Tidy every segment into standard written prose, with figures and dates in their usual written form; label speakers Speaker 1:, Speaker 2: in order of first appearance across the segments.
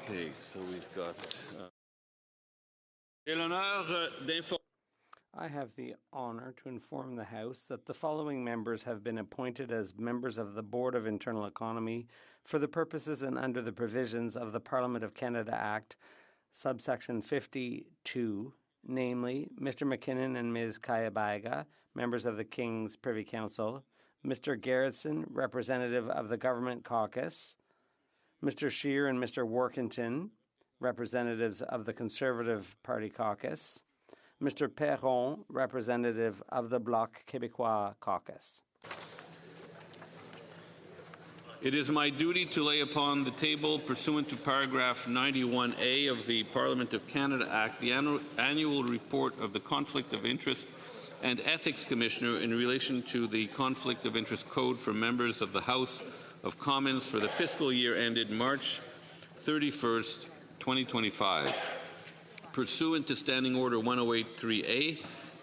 Speaker 1: Okay, so we've got. J'ai l'honneur d'informer.
Speaker 2: I have the honor to inform the House that the following members have been appointed as members of the Board of Internal Economy for the purposes and under the provisions of the Parliament of Canada Act, subsection 52, namely Mr. McKinnon and Ms. Kayabaga, members of the King's Privy Council, Mr. Garretson, representative of the Government Caucus, Mr. Scheer and Mr. Workington, representatives of the Conservative Party Caucus, Mr. Perron, representative of the Bloc Québécois Caucus.
Speaker 1: It is my duty to lay upon the table, pursuant to paragraph 91A of the Parliament of Canada Act, the annual report of the Conflict of Interest and Ethics Commissioner in relation to the Conflict of Interest Code for members of the House of Commons for the fiscal year ended March 31st, 2025. Pursuant to Standing Order 108.3a,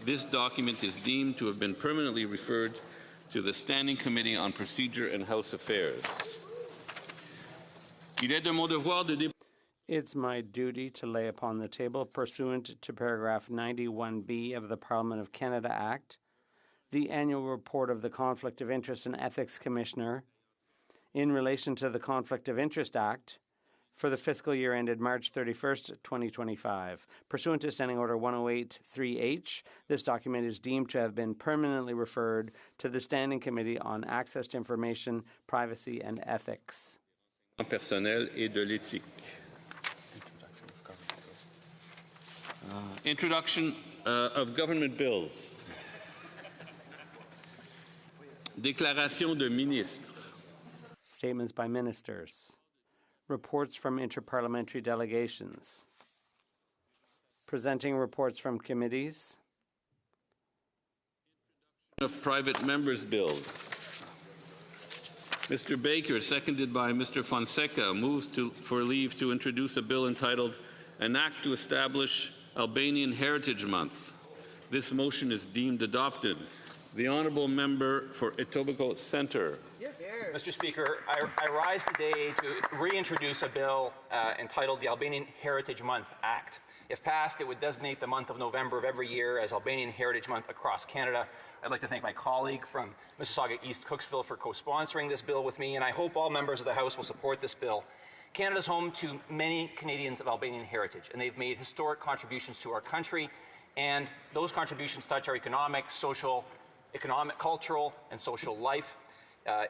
Speaker 1: this document is deemed to have been permanently referred to the Standing Committee on Procedure and House Affairs.
Speaker 2: It's my duty to lay upon the table, pursuant to paragraph 91B of the Parliament of Canada Act, the annual report of the Conflict of Interest and Ethics Commissioner in relation to the Conflict of Interest Act for the fiscal year ended March 31st, 2025. Pursuant to Standing Order 108.3h, this document is deemed to have been permanently referred to the Standing Committee on Access to Information, Privacy and Ethics.
Speaker 1: Personnel et de l'éthique. Introduction of government bills. Déclaration de ministre.
Speaker 2: Statements by ministers. Reports from interparliamentary delegations. Presenting reports from committees.
Speaker 1: Of private members' bills. Mr. Baker, seconded by Mr. Fonseca, moves for leave to introduce a bill entitled An Act to Establish Albanian Heritage Month. This motion is deemed adopted. The Honourable Member for Etobicoke Centre.
Speaker 3: Mr. Speaker, I rise today to reintroduce a bill entitled the Albanian Heritage Month Act. If passed, it would designate the month of November of every year as Albanian Heritage Month across Canada. I'd like to thank my colleague from Mississauga East Cooksville for co-sponsoring this bill with me, and I hope all members of the House will support this bill. Canada is home to many Canadians of Albanian heritage, and they've made historic contributions to our country, and those contributions touch our economic, cultural, and social life.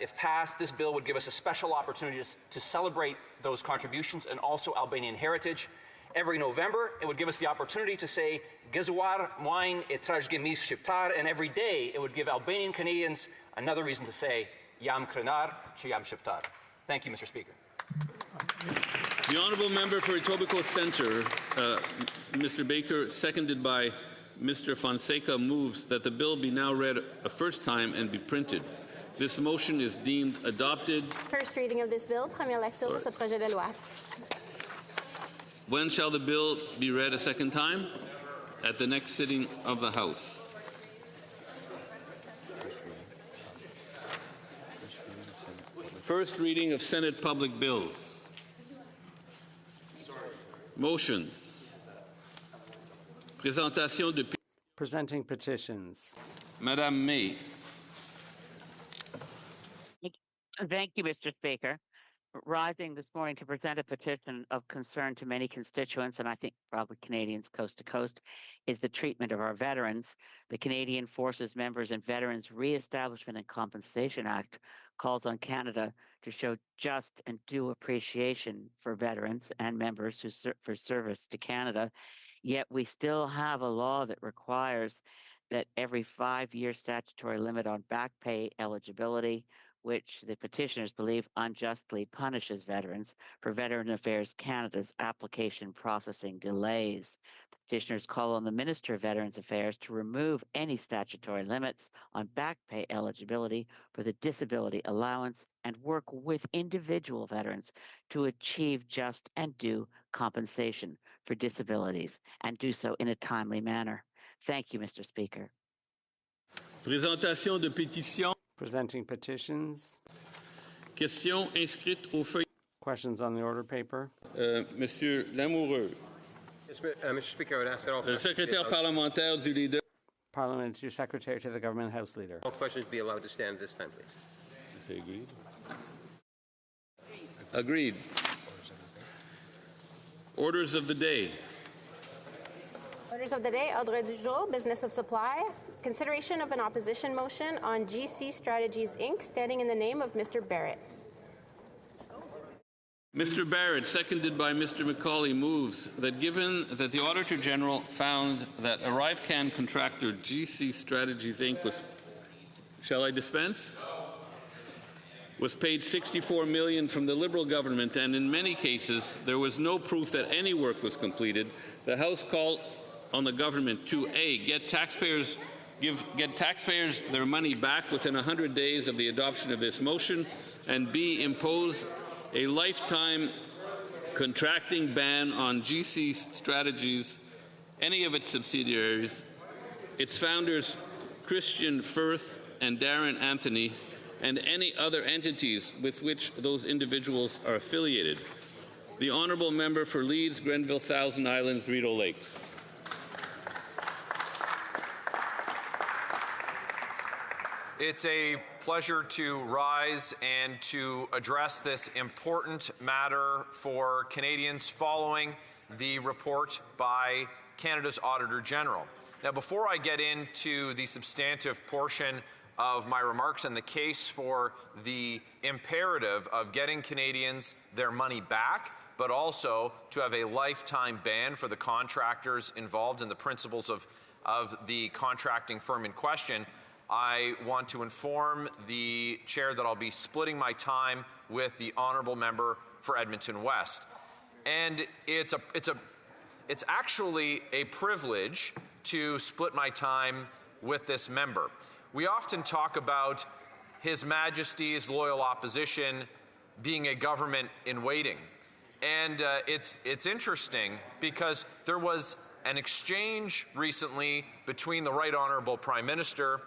Speaker 3: If passed, this bill would give us a special opportunity to celebrate those contributions and also Albanian heritage. Every November, it would give us the opportunity to say, Gëzuar muajin e trashëgimisë shqiptar, and every day it would give Albanian Canadians another reason to say, Jam krenar që jam shqiptar. Thank you, Mr. Speaker.
Speaker 1: The Honourable Member for Etobicoke Centre, Mr. Baker, seconded by Mr. Fonseca, moves that the bill be now read a first time and be printed. This motion is deemed adopted.
Speaker 4: First reading of this bill, première lecture de ce projet de loi.
Speaker 1: When shall the bill be read a second time? At the next sitting of the House. First reading of Senate public bills. Motions. Présentation de...
Speaker 2: Presenting petitions.
Speaker 1: Madame May.
Speaker 5: Thank you, Mr. Speaker. Rising this morning to present a petition of concern to many constituents, and I think probably Canadians coast to coast, is the treatment of our veterans. The Canadian Forces Members and Veterans Re-establishment and Compensation Act calls on Canada to show just and due appreciation for veterans and members for service to Canada. Yet we still have a law that requires that every 5-year statutory limit on back pay eligibility which the petitioners believe unjustly punishes veterans for Veteran Affairs Canada's application processing delays. The petitioners call on the Minister of Veterans Affairs to remove any statutory limits on back pay eligibility for the disability allowance and work with individual veterans to achieve just and due compensation for disabilities and do so in a timely manner. Thank you, Mr. Speaker.
Speaker 1: Présentation de pétitions.
Speaker 2: Presenting petitions.
Speaker 1: Questions inscrites aux feuilles.
Speaker 2: Questions on the order paper.
Speaker 1: Monsieur Lamoureux,
Speaker 6: Mr. Speaker, I would ask that all
Speaker 1: le
Speaker 6: questions
Speaker 1: secrétaire parlementaire du Leader.
Speaker 2: Parliamentary Secretary to the Government House Leader.
Speaker 6: all questions be allowed to stand at this time, please.
Speaker 1: Say agreed. Agreed. Orders of the day.
Speaker 4: Orders of the day, ordre du jour, business of supply. Consideration of an opposition motion on GC Strategies, Inc., standing in the name of Mr. Barrett.
Speaker 1: Mr. Barrett, seconded by Mr. McCauley, moves that given that the Auditor General found that ArriveCan contractor GC Strategies, Inc. shall I dispense? Was paid $64 million from the Liberal government, and in many cases there was no proof that any work was completed. The House called on the government to A, get taxpayers their money back within 100 days of the adoption of this motion, and B, impose a lifetime contracting ban on GC Strategies, any of its subsidiaries, its founders Christian Firth and Darren Anthony, and any other entities with which those individuals are affiliated. The Honourable Member for Leeds, Grenville, Thousand Islands, Rideau Lakes.
Speaker 7: It's a pleasure to rise and to address this important matter for Canadians following the report by Canada's Auditor General. Now, before I get into the substantive portion of my remarks and the case for the imperative of getting Canadians their money back, but also to have a lifetime ban for the contractors involved in the principles of the contracting firm in question, I want to inform the chair that I'll be splitting my time with the honourable member for Edmonton West. And it's actually a privilege to split my time with this member. We often talk about His Majesty's loyal opposition being a government in waiting. And it's interesting because there was an exchange recently between the Right Honourable Prime Minister,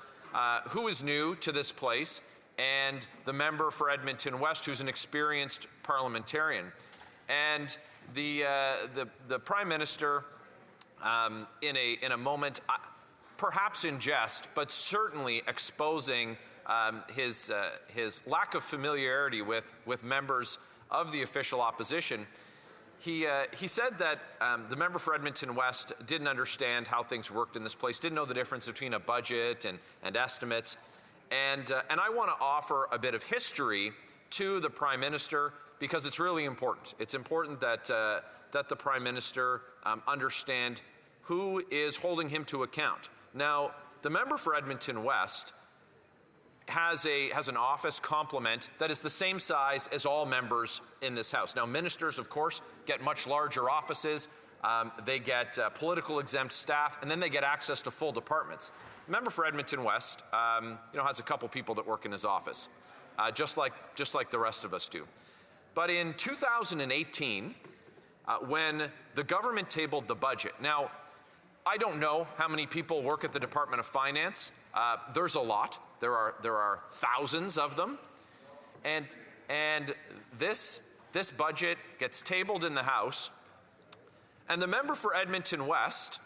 Speaker 7: who is new to this place, and the member for Edmonton West, who's an experienced parliamentarian. And the Prime Minister, in a moment, perhaps in jest, but certainly exposing his lack of familiarity with members of the official opposition, he said that the member for Edmonton West didn't understand how things worked in this place, didn't know the difference between a budget and estimates. And I want to offer a bit of history to the Prime Minister because it's really important. It's important that the Prime Minister understand who is holding him to account. Now, the member for Edmonton West has an office complement that is the same size as all members in this House. Now, ministers, of course, get much larger offices. They get political exempt staff, and then they get access to full departments. The member for Edmonton West, has a couple people that work in his office, just like the rest of us do. But in 2018, when the government tabled the budget, now, I don't know how many people work at the Department of Finance. There's a lot. There are thousands of them, and this budget gets tabled in the House, and the member for Edmonton West,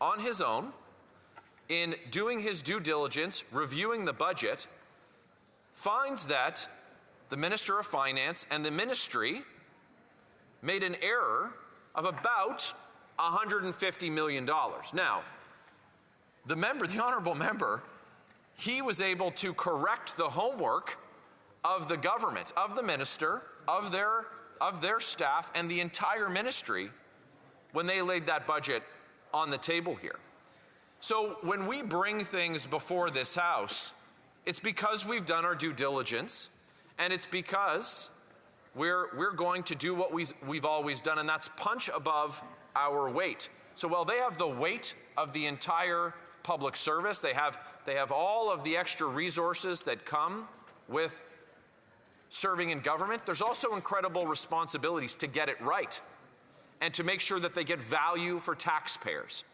Speaker 7: on his own, in doing his due diligence, reviewing the budget, finds that the Minister of Finance and the Ministry made an error of about $150 million. Now, the honourable member, he was able to correct the homework of the government, of the minister, of their staff, and the entire ministry when they laid that budget on the table here. So when we bring things before this House, It's because we've done our due diligence, and it's because we're going to do what we've always done, and that's punch above our weight. So while they have the weight of the entire public service, they have all of the extra resources that come with serving in government, there's also incredible responsibilities to get it right and to make sure that they get value for taxpayers,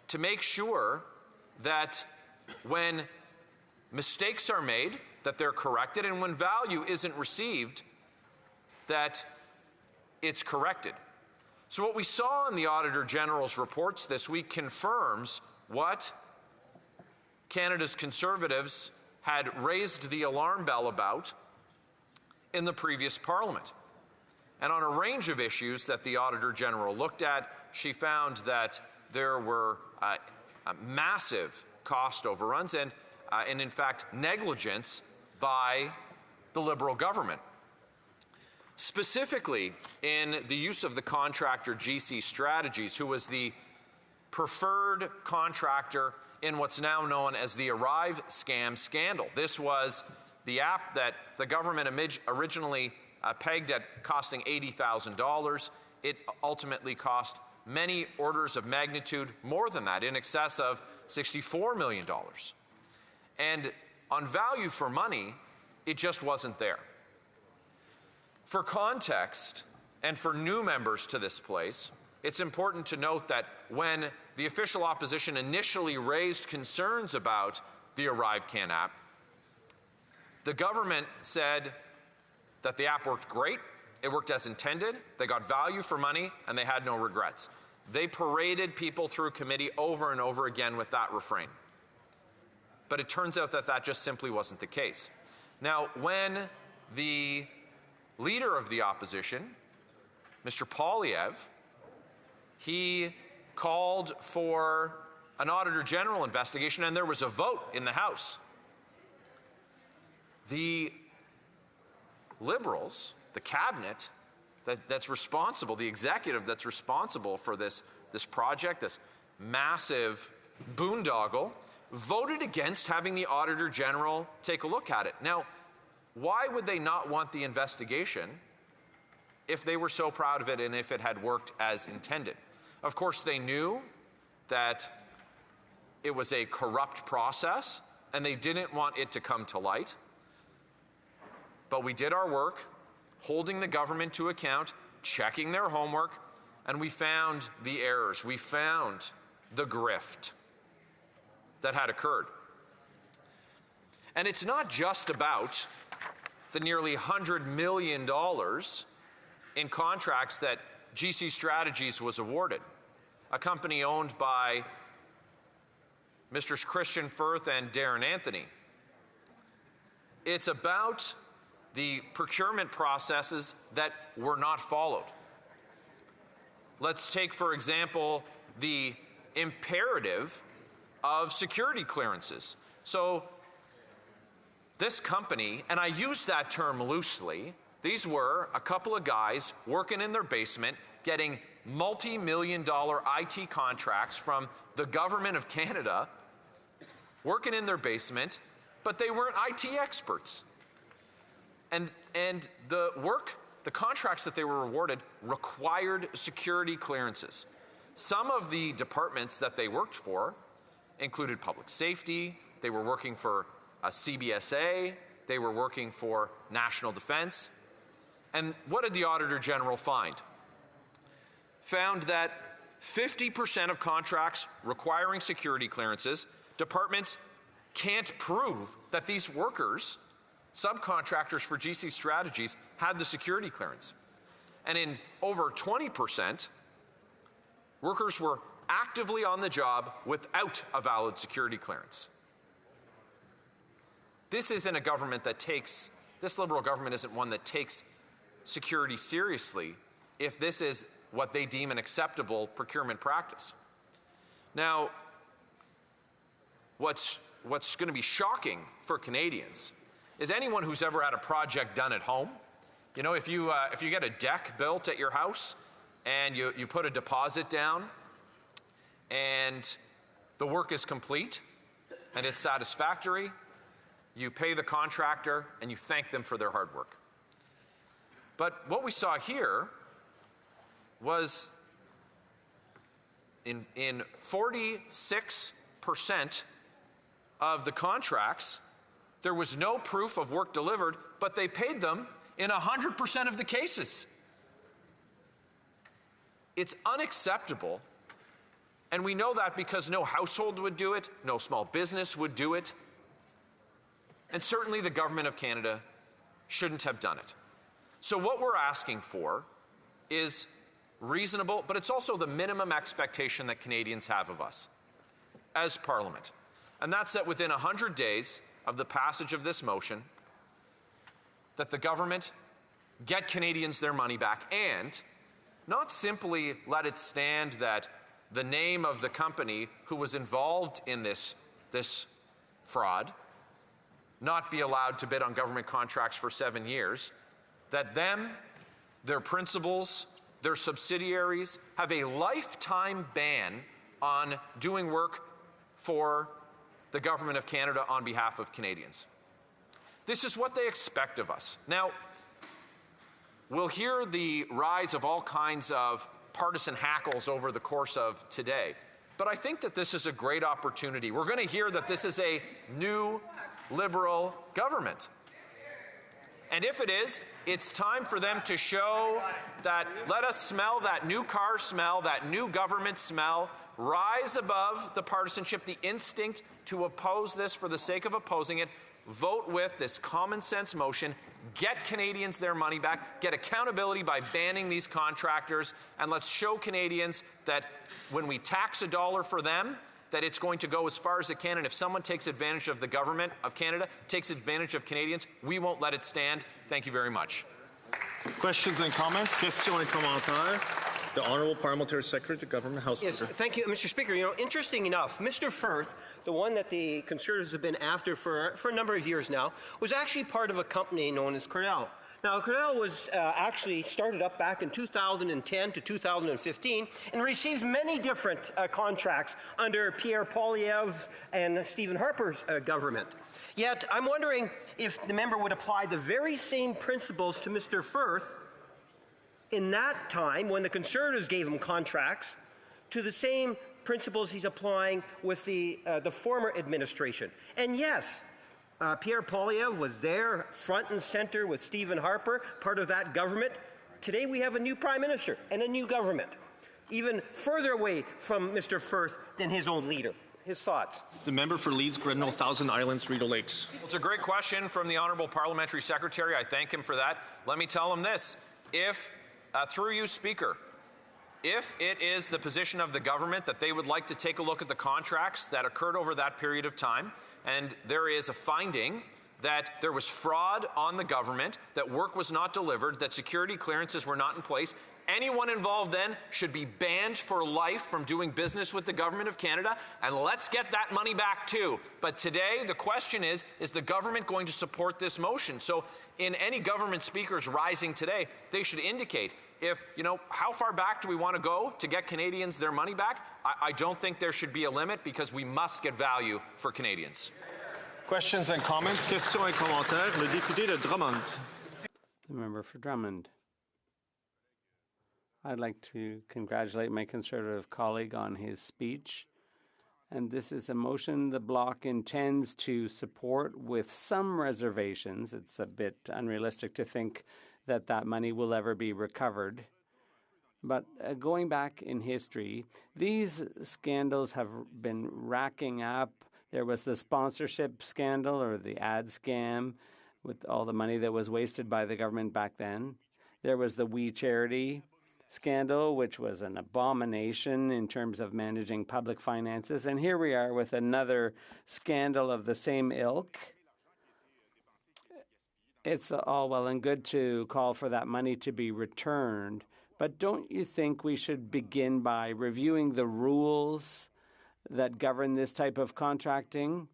Speaker 7: to make sure that when mistakes are made, that they're corrected, and when value isn't received, that it's corrected. So what we saw in the Auditor General's reports this week confirms what Canada's Conservatives had raised the alarm bell about in the previous Parliament. And on a range of issues that the Auditor General looked at, she found that there were massive cost overruns and in fact, negligence by the Liberal government. Specifically, in the use of the contractor GC Strategies, who was the preferred contractor in what's now known as the Arrive scam scandal. This was the app that the government originally pegged at costing $80,000. It ultimately cost many orders of magnitude more than that, in excess of $64 million. And on value for money, it just wasn't there. For context, and for new members to this place, it's important to note that when the official opposition initially raised concerns about the ArriveCAN app, the government said that the app worked great, it worked as intended, they got value for money, and they had no regrets. They paraded people through committee over and over again with that refrain. But it turns out that that just simply wasn't the case. Now, when the leader of the opposition, Mr. Poilievre, he called for an Auditor General investigation, and there was a vote in the House. The Liberals, the cabinet that's responsible, the executive that's responsible for this project, this massive boondoggle, voted against having the Auditor General take a look at it. Now, why would they not want the investigation if they were so proud of it and if it had worked as intended? Of course, they knew that it was a corrupt process and they didn't want it to come to light. But we did our work, holding the government to account, checking their homework, and we found the errors. We found the grift that had occurred. And it's not just about the nearly $100 million in contracts that GC Strategies was awarded, a company owned by Mr. Christian Firth and Darren Anthony. It's about the procurement processes that were not followed. Let's take, for example, the imperative of security clearances. So this company, and I use that term loosely, these were a couple of guys working in their basement getting multi-million-dollar IT contracts from the government of Canada, working in their basement, but they weren't IT experts. And the contracts that they were awarded required security clearances. Some of the departments that they worked for included public safety, they were working for CBSA, they were working for national defense. And what did the Auditor General find? Found that 50% of contracts requiring security clearances, departments can't prove that these workers, subcontractors for GC Strategies, had the security clearance. And in over 20%, workers were actively on the job without a valid security clearance. This isn't a government that takes, this Liberal government isn't one that takes security seriously if this is what they deem an acceptable procurement practice. Now, what's going to be shocking for Canadians is anyone who's ever had a project done at home. You know, if you get a deck built at your house and you put a deposit down and the work is complete and it's satisfactory, you pay the contractor, and you thank them for their hard work. But what we saw here was in 46% of the contracts, there was no proof of work delivered, but they paid them in 100% of the cases. It's unacceptable, and we know that because no household would do it, no small business would do it, and certainly the Government of Canada shouldn't have done it. So what we're asking for is reasonable, but it's also the minimum expectation that Canadians have of us as Parliament. And that's that within 100 days of the passage of this motion, that the government get Canadians their money back, and not simply let it stand that the name of the company who was involved in this fraud not be allowed to bid on government contracts for 7 years, that them, their principals, their subsidiaries have a lifetime ban on doing work for the Government of Canada on behalf of Canadians. This is what they expect of us. Now, we'll hear the rise of all kinds of partisan hackles over the course of today, but I think that this is a great opportunity. We're going to hear that this is a new Liberal government. And if it is, it's time for them to show that, let us smell that new car smell, that new government smell, rise above the partisanship, the instinct to oppose this for the sake of opposing it, vote with this common sense motion, get Canadians their money back, get accountability by banning these contractors, and let's show Canadians that when we tax $1 for them, that it's going to go as far as it can, and if someone takes advantage of the Government of Canada, takes advantage of Canadians, we won't let it stand. Thank you very much.
Speaker 8: Questions and comments? Questions et commentaires. The Honourable Parliamentary Secretary to Government House
Speaker 9: Yes,
Speaker 8: Leader.
Speaker 9: thank you, Mr. Speaker. You know, interesting enough, Mr. Firth, the one that the Conservatives have been after for a number of years now, was actually part of a company known as Cornell. Now, Cornell was actually started up back in 2010 to 2015 and received many different contracts under Pierre Poilievre and Stephen Harper's government. Yet, I'm wondering if the member would apply the very same principles to Mr. Firth in that time when the Conservatives gave him contracts to the same principles he's applying with the former administration. And yes, Pierre Poilievre was there front and center with Stephen Harper, part of that government. Today we have a new Prime Minister and a new government, even further away from Mr. Firth than his own leader. His thoughts?
Speaker 8: The member for Leeds, Grenville, Thousand Islands, Rideau Lakes.
Speaker 7: It's a great question from the Honourable Parliamentary Secretary. I thank him for that. Let me tell him this. If, through you, Speaker, if it is the position of the government that they would like to take a look at the contracts that occurred over that period of time, and there is a finding that there was fraud on the government, that work was not delivered, that security clearances were not in place, anyone involved then should be banned for life from doing business with the Government of Canada, and let's get that money back too. But today, the question is the government going to support this motion? So in any government speakers rising today, they should indicate if, how far back do we want to go to get Canadians their money back? I don't think there should be a limit because we must get value for Canadians.
Speaker 8: Questions and comments? Questions et commentaires. Le député de Drummond.
Speaker 2: The member for Drummond. I'd like to congratulate my Conservative colleague on his speech. And this is a motion the Bloc intends to support with some reservations. It's a bit unrealistic to think that that money will ever be recovered. But going back in history, these scandals have been racking up. There was the sponsorship scandal or the ad scam with all the money that was wasted by the government back then. There was the We Charity scandal, which was an abomination in terms of managing public finances. And here we are with another scandal of the same ilk. It's all well and good to call for that money to be returned, but don't you think we should begin by reviewing the rules that govern this type of contracting?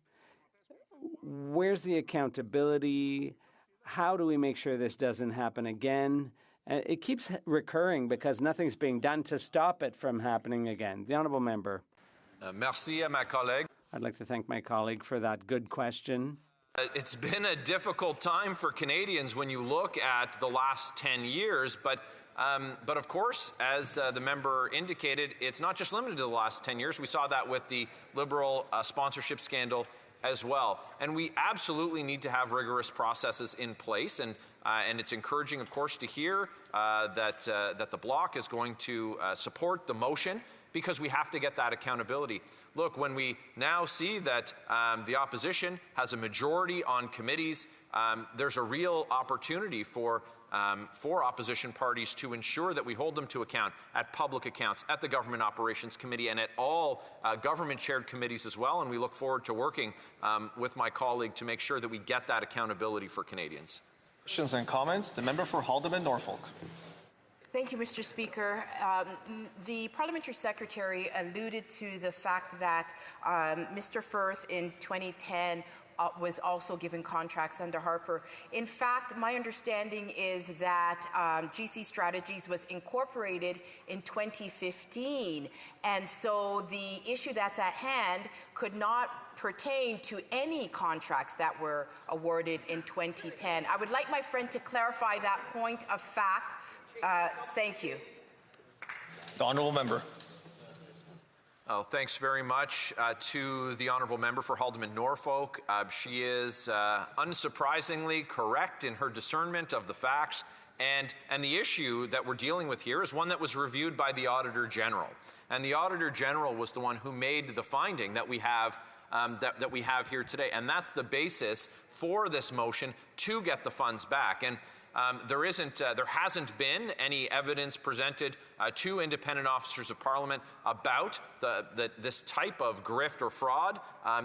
Speaker 2: Where's the accountability? How do we make sure this doesn't happen again? It keeps recurring because nothing's being done to stop it from happening again. The Honourable Member.
Speaker 7: Merci à ma collègue.
Speaker 2: I'd like to thank my colleague for that good question.
Speaker 7: It's been a difficult time for Canadians when you look at the last 10 years, but of course, as the member indicated, it's not just limited to the last 10 years. We saw that with the Liberal sponsorship scandal as well. And we absolutely need to have rigorous processes in place. And it's encouraging, of course, to hear that the Bloc is going to support the motion, because we have to get that accountability. Look, when we now see that the opposition has a majority on committees, there's a real opportunity for opposition parties to ensure that we hold them to account at public accounts, at the Government Operations Committee, and at all government-chaired committees as well. And we look forward to working with my colleague to make sure that we get that accountability for Canadians.
Speaker 8: Questions and comments? The member for Haldeman Norfolk.
Speaker 10: Thank you, Mr. Speaker. The Parliamentary Secretary alluded to the fact that Mr. Firth in 2010 was also given contracts under Harper. In fact, my understanding is that GC Strategies was incorporated in 2015, and so the issue that's at hand could not pertain to any contracts that were awarded in 2010. I would like my friend to clarify that point of fact. Thank you.
Speaker 8: The honourable member.
Speaker 7: Oh, thanks very much to the honourable member for Haldeman Norfolk. She is unsurprisingly correct in her discernment of the facts, and the issue that we're dealing with here is one that was reviewed by the Auditor General. And the Auditor General was the one who made the finding that we have that we have here today, and that's the basis for this motion to get the funds back. And there hasn't been any evidence presented to independent officers of Parliament about this type of grift or fraud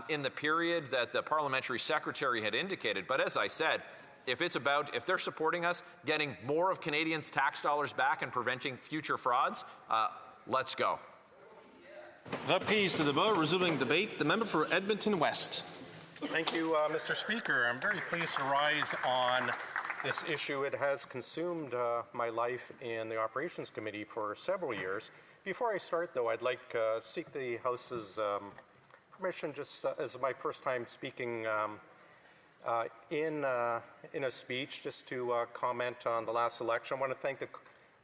Speaker 7: in the period that the Parliamentary Secretary had indicated. But as I said, if they're supporting us getting more of Canadians' tax dollars back and preventing future frauds, let's go.
Speaker 8: Reprise de débat, resuming debate. The member for Edmonton West.
Speaker 11: Thank you, Mr. Speaker. I'm very pleased to rise on this issue. It has consumed my life in the Operations Committee for several years. Before I start, though, I'd like to seek the House's permission, just as my first time speaking in a speech, just to comment on the last election. I want to thank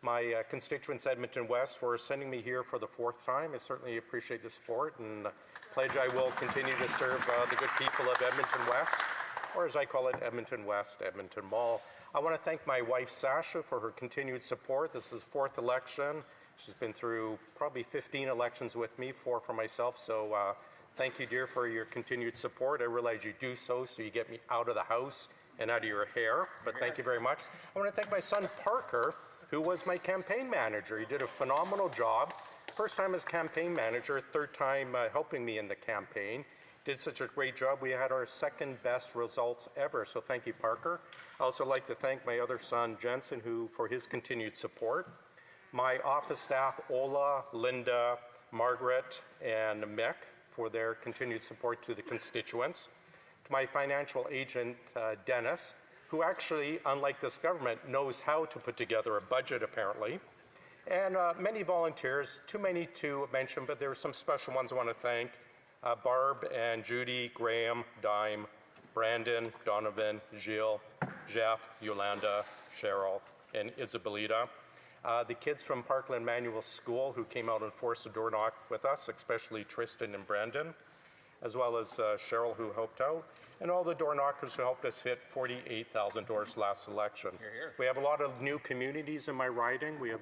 Speaker 11: my constituents, Edmonton West, for sending me here for the fourth time. I certainly appreciate the support and pledge I will continue to serve the good people of Edmonton West, or as I call it, Edmonton West, Edmonton Mall. I want to thank my wife, Sasha, for her continued support. This is fourth election. She's been through probably 15 elections with me, 4 for myself. So thank you, dear, for your continued support. I realize you do so you get me out of the house and out of your hair, but thank you very much. I want to thank my son, Parker, who was my campaign manager. He did a phenomenal job. First time as campaign manager, third time helping me in the campaign. Did such a great job. We had our second best results ever, so thank you, Parker. I also like to thank my other son, Jensen, for his continued support. My office staff, Ola, Linda, Margaret, and Mick, for their continued support to the constituents. To my financial agent, Dennis, who actually, unlike this government, knows how to put together a budget, apparently. And many volunteers, too many to mention, but there are some special ones I want to thank. Barb and Judy, Graham, Dime, Brandon, Donovan, Gilles, Jeff, Yolanda, Cheryl, and Isabelita. The kids from Parkland Manual School who came out and forced the door knock with us, especially Tristan and Brandon, as well as Cheryl, who helped out, and all the door knockers who helped us hit 48,000 doors last election. We have a lot of new communities in my riding. We have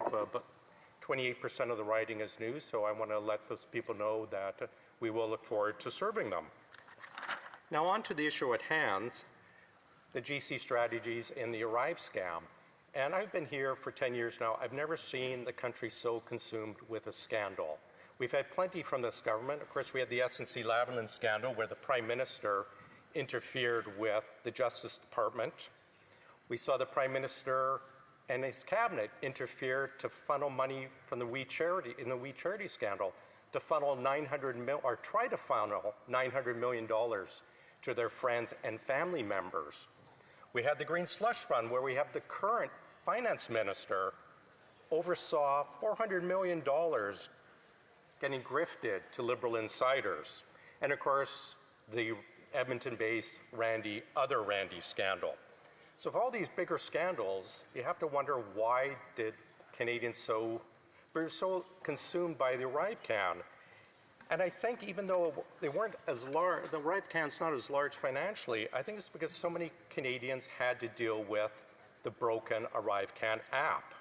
Speaker 11: 28% of the riding is new, so I want to let those people know that we will look forward to serving them. Now on to the issue at hand, the GC Strategies and the Arrive scam. And I've been here for 10 years now. I've never seen the country so consumed with a scandal. We've had plenty from this government. Of course, we had the SNC-Lavalin scandal where the Prime Minister interfered with the Justice Department. We saw the Prime Minister and his cabinet interfere to funnel money from the We Charity, in the We Charity scandal, to funnel try to funnel $900 million to their friends and family members. We had the Green Slush Fund, where we have the current finance minister oversaw $400 million getting grifted to Liberal insiders. And of course, the Edmonton-based other Randy scandal. So for all these bigger scandals, you have to wonder why did Canadians were so consumed by the ArriveCan. And I think even though they weren't as large, the ArriveCan's not as large financially, I think it's because so many Canadians had to deal with the broken ArriveCan app.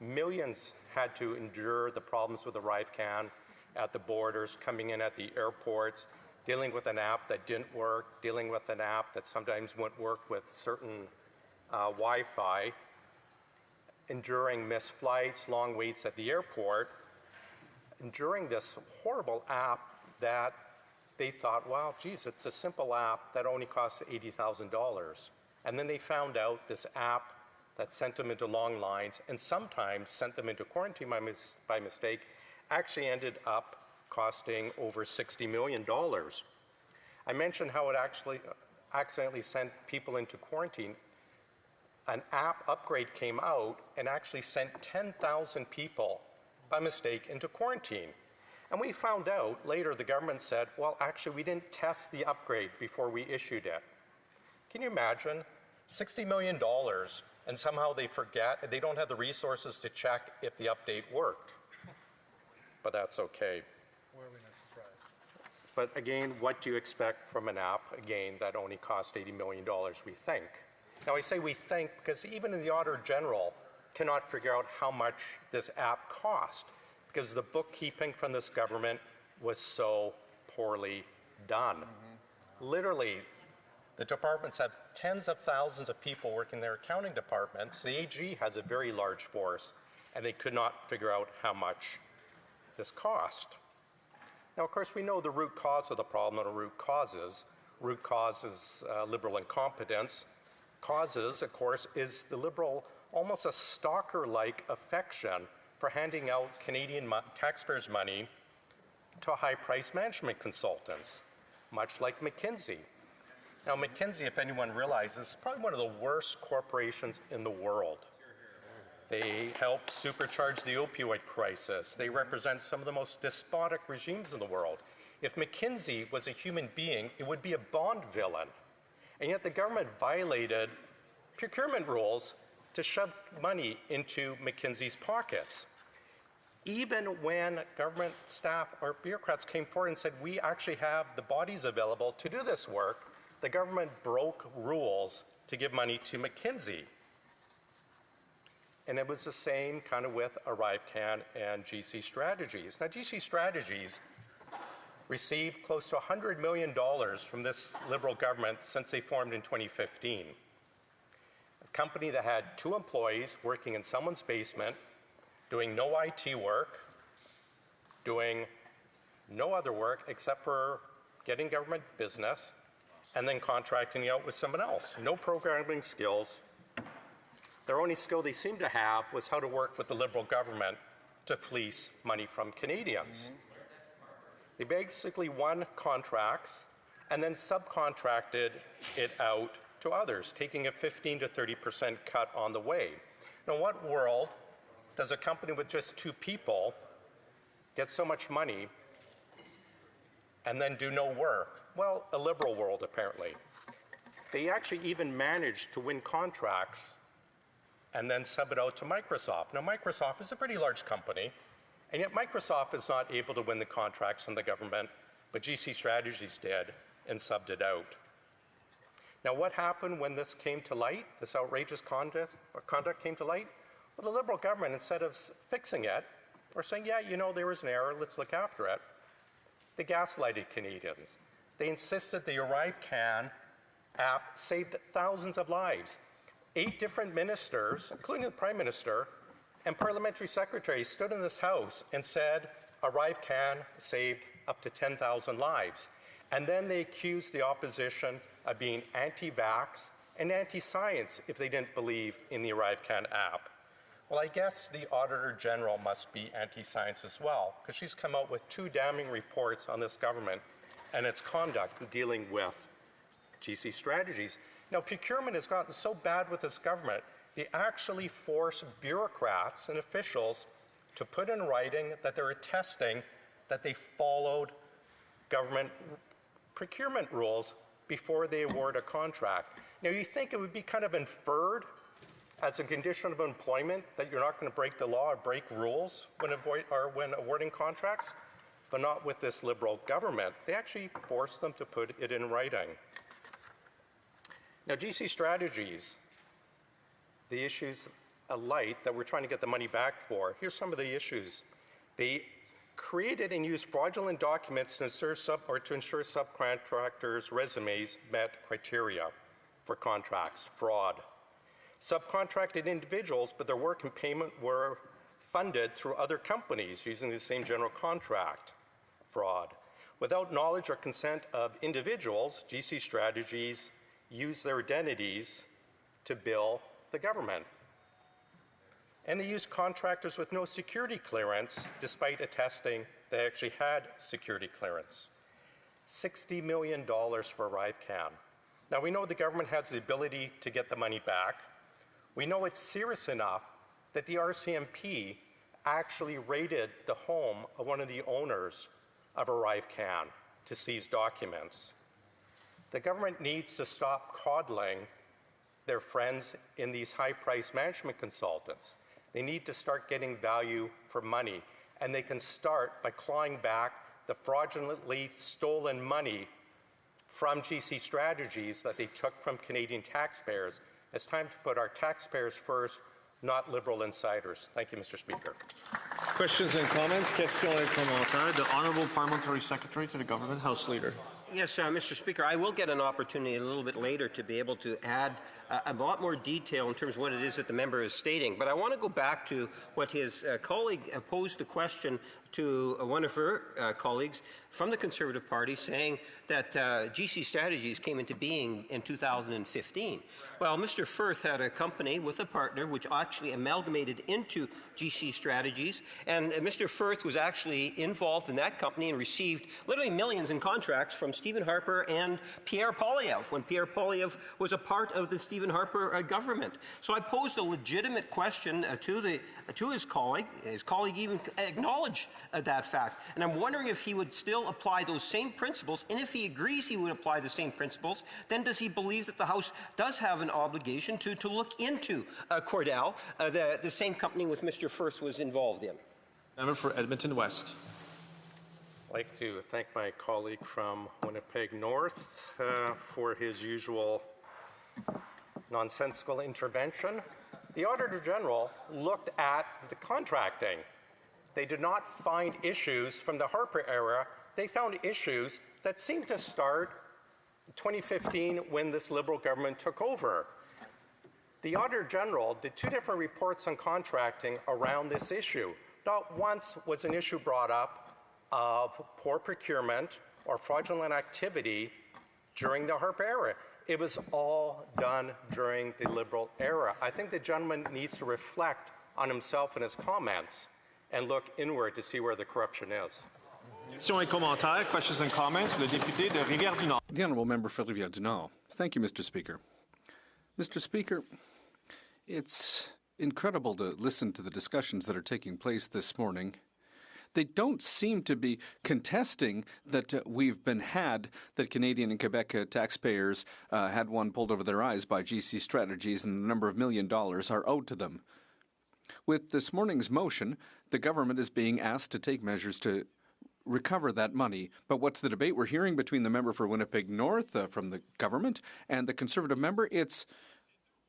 Speaker 11: Millions had to endure the problems with ArriveCan at the borders, coming in at the airports, dealing with an app that didn't work, dealing with an app that sometimes wouldn't work with certain Wi-Fi, enduring missed flights, long waits at the airport, enduring this horrible app that they thought, well, geez, it's a simple app that only costs $80,000. And then they found out this app that sent them into long lines and sometimes sent them into quarantine by mistake actually ended up costing over $60 million. I mentioned how it actually accidentally sent people into quarantine. An app upgrade came out and actually sent 10,000 people by mistake into quarantine. And we found out later, the government said, well, actually, we didn't test the upgrade before we issued it. Can you imagine? $60 million, and somehow they forget, they don't have the resources to check if the update worked. But that's okay. But again, what do you expect from an app, again, that only cost $80 million, we think? Now, I say we think because even the Auditor General cannot figure out how much this app cost because the bookkeeping from this government was so poorly done. Literally, the departments have tens of thousands of people working in their accounting departments. The AG has a very large force, and they could not figure out how much this cost. Now, of course, we know the root cause of the problem or the root causes. Root cause is Liberal incompetence. Causes, of course, is the Liberal, almost a stalker-like affection for handing out Canadian taxpayers' money to high-priced management consultants, much like McKinsey. Now, McKinsey, if anyone realizes, is probably one of the worst corporations in the world. They help supercharge the opioid crisis. They represent some of the most despotic regimes in the world. If McKinsey was a human being, it would be a Bond villain. And yet the government violated procurement rules to shove money into McKinsey's pockets. Even when government staff or bureaucrats came forward and said, we actually have the bodies available to do this work, the government broke rules to give money to McKinsey. And it was the same kind of with ArriveCan and GC Strategies. Now, GC Strategies received close to $100 million from this Liberal government since they formed in 2015. A company that had 2 employees working in someone's basement, doing no IT work, doing no other work except for getting government business, and then contracting out with someone else. No programming skills. Their only skill they seemed to have was how to work with the Liberal government to fleece money from Canadians. They basically won contracts and then subcontracted it out to others, taking a 15 to 30% cut on the way. Now, in what world does a company with just 2 people get so much money and then do no work? Well, a Liberal world, apparently. They actually even managed to win contracts and then sub it out to Microsoft. Now, Microsoft is a pretty large company, and yet Microsoft is not able to win the contracts from the government, but GC Strategies did and subbed it out. Now, what happened when this came to light, this outrageous conduct came to light? Well, the Liberal government, instead of fixing it or saying, yeah, you know, there was an error, let's look after it, they gaslighted Canadians. They insisted the ArriveCan app saved thousands of lives. 8 different ministers, including the Prime Minister, and parliamentary secretaries stood in this House and said ArriveCan saved up to 10,000 lives. And then they accused the opposition of being anti-vax and anti-science if they didn't believe in the ArriveCan app. Well, I guess the Auditor General must be anti-science as well, because she's come out with 2 damning reports on this government and its conduct in dealing with GC Strategies. Now, procurement has gotten so bad with this government, they actually force bureaucrats and officials to put in writing that they're attesting that they followed government procurement rules before they award a contract. Now, you think it would be kind of inferred as a condition of employment that you're not going to break the law or break rules when awarding contracts, but not with this Liberal government. They actually force them to put it in writing. Now, GC Strategies, the issues alight that we're trying to get the money back for, here's some of the issues. They created and used fraudulent documents to ensure subcontractors' resumes met criteria for contracts, fraud. Subcontracted individuals, but their work and payment were funded through other companies using the same general contract, fraud. Without knowledge or consent of individuals, GC Strategies used their identities to bill the government. And they used contractors with no security clearance, despite attesting they actually had security clearance. $60 million for ArriveCan. Now, we know the government has the ability to get the money back. We know it's serious enough that the RCMP actually raided the home of one of the owners of ArriveCan to seize documents. The government needs to stop coddling their friends in these high-priced management consultants. They need to start getting value for money, and they can start by clawing back the fraudulently stolen money from GC Strategies that they took from Canadian taxpayers. It's time to put our taxpayers first, not Liberal insiders. Thank you, Mr. Speaker.
Speaker 8: Questions and comments? Questions et commentaires. The Honourable Parliamentary Secretary to the Government House Leader.
Speaker 9: Yes, Mr. Speaker, I will get an opportunity a little bit later to be able to add a lot more detail in terms of what it is that the member is stating. But I want to go back to what his colleague posed a question to one of her colleagues from the Conservative Party saying that GC Strategies came into being in 2015. Well, Mr. Firth had a company with a partner which actually amalgamated into GC Strategies, and Mr. Firth was actually involved in that company and received literally millions in contracts from Stephen Harper and Pierre Poilievre when Pierre Poilievre was a part of the Stephen Harper government. So I posed a legitimate question to his colleague. His colleague even acknowledged that fact. And I'm wondering if he would still apply those same principles, and if he agrees he would apply the same principles, then does he believe that the House does have an obligation to look into Cordell, the same company with Mr. Firth was involved in?
Speaker 8: Member for Edmonton West.
Speaker 11: I'd like to thank my colleague from Winnipeg North for his usual nonsensical intervention. The Auditor General looked at the contracting. They did not find issues from the Harper era. They found issues that seemed to start in 2015 when this Liberal government took over. The Auditor General did 2 different reports on contracting around this issue. Not once was an issue brought up of poor procurement or fraudulent activity during the Harper era. It was all done during the Liberal era. I think the gentleman needs to reflect on himself and his comments and look inward to see where the corruption is.
Speaker 8: Questions et commentaires. Questions and comments. Le député de Rivière-du-Nord.
Speaker 12: The Honourable Member for Rivière-du-Nord. Thank you, Mr. Speaker. Mr. Speaker, it's incredible to listen to the discussions that are taking place this morning. They don't seem to be contesting that that Canadian and Quebec taxpayers had one pulled over their eyes by GC Strategies, and the number of $1 million are owed to them. With this morning's motion, the government is being asked to take measures to recover that money. But what's the debate we're hearing between the member for Winnipeg North from the government and the Conservative member? It's,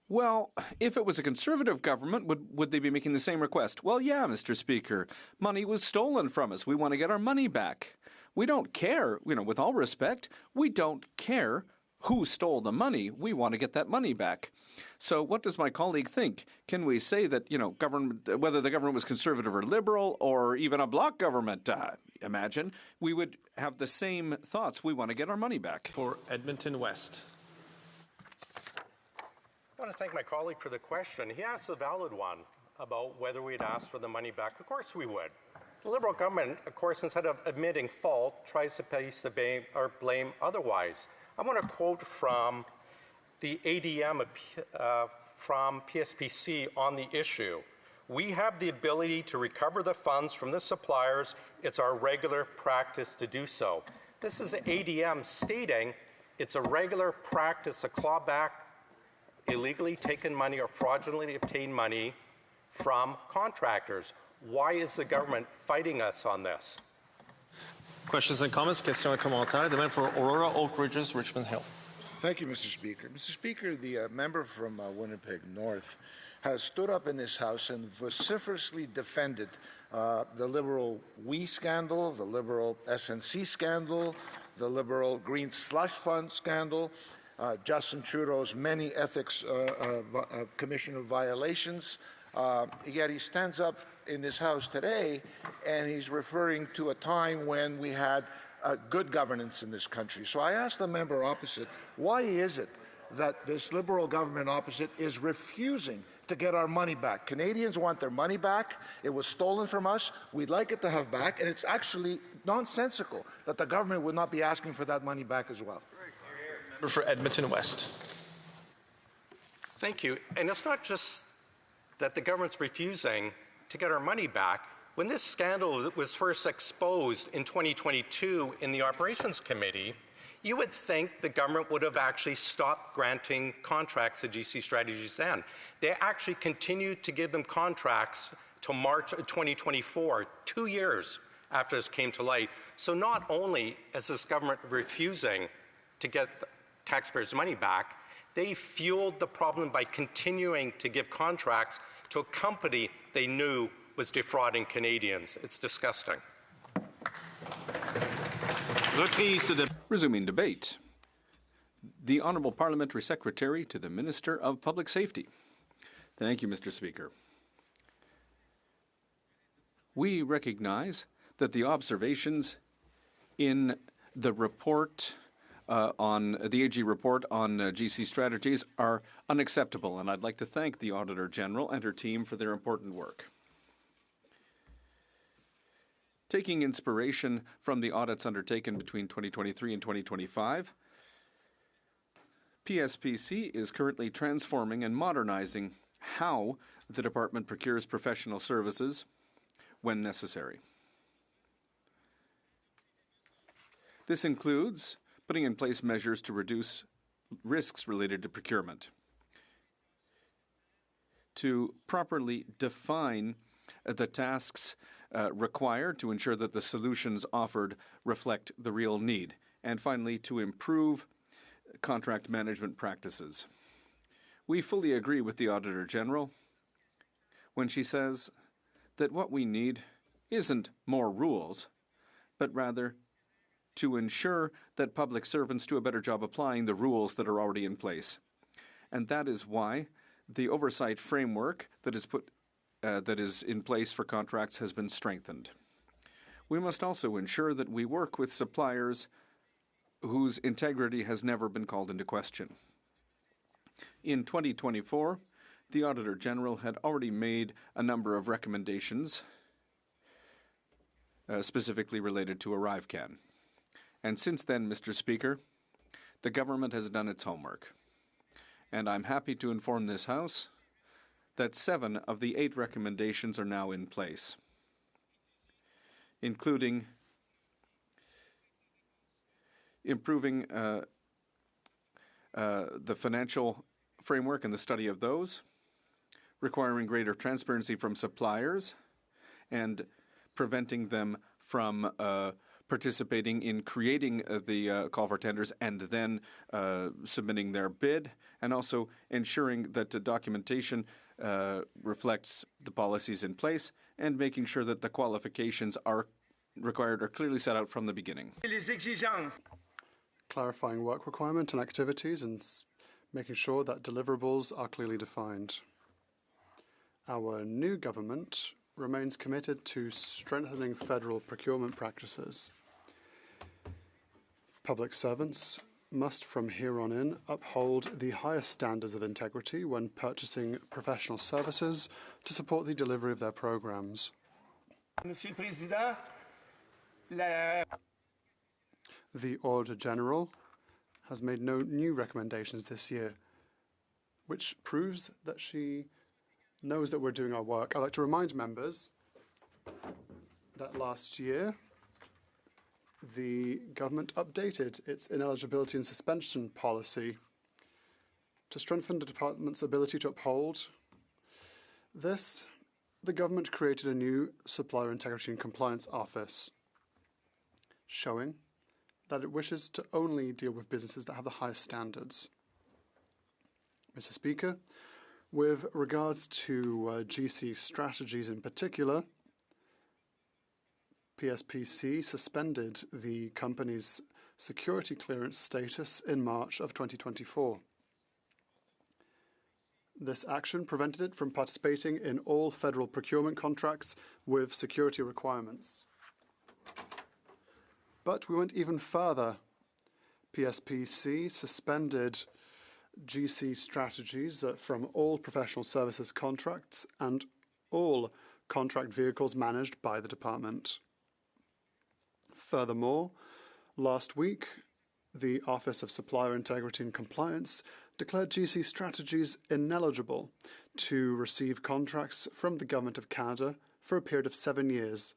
Speaker 12: well, if it was a Conservative government, would they be making the same request? Well, yeah, Mr. Speaker, money was stolen from us. We want to get our money back. We don't care, with all respect, we don't care who stole the money. We want to get that money back. So what does my colleague think? Can we say that, government, whether the government was Conservative or Liberal or even a bloc government, imagine, we would have the same thoughts. We want to get our money back.
Speaker 8: For Edmonton West.
Speaker 11: I want to thank my colleague for the question. He asked a valid one about whether we'd ask for the money back. Of course we would. The Liberal government, of course, instead of admitting fault, tries to place the blame otherwise. I want to quote from the ADM from PSPC on the issue. We have the ability to recover the funds from the suppliers. It's our regular practice to do so. This is ADM stating it's a regular practice to claw back illegally taken money or fraudulently obtained money from contractors. Why is the government fighting us on this?
Speaker 8: Questions and comments? Questions et commentaires. The member for Aurora, Oak Ridges, Richmond Hill.
Speaker 13: Thank you, Mr. Speaker. Mr. Speaker, the member from Winnipeg North has stood up in this House and vociferously defended the Liberal WE scandal, the Liberal SNC scandal, the Liberal Green Slush Fund scandal, Justin Trudeau's many ethics commission of violations. Yet he stands up in this House today and he's referring to a time when we had good governance in this country. So I asked the member opposite, why is it that this Liberal government opposite is refusing to get our money back? Canadians want their money back. It was stolen from us. We'd like it to have back, and it's actually nonsensical that the government would not be asking for that money back as well.
Speaker 8: Member for Edmonton West.
Speaker 11: Thank you. And it's not just that the government's refusing to get our money back. When this scandal was first exposed in 2022 in the Operations Committee, you would think the government would have actually stopped granting contracts to GC Strategies then. They actually continued to give them contracts till March of 2024, 2 years after this came to light. So not only is this government refusing to get taxpayers' money back, they fueled the problem by continuing to give contracts to a company they knew was defrauding Canadians. It's disgusting.
Speaker 12: Resuming debate. The Honourable Parliamentary Secretary to the Minister of Public Safety. Thank you, Mr. Speaker. We recognize that the observations in the report on the AG report on GC strategies are unacceptable, and I'd like to thank the Auditor General and her team for their important work. Taking inspiration from the audits undertaken between 2023 and 2025, PSPC is currently transforming and modernizing how the department procures professional services when necessary. This includes putting in place measures to reduce risks related to procurement, to properly define the tasks required to ensure that the solutions offered reflect the real need, and finally, to improve contract management practices. We fully agree with the Auditor General when she says that what we need isn't more rules, but rather to ensure that public servants do a better job applying the rules that are already in place. And that is why the oversight framework that is in place for contracts has been strengthened. We must also ensure that we work with suppliers whose integrity has never been called into question. In 2024, the Auditor General had already made a number of recommendations specifically related to ArriveCAN. And since then, Mr. Speaker, the government has done its homework. And I'm happy to inform this House that 7 of the 8 recommendations are now in place, including improving the financial framework and the study of those, requiring greater transparency from suppliers, and preventing them from participating in creating the call for tenders and then submitting their bid, and also ensuring that the documentation reflects the policies in place and making sure that the qualifications are required are clearly set out from the beginning.
Speaker 14: Clarifying work requirement and activities and making sure that deliverables are clearly defined. Our new government remains committed to strengthening federal procurement practices. Public servants must from here on in uphold the highest standards of integrity when purchasing professional services to support the delivery of their programs.
Speaker 15: Monsieur le Président,
Speaker 14: The Auditor General has made no new recommendations this year, which proves that she knows that we're doing our work. I'd like to remind members that last year the government updated its ineligibility and suspension policy to strengthen the department's ability to uphold this. The government created a new Supplier Integrity and Compliance Office, showing that it wishes to only deal with businesses that have the highest standards. Mr. Speaker, with regards to GC strategies in particular, PSPC suspended the company's security clearance status in March of 2024. This action prevented it from participating in all federal procurement contracts with security requirements. But we went even further. PSPC suspended GC strategies from all professional services contracts and all contract vehicles managed by the department. Furthermore, last week, the Office of Supplier Integrity and Compliance declared GC strategies ineligible to receive contracts from the Government of Canada for a period of 7 years,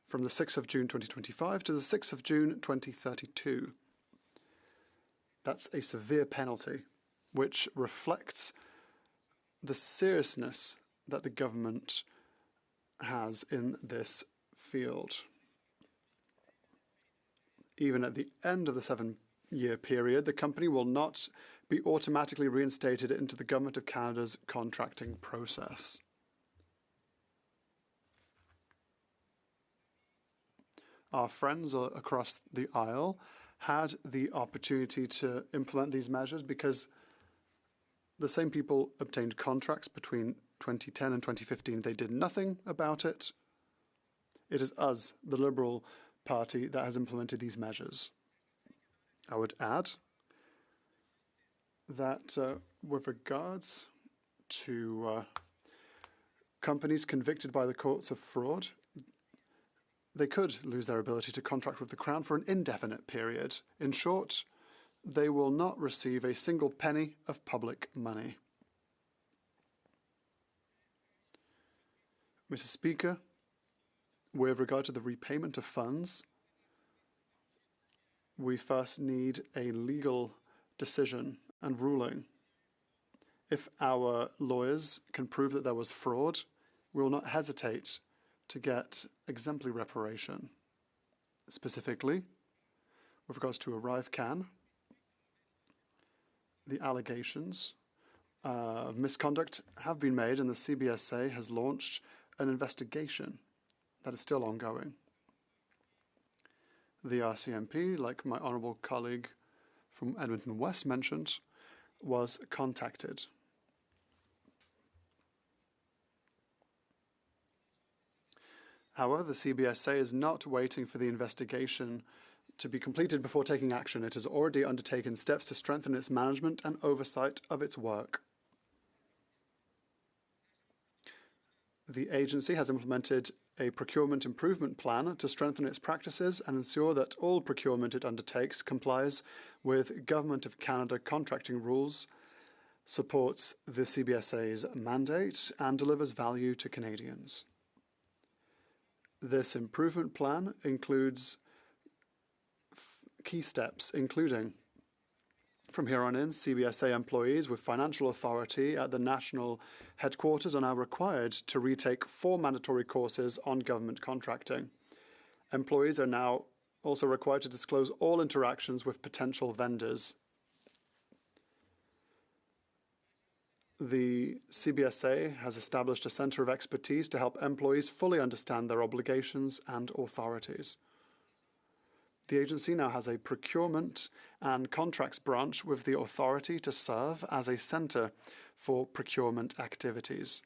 Speaker 14: from the 6th of June 2025 to the 6th of June 2032. That's a severe penalty, which reflects the seriousness that the government has in this field. Even at the end of the 7-year period, the company will not be automatically reinstated into the Government of Canada's contracting process. Our friends across the aisle had the opportunity to implement these measures because the same people obtained contracts between 2010 and 2015. They did nothing about it. It is us, the Liberal Party, that has implemented these measures. I would add that with regards to companies convicted by the courts of fraud, they could lose their ability to contract with the Crown for an indefinite period. In short, they will not receive a single penny of public money. Mr. Speaker, with regard to the repayment of funds, we first need a legal decision and ruling. If our lawyers can prove that there was fraud, we will not hesitate to get exemplary reparation. Specifically, with regards to ArriveCan, the allegations of misconduct have been made and the CBSA has launched an investigation that is still ongoing. The RCMP, like my honourable colleague from Edmonton West mentioned, was contacted. However, the CBSA is not waiting for the investigation to be completed before taking action. It has already undertaken steps to strengthen its management and oversight of its work. The agency has implemented a procurement improvement plan to strengthen its practices and ensure that all procurement it undertakes complies with Government of Canada contracting rules, supports the CBSA's mandate, and delivers value to Canadians. This improvement plan includes key steps, including from here on in, CBSA employees with financial authority at the national headquarters are now required to retake 4 mandatory courses on government contracting. Employees are now also required to disclose all interactions with potential vendors. The CBSA has established a centre of expertise to help employees fully understand their obligations and authorities. The agency now has a procurement and contracts branch with the authority to serve as a centre for procurement activities.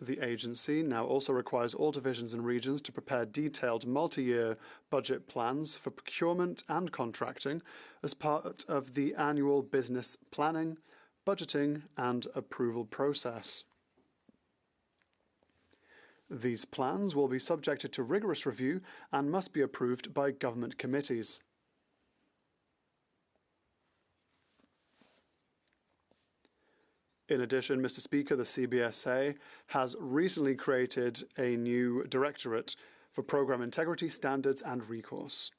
Speaker 14: The agency now also requires all divisions and regions to prepare detailed multi-year budget plans for procurement and contracting as part of the annual business planning, budgeting and approval process. These plans will be subjected to rigorous review and must be approved by government committees. In addition, Mr. Speaker, the CBSA has recently created a new directorate for program integrity, standards and recourse.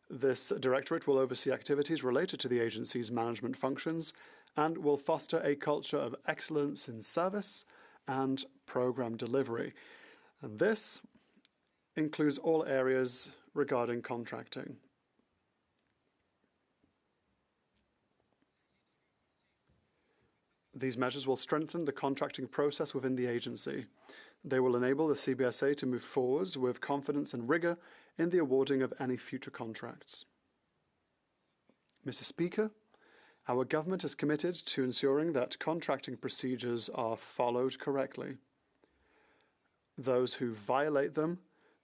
Speaker 14: This directorate will oversee activities related to the agency's management functions and will foster a culture of excellence in service and program delivery. And this includes all areas regarding contracting. These measures will strengthen the contracting process within the agency. They will enable the CBSA to move forwards with confidence and rigour in the awarding of any future contracts. Mr. Speaker, our government is committed to ensuring that contracting procedures are followed correctly. Those who violate them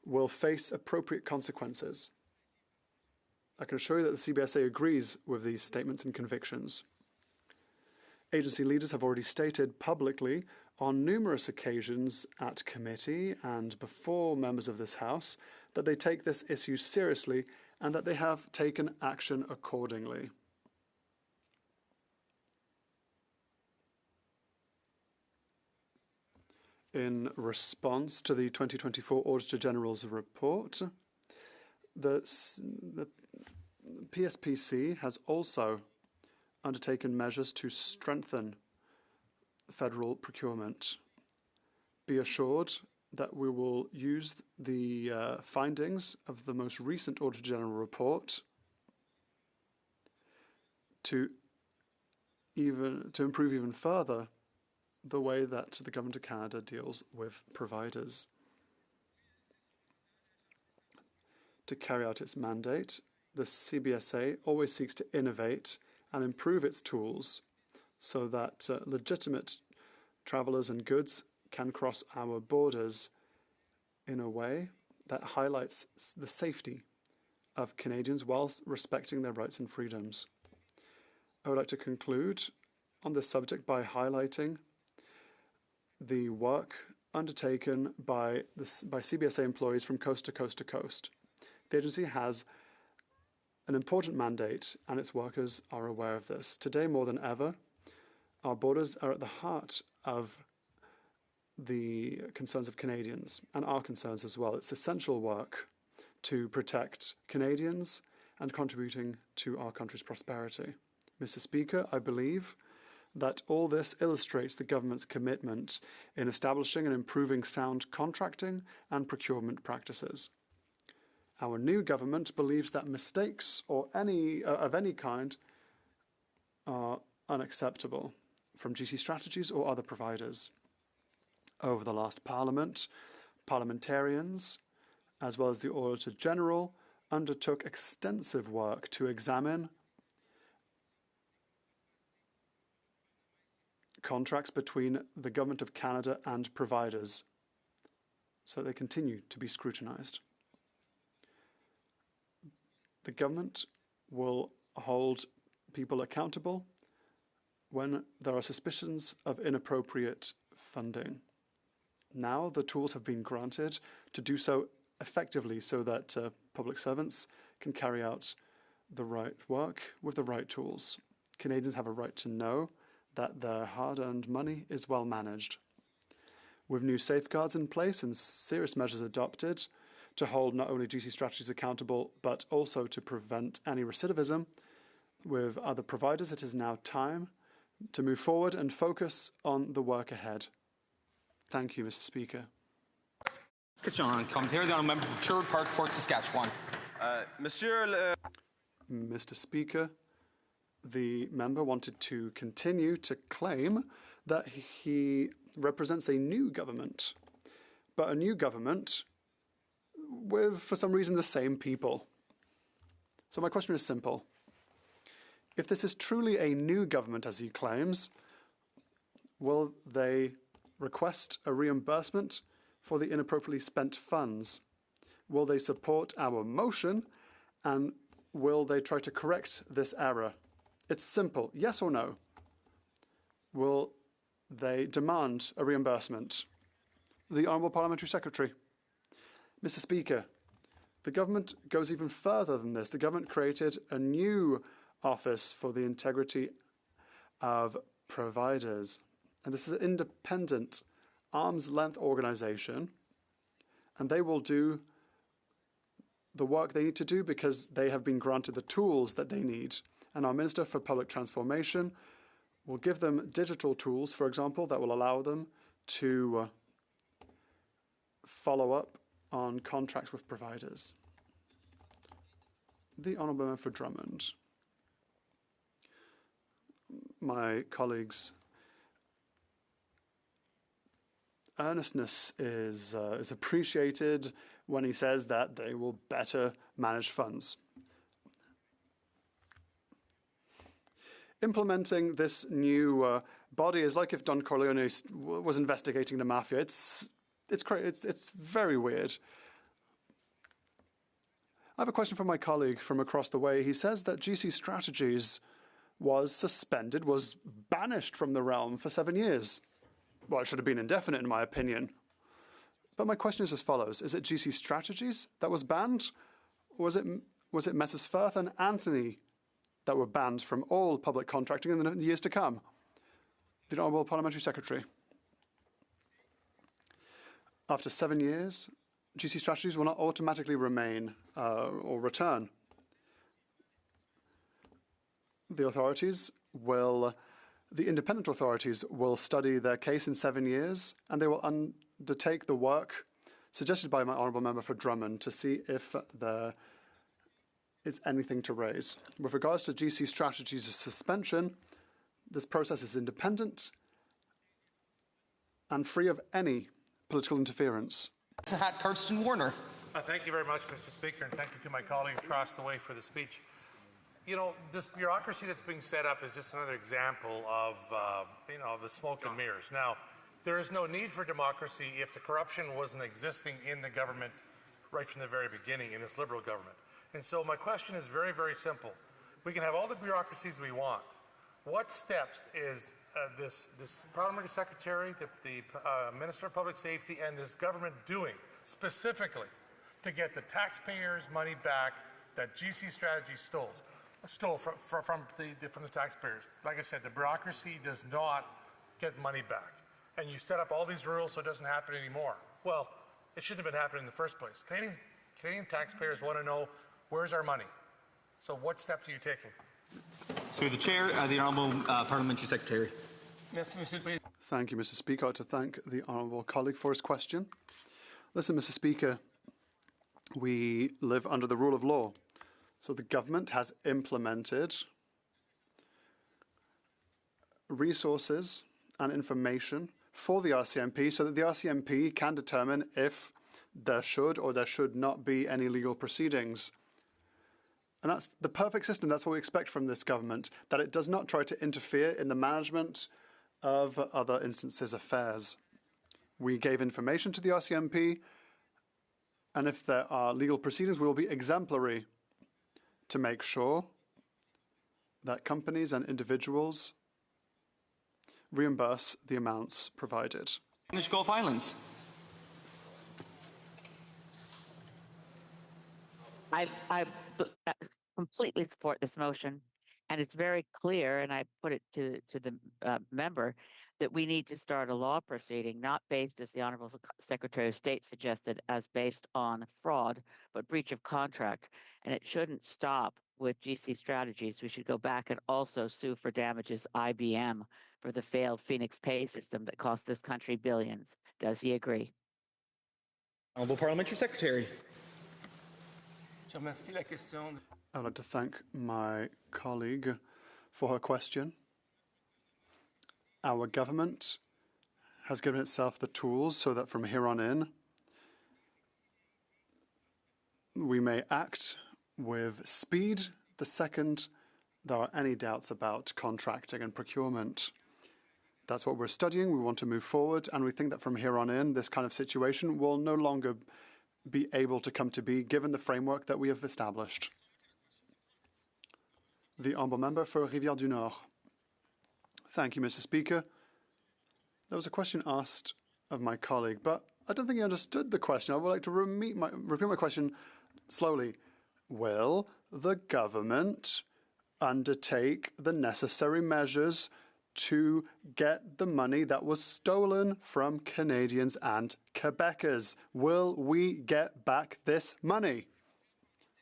Speaker 14: will face appropriate consequences. I can assure you that the CBSA agrees with these statements and convictions. Agency leaders have already stated publicly on numerous occasions at committee and before members of this House that they take this issue seriously and that they have taken action accordingly. In response to the 2024 Auditor General's report, the PSPC has also undertaken measures to strengthen federal procurement. Be assured that we will use the findings of the most recent Auditor General report to improve even further the way that the Government of Canada deals with providers. To carry out its mandate, the CBSA always seeks to innovate and improve its tools so that legitimate travellers and goods can cross our borders in a way that highlights the safety of Canadians whilst respecting their rights and freedoms. I would like to conclude on this subject by highlighting the work undertaken by CBSA employees from coast to coast to coast. The agency has an important mandate, and its workers are aware of this. Today, more than ever, our borders are at the heart of the concerns of Canadians, and our concerns as well. It's essential work to protect Canadians and contributing to our country's prosperity. Mr. Speaker, I believe that all this illustrates the government's commitment in establishing and improving sound contracting and procurement practices. Our new government believes that mistakes of any kind are unacceptable from GC Strategies or other providers. Over the last Parliament, parliamentarians, as well as the Auditor General, undertook extensive work to examine contracts between the Government of Canada and providers, so they continue to be scrutinised. The government will hold people accountable when there are suspicions of inappropriate funding. Now the tools have been granted to do so effectively so that public servants can carry out the right work with the right tools. Canadians have a right to know that their hard-earned money is well managed. With new safeguards in place and serious measures adopted to hold not only GC Strategies accountable, but also to prevent any recidivism with other providers, it is now time to move forward and focus on the work ahead. Thank you, Mr. Speaker.
Speaker 16: Question en commentaire dans le membre of Sherwood Park, Fort Saskatchewan.
Speaker 14: Mr. Speaker, the member wanted to continue to claim that he represents a new government, but a new government with, for some reason, the same people. So my question is simple. If this is truly a new government, as he claims, will they request a reimbursement for the inappropriately spent funds? Will they support our motion, and will they try to correct this error? It's simple, yes or no. Will they demand a reimbursement? The Honourable Parliamentary Secretary. Mr. Speaker, the government goes even further than this. The government created a new office for the integrity of providers. And this is an independent, arm's-length organization, and they will do the work they need to do because they have been granted the tools that they need. And our Minister for Public Transformation will give them digital tools, for example, that will allow them to follow up on contracts with providers. The Honourable Member for Drummond. My colleague's earnestness is appreciated when he says that they will better manage funds. Implementing this new body is like if Don Corleone was investigating the mafia. It's very weird. I have a question from my colleague from across the way. He says that GC Strategies was suspended, was banished from the realm for 7 years. Well, it should have been indefinite, in my opinion. But my question is as follows. Is it GC Strategies that was banned? Or was it Messrs. Firth and Anthony that were banned from all public contracting in the years to come? The Honourable Parliamentary Secretary. After 7 years, GC Strategies will not automatically remain or return. The independent authorities will study their case in 7 years, and they will undertake the work suggested by my Honourable Member for Drummond to see if there is anything to raise. With regards to GC Strategies' suspension, this process is independent and free of any political interference.
Speaker 15: Kirsten Warner.
Speaker 17: Thank you very much, Mr. Speaker, and thank you to my colleague across the way for the speech. You know, this bureaucracy that's being set up is just another example of, the smoke and mirrors. Now, there is no need for democracy if the corruption wasn't existing in the government right from the very beginning, in this Liberal government. And so my question is very, very simple. We can have all the bureaucracies we want. What steps is this Parliamentary Secretary, the Minister of Public Safety, and this government doing specifically to get the taxpayers' money back that GC Strategies stole from the taxpayers? Like I said, the bureaucracy does not get money back. And you set up all these rules so it doesn't happen anymore. Well, it shouldn't have been happening in the first place. Canadian taxpayers want to know, where's our money? So what steps are you taking?
Speaker 16: Through the Chair, the Honourable Parliamentary Secretary.
Speaker 14: Thank you, Mr. Speaker. I'd like to thank the Honourable colleague for his question. Listen, Mr. Speaker, we live under the rule of law. So the government has implemented resources and information for the RCMP so that the RCMP can determine if there should or there should not be any legal proceedings. And that's the perfect system. That's what we expect from this government, that it does not try to interfere in the management of other instances' affairs. We gave information to the RCMP, and if there are legal proceedings, we will be exemplary to make sure that companies and individuals reimburse the amounts provided.
Speaker 16: Gulf Islands.
Speaker 5: I completely support this motion, and it's very clear, and I put it to the member, that we need to start a law proceeding, not based, as the Honourable Secretary of State suggested, as based on fraud, but breach of contract. And it shouldn't stop with GC Strategies. We should go back and also sue for damages IBM for the failed Phoenix Pay system that cost this country billions. Does he agree?
Speaker 16: Honourable Parliamentary Secretary.
Speaker 14: I'd like to thank my colleague for her question. Our government has given itself the tools so that from here on in, we may act with speed the second there are any doubts about contracting and procurement. That's what we're studying. We want to move forward, and we think that from here on in, this kind of situation will no longer be able to come to be given the framework that we have established. The Honourable Member for Rivière-du-Nord. Thank you, Mr. Speaker. There was a question asked of my colleague, but I don't think he understood the question. I would like to repeat my question slowly. Will the government undertake the necessary measures to get the money that was stolen from Canadians and Quebecers. Will we get back this money?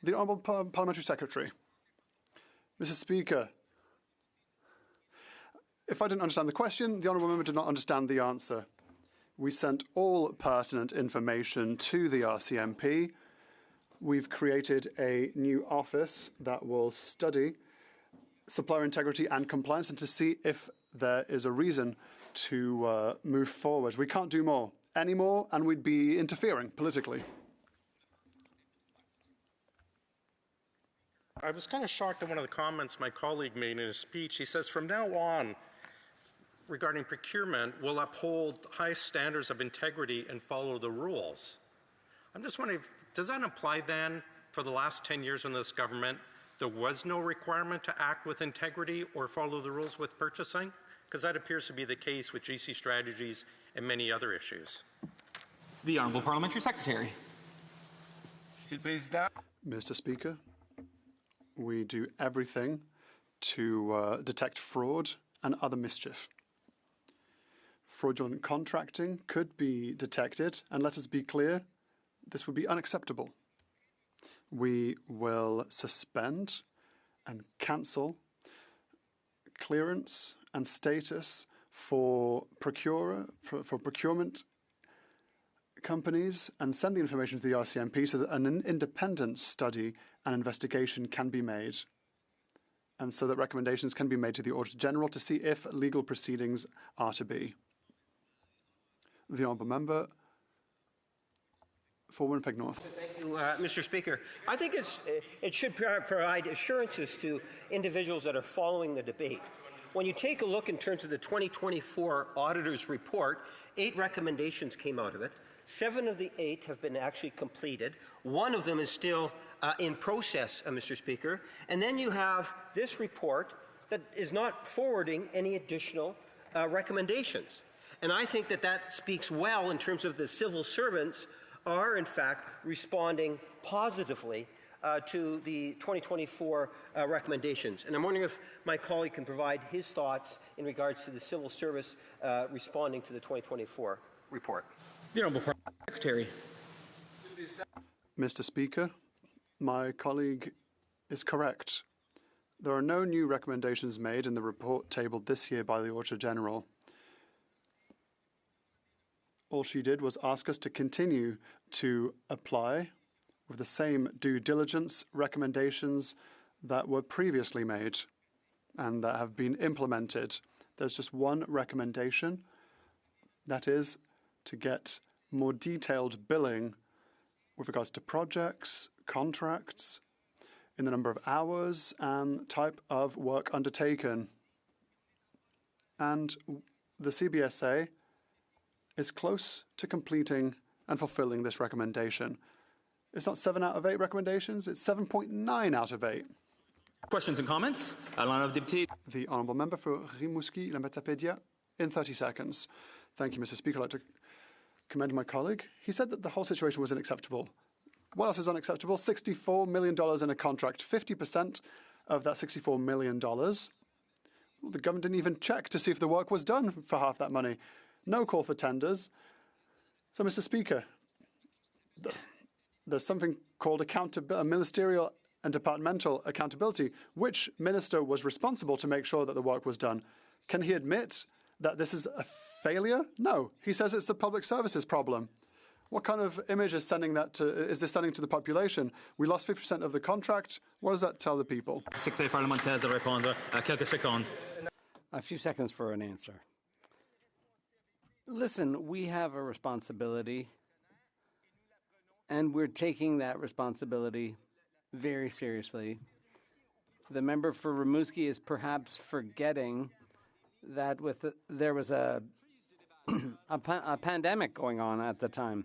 Speaker 14: The Honourable Parliamentary Secretary. Mr. Speaker, if I didn't understand the question, the Honourable Member did not understand the answer. We sent all pertinent information to the RCMP. We've created a new office that will study supplier integrity and compliance and to see if there is a reason to move forward. We can't do more anymore, and we'd be interfering politically.
Speaker 11: I was kind of shocked at one of the comments my colleague made in his speech. He says, from now on, regarding procurement, we'll uphold high standards of integrity and follow the rules. I'm just wondering, does that imply then, for the last 10 years in this government, there was no requirement to act with integrity or follow the rules with purchasing? Because that appears to be the case with GC Strategies and many other issues.
Speaker 16: The Honourable Parliamentary Secretary.
Speaker 14: Mr. Speaker, we do everything to detect fraud and other mischief. Fraudulent contracting could be detected, and let us be clear, this would be unacceptable. We will suspend and cancel clearance and status for procurement companies and send the information to the RCMP so that an independent study and investigation can be made, and so that recommendations can be made to the Auditor General to see if legal proceedings are to be. The Honourable Member for Winnipeg North.
Speaker 9: Thank you, Mr. Speaker. I think it should provide assurances to individuals that are following the debate. When you take a look in terms of the 2024 Auditor's Report, 8 recommendations came out of it. 7 of the 8 have been actually completed. 1 of them is still in process, Mr. Speaker. And then you have this report that is not forwarding any additional recommendations. And I think that that speaks well in terms of the civil servants are, in fact, responding positively to the 2024 recommendations. And I'm wondering if my colleague can provide his thoughts in regards to the civil service responding to the 2024 report.
Speaker 16: The Honourable Secretary.
Speaker 14: Mr. Speaker, my colleague is correct. There are no new recommendations made in the report tabled this year by the Auditor General. All she did was ask us to continue to apply with the same due diligence recommendations that were previously made and that have been implemented. There's just one recommendation, that is to get more detailed billing with regards to projects, contracts, in the number of hours and type of work undertaken. And the CBSA is close to completing and fulfilling this recommendation. It's not 7 out of 8 recommendations, it's 7.9 out of 8.
Speaker 16: Questions and comments?
Speaker 14: The Honourable Member for Rimouski-La Metapédia in 30 seconds. Thank you, Mr. Speaker. I'd like to commend my colleague. He said that the whole situation was unacceptable. What else is unacceptable? $64 million in a contract. 50% of that $64 million, well, the government didn't even check to see if the work was done for half that money. No call for tenders. So, Mr. Speaker, there's something called ministerial and departmental accountability. Which minister was responsible to make sure that the work was done? Can he admit that this is a failure? No. He says it's the public services problem. What kind of image is is this sending to the population? We lost 50% of the contract. What does that tell the people?
Speaker 16: Secrétaire parlementaire de répondre à quelques secondes.
Speaker 2: A few seconds for an answer. Listen, we have a responsibility, and we're taking that responsibility very seriously. The member for Rimouski is perhaps forgetting that there was a pandemic going on at the time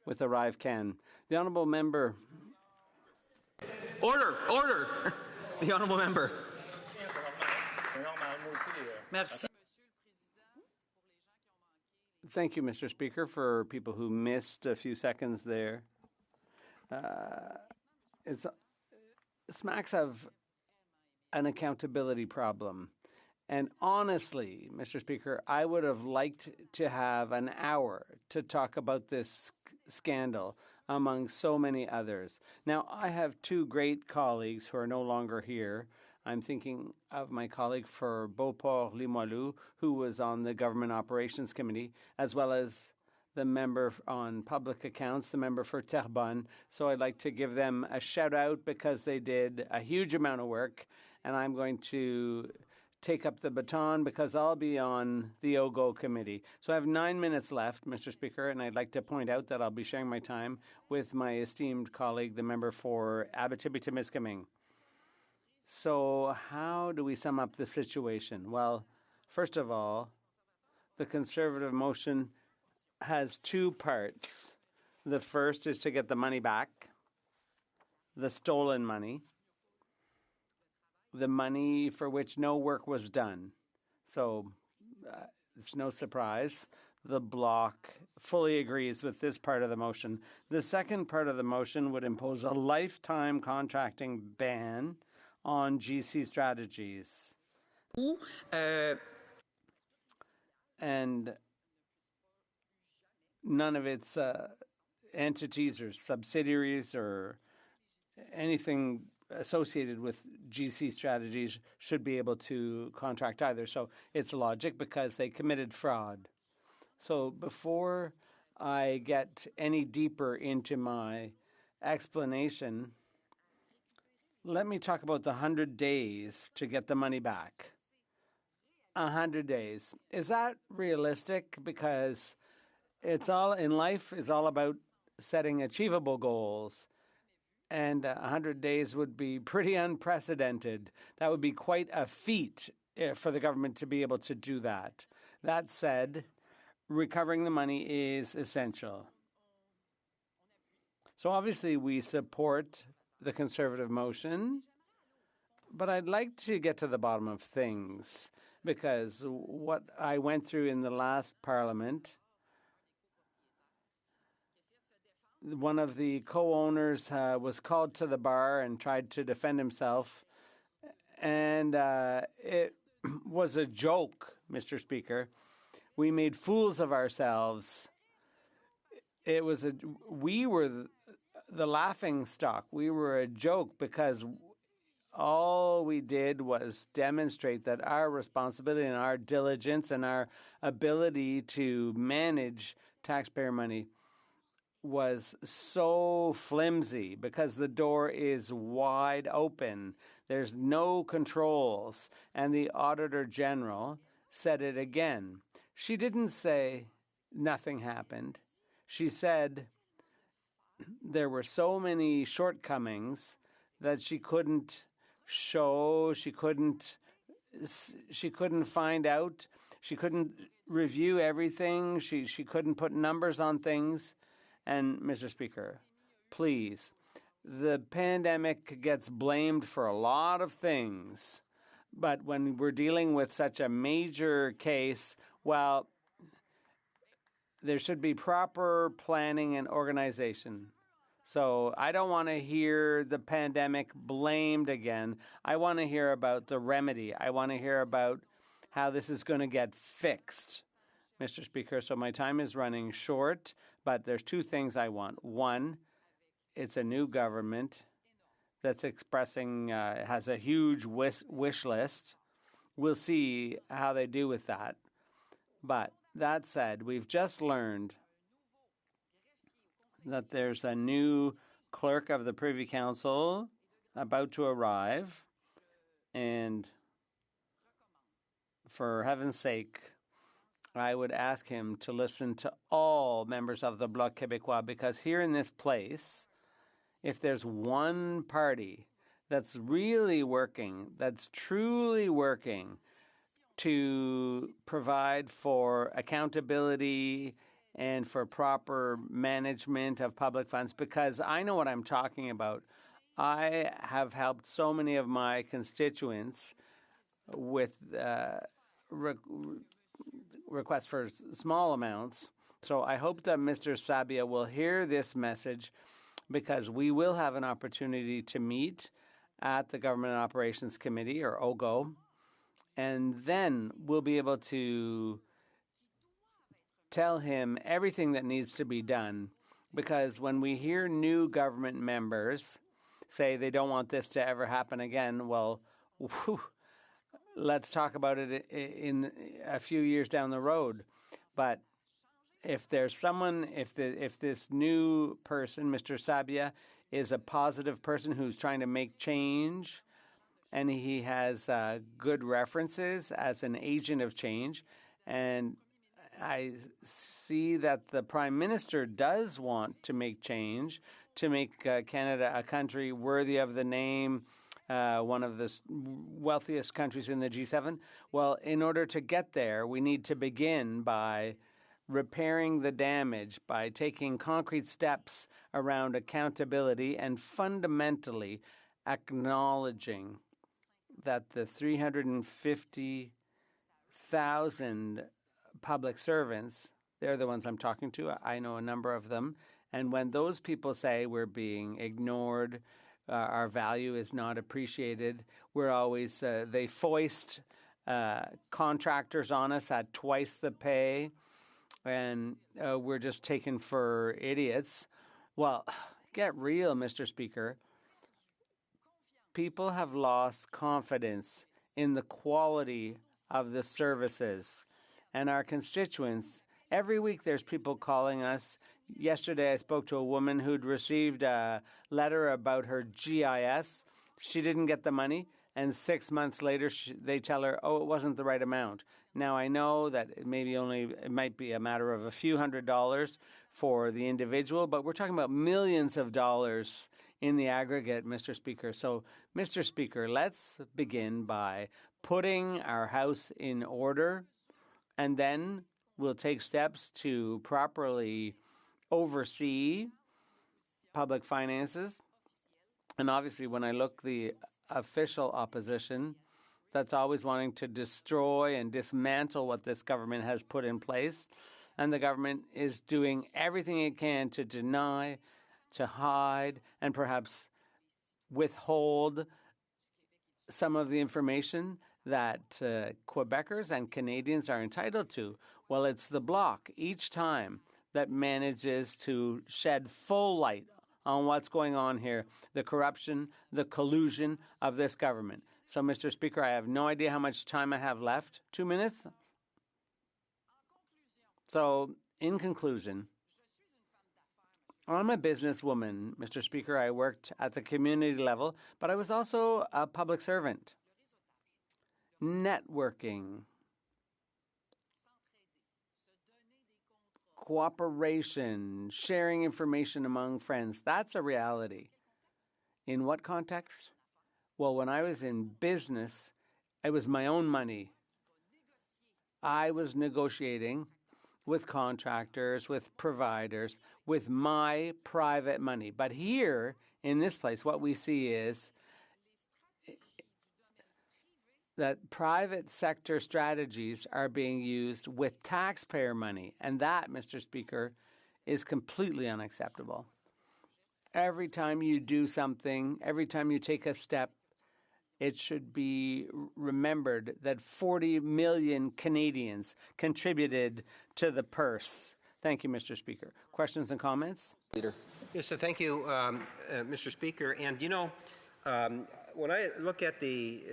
Speaker 2: with ArriveCan. The Honourable Member.
Speaker 16: Order! Order! The Honourable Member.
Speaker 18: Merci.
Speaker 2: Thank you, Mr. Speaker, for people who missed a few seconds there. It smacks of an accountability problem. And honestly, Mr. Speaker, I would have liked to have an hour to talk about this scandal among so many others. Now, I have two great colleagues who are no longer here. I'm thinking of my colleague for Beauport-Limoilou, who was on the Government Operations Committee, as well as the member on Public Accounts, the member for Terrebonne. So I'd like to give them a shout out because they did a huge amount of work, and I'm going to take up the baton because I'll be on the OGO committee. So I have 9 minutes left, Mr. Speaker, and I'd like to point out that I'll be sharing my time with my esteemed colleague, the member for Abitibi-Témiscamingue. So how do we sum up the situation? Well, first of all, the Conservative motion has two parts. The first is to get the money back, the stolen money, the money for which no work was done. So it's no surprise. The Bloc fully agrees with this part of the motion. The second part of the motion would impose a lifetime contracting ban on GC Strategies. And none of its entities or subsidiaries or anything associated with GC Strategies should be able to contract either. So it's logic because they committed fraud. So before I get any deeper into my explanation, let me talk about the 100 days to get the money back. 100 days. Is that realistic? Because it's all in life is all about setting achievable goals. And 100 days would be pretty unprecedented. That would be quite a feat for the government to be able to do that. That said, recovering the money is essential. So obviously we support the Conservative motion, but I'd like to get to the bottom of things because what I went through in the last Parliament, one of the co-owners was called to the bar and tried to defend himself. And it was a joke, Mr. Speaker. We made fools of ourselves. We were the laughing stock. We were a joke because all we did was demonstrate that our responsibility and our diligence and our ability to manage taxpayer money was so flimsy because the door is wide open. There's no controls. And the Auditor General said it again. She didn't say nothing happened. She said there were so many shortcomings that she couldn't show, she couldn't find out, she couldn't review everything, she couldn't put numbers on things. And, Mr. Speaker, please, the pandemic gets blamed for a lot of things, but when we're dealing with such a major case, well, there should be proper planning and organization. So I don't want to hear the pandemic blamed again. I want to hear about the remedy. I want to hear about how this is going to get fixed, Mr. Speaker. So my time is running short, but there's two things I want. One, it's a new government that's expressing, has a huge wish list. We'll see how they do with that. But that said, we've just learned that there's a new clerk of the Privy Council about to arrive. And for heaven's sake, I would ask him to listen to all members of the Bloc Québécois, because here in this place, if there's one party that's really working, that's truly working to provide for accountability and for proper management of public funds, because I know what I'm talking about. I have helped so many of my constituents with requests for small amounts. So I hope that Mr. Sabia will hear this message, because we will have an opportunity to meet at the Government Operations Committee, or OGO, and then we'll be able to tell him everything that needs to be done. Because when we hear new government members say they don't want this to ever happen again, well, let's talk about it in a few years down the road. But if there's someone, if this new person, Mr. Sabia, is a positive person who's trying to make change, and he has good references as an agent of change, and I see that the Prime Minister does want to make change, to make Canada a country worthy of the name, one of the wealthiest countries in the G7. Well, in order to get there, we need to begin by repairing the damage, by taking concrete steps around accountability and fundamentally acknowledging that the 350,000 public servants, they're the ones I'm talking to. I know a number of them. And when those people say we're being ignored, our value is not appreciated, we're always, they foist contractors on us at twice the pay, and we're just taken for idiots. Well, get real, Mr. Speaker. People have lost confidence in the quality of the services. And our constituents, every week there's people calling us. Yesterday I spoke to a woman who'd received a letter about her GIS. She didn't get the money, and 6 months later they tell her, oh, it wasn't the right amount. Now I know that it might be a matter of a few $100s for the individual, but we're talking about millions of dollars in the aggregate, Mr. Speaker. So, Mr. Speaker, let's begin by putting our house in order, and then we'll take steps to properly oversee public finances. And obviously, when I look the official opposition, that's always wanting to destroy and dismantle what this government has put in place. And the government is doing everything it can to deny, to hide, and perhaps withhold some of the information that Quebecers and Canadians are entitled to. Well, it's the Bloc each time that manages to shed full light on what's going on here, the corruption, the collusion of this government. So, Mr. Speaker, I have no idea how much time I have left. 2 minutes? So, in conclusion, I'm a businesswoman, Mr. Speaker. I worked at the community level, but I was also a public servant. Networking, cooperation, sharing information among friends, that's a reality. In what context? Well, when I was in business, it was my own money. I was negotiating with contractors, with providers, with my private money. But here, in this place, what we see is that private sector strategies are being used with taxpayer money. And that, Mr. Speaker, is completely unacceptable. Every time you do something, every time you take a step, it should be remembered that 40 million Canadians contributed to the purse. Thank you, Mr. Speaker. Questions and comments?
Speaker 6: Leader.
Speaker 9: Yes, so thank you, Mr. Speaker. And, you know, when I look at the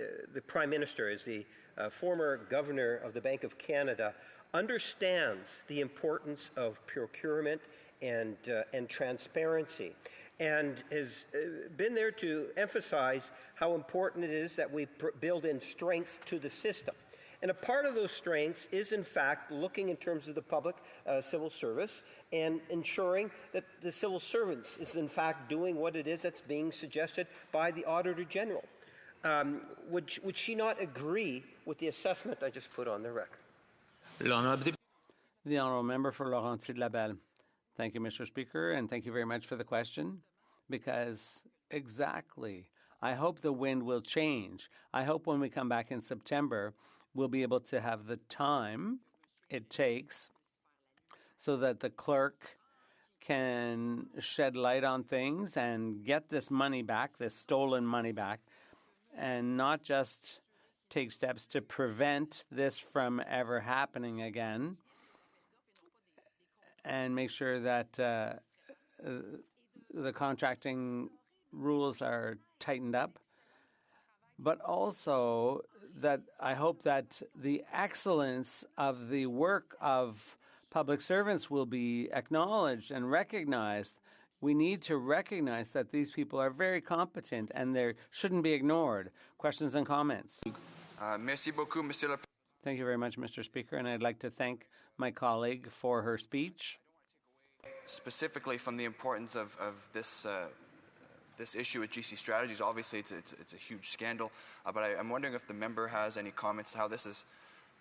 Speaker 9: Prime Minister as the former governor of the Bank of Canada, understands the importance of procurement and transparency, and has been there to emphasize how important it is that we build in strength to the system. And a part of those strengths is, in fact, looking in terms of the public civil service and ensuring that the civil servants is, in fact, doing what it is that's being suggested by the Auditor General. Would she not agree with the assessment I just put on the record?
Speaker 2: The Honourable Member for Laurentides-Labelle. Thank you, Mr. Speaker, and thank you very much for the question, because exactly, I hope the wind will change. I hope when we come back in September, we'll be able to have the time it takes so that the clerk can shed light on things and get this money back, this stolen money back, and not just take steps to prevent this from ever happening again and make sure that the contracting rules are tightened up, but also that I hope that the excellence of the work of public servants will be acknowledged and recognized. We need to recognize that these people are very competent and they shouldn't be ignored. Questions and comments?
Speaker 18: Merci beaucoup, Monsieur le
Speaker 2: Thank you very much, Mr. Speaker, and I'd like to thank my colleague for her speech.
Speaker 18: Specifically from the importance of this this issue with GC Strategies. Obviously, it's a huge scandal, but I'm wondering if the member has any comments to how this is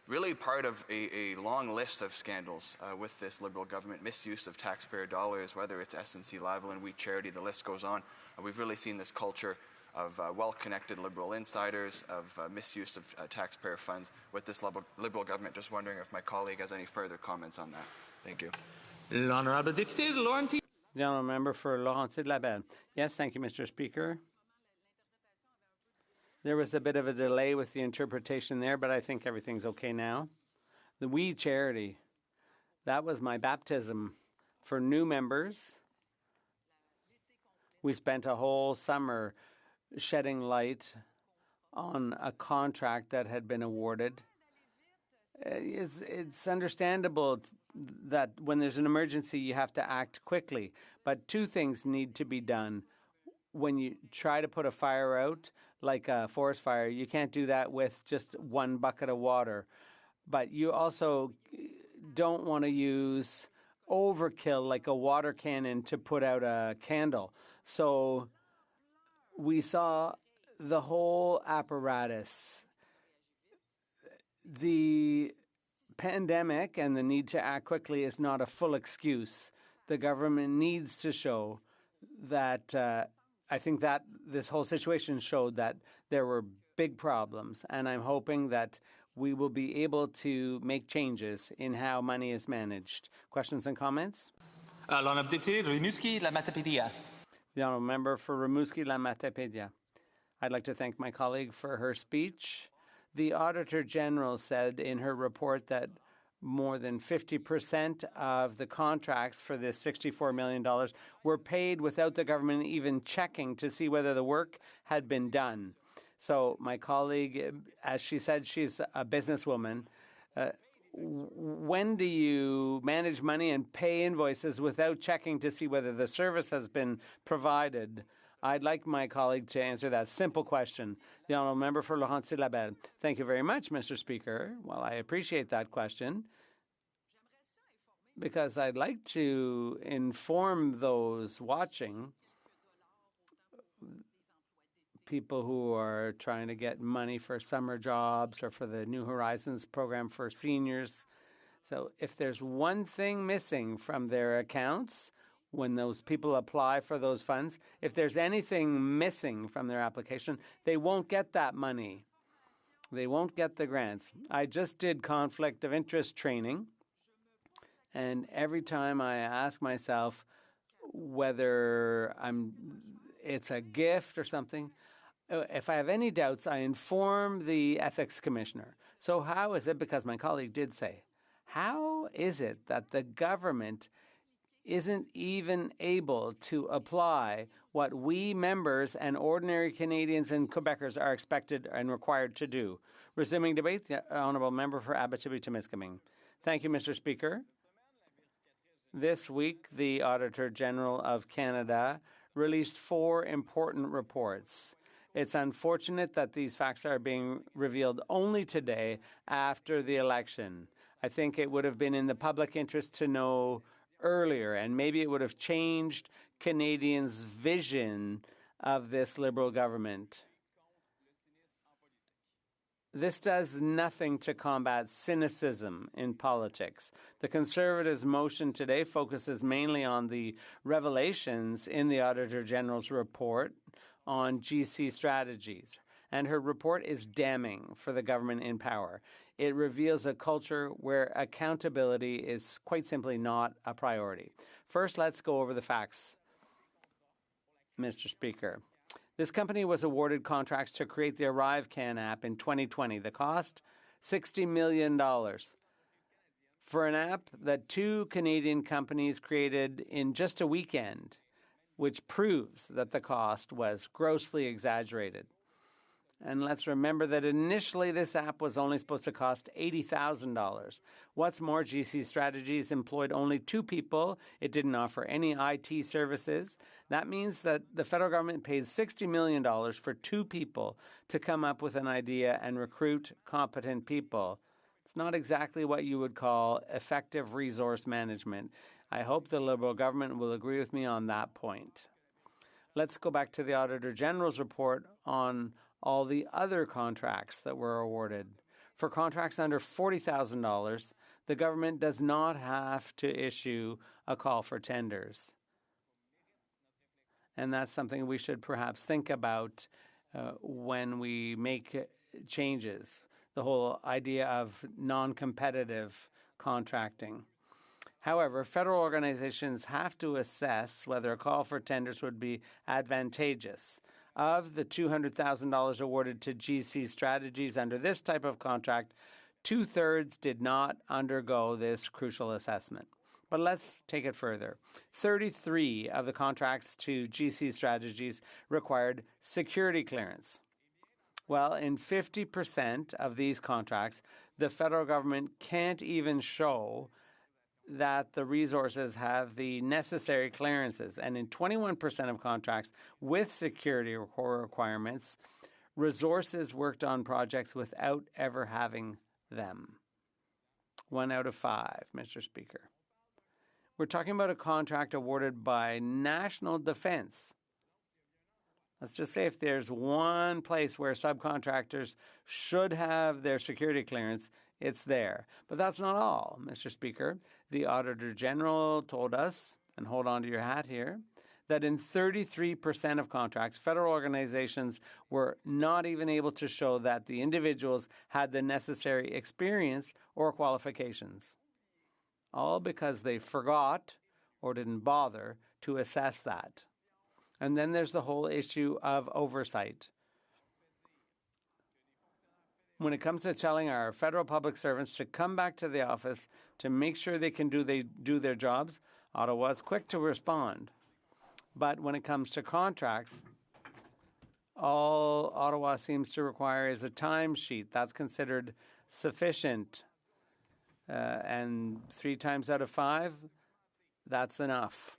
Speaker 18: really part of a long list of scandals with this Liberal government, misuse of taxpayer dollars, whether it's SNC-Lavalin, We Charity, the list goes on. We've really seen this culture of well-connected Liberal insiders, of misuse of taxpayer funds with this Liberal government. Just wondering if my colleague has any further comments on that. Thank you.
Speaker 16: L'honorable député Laurenti.
Speaker 2: The honourable member for Laurentides-Labelle. Yes, thank you, Mr. Speaker. There was a bit of a delay with the interpretation there, but I think everything's okay now. The We Charity, that was my baptism for new members. We spent a whole summer shedding light on a contract that had been awarded. It's understandable that when there's an emergency, you have to act quickly. But two things need to be done. When you try to put a fire out, like a forest fire, you can't do that with just one bucket of water. But you also don't want to use overkill like a water cannon to put out a candle. So we saw the whole apparatus. The pandemic and the need to act quickly is not a full excuse. The government needs to show that, I think that this whole situation showed that there were big problems, and I'm hoping that we will be able to make changes in how money is managed. Questions and comments?
Speaker 16: L'honorable député Rimouski, La Matapédia.
Speaker 2: The honourable member for Rimouski, La Matapédia. I'd like to thank my colleague for her speech. The Auditor General said in her report that more than 50% of the contracts for this $64 million were paid without the government even checking to see whether the work had been done. So my colleague, as she said, she's a businesswoman. When do you manage money and pay invoices without checking to see whether the service has been provided? I'd like my colleague to answer that simple question. The honourable member for Laurentides-Labelle. Thank you very much, Mr. Speaker. Well, I appreciate that question because I'd like to inform those watching, people who are trying to get money for summer jobs or for the New Horizons program for seniors. So if there's one thing missing from their accounts, when those people apply for those funds, if there's anything missing from their application, they won't get that money. They won't get the grants. I just did conflict of interest training, and every time I ask myself whether it's a gift or something, if I have any doubts, I inform the ethics commissioner. So how is it, because my colleague did say, how is it that the government isn't even able to apply what we members and ordinary Canadians and Quebecers are expected and required to do? Resuming debate, the honourable member for Abitibi-Témiscamingue. Thank you, Mr. Speaker. This week, the Auditor General of Canada released 4 important reports. It's unfortunate that these facts are being revealed only today after the election. I think it would have been in the public interest to know earlier, and maybe it would have changed Canadians' vision of this Liberal government. This does nothing to combat cynicism in politics. The Conservatives' motion today focuses mainly on the revelations in the Auditor General's report on GC strategies, and her report is damning for the government in power. It reveals a culture where accountability is quite simply not a priority. First, let's go over the facts, Mr. Speaker. This company was awarded contracts to create the ArriveCan app in 2020. The cost, $60 million. For an app that 2 Canadian companies created in just a weekend, which proves that the cost was grossly exaggerated. And let's remember that initially this app was only supposed to cost $80,000. What's more, GC Strategies employed only 2 people. It didn't offer any IT services. That means that the federal government paid $60 million for 2 people to come up with an idea and recruit competent people. It's not exactly what you would call effective resource management. I hope the Liberal government will agree with me on that point. Let's go back to the Auditor General's report on all the other contracts that were awarded. For contracts under $40,000, the government does not have to issue a call for tenders. And that's something we should perhaps think about when we make changes, the whole idea of non-competitive contracting. However, federal organizations have to assess whether a call for tenders would be advantageous. Of the $200,000 awarded to GC Strategies under this type of contract, 2/3 did not undergo this crucial assessment. But let's take it further. 33 of the contracts to GC Strategies required security clearance. Well, in 50% of these contracts, the federal government can't even show that the resources have the necessary clearances. And in 21% of contracts with security requirements, resources worked on projects without ever having them. 1 out of 5, Mr. Speaker. We're talking about a contract awarded by National Defense. Let's just say if there's one place where subcontractors should have their security clearance, it's there. But that's not all, Mr. Speaker. The Auditor General told us, and hold on to your hat here, that in 33% of contracts, federal organizations were not even able to show that the individuals had the necessary experience or qualifications. All because they forgot or didn't bother to assess that. And then there's the whole issue of oversight. When it comes to telling our federal public servants to come back to the office to make sure they can do their jobs, Ottawa is quick to respond. But when it comes to contracts, all Ottawa seems to require is a timesheet. That's considered sufficient. And 3 times out of 5, that's enough.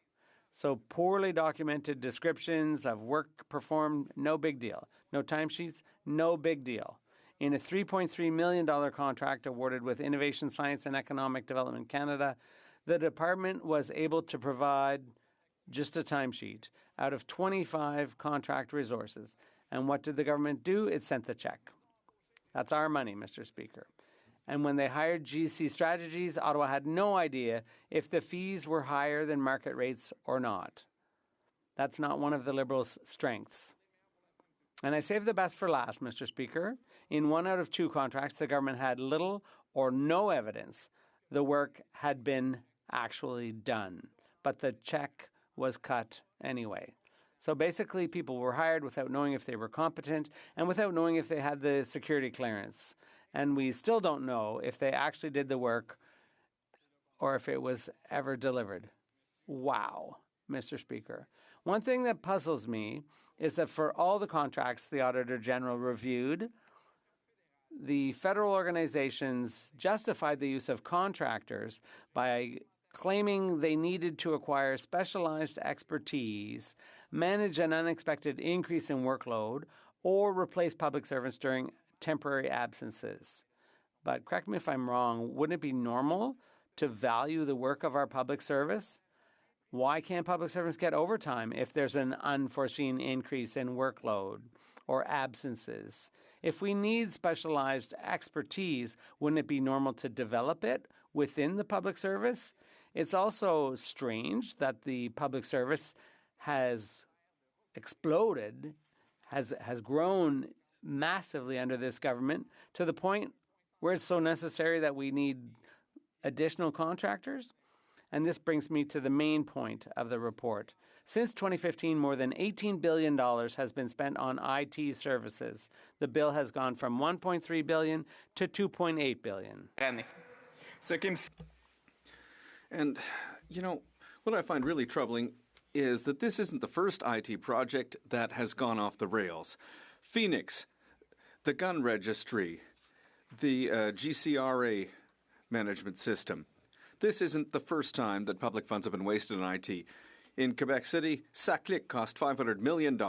Speaker 2: So poorly documented descriptions of work performed, no big deal. No timesheets, no big deal. In a $3.3 million contract awarded with Innovation, Science and Economic Development Canada, the department was able to provide just a timesheet out of 25 contract resources. And what did the government do? It sent the check. That's our money, Mr. Speaker. And when they hired GC Strategies, Ottawa had no idea if the fees were higher than market rates or not. That's not one of the Liberals' strengths. And I saved the best for last, Mr. Speaker. In 1 out of 2 contracts, the government had little or no evidence the work had been actually done, but the check was cut anyway. So basically, people were hired without knowing if they were competent and without knowing if they had the security clearance. And we still don't know if they actually did the work or if it was ever delivered. Wow, Mr. Speaker. One thing that puzzles me is that for all the contracts the Auditor General reviewed, the federal organizations justified the use of contractors by claiming they needed to acquire specialized expertise, manage an unexpected increase in workload, or replace public servants during temporary absences. But correct me if I'm wrong, wouldn't it be normal to value the work of our public service? Why can't public servants get overtime if there's an unforeseen increase in workload or absences? If we need specialized expertise, wouldn't it be normal to develop it within the public service? It's also strange that the public service has exploded, has grown massively under this government to the point where it's so necessary that we need additional contractors. And this brings me to the main point of the report. Since 2015, more than $18 billion has been spent on IT services. The bill has gone from $1.3 billion to $2.8 billion.
Speaker 12: And, you know, what I find really troubling is that this isn't the first IT project that has gone off the rails. Phoenix, the gun registry, the GCRA management system. This isn't the first time that public funds have been wasted on IT. In Quebec City, SACLIC cost $500 million,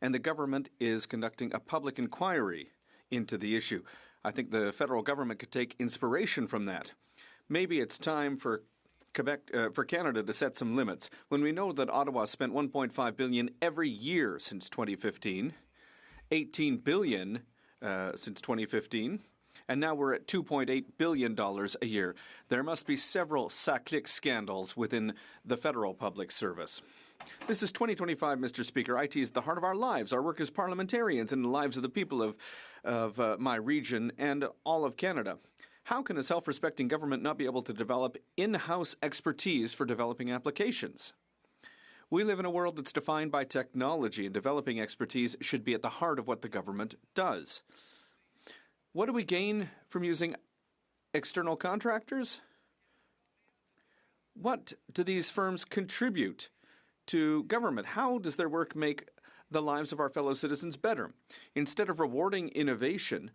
Speaker 12: and the government is conducting a public inquiry into the issue. I think the federal government could take inspiration from that. Maybe it's time for Canada to set some limits. When we know that Ottawa spent $1.5 billion every year since 2015, $18 billion since 2015, and now we're at $2.8 billion a year. There must be several SACLIC scandals within the federal public service. This is 2025, Mr. Speaker. IT is the heart of our lives, our work as parliamentarians, and the lives of the people of my region and all of Canada. How can a self-respecting government not be able to develop in-house expertise for developing applications? We live in a world that's defined by technology, and developing expertise should be at the heart of what the government does. What do we gain from using external contractors? What do these firms contribute to government? How does their work make the lives of our fellow citizens better? Instead of rewarding innovation,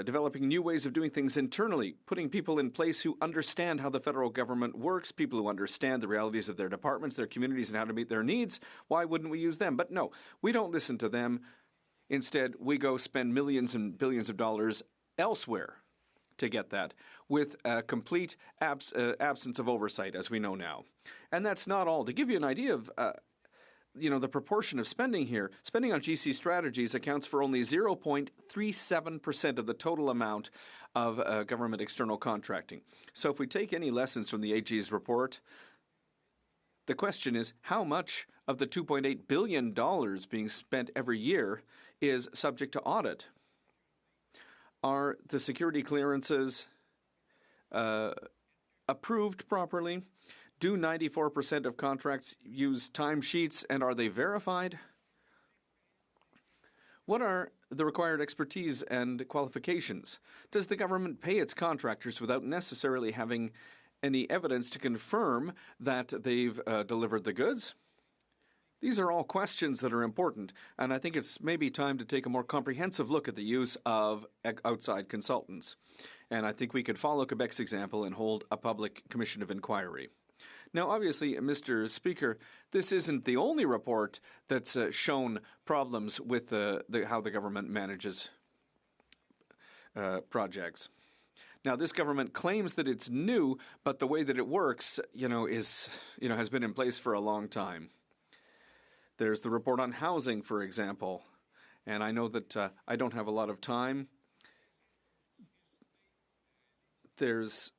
Speaker 12: developing new ways of doing things internally, putting people in place who understand how the federal government works, people who understand the realities of their departments, their communities, and how to meet their needs, why wouldn't we use them? But no, we don't listen to them. Instead, we go spend millions and billions of dollars elsewhere to get that, with a complete absence of oversight, as we know now. And that's not all. To give you an idea of the proportion of spending here, spending on GC strategies accounts for only 0.37% of the total amount of government external contracting. So if we take any lessons from the AG's report, the question is how much of the $2.8 billion being spent every year is subject to audit? Are the security clearances approved properly? Do 94% of contracts use timesheets, and are they verified? What are the required expertise and qualifications? Does the government pay its contractors without necessarily having any evidence to confirm that they've delivered the goods? These are all questions that are important, and I think it's maybe time to take a more comprehensive look at the use of outside consultants. And I think we could follow Quebec's example and hold a public commission of inquiry. Now, obviously, Mr. Speaker, this isn't the only report that's shown problems with how the government manages projects. Now, this government claims that it's new, but the way that it works, has been in place for a long time. There's the report on housing, for example, and I know that I don't have a lot of time. There's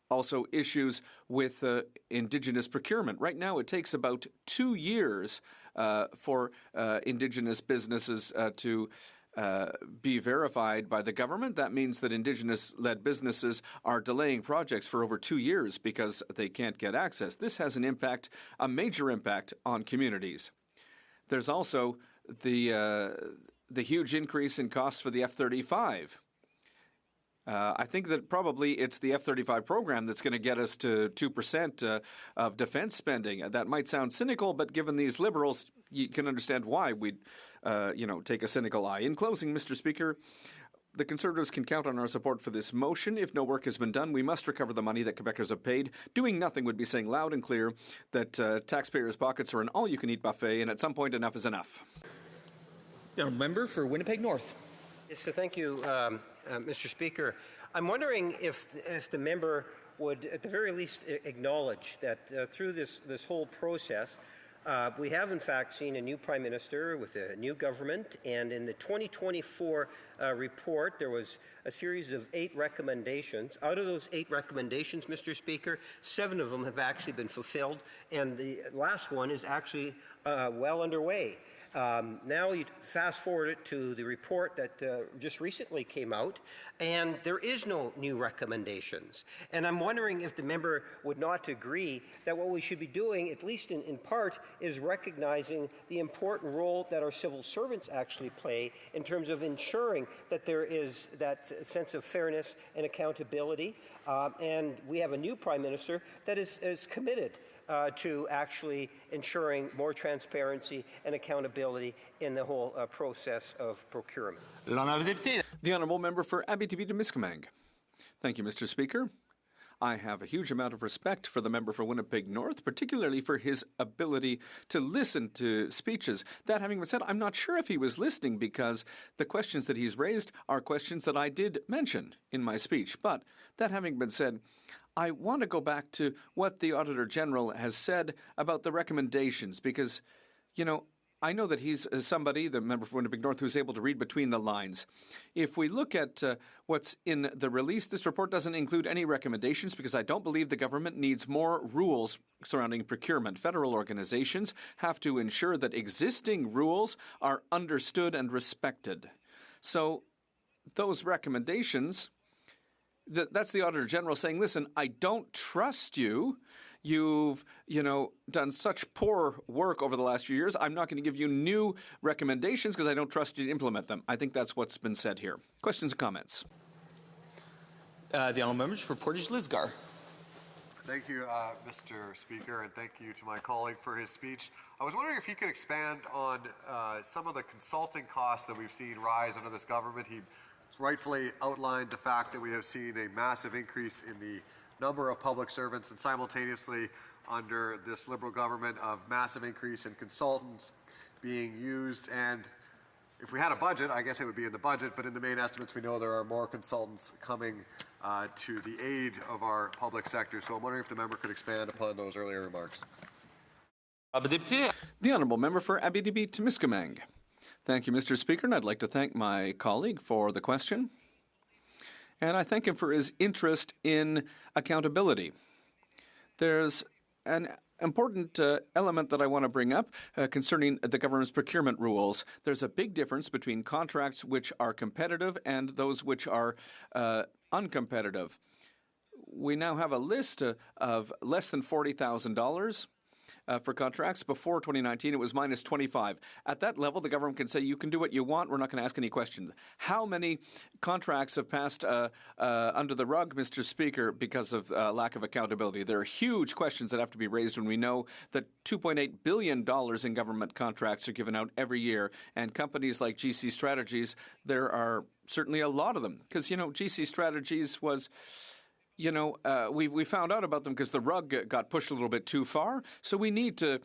Speaker 12: also issues with Indigenous procurement. Right now, it takes about 2 years for Indigenous businesses to be verified by the government. That means that Indigenous-led businesses are delaying projects for over 2 years because they can't get access. This has an impact, a major impact on communities. There's also the huge increase in costs for the F-35. I think that probably it's the F-35 program that's going to get us to 2% of defense spending. That might sound cynical, but given these Liberals, you can understand why we'd take a cynical eye. In closing, Mr. Speaker, the Conservatives can count on our support for this motion. If no work has been done, we must recover the money that Quebecers have paid. Doing nothing would be saying loud and clear that taxpayers' pockets are an all-you-can-eat buffet, and at some point, enough is enough.
Speaker 16: The member for Winnipeg North.
Speaker 9: Yes, so thank you, Mr. Speaker. I'm wondering if the member would, at the very least, acknowledge that through this whole process, we have, in fact, seen a new Prime Minister with a new government, and in the 2024 report, there was a series of 8 recommendations. Out of those 8 recommendations, Mr. Speaker, 7 of them have actually been fulfilled, and the last one is actually well underway. Now you fast forward it to the report that just recently came out, and there is no new recommendations. And I'm wondering if the member would not agree that what we should be doing, at least in part, is recognizing the important role that our civil servants actually play in terms of ensuring that there is that sense of fairness and accountability. And we have a new Prime Minister that is committed to actually ensuring more transparency and accountability in the whole process of procurement.
Speaker 12: The Honourable Member for Abitibi-Témiscamingue. Thank you, Mr. Speaker. I have a huge amount of respect for the member for Winnipeg North, particularly for his ability to listen to speeches. That having been said, I'm not sure if he was listening because the questions that he's raised are questions that I did mention in my speech. But that having been said, I want to go back to what the Auditor General has said about the recommendations because, you know, I know that he's somebody, the member for Winnipeg North, who's able to read between the lines. If we look at what's in the release, this report doesn't include any recommendations because I don't believe the government needs more rules surrounding procurement. Federal organizations have to ensure that existing rules are understood and respected. So those recommendations, that's the Auditor General saying, listen, I don't trust you. You've, done such poor work over the last few years. I'm not going to give you new recommendations because I don't trust you to implement them. I think that's what's been said here. Questions and comments?
Speaker 16: The honourable members for Portage Lisgar.
Speaker 19: Thank you, Mr. Speaker, and thank you to my colleague for his speech. I was wondering if he could expand on some of the consulting costs that we've seen rise under this government. He rightfully outlined the fact that we have seen a massive increase in the number of public servants and simultaneously under this Liberal government of massive increase in consultants being used. And if we had a budget, I guess it would be in the budget, but in the main estimates we know there are more consultants coming to the aid of our public sector. So I'm wondering if the member could expand upon those earlier remarks.
Speaker 12: The Honourable Member for Abitibi-Témiscamingue. Thank you, Mr. Speaker, and I'd like to thank my colleague for the question. And I thank him for his interest in accountability. There's an important element that I want to bring up concerning the government's procurement rules. There's a big difference between contracts which are competitive and those which are uncompetitive. We now have a list of less than $40,000 for contracts. Before 2019, it was minus 25. At that level, the government can say, you can do what you want. We're not going to ask any questions. How many contracts have passed under the rug, Mr. Speaker, because of lack of accountability? There are huge questions that have to be raised when we know that $2.8 billion in government contracts are given out every year. And companies like GC Strategies, there are certainly a lot of them. Because, GC Strategies was... we found out about them because the rug got pushed a little bit too far. So we need to,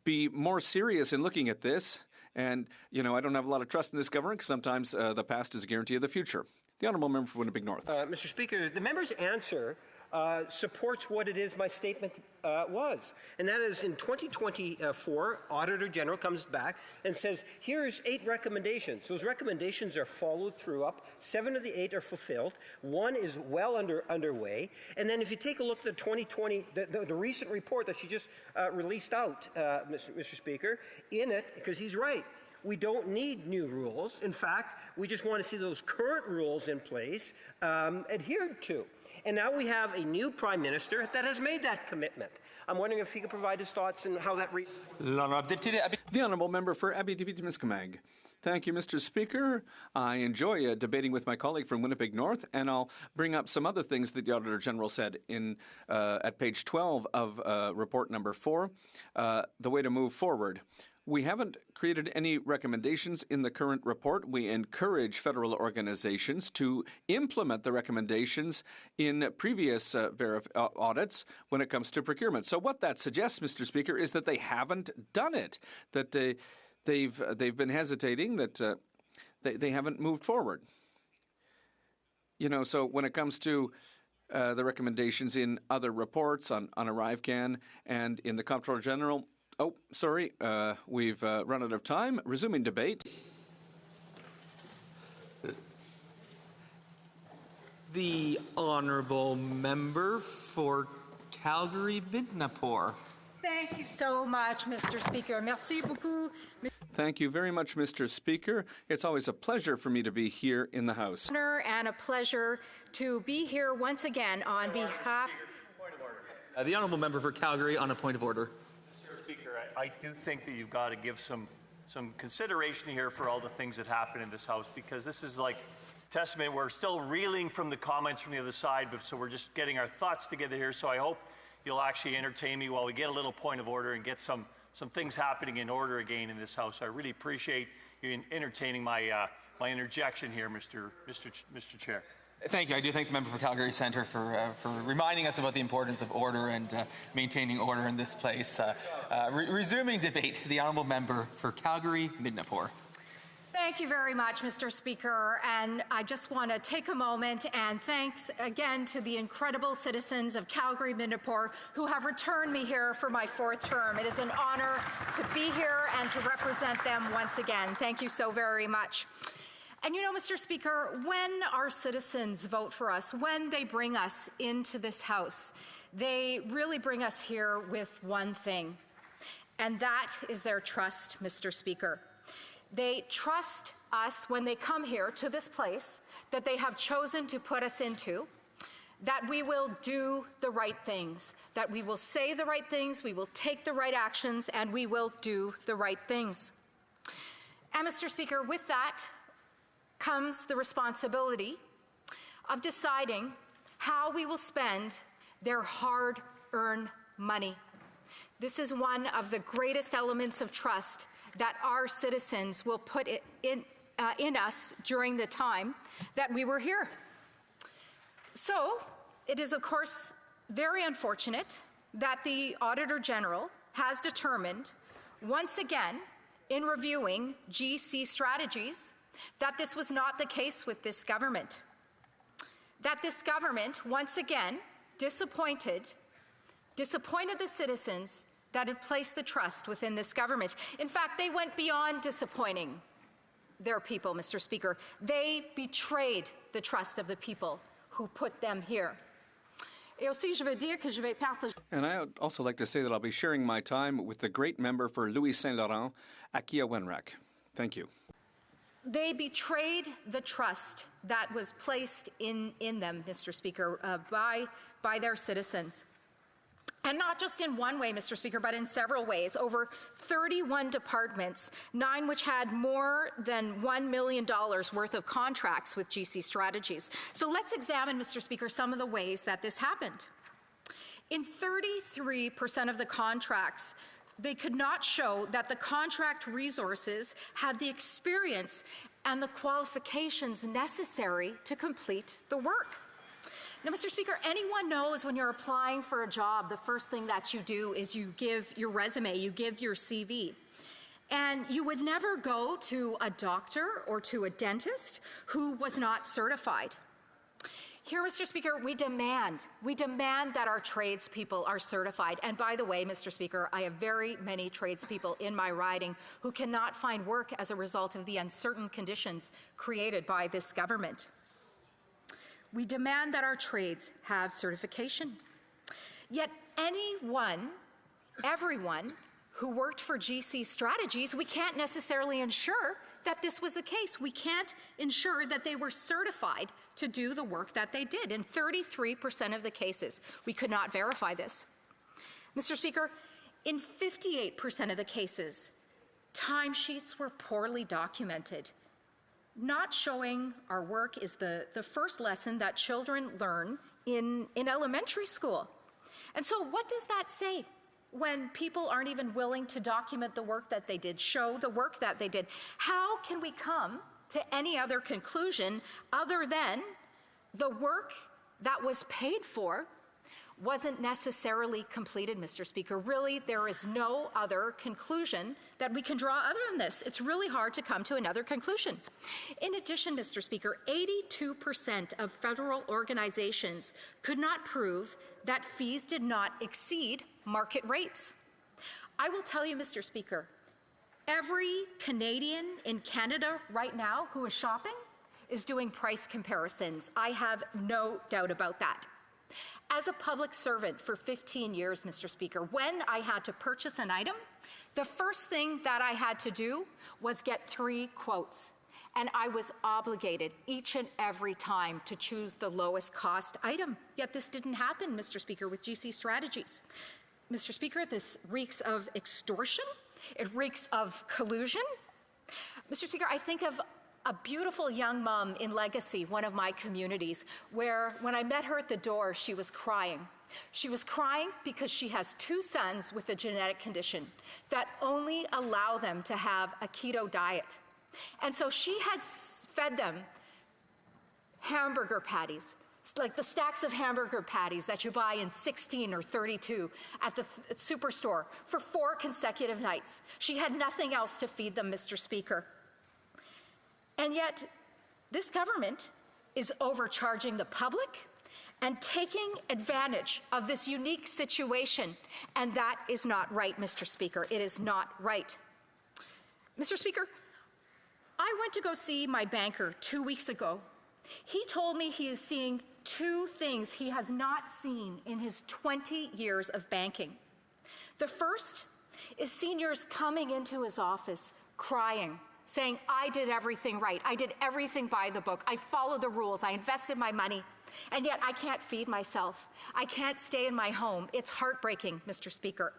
Speaker 12: be more serious in looking at this. And, I don't have a lot of trust in this government because sometimes the past is a guarantee of the future. The Honourable Member for Winnipeg North.
Speaker 9: Mr. Speaker, the member's answer supports what it is my statement was. And that is in 2024, Auditor General comes back and says, here's 8 recommendations. Those recommendations are followed through up. 7 of the 8 are fulfilled. 1 is well underway. And then if you take a look at the 2020, the recent report that she just released out, Mr. Speaker, in it, because he's right, we don't need new rules. In fact, we just want to see those current rules in place adhered to. And now we have a new Prime Minister that has made that commitment. I'm wondering if he could provide his thoughts on how that...
Speaker 12: The Honourable Member for Abitibi-Témiscamingue. Thank you, Mr. Speaker. I enjoy debating with my colleague from Winnipeg North, and I'll bring up some other things that the Auditor General said at page 12 of report number 4, the way to move forward. We haven't created any recommendations in the current report. We encourage federal organizations to implement the recommendations in previous audits when it comes to procurement. So what that suggests, Mr. Speaker, is that they haven't done it, that they've been hesitating, that they haven't moved forward. So when it comes to the recommendations in other reports on ArriveCAN and in the Comptroller General, oh, sorry, we've run out of time. Resuming debate.
Speaker 16: The Honourable Member for Calgary-Midnapore.
Speaker 20: Thank you so much, Mr. Speaker. Merci beaucoup.
Speaker 12: Thank you very much, Mr. Speaker. It's always a pleasure for me to be here in the House.
Speaker 20: Honor and a pleasure to be here once again on behalf.
Speaker 16: The honourable member for Calgary on a point of order.
Speaker 21: Mr. Speaker, I do think that you've got to give some consideration here for all the things that happen in this House, because this is like testament. We're still reeling from the comments from the other side, but so we're just getting our thoughts together here. So I hope you'll actually entertain me while we get a little point of order and get some things happening in order again in this House. I really appreciate you entertaining my interjection here, Mr. Chair.
Speaker 16: Thank you. I do thank the member for Calgary Centre for reminding us about the importance of order and maintaining order in this place. Resuming debate, the honourable member for Calgary Midnapore.
Speaker 20: Thank you very much, Mr. Speaker. And I just want to take a moment and thanks again to the incredible citizens of Calgary Midnapore who have returned me here for my 4th term. It is an honor to be here and to represent them once again. Thank you so very much. And you know, Mr. Speaker, when our citizens vote for us, when they bring us into this House, they really bring us here with one thing, and that is their trust, Mr. Speaker. They trust us when they come here to this place that they have chosen to put us into, that we will do the right things, that we will say the right things, we will take the right actions, and we will do the right things. And Mr. Speaker, with that comes the responsibility of deciding how we will spend their hard-earned money. This is one of the greatest elements of trust that our citizens will put in us during the time that we were here. So it is, of course, very unfortunate that the Auditor General has determined, once again, in reviewing GC strategies, that this was not the case with this government. That this government, once again, disappointed the citizens that had placed the trust within this government. In fact, they went beyond disappointing their people, Mr. Speaker. They betrayed the trust of the people who put them here.
Speaker 12: And I would also like to say that I'll be sharing my time with the great member for Louis Saint Laurent, Akia Wenrack. Thank you.
Speaker 20: They betrayed the trust that was placed in them, Mr. Speaker, by their citizens. And not just in one way, Mr. Speaker, but in several ways. Over 31 departments, 9 which had more than $1 million worth of contracts with GC Strategies. So let's examine, Mr. Speaker, some of the ways that this happened. In 33% of the contracts, they could not show that the contract resources had the experience and the qualifications necessary to complete the work. Now, Mr. Speaker, anyone knows when you're applying for a job, the first thing that you do is you give your resume, you give your CV. And you would never go to a doctor or to a dentist who was not certified. Here, Mr. Speaker, we demand that our tradespeople are certified. And by the way, Mr. Speaker, I have very many tradespeople in my riding who cannot find work as a result of the uncertain conditions created by this government. We demand that our trades have certification. Yet everyone who worked for GC Strategies, we can't necessarily ensure that this was the case. We can't ensure that they were certified to do the work that they did. In 33% of the cases, we could not verify this. Mr. Speaker, in 58% of the cases, timesheets were poorly documented. Not showing our work is the first lesson that children learn in elementary school. And so what does that say when people aren't even willing to document the work that they did, show the work that they did? How can we come to any other conclusion other than the work that was paid for wasn't necessarily completed, Mr. Speaker? Really, there is no other conclusion that we can draw other than this. It's really hard to come to another conclusion. In addition, Mr. Speaker, 82% of federal organizations could not prove that fees did not exceed market rates. I will tell you, Mr. Speaker, every Canadian in Canada right now who is shopping is doing price comparisons. I have no doubt about that. As a public servant for 15 years, Mr. Speaker, when I had to purchase an item, the first thing that I had to do was get 3 quotes. And I was obligated each and every time to choose the lowest cost item. Yet this didn't happen, Mr. Speaker, with GC Strategies. Mr. Speaker, this reeks of extortion. It reeks of collusion. Mr. Speaker, I think of a beautiful young mom in Legacy, one of my communities, where when I met her at the door, she was crying. She was crying because she has 2 sons with a genetic condition that only allow them to have a keto diet. And so she had fed them hamburger patties, like the stacks of hamburger patties that you buy in 16 or 32 at the superstore for 4 consecutive nights. She had nothing else to feed them, Mr. Speaker. And yet, this government is overcharging the public and taking advantage of this unique situation. And that is not right, Mr. Speaker. It is not right. Mr. Speaker, I went to go see my banker 2 weeks ago. He told me he is seeing 2 things he has not seen in his 20 years of banking. The first is seniors coming into his office crying, saying, I did everything right. I did everything by the book. I followed the rules. I invested my money. And yet I can't feed myself. I can't stay in my home. It's heartbreaking, Mr. Speaker.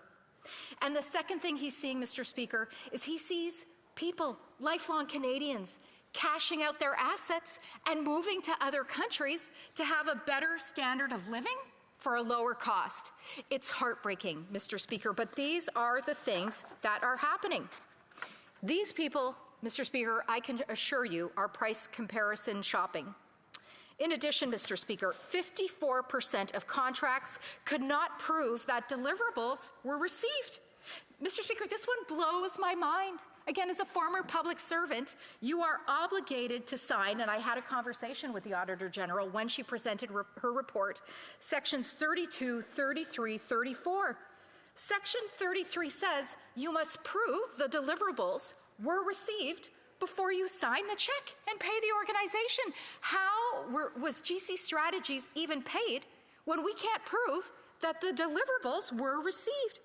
Speaker 20: And the second thing he's seeing, Mr. Speaker, is he sees people, lifelong Canadians, cashing out their assets and moving to other countries to have a better standard of living for a lower cost. It's heartbreaking, Mr. Speaker, but these are the things that are happening. These people, Mr. Speaker, I can assure you, are price comparison shopping. In addition, Mr. Speaker, 54% of contracts could not prove that deliverables were received. Mr. Speaker, this one blows my mind. Again, as a former public servant, you are obligated to sign, and I had a conversation with the Auditor General when she presented her report, sections 32, 33, 34. Section 33 says you must prove the deliverables were received before you sign the check and pay the organization. How was GC Strategies even paid when we can't prove that the deliverables were received?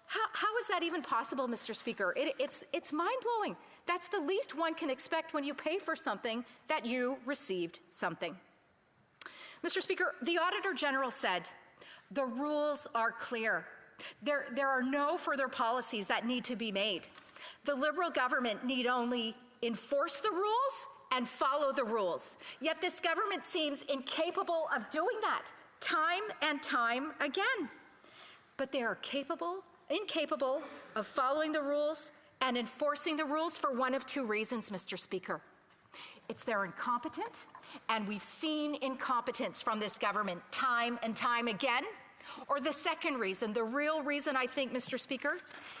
Speaker 20: How is that even possible, Mr. Speaker? It's mind-blowing. That's the least one can expect when you pay for something, that you received something. Mr. Speaker, the Auditor General said, the rules are clear. There are no further policies that need to be made. The Liberal government need only enforce the rules and follow the rules. Yet this government seems incapable of doing that time and time again. But they are incapable of following the rules and enforcing the rules for one of 2 reasons, Mr. Speaker. It's they're incompetent, and we've seen incompetence from this government time and time again. Or the second reason, the real reason I think, Mr. Speaker,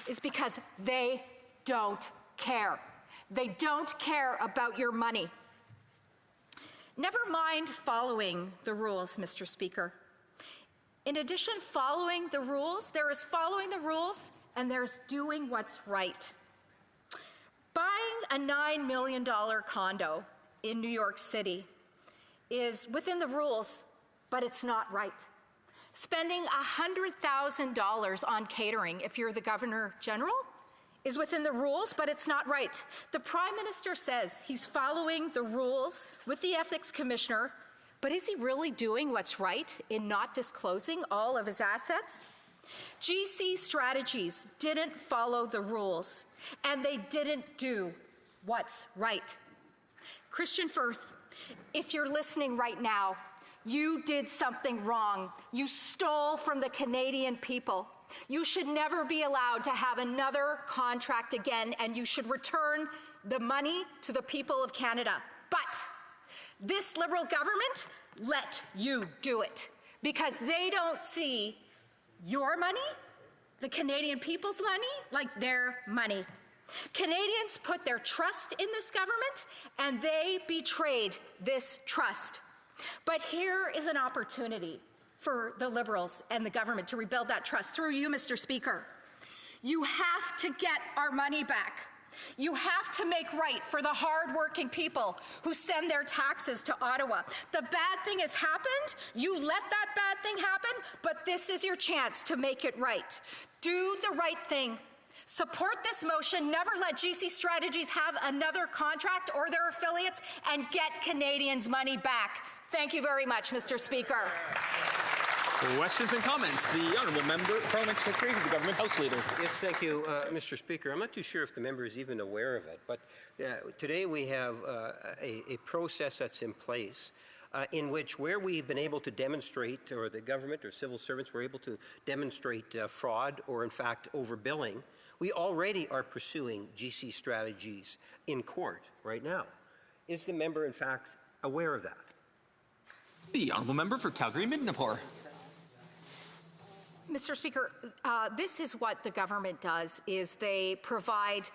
Speaker 20: is because they don't care. They don't care about your money. Never mind following the rules, Mr. Speaker. In addition, following the rules, there is following the rules and there's doing what's right. Buying a $9 million condo in New York City is within the rules, but it's not right. Spending $100,000 on catering, if you're the Governor General, is within the rules, but it's not right. The Prime Minister says he's following the rules with the Ethics Commissioner, but is he really doing what's right in not disclosing all of his assets? GC Strategies didn't follow the rules, and they didn't do what's right. Christian Firth, if you're listening right now, you did something wrong. You stole from the Canadian people. You should never be allowed to have another contract again, and you should return the money to the people of Canada. But this Liberal government let you do it because they don't see your money, the Canadian people's money, like their money. Canadians put their trust in this government, and they betrayed this trust. But here is an opportunity for the Liberals and the government to rebuild that trust through you, Mr. Speaker. You have to get our money back. You have to make right for the hard-working people who send their taxes to Ottawa. The bad thing has happened. You let that bad thing happen, but this is your chance to make it right. Do the right thing. Support this motion. Never let GC Strategies have another contract or their affiliates, and get Canadians' money back. Thank you very much, Mr. Speaker.
Speaker 16: Questions and comments. The Honourable Member, Parliament Secretary to the Government House Leader.
Speaker 6: Yes, thank you, Mr. Speaker. I'm not too sure if the member is even aware of it, but today we have a process that's in place in which where we've been able to demonstrate, or the government or civil servants were able to demonstrate fraud or in fact overbilling, we already are pursuing GC Strategies in court right now. Is the member in fact aware of that?
Speaker 16: The Honourable Member for Calgary-Midnapore.
Speaker 20: Mr. Speaker, this is what the government does, is they provide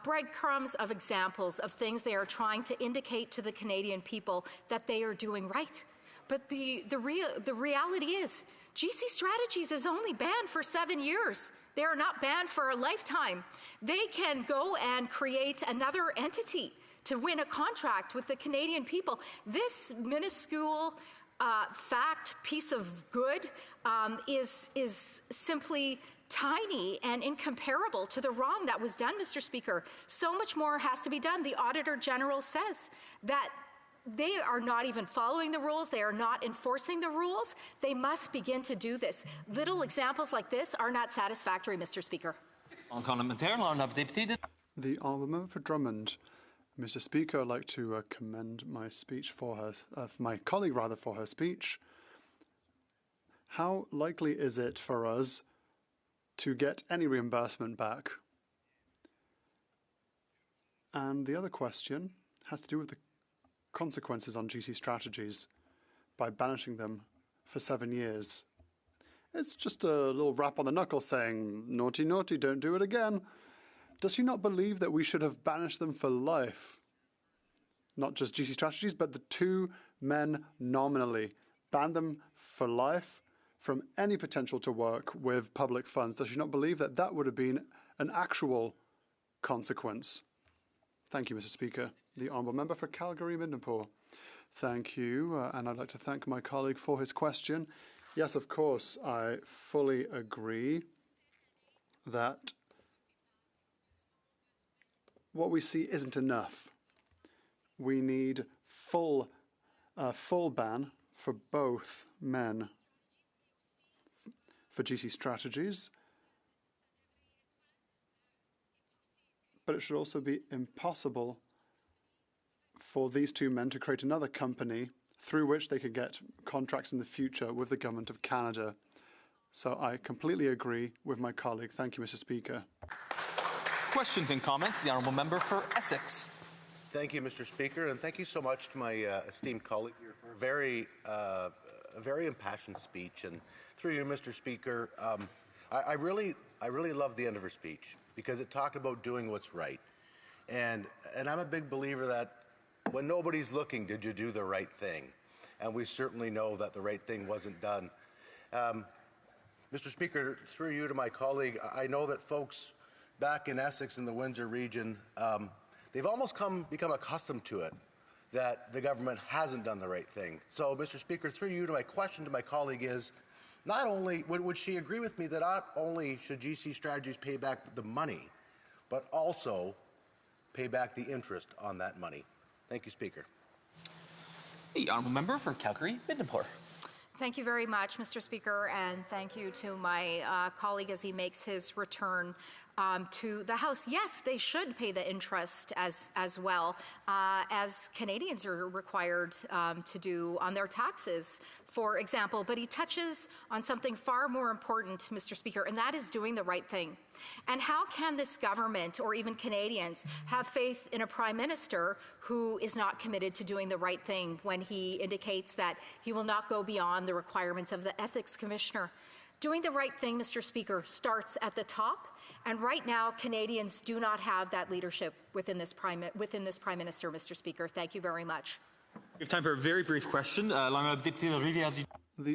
Speaker 20: breadcrumbs of examples of things they are trying to indicate to the Canadian people that they are doing right. But the reality is, GC Strategies is only banned for 7 years. They are not banned for a lifetime. They can go and create another entity to win a contract with the Canadian people. This minuscule piece of good is simply tiny and incomparable to the wrong that was done, Mr. Speaker. So much more has to be done. The Auditor General says that they are not even following the rules. They are not enforcing the rules. They must begin to do this. Little examples like this are not satisfactory, Mr. Speaker.
Speaker 14: The Honourable Member for Drummond. Mr. Speaker, I'd like to commend my colleague for her speech. How likely is it for us to get any reimbursement back? And the other question has to do with the consequences on GC Strategies by banishing them for 7 years. It's just a little rap on the knuckle saying, naughty, naughty, don't do it again. Does she not believe that we should have banished them for life? Not just GC Strategies, but the 2 men nominally. Banned them for life from any potential to work with public funds. Does she not believe that that would have been an actual consequence? Thank you, Mr. Speaker. The Honourable Member for Calgary-Midnapore. Thank you, and I'd like to thank my colleague for his question. Yes, of course, I fully agree that what we see isn't enough. We need full ban for both men for GC Strategies, but it should also be impossible for these 2 men to create another company through which they could get contracts in the future with the Government of Canada. So I completely agree with my colleague. Thank you, Mr. Speaker.
Speaker 16: Questions and comments. The Honourable Member for Essex.
Speaker 3: Thank you, Mr. Speaker, and thank you so much to my esteemed colleague here for a very impassioned speech. And through you, Mr. Speaker, I really loved the end of her speech because it talked about doing what's right. And I'm a big believer that when nobody's looking, did you do the right thing? And we certainly know that the right thing wasn't done. Mr. Speaker, through you to my colleague, I know that folks back in Essex in the Windsor region, they've almost become accustomed to it, that the government hasn't done the right thing. So, Mr. Speaker, through you to my question to my colleague is, not only would she agree with me that not only should GC Strategies pay back the money, but also pay back the interest on that money? Thank you, Speaker.
Speaker 16: The Honourable Member for Calgary-Midnapore.
Speaker 20: Thank you very much, Mr. Speaker, and thank you to my colleague as he makes his return to the House. Yes, they should pay the interest as well as Canadians are required to do on their taxes, for example. But he touches on something far more important, Mr. Speaker, and that is doing the right thing. And how can this government or even Canadians have faith in a Prime Minister who is not committed to doing the right thing when he indicates that he will not go beyond the requirements of the Ethics Commissioner? Doing the right thing, Mr. Speaker, starts at the top, and right now Canadians do not have that leadership within this Prime Minister, Mr. Speaker. Thank you very much.
Speaker 16: We have time for a very brief question.
Speaker 14: The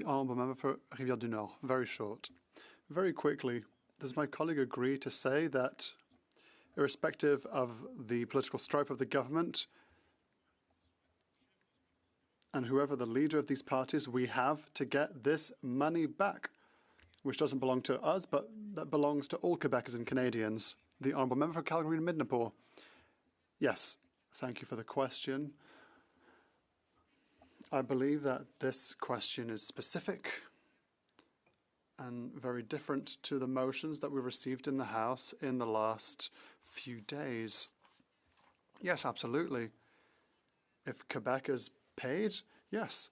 Speaker 14: Honourable Member for Rivière-du-Nord. Very short. Very quickly, does my colleague agree to say that irrespective of the political stripe of the government, and whoever the leader of these parties, we have to get this money back, which doesn't belong to us, but that belongs to all Quebecers and Canadians. The Honourable Member for Calgary and Midnapore. Yes, thank you for the question. I believe that this question is specific and very different to the motions that we received in the House in the last few days. Yes, absolutely. If Quebec is paid, yes,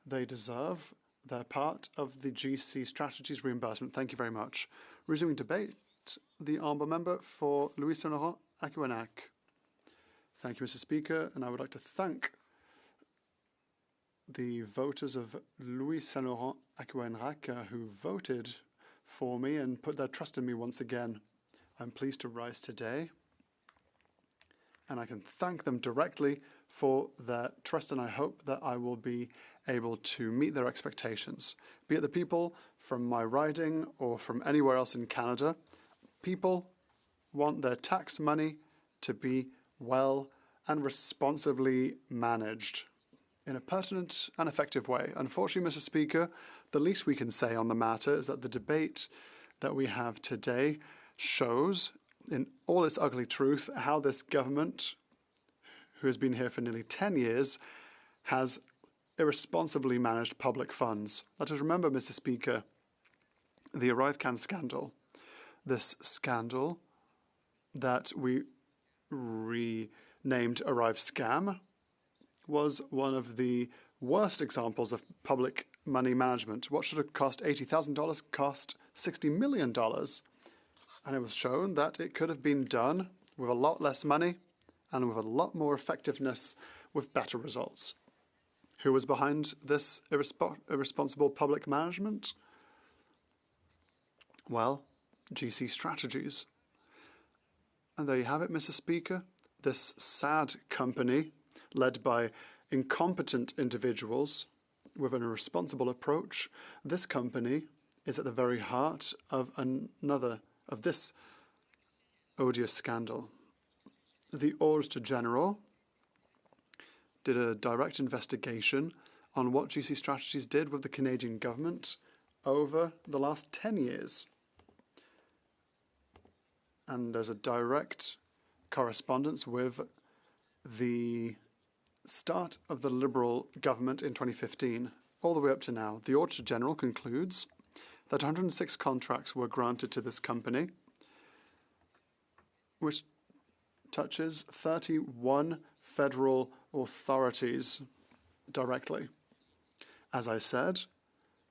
Speaker 14: they deserve their part of the GC Strategies reimbursement. Thank you very much. Resuming debate, the Honourable Member for Louis Saint Laurent Aquanac. Thank you, Mr. Speaker, and I would like to thank the voters of Louis Saint Laurent Aquanac who voted for me and put their trust in me once again. I'm pleased to rise today, and I can thank them directly for their trust, and I hope that I will be able to meet their expectations. Be it the people from my riding or from anywhere else in Canada, people want their tax money to be well and responsibly managed in a pertinent and effective way. Unfortunately, Mr. Speaker, the least we can say on the matter is that the debate that we have today shows in all its ugly truth how this government, who has been here for nearly 10 years, has irresponsibly managed public funds. Let us remember, Mr. Speaker, the ArriveCan scandal. This scandal that we renamed Arrive Scam was one of the worst examples of public money management. What should have cost $80,000 cost $60 million. And it was shown that it could have been done with a lot less money and with a lot more effectiveness with better results. Who was behind this irresponsible public management? Well, GC Strategies. And there you have it, Mr. Speaker. This sad company, led by incompetent individuals with an irresponsible approach, this company is at the very heart of this odious scandal. The Auditor General did a direct investigation on what GC Strategies did with the Canadian government over the last 10 years. And there's a direct correspondence with the start of the Liberal government in 2015, all the way up to now. The Auditor General concludes that 106 contracts were granted to this company, which touches 31 federal authorities directly. As I said,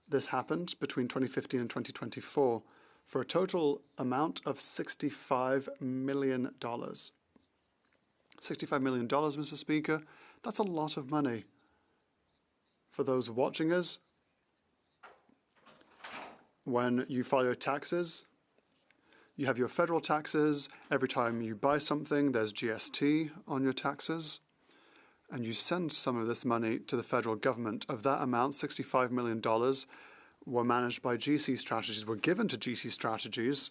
Speaker 14: this happened between 2015 and 2024 for a total amount of $65 million. $65 million, Mr. Speaker, that's a lot of money. For those watching us, when you file your taxes, you have your federal taxes. Every time you buy something, there's GST on your taxes. And you send some of this money to the federal government. Of that amount, $65 million were managed by GC Strategies, were given to GC Strategies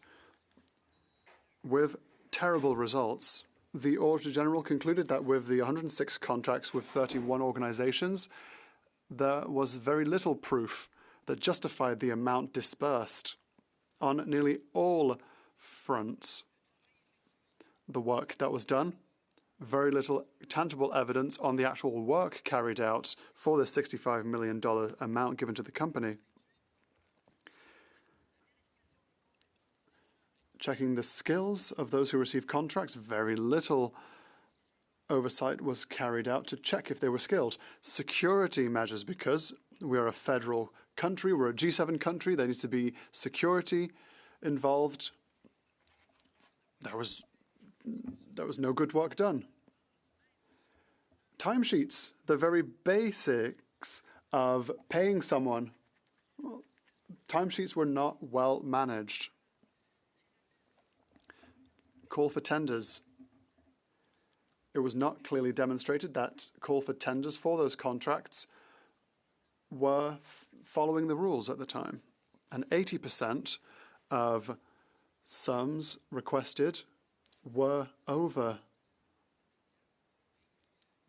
Speaker 14: with terrible results. The Auditor General concluded that with the 106 contracts with 31 organizations, there was very little proof that justified the amount dispersed on nearly all fronts. The work that was done, very little tangible evidence on the actual work carried out for the $65 million amount given to the company. Checking the skills of those who received contracts, very little oversight was carried out to check if they were skilled. Security measures, because we are a federal country, we're a G7 country, there needs to be security involved. There was no good work done. Timesheets, the very basics of paying someone, well, timesheets were not well managed. Call for tenders. It was not clearly demonstrated that call for tenders for those contracts were following the rules at the time. And 80% of sums requested were over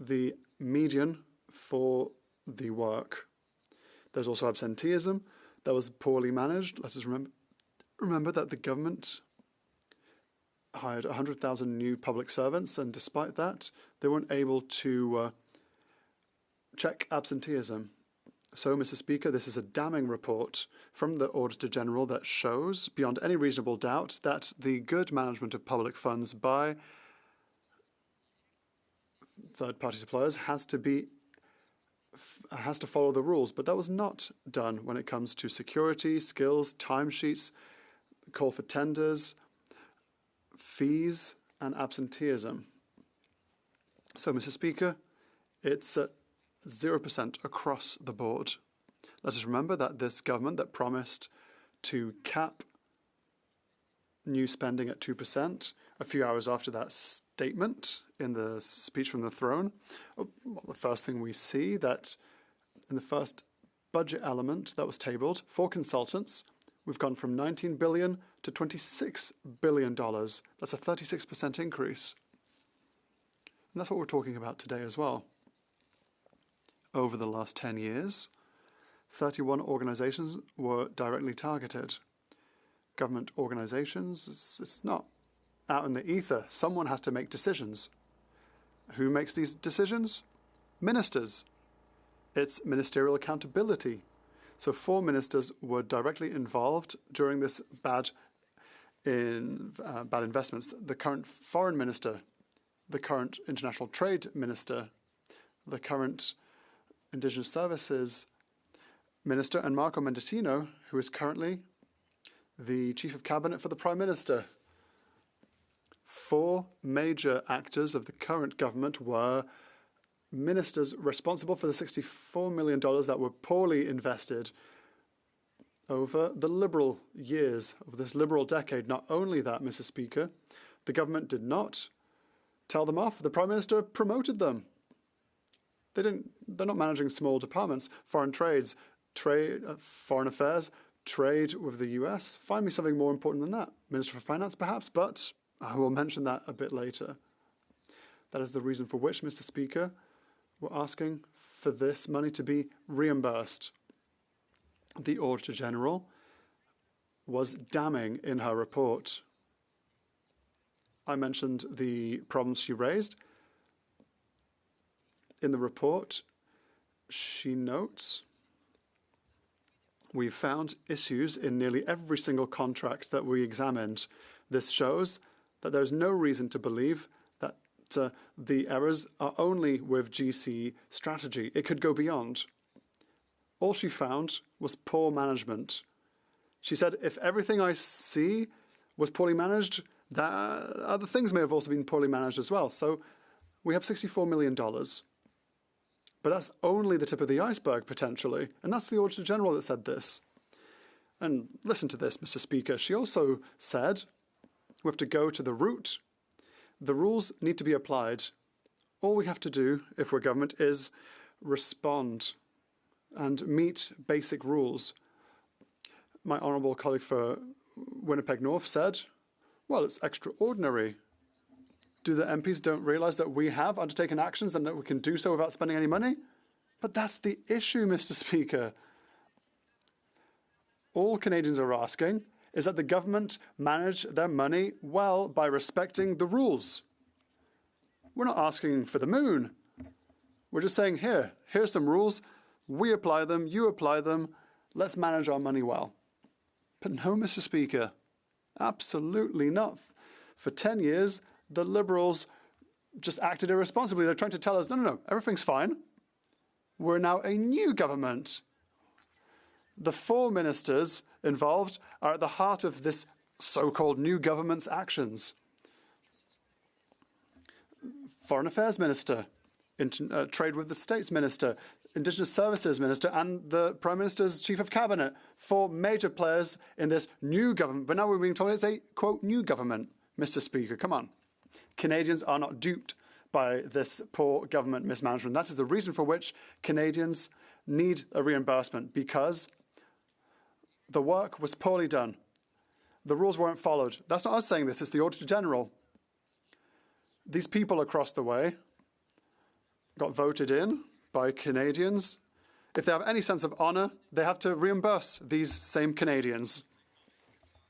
Speaker 14: the median for the work. There's also absenteeism that was poorly managed. Let us remember that the government hired 100,000 new public servants, and despite that, they weren't able to check absenteeism. So, Mr. Speaker, this is a damning report from the Auditor General that shows, beyond any reasonable doubt, that the good management of public funds by third-party suppliers has to follow the rules. But that was not done when it comes to security, skills, timesheets, call for tenders, fees, and absenteeism. So, Mr. Speaker, it's 0% across the board. Let us remember that this government that promised to cap new spending at 2%, a few hours after that statement in the speech from the throne, the first thing we see that in the first budget element that was tabled for consultants, we've gone from $19 billion to $26 billion. That's a 36% increase. And that's what we're talking about today as well. Over the last 10 years, 31 organizations were directly targeted. Government organizations, it's not out in the ether. Someone has to make decisions. Who makes these decisions? Ministers. It's ministerial accountability. So 4 ministers were directly involved during this bad investments. The current foreign minister, the current international trade minister, the current Indigenous Services Minister, and Marco Mendicino, who is currently the Chief of Cabinet for the Prime Minister. 4 major actors of the current government were ministers responsible for the $64 million that were poorly invested over the Liberal years, over this Liberal decade. Not only that, Mr. Speaker, the government did not tell them off. The Prime Minister promoted them. They're not managing small departments. Foreign trades, foreign affairs, trade with the US. Find me something more important than that. Minister for Finance, perhaps, but I will mention that a bit later. That is the reason for which, Mr. Speaker, we're asking for this money to be reimbursed. The Auditor General was damning in her report. I mentioned the problems she raised. In the report, she notes, we found issues in nearly every single contract that we examined. This shows that there's no reason to believe that the errors are only with GC strategy. It could go beyond. All she found was poor management. She said, if everything I see was poorly managed, that other things may have also been poorly managed as well. So we have $64 million. But that's only the tip of the iceberg, potentially. And that's the Auditor General that said this. And listen to this, Mr. Speaker. She also said we have to go to the root. The rules need to be applied. All we have to do, if we're government, is respond and meet basic rules. My honourable colleague for Winnipeg North said, well, it's extraordinary. Do the MPs don't realise that we have undertaken actions and that we can do so without spending any money? But that's the issue, Mr. Speaker. All Canadians are asking is that the government manage their money well by respecting the rules. We're not asking for the moon. We're just saying, here's some rules. We apply them, you apply them. Let's manage our money well. But no, Mr. Speaker, absolutely not. For 10 years, the Liberals just acted irresponsibly. They're trying to tell us, no, everything's fine. We're now a new government. The 4 ministers involved are at the heart of this so-called new government's actions. Foreign Affairs Minister, Trade with the States Minister, Indigenous Services Minister, and the Prime Minister's Chief of Cabinet, 4 major players in this new government. But now we're being told it's a, quote, new government. Mr. Speaker, come on. Canadians are not duped by this poor government mismanagement. That is the reason for which Canadians need a reimbursement, because the work was poorly done. The rules weren't followed. That's not us saying this, it's the Auditor General. These people across the way got voted in by Canadians. If they have any sense of honour, they have to reimburse these same Canadians.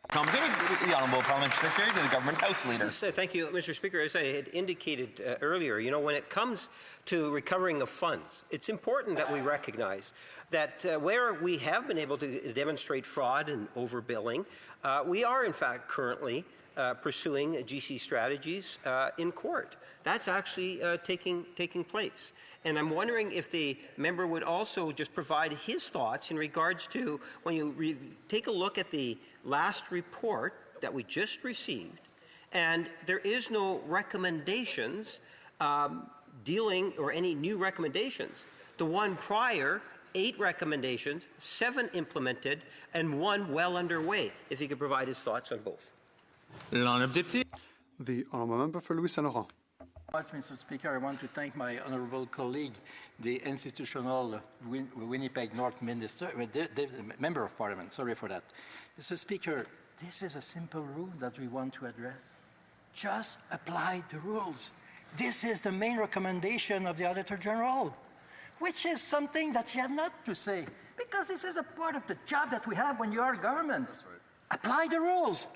Speaker 16: The Honourable Parliamentary Secretary to the Government House Leader.
Speaker 6: Yes, thank you, Mr. Speaker. As I had indicated earlier, when it comes to recovering of funds, it's important that we recognize that where we have been able to demonstrate fraud and overbilling, we are in fact currently pursuing GC strategies in court. That's actually taking place. And I'm wondering if the member would also just provide his thoughts in regards to when you take a look at the last report that we just received, and there is no recommendations dealing or any new recommendations. The one prior, 8 recommendations, 7 implemented, and 1 well underway. If he could provide his thoughts on both.
Speaker 14: The Honourable Member for Louis Saint Laurent.
Speaker 4: Mr. Speaker, I want to thank my honourable colleague, the institutional Winnipeg North Minister, the Member of Parliament. Sorry for that. Mr. Speaker, this is a simple rule that we want to address. Just apply the rules. This is the main recommendation of the Auditor General, which is something that he had not to say, because this is a part of the job that we have when you are government. That's right. Apply the rules.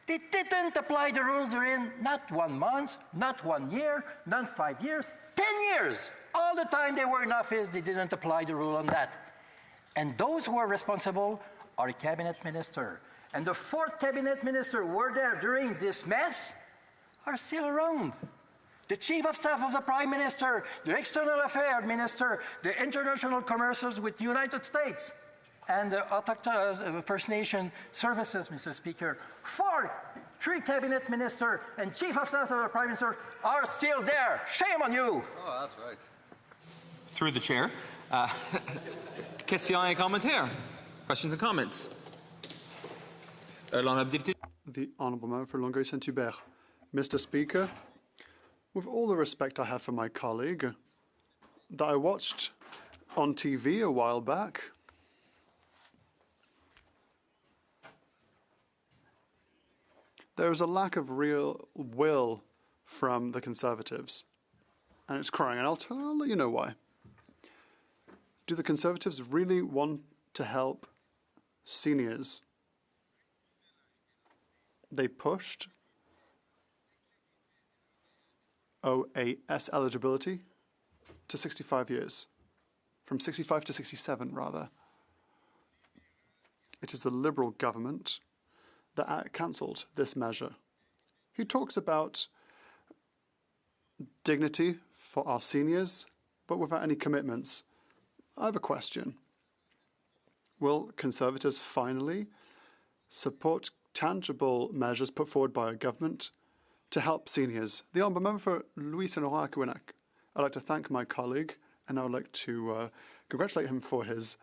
Speaker 4: They didn't apply the rules during not 1 month, not 1 year, not 5 years, 10 years. All the time they were in office, they didn't apply the rule on that. And those who are responsible are a cabinet minister. And the 4th cabinet minister who were there during this mess are still around. The chief of staff of the prime minister, the external affairs minister, the international commerces with the United States, and the First Nation services, Mr. Speaker. 3 cabinet minister and chief of staff of the prime minister are still there. Shame on you.
Speaker 19: Oh, that's right.
Speaker 16: Through the chair. Questions et commentaires. Questions and comments.
Speaker 14: The Honourable Member for Longueuil Saint-Hubert. Mr. Speaker, with all the respect I have for my colleague, that I watched on TV a while back, there is a lack of real will from the Conservatives, and it's crying, and I'll let you know why. Do the Conservatives really want to help seniors? They pushed OAS eligibility to 65 years, from 65 to 67 rather. It is the Liberal government that cancelled this measure. He talks about dignity for our seniors, but without any commitments. I have a question. Will Conservatives finally support tangible measures put forward by our government to help seniors? The Honourable Member for Louis Saint Laurent. I'd like to thank my colleague, and I would like to congratulate him for his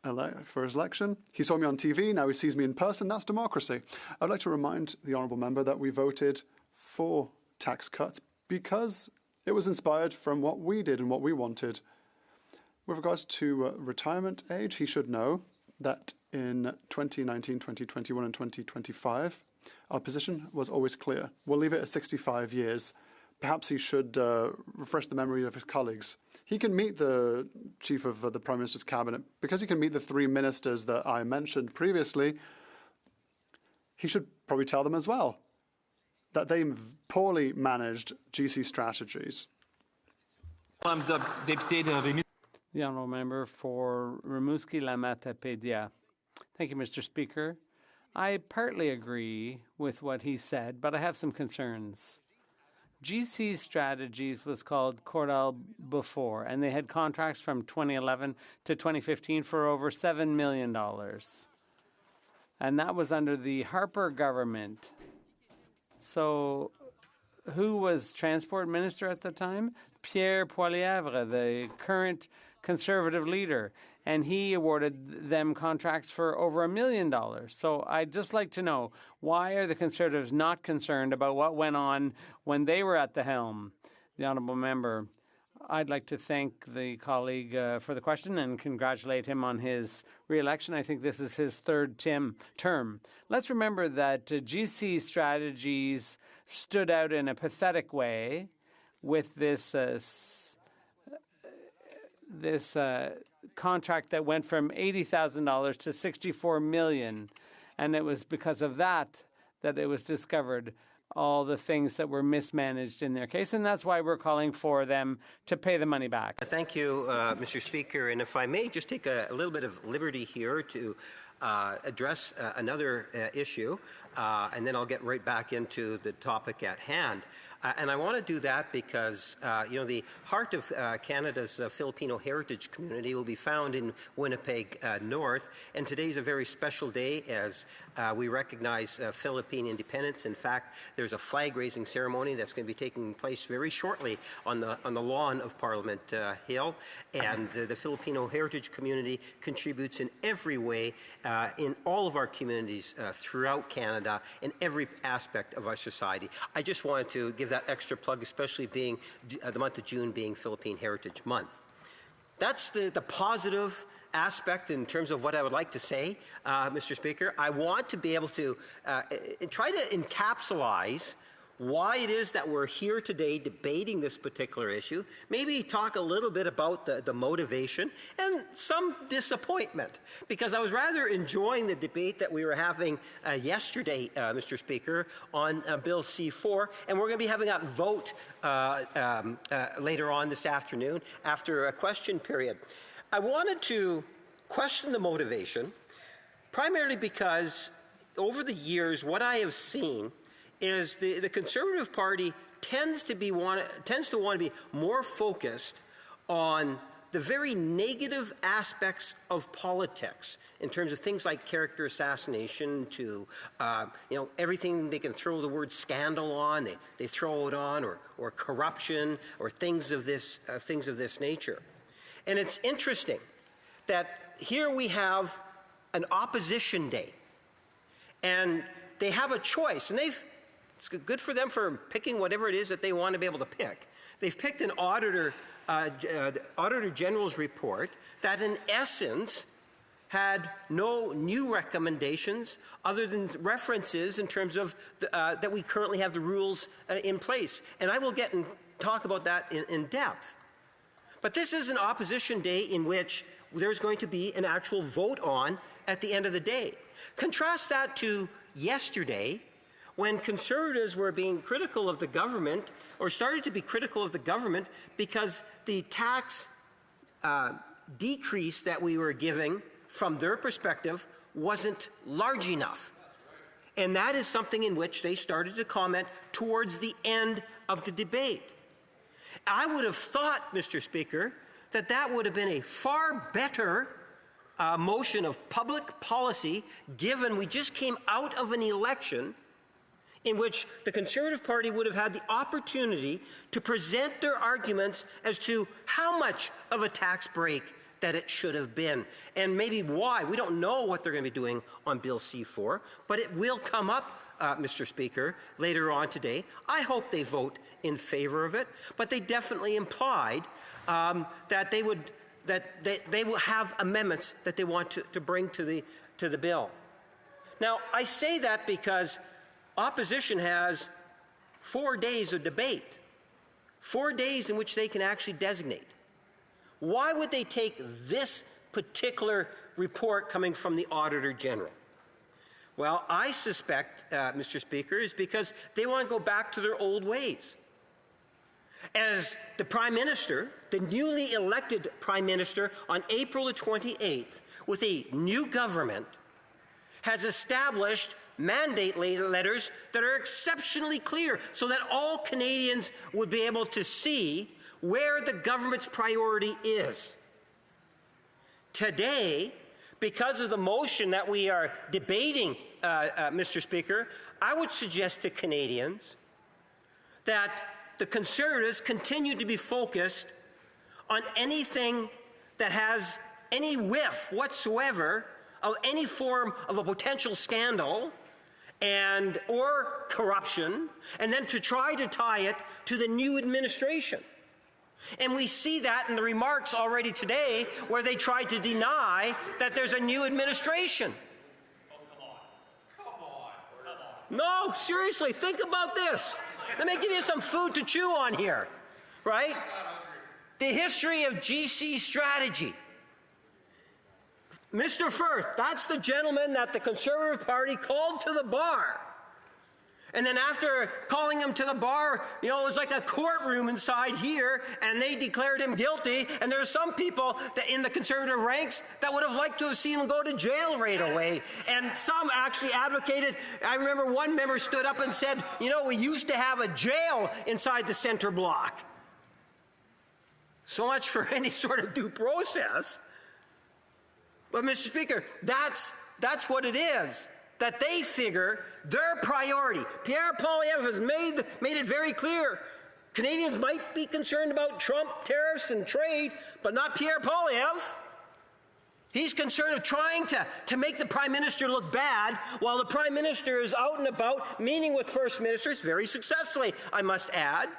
Speaker 14: election. He saw me on TV, now he sees me in person. That's democracy. I'd like to remind the Honourable Member that we voted for tax cuts because it was inspired from what we did and what we wanted. With regards to retirement age, he should know that in 2019, 2021 and 2025, our position was always clear. We'll leave it at 65 years. Perhaps he should refresh the memory of his colleagues. He can meet the chief of the Prime Minister's cabinet. Because he can meet the 3 ministers that I mentioned previously, he should probably tell them as well that they poorly managed GC strategies.
Speaker 2: The Honourable Member for Rimouski-Lamatte-Pédia. Thank you, Mr. Speaker. I partly agree with what he said, but I have some concerns. GC Strategies was called Cordell before, and they had contracts from 2011 to 2015 for over $7 million. And that was under the Harper government. So who was transport minister at the time? Pierre Poilievre, the current Conservative leader. And he awarded them contracts for over $1 million. So I'd just like to know, why are the Conservatives not concerned about what went on when they were at the helm? The Honourable Member, I'd like to thank the colleague for the question and congratulate him on his re-election. I think this is his third term. Let's remember that GC Strategies stood out in a pathetic way with this contract that went from $80,000 to $64 million, and it was because of that it was discovered all the things that were mismanaged in their case, and that's why we're calling for them to pay the money back.
Speaker 6: Thank you, Mr. Speaker, and if I may just take a little bit of liberty here to address another issue, and then I'll get right back into the topic at hand. And I want to do that because, the heart of Canada's Filipino heritage community will be found in Winnipeg North. And today's a very special day as we recognize Philippine independence. In fact, there's a flag-raising ceremony that's going to be taking place very shortly on the lawn of Parliament Hill. And the Filipino heritage community contributes in every way in all of our communities throughout Canada, in every aspect of our society. I just wanted to give that extra plug, especially being the month of June being Philippine Heritage Month. That's the positive aspect in terms of what I would like to say, Mr. Speaker. I want to be able to try to encapsulate why it is that we're here today debating this particular issue, maybe talk a little bit about the motivation and some disappointment, because I was rather enjoying the debate that we were having yesterday, Mr. Speaker, on Bill C-4, and we're going to be having a vote later on this afternoon after a question period. I wanted to question the motivation, primarily because over the years, what I have seen is the Conservative Party tends to want to be more focused on the very negative aspects of politics in terms of things like character assassination to everything they can throw the word scandal on, they throw it on, or corruption, or things of this nature. And it's interesting that here we have an opposition day, and they have a choice, and it's good for them for picking whatever it is that they want to be able to pick. They've picked an Auditor General's report that, in essence, had no new recommendations other than references in terms of that we currently have the rules in place. And I will get and talk about that in depth. But this is an opposition day in which there's going to be an actual vote on at the end of the day. Contrast that to yesterday, when Conservatives were being critical of the government, or started to be critical of the government, because the tax decrease that we were giving from their perspective wasn't large enough. And that is something in which they started to comment towards the end of the debate. I would have thought, Mr. Speaker, that would have been a far better motion of public policy, given we just came out of an election in which the Conservative Party would have had the opportunity to present their arguments as to how much of a tax break that it should have been, and maybe why. We don't know what they're going to be doing on Bill C-4, but it will come up, Mr. Speaker, later on today. I hope they vote in favor of it, but they definitely implied that they will have amendments that they want to bring to the bill. Now, I say that because opposition has 4 days of debate, 4 days in which they can actually designate. Why would they take this particular report coming from the Auditor General? Well, I suspect, Mr. Speaker, is because they want to go back to their old ways. As the Prime Minister, the newly elected Prime Minister on April the 28th, with a new government, has established mandate letters that are exceptionally clear so that all Canadians would be able to see where the government's priority is. Today, because of the motion that we are debating, Mr. Speaker, I would suggest to Canadians that the Conservatives continue to be focused on anything that has any whiff whatsoever of any form of a potential scandal or corruption, and then to try to tie it to the new administration.
Speaker 9: And we see that in the remarks already today where they tried to deny that there's a new administration. No, seriously, think about this. Let me give you some food to chew on here, right? The history of GC strategy. Mr. Firth, that's the gentleman that the Conservative Party called to the bar. And then after calling him to the bar, it was like a courtroom inside here, and they declared him guilty. And there are some people that in the Conservative ranks that would have liked to have seen him go to jail right away. And some actually advocated, I remember one member stood up and said, we used to have a jail inside the center block. So much for any sort of due process. But Mr. Speaker, that's what it is. That they figure their priority. Pierre Poilievre has made it very clear. Canadians might be concerned about Trump, tariffs, and trade, but not Pierre Poilievre. He's concerned of trying to make the Prime Minister look bad while the Prime Minister is out and about meeting with First Ministers, very successfully, I must add.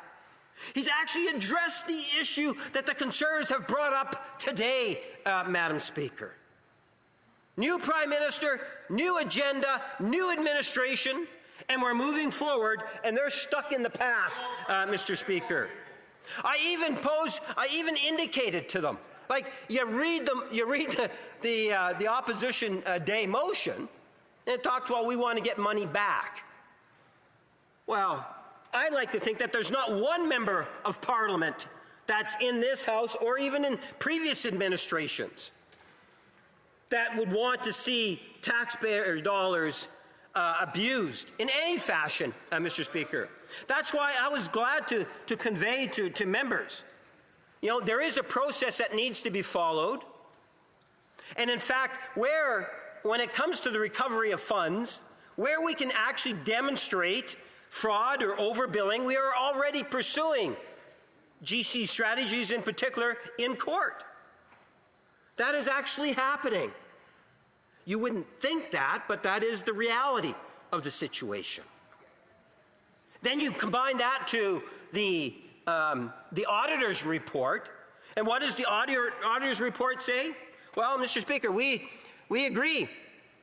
Speaker 9: He's actually addressed the issue that the Conservatives have brought up today, Madam Speaker. New Prime Minister, new agenda, new administration, and we're moving forward, and they're stuck in the past, Mr. Speaker. I even indicated to them, like you read the opposition day motion, and it talks, well, we want to get money back. Well, I'd like to think that there's not one member of Parliament that's in this House or even in previous administrations that would want to see taxpayer dollars abused in any fashion, Mr. Speaker. That's why I was glad to convey to members, there is a process that needs to be followed. And in fact, when it comes to the recovery of funds, where we can actually demonstrate fraud or overbilling, we are already pursuing GC strategies in particular in court. That is actually happening. You wouldn't think that, but that is the reality of the situation. Then you combine that to the auditor's report. And what does the auditor's report say? Well, Mr. Speaker, we agree.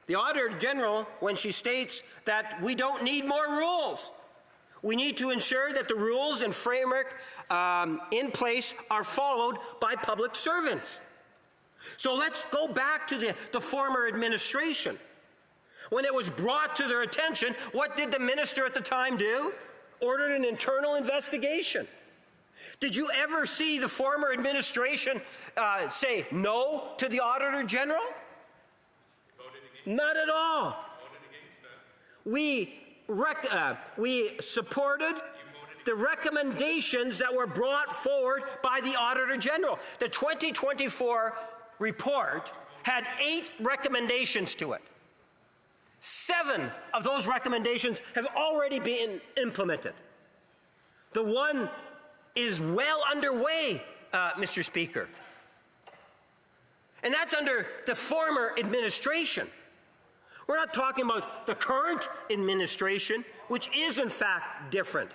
Speaker 9: The Auditor General, when she states that we don't need more rules, we need to ensure that the rules and framework in place are followed by public servants. So let's go back to the former administration. When it was brought to their attention, what did the minister at the time do? Ordered an internal investigation. Did you ever see the former administration say no to the Auditor General? Not at all. We supported the recommendations that were brought forward by the Auditor General. The 2024 report had 8 recommendations to it. 7 of those recommendations have already been implemented. The one is well underway, Mr. Speaker. And that's under the former administration. We're not talking about the current administration, which is in fact different.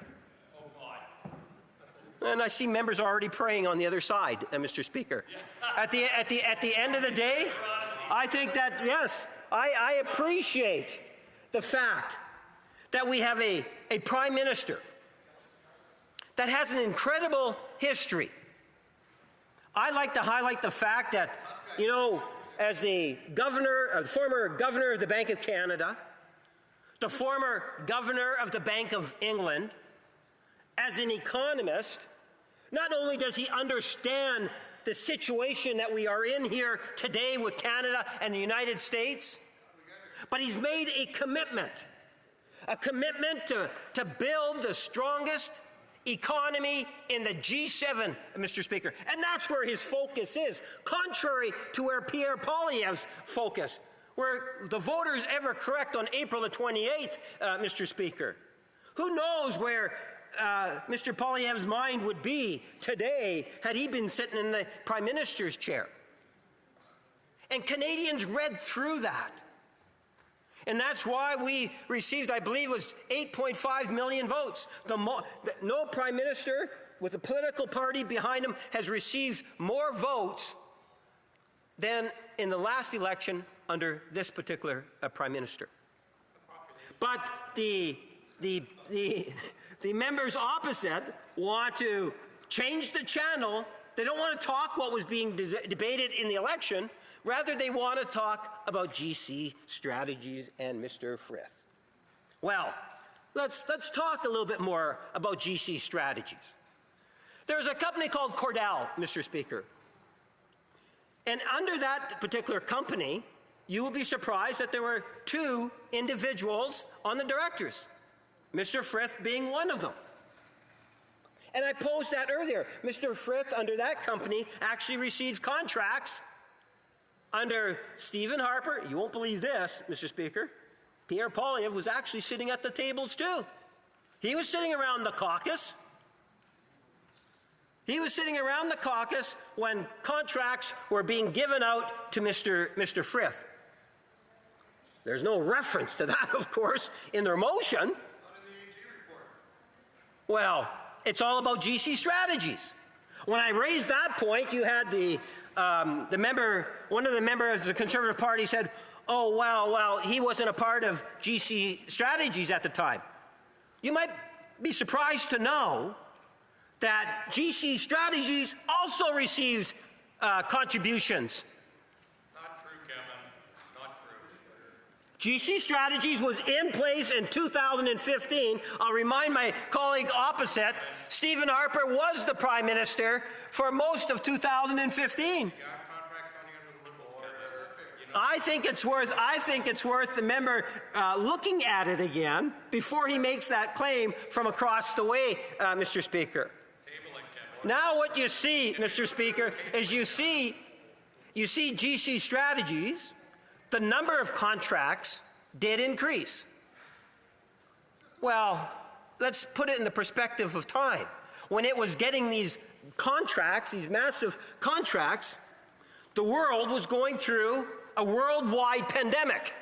Speaker 9: And I see members already praying on the other side, Mr. Speaker. At the end of the day, I think that, yes, I appreciate the fact that we have a Prime Minister that has an incredible history. I like to highlight the fact that, as the former governor of the Bank of Canada, the former governor of the Bank of England, as an economist, not only does he understand the situation that we are in here today with Canada and the United States, but he's made a commitment to build the strongest economy in the G7, Mr. Speaker. And that's where his focus is, contrary to where Pierre Poilievre's focus. Were the voters ever correct on April the 28th, Mr. Speaker? Who knows where Mr. Poilievre's mind would be today had he been sitting in the Prime Minister's chair. And Canadians read through that. And that's why we received, I believe it was 8.5 million votes. No Prime Minister with a political party behind him, has received more votes than in the last election under this particular Prime Minister. But the members opposite want to change the channel. They don't want to talk what was being debated in the election. Rather, they want to talk about GC strategies and Mr. Frith. Well, let's talk a little bit more about GC strategies. There's a company called Cordell, Mr. Speaker. And under that particular company, you will be surprised that there were 2 individuals on the directors, Mr. Frith being one of them. And I posed that earlier. Mr. Frith, under that company, actually received contracts under Stephen Harper. You won't believe this, Mr. Speaker. Pierre Poilievre was actually sitting at the tables too. He was sitting around the caucus. He was sitting around the caucus when contracts were being given out to Mr. Frith. There's no reference to that, of course, in their motion. Well, it's all about GC strategies. When I raised that point, you had one of the members of the Conservative Party said, oh, well, he wasn't a part of GC strategies at the time. You might be surprised to know that GC strategies also received contributions.
Speaker 1: Not true, Kevin. Not
Speaker 9: true. GC strategies was in place in 2015. I'll remind my colleague opposite, Stephen Harper was the Prime Minister for most of 2015. I think it's worth the member looking at it again before he makes that claim from across the way, Mr. Speaker. Now what you see, Mr. Speaker, is you see GC strategies, the number of contracts did increase. Well, let's put it in the perspective of time. When it was getting these contracts, these massive contracts, the world was going through a worldwide pandemic.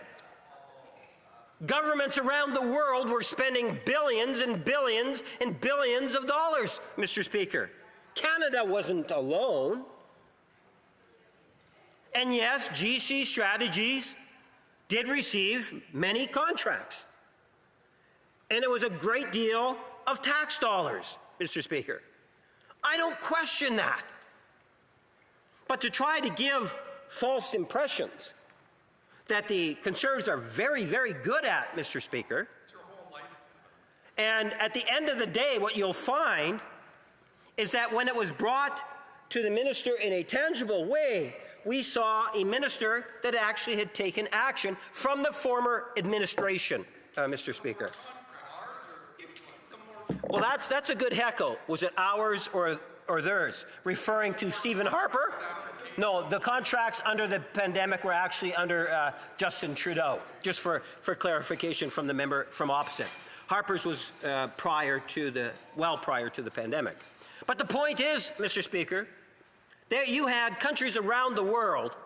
Speaker 9: Governments around the world were spending billions and billions and billions of dollars, Mr. Speaker. Canada wasn't alone. And yes, GC strategies did receive many contracts. And it was a great deal of tax dollars, Mr. Speaker. I don't question that. But to try to give false impressions that the Conservatives are very, very good at, Mr. Speaker, and at the end of the day, what you'll find is that when it was brought to the minister in a tangible way, we saw a minister that actually had taken action from the former administration, Mr. Speaker. Well, that's a good heckle. Was it ours or theirs? Referring to Stephen Harper? No, the contracts under the pandemic were actually under Justin Trudeau, just for clarification from the member from opposite. Harper's was prior to the pandemic. But the point is, Mr. Speaker, that you had countries around the world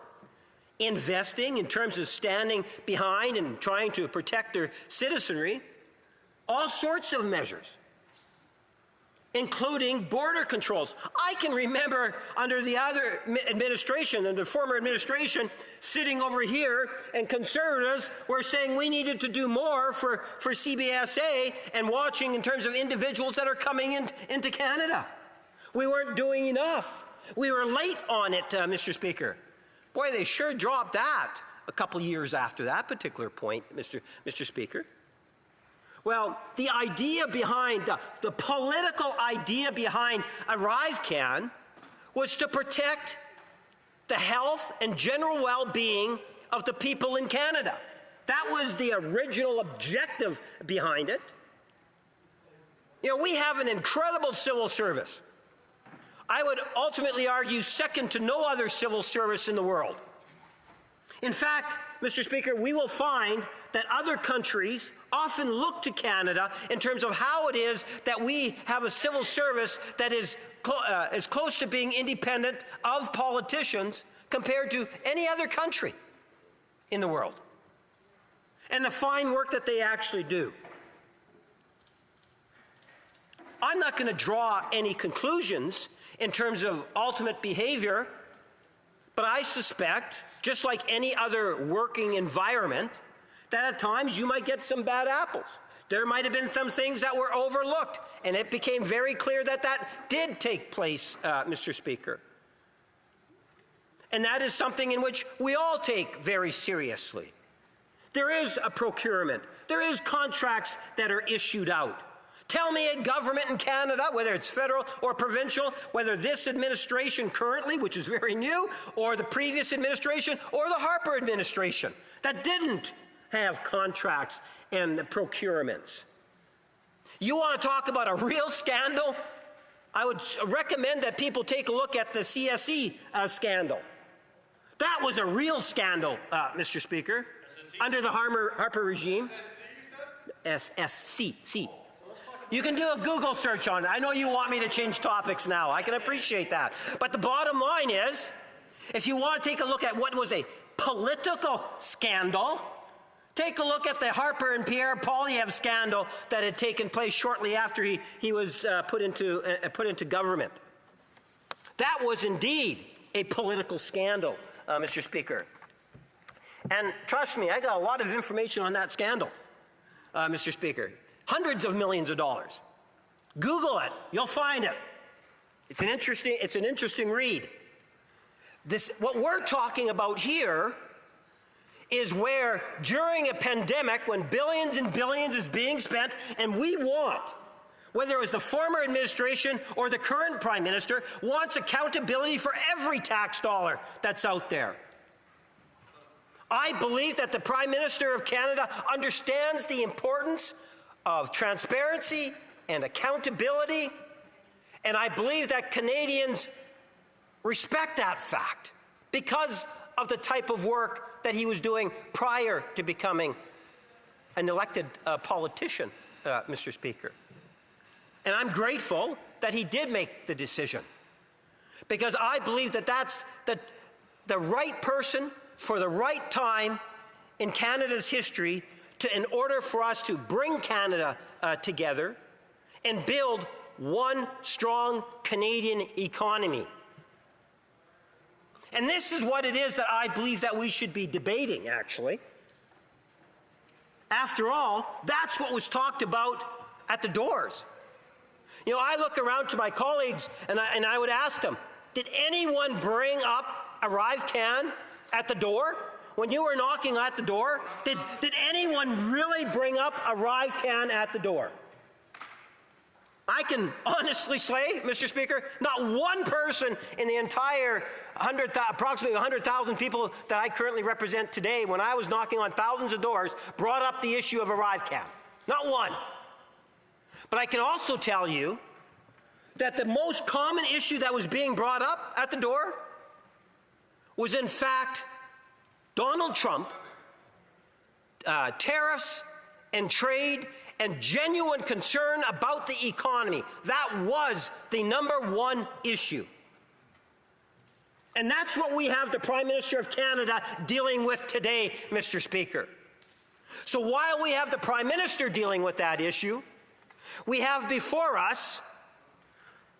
Speaker 9: investing in terms of standing behind and trying to protect their citizenry, all sorts of measures, including border controls. I can remember under the other administration, under the former administration, sitting over here, and Conservatives were saying we needed to do more for CBSA and watching in terms of individuals that are coming into Canada. We weren't doing enough. We were late on it, Mr. Speaker. Boy, they sure dropped that a couple years after that particular point, Mr. Speaker. Well, the idea behind, the political idea behind ArriveCAN was to protect the health and general well-being of the people in Canada. That was the original objective behind it. You know, we have an incredible civil service. I would ultimately argue second to no other civil service in the world. In fact, Mr. Speaker, we will find that other countries often look to Canada in terms of how it is that we have a civil service that is close to being independent of politicians compared to any other country in the world, and the fine work that they actually do. I'm not going to draw any conclusions in terms of ultimate behavior, but I suspect, just like any other working environment, that at times you might get some bad apples. There might have been some things that were overlooked, and it became very clear that that did take place, Mr. Speaker. And that is something in which we all take very seriously. There is a procurement. There is contracts that are issued out. Tell me a government in Canada, whether it's federal or provincial, whether this administration currently, which is very new, or the previous administration, or the Harper administration, that didn't have contracts and procurements. You want to talk about a real scandal? I would recommend that people take a look at the CSE scandal. That was a real scandal, Mr. Speaker, under the Harper regime. SSC. You can do a Google search on it. I know you want me to change topics now. I can appreciate that. But the bottom line is, if you want to take a look at what was a political scandal, take a look at the Harper and Pierre Poilievre scandal that had taken place shortly after he was put into government. That was indeed a political scandal, Mr. Speaker. And trust me, I got a lot of information on that scandal, Mr. Speaker. Hundreds of millions of dollars. Google it. You'll find it. It's an interesting read. What we're talking about here is where, during a pandemic, when billions and billions is being spent, and we want, whether it was the former administration or the current Prime Minister, wants accountability for every tax dollar that's out there. I believe that the Prime Minister of Canada understands the importance of transparency and accountability, and I believe that Canadians respect that fact because of the type of work that he was doing prior to becoming an elected politician, Mr. Speaker. And I'm grateful that he did make the decision, because I believe that that's the right person for the right time in Canada's history in order for us to bring Canada together and build one strong Canadian economy. And this is what it is that I believe that we should be debating, actually. After all, that's what was talked about at the doors. You know, I look around to my colleagues and I would ask them, did anyone bring up ArriveCan at the door? When you were knocking at the door, did anyone really bring up ArriveCan at the door? I can honestly say, Mr. Speaker, not one person in the entire approximately 100,000 people that I currently represent today, when I was knocking on thousands of doors, brought up the issue of ArriveCan. Not one. But I can also tell you that the most common issue that was being brought up at the door was, in fact, Donald Trump, tariffs and trade and genuine concern about the economy. That was the number one issue. And that's what we have the Prime Minister of Canada dealing with today, Mr. Speaker. So while we have the Prime Minister dealing with that issue, we have before us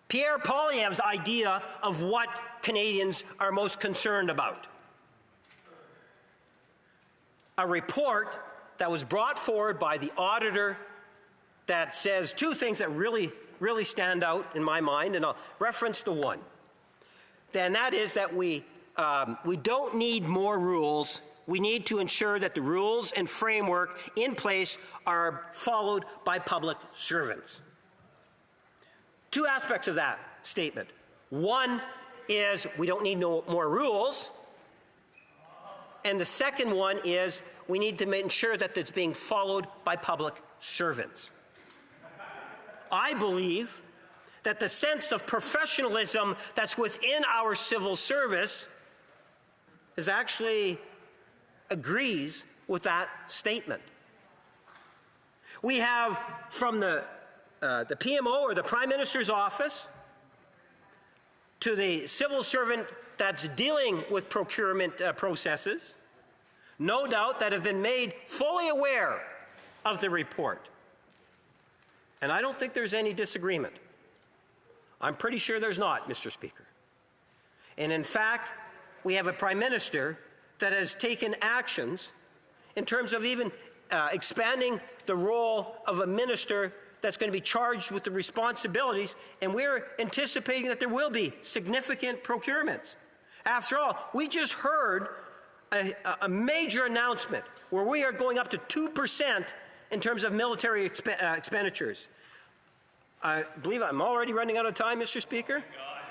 Speaker 9: Pierre Poilievre's idea of what Canadians are most concerned about. A report that was brought forward by the auditor that says two things that really stand out in my mind, and I'll reference the one. And that is that we don't need more rules. We need to ensure that the rules and framework in place are followed by public servants. Two aspects of that statement. One is we don't need no more rules. And the second one is we need to ensure that it's being followed by public servants. I believe that the sense of professionalism that's within our civil service is actually agrees with that statement. We have from the PMO or the Prime Minister's office to the civil servant that's dealing with procurement processes, no doubt that have been made fully aware of the report. And I don't think there's any disagreement. I'm pretty sure there's not, Mr. Speaker. And in fact, we have a Prime Minister that has taken actions in terms of even expanding the role of a minister that's going to be charged with the responsibilities, and we're anticipating that there will be significant procurements. After all, we just heard a major announcement where we are going up to 2% in terms of military expenditures. I believe I'm already running out of time, Mr. Speaker.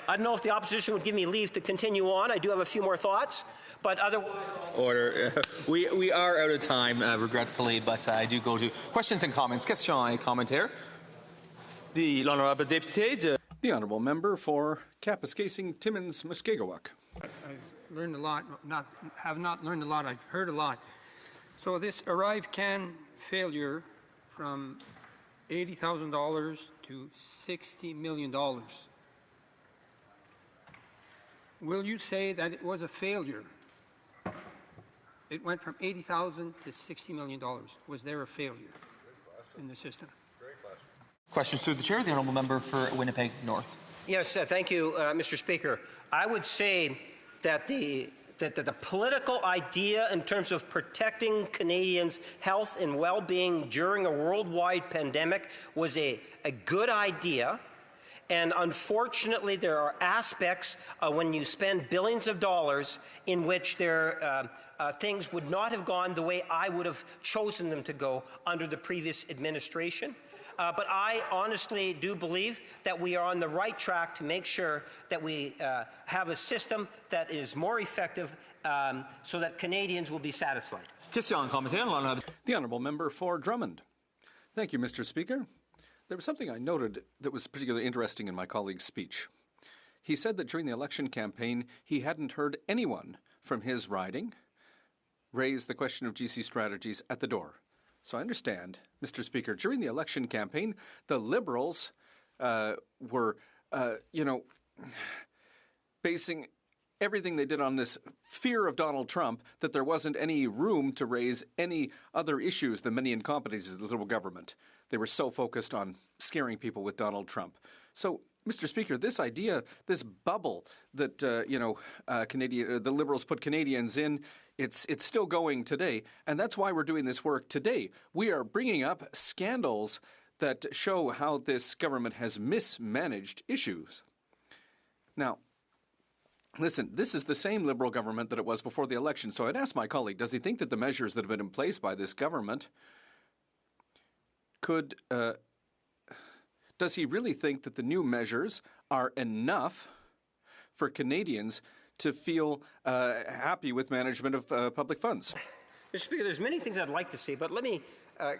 Speaker 9: I don't know if the opposition would give me leave to continue on. I do have a few more thoughts, but otherwise...
Speaker 16: Order. We are out of time, regretfully, but I do go to questions and comments. Question et commentaire. The Honourable Député de...
Speaker 12: The Honourable Member for Kapuskasing Timmins Muskegawak.
Speaker 10: I've learned a lot, have not learned a lot, I've heard a lot. So this Arrive Can failure from $80,000 to $60 million. Will you say that it was a failure? It went from $80,000 to $60 million. Was there a failure in the system?
Speaker 16: Questions through the chair. The Honourable Member for Winnipeg North.
Speaker 9: Yes, thank you, Mr. Speaker. I would say that the political idea in terms of protecting Canadians' health and well-being during a worldwide pandemic was a good idea. And unfortunately, there are aspects when you spend billions of dollars in which things would not have gone the way I would have chosen them to go under the previous administration. But I honestly do believe that we are on the right track to make sure that we have a system that is more effective so that Canadians will be satisfied.
Speaker 12: The Honourable Member for Drummond. Thank you, Mr. Speaker. There was something I noted that was particularly interesting in my colleague's speech. He said that during the election campaign, he hadn't heard anyone from his riding raise the question of GC strategies at the door. So I understand, Mr. Speaker, during the election campaign, the Liberals were, basing everything they did on this fear of Donald Trump, that there wasn't any room to raise any other issues than many incompetencies of the Liberal government. They were so focused on scaring people with Donald Trump. So, Mr. Speaker, this idea, this bubble that, the Liberals put Canadians in, it's still going today. And that's why we're doing this work today. We are bringing up scandals that show how this government has mismanaged issues. Now, listen, this is the same Liberal government that it was before the election. So I'd ask my colleague, does he think that the measures that have been in place by this government does he really think that the new measures are enough for Canadians to feel happy with management of public funds?
Speaker 9: Mr. Speaker, there's many things I'd like to say, but let me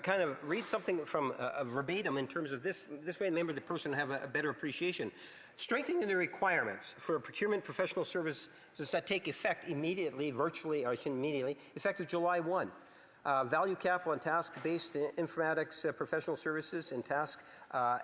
Speaker 9: kind of read something from a verbatim in terms of this way, maybe the person will have a better appreciation. Strengthening the requirements for procurement professional services that take effect immediately, effective July 1. Value cap on task-based informatics professional services and task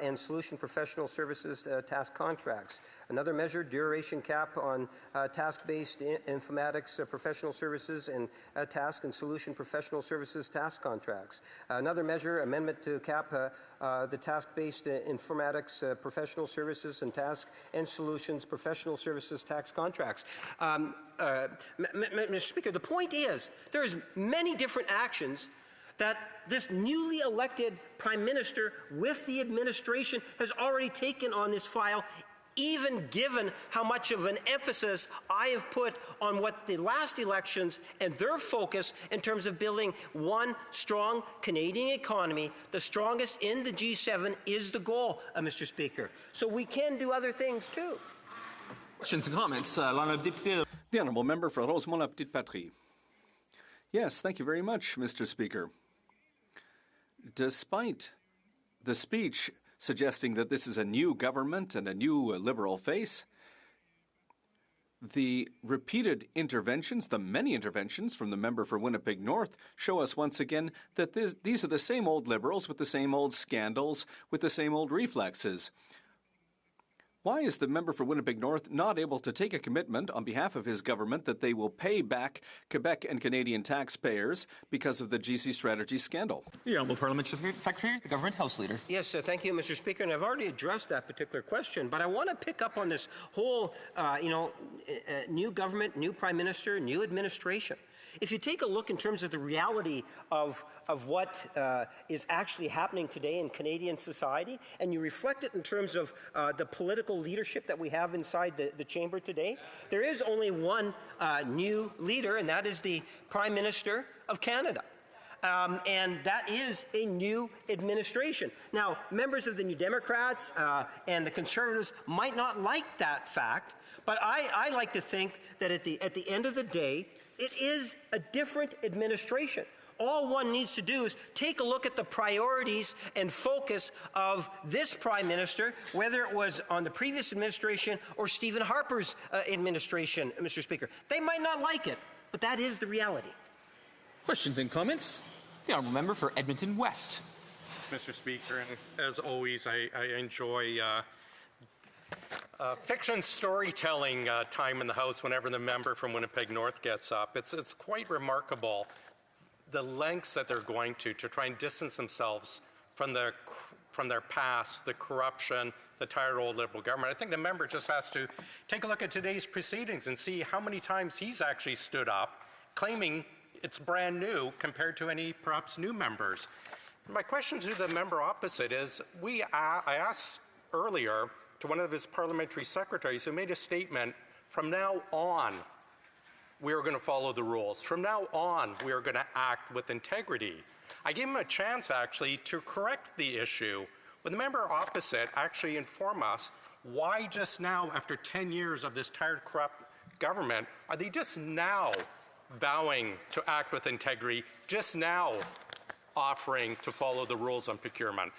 Speaker 9: and solution professional services task contracts. Another measure, duration cap on task-based informatics professional services and task and solution professional services task contracts. Another measure, amendment to cap the task-based informatics professional services and task and solutions professional services tax contracts. Mr. Speaker, the point is there's many different actions that this newly elected Prime Minister with the administration has already taken on this file, even given how much of an emphasis I have put on what the last elections and their focus in terms of building one strong Canadian economy, the strongest in the G7, is the goal, Mr. Speaker. So we can do other things too.
Speaker 16: Questions and comments. The
Speaker 12: Honourable Member for Rosemont-la-Petite-Patrie. Yes, thank you very much, Mr. Speaker. Despite the speech suggesting that this is a new government and a new Liberal face, the repeated interventions, the many interventions from the member for Winnipeg North, show us once again that these are the same old Liberals with the same old scandals, with the same old reflexes. Why is the member for Winnipeg North not able to take a commitment on behalf of his government that they will pay back Quebec and Canadian taxpayers because of the GC Strategy scandal?
Speaker 16: The Honourable Parliamentary Secretary, the Government House Leader.
Speaker 9: Yes, thank you, Mr. Speaker, and I've already addressed that particular question, but I want to pick up on this whole, new government, new Prime Minister, new administration. If you take a look in terms of the reality of what is actually happening today in Canadian society, and you reflect it in terms of the political leadership that we have inside the chamber today, there is only one new leader, and that is the Prime Minister of Canada. And that is a new administration. Now, members of the New Democrats and the Conservatives might not like that fact, but I like to think that at the end of the day, it is a different administration. All one needs to do is take a look at the priorities and focus of this Prime Minister, whether it was on the previous administration or Stephen Harper's administration, Mr. Speaker. They might not like it, but that is the reality.
Speaker 16: Questions and comments? The Honourable Member for Edmonton West.
Speaker 11: Mr. Speaker, and as always, I enjoy fiction storytelling time in the House whenever the member from Winnipeg North gets up. It's quite remarkable the lengths that they're going to try and distance themselves from their past, the corruption, the tired old Liberal government. I think the member just has to take a look at today's proceedings and see how many times he's actually stood up claiming it's brand new compared to any perhaps new members. My question to the member opposite is, I asked earlier to one of his parliamentary secretaries who made a statement, from now on, we are going to follow the rules. From now on, we are going to act with integrity. I gave him a chance, actually, to correct the issue. Would the member opposite actually inform us why just now, after 10 years of this tired, corrupt government, are they just now vowing to act with integrity, just now offering to follow the rules on procurement?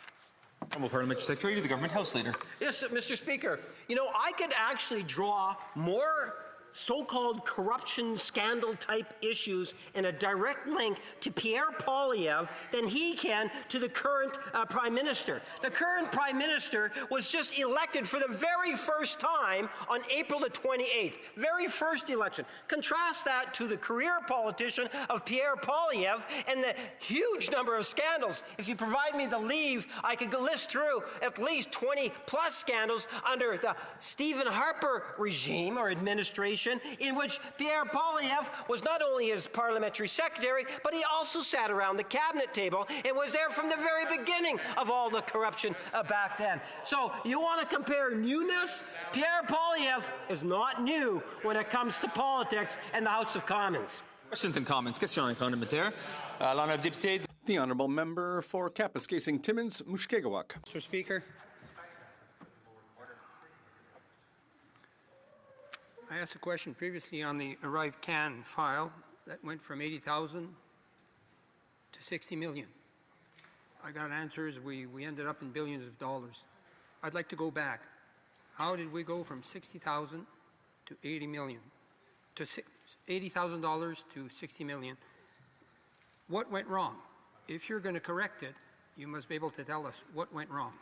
Speaker 16: Honourable Parliamentary Secretary to the Government House Leader.
Speaker 9: Yes, Mr. Speaker. You know, I could actually draw more so-called corruption scandal type issues in a direct link to Pierre Poilievre than he can to the current Prime Minister. The current Prime Minister was just elected for the very first time on April the 28th. Very first election. Contrast that to the career politician of Pierre Poilievre and the huge number of scandals. If you provide me the leave, I could list through at least 20 plus scandals under the Stephen Harper regime or administration, in which Pierre Poilievre was not only his parliamentary secretary, but he also sat around the cabinet table and was there from the very beginning of all the corruption back then. So you want to compare newness? Pierre Poilievre is not new when it comes to politics and the House of Commons.
Speaker 16: Questions and comments. Question complémentaire. L'honourable député.
Speaker 12: The Honourable Member for Kapuskasing Timmins, Mushkegowuk.
Speaker 10: Mr. Speaker, I asked a question previously on the Arrive Can file that went from 80,000 to 60 million. I got answers. We ended up in billions of dollars. I'd like to go back. How did we go from 60,000 to 80 million, to $80,000 to 60 million? What went wrong? If you're going to correct it, you must be able to tell us what went wrong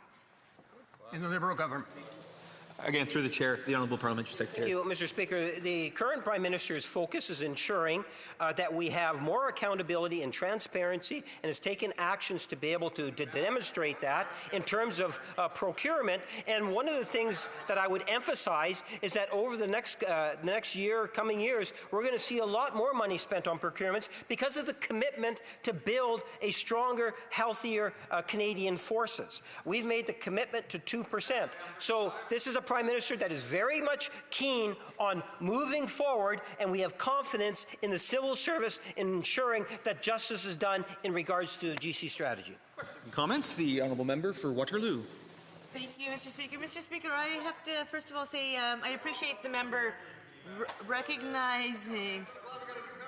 Speaker 10: in the Liberal government.
Speaker 16: Again, through the chair, the Honourable Parliamentary Secretary.
Speaker 9: Thank you, Mr. Speaker. The current Prime Minister's focus is ensuring that we have more accountability and transparency, and has taken actions to be able to demonstrate that in terms of procurement. And one of the things that I would emphasize is that over the next year, coming years, we're going to see a lot more money spent on procurements because of the commitment to build a stronger, healthier Canadian forces. We've made the commitment to 2%. So this is a Prime Minister that is very much keen on moving forward, and we have confidence in the civil service in ensuring that justice is done in regards to the GC strategy.
Speaker 16: Comments? The Honourable Member for Waterloo.
Speaker 7: Thank you, Mr. Speaker. Mr. Speaker, I have to first of all say I appreciate the member recognizing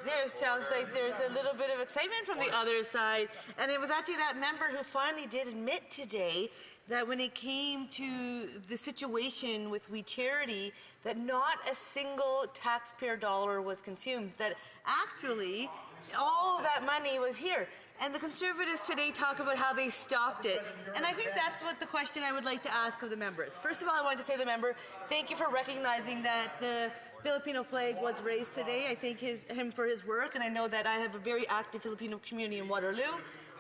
Speaker 7: there sounds like there's a little bit of excitement from the other side, and it was actually that member who finally did admit today that when it came to the situation with We Charity, that not a single taxpayer dollar was consumed, that actually all of that money was here. And the Conservatives today talk about how they stopped it. And I think that's what the question I would like to ask of the members. First of all, I want to say to the member, thank you for recognizing that the Filipino flag was raised today. I thank him for his work, and I know that I have a very active Filipino community in Waterloo.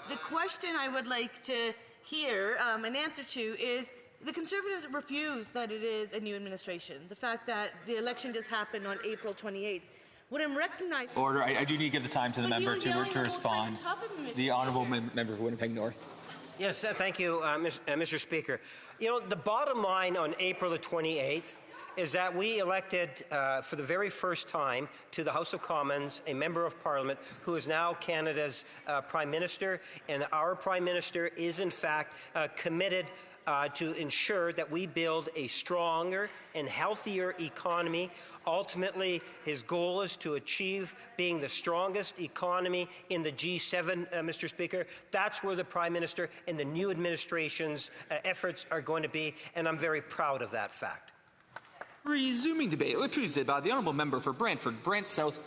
Speaker 7: The question I would like to hear an answer to is, the Conservatives refuse that it is a new administration. The fact that the election just happened on April 28th. What I'm recognizing...
Speaker 16: Order. I do need to give the time to the member to respond. The Honourable Member for Winnipeg North.
Speaker 9: Yes, thank you, Mr. Speaker. You know, the bottom line on April the 28th is that we elected for the very first time to the House of Commons a Member of Parliament who is now Canada's Prime Minister, and our Prime Minister is in fact committed to ensure that we build a stronger and healthier economy. Ultimately, his goal is to achieve being the strongest economy in the G7, Mr. Speaker. That's where the Prime Minister and the new administration's efforts are going to be, and I'm very proud of that fact.
Speaker 16: Resuming debate, the Honourable Member for Brantford, Brant South,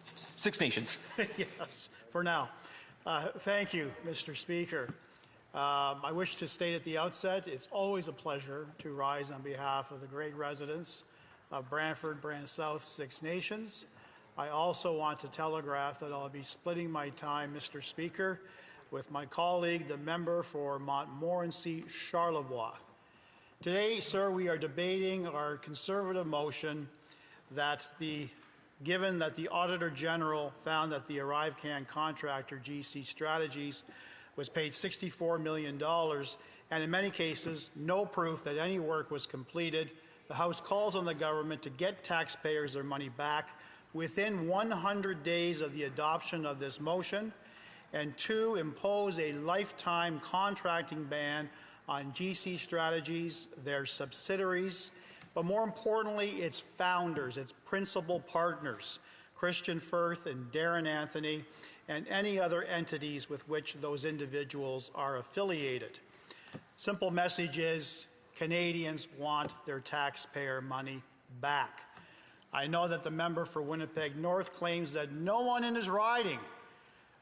Speaker 16: Six Nations.
Speaker 13: Yes, for now. Thank you, Mr. Speaker. I wish to state at the outset, it's always a pleasure to rise on behalf of the great residents of Brantford, Brant South, Six Nations. I also want to telegraph that I'll be splitting my time, Mr. Speaker, with my colleague, the member for Montmorency, Charlevoix. Today, sir, we are debating our Conservative motion that given that the Auditor General found that the ArriveCan contractor, GC Strategies, was paid $64 million, and in many cases, no proof that any work was completed, the House calls on the government to get taxpayers their money back within 100 days of the adoption of this motion, and 2, impose a lifetime contracting ban on GC Strategies, their subsidiaries, but more importantly, its founders, its principal partners, Christian Firth and Darren Anthony, and any other entities with which those individuals are affiliated. Simple message is, Canadians want their taxpayer money back. I know that the member for Winnipeg North claims that no one in his riding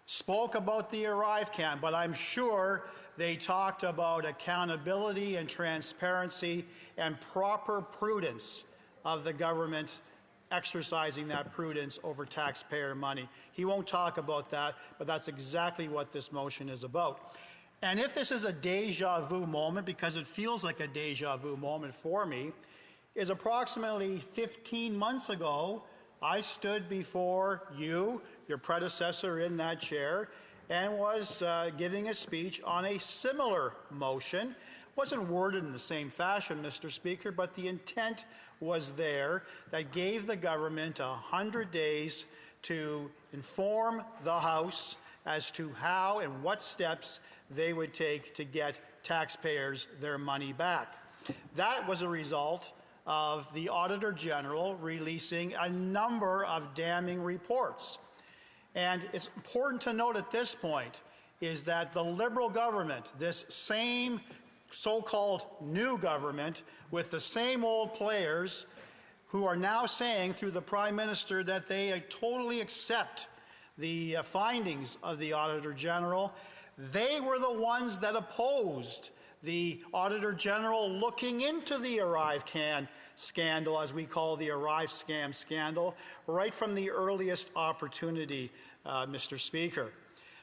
Speaker 13: spoke about the ArriveCan, but I'm sure they talked about accountability and transparency and proper prudence of the government exercising that prudence over taxpayer money. He won't talk about that, but that's exactly what this motion is about. And if this is a deja vu moment, because it feels like a deja vu moment for me, is approximately 15 months ago, I stood before you, your predecessor in that chair, and was giving a speech on a similar motion. It wasn't worded in the same fashion, Mr. Speaker, but the intent was there that gave the government 100 days to inform the House as to how and what steps they would take to get taxpayers their money back. That was a result of the Auditor General releasing a number of damning reports. And it's important to note at this point is that the Liberal government, this same so-called new government with the same old players who are now saying through the Prime Minister that they totally accept the findings of the Auditor General, they were the ones that opposed the Auditor General looking into the ArriveCan scandal, as we call the Arrive Scam scandal, right from the earliest opportunity, Mr. Speaker.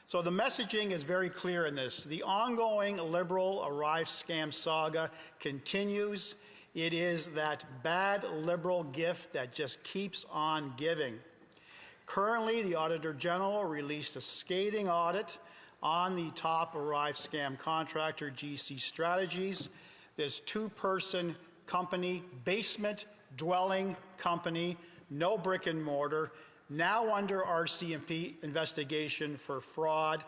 Speaker 13: So the messaging is very clear in this. The ongoing Liberal Arrive Scam saga continues. It is that bad Liberal gift that just keeps on giving. Currently, the Auditor General released a scathing audit on the top Arrive Scam contractor, GC Strategies, this two-person company, basement dwelling company, no brick and mortar, now under RCMP investigation for fraud,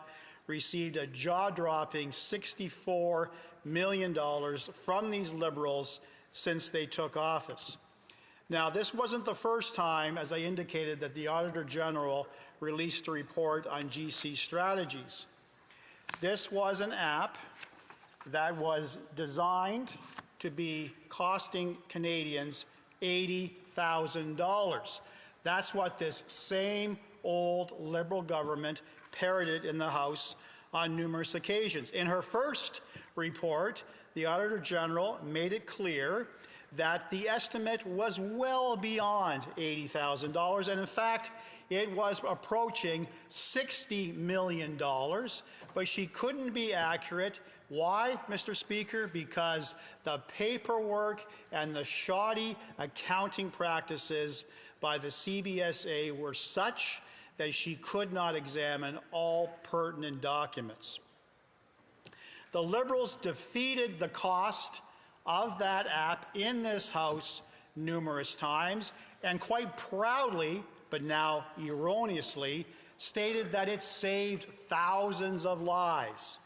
Speaker 13: received a jaw-dropping $64 million from these Liberals since they took office. Now, this wasn't the first time, as I indicated, that the Auditor General released a report on GC Strategies. This was an app that was designed to be costing Canadians $80,000. That's what this same old Liberal government parroted in the House on numerous occasions. In her first report, the Auditor General made it clear that the estimate was well beyond $80,000, and in fact, it was approaching $60 million, but she couldn't be accurate. Why, Mr. Speaker? Because the paperwork and the shoddy accounting practices by the CBSA were such that she could not examine all pertinent documents. The Liberals defeated the cost of that app in this House numerous times, and quite proudly, but now erroneously, stated that it saved thousands of lives.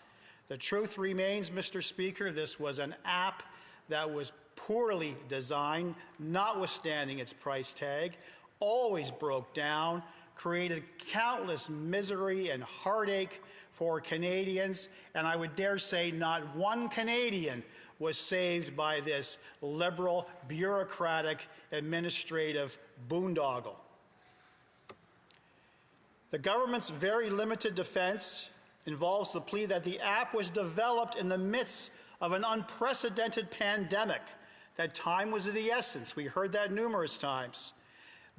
Speaker 13: The truth remains, Mr. Speaker, this was an app that was poorly designed, notwithstanding its price tag, always broke down, created countless misery and heartache for Canadians, and I would dare say not one Canadian was saved by this Liberal, bureaucratic, administrative boondoggle. The government's very limited defense involves the plea that the app was developed in the midst of an unprecedented pandemic, that time was of the essence. We heard that numerous times.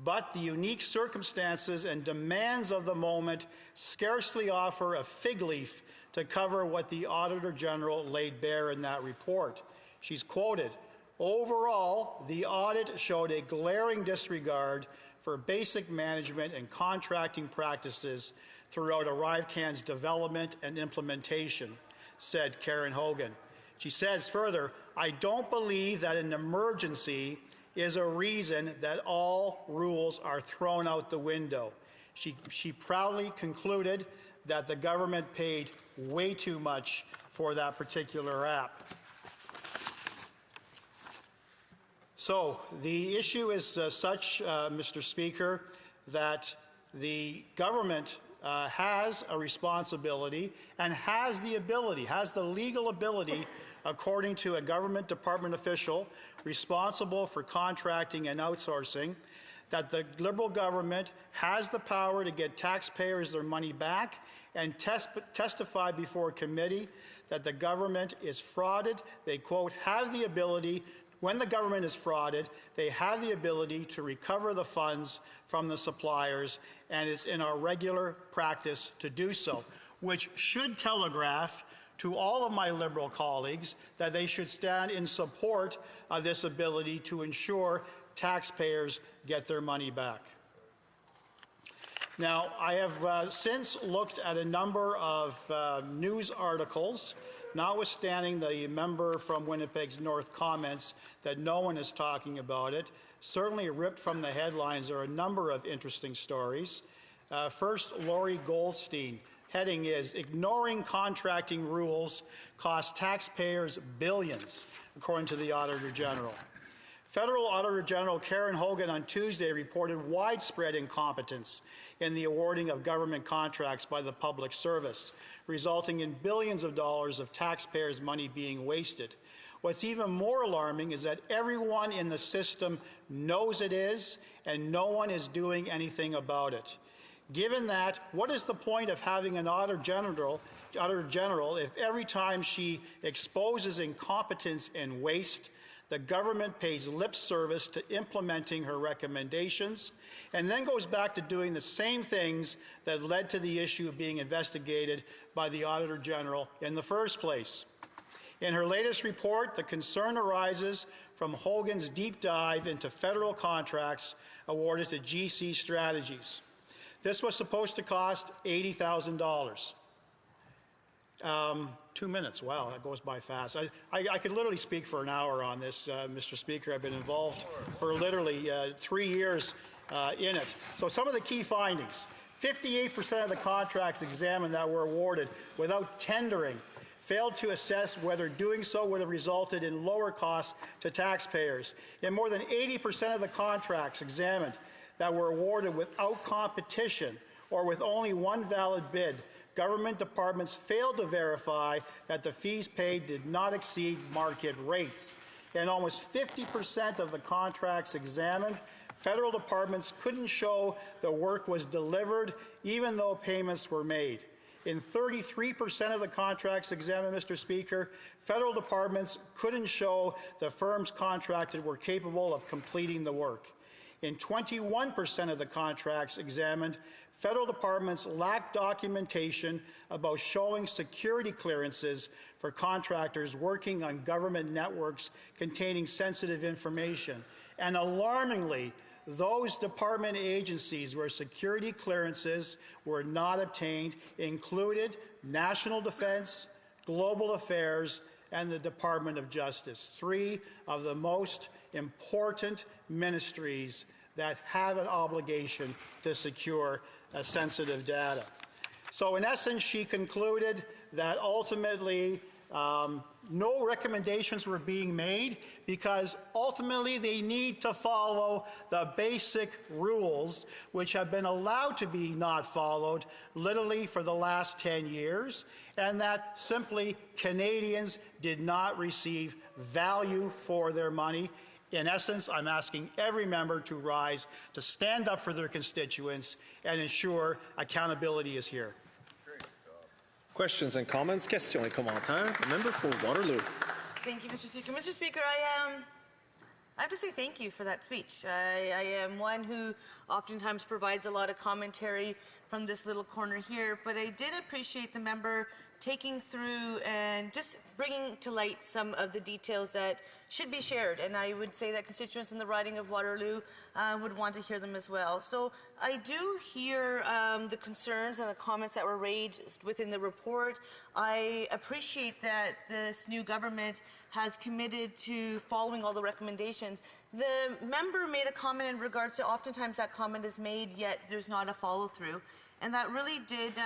Speaker 13: But the unique circumstances and demands of the moment scarcely offer a fig leaf to cover what the Auditor General laid bare in that report. She's quoted, "Overall, the audit showed a glaring disregard for basic management and contracting practices throughout ArriveCan's development and implementation," said Karen Hogan. She says further, "I don't believe that an emergency is a reason that all rules are thrown out the window." She proudly concluded that the government paid way too much for that particular app. So the issue is such, Mr. Speaker, that the government has a responsibility and has the ability, has the legal ability, according to a government department official responsible for contracting and outsourcing, that the Liberal government has the power to get taxpayers their money back and testify before a committee that the government is frauded. They, quote, have the ability, when the government is frauded, they have the ability to recover the funds from the suppliers, and it's in our regular practice to do so, which should telegraph to all of my Liberal colleagues that they should stand in support of this ability to ensure taxpayers get their money back. Now, I have since looked at a number of news articles, notwithstanding the member from Winnipeg's North comments that no one is talking about it. Certainly ripped from the headlines are a number of interesting stories. First, Lori Goldstein. Heading is, "Ignoring Contracting Rules Costs Taxpayers Billions," according to the Auditor General. Federal Auditor General Karen Hogan on Tuesday reported widespread incompetence in the awarding of government contracts by the public service, resulting in billions of dollars of taxpayers' money being wasted. What's even more alarming is that everyone in the system knows it is, and no one is doing anything about it. Given that, what is the point of having an Auditor General if every time she exposes incompetence and waste, the government pays lip service to implementing her recommendations and then goes back to doing the same things that led to the issue being investigated by the Auditor General in the first place? In her latest report, the concern arises from Hogan's deep dive into federal contracts awarded to GC Strategies. This was supposed to cost $80,000. 2 minutes, wow, that goes by fast. I could literally speak for an hour on this, Mr. Speaker. I've been involved for literally 3 years in it. So some of the key findings: 58% of the contracts examined that were awarded without tendering failed to assess whether doing so would have resulted in lower costs to taxpayers. In more than 80% of the contracts examined that were awarded without competition or with only one valid bid, government departments failed to verify that the fees paid did not exceed market rates. In almost 50% of the contracts examined, federal departments couldn't show the work was delivered even though payments were made. In 33% of the contracts examined, Mr. Speaker, federal departments couldn't show the firms contracted were capable of completing the work. In 21% of the contracts examined, federal departments lacked documentation about showing security clearances for contractors working on government networks containing sensitive information. And alarmingly, those department agencies where security clearances were not obtained included National Defense, Global Affairs, and the Department of Justice, three of the most important ministries that have an obligation to secure sensitive data. So in essence, she concluded that ultimately no recommendations were being made because ultimately they need to follow the basic rules which have been allowed to be not followed literally for the last 10 years, and that simply Canadians did not receive value for their money. In essence, I'm asking every member to rise, to stand up for their constituents and ensure accountability is here.
Speaker 8: Questions and comments? Questions et commentaires. The member for Waterloo.
Speaker 7: Thank you, Mr. Speaker. Mr. Speaker, I have to say thank you for that speech. I am one who oftentimes provides a lot of commentary from this little corner here, but I did appreciate the member taking through and just bringing to light some of the details that should be shared. And I would say that constituents in the riding of Waterloo would want to hear them as well. So I do hear the concerns and the comments that were raised within the report. I appreciate that this new government has committed to following all the recommendations. The member made a comment in regards to oftentimes that comment is made, yet there's not a follow-through. And that really did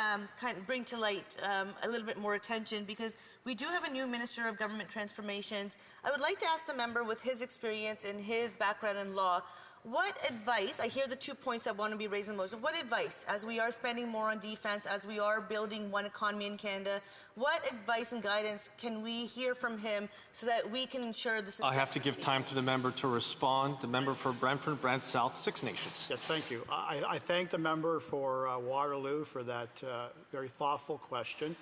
Speaker 7: kind of bring to light a little bit more attention, because we do have a new Minister of Government Transformations. I would like to ask the member, with his experience and his background in law, what advice, I hear the 2 points that want to be raised in the motion, what advice, as we are spending more on defense, as we are building one economy in Canada, what advice and guidance can we hear from him so that we can ensure the success?
Speaker 8: I have to give time to the member to respond. The member for Brantford, Brant South, Six Nations.
Speaker 13: Yes, thank you. I thank the member for Waterloo for that very thoughtful question.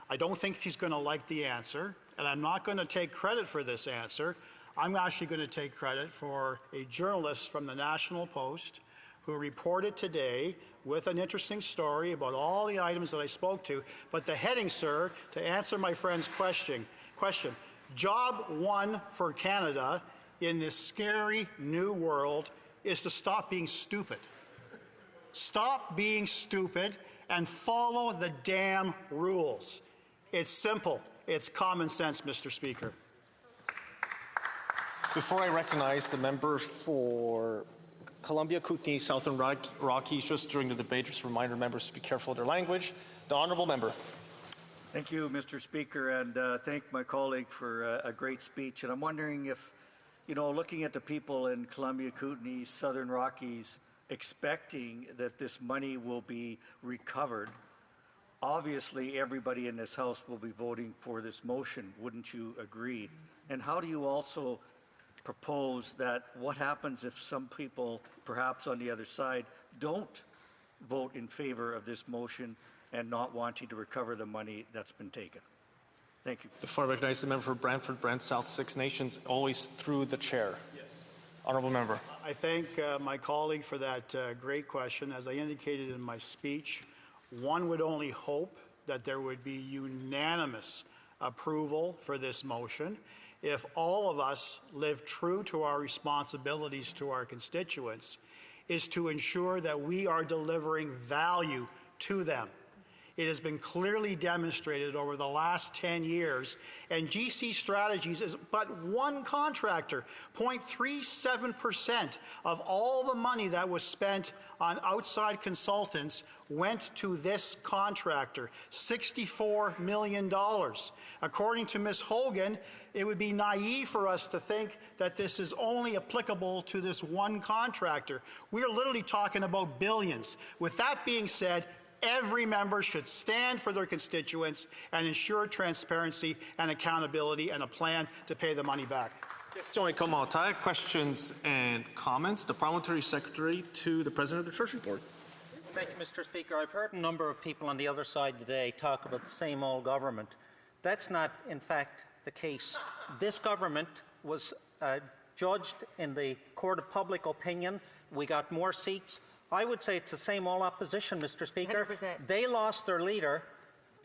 Speaker 13: I don't think she's going to like the answer, and I'm not going to take credit for this answer. I'm actually going to take credit for a journalist from the National Post who reported today with an interesting story about all the items that I spoke to. But the heading, sir, to answer my friend's question, job one for Canada in this scary new world is to stop being stupid. Stop being stupid and follow the damn rules. It's simple. It's common sense, Mr. Speaker.
Speaker 8: Before I recognize the member for Columbia, Kootenay, Southern Rockies, just during the debate, just remind members to be careful of their language. The honourable member.
Speaker 22: Thank you, Mr. Speaker, and thank my colleague for a great speech. And I'm wondering if, looking at the people in Columbia, Kootenay, Southern Rockies, expecting that this money will be recovered, obviously everybody in this House will be voting for this motion. Wouldn't you agree? And how do you also propose that what happens if some people, perhaps on the other side, don't vote in favor of this motion and not wanting to recover the money that's been taken? Thank you.
Speaker 8: Before I recognize the member for Brantford, Brant South, Six Nations, always through the chair. Yes. Honourable member.
Speaker 13: I thank my colleague for that great question. As I indicated in my speech, one would only hope that there would be unanimous approval for this motion if all of us live true to our responsibilities to our constituents, is to ensure that we are delivering value to them. It has been clearly demonstrated over the last 10 years, and GC Strategies is but one contractor. 0.37% of all the money that was spent on outside consultants went to this contractor, $64 million. According to Ms. Hogan, it would be naive for us to think that this is only applicable to this one contractor. We are literally talking about billions. With that being said, every member should stand for their constituents and ensure transparency and accountability and a plan to pay the money back.
Speaker 8: Questions et commentaires, questions and comments. The Parliamentary Secretary to the President of the Treasury Board.
Speaker 15: Thank you, Mr. Speaker. I've heard a number of people on the other side today talk about the same old government. That's not, in fact, the case. This government was judged in the court of public opinion. We got more seats. I would say it's the same old opposition, Mr. Speaker.
Speaker 7: 100%.
Speaker 15: They lost their leader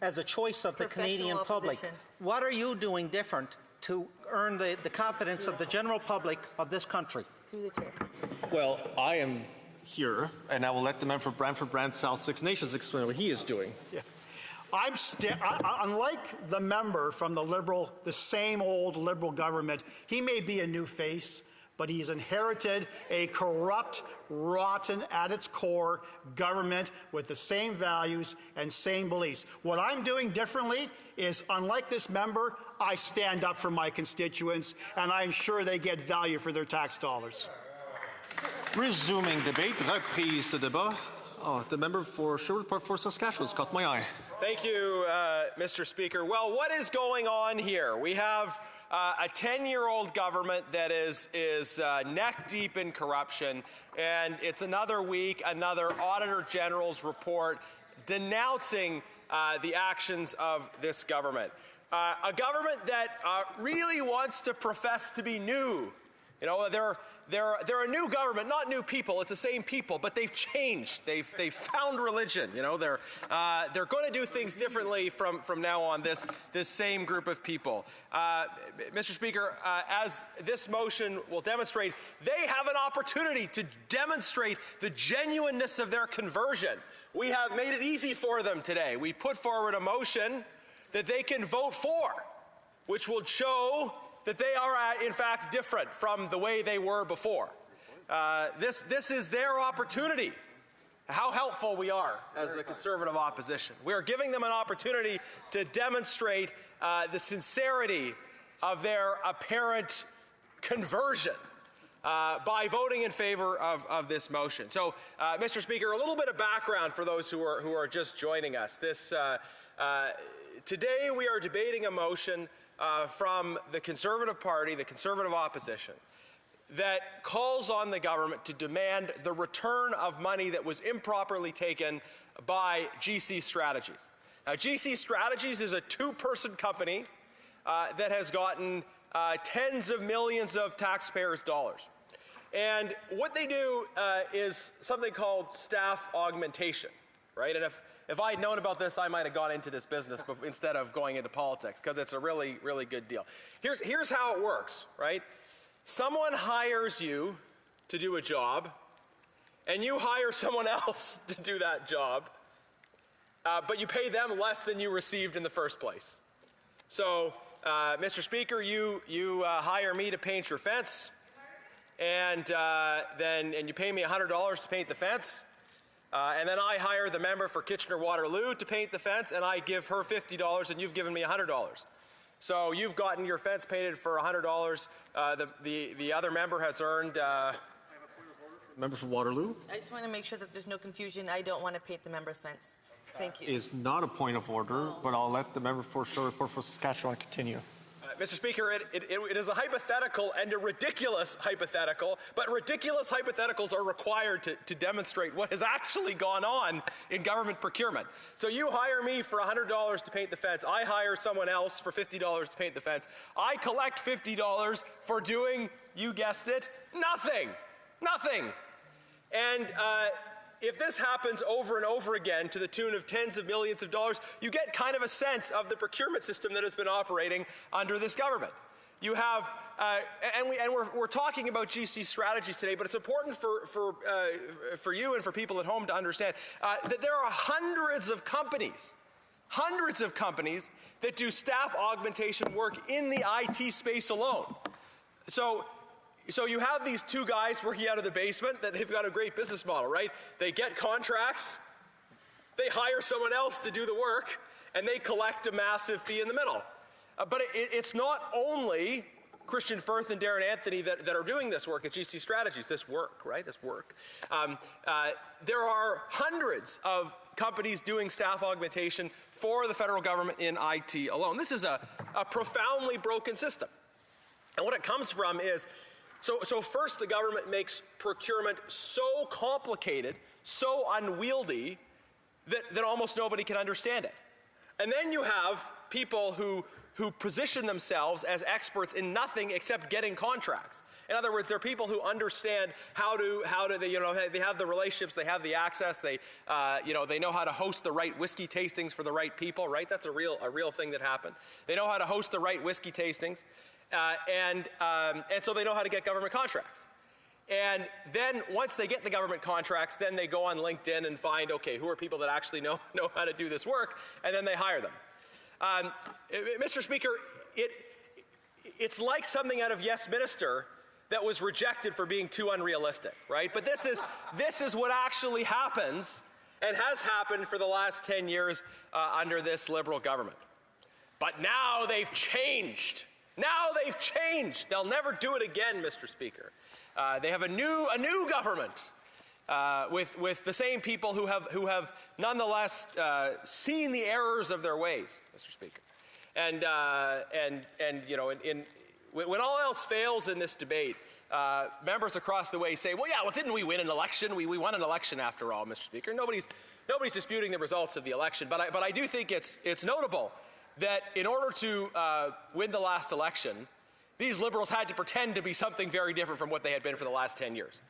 Speaker 15: as a choice of the Canadian public. What are you doing different to earn the confidence of the general public of this country?
Speaker 7: Through the chair.
Speaker 8: Well, I am here, and I will let the member for Brantford Brant South Six Nations explain what he is doing.
Speaker 13: Yeah. Unlike the member from the same old Liberal government, he may be a new face, but he's inherited a corrupt, rotten, at its core government with the same values and same beliefs. What I'm doing differently is, unlike this member, I stand up for my constituents, and I ensure they get value for their tax dollars.
Speaker 8: Resuming debate, reprise de débat. The member for Sherwood Park for Saskatchewan, Scott Moyai.
Speaker 17: Thank you, Mr. Speaker. Well, what is going on here? We have a 10-year-old government that is neck deep in corruption, and it's another week, another Auditor General's report denouncing the actions of this government. A government that really wants to profess to be new. You know, they're a new government, not new people. It's the same people, but they've changed. They've found religion. You know, they're going to do things differently from now on. This same group of people, Mr. Speaker, as this motion will demonstrate, they have an opportunity to demonstrate the genuineness of their conversion. We have made it easy for them today. We put forward a motion that they can vote for, which will show that they are, in fact, different from the way they were before. This is their opportunity. How helpful we are as the Conservative opposition. We are giving them an opportunity to demonstrate the sincerity of their apparent conversion by voting in favor of this motion. So, Mr. Speaker, a little bit of background for those who are just joining us. Today we are debating a motion from the Conservative Party, the Conservative opposition, that calls on the government to demand the return of money that was improperly taken by GC Strategies. Now, GC Strategies is a two-person company that has gotten tens of millions of taxpayers' dollars. And what they do is something called staff augmentation, right? And if I had known about this, I might have gone into this business instead of going into politics, because it's a really, really good deal. Here's how it works, right? Someone hires you to do a job, and you hire someone else to do that job, but you pay them less than you received in the first place. So, Mr. Speaker, you hire me to paint your fence, and you pay me $100 to paint the fence. And then I hire the member for Kitchener-Waterloo to paint the fence, and I give her $50, and you've given me $100. So you've gotten your fence painted for $100. The other member has earned.
Speaker 8: Member for Waterloo.
Speaker 7: I just want to make sure that there's no confusion. I don't want to paint the member's fence. Thank you.
Speaker 8: Is not a point of order, but I'll let the member for Sherwood Park for Saskatchewan continue.
Speaker 17: Mr. Speaker, it is a hypothetical and a ridiculous hypothetical, but ridiculous hypotheticals are required to demonstrate what has actually gone on in government procurement. So you hire me for $100 to paint the fence. I hire someone else for $50 to paint the fence. I collect $50 for doing, you guessed it, nothing. Nothing. And if this happens over and over again to the tune of tens of millions of dollars, you get kind of a sense of the procurement system that has been operating under this government. You have, we're talking about GC Strategies today, but it's important for you and for people at home to understand that there are hundreds of companies that do staff augmentation work in the IT space alone. So you have these two guys working out of the basement that they've got a great business model, right? They get contracts, they hire someone else to do the work, and they collect a massive fee in the middle. But it's not only Christian Firth and Darren Anthony that are doing this work at GC Strategies, this work. There are hundreds of companies doing staff augmentation for the federal government in IT alone. This is a profoundly broken system. And what it comes from is, so first the government makes procurement so complicated, so unwieldy, that almost nobody can understand it. And then you have people who position themselves as experts in nothing except getting contracts. In other words, they're people who understand how to they have the relationships, they have the access, they know how to host the right whiskey tastings for the right people, right? That's a real thing that happened. They know how to host the right whiskey tastings, and so they know how to get government contracts. And then once they get the government contracts, then they go on LinkedIn and find, okay, who are people that actually know how to do this work, and then they hire them. Mr. Speaker, it's like something out of Yes Minister that was rejected for being too unrealistic, right? But this is what actually happens and has happened for the last 10 years under this Liberal government. But now they've changed. Now they've changed. They'll never do it again, Mr. Speaker. They have a new government with the same people who have nonetheless seen the errors of their ways, Mr. Speaker. And when all else fails in this debate, members across the way say, well, didn't we win an election? We won an election after all, Mr. Speaker. Nobody's disputing the results of the election, but I do think it's notable that in order to win the last election, these Liberals had to pretend to be something very different from what they had been for the last 10 years.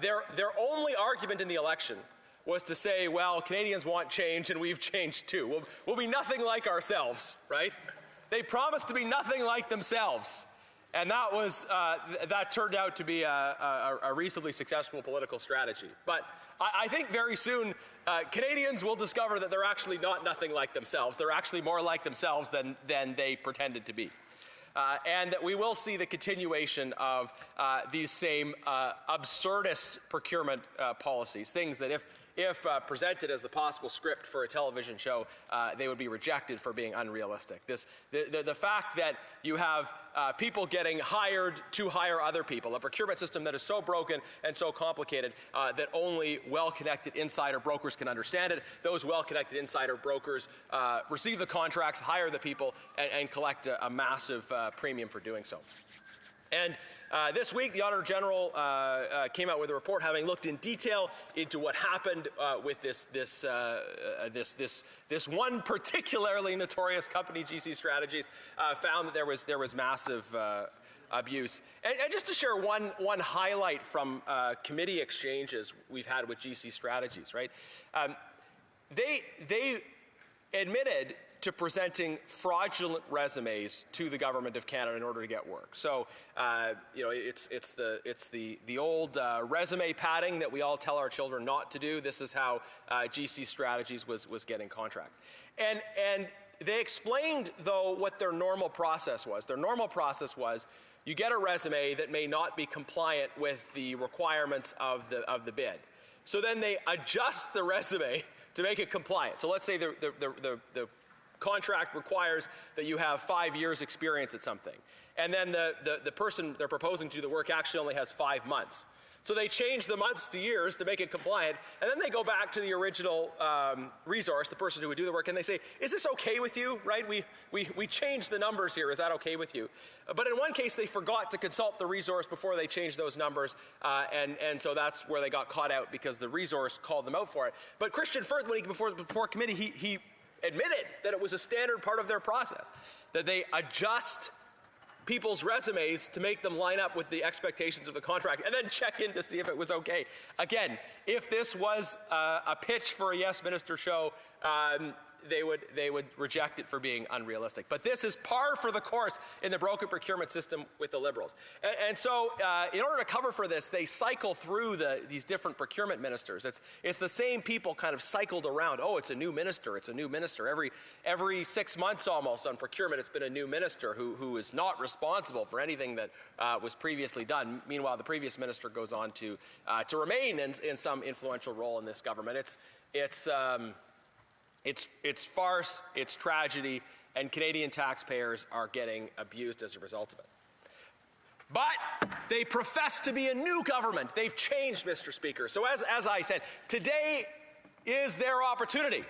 Speaker 17: Their only argument in the election was to say, well, Canadians want change and we've changed too. We'll be nothing like ourselves, right? They promised to be nothing like themselves. And that turned out to be a reasonably successful political strategy. But I think very soon Canadians will discover that they're actually nothing like themselves. They're actually more like themselves than they pretended to be. And that we will see the continuation of these same absurdist procurement policies, things that if presented as the possible script for a television show, they would be rejected for being unrealistic. The fact that you have people getting hired to hire other people, a procurement system that is so broken and so complicated that only well-connected insider brokers can understand it. Those well-connected insider brokers receive the contracts, hire the people, and collect a massive premium for doing so. And this week, the Auditor General came out with a report having looked in detail into what happened with this one particularly notorious company, GC Strategies, found that there was massive abuse. And just to share one highlight from committee exchanges we've had with GC Strategies, right? They admitted to presenting fraudulent resumes to the Government of Canada in order to get work. So, it's the old resume padding that we all tell our children not to do. This is how GC Strategies was getting contracts. And they explained, though, what their normal process was. Their normal process was you get a resume that may not be compliant with the requirements of the bid. So then they adjust the resume to make it compliant. So let's say the contract requires that you have 5 years experience at something. And then the person they're proposing to do the work actually only has 5 months. So they change the months to years to make it compliant, and then they go back to the original resource, the person who would do the work, and they say, is this okay with you, right? We changed the numbers here, is that okay with you? But in one case, they forgot to consult the resource before they changed those numbers, and so that's where they got caught out because the resource called them out for it. But Christian Firth, when before committee, he admitted that it was a standard part of their process, that they adjust people's resumes to make them line up with the expectations of the contract and then check in to see if it was okay. Again, if this was a pitch for a Yes Minister show, they would reject it for being unrealistic. But this is par for the course in the broken procurement system with the Liberals. And so in order to cover for this, they cycle through these different procurement ministers. It's the same people kind of cycled around. Oh, it's a new minister. It's a new minister. Every 6 months almost on procurement, it's been a new minister who is not responsible for anything that was previously done. Meanwhile, the previous minister goes on to remain in some influential role in this government. It's farce, it's tragedy, and Canadian taxpayers are getting abused as a result of it. But they profess to be a new government. They've changed, Mr. Speaker. So as I said, today is their opportunity.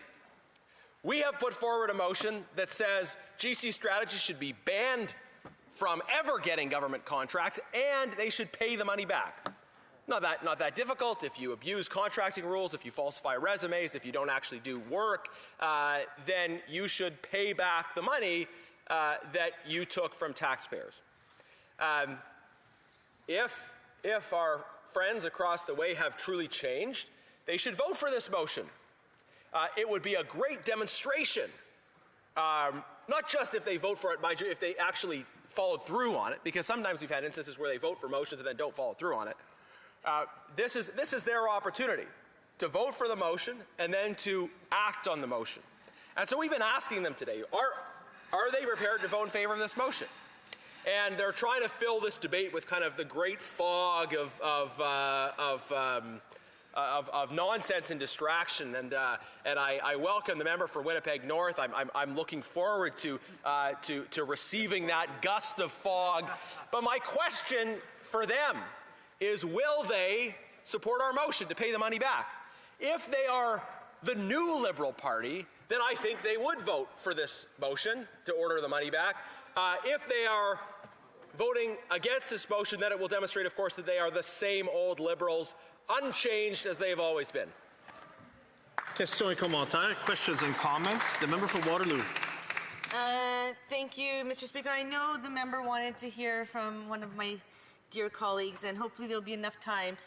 Speaker 17: We have put forward a motion that says GC Strategies should be banned from ever getting government contracts, and they should pay the money back. Not that difficult. If you abuse contracting rules, if you falsify resumes, if you don't actually do work, then you should pay back the money that you took from taxpayers. If our friends across the way have truly changed, they should vote for this motion. It would be a great demonstration, not just if they vote for it, mind you, if they actually followed through on it, because sometimes we've had instances where they vote for motions and then don't follow through on it. This is their opportunity to vote for the motion and then to act on the motion. And so we've been asking them today, are they prepared to vote in favor of this motion? And they're trying to fill this debate with kind of the great fog of nonsense and distraction. And I welcome the member for Winnipeg North. I'm looking forward to receiving that gust of fog. But my question for them is, will they support our motion to pay the money back? If they are the new Liberal Party, then I think they would vote for this motion to order the money back. If they are voting against this motion, then it will demonstrate, of course, that they are the same old Liberals, unchanged as they have always been.
Speaker 8: Questions et commentaires. Questions and comments. The member for Waterloo.
Speaker 7: Thank you, Mr. Speaker. I know the member wanted to hear from one of my dear colleagues, and hopefully there'll be enough time.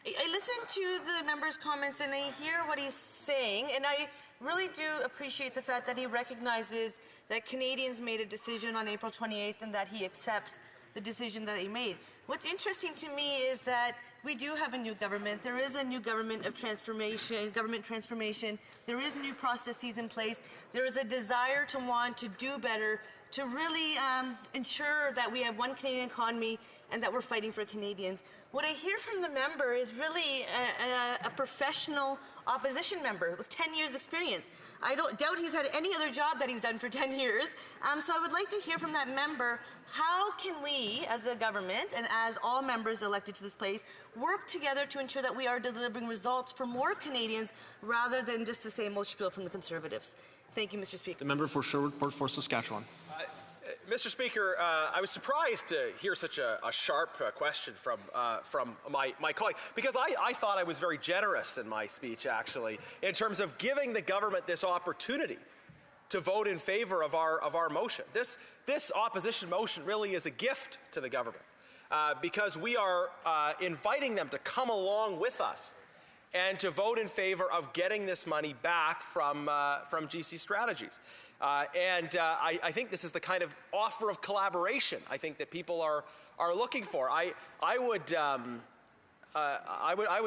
Speaker 7: I listened to the member's comments, and I hear what he's saying, and I really do appreciate the fact that he recognizes that Canadians made a decision on April 28th and that he accepts the decision that he made. What's interesting to me is that we do have a new government. There is a new government transformation. There is new processes in place. There is a desire to want to do better, to really ensure that we have one Canadian economy and that we're fighting for Canadians. What I hear from the member is really a professional opposition member with 10 years experience. I don't doubt he's had any other job that he's done for 10 years. So I would like to hear from that member, how can we as a government and as all members elected to this place work together to ensure that we are delivering results for more Canadians rather than just the same old spiel from the Conservatives? Thank you, Mr. Speaker.
Speaker 8: The member for Sherwood Port for Saskatchewan.
Speaker 17: Mr. Speaker, I was surprised to hear such a sharp question from my colleague, because I thought I was very generous in my speech, actually, in terms of giving the government this opportunity to vote in favor of our motion. This opposition motion really is a gift to the government, because we are inviting them to come along with us and to vote in favor of getting this money back from GC Strategies. I think this is the kind of offer of collaboration I think that people are looking for. I would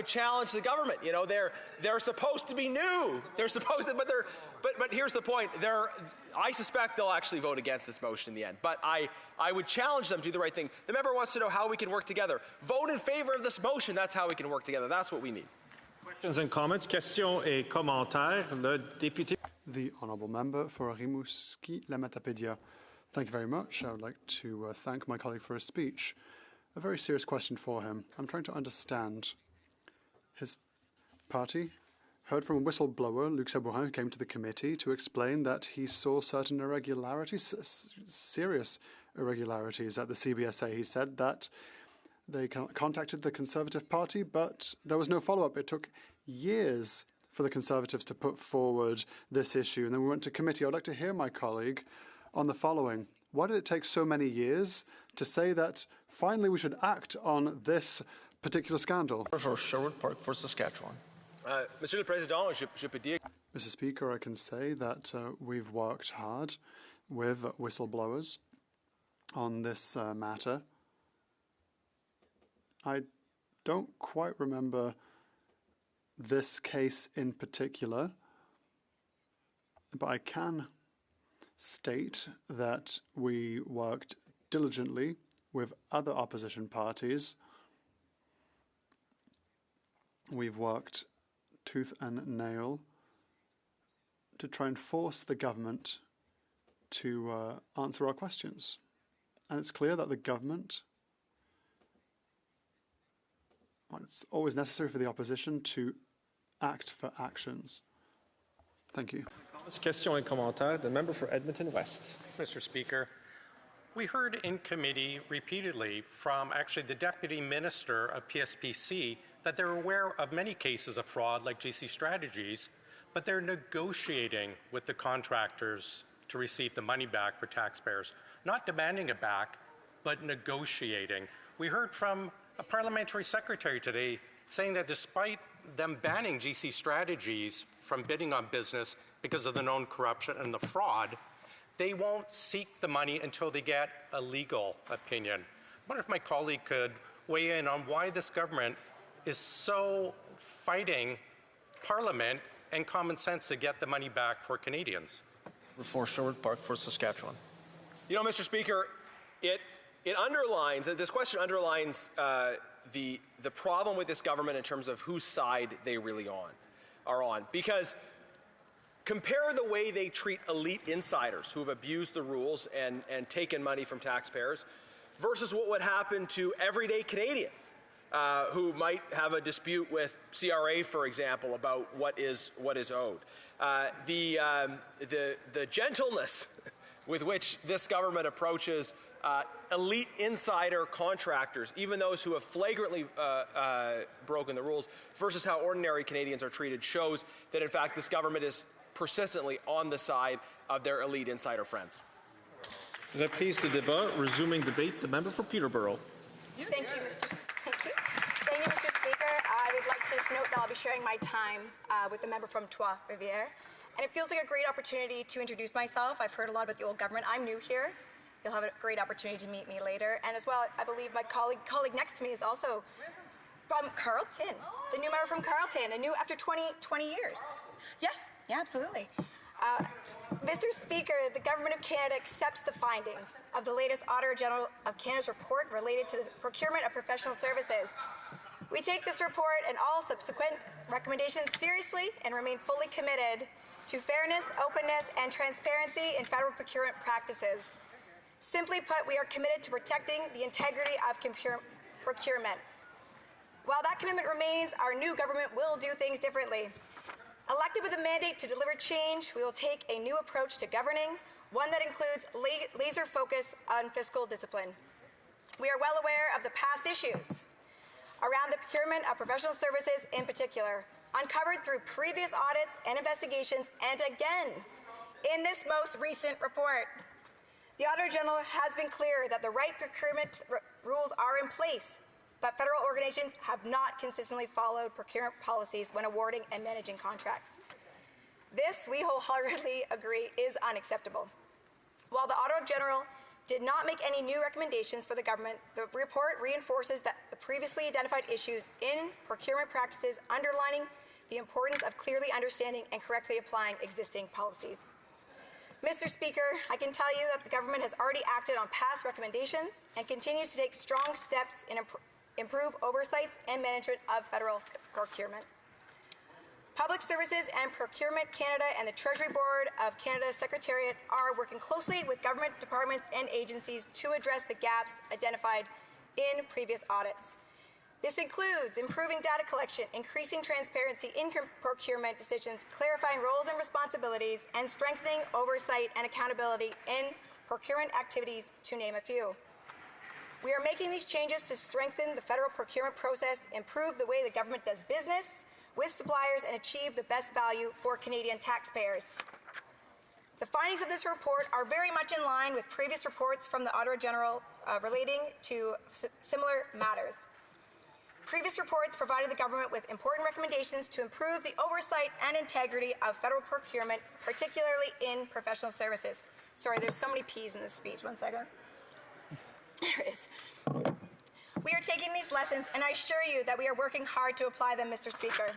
Speaker 17: challenge the government. You know, they're supposed to be new. They're supposed to, but here's the point. I suspect they'll actually vote against this motion in the end. But I would challenge them to do the right thing. The member wants to know how we can work together. Vote in favor of this motion. That's how we can work together. That's what we need.
Speaker 8: Questions and comments. Questions et commentaires. Le député.
Speaker 14: The Honourable Member for Rimouski-Lamatypédia. Thank you very much. I would like to thank my colleague for his speech. A very serious question for him. I'm trying to understand. His party heard from a whistleblower, Luc Sabourin, who came to the committee to explain that he saw certain irregularities, serious irregularities at the CBSA. He said that they contacted the Conservative Party, but there was no follow-up. It took years for the Conservatives to put forward this issue. And then we went to committee. I'd like to hear my colleague on the following. Why did it take so many years to say that finally we should act on this particular scandal?
Speaker 8: For Sherwood Park for Saskatchewan.
Speaker 17: Monsieur le Président, je peux dire...
Speaker 14: Mr. Speaker, I can say that we've worked hard with whistleblowers on this matter. I don't quite remember this case in particular, but I can state that we worked diligently with other opposition parties. We've worked tooth and nail to try and force the government to answer our questions. And it's clear that the government, it's always necessary for the opposition to act for actions. Thank you.
Speaker 8: Questions and commentaires. The member for Edmonton West.
Speaker 11: Mr. Speaker, We heard in committee repeatedly from actually the Deputy Minister of PSPC that they're aware of many cases of fraud like GC Strategies, but they're negotiating with the contractors to receive the money back for taxpayers. Not demanding it back, but negotiating. We heard from a parliamentary secretary today saying that despite them banning GC Strategies from bidding on business because of the known corruption and the fraud, they won't seek the money until they get a legal opinion. I wonder if my colleague could weigh in on why this government is so fighting Parliament and common sense to get the money back for Canadians.
Speaker 8: For Sherwood Park for Saskatchewan.
Speaker 17: You know, Mr. Speaker, it underlines, this question underlines the problem with this government in terms of whose side they really are on. Because compare the way they treat elite insiders who have abused the rules and taken money from taxpayers versus what would happen to everyday Canadians who might have a dispute with CRA, for example, about what is owed. The gentleness with which this government approaches elite insider contractors, even those who have flagrantly broken the rules, versus how ordinary Canadians are treated, shows that, in fact, this government is persistently on the side of their elite insider friends.
Speaker 8: Reprise de débat, resuming debate. The member for Peterborough.
Speaker 5: Thank you, Mr. Speaker. I would like to just note that I'll be sharing my time with the member from Trois-Rivières. And it feels like a great opportunity to introduce myself. I've heard a lot about the old government. I'm new here. You'll have a great opportunity to meet me later. And as well, I believe my colleague next to me is also from Carleton, the new member from Carleton, and new after 20 years. Yes, yeah, absolutely. Mr. Speaker, the Government of Canada accepts the findings of the latest Auditor General of Canada's report related to the procurement of professional services. We take this report and all subsequent recommendations seriously and remain fully committed to fairness, openness, and transparency in federal procurement practices. Simply put, we are committed to protecting the integrity of procurement. While that commitment remains, our new government will do things differently. Elected with a mandate to deliver change, we will take a new approach to governing, one that includes laser focus on fiscal discipline. We are well aware of the past issues around the procurement of professional services in particular, uncovered through previous audits and investigations, and again, in this most recent report. The Auditor General has been clear that the right procurement rules are in place, but federal organizations have not consistently followed procurement policies when awarding and managing contracts. This, we wholeheartedly agree, is unacceptable. While the Auditor General did not make any new recommendations for the government, the report reinforces that the previously identified issues in procurement practices, underlining the importance of clearly understanding and correctly applying existing policies. Mr. Speaker, I can tell you that the government has already acted on past recommendations and continues to take strong steps in improve oversights and management of federal procurement. Public Services and Procurement Canada and the Treasury Board of Canada's Secretariat are working closely with government departments and agencies to address the gaps identified in previous audits. This includes improving data collection, increasing transparency in procurement decisions, clarifying roles and responsibilities, and strengthening oversight and accountability in procurement activities, to name a few. We are making these changes to strengthen the federal procurement process, improve the way the government does business with suppliers, and achieve the best value for Canadian taxpayers. The findings of this report are very much in line with previous reports from the Auditor General relating to similar matters. Previous reports provided the government with important recommendations to improve the oversight and integrity of federal procurement, particularly in professional services. Sorry, there's so many P's in this speech. One second. There it is. We are taking these lessons, and I assure you that we are working hard to apply them, Mr. Speaker.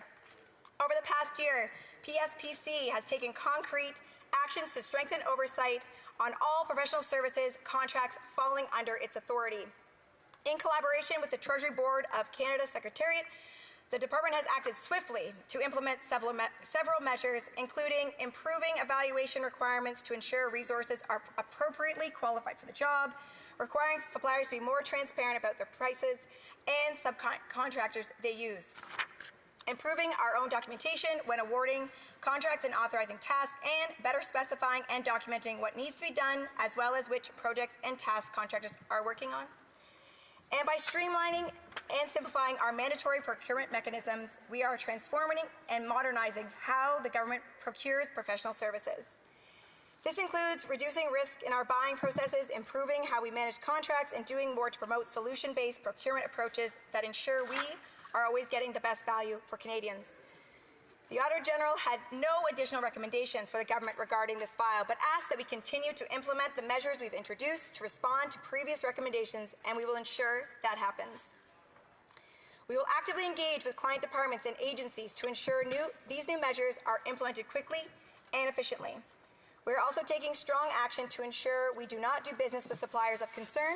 Speaker 5: Over the past year, PSPC has taken concrete actions to strengthen oversight on all professional services contracts falling under its authority. In collaboration with the Treasury Board of Canada's Secretariat, the department has acted swiftly to implement several measures, including improving evaluation requirements to ensure resources are appropriately qualified for the job, requiring suppliers to be more transparent about their prices and subcontractors they use, improving our own documentation when awarding contracts and authorizing tasks, and better specifying and documenting what needs to be done, as well as which projects and tasks contractors are working on. And by streamlining and simplifying our mandatory procurement mechanisms, we are transforming and modernizing how the government procures professional services. This includes reducing risk in our buying processes, improving how we manage contracts, and doing more to promote solution-based procurement approaches that ensure we are always getting the best value for Canadians. The Auditor General had no additional recommendations for the government regarding this file, but asked that we continue to implement the measures we've introduced to respond to previous recommendations, and we will ensure that happens. We will actively engage with client departments and agencies to ensure these new measures are implemented quickly and efficiently. We are also taking strong action to ensure we do not do business with suppliers of concern.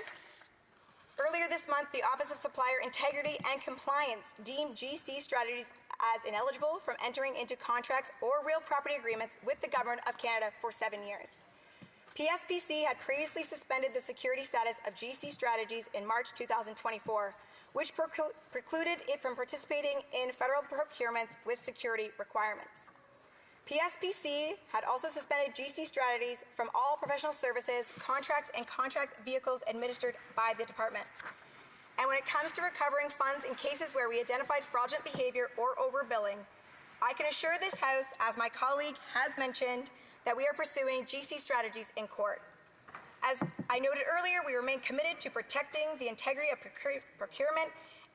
Speaker 5: Earlier this month, the Office of Supplier Integrity and Compliance deemed GC Strategies as ineligible from entering into contracts or real property agreements with the Government of Canada for 7 years. PSPC had previously suspended the security status of GC Strategies in March 2024, which precluded it from participating in federal procurements with security requirements. PSPC had also suspended GC Strategies from all professional services, contracts, and contract vehicles administered by the department. And when it comes to recovering funds in cases where we identified fraudulent behavior or overbilling, I can assure this House, as my colleague has mentioned, that we are pursuing GC Strategies in court. As I noted earlier, we remain committed to protecting the integrity of procurement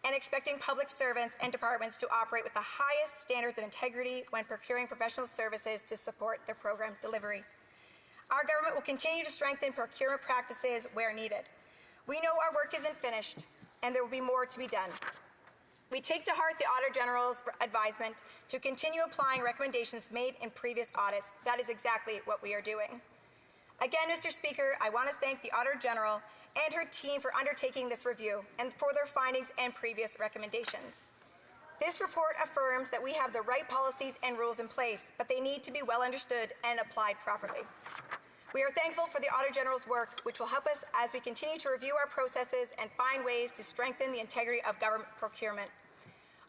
Speaker 5: and expecting public servants and departments to operate with the highest standards of integrity when procuring professional services to support their program delivery. Our government will continue to strengthen procurement practices where needed. We know our work isn't finished, and there will be more to be done. We take to heart the Auditor General's advisement to continue applying recommendations made in previous audits. That is exactly what we are doing. Again, Mr. Speaker, I want to thank the Auditor General and her team for undertaking this review and for their findings and previous recommendations. This report affirms that we have the right policies and rules in place, but they need to be well understood and applied properly. We are thankful for the Auditor General's work, which will help us as we continue to review our processes and find ways to strengthen the integrity of government procurement.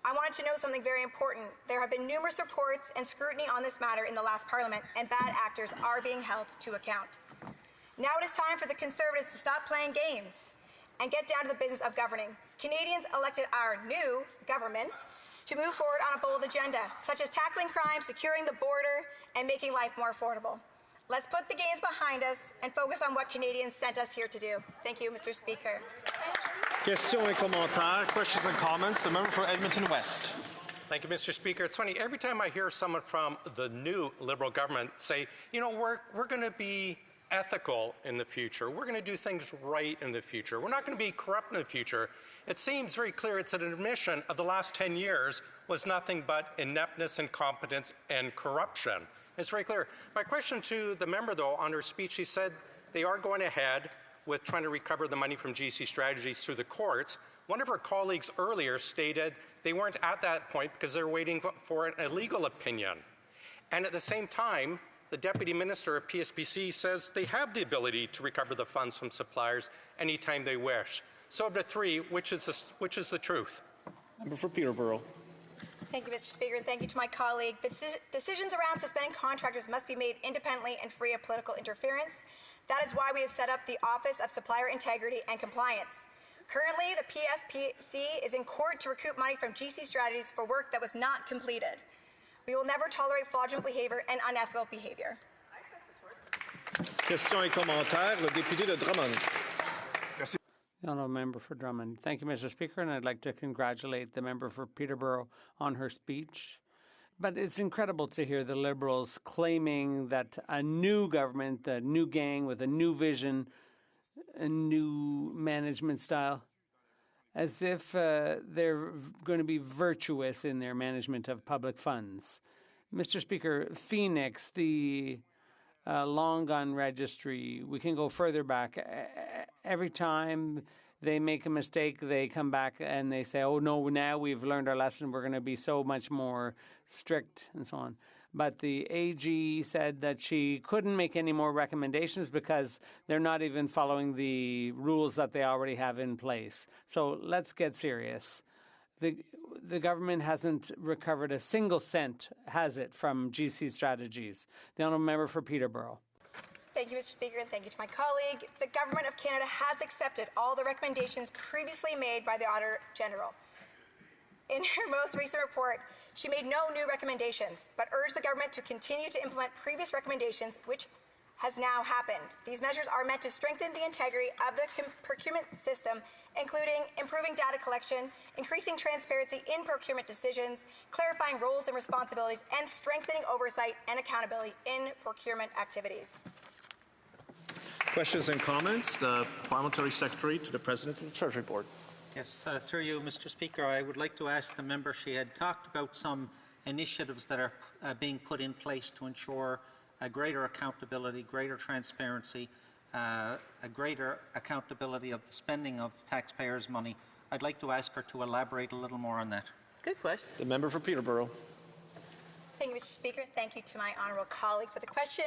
Speaker 5: I wanted to note something very important. There have been numerous reports and scrutiny on this matter in the last Parliament, and bad actors are being held to account. Now it is time for the Conservatives to stop playing games and get down to the business of governing. Canadians elected our new government to move forward on a bold agenda, such as tackling crime, securing the border, and making life more affordable. Let's put the games behind us and focus on what Canadians sent us here to do. Thank you, Mr. Speaker.
Speaker 8: Questions et commentaires. Questions and comments. The member for Edmonton West.
Speaker 11: Thank you, Mr. Speaker. It's funny, every time I hear someone from the new Liberal government say, you know, we're going to be ethical in the future. We're going to do things right in the future. We're not going to be corrupt in the future. It seems very clear it's an admission of the last 10 years was nothing but ineptness, incompetence, and corruption. It's very clear. My question to the member, though, on her speech, she said they are going ahead with trying to recover the money from GC Strategies through the courts. One of her colleagues earlier stated they weren't at that point because they're waiting for a legal opinion. And at the same time, the Deputy Minister of PSPC says they have the ability to recover the funds from suppliers anytime they wish. So of the three, which is the truth?
Speaker 8: Member for Peterborough.
Speaker 5: Thank you, Mr. Speaker, and thank you to my colleague. The decisions around suspending contractors must be made independently and free of political interference. That is why we have set up the Office of Supplier Integrity and Compliance. Currently, the PSPC is in court to recoup money from GC Strategies for work that was not completed. We will never tolerate fraudulent behavior and unethical behavior.
Speaker 8: Questions et commentaires. Le député de Drummond.
Speaker 2: The honourable member for Drummond. Thank you, Mr. Speaker, and I'd like to congratulate the member for Peterborough on her speech. But it's incredible to hear the Liberals claiming that a new government, a new gang with a new vision, a new management style, as if they're going to be virtuous in their management of public funds. Mr. Speaker, Phoenix, the long gun registry, we can go further back. Every time they make a mistake, they come back and they say, oh, no, now we've learned our lesson. We're going to be so much more strict and so on. But the AG said that she couldn't make any more recommendations because they're not even following the rules that they already have in place. So let's get serious. The government hasn't recovered a single cent, has it, from GC Strategies? The honourable member for Peterborough.
Speaker 5: Thank you, Mr. Speaker, and thank you to my colleague. The Government of Canada has accepted all the recommendations previously made by the Auditor General. In her most recent report, she made no new recommendations, but urged the government to continue to implement previous recommendations, which has now happened. These measures are meant to strengthen the integrity of the procurement system, including improving data collection, increasing transparency in procurement decisions, clarifying roles and responsibilities, and strengthening oversight and accountability in procurement activities.
Speaker 8: Questions and comments? The Parliamentary Secretary to the President of the Treasury Board.
Speaker 15: Yes, through you, Mr. Speaker, I would like to ask the member, she had talked about some initiatives that are being put in place to ensure greater accountability, greater transparency, a greater accountability of the spending of taxpayers' money. I'd like to ask her to elaborate a little more on that.
Speaker 7: Good question.
Speaker 8: The member for Peterborough.
Speaker 5: Thank you, Mr. Speaker. Thank you to my honourable colleague for the question.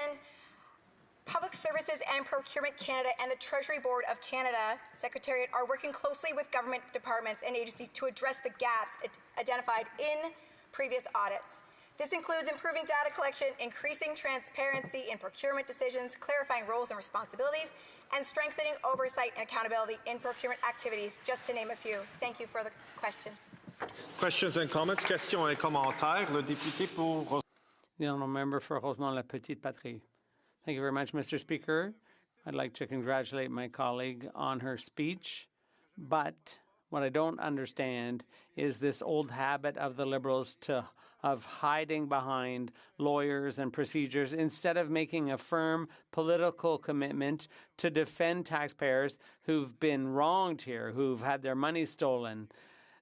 Speaker 5: Public Services and Procurement Canada and the Treasury Board of Canada Secretariat are working closely with government departments and agencies to address the gaps identified in previous audits. This includes improving data collection, increasing transparency in procurement decisions, clarifying roles and responsibilities, and strengthening oversight and accountability in procurement activities, just to name a few. Thank you for the question.
Speaker 8: Questions and comments? Questions et commentaires. Le député pour...
Speaker 2: The honourable member for Rosemont-la-Petite-Patrie. Thank you very much, Mr. Speaker. I'd like to congratulate my colleague on her speech, but what I don't understand is this old habit of the Liberals of hiding behind lawyers and procedures instead of making a firm political commitment to defend taxpayers who've been wronged here, who've had their money stolen.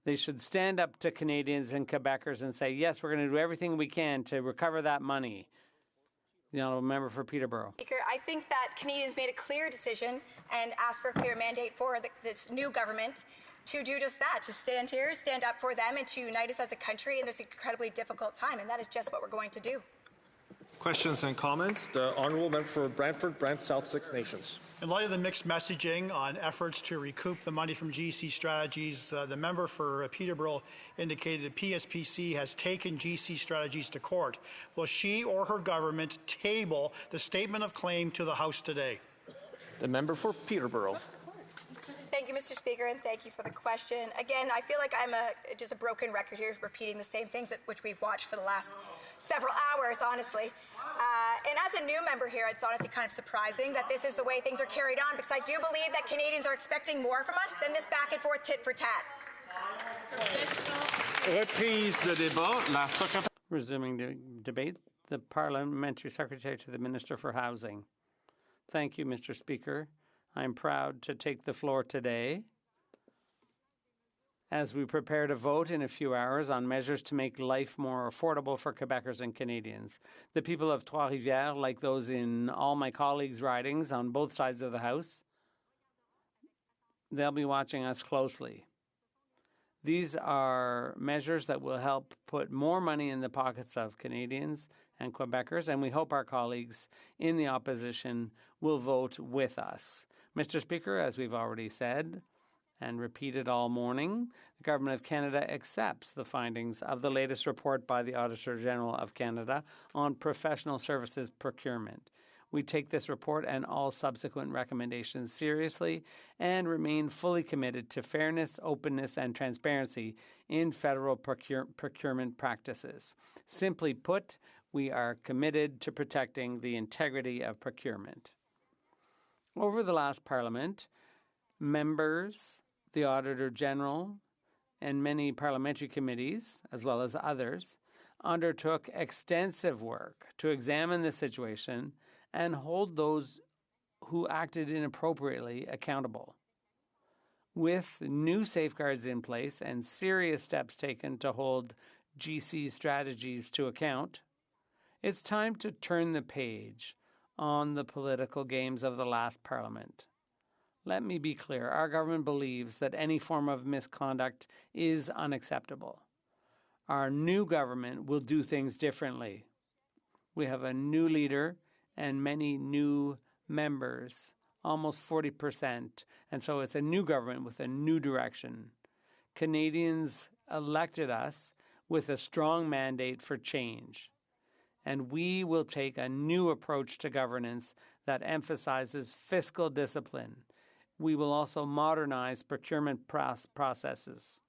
Speaker 2: They should stand up to Canadians and Quebecers and say, yes, we're going to do everything we can to recover that money. The honourable member for Peterborough.
Speaker 5: Speaker, I think that Canadians made a clear decision and asked for a clear mandate for this new government to do just that, to stand here, stand up for them, and to unite us as a country in this incredibly difficult time, and that is just what we're going to do.
Speaker 8: Questions and comments? The honourable member for Brantford, Brant, South Six Nations.
Speaker 13: In light of the mixed messaging on efforts to recoup the money from GC Strategies, the member for Peterborough indicated that PSPC has taken GC Strategies to court. Will she or her government table the statement of claim to the House today?
Speaker 8: The member for Peterborough.
Speaker 5: Thank you, Mr. Speaker, and thank you for the question. Again, I feel like I'm just a broken record here, repeating the same things which we've watched for the last several hours, honestly. And as a new member here, it's honestly kind of surprising that this is the way things are carried on, because I do believe that Canadians are expecting more from us than this back and forth tit for tat.
Speaker 8: Reprise de débat. La secrétaire.
Speaker 2: Resuming the debate, the Parliamentary Secretary to the Minister for Housing. Thank you, Mr. Speaker. I'm proud to take the floor today as we prepare to vote in a few hours on measures to make life more affordable for Quebecers and Canadians. The people of Trois-Rivières, like those in all my colleagues' ridings on both sides of the House, they'll be watching us closely. These are measures that will help put more money in the pockets of Canadians and Quebecers, and we hope our colleagues in the opposition will vote with us. Mr. Speaker, as we've already said and repeated all morning, the Government of Canada accepts the findings of the latest report by the Auditor General of Canada on professional services procurement. We take this report and all subsequent recommendations seriously and remain fully committed to fairness, openness, and transparency in federal procurement practices. Simply put, we are committed to protecting the integrity of procurement. Over the last Parliament, members, the Auditor General, and many parliamentary committees, as well as others, undertook extensive work to examine the situation and hold those who acted inappropriately accountable. With new safeguards in place and serious steps taken to hold GC Strategies to account, it's time to turn the page on the political games of the last Parliament. Let me be clear, our government believes that any form of misconduct is unacceptable. Our new government will do things differently. We have a new leader and many new members, almost 40%, and so it's a new government with a new direction. Canadians elected us with a strong mandate for change, and we will take a new approach to governance that emphasizes fiscal discipline. We will also modernize procurement processes.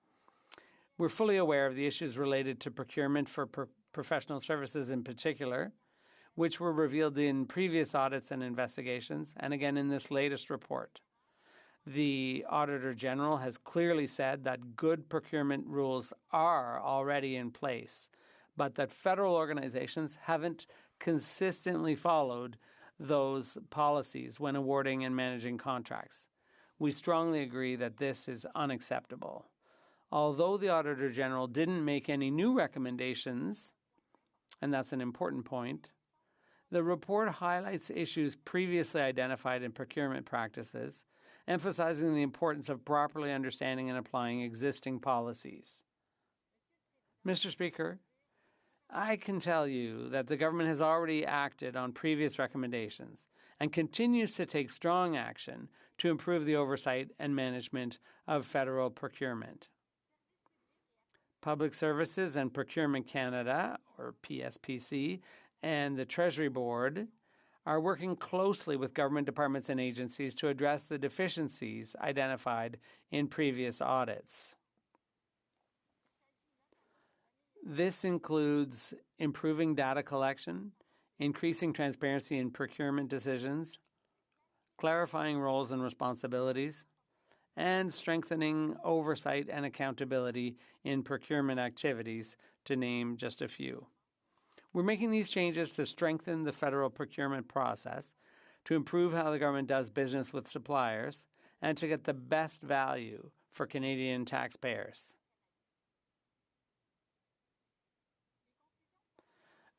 Speaker 2: We're fully aware of the issues related to procurement for professional services in particular, which were revealed in previous audits and investigations, and again in this latest report. The Auditor General has clearly said that good procurement rules are already in place, but that federal organizations haven't consistently followed those policies when awarding and managing contracts. We strongly agree that this is unacceptable. Although the Auditor General didn't make any new recommendations, and that's an important point, the report highlights issues previously identified in procurement practices, emphasizing the importance of properly understanding and applying existing policies. Mr. Speaker, I can tell you that the government has already acted on previous recommendations and continues to take strong action to improve the oversight and management of federal procurement. Public Services and Procurement Canada, or PSPC, and the Treasury Board are working closely with government departments and agencies to address the deficiencies identified in previous audits. This includes improving data collection, increasing transparency in procurement decisions, clarifying roles and responsibilities, and strengthening oversight and accountability in procurement activities, to name just a few. We're making these changes to strengthen the federal procurement process, to improve how the government does business with suppliers, and to get the best value for Canadian taxpayers.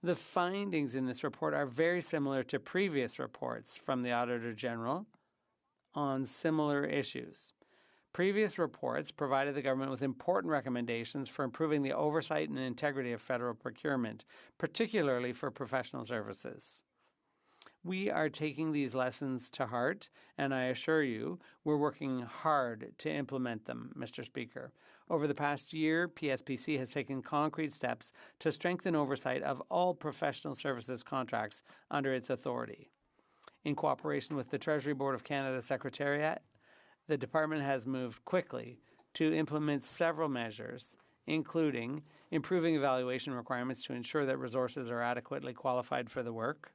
Speaker 2: The findings in this report are very similar to previous reports from the Auditor General on similar issues. Previous reports provided the government with important recommendations for improving the oversight and integrity of federal procurement, particularly for professional services. We are taking these lessons to heart, and I assure you, we're working hard to implement them, Mr. Speaker. Over the past year, PSPC has taken concrete steps to strengthen oversight of all professional services contracts under its authority. In cooperation with the Treasury Board of Canada Secretariat, the department has moved quickly to implement several measures, including improving evaluation requirements to ensure that resources are adequately qualified for the work,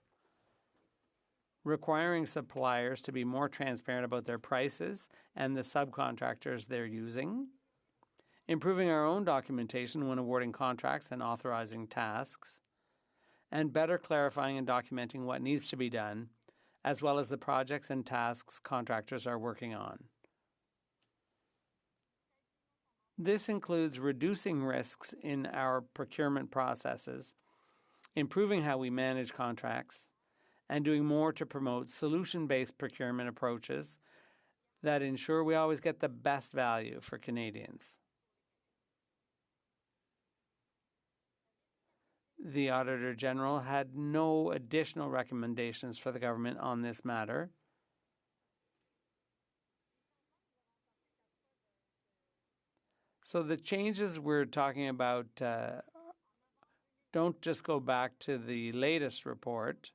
Speaker 2: requiring suppliers to be more transparent about their prices and the subcontractors they're using, improving our own documentation when awarding contracts and authorizing tasks, and better clarifying and documenting what needs to be done, as well as the projects and tasks contractors are working on. This includes reducing risks in our procurement processes, improving how we manage contracts, and doing more to promote solution-based procurement approaches that ensure we always get the best value for Canadians. The Auditor General had no additional recommendations for the government on this matter. So the changes we're talking about don't just go back to the latest report.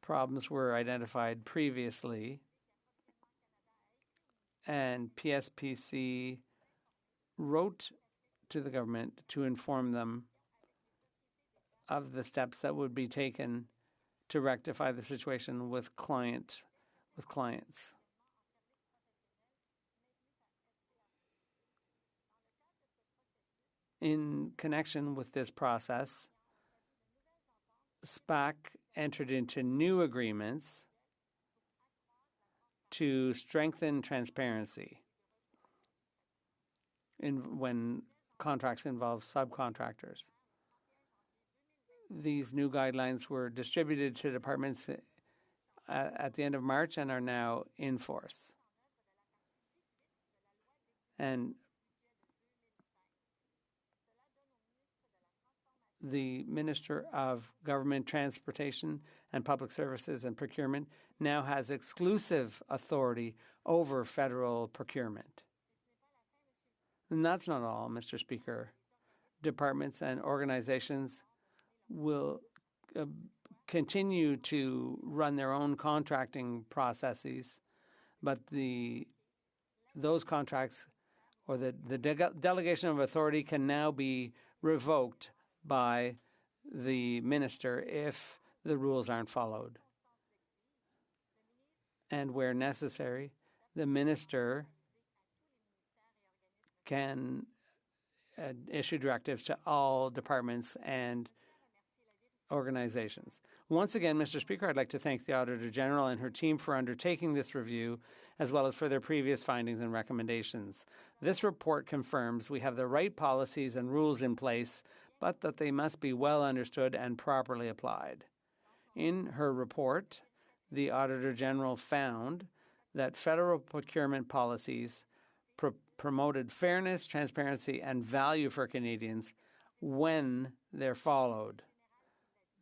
Speaker 2: Problems were identified previously, and PSPC wrote to the government to inform them of the steps that would be taken to rectify the situation with clients. In connection with this process, SPAC entered into new agreements to strengthen transparency when contracts involve subcontractors. These new guidelines were distributed to departments at the end of March and are now in force. And the Minister of Government Transportation and Public Services and Procurement now has exclusive authority over federal procurement. And that's not all, Mr. Speaker. Departments and organizations will continue to run their own contracting processes, but those contracts or the delegation of authority can now be revoked by the minister if the rules aren't followed. And where necessary, the minister can issue directives to all departments and organizations. Once again, Mr. Speaker, I'd like to thank the Auditor General and her team for undertaking this review, as well as for their previous findings and recommendations. This report confirms we have the right policies and rules in place, but that they must be well understood and properly applied. In her report, the Auditor General found that federal procurement policies promoted fairness, transparency, and value for Canadians when they're followed.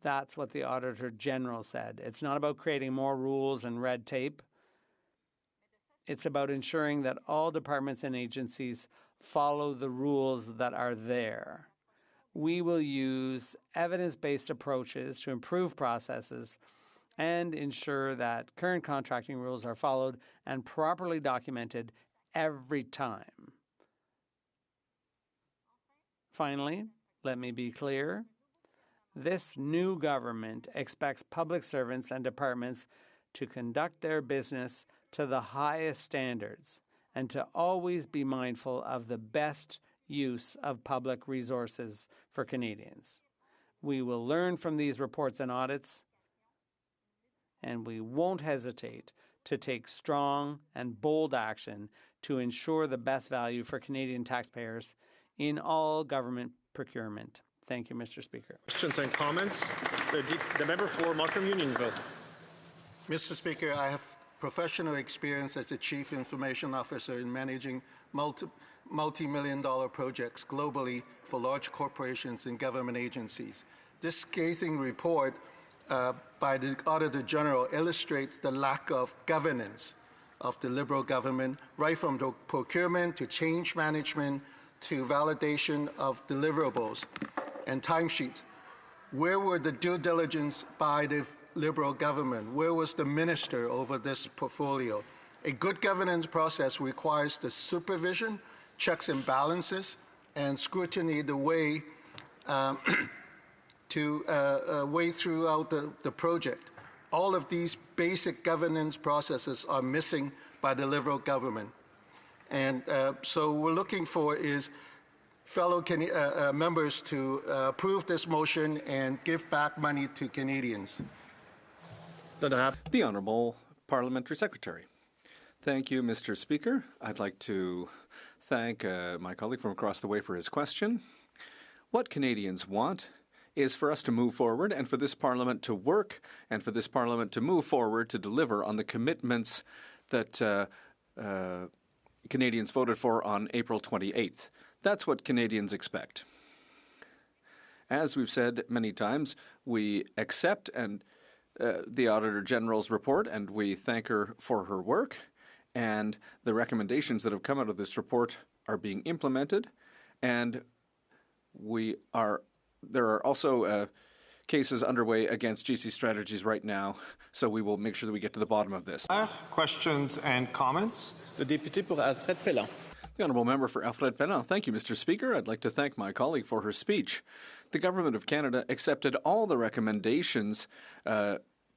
Speaker 2: That's what the Auditor General said. It's not about creating more rules and red tape. It's about ensuring that all departments and agencies follow the rules that are there. We will use evidence-based approaches to improve processes and ensure that current contracting rules are followed and properly documented every time. Finally, let me be clear. This new government expects public servants and departments to conduct their business to the highest standards and to always be mindful of the best use of public resources for Canadians. We will learn from these reports and audits, and we won't hesitate to take strong and bold action to ensure the best value for Canadian taxpayers in all government procurement. Thank you, Mr. Speaker.
Speaker 8: Questions and comments? The member for Markham Unionville.
Speaker 18: Mr. Speaker, I have professional experience as the Chief Information Officer in managing multi-million-dollar projects globally for large corporations and government agencies. This scathing report by the Auditor General illustrates the lack of governance of the Liberal government, right from the procurement to change management to validation of deliverables and timesheet. Where were the due diligence by the Liberal government? Where was the minister over this portfolio? A good governance process requires the supervision, checks and balances, and scrutiny the way way throughout the project. All of these basic governance processes are missing by the Liberal government. And so what we're looking for is fellow members to approve this motion and give back money to Canadians.
Speaker 12: The Honourable Parliamentary Secretary. Thank you, Mr. Speaker. I'd like to thank my colleague from across the way for his question. What Canadians want is for us to move forward and for this Parliament to work and for this Parliament to move forward to deliver on the commitments that Canadians voted for on April 28th. That's what Canadians expect. As we've said many times, we accept the Auditor General's report and we thank her for her work, and the recommendations that have come out of this report are being implemented, and there are also cases underway against GC Strategies right now, so we will make sure that we get to the bottom of this.
Speaker 8: Questions and comments? Le député pour Alfred Pellan.
Speaker 12: The Honourable Member for Alfred Pellan. Thank you, Mr. Speaker. I'd like to thank my colleague for her speech. The Government of Canada accepted all the recommendations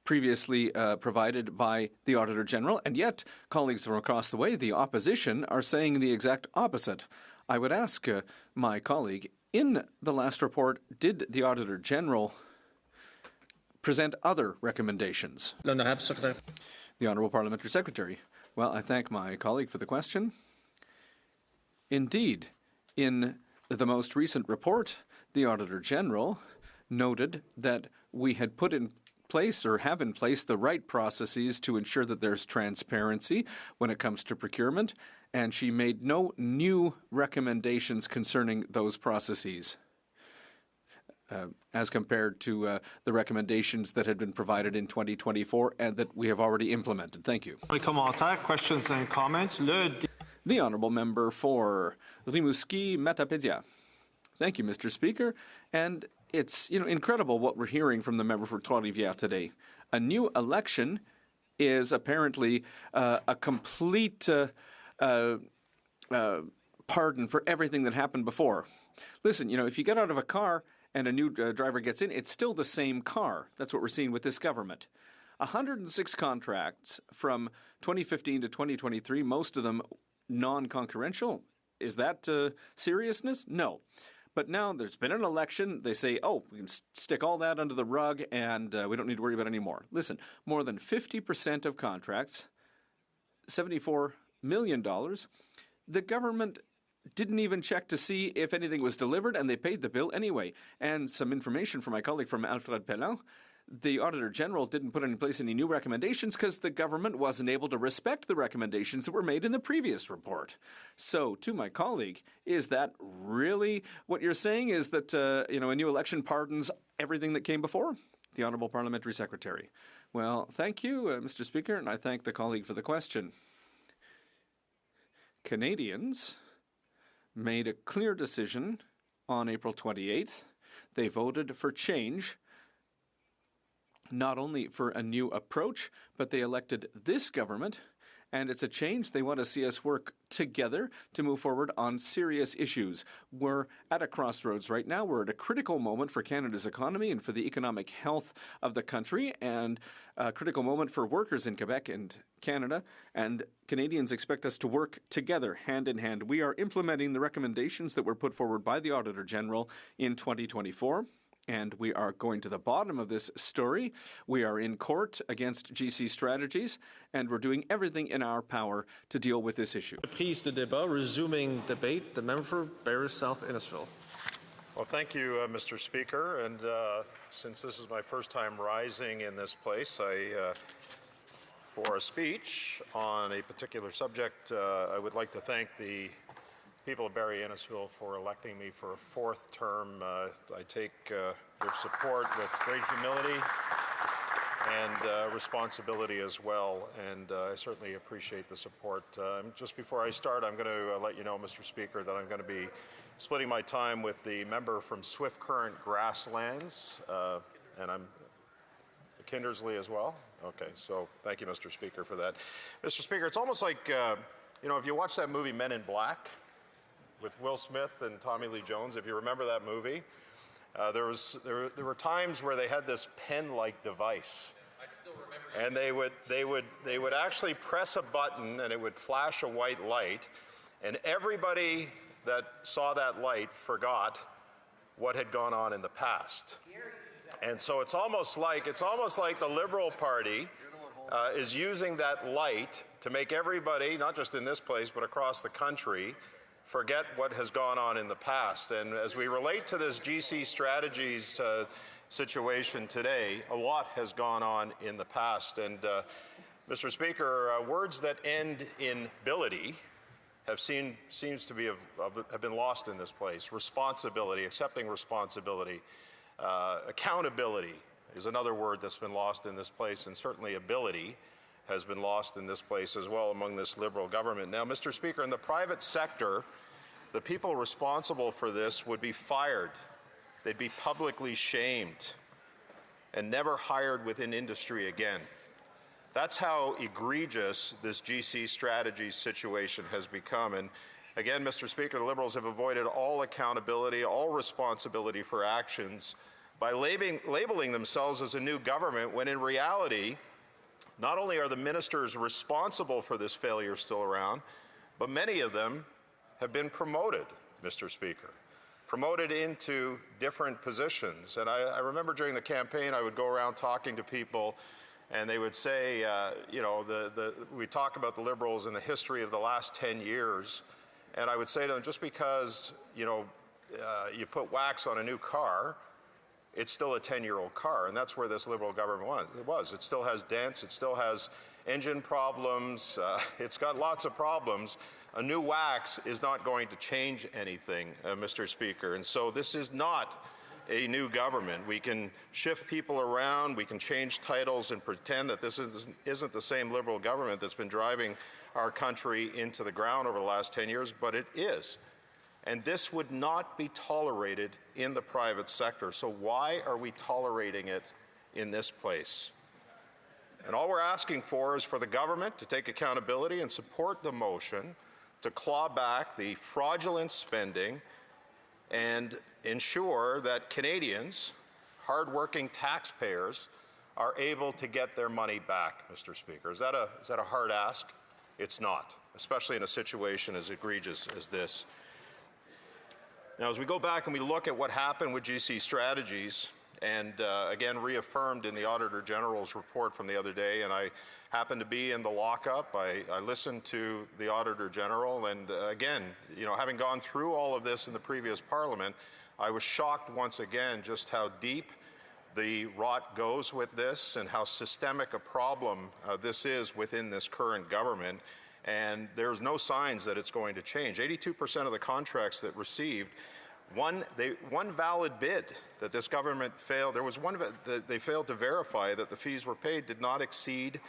Speaker 12: previously provided by the Auditor General, and yet colleagues from across the way, the opposition, are saying the exact opposite. I would ask my colleague, in the last report, did the Auditor General present other recommendations? The Honourable Parliamentary Secretary. Well, I thank my colleague for the question. Indeed, in the most recent report, the Auditor General noted that we had put in place or have in place the right processes to ensure that there's transparency when it comes to procurement, and she made no new recommendations concerning those processes as compared to the recommendations that had been provided in 2024 and that we have already implemented. Thank you.
Speaker 8: Questions and comments?
Speaker 12: the honourable member for Rimouski-Matapédia. Thank you, Mr. Speaker. And it's incredible what we're hearing from the member for Trois-Rivières today. A new election is apparently a complete pardon for everything that happened before. Listen, if you get out of a car and a new driver gets in, it's still the same car. That's what we're seeing with this government. 106 contracts from 2015 to 2023, most of them non-concurrential. Is that seriousness? No. But now there's been an election. They say, we can stick all that under the rug and we don't need to worry about it anymore. Listen, more than 50% of contracts, $74 million, the government didn't even check to see if anything was delivered, and they paid the bill anyway. And some information from my colleague from Alfred Pellan, the Auditor General didn't put in place any new recommendations because the government wasn't able to respect the recommendations that were made in the previous report. So, to my colleague, is that really what you're saying? Is that, a new election pardons everything that came before? The Honourable Parliamentary Secretary. Well, thank you, Mr. Speaker, and I thank the colleague for the question. Canadians made a clear decision on April 28th. They voted for change, not only for a new approach, but they elected this government, and it's a change. They want to see us work together to move forward on serious issues. We're at a crossroads right now. We're at a critical moment for Canada's economy and for the economic health of the country, and a critical moment for workers in Quebec and Canada, and Canadians expect us to work together, hand in hand. We are implementing the recommendations that were put forward by the Auditor General in 2024. And we are going to the bottom of this story. We are in court against GC Strategies, and we're doing everything in our power to deal with this issue.
Speaker 3: Prise de débat, resuming debate. The member for Barrie South Innisfil.
Speaker 11: Well, thank you, Mr. Speaker. And since this is my first time rising in this place, for a speech on a particular subject, I would like to thank the people of Barrie Innisfil for electing me for a fourth term. I take your support with great humility and responsibility as well, and I certainly appreciate the support. Just before I start, I'm going to let you know, Mr. Speaker, that I'm going to be splitting my time with the member from Swift Current Grasslands, and I'm Kindersley as well. Okay, so thank you, Mr. Speaker, for that. Mr. Speaker, it's almost like, if you watch that movie Men in Black, with Will Smith and Tommy Lee Jones, if you remember that movie, there were times where they had this pen-like device. I still remember. And they would actually press a button and it would flash a white light, and everybody that saw that light forgot what had gone on in the past. And so it's almost like the Liberal Party is using that light to make everybody, not just in this place but across the country, forget what has gone on in the past. And as we relate to this GC Strategies situation today, a lot has gone on in the past. And Mr. Speaker, words that end in ability have been lost in this place. Responsibility, accepting responsibility, accountability is another word that's been lost in this place, and certainly ability has been lost in this place as well among this Liberal government. Now, Mr. Speaker, in the private sector, the people responsible for this would be fired. They'd be publicly shamed and never hired within industry again. That's how egregious this GC Strategies situation has become. And again, Mr. Speaker, the Liberals have avoided all accountability, all responsibility for actions by labeling themselves as a new government, when in reality, not only are the ministers responsible for this failure still around, but many of them have been promoted, Mr. Speaker, promoted into different positions. And I remember during the campaign, I would go around talking to people, and they would say, we talk about the Liberals and the history of the last 10 years, and I would say to them, just because, you put wax on a new car, it's still a 10-year-old car, and that's where this Liberal government was. It still has dents, it still has engine problems, it's got lots of problems. A new wax is not going to change anything, Mr. Speaker, and so this is not
Speaker 20: a new government. We can shift people around, we can change titles and pretend that this isn't the same Liberal government that's been driving our country into the ground over the last 10 years, but it is. And this would not be tolerated in the private sector. So why are we tolerating it in this place? And all we're asking for is for the government to take accountability and support the motion to claw back the fraudulent spending and ensure that Canadians, hardworking taxpayers, are able to get their money back, Mr. Speaker. Is that a hard ask? It's not, especially in a situation as egregious as this. Now, as we go back and we look at what happened with GC Strategies, and again reaffirmed in the Auditor General's report from the other day, and I happened to be in the lockup. I listened to the Auditor General, and again, having gone through all of this in the previous Parliament, I was shocked once again just how deep the rot goes with this and how systemic a problem this is within this current government. And there's no signs that it's going to change. 82% of the contracts that received one valid bid that this government failed. There was one that they failed to verify that the fees were paid did not exceed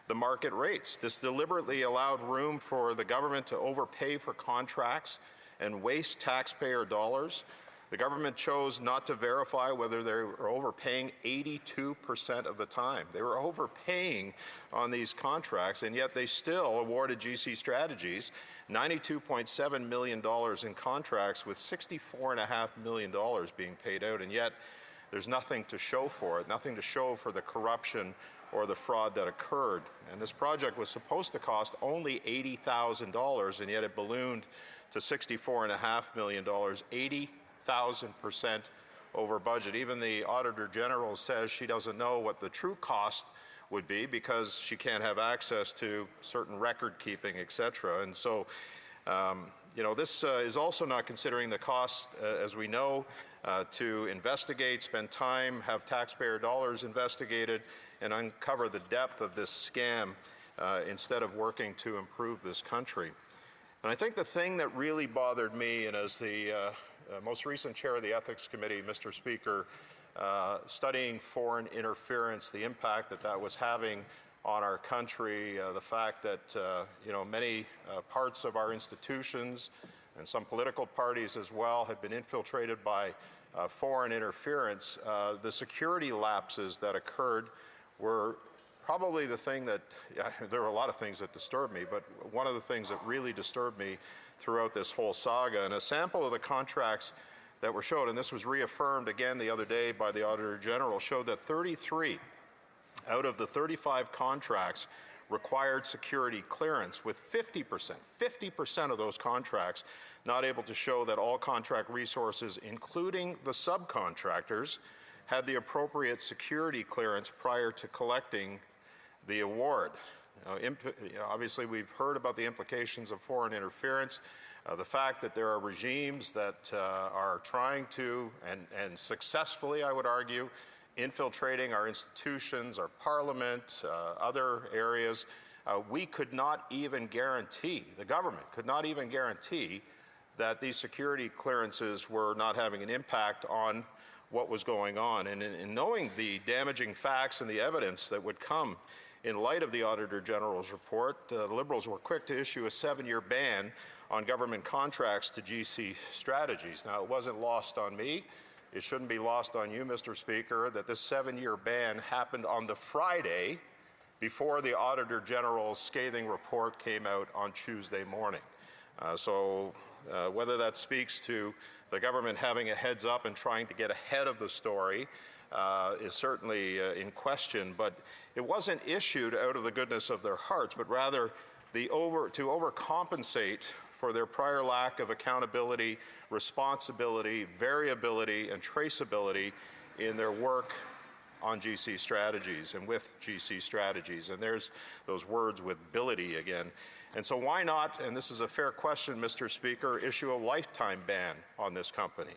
Speaker 20: the market rates. This deliberately allowed room for the government to overpay for contracts and waste taxpayer dollars. The government chose not to verify whether they were overpaying 82% of the time. They were overpaying on these contracts, and yet they still awarded GC Strategies $92.7 million in contracts with $64.5 million being paid out, and yet there's nothing to show for it, nothing to show for the corruption or the fraud that occurred. And this project was supposed to cost only $80,000, and yet it ballooned to $64.5 million, 80,000% over budget. Even the Auditor General says she doesn't know what the true cost would be because she can't have access to certain record keeping, etc. And so, this is also not considering the cost, as we know, to investigate, spend time, have taxpayer dollars investigated, and uncover the depth of this scam instead of working to improve this country. And I think the thing that really bothered me, and as the most recent chair of the Ethics Committee, Mr. Speaker, studying foreign interference, the impact that was having on our country, the fact that many parts of our institutions and some political parties as well had been infiltrated by foreign interference. The security lapses that occurred were probably the thing that, there were a lot of things that disturbed me, but one of the things that really disturbed me throughout this whole saga. And a sample of the contracts that were showed, and this was reaffirmed again the other day by the Auditor General, showed that 33 out of the 35 contracts required security clearance, with 50% of those contracts not able to show that all contract resources, including the subcontractors, had the appropriate security clearance prior to collecting the award. Obviously, we've heard about the implications of foreign interference. The fact that there are regimes that are trying to, and successfully, I would argue, infiltrating our institutions, our parliament, other areas. We could not even guarantee, the government could not even guarantee that these security clearances were not having an impact on what was going on. And in knowing the damaging facts and the evidence that would come in light of the Auditor General's report, the Liberals were quick to issue a 7-year ban on government contracts to GC Strategies. Now, it wasn't lost on me. It shouldn't be lost on you, Mr. Speaker, that this 7-year ban happened on the Friday before the Auditor General's scathing report came out on Tuesday morning. So whether that speaks to the government having a heads up and trying to get ahead of the story is certainly in question, but it wasn't issued out of the goodness of their hearts, but rather to overcompensate for their prior lack of accountability, responsibility, variability, and traceability in their work on GC Strategies and with GC Strategies. And there's those words with ability again. And so why not, and this is a fair question, Mr. Speaker, issue a lifetime ban on this company?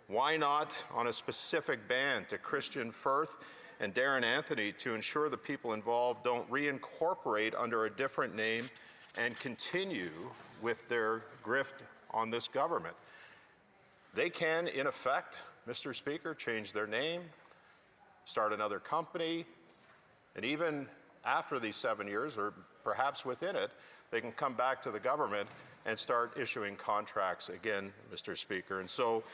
Speaker 20: Why not on a specific ban to Christian Firth and Darren Anthony to ensure the people involved don't reincorporate under a different name and continue with their grift on this government? They can, in effect, Mr. Speaker, change their name, start another company, and even after these 7 years, or perhaps within it, they can come back to the government and start issuing contracts again, Mr. Speaker. And so,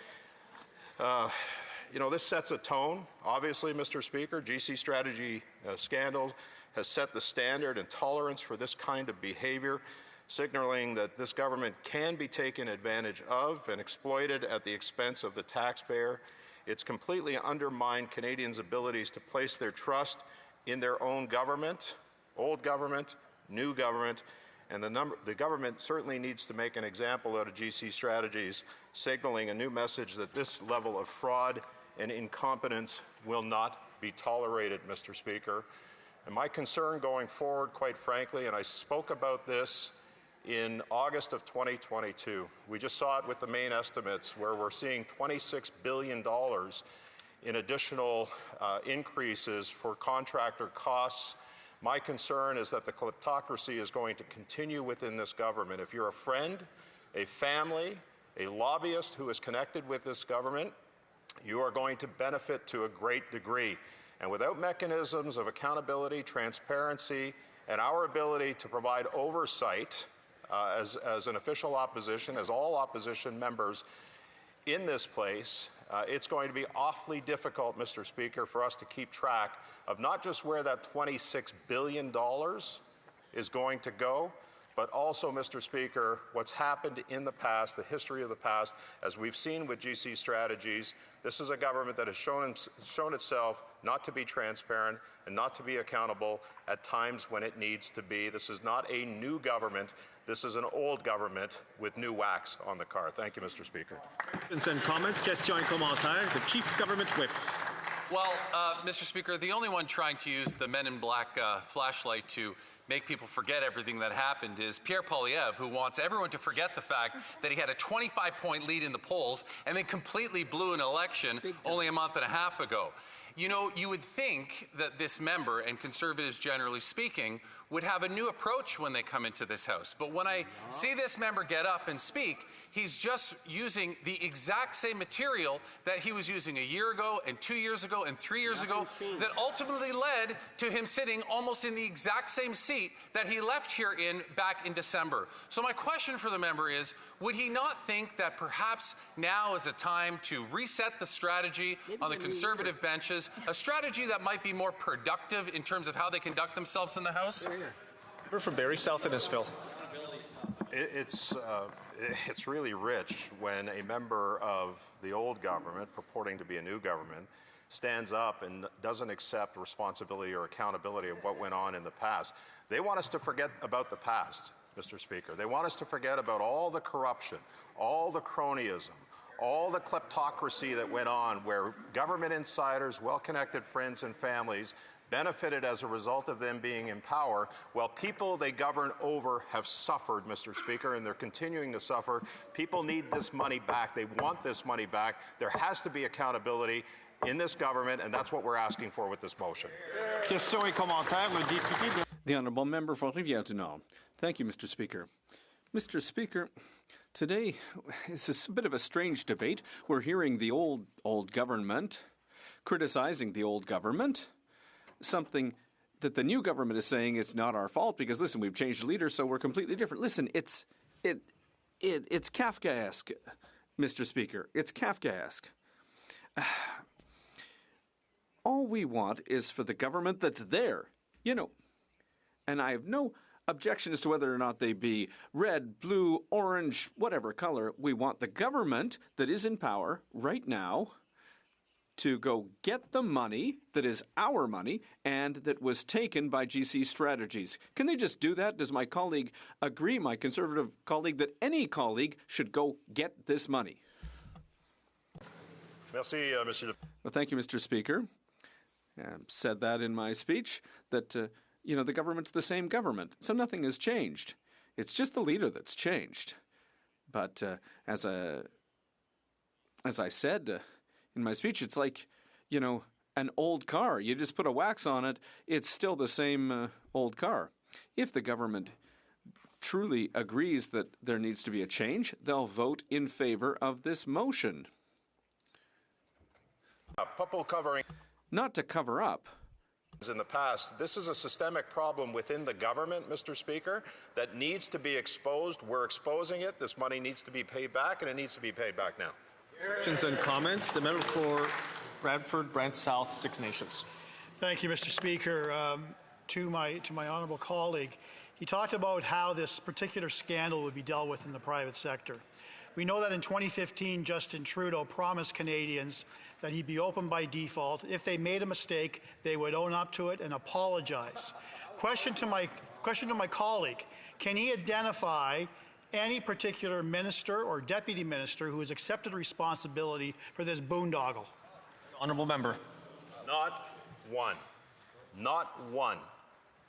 Speaker 20: this sets a tone. Obviously, Mr. Speaker, GC Strategy scandal has set the standard and tolerance for this kind of behavior, signaling that this government can be taken advantage of and exploited at the expense of the taxpayer. It's completely undermined Canadians' abilities to place their trust in their own government, old government, new government, and the government certainly needs to make an example out of GC Strategies, signaling a new message that this level of fraud and incompetence will not be tolerated, Mr. Speaker. And my concern going forward, quite frankly, and I spoke about this in August of 2022, we just saw it with the main estimates where we're seeing $26 billion in additional increases for contractor costs. My concern is that the kleptocracy is going to continue within this government. If you're a friend, a family, a lobbyist who is connected with this government, you are going to benefit to a great degree. And without mechanisms of accountability, transparency, and our ability to provide oversight as an official opposition, as all opposition members in this place, it's going to be awfully difficult, Mr. Speaker, for us to keep track of not just where that $26 billion is going to go, but also, Mr. Speaker, what's happened in the past, the history of the past, as we've seen with GC Strategies. This is a government that has shown itself not to be transparent and not to be accountable at times when it needs to be. This is not a new government. This is an old government with new wax on the car. Thank you, Mr. Speaker.
Speaker 8: Questions and comments, questions et commentaires. The Chief Government Whip.
Speaker 4: Well, Mr. Speaker, the only one trying to use the Men in Black flashlight to make people forget everything that happened is Pierre Poilievre, who wants everyone to forget the fact that he had a 25-point lead in the polls and then completely blew an election only a month and a half ago. You know, you would think that this member, and Conservatives generally speaking, would have a new approach when they come into this House. But when I see this member get up and speak, he's just using the exact same material that he was using a year ago and 2 years ago and 3 years ago that ultimately led to him sitting almost in the exact same seat that he left here in back in December. So my question for the member is, would he not think that perhaps now is a time to reset the strategy on the Conservative benches, a strategy that might be more productive in terms of how they conduct themselves in the House?
Speaker 8: Member for Barrie South Innisfil.
Speaker 20: It's really rich when a member of the old government, purporting to be a new government, stands up and doesn't accept responsibility or accountability of what went on in the past. They want us to forget about the past, Mr. Speaker. They want us to forget about all the corruption, all the cronyism, all the kleptocracy that went on where government insiders, well-connected friends and families benefited as a result of them being in power, while people they govern over have suffered, Mr. Speaker, and they're continuing to suffer. People need this money back. They want this money back. There has to be accountability in this government, and that's what we're asking for with this motion.
Speaker 8: Questions et commentaires. Le député de...
Speaker 12: The Honourable Member for Rivière-du-Nord. Thank you, Mr. Speaker. Mr. Speaker, today it's a bit of a strange debate. We're hearing the old government criticizing the old government, something that the new government is saying it's not our fault because, listen, we've changed the leader, so we're completely different. Listen, it's Kafkaesque, Mr. Speaker. It's Kafkaesque. All we want is for the government that's there, and I have no objection as to whether or not they be red, blue, orange, whatever color. We want the government that is in power right now to go get the money that is our money and that was taken by GC Strategies. Can they just do that? Does my colleague agree, my Conservative colleague, that any colleague should go get this money?
Speaker 20: Merci, Monsieur.
Speaker 12: Well, thank you, Mr. Speaker. Said that in my speech, that, the government's the same government, so nothing has changed. It's just the leader that's changed. But as I said in my speech, it's like, an old car. You just put a wax on it, it's still the same old car. If the government truly agrees that there needs to be a change, they'll vote in favor of this motion.
Speaker 20: People covering.
Speaker 12: Not to cover up.
Speaker 20: In the past, this is a systemic problem within the government, Mr. Speaker, that needs to be exposed. We're exposing it. This money needs to be paid back, and it needs to be paid back now.
Speaker 3: Questions and comments. The member for Bradford, Brant South, Six Nations.
Speaker 13: Thank you, Mr. Speaker. To my honourable colleague, he talked about how this particular scandal would be dealt with in the private sector. We know that in 2015, Justin Trudeau promised Canadians that he'd be open by default. If they made a mistake, they would own up to it and apologize. Question to my colleague, can he identify any particular minister or deputy minister who has accepted responsibility for this boondoggle?
Speaker 3: Honourable member.
Speaker 20: Not one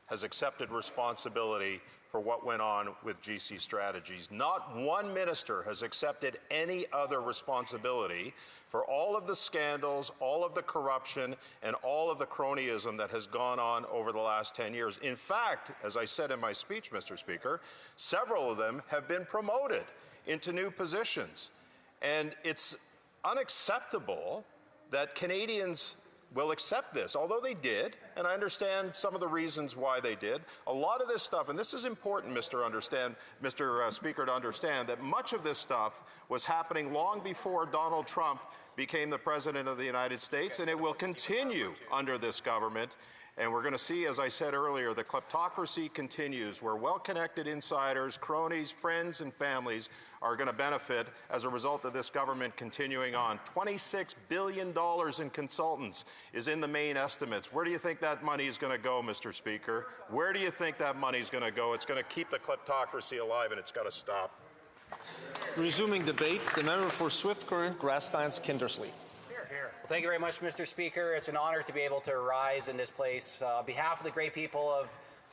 Speaker 20: has accepted responsibility for what went on with GC Strategies. Not one minister has accepted any other responsibility for all of the scandals, all of the corruption, and all of the cronyism that has gone on over the last 10 years. In fact, as I said in my speech, Mr. Speaker, several of them have been promoted into new positions. And it's unacceptable that Canadians will accept this, although they did, and I understand some of the reasons why they did. A lot of this stuff, and this is important, Mr. Speaker, to understand that much of this stuff was happening long before Donald Trump became the President of the United States, and it will continue under this government. And we're going to see, as I said earlier, the kleptocracy continues, where well-connected insiders, cronies, friends, and families are going to benefit as a result of this government continuing on. $26 billion in consultants is in the main estimates. Where do you think that money is going to go, Mr. Speaker? Where do you think that money is going to go? It's going to keep the kleptocracy alive, and it's got to stop.
Speaker 3: Resuming debate, the member for Swift Current, Grasslands, Kindersley.
Speaker 19: Well, thank you very much, Mr. Speaker. It's an honor to be able to rise in this place on behalf of the great people of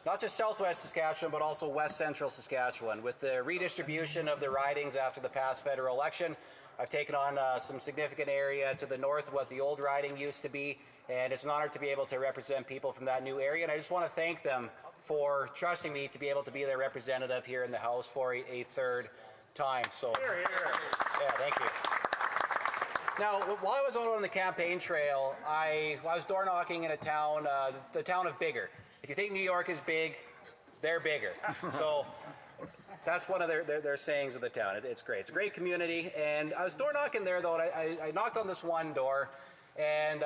Speaker 19: not just Southwest Saskatchewan, but also West Central Saskatchewan. With the redistribution of the ridings after the past federal election, I've taken on some significant area to the north of what the old riding used to be, and it's an honor to be able to represent people from that new area. And I just want to thank them for trusting me to be able to be their representative here in the House for a third time. So, yeah, thank you. Now, while I was out on the campaign trail, I was door knocking in a town, the town of Biggar. If you think New York is big, they're bigger. So that's one of their sayings of the town. It's great. It's a great community. And I was door knocking there, though, and I knocked on this one door, and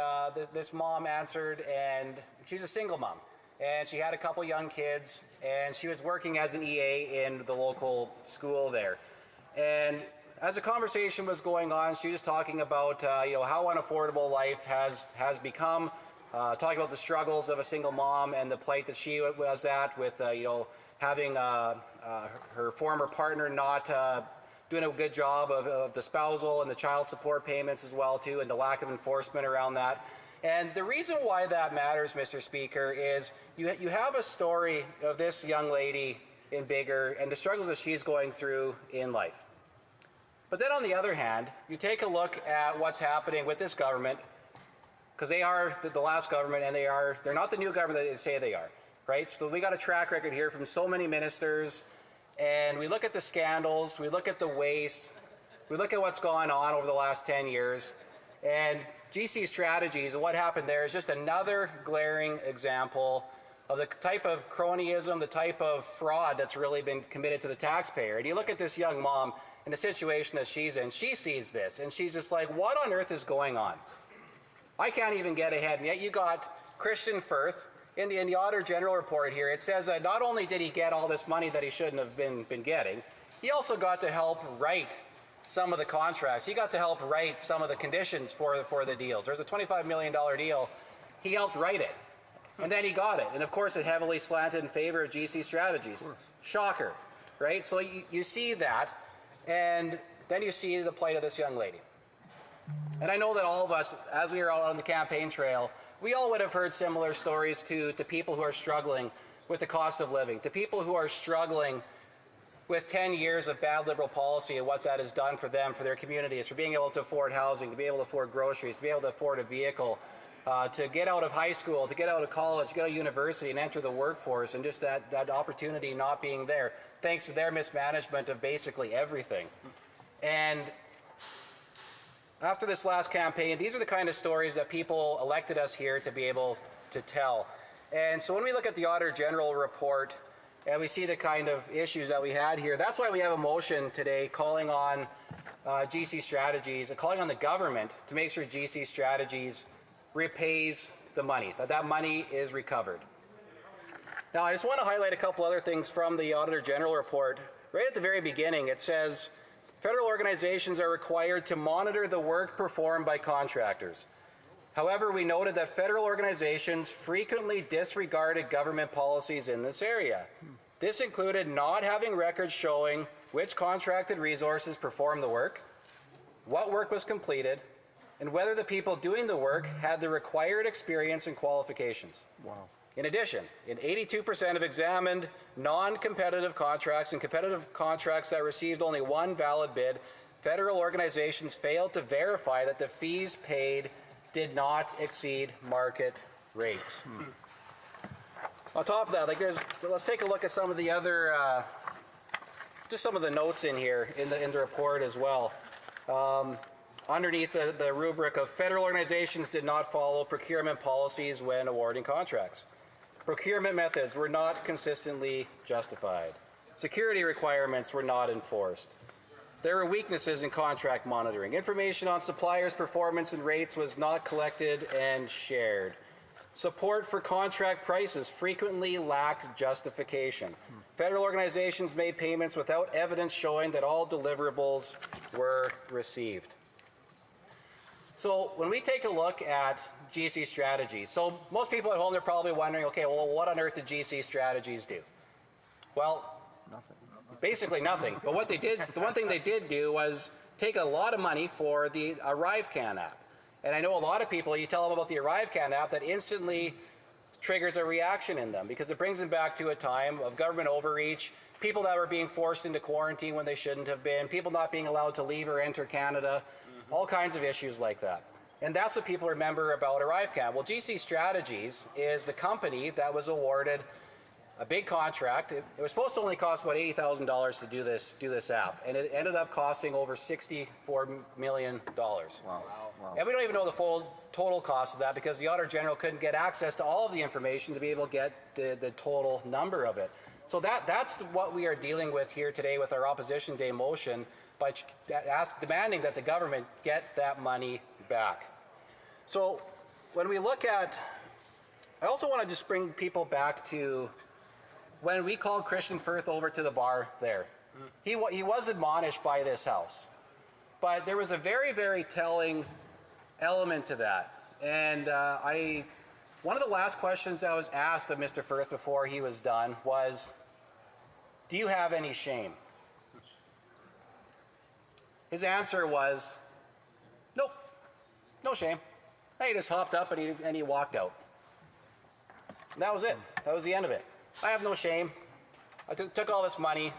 Speaker 19: this mom answered, and she's a single mom. And she had a couple young kids, and she was working as an EA in the local school there. And as the conversation was going on, she was talking about how unaffordable life has become, talking about the struggles of a single mom and the plight that she was at with having her former partner not doing a good job of the spousal and the child support payments as well too, and the lack of enforcement around that. And the reason why that matters, Mr. Speaker, is you have a story of this young lady in Biggar and the struggles that she's going through in life. But then on the other hand, you take a look at what's happening with this government, because they are the last government, and they're not the new government that they say they are, right? So we got a track record here from so many ministers, and we look at the scandals, we look at the waste, we look at what's gone on over the last 10 years, and GC Strategies and what happened there is just another glaring example of the type of cronyism, the type of fraud that's really been committed to the taxpayer. And you look at this young mom, in the situation that she's in, she sees this, and she's just like, what on earth is going on? I can't even get ahead. And yet you got Christian Firth, in the Auditor General report here, it says that not only did he get all this money that he shouldn't have been getting, he also got to help write some of the contracts. He got to help write some of the conditions for the deals. There's a $25 million deal. He helped write it. And then he got it. And of course, it heavily slanted in favor of GC Strategies. Shocker, right? So you see that. And then you see the plight of this young lady. And I know that all of us, as we were out on the campaign trail, we all would have heard similar stories to people who are struggling with the cost of living, to people who are struggling with 10 years of bad Liberal policy and what that has done for them, for their communities, for being able to afford housing, to be able to afford groceries, to be able to afford a vehicle, to get out of high school, to get out of college, to get out of university and enter the workforce, and just that opportunity not being there, thanks to their mismanagement of basically everything. And after this last campaign, these are the kind of stories that people elected us here to be able to tell. And so when we look at the Auditor General report and we see the kind of issues that we had here, that's why we have a motion today calling on GC Strategies and calling on the government to make sure GC Strategies repays the money, that money is recovered. Now, I just want to highlight a couple other things from the Auditor General report. Right at the very beginning, it says, federal organizations are required to monitor the work performed by contractors. However, we noted that federal organizations frequently disregarded government policies in this area. This included not having records showing which contracted resources performed the work, what work was completed, and whether the people doing the work had the required experience and qualifications.
Speaker 3: Wow.
Speaker 19: In addition, in 82% of examined non-competitive contracts and competitive contracts that received only one valid bid, federal organizations failed to verify that the fees paid did not exceed market rates. On top of that, let's take a look at some of the other, just some of the notes in here in the report as well. Underneath the rubric of federal organizations did not follow procurement policies when awarding contracts. Procurement methods were not consistently justified. Security requirements were not enforced. There were weaknesses in contract monitoring. Information on suppliers' performance and rates was not collected and shared. Support for contract prices frequently lacked justification. Federal organizations made payments without evidence showing that all deliverables were received. So when we take a look at GC Strategies, so most people at home, they're probably wondering, okay, well, what on earth did GC Strategies do? Well, nothing. Basically nothing. But what they did, the one thing they did do was take a lot of money for the ArriveCan app. And I know a lot of people, you tell them about the ArriveCan app, that instantly triggers a reaction in them because it brings them back to a time of government overreach, people that were being forced into quarantine when they shouldn't have been, people not being allowed to leave or enter Canada, all kinds of issues like that. And that's what people remember about ArriveCan. Well, GC Strategies is the company that was awarded a big contract. It was supposed to only cost about $80,000 to do this app, and it ended up costing over $64 million. Wow. And we don't even know the full total cost of that because the Auditor General couldn't get access to all of the information to be able to get the total number of it. So that's what we are dealing with here today with our Opposition Day motion by demanding that the government get that money back. So when we look at, I also want to just bring people back to when we called Christian Firth over to the bar there. He was admonished by this House. But there was a very, very telling element to that. And one of the last questions that was asked of Mr. Firth before he was done was, do you have any shame? His answer was, nope, no shame. And he just hopped up and he walked out. And that was it. That was the end of it. I have no shame. I took all this money,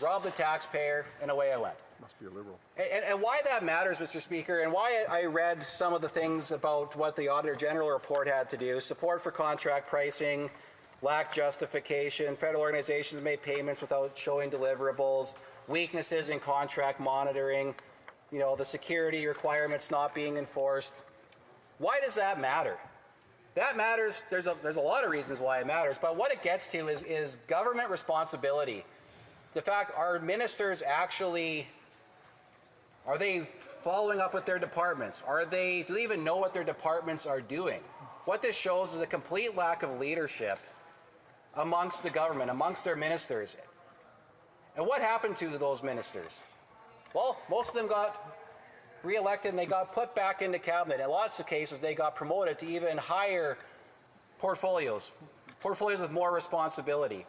Speaker 19: robbed the taxpayer, and away I went.
Speaker 20: Must be a liberal.
Speaker 19: And why that matters, Mr. Speaker, and why I read some of the things about what the Auditor General report had to do, support for contract pricing, lack justification, federal organizations made payments without showing deliverables, weaknesses in contract monitoring, the security requirements not being enforced. Why does that matter? That matters. There's a lot of reasons why it matters, but what it gets to is government responsibility. The fact, are ministers actually, are they following up with their departments? Do they even know what their departments are doing? What this shows is a complete lack of leadership amongst the government, amongst their ministers. And what happened to those ministers? Well, most of them got re-elected and they got put back into cabinet. In lots of cases, they got promoted to even higher portfolios with more responsibility.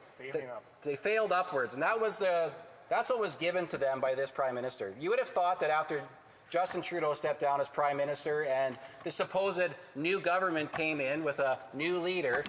Speaker 19: They failed upwards, and that's what was given to them by this Prime Minister. You would have thought that after Justin Trudeau stepped down as Prime Minister and the supposed new government came in with a new leader,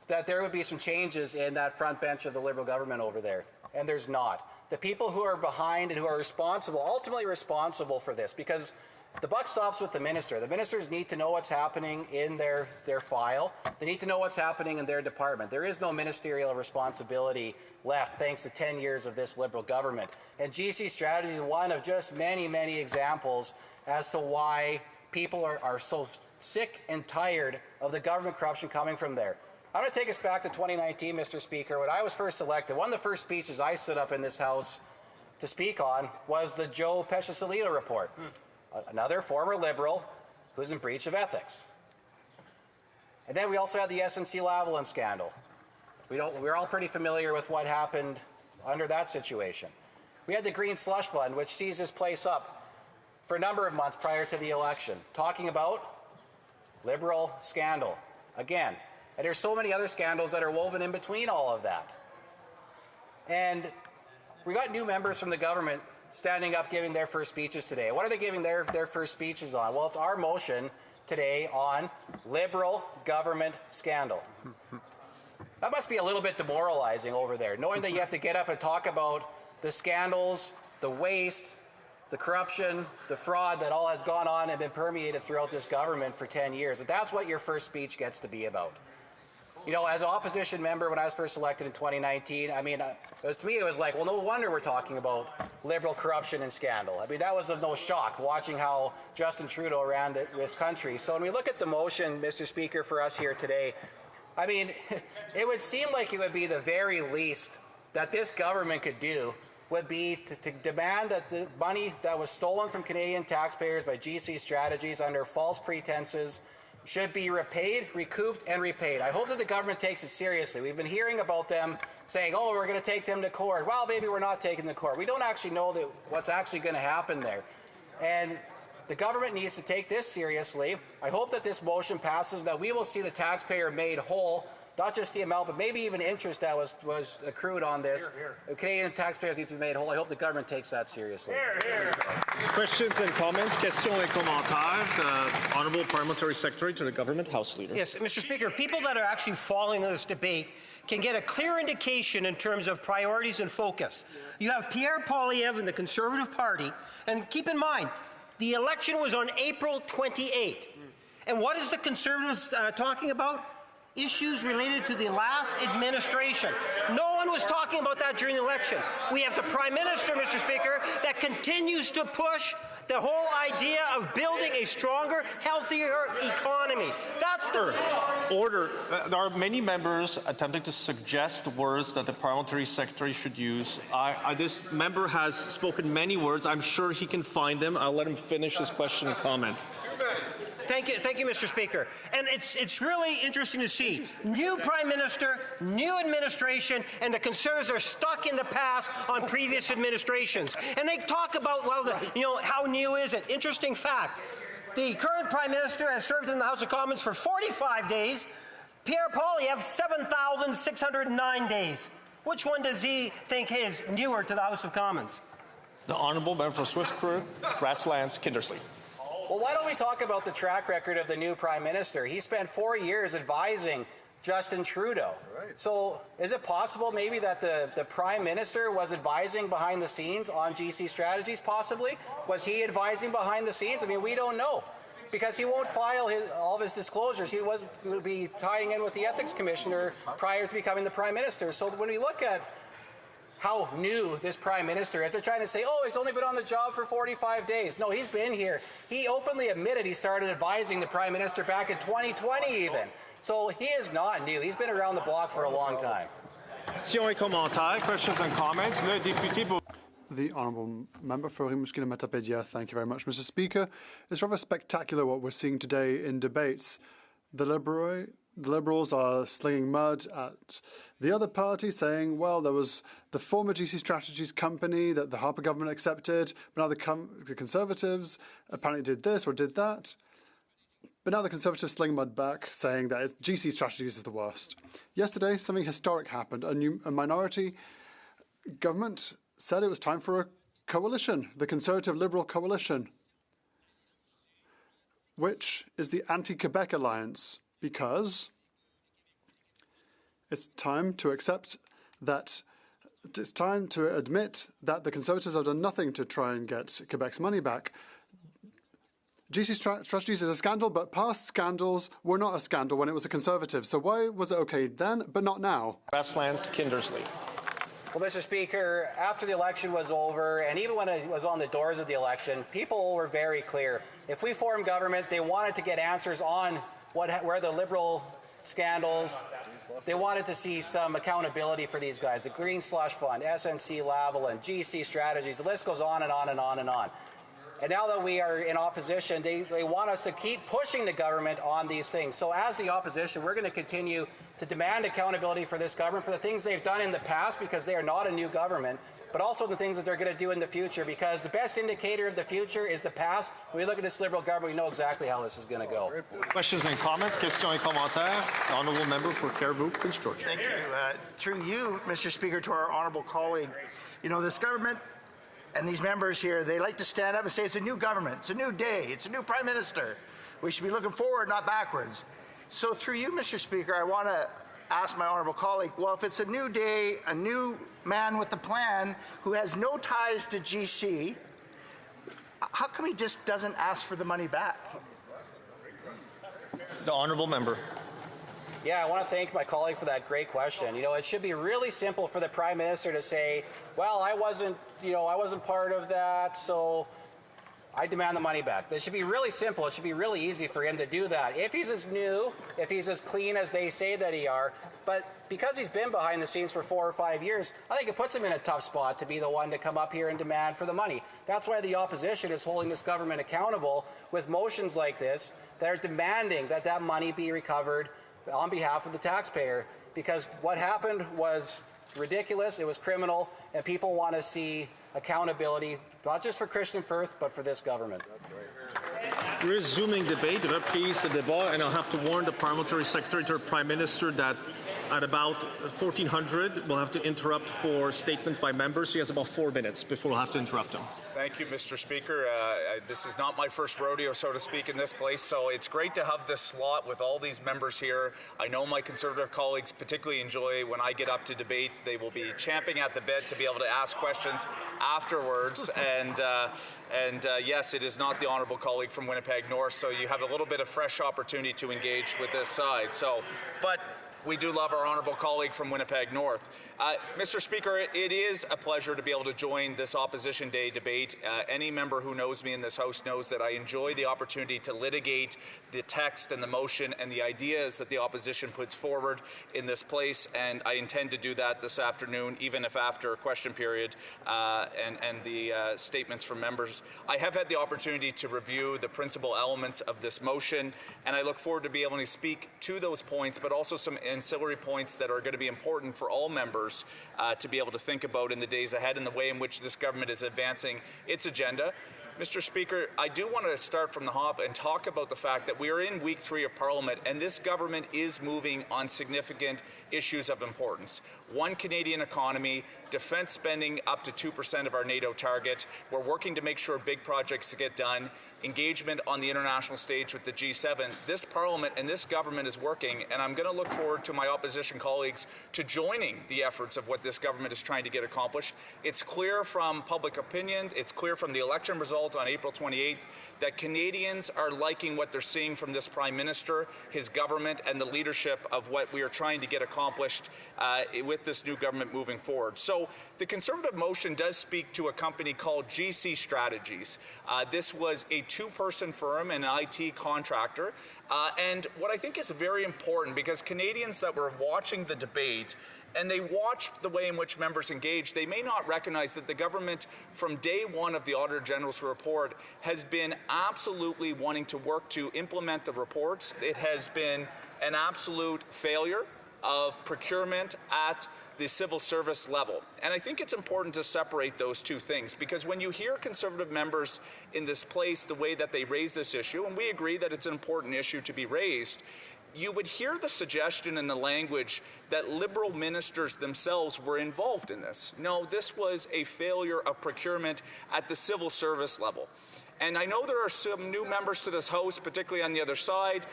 Speaker 19: that there would be some changes in that front bench of the Liberal government over there, and there's not. The people who are behind and who are responsible, ultimately responsible for this, because The buck stops with the minister. The ministers need to know what's happening in their file. They need to know what's happening in their department. There is no ministerial responsibility left thanks to 10 years of this Liberal government. And GC Strategy is one of just many, many examples as to why people are so sick and tired of the government corruption coming from there. I'm going to take us back to 2019, Mr. Speaker. When I was first elected, one of the first speeches I stood up in this House to speak on was the Joe Pescisolino report. Another former Liberal who's in breach of ethics. And then we also had the SNC-Lavalin scandal. We're all pretty familiar with what happened under that situation. We had the Green Slush Fund, which seized this place up for a number of months prior to the election, talking about Liberal scandal again. And there's so many other scandals that are woven in between all of that. And we got new members from the government standing up giving their first speeches today. What are they giving their first speeches on? Well, it's our motion today on Liberal government scandal. That must be a little bit demoralizing over there, knowing that you have to get up and talk about the scandals, the waste, the corruption, the fraud that all has gone on and been permeated throughout this government for 10 years. And that's what your first speech gets to be about. You know, as an opposition member when I was first elected in 2019, I mean, to me it was like, well, no wonder we're talking about Liberal corruption and scandal. I mean, that was of no shock watching how Justin Trudeau ran this country. So when we look at the motion, Mr. Speaker, for us here today, I mean, it would seem like it would be the very least that this government could do would be to demand that the money that was stolen from Canadian taxpayers by GC Strategies under false pretenses should be repaid, recouped, and repaid. I hope that the government takes it seriously. We've been hearing about them saying, oh, we're going to take them to court. Well, maybe we're not taking them to court. We don't actually know what's actually going to happen there. And the government needs to take this seriously. I hope that this motion passes, that we will see the taxpayer made whole, not just the amount, but maybe even interest that was accrued on this. Canadian taxpayers need to be made whole. I hope the government takes that seriously.
Speaker 8: Questions and comments? Questions et commentaires. Honourable Parliamentary Secretary to the Government House Leader.
Speaker 9: Yes, Mr. Speaker, people that are actually following this debate can get a clear indication in terms of priorities and focus. You have Pierre Poilievre in the Conservative Party, and keep in mind, the election was on April 28. And what is the Conservatives talking about? Issues related to the last administration. No one was talking about that during the election. We have the Prime Minister, Mr. Speaker, that continues to push the whole idea of building a stronger, healthier economy. That's the
Speaker 8: order. There are many members attempting to suggest words that the Parliamentary Secretary should use. This member has spoken many words. I'm sure he can find them. I'll let him finish his question and comment.
Speaker 9: Thank you, Mr. Speaker. And it's really interesting to see. New Prime Minister, new administration, and the Conservatives are stuck in the past on previous administrations. And they talk about, well, how new is it? Interesting fact. The current Prime Minister has served in the House of Commons for 45 days. Pierre Poilievre, 7,609 days. Which one does he think is newer to the House of Commons?
Speaker 8: The Honourable Member for Swift Current, Grasslands, Kindersley.
Speaker 19: Well, why don't we talk about the track record of the new Prime Minister? He spent 4 years advising Justin Trudeau. Right. So is it possible maybe that the Prime Minister was advising behind the scenes on GC Strategies, possibly? Was he advising behind the scenes? I mean, we don't know. Because he won't file all of his disclosures. He would be tying in with the Ethics Commissioner prior to becoming the Prime Minister. So when we look at how new this Prime Minister is, they're trying to say, oh, he's only been on the job for 45 days. No, he's been here. He openly admitted he started advising the Prime Minister back in 2020 even. So he is not new. He's been around the block for a long time.
Speaker 8: Questions and comments. Le député.
Speaker 14: The Honourable Member for Rimouski-Matapédia. Thank you very much, Mr. Speaker. It's rather spectacular what we're seeing today in debates. The Liberals are slinging mud at the other party, saying, well, there was the former GC Strategies company that the Harper government accepted, but now the Conservatives apparently did this or did that. But now the Conservatives sling mud back, saying that GC Strategies is the worst. Yesterday, something historic happened. A minority government said it was time for a coalition, the Conservative Liberal coalition, which is the Anti-Quebec Alliance, because it's time to accept that it's time to admit that the Conservatives have done nothing to try and get Quebec's money back. GC Strategies is a scandal, but past scandals were not a scandal when it was a Conservative. So why was it okay then, but not now?
Speaker 8: Westlands Kindersley.
Speaker 19: Well, Mr. Speaker, after the election was over, and even when it was on the doors of the election, people were very clear. If we formed government, they wanted to get answers on where the Liberal scandals. They wanted to see some accountability for these guys. The Green Slush Fund, SNC Lavalin, GC Strategies, the list goes on and on and on and on. And now that we are in opposition, they want us to keep pushing the government on these things. So as the opposition, we're going to continue to demand accountability for this government for the things they've done in the past, because they are not a new government, but also the things that they're going to do in the future, because the best indicator of the future is the past. When we look at this Liberal government, we know exactly how this is going to go.
Speaker 8: Questions and comments? Questions et commentaires? The Honourable Member for Caribou, Prince George.
Speaker 6: Thank you. Through you, Mr. Speaker, to our honourable colleague, you know, this government and these members here, they like to stand up and say it's a new government, it's a new day, it's a new Prime Minister. We should be looking forward, not backwards. So through you, Mr. Speaker, I want to ask my honourable colleague, well, if it's a new day, a new man with a plan who has no ties to GC, how come he just doesn't ask for the money back?
Speaker 8: The Honourable Member.
Speaker 19: Yeah, I want to thank my colleague for that great question. You know, it should be really simple for the Prime Minister to say, well, I wasn't part of that, so I demand the money back. That should be really simple. It should be really easy for him to do that. If he's as new, if he's as clean as they say that he are, but because he's been behind the scenes for 4 or 5 years, I think it puts him in a tough spot to be the one to come up here and demand for the money. That's why the opposition is holding this government accountable with motions like this that are demanding that that money be recovered on behalf of the taxpayer, because what happened was ridiculous, it was criminal, and people want to see accountability, not just for Christian Firth, but for this government.
Speaker 8: Resuming debate, reprise the débat, and I'll have to warn the Parliamentary Secretary to the Prime Minister that at about 1400 we'll have to interrupt for statements by members. He has about 4 minutes before we'll have to interrupt him.
Speaker 1: Thank you, Mr. Speaker. This is not my first rodeo, so to speak, in this place, so it's great to have this slot with all these members here. I know my Conservative colleagues particularly enjoy when I get up to debate. They will be champing at the bit to be able to ask questions afterwards. And yes, it is not the honourable colleague from Winnipeg North, so you have a little bit of fresh opportunity to engage with this side. But we do love our honourable colleague from Winnipeg North. Mr. Speaker, it is a pleasure to be able to join this Opposition Day debate. Any member who knows me in this House knows that I enjoy the opportunity to litigate the text and the motion and the ideas that the opposition puts forward in this place, and I intend to do that this afternoon, even if after a question period and the statements from members. I have had the opportunity to review the principal elements of this motion, and I look forward to be able to speak to those points, but also some ancillary points that are going to be important for all members to be able to think about in the days ahead and the way in which this government is advancing its agenda. Mr. Speaker, I do want to start from the hop and talk about the fact that we are in week 3 of Parliament, and this government is moving on significant issues of importance. One Canadian economy, defence spending up to 2% of our NATO target. We're working to make sure big projects get done. Engagement on the international stage with the G7. This Parliament and this government is working, and I'm going to look forward to my opposition colleagues to joining the efforts of what this government is trying to get accomplished. It's clear from public opinion, it's clear from the election result on April 28th, that Canadians are liking what they're seeing from this Prime Minister, his government, and the leadership of what we are trying to get accomplished with this new government moving forward. So the Conservative motion does speak to a company called GC Strategies. This was a 2-person firm and an IT contractor. And what I think is very important, because Canadians that were watching the debate and they watched the way in which members engaged, they may not recognize that the government from day one of the Auditor General's report has been absolutely wanting to work to implement the reports. It has been an absolute failure of procurement at the civil service level. And I think it's important to separate those two things, because when you hear Conservative members in this place, the way that they raise this issue, and we agree that it's an important issue to be raised, you would hear the suggestion in the language that Liberal ministers themselves were involved in this. No, this was a failure of procurement at the civil service level. And I know there are some new members to this House, particularly on the other side.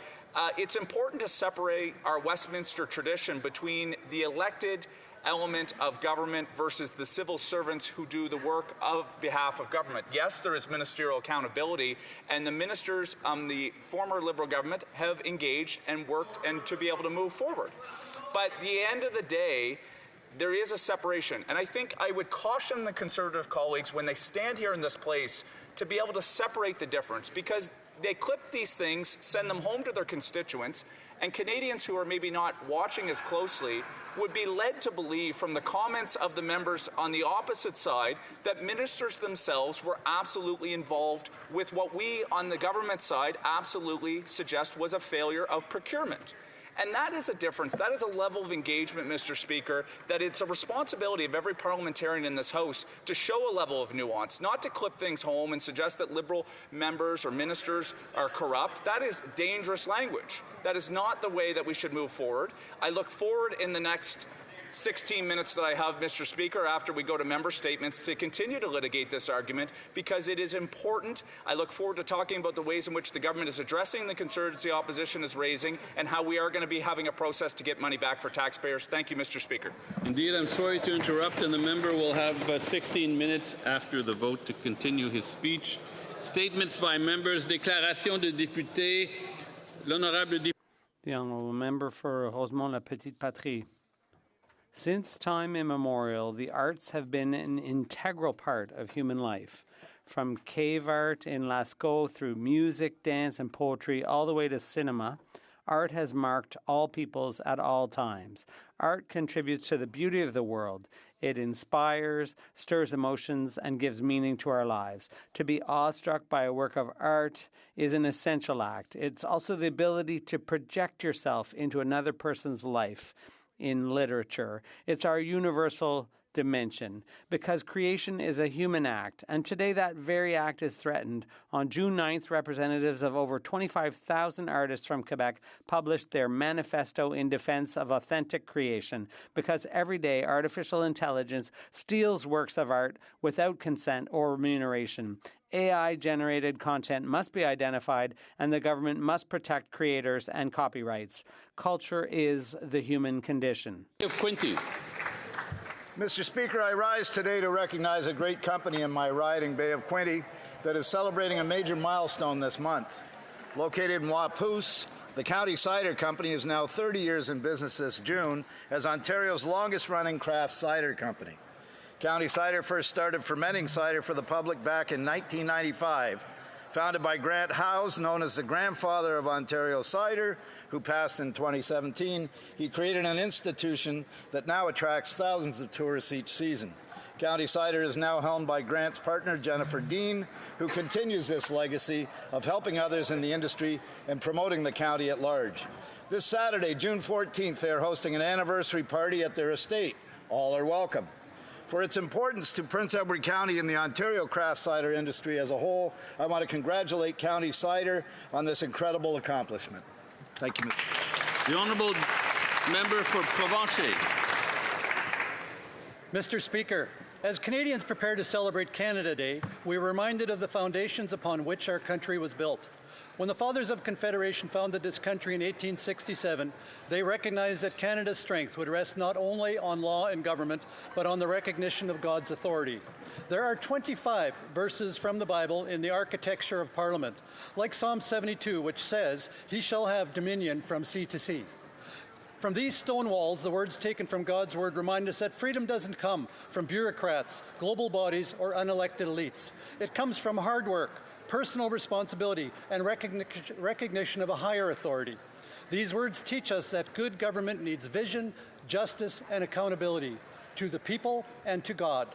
Speaker 1: It's important to separate our Westminster tradition between the elected element of government versus the civil servants who do the work of behalf of government. Yes, there is ministerial accountability, and the ministers the former Liberal government have engaged and worked and to be able to move forward. But at the end of the day, there is a separation. And I think I would caution the Conservative colleagues when they stand here in this place to be able to separate the difference, because they clip these things, send them home to their constituents, and Canadians who are maybe not watching as closely would be led to believe from the comments of the members on the opposite side that ministers themselves were absolutely involved with what we on the government side absolutely suggest was a failure of procurement. And that is a difference. That is a level of engagement, Mr. Speaker, that it's a responsibility of every parliamentarian in this House to show a level of nuance, not to clip things home and suggest that Liberal members or ministers are corrupt. That is dangerous language. That is not the way that we should move forward. I look forward in the next 16 minutes that I have, Mr. Speaker, after we go to member statements, to continue to litigate this argument because it is important. I look forward to talking about the ways in which the government is addressing the concerns the opposition is raising and how we are going to be having a process to get money back for taxpayers. Thank you, Mr. Speaker.
Speaker 10: Indeed, I'm sorry to interrupt, and the member will have 16 minutes after the vote to continue his speech. Statements by members, déclaration de députés, l'honorable député.
Speaker 2: The honourable member for Rosemont-la-Petite-Patrie. Since time immemorial, the arts have been an integral part of human life. From cave art in Lascaux through music, dance, and poetry, all the way to cinema, art has marked all peoples at all times. Art contributes to the beauty of the world. It inspires, stirs emotions, and gives meaning to our lives. To be awestruck by a work of art is an essential act. It's also the ability to project yourself into another person's life. In literature, it's our universal dimension because creation is a human act, and today that very act is threatened. On June 9th, representatives of over 25,000 artists from Quebec published their manifesto in defense of authentic creation because every day artificial intelligence steals works of art without consent or remuneration. AI-generated content must be identified, and the government must protect creators and copyrights. Culture is the human condition.
Speaker 10: Quinty.
Speaker 6: Mr. Speaker, I rise today to recognize a great company in my riding, Bay of Quinte, that is celebrating a major milestone this month. Located in Wapoose, the County Cider Company is now 30 years in business this June as Ontario's longest-running craft cider company. County Cider first started fermenting cider for the public back in 1995. Founded by Grant Howes, known as the grandfather of Ontario cider, who passed in 2017, he created an institution that now attracts thousands of tourists each season. County Cider is now helmed by Grant's partner, Jennifer Dean, who continues this legacy of helping others in the industry and promoting the county at large. This Saturday, June 14th, they are hosting an anniversary party at their estate. All are welcome. For its importance to Prince Edward County and the Ontario craft cider industry as a whole, I want to congratulate County Cider on this incredible accomplishment. Thank you, Mr.
Speaker 10: The honourable member for Provencher.
Speaker 21: Mr. Speaker, as Canadians prepare to celebrate Canada Day, we are reminded of the foundations upon which our country was built. When the Fathers of Confederation founded this country in 1867, they recognized that Canada's strength would rest not only on law and government, but on the recognition of God's authority. There are 25 verses from the Bible in the architecture of Parliament, like Psalm 72, which says, "He shall have dominion from sea to sea." From these stone walls, the words taken from God's word remind us that freedom doesn't come from bureaucrats, global bodies, or unelected elites. It comes from hard work, personal responsibility, and recognition of a higher authority. These words teach us that good government needs vision, justice, and accountability to the people and to God.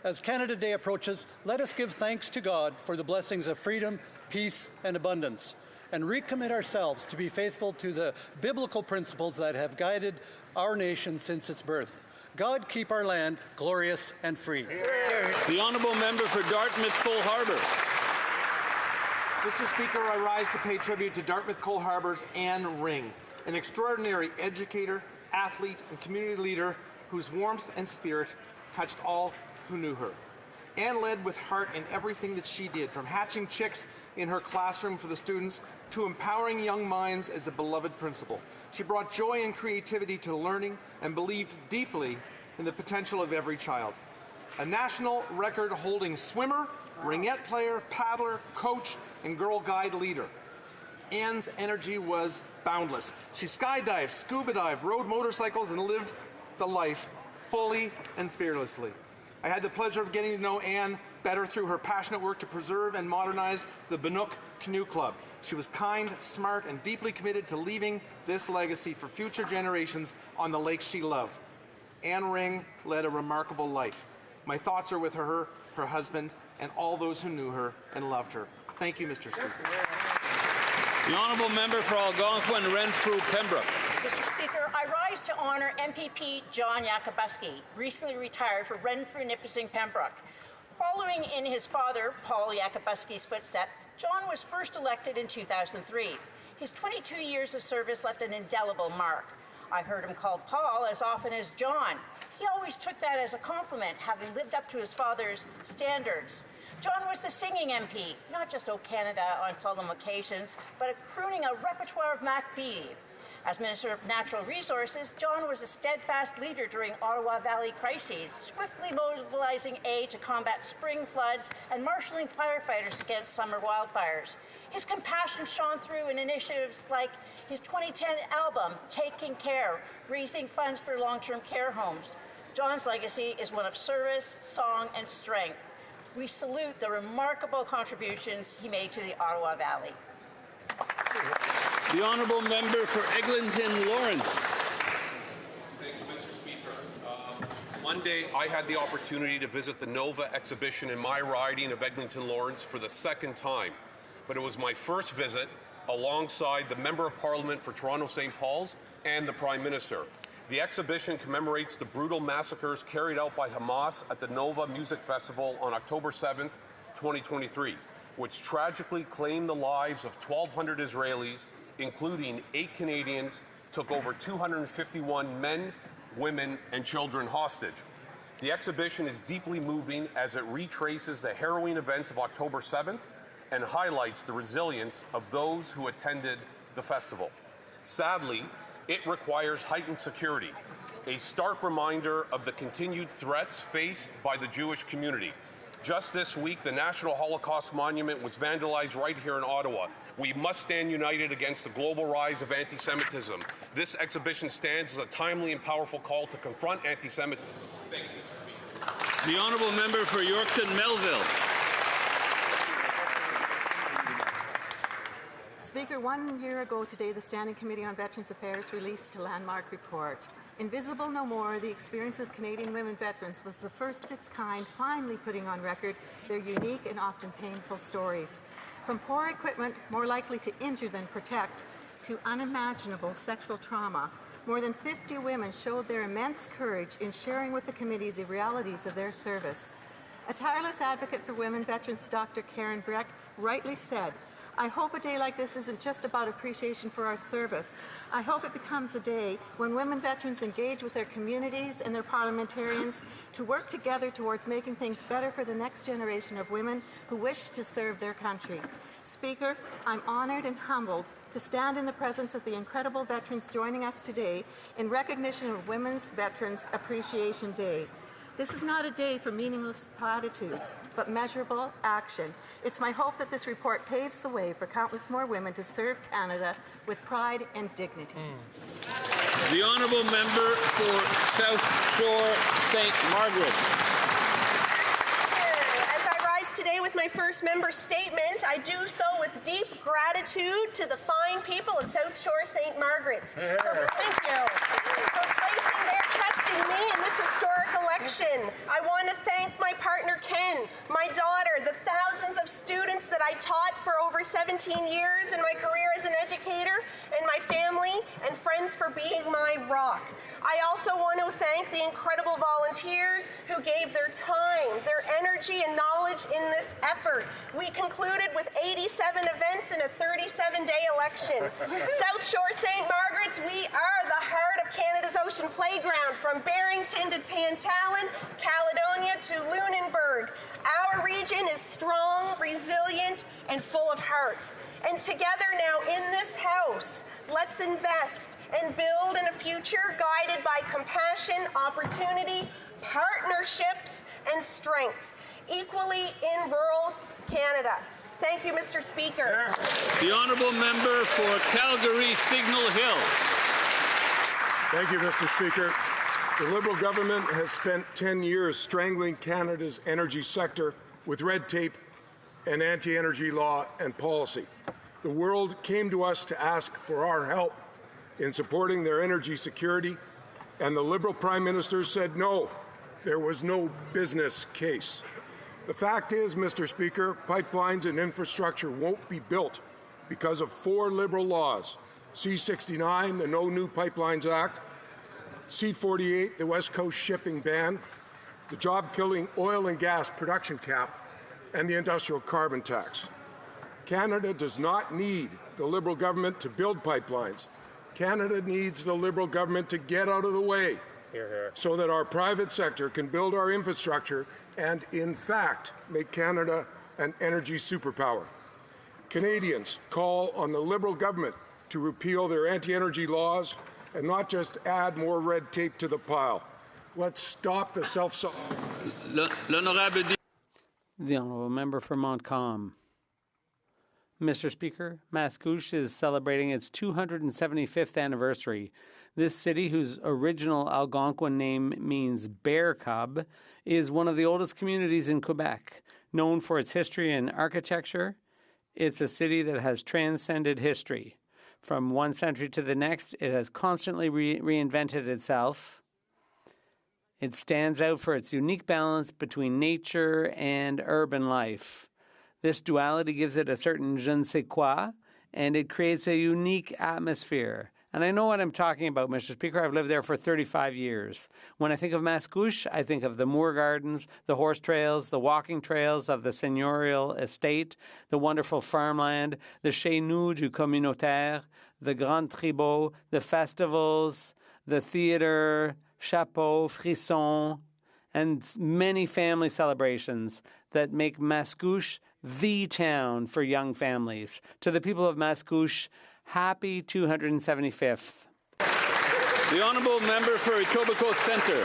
Speaker 21: As Canada Day approaches, let us give thanks to God for the blessings of freedom, peace, and abundance, and recommit ourselves to be faithful to the biblical principles that have guided our nation since its birth. God keep our land glorious and free.
Speaker 10: The honourable member for Dartmouth-Cole Harbour.
Speaker 3: Mr. Speaker, I rise to pay tribute to Dartmouth-Cole Harbour's Anne Ring, an extraordinary educator, athlete, and community leader whose warmth and spirit touched all who knew her. Anne led with heart in everything that she did, from hatching chicks in her classroom for the students to empowering young minds as a beloved principal. She brought joy and creativity to learning and believed deeply in the potential of every child. A national record-holding swimmer, ringette player, paddler, coach, and Girl Guide leader. Anne's energy was boundless. She skydived, scuba dived, rode motorcycles, and lived the life fully and fearlessly. I had the pleasure of getting to know Anne better through her passionate work to preserve and modernize the Bannock Canoe Club. She was kind, smart, and deeply committed to leaving this legacy for future generations on the lakes she loved. Anne Ring led a remarkable life. My thoughts are with her husband, and all those who knew her and loved her. Thank you, Mr. Speaker.
Speaker 10: The honourable member for Algonquin, Renfrew, Pembroke.
Speaker 16: Mr. Speaker, I rise to honour MPP John Yakabuski, recently retired for Renfrew, Nipissing, Pembroke. Following in his father, Paul Yakabuski's footsteps, John was first elected in 2003. His 22 years of service left an indelible mark. I heard him called Paul as often as John. He always took that as a compliment, having lived up to his father's standards. John was the singing MP, not just O Canada on solemn occasions, but crooning a repertoire of Mac Beatty. As Minister of Natural Resources, John was a steadfast leader during Ottawa Valley crises, swiftly mobilizing aid to combat spring floods and marshalling firefighters against summer wildfires. His compassion shone through in initiatives like his 2010 album, Taking Care, raising funds for long-term care homes. John's legacy is one of service, song, and strength. We salute the remarkable contributions he made to the Ottawa Valley.
Speaker 10: The honourable member for Eglinton Lawrence.
Speaker 22: Thank you, Mr. Speaker. Monday, I had the opportunity to visit the Nova exhibition in my riding of Eglinton Lawrence for the second time, but it was my first visit alongside the Member of Parliament for Toronto St. Paul's and the Prime Minister. The exhibition commemorates the brutal massacres carried out by Hamas at the Nova Music Festival on October 7th, 2023, which tragically claimed the lives of 1,200 Israelis, including 8 Canadians, took over 251 men, women, and children hostage. The exhibition is deeply moving as it retraces the harrowing events of October 7th and highlights the resilience of those who attended the festival. Sadly, it requires heightened security, a stark reminder of the continued threats faced by the Jewish community. Just this week, the National Holocaust Monument was vandalized right here in Ottawa. We must stand united against the global rise of anti-Semitism. This exhibition stands as a timely and powerful call to confront anti-Semitism. Thank you, Mr. Speaker.
Speaker 10: The honourable member for Yorkton Melville.
Speaker 23: Speaker, 1 year ago today, the Standing Committee on Veterans Affairs released a landmark report. Invisible No More, the experience of Canadian women veterans was the first of its kind, finally putting on record their unique and often painful stories. From poor equipment, more likely to injure than protect, to unimaginable sexual trauma, more than 50 women showed their immense courage in sharing with the committee the realities of their service. A tireless advocate for women veterans, Dr. Karen Breck, rightly said, "I hope a day like this isn't just about appreciation for our service. I hope it becomes a day when women veterans engage with their communities and their parliamentarians to work together towards making things better for the next generation of women who wish to serve their country." Speaker, I'm honoured and humbled to stand in the presence of the incredible veterans joining us today in recognition of Women's Veterans Appreciation Day. This is not a day for meaningless platitudes, but measurable action. It's my hope that this report paves the way for countless more women to serve Canada with pride and dignity.
Speaker 10: The honourable member for South Shore St. Margaret's.
Speaker 24: Today with my first member statement, I do so with deep gratitude to the fine people of South Shore St. Margaret's. Thank you for placing their trust in me in this historic election. I want to thank my partner Ken, my daughter, the thousands of students that I taught for over 17 years in my career as an educator, and my family and friends for being my rock. I also want to thank the incredible volunteers who gave their time, their energy, and knowledge in this effort. We concluded with 87 events in a 37-day election. South Shore St. Margaret's, we are the heart of Canada's ocean playground, from Barrington to Tantallon, Caledonia to Lunenburg. Our region is strong, resilient, and full of heart. And together now in this House, let's invest and build in a future guided by compassion, opportunity, partnerships, and strength, equally in rural Canada. Thank you, Mr. Speaker.
Speaker 10: The honourable member for Calgary Signal Hill.
Speaker 5: Thank you, Mr. Speaker. The Liberal government has spent 10 years strangling Canada's energy sector with red tape and anti-energy law and policy. The world came to us to ask for our help in supporting their energy security, and the Liberal Prime Minister said no, there was no business case. The fact is, Mr. Speaker, pipelines and infrastructure won't be built because of 4 Liberal laws: C-69, the No New Pipelines Act; C-48, the West Coast shipping ban; the job-killing oil and gas production cap; and the industrial carbon tax. Canada does not need the Liberal government to build pipelines. Canada needs the Liberal government to get out of the way so that our private sector can build our infrastructure and, in fact, make Canada an energy superpower. Canadians call on the Liberal government to repeal their anti-energy laws and not just add more red tape to the pile. Let's stop the
Speaker 2: The Honourable Member for Montcalm. Mr. Speaker, Mascouche is celebrating its 275th anniversary. This city, whose original Algonquin name means bear cub, is one of the oldest communities in Quebec. Known for its history and architecture, it's a city that has transcended history. From one century to the next, it has constantly reinvented itself. It stands out for its unique balance between nature and urban life. This duality gives it a certain je ne sais quoi, and it creates a unique atmosphere. And I know what I'm talking about, Mr. Speaker. I've lived there for 35 years. When I think of Mascouche, I think of the moor gardens, the horse trails, the walking trails of the seigneurial estate, the wonderful farmland, the chez nous du communautaire, the Grand Tribot, the festivals, the theater, chapeau, frisson, and many family celebrations that make Mascouche the town for young families. To the people of Mascouche, happy 275th.
Speaker 10: The honourable member for Etobicoke Centre.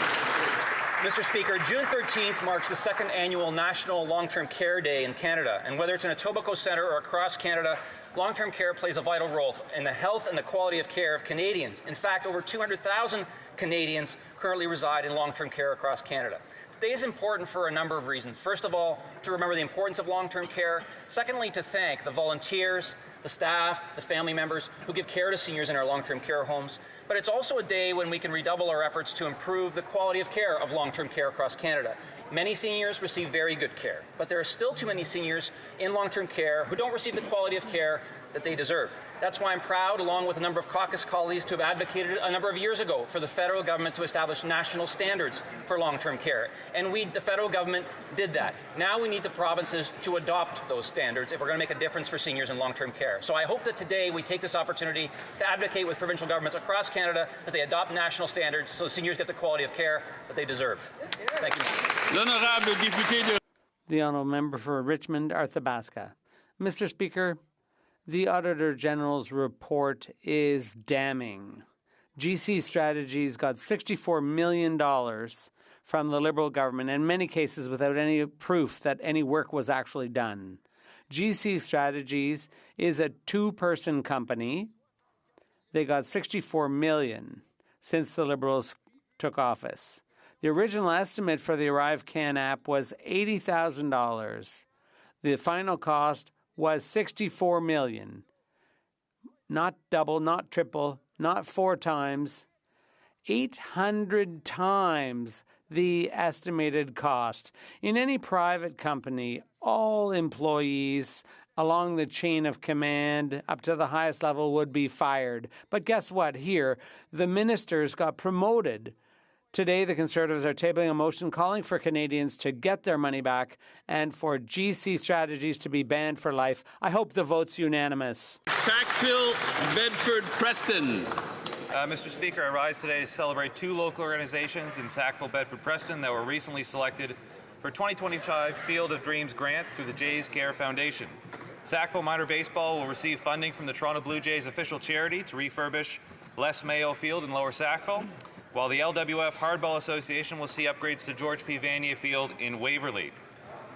Speaker 7: Mr. Speaker, June 13th marks the 2nd annual National Long-Term Care Day in Canada, and whether it's in Etobicoke Centre or across Canada, long-term care plays a vital role in the health and the quality of care of Canadians. In fact, over 200,000 Canadians currently reside in long-term care across Canada. Today is important for a number of reasons. First of all, to remember the importance of long-term care. Secondly, to thank the volunteers, the staff, the family members who give care to seniors in our long-term care homes. But it's also a day when we can redouble our efforts to improve the quality of care of long-term care across Canada. Many seniors receive very good care, but there are still too many seniors in long-term care who don't receive the quality of care that they deserve. That's why I'm proud, along with a number of caucus colleagues, to have advocated a number of years ago for the federal government to establish national standards for long-term care. And the federal government did that. Now we need the provinces to adopt those standards if we're going to make a difference for seniors in long-term care. So I hope that today we take this opportunity to advocate with provincial governments across Canada that they adopt national standards so seniors get the quality of care that they deserve. Thank you.
Speaker 2: The Honourable Member for Richmond, Arthabaska. Mr. Speaker, the Auditor General's report is damning. GC Strategies got $64 million from the Liberal government, in many cases without any proof that any work was actually done. GC Strategies is a 2-person company. They got $64 million since the Liberals took office. The original estimate for the ArriveCAN app was $80,000. The final cost was $64 million. Not double, not triple, not 4 times, 800 times the estimated cost. In any private company, all employees along the chain of command up to the highest level would be fired. But guess what? Here, the ministers got promoted. Today, the Conservatives are tabling a motion calling for Canadians to get their money back and for GC Strategies to be banned for life. I hope the vote's unanimous.
Speaker 10: Sackville, Bedford, Preston.
Speaker 15: Mr. Speaker, I rise today to celebrate 2 local organizations in Sackville, Bedford, Preston that were recently selected for 2025 Field of Dreams grants through the Jays Care Foundation. Sackville Minor Baseball will receive funding from the Toronto Blue Jays official charity to refurbish Les Mayo Field in Lower Sackville, while the LWF Hardball Association will see upgrades to George P. Vanier Field in Waverley.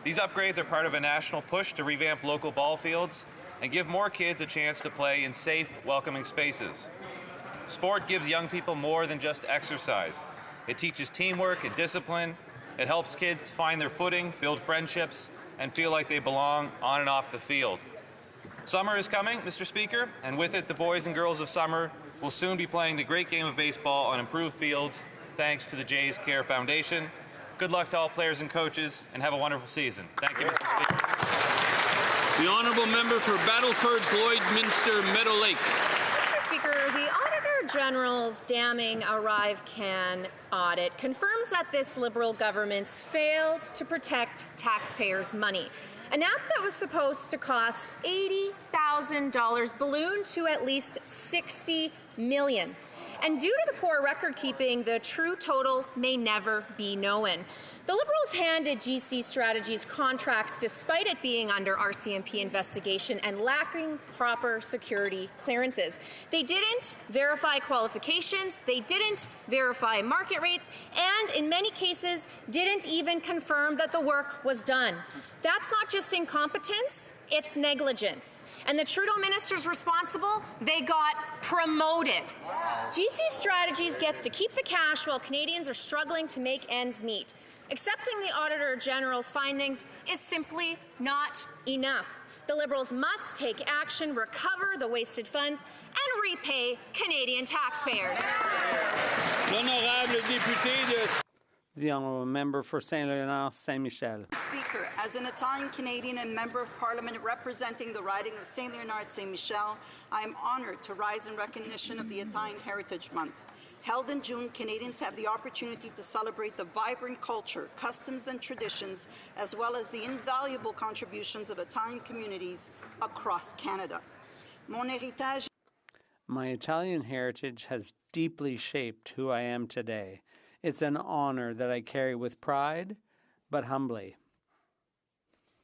Speaker 15: These upgrades are part of a national push to revamp local ball fields and give more kids a chance to play in safe, welcoming spaces. Sport gives young people more than just exercise. It teaches teamwork and discipline. It helps kids find their footing, build friendships, and feel like they belong on and off the field. Summer is coming, Mr. Speaker, and with it, the boys and girls of summer will soon be playing the great game of baseball on improved fields thanks to the Jays Care Foundation. Good luck to all players and coaches, and have a wonderful season. Thank you, Mr. Speaker.
Speaker 10: The honourable member for Battleford, Lloydminster, Meadow Lake.
Speaker 4: Mr. Speaker, the Auditor General's damning Arrive-Can audit confirms that this Liberal government's failed to protect taxpayers' money. An app that was supposed to cost $80,000 ballooned to at least $60 million. And due to the poor record keeping, the true total may never be known. The Liberals handed GC Strategies contracts despite it being under RCMP investigation and lacking proper security clearances. They didn't verify qualifications, they didn't verify market rates, and in many cases didn't even confirm that the work was done. That's not just incompetence, it's negligence. And the Trudeau ministers responsible, they got promoted. GC Strategies gets to keep the cash while Canadians are struggling to make ends meet. Accepting the Auditor General's findings is simply not enough. The Liberals must take action, recover the wasted funds, and repay Canadian taxpayers.
Speaker 10: L'honorable député de...
Speaker 2: The honourable member for Saint Leonard Saint Michel.
Speaker 11: Speaker, as an Italian Canadian and member of Parliament representing the riding of Saint Leonard Saint Michel, I am honoured to rise in recognition of the Italian Heritage Month. Held in June, Canadians have the opportunity to celebrate the vibrant culture, customs and traditions, as well as the invaluable contributions of Italian communities across Canada. Mon héritage.
Speaker 2: My Italian heritage has deeply shaped who I am today. It's an honor that I carry with pride, but humbly.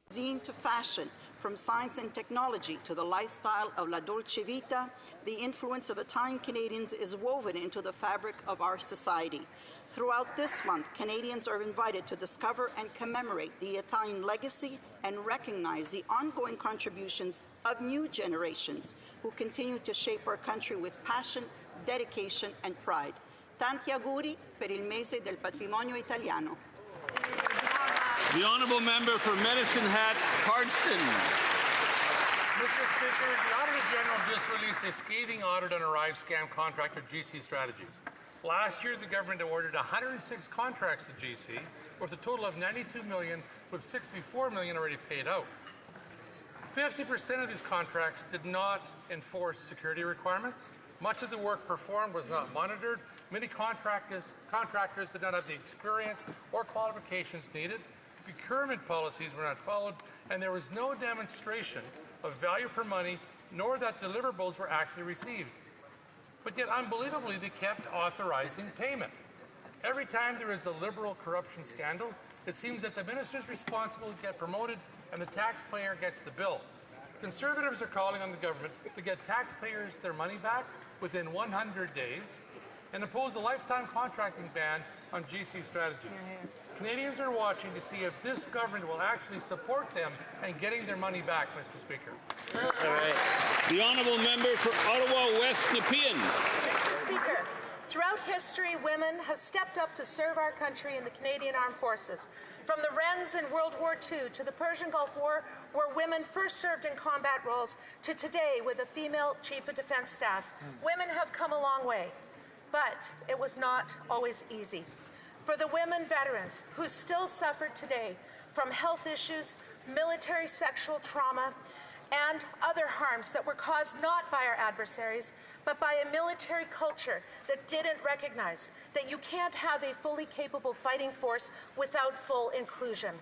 Speaker 11: Cuisine to fashion, from science and technology to the lifestyle of La Dolce Vita, the influence of Italian Canadians is woven into the fabric of our society. Throughout this month, Canadians are invited to discover and commemorate the Italian legacy and recognize the ongoing contributions of new generations who continue to shape our country with passion, dedication, and pride. Tanti auguri per il mese del patrimonio italiano.
Speaker 10: The honourable member for Medicine Hat, Cardston.
Speaker 17: Mr. Speaker, the Auditor General just released a scathing audit on Arrive scam contractor GC Strategies. Last year, the government awarded 106 contracts to GC, worth a total of $92 million, with $64 million already paid out. 50% of these contracts did not enforce security requirements. Much of the work performed was not monitored. Many contractors did not have the experience or qualifications needed. Procurement policies were not followed, and there was no demonstration of value for money, nor that deliverables were actually received. But yet, unbelievably, they kept authorizing payment. Every time there is a Liberal corruption scandal, it seems that the ministers responsible get promoted and the taxpayer gets the bill. Conservatives are calling on the government to get taxpayers their money back within 100 days and impose a lifetime contracting ban on GC Strategies. Canadians are watching to see if this government will actually support them and getting their money back, Mr. Speaker.
Speaker 10: All right. The honourable member for Ottawa West Nepean.
Speaker 18: Mr. Speaker, throughout history, women have stepped up to serve our country in the Canadian Armed Forces. From the Wrens in World War II to the Persian Gulf War, where women first served in combat roles, to today with a female Chief of Defence Staff. Women have come a long way, but it was not always easy. For the women veterans who still suffer today from health issues, military sexual trauma, and other harms that were caused not by our adversaries, but by a military culture that didn't recognize that you can't have a fully capable fighting force without full inclusion.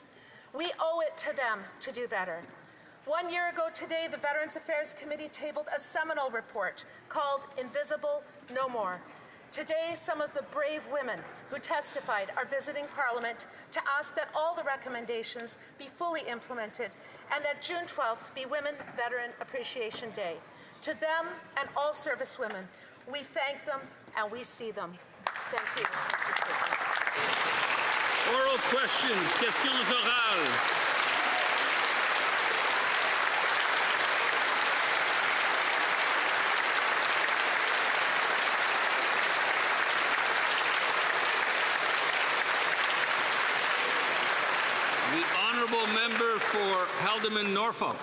Speaker 18: We owe it to them to do better. 1 year ago today, the Veterans Affairs Committee tabled a seminal report called Invisible No More. Today, some of the brave women who testified are visiting Parliament to ask that all the recommendations be fully implemented and that June 12th be Women Veteran Appreciation Day. To them and all servicewomen, We thank them and we see them. Thank you.
Speaker 10: Oral questions, questions orales. The honourable member for Haldimand Norfolk.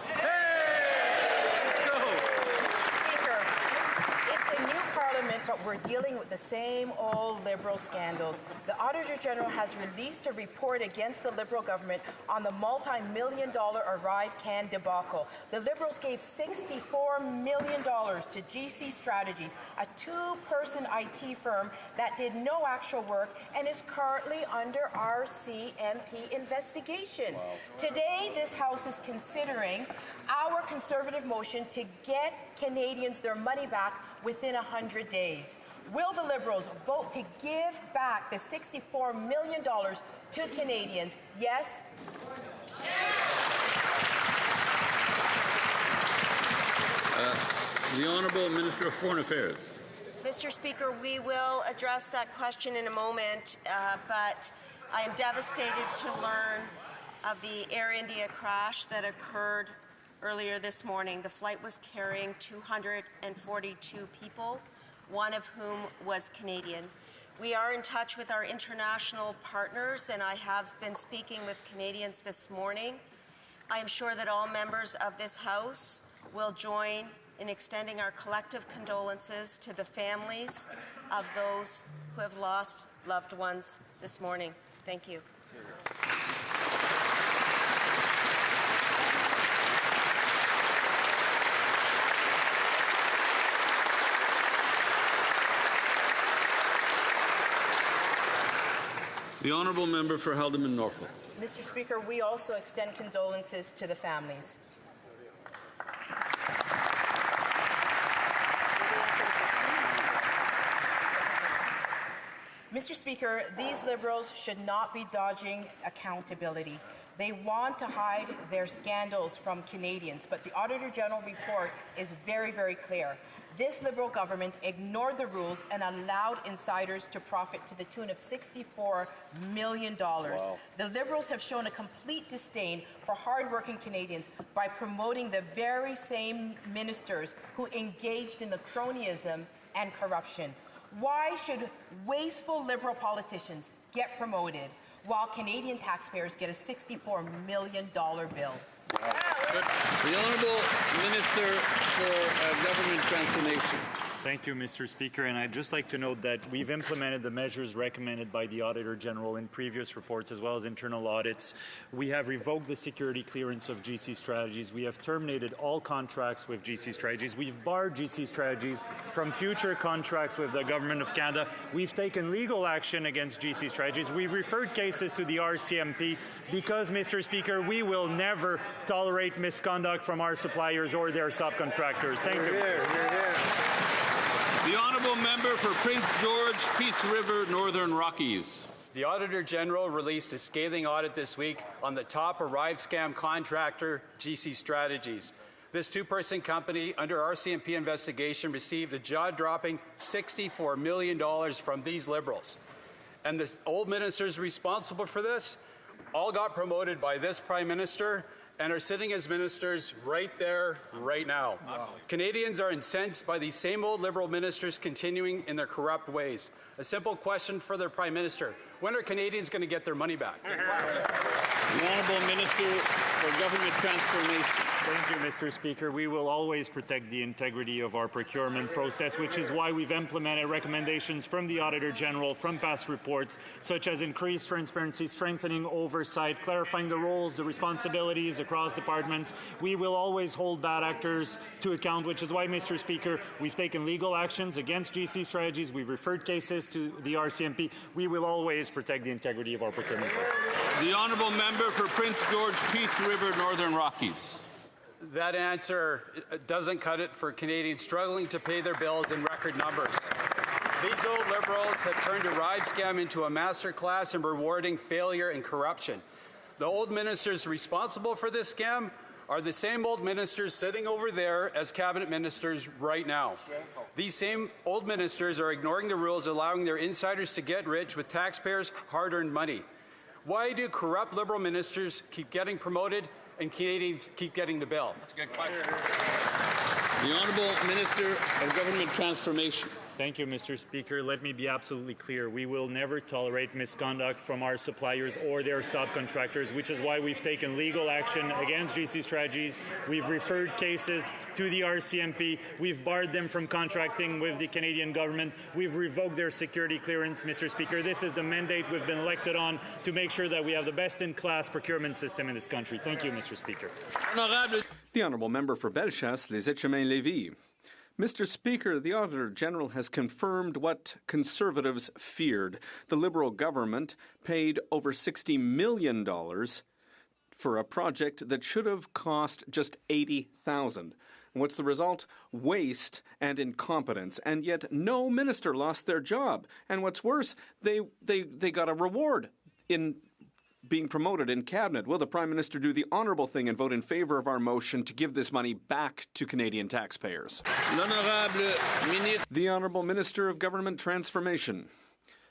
Speaker 9: But we're dealing with the same old Liberal scandals. The Auditor General has released a report against the Liberal government on the multi-million-dollar ArriveCAN debacle. The Liberals gave $64 million to GC Strategies, a two-person IT firm that did no actual work and is currently under RCMP investigation. Wow. Today, this House is considering our Conservative motion to get Canadians their money back within 100 days. Will the Liberals vote to give back the $64 million to Canadians? Yes?
Speaker 10: The Honourable Minister of Foreign Affairs.
Speaker 24: Mr. Speaker, we will address that question in a moment, but I am devastated to learn of the Air India crash that occurred earlier this morning. The flight was carrying 242 people, one of whom was Canadian. We are in touch with our international partners, and I have been speaking with Canadians this morning. I am sure that all members of this House will join in extending our collective condolences to the families of those who have lost loved ones this morning. Thank you.
Speaker 10: The Honourable Member for Haldimand Norfolk.
Speaker 9: Mr. Speaker, we also extend condolences to the families. Mr. Speaker, these Liberals should not be dodging accountability. They want to hide their scandals from Canadians, but the Auditor General report is very, very clear. This Liberal government ignored the rules and allowed insiders to profit to the tune of $64 million. Wow. The Liberals have shown a complete disdain for hardworking Canadians by promoting the very same ministers who engaged in the cronyism and corruption. Why should wasteful Liberal politicians get promoted while Canadian taxpayers get a $64 million bill?
Speaker 10: The Honourable Minister for Government Transformation.
Speaker 12: Thank you, Mr. Speaker. And I'd just like to note that we've implemented the measures recommended by the Auditor General in previous reports as well as internal audits. We have revoked the security clearance of GC Strategies. We have terminated all contracts with GC Strategies. We've barred GC Strategies from future contracts with the Government of Canada. We've taken legal action against GC Strategies. We've referred cases to the RCMP because, Mr. Speaker, we will never tolerate misconduct from our suppliers or their subcontractors. Thank you.
Speaker 10: The Honourable Member for Prince George, Peace River, Northern Rockies.
Speaker 13: The Auditor General released a scathing audit this week on the top ArriveScam contractor, GC Strategies. This two-person company under RCMP investigation received a jaw-dropping $64 million from these Liberals. And the old ministers responsible for this all got promoted by this Prime Minister and are sitting as ministers right there, right now. Wow. Canadians are incensed by these same old Liberal ministers continuing in their corrupt ways. A simple question for their Prime Minister: when are Canadians going to get their money back?
Speaker 10: The Honourable Minister for Government Transformation.
Speaker 12: Thank you, Mr. Speaker. We will always protect the integrity of our procurement process, which is why we've implemented recommendations from the Auditor General from past reports, such as increased transparency, strengthening oversight, clarifying the roles, the responsibilities across departments. We will always hold bad actors to account, which is why, Mr. Speaker, we've taken legal actions against GC Strategies. We've referred cases to the RCMP. We will always protect the integrity of our procurement process.
Speaker 10: The Honourable Member for Prince George, Peace River, Northern Rockies.
Speaker 13: That answer doesn't cut it for Canadians struggling to pay their bills in record numbers. These old Liberals have turned ArriveScam into a masterclass in rewarding failure and corruption. The old ministers responsible for this scam are the same old ministers sitting over there as cabinet ministers right now. These same old ministers are ignoring the rules, allowing their insiders to get rich with taxpayers' hard-earned money. Why do corrupt Liberal ministers keep getting promoted and Canadians keep getting the bill?
Speaker 10: That's a good question. The Honourable Minister of Government Transformation.
Speaker 12: Thank you, Mr. Speaker. Let me be absolutely clear. We will never tolerate misconduct from our suppliers or their subcontractors, which is why we've taken legal action against GC Strategies. We've referred cases to the RCMP. We've barred them from contracting with the Canadian government. We've revoked their security clearance, Mr. Speaker. This is the mandate we've been elected on to make sure that we have the best-in-class procurement system in this country. Thank you, Mr. Speaker.
Speaker 8: The Honourable Member for Bellechasse, Les Etchemins-Lévis. Mr. Speaker, the Auditor General has confirmed what Conservatives feared. The Liberal government paid over $60 million for a project that should have cost just $80,000. And what's the result? Waste and incompetence. And yet no minister lost their job. And what's worse, they got a reward in being promoted in Cabinet. Will the Prime Minister do the honourable thing and vote in favour of our motion to give this money back to Canadian taxpayers? The Honourable Minister of Government Transformation.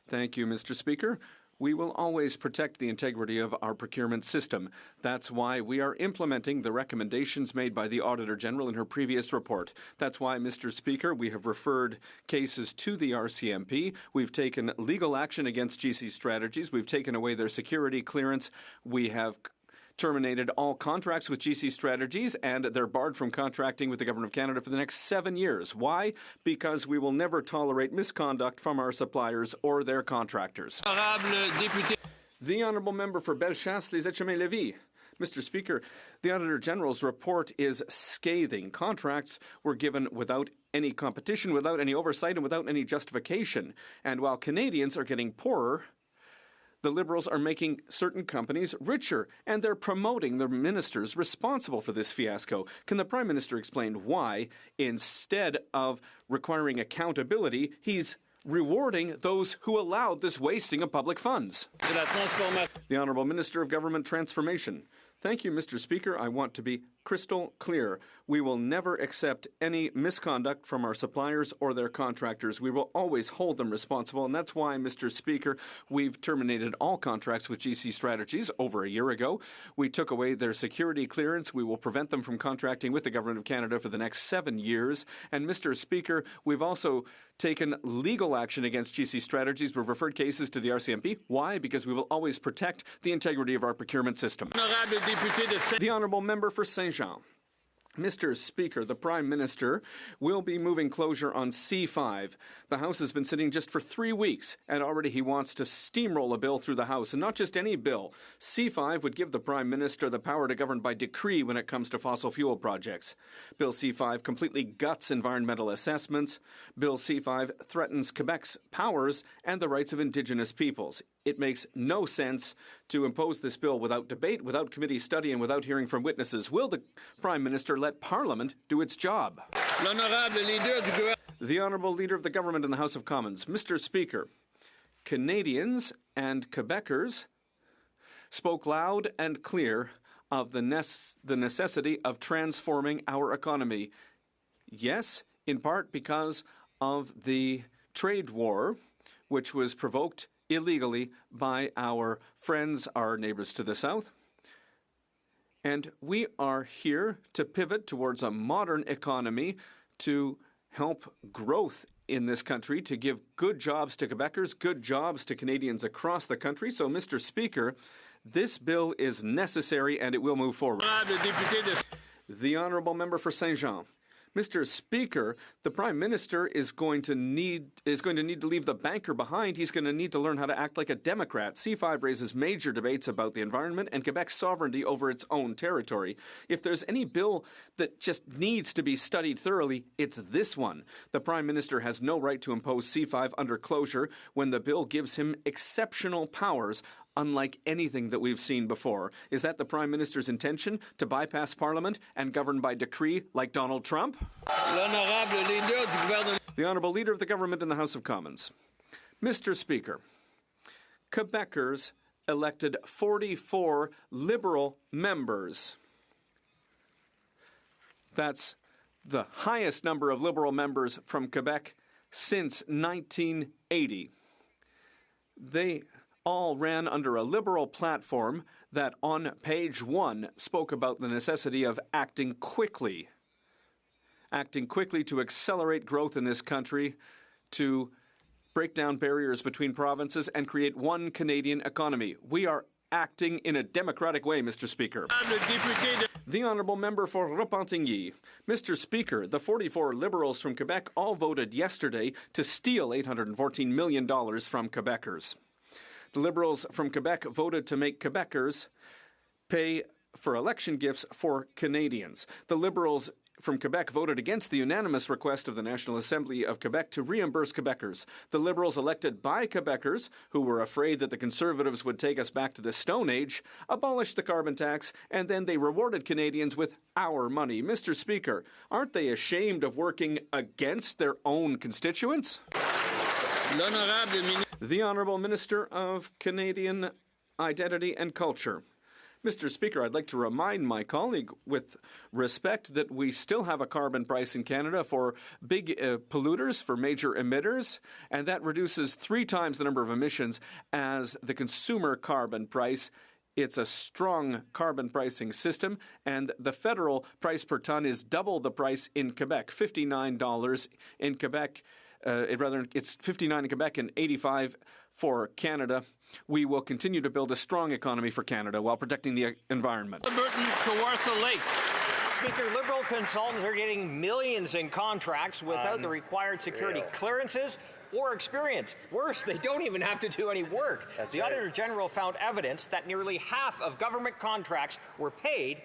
Speaker 8: Thank you, Mr. Speaker. We will always protect the integrity of our procurement system. That's why we are implementing the recommendations made by the Auditor General in her previous report. That's why, Mr. Speaker, we have referred cases to the RCMP. We've taken legal action against GC Strategies. We've taken away their security clearance. We have terminated all contracts with GC Strategies, and they're barred from contracting with the Government of Canada for the next 7 years. Why? Because we will never tolerate misconduct from our suppliers or their contractors. The Honourable Member for Bellechasse, Les Etchemins-Lévis. Mr. Speaker, the Auditor General's report is scathing. Contracts were given without any competition, without any oversight, and without any justification. And while Canadians are getting poorer, the Liberals are making certain companies richer, and they're promoting the ministers responsible for this fiasco. Can the Prime Minister explain why, instead of requiring accountability, he's rewarding those who allowed this wasting of public funds? The Honourable Minister of Government Transformation. Thank you, Mr. Speaker. I want to be crystal clear. We will never accept any misconduct from our suppliers or their contractors. We will always hold them responsible, and that's why, Mr. Speaker, we've terminated all contracts with GC Strategies over a year ago. We took away their security clearance. We will prevent them from contracting with the Government of Canada for the next 7 years. And, Mr. Speaker, we've also taken legal action against GC Strategies. We've referred cases to the RCMP. Why? Because we will always protect the integrity of our procurement system. The Honourable Member for Saint-Jean. Mr. Speaker, the Prime Minister will be moving closure on C5. The House has been sitting just for 3 weeks, and already he wants to steamroll a bill through the House, and not just any bill. C5 would give the Prime Minister the power to govern by decree when it comes to fossil fuel projects. Bill C5 completely guts environmental assessments. Bill C5 threatens Quebec's powers and the rights of Indigenous peoples. It makes no sense to impose this bill without debate, without committee study, and without hearing from witnesses. Will the Prime Minister let Parliament do its job? The Honourable Leader of the Government in the House of Commons. Mr. Speaker, Canadians and Quebecers spoke loud and clear of the necessity of transforming our economy. Yes, in part because of the trade war, which was provoked illegally by our friends, our neighbours to the south. And we are here to pivot towards a modern economy to help growth in this country, to give good jobs to Quebecers, good jobs to Canadians across the country. So, Mr. Speaker, this bill is necessary and it will move forward. The Honourable Member for Saint-Jean. Mr. Speaker, the Prime Minister is going to need to leave the banker behind. He's going to need to learn how to act like a Democrat. C5 raises major debates about the environment and Quebec's sovereignty over its own territory. If there's any bill that just needs to be studied thoroughly, it's this one. The Prime Minister has no right to impose C5 under closure when the bill gives him exceptional powers, unlike anything that we've seen before. Is that the Prime Minister's intention, to bypass Parliament and govern by decree like Donald Trump? The Honourable Leader of the Government in the House of Commons. Mr. Speaker, Quebecers elected 44 Liberal members. That's the highest number of Liberal members from Quebec since 1980. They all ran under a Liberal platform that on page 1 spoke about the necessity of acting quickly to accelerate growth in this country, to break down barriers between provinces and create one Canadian economy. We are acting in a democratic way, Mr. Speaker. The Honourable Member for Repentigny. Mr. Speaker, the 44 Liberals from Quebec all voted yesterday to steal $814 million from Quebecers. The Liberals from Quebec voted to make Quebecers pay for election gifts for Canadians. The Liberals from Quebec voted against the unanimous request of the National Assembly of Quebec to reimburse Quebecers. The Liberals elected by Quebecers, who were afraid that the Conservatives would take us back to the Stone Age, abolished the carbon tax, and then they rewarded Canadians with our money. Mr. Speaker, aren't they ashamed of working against their own constituents? The Honourable Minister of Canadian Identity and Culture. Mr. Speaker, I'd like to remind my colleague with respect that we still have a carbon price in Canada for big polluters, for major emitters, and that reduces 3 times the number of emissions as the consumer carbon price. It's a strong carbon pricing system, and the federal price per ton is double the price in Quebec, $59 in Quebec. It's $59 in Quebec and $85 for Canada. We will continue to build a strong economy for Canada while protecting the environment.
Speaker 1: Burton, Kawartha Lakes. Speaker, Liberal consultants are getting millions in contracts without the required security clearances or experience. Worse, they don't even have to do any work. The Auditor General found evidence that nearly half of government contracts were paid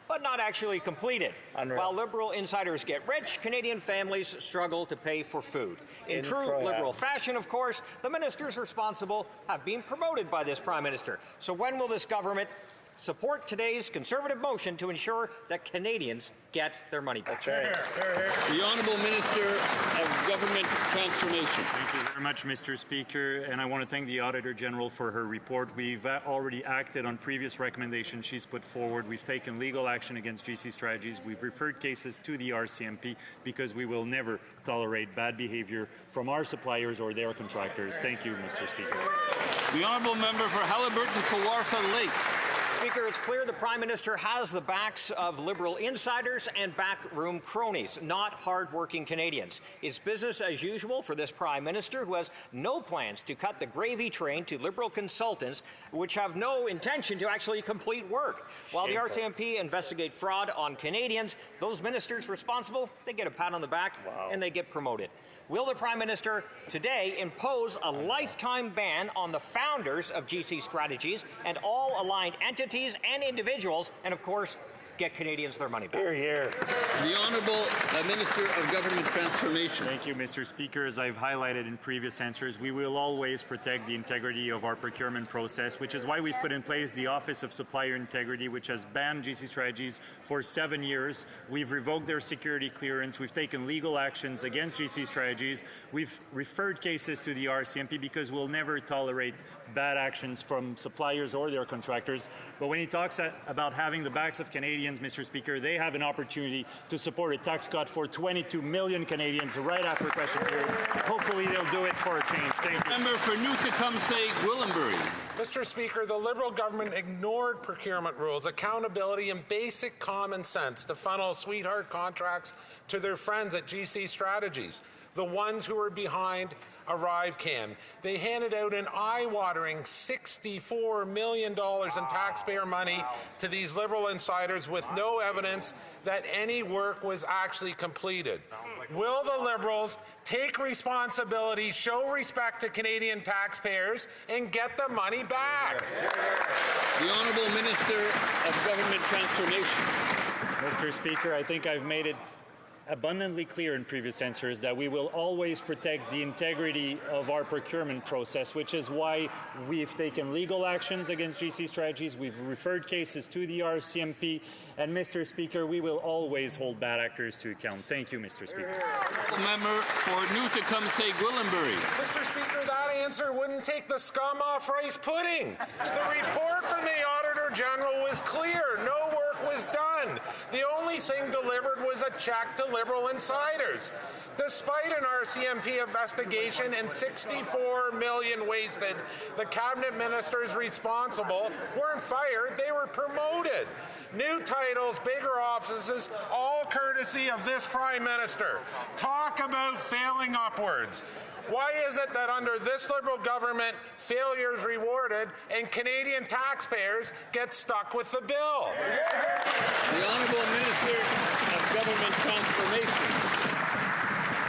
Speaker 1: but not actually completed. While Liberal insiders get rich, Canadian families struggle to pay for food. In true Liberal fashion, of course, the ministers responsible have been promoted by this Prime Minister. So when will this government support today's Conservative motion to ensure that Canadians get their money back?
Speaker 12: That's right.
Speaker 10: The Honourable Minister of Government Transformation.
Speaker 12: Thank you very much, Mr. Speaker, and I want to thank the Auditor General for her report. We've already acted on previous recommendations she's put forward. We've taken legal action against GC Strategies. We've referred cases to the RCMP because we will never tolerate bad behaviour from our suppliers or their contractors. Thank you, Mr. Speaker.
Speaker 10: The Honourable Member for Haliburton, Kawartha Lakes.
Speaker 1: Speaker, it's clear the Prime Minister has the backs of Liberal insiders and backroom cronies, not hard-working Canadians. It's business as usual for this Prime Minister, who has no plans to cut the gravy train to Liberal consultants, which have no intention to actually complete work. While the RCMP investigate fraud on Canadians, those ministers responsible, they get a pat on the back and they get promoted. Will the Prime Minister today impose a lifetime ban on the founders of GC Strategies and all aligned entities and individuals, and of course, get Canadians their money back?
Speaker 12: Hear, hear.
Speaker 10: The Honourable Minister of Government Transformation.
Speaker 12: Thank you, Mr. Speaker. As I've highlighted in previous answers, we will always protect the integrity of our procurement process, which is why we've put in place the Office of Supplier Integrity, which has banned GC Strategies for 7 years. We've revoked their security clearance. We've taken legal actions against GC Strategies. We've referred cases to the RCMP because we'll never tolerate bad actions from suppliers or their contractors. But when he talks about having the backs of Canadians, Mr. Speaker, they have an opportunity to support a tax cut for 22 million Canadians right after question period. Hopefully they'll do it for a change. Thank you.
Speaker 10: Member for Newtecumseh, Gwillimbury.
Speaker 3: Mr. Speaker, the Liberal government ignored procurement rules, accountability, and basic common sense to funnel sweetheart contracts to their friends at GC Strategies, the ones who were behind ArriveCan. They handed out an eye-watering $64 million in taxpayer money to these Liberal insiders with no evidence that any work was actually completed. Will the Liberals take responsibility, show respect to Canadian taxpayers, and get the money back?
Speaker 10: The Honourable Minister of Government Transformation.
Speaker 12: Mr. Speaker, I think I've made it abundantly clear in previous answers that we will always protect the integrity of our procurement process, which is why we've taken legal actions against GC Strategies. We've referred cases to the RCMP. And, Mr. Speaker, we will always hold bad actors to account. Thank you, Mr. Speaker.
Speaker 10: Member for Newtecumseh, Gwillimbury.
Speaker 3: Mr. Speaker, that answer wouldn't take the scum off rice pudding. The report from the Auditor General was clear. No work was done. The only thing delivered was
Speaker 6: as a check to Liberal insiders. Despite an RCMP investigation and $64 million wasted, the cabinet ministers responsible weren't fired, they were promoted. New titles, bigger offices, all courtesy of this Prime Minister. Talk about failing upwards. Why is it that under this Liberal government, failure is rewarded and Canadian taxpayers get stuck with the bill?
Speaker 10: The Honourable Minister of Government Transformation.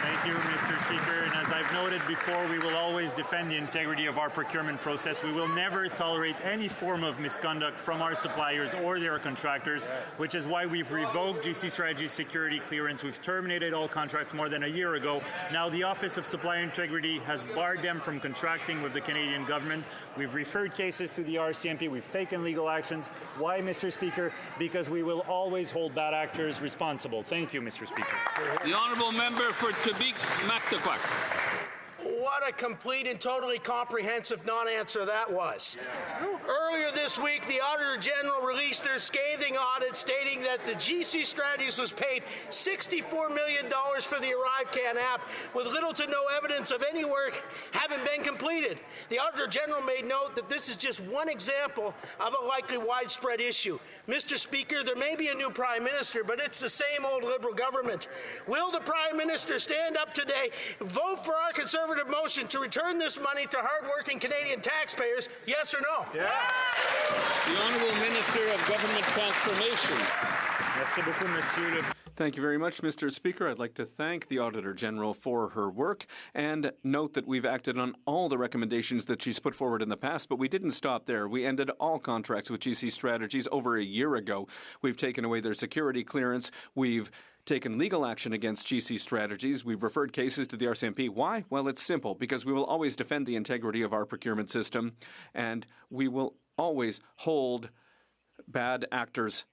Speaker 12: Thank you, Mr. Speaker. And as I've noted before, we will always defend the integrity of our procurement process. We will never tolerate any form of misconduct from our suppliers or their contractors, which is why we've revoked GC Strategy's security clearance. We've terminated all contracts more than a year ago. Now the Office of Supplier Integrity has barred them from contracting with the Canadian government. We've referred cases to the RCMP. We've taken legal actions. Why, Mr. Speaker? Because we will always hold bad actors responsible. Thank you, Mr. Speaker.
Speaker 10: The Honourable Member for Quebec Mactaquac.
Speaker 14: What a complete and totally comprehensive non-answer that was. Earlier this week, the Auditor General released their scathing audit stating that the GC Strategies was paid $64 million for the ArriveCan app with little to no evidence of any work having been completed. The Auditor General made note that this is just one example of a likely widespread issue. Mr. Speaker, there may be a new Prime Minister, but it's the same old Liberal government. Will the Prime Minister stand up today, vote for our Conservative motion to return this money to hard-working Canadian taxpayers, yes or no?
Speaker 10: Yeah. The Honourable Minister of Government Transformation.
Speaker 12: Merci beaucoup, Monsieur.
Speaker 8: Thank you very much, Mr. Speaker. I'd like to thank the Auditor General for her work and note that we've acted on all the recommendations that she's put forward in the past, but we didn't stop there. We ended all contracts with GC Strategies over a year ago. We've taken away their security clearance. We've taken legal action against GC Strategies. We've referred cases to the RCMP. Why? Well, it's simple, because we will always defend the integrity of our procurement system, and we will always hold bad actors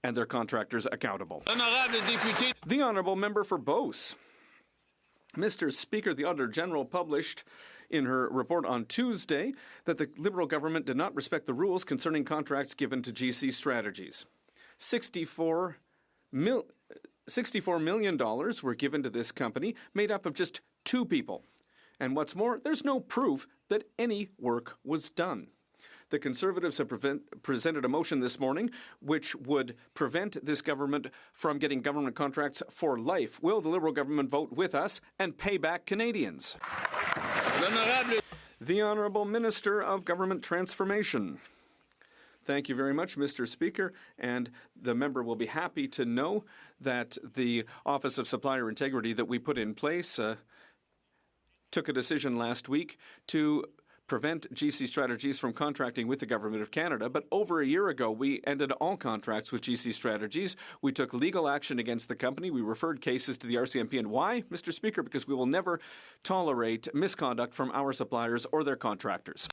Speaker 8: and their contractors accountable. The Honourable Member for Beauce. Mr. Speaker, the Auditor General published in her report on Tuesday that the Liberal government did not respect the rules concerning contracts given to GC Strategies. $64 million were given to this company, made up of just 2 people. And what's more, there's no proof that any work was done. The Conservatives have presented a motion this morning which would prevent this government from getting government contracts for life. Will the Liberal government vote with us and pay back Canadians? The Honourable Minister of Government Transformation. Thank you very much, Mr. Speaker, and the member will be happy to know that the Office of Supplier Integrity that we put in place took a decision last week to prevent GC Strategies from contracting with the Government of Canada. But over a year ago, we ended all contracts with GC Strategies. We took legal action against the company. We referred cases to the RCMP. And why, Mr. Speaker? Because we will never tolerate misconduct from our suppliers or their contractors.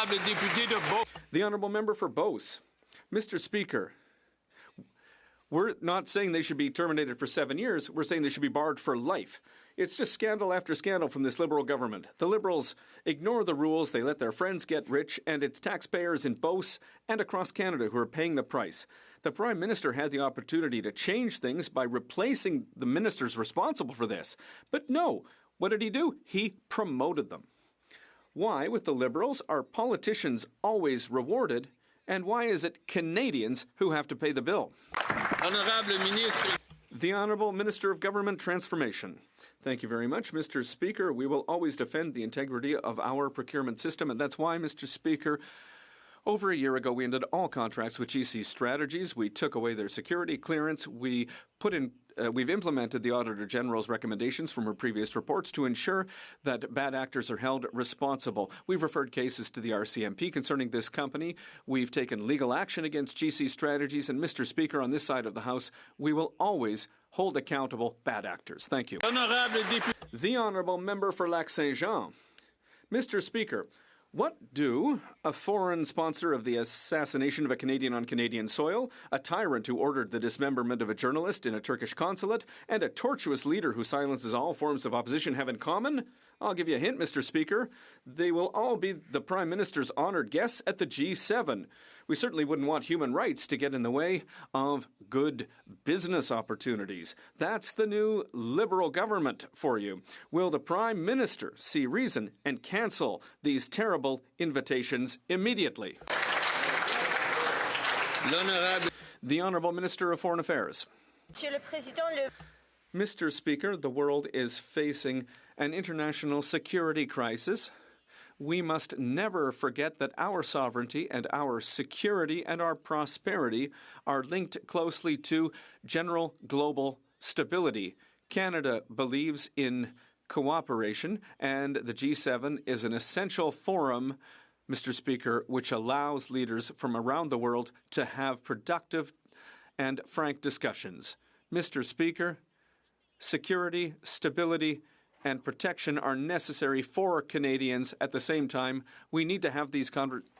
Speaker 8: The Honourable Member for Beauce. Mr. Speaker, we're not saying they should be terminated for 7 years. We're saying they should be barred for life. It's just scandal after scandal from this Liberal government. The Liberals ignore the rules, they let their friends get rich, and it's taxpayers in Beauce and across Canada who are paying the price. The Prime Minister had the opportunity to change things by replacing the ministers responsible for this. But no, what did he do? He promoted them. Why, with the Liberals, are politicians always rewarded, and why is it Canadians who have to pay the bill? The Honourable Minister of Government Transformation. Thank you very much, Mr. Speaker. We will always defend the integrity of our procurement system, and that's why, Mr. Speaker, over a year ago, we ended all contracts with GC Strategies. We took away their security clearance. We've implemented the Auditor General's recommendations from her previous reports to ensure that bad actors are held responsible. We've referred cases to the RCMP concerning this company. We've taken legal action against GC Strategies. And, Mr. Speaker, on this side of the House, we will always hold accountable bad actors. Thank you. The Honourable Member for Lac-Saint-Jean. Mr. Speaker, what do a foreign sponsor of the assassination of a Canadian on Canadian soil, a tyrant who ordered the dismemberment of a journalist in a Turkish consulate, and a tortuous leader who silences all forms of opposition have in common? I'll give you a hint, Mr. Speaker. They will all be the Prime Minister's honoured guests at the G7. We certainly wouldn't want human rights to get in the way of good business opportunities. That's the new Liberal government for you. Will the Prime Minister see reason and cancel these terrible invitations immediately? The Honourable Minister of Foreign Affairs. Mr. Speaker, the world is facing an international security crisis. We must never forget that our sovereignty and our security and our prosperity are linked closely to general global stability. Canada believes in cooperation, and the G7 is an essential forum, Mr. Speaker, which allows leaders from around the world to have productive and frank discussions. Mr. Speaker, security, stability, and protection are necessary for Canadians. At the same time, we need to have these conversations.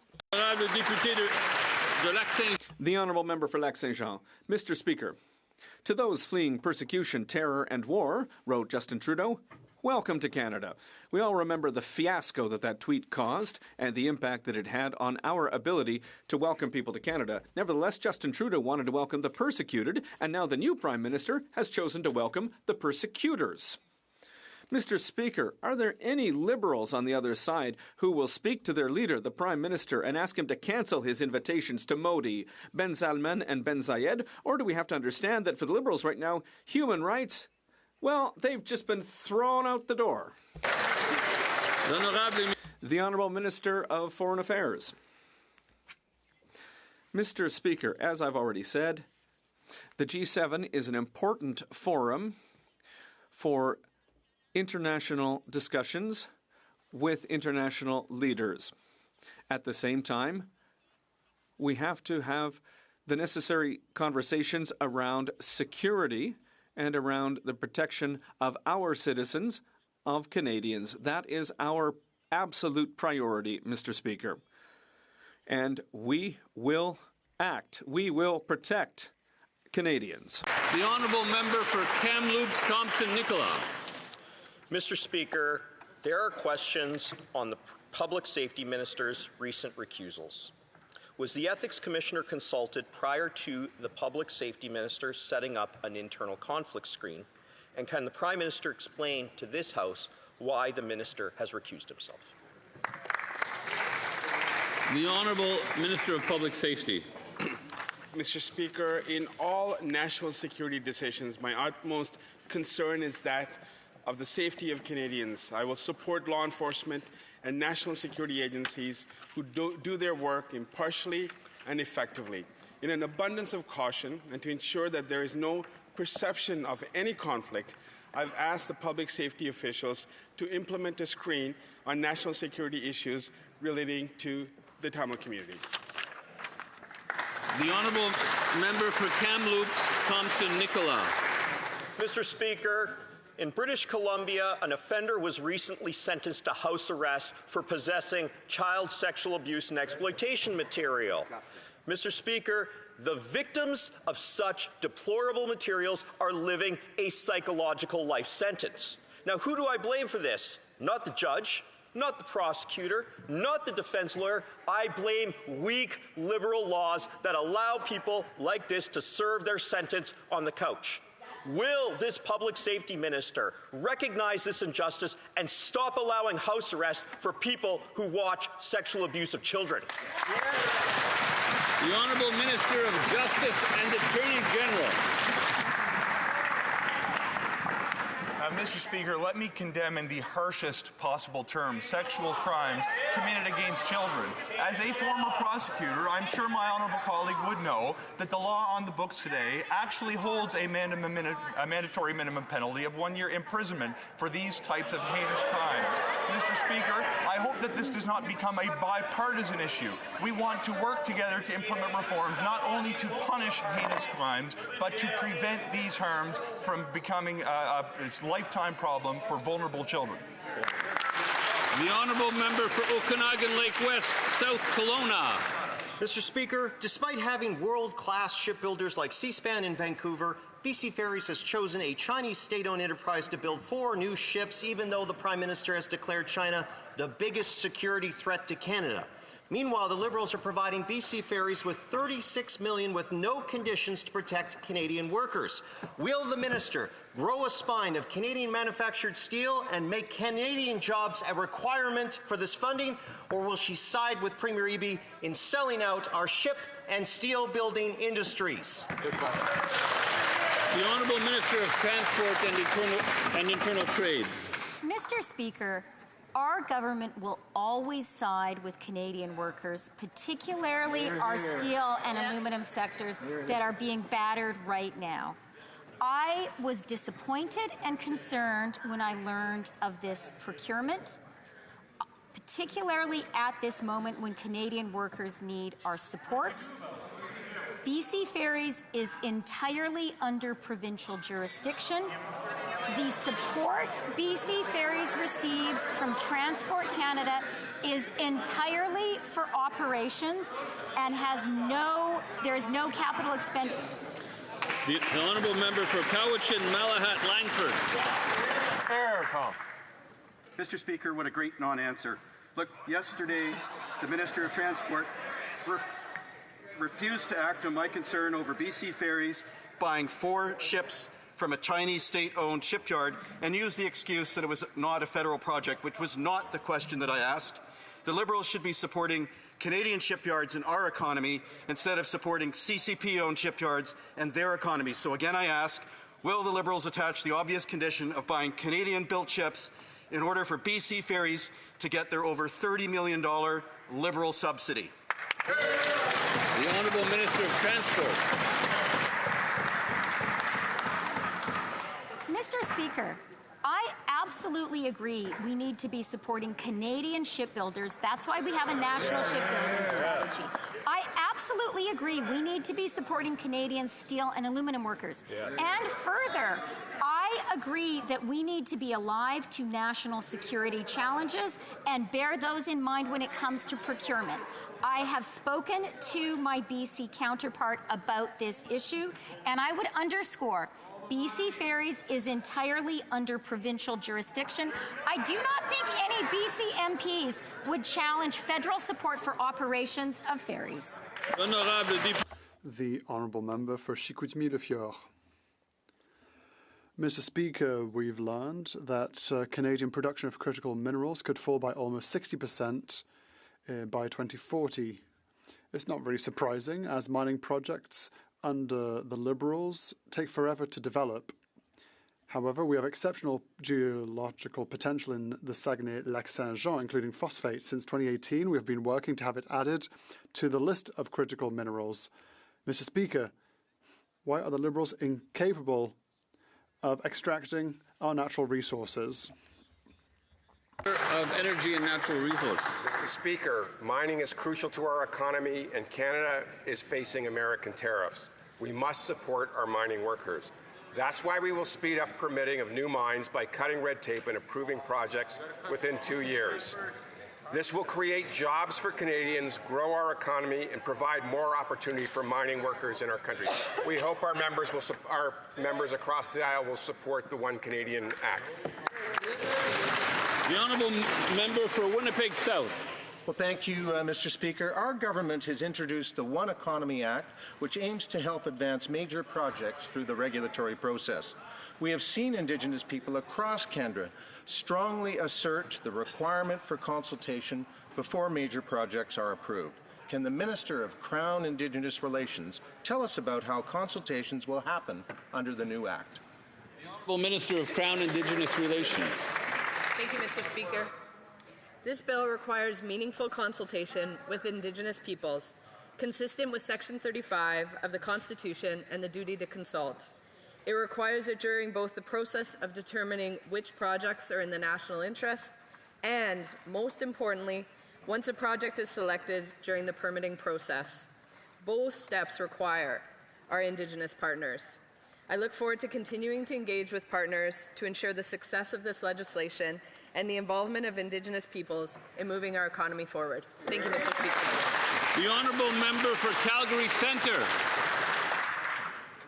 Speaker 8: The Honourable Member for Lac-Saint-Jean. Mr. Speaker, to those fleeing persecution, terror, and war, wrote Justin Trudeau, welcome to Canada. We all remember the fiasco that tweet caused and the impact that it had on our ability to welcome people to Canada. Nevertheless, Justin Trudeau wanted to welcome the persecuted, and now the new Prime Minister has chosen to welcome the persecutors. Mr. Speaker, are there any Liberals on the other side who will speak to their leader, the Prime Minister, and ask him to cancel his invitations to Modi, Ben Salman, and Ben Zayed? Or do we have to understand that for the Liberals right now, human rights, well, they've just been thrown out the door? The Honourable Minister of Foreign Affairs. Mr. Speaker, as I've already said, the G7 is an important forum for international discussions with international leaders. At the same time, we have to have the necessary conversations around security and around the protection of our citizens, of Canadians. That is our absolute priority, Mr. Speaker. And we will act. We will protect Canadians.
Speaker 10: The Honourable Member for Kamloops, Thompson-Nicola.
Speaker 1: Mr. Speaker, there are questions on the Public Safety Minister's recent recusals. Was the Ethics Commissioner consulted prior to the Public Safety Minister setting up an internal conflict screen? And can the Prime Minister explain to this House why the Minister has recused himself?
Speaker 10: The Honourable Minister of Public Safety.
Speaker 16: Mr. Speaker, in all national security decisions, my utmost concern is that of the safety of Canadians. I will support law enforcement and national security agencies who do their work impartially and effectively. In an abundance of caution and to ensure that there is no perception of any conflict, I've asked the public safety officials to implement a screen on national security issues relating to the Tamil community.
Speaker 10: The Honourable Member for Kamloops, Thompson-Nicola.
Speaker 1: Mr. Speaker, in British Columbia, an offender was recently sentenced to house arrest for possessing child sexual abuse and exploitation material. Mr. Speaker, the victims of such deplorable materials are living a psychological life sentence. Now, who do I blame for this? Not the judge, not the prosecutor, not the defense lawyer. I blame weak Liberal laws that allow people like this to serve their sentence on the couch. Will this Public Safety Minister recognize this injustice and stop allowing house arrest for people who watch sexual abuse of children?
Speaker 10: The Honourable Minister of Justice and Attorney General.
Speaker 19: Mr. Speaker, let me condemn in the harshest possible terms sexual crimes committed against children. As a former prosecutor, I'm sure my honourable colleague would know that the law on the books today actually holds a mandatory minimum penalty of 1 year imprisonment for these types of heinous crimes. Mr. Speaker, I hope that this does not become a bipartisan issue. We want to work together to implement reforms not only to punish heinous crimes, but to prevent these harms from becoming a lifetime problem for vulnerable children.
Speaker 10: The Honourable Member for Okanagan Lake West, South Kelowna.
Speaker 20: Mr. Speaker, despite having world-class shipbuilders like Seaspan in Vancouver, BC Ferries has chosen a Chinese state-owned enterprise to build 4 new ships, even though the Prime Minister has declared China the biggest security threat to Canada. Meanwhile, the Liberals are providing BC Ferries with $36 million with no conditions to protect Canadian workers. Will the minister grow a spine of Canadian manufactured steel and make Canadian jobs a requirement for this funding, or will she side with Premier Eby in selling out our ship and steel building industries?
Speaker 10: The Honourable Minister of Transport and Internal Trade.
Speaker 5: Mr. Speaker, our government will always side with Canadian workers, particularly our steel and aluminum sectors that are being battered right now. I was disappointed and concerned when I learned of this procurement, particularly at this moment when Canadian workers need our support. BC Ferries is entirely under provincial jurisdiction. The support BC Ferries receives from Transport Canada is entirely for operations and there is no capital expenditure.
Speaker 10: The Honourable Member for Cowichan, Malahat, Langford.
Speaker 21: Mr. Speaker, what a great non-answer. Look, yesterday, the Minister of Transport refused to act on my concern over BC Ferries buying 4 ships from a Chinese state-owned shipyard and used the excuse that it was not a federal project, which was not the question that I asked. The Liberals should be supporting Canadian shipyards and our economy instead of supporting CCP-owned shipyards and their economy. So again, I ask, will the Liberals attach the obvious condition of buying Canadian-built ships in order for BC Ferries to get their over $30 million Liberal subsidy?
Speaker 10: The Honourable Minister of Transport.
Speaker 5: Mr. Speaker, I absolutely agree we need to be supporting Canadian shipbuilders. That's why we have a national shipbuilding strategy. I absolutely agree we need to be supporting Canadian steel and aluminum workers. And further, I agree that we need to be alive to national security challenges and bear those in mind when it comes to procurement. I have spoken to my BC counterpart about this issue, and I would underscore BC Ferries is entirely under provincial jurisdiction. I do not think any BC MPs would challenge federal support for operations of ferries.
Speaker 22: The Honourable Member for Chicoutimi-Le-Fjord. Mr. Speaker, we've learned that Canadian production of critical minerals could fall by almost 60% by 2040. It's not very surprising, as mining projects under the Liberals take forever to develop. However, we have exceptional geological potential in the Saguenay-Lac-Saint-Jean, including phosphate. Since 2018, we have been working to have it added to the list of critical minerals. Mr. Speaker, why are the Liberals incapable of extracting our natural resources?
Speaker 10: Of Energy and Natural Resources.
Speaker 23: Mr. Speaker, mining is crucial to our economy, and Canada is facing American tariffs. We must support our mining workers. That's why we will speed up permitting of new mines by cutting red tape and approving projects within 2 years. This will create jobs for Canadians, grow our economy, and provide more opportunity for mining workers in our country. We hope our members across the aisle will support the One Canadian Act.
Speaker 10: The Honourable Member for Winnipeg South.
Speaker 25: Well, thank you, Mr. Speaker. Our government has introduced the One Economy Act, which aims to help advance major projects through the regulatory process. We have seen Indigenous people across Canada strongly assert the requirement for consultation before major projects are approved. Can the Minister of Crown Indigenous Relations tell us about how consultations will happen under the new Act?
Speaker 10: The Honourable Minister of Crown Indigenous Relations.
Speaker 26: Thank you, Mr. Speaker. This bill requires meaningful consultation with Indigenous peoples, consistent with Section 35 of the Constitution and the duty to consult. It requires it during both the process of determining which projects are in the national interest and, most importantly, once a project is selected during the permitting process. Both steps require our Indigenous partners. I look forward to continuing to engage with partners to ensure the success of this legislation and the involvement of Indigenous peoples in moving our economy forward. Thank you, Mr. Speaker.
Speaker 10: The Honourable Member for Calgary Centre.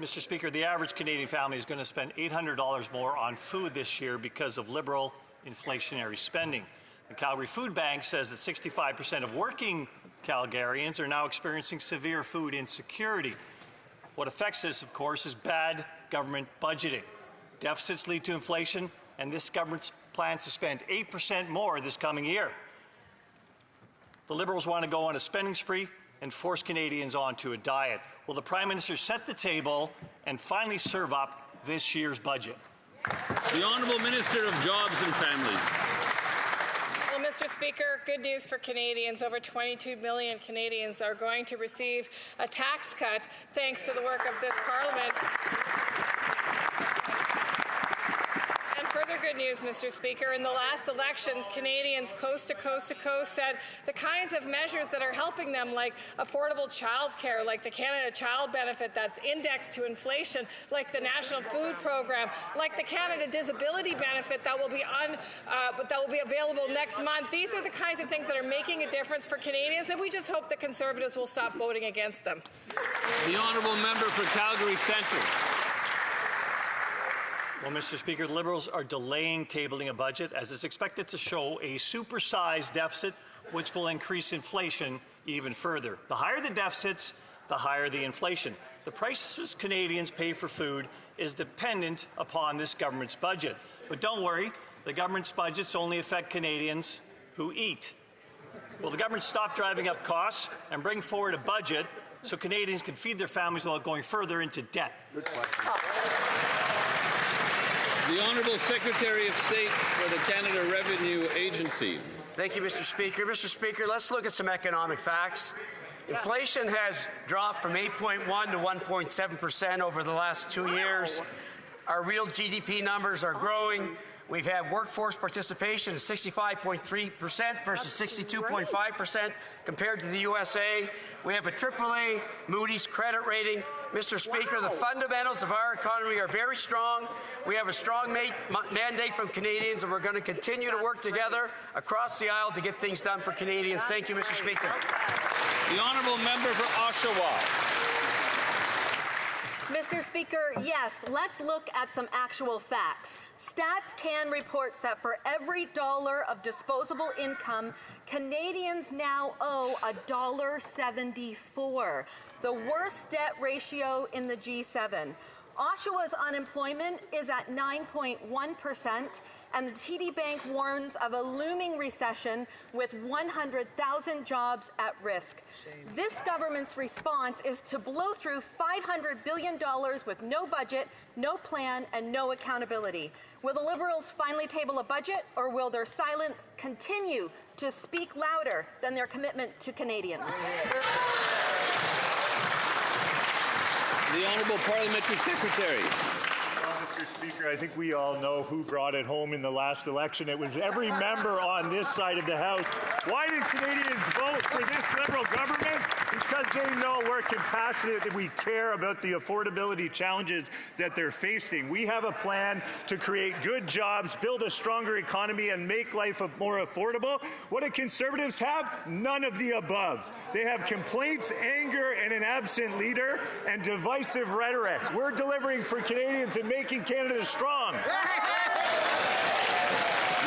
Speaker 27: Mr. Speaker, the average Canadian family is going to spend $800 more on food this year because of Liberal inflationary spending. The Calgary Food Bank says that 65% of working Calgarians are now experiencing severe food insecurity. What affects this, of course, is bad government budgeting. Deficits lead to inflation, and this government plans to spend 8% more this coming year. The Liberals want to go on a spending spree and force Canadians onto a diet. Will the Prime Minister set the table and finally serve up this year's budget?
Speaker 10: The Honourable Minister of Jobs and Families.
Speaker 2: Well, Mr. Speaker, good news for Canadians. Over 22 million Canadians are going to receive a tax cut thanks to the work of this Parliament. And further good news, Mr. Speaker, in the last elections, Canadians coast to coast to coast said the kinds of measures that are helping them, like affordable childcare, like the Canada Child Benefit that's indexed to inflation, like the National Food Program, like the Canada Disability Benefit that will be available next month. These are the kinds of things that are making a difference for Canadians, and we just hope the Conservatives will stop voting against them.
Speaker 10: The Honourable Member for Calgary Centre.
Speaker 27: Well, Mr. Speaker, the Liberals are delaying tabling a budget as it's expected to show a supersized deficit, which will increase inflation even further. The higher the deficits, the higher the inflation. The prices Canadians pay for food is dependent upon this government's budget. But don't worry, the government's budgets only affect Canadians who eat. Will the government stop driving up costs and bring forward a budget so Canadians can feed their families without going further into debt?
Speaker 10: The Honourable Secretary of State for the Canada Revenue Agency.
Speaker 4: Thank you, Mr. Speaker. Mr. Speaker, let's look at some economic facts. Inflation has dropped from 8.1 to 1.7% over the last 2 years. Our real GDP numbers are growing. We've had workforce participation of 65.3% versus 62.5% compared to the USA. We have a AAA Moody's credit rating. Mr. Speaker, the fundamentals of our economy are very strong. We have a strong mandate from Canadians, and we're going to continue to work together across the aisle to get things done for Canadians. Thank you, Mr. Speaker.
Speaker 10: The Honourable Member for Oshawa.
Speaker 24: Mr. Speaker, yes, let's look at some actual facts. Stats Can reports that for every dollar of disposable income, Canadians now owe $1.74, the worst debt ratio in the G7. Oshawa's unemployment is at 9.1%, and the TD Bank warns of a looming recession with 100,000 jobs at risk. This government's response is to blow through $500 billion with no budget, no plan, and no accountability. Will the Liberals finally table a budget, or will their silence continue to speak louder than their commitment to Canadians?
Speaker 10: The Honourable Parliamentary Secretary.
Speaker 12: Mr. Speaker, I think we all know who brought it home in the last election. It was every member on this side of the House. Why did Canadians vote for this Liberal government? Because they know we're compassionate and we care about the affordability challenges that they're facing. We have a plan to create good jobs, build a stronger economy, and make life more affordable. What do Conservatives have? None of the above. They have complaints, anger, and an absent leader, and divisive rhetoric. We're delivering for Canadians and making Canada strong.
Speaker 10: The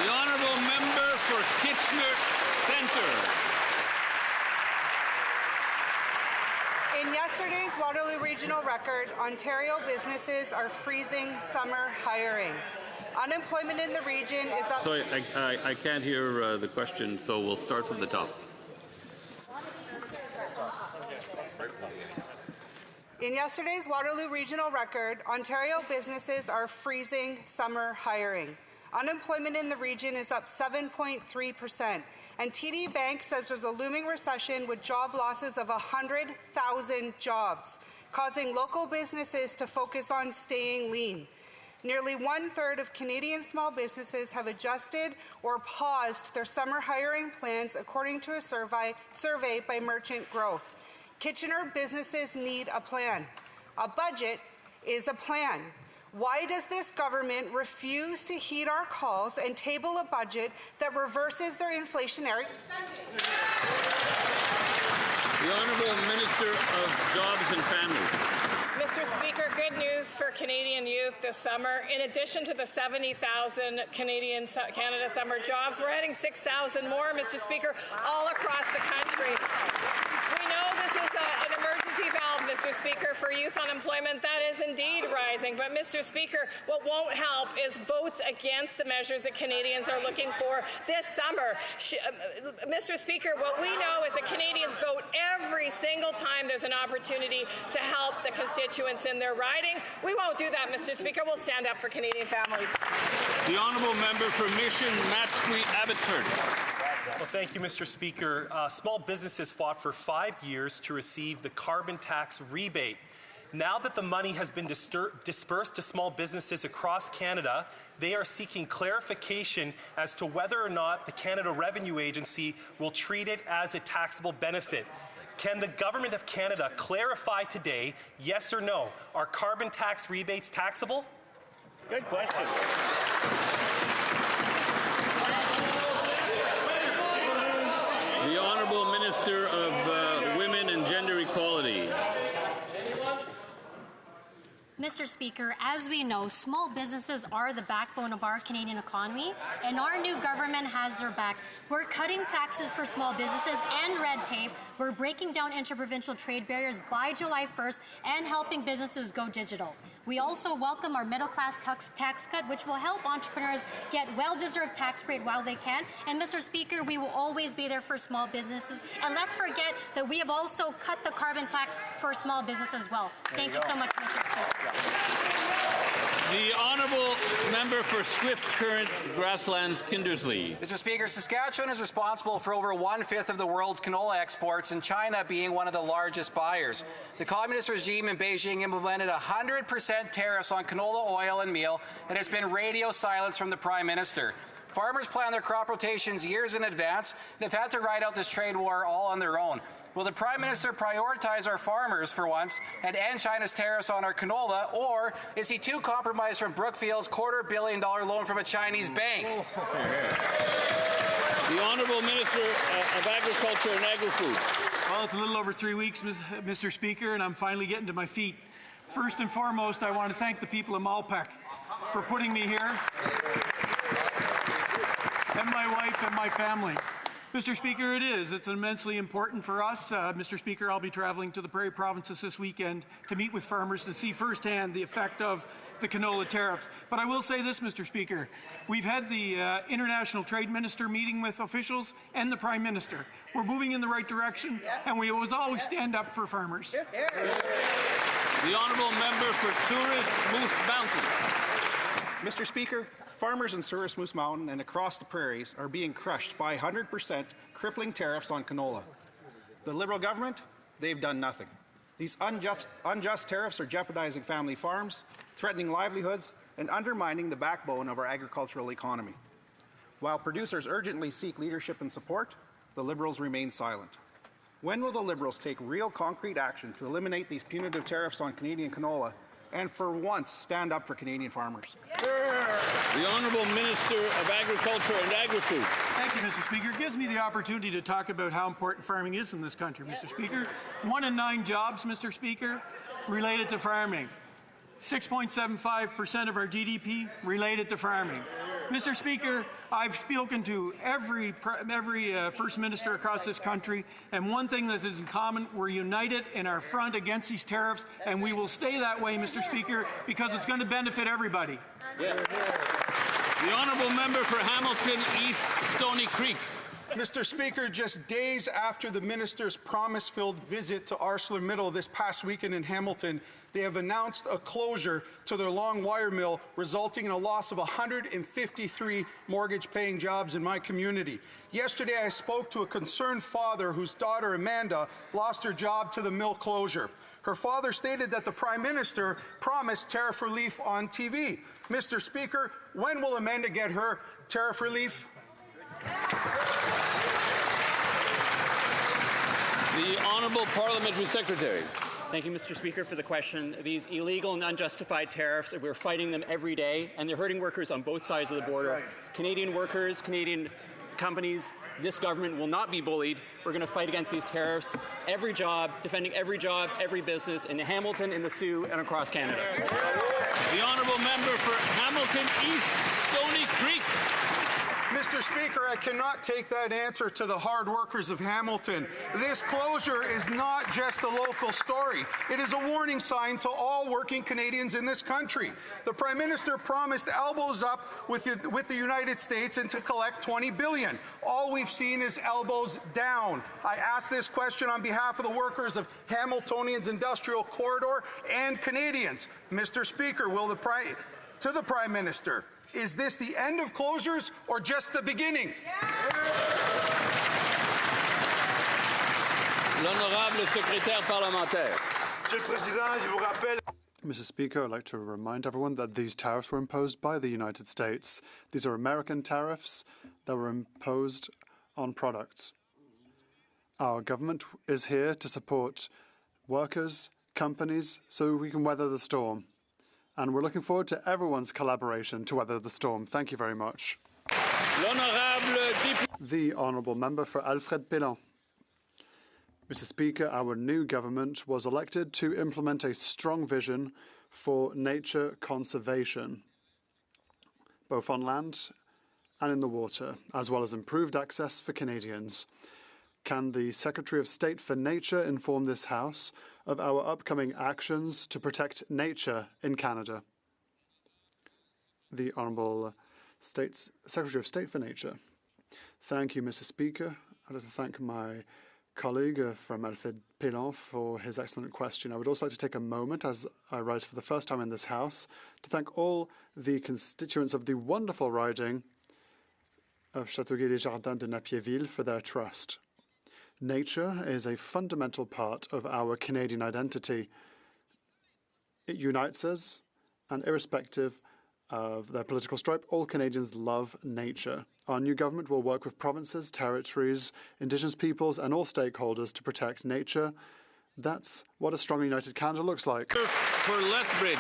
Speaker 10: Honourable Member for Kitchener Centre.
Speaker 7: In yesterday's Waterloo Regional Record, Ontario businesses are freezing summer hiring. Unemployment in the region is up...
Speaker 10: Sorry, I can't hear the question, so we'll start from the top.
Speaker 7: In yesterday's Waterloo Regional Record, Ontario businesses are freezing summer hiring. Unemployment in the region is up 7.3%, and TD Bank says there's a looming recession with job losses of 100,000 jobs, causing local businesses to focus on staying lean. Nearly 1/3 of Canadian small businesses have adjusted or paused their summer hiring plans, according to a survey by Merchant Growth. Kitchener businesses need a plan. A budget is a plan. Why does this government refuse to heed our calls and table a budget that reverses their inflationary spending?
Speaker 10: The Honourable Minister of Jobs and Families.
Speaker 2: Mr. Speaker, good news for Canadian youth this summer. In addition to the 70,000 Canada summer jobs, we're adding 6,000 more, Mr. Speaker, all across the country. Mr. Speaker. For youth unemployment, that is indeed rising. But, Mr. Speaker, what won't help is votes against the measures that Canadians are looking for this summer. Mr. Speaker, what we know is that Canadians vote every single time there's an opportunity to help the constituents in their riding. We won't do that, Mr. Speaker. We'll stand up for Canadian families.
Speaker 10: The honourable member for Mission, Matsqui, Abbotsford.
Speaker 3: Well, thank you, Mr. Speaker. Small businesses fought for 5 years to receive the carbon tax rebate. Now that the money has been dispersed to small businesses across Canada, they are seeking clarification as to whether or not the Canada Revenue Agency will treat it as a taxable benefit. Can the Government of Canada clarify today, yes or no, are carbon tax rebates taxable?
Speaker 10: Good question. The Honourable Minister of Women and Gender Equality.
Speaker 9: Mr. Speaker, as we know, small businesses are the backbone of our Canadian economy, and our new government has their back. We're cutting taxes for small businesses and red tape. We're breaking down interprovincial trade barriers by July 1st and helping businesses go digital. We also welcome our middle-class tax cut, which will help entrepreneurs get well-deserved tax break while they can. And, Mr. Speaker, we will always be there for small businesses. And let's forget that we have also cut the carbon tax for small business as well. Thank you so much, Mr. Speaker.
Speaker 10: The honourable member for Swift Current, Grasslands, Kindersley.
Speaker 11: Mr. Speaker, Saskatchewan is responsible for over 1/5 of the world's canola exports, and China being one of the largest buyers. The communist regime in Beijing implemented 100% tariffs on canola oil and meal, and it's been radio silence from the Prime Minister. Farmers plan their crop rotations years in advance and have had to ride out this trade war all on their own. Will the Prime Minister prioritize our farmers for once and end China's tariffs on our canola, or is he too compromised from Brookfield's $250 million loan from a Chinese bank?
Speaker 10: The Honourable Minister of Agriculture and Agri-Food.
Speaker 13: Well, it's a little over 3 weeks, Mr. Speaker, and I'm finally getting to my feet. First and foremost, I want to thank the people of Malpeque for putting me here, and my wife and my family. Mr. Speaker, it's immensely important for us. Mr. Speaker, I'll be traveling to the Prairie Provinces this weekend to meet with farmers to see firsthand the effect of the canola tariffs. But I will say this, Mr. Speaker, we've had the International Trade Minister meeting with officials and the Prime Minister. We're moving in the right direction, and we always stand up for farmers.
Speaker 10: The honourable member for Souris Moose Mountain.
Speaker 15: Mr. Speaker, farmers in Souris Moose Mountain and across the prairies are being crushed by 100% crippling tariffs on canola. The Liberal government, they've done nothing. These unjust tariffs are jeopardizing family farms, threatening livelihoods, and undermining the backbone of our agricultural economy. While producers urgently seek leadership and support, the Liberals remain silent. When will the Liberals take real concrete action to eliminate these punitive tariffs on Canadian canola and for once stand up for Canadian farmers?
Speaker 10: The Honourable Minister of Agriculture and Agri-Food.
Speaker 13: Thank you, Mr. Speaker. It gives me the opportunity to talk about how important farming is in this country, Mr. Speaker. 1 in 9 jobs, Mr. Speaker, related to farming. 6.75% of our GDP related to farming. Mr. Speaker, I've spoken to every First Minister across this country, and one thing that is in common, we're united in our front against these tariffs, and we will stay that way, Mr. Speaker, because it's going to benefit everybody.
Speaker 10: Yeah. The honourable member for Hamilton East Stony Creek.
Speaker 17: Mr. Speaker, just days after the minister's promise-filled visit to ArcelorMittal this past weekend in Hamilton, they have announced a closure to their long wire mill, resulting in a loss of 153 mortgage-paying jobs in my community. Yesterday, I spoke to a concerned father whose daughter, Amanda, lost her job to the mill closure. Her father stated that the Prime Minister promised tariff relief on TV. Mr. Speaker, when will Amanda get her tariff relief?
Speaker 10: The Honourable Parliamentary Secretary.
Speaker 18: Thank you, Mr. Speaker, for the question. These illegal and unjustified tariffs, we're fighting them every day, and they're hurting workers on both sides of the border. Canadian workers, Canadian companies, this government will not be bullied. We're going to fight against these tariffs. Every job, defending every job, every business in Hamilton, in the Sioux, and across Canada.
Speaker 10: The honourable member for Hamilton East Stony Creek.
Speaker 17: Mr. Speaker, I cannot take that answer to the hard workers of Hamilton. This closure is not just a local story. It is a warning sign to all working Canadians in this country. The Prime Minister promised elbows up with the United States and to collect $20 billion. All we've seen is elbows down. I ask this question on behalf of the workers of Hamiltonian's Industrial Corridor and Canadians. Mr. Speaker, to the Prime Minister, is this the end of closures or just the beginning?
Speaker 10: L'honorable secrétaire parlementaire.
Speaker 1: Monsieur le Président, je vous rappelle.
Speaker 22: Mr. Speaker, I'd like to remind everyone that these tariffs were imposed by the United States. These are American tariffs that were imposed on products. Our government is here to support workers, companies, so we can weather the storm. And we're looking forward to everyone's collaboration to weather the storm. Thank you very much. The Honourable Member for Alfred Pélan. Mr. Speaker, our new government was elected to implement a strong vision for nature conservation, both on land and in the water, as well as improved access for Canadians. Can the Secretary of State for Nature inform this House of our upcoming actions to protect nature in Canada? The Honourable Secretary of State for Nature. Thank you, Mr. Speaker. I'd like to thank my colleague from Alfred Pélan for his excellent question. I would also like to take a moment, as I rise for the first time in this House, to thank all the constituents of the wonderful riding of Châteauguay-les-Jardins de Napierville for their trust. Nature is a fundamental part of our Canadian identity. It unites us, and irrespective of their political stripe, all Canadians love nature. Our new government will work with provinces, territories, Indigenous peoples, and all stakeholders to protect nature. That's what a strong united Canada looks like.
Speaker 10: For Lethbridge.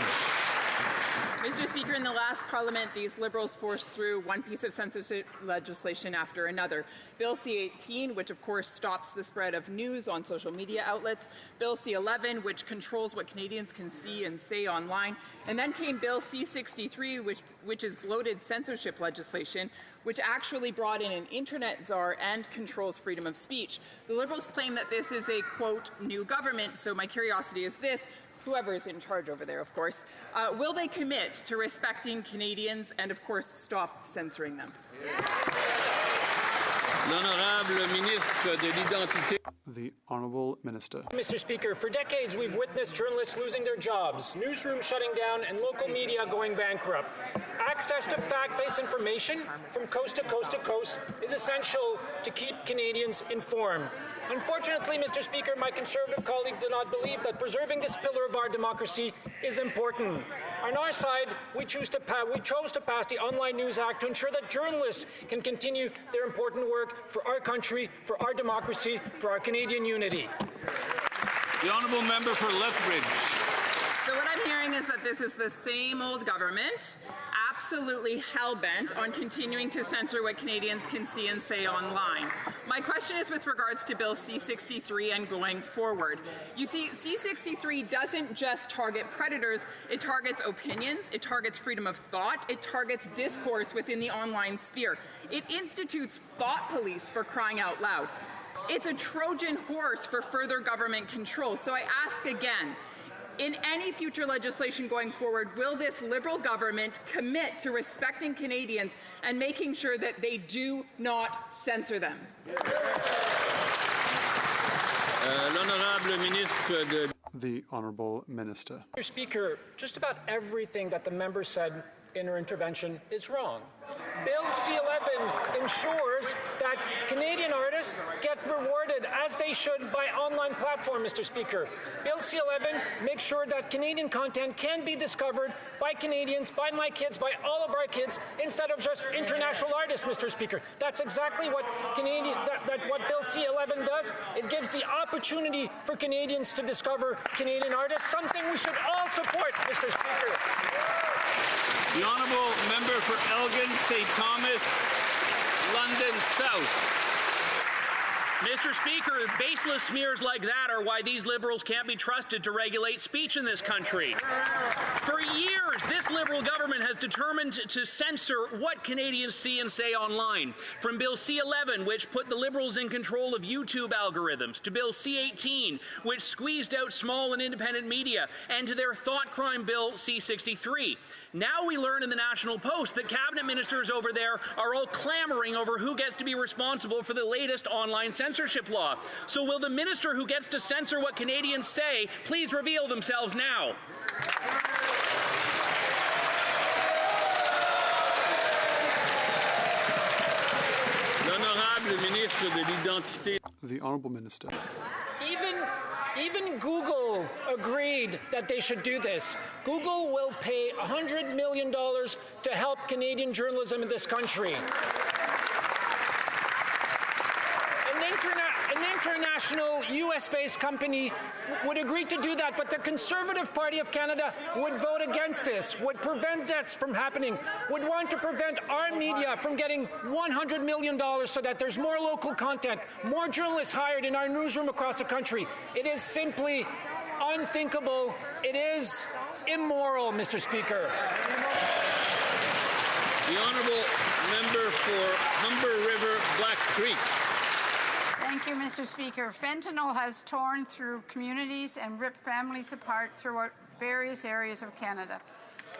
Speaker 6: Mr. Speaker, in the last Parliament, these Liberals forced through one piece of censorship legislation after another. Bill C-18, which of course stops the spread of news on social media outlets. Bill C-11, which controls what Canadians can see and say online. And then came Bill C-63, which is bloated censorship legislation, which actually brought in an internet czar and controls freedom of speech. The Liberals claim that this is a, quote, new government, so my curiosity is this. Whoever is in charge over there, of course, will they commit to respecting Canadians and, of course, stop censoring them?
Speaker 10: L'honorable ministre de l'Identité.
Speaker 22: The Honourable Minister.
Speaker 8: Mr. Speaker, for decades we've witnessed journalists losing their jobs, newsrooms shutting down, and local media going bankrupt. Access to fact-based information from coast to coast to coast is essential to keep Canadians informed. Unfortunately, Mr. Speaker, my Conservative colleague did not believe that preserving this pillar of our democracy is important. On our side, we chose to pass the Online News Act to ensure that journalists can continue their important work for our country, for our democracy, for our Canadian unity.
Speaker 10: The Honourable Member for Lethbridge.
Speaker 6: So what I'm hearing is that this is the same old government, absolutely hell-bent on continuing to censor what Canadians can see and say online. My question is with regards to Bill C-63 and going forward. You see, C-63 doesn't just target predators, it targets opinions, it targets freedom of thought, it targets discourse within the online sphere. It institutes thought police, for crying out loud. It's a Trojan horse for further government control. So I ask again, in any future legislation going forward, will this Liberal government commit to respecting Canadians and making sure that they do not censor them?
Speaker 10: L'honorable ministre de...
Speaker 22: The Honourable Minister.
Speaker 8: Mr. Speaker, just about everything that the member said in her intervention is wrong. Bill C-11 ensures that Canadian artists get rewarded, as they should, by online platform, Mr. Speaker. Bill C-11 makes sure that Canadian content can be discovered by Canadians, by my kids, by all of our kids, instead of just international artists, Mr. Speaker. That's exactly what what Bill C-11 does. It gives the opportunity for Canadians to discover Canadian artists, something we should all support, Mr. Speaker.
Speaker 10: The Honourable Member for Elgin, St. Thomas, London South.
Speaker 14: Mr. Speaker, baseless smears like that
Speaker 5: matter why these Liberals can't be trusted to regulate speech in this country. For years, this Liberal government has determined to censor what Canadians see and say online. From Bill C-11, which put the Liberals in control of YouTube algorithms, to Bill C-18, which squeezed out small and independent media, and to their thought crime Bill C-63. Now we learn in the National Post that cabinet ministers over there are all clamoring over who gets to be responsible for the latest online censorship law. So will the minister who gets to censor what Canadians say please reveal themselves now?
Speaker 10: L'honorable ministre de l'Identité.
Speaker 22: The Honourable Minister.
Speaker 8: Even Google agreed that they should do this. Google will pay $100 million to help Canadian journalism in this country. An international US-based company would agree to do that, but the Conservative Party of Canada would vote against this, would prevent that from happening, would want to prevent our media from getting $100 million so that there's more local content, more journalists hired in our newsroom across the country. It is simply unthinkable. It is immoral, Mr. Speaker.
Speaker 10: The honourable member for Humber River, Black Creek.
Speaker 14: Thank you, Mr. Speaker. Fentanyl has torn through communities and ripped families apart throughout various areas of Canada.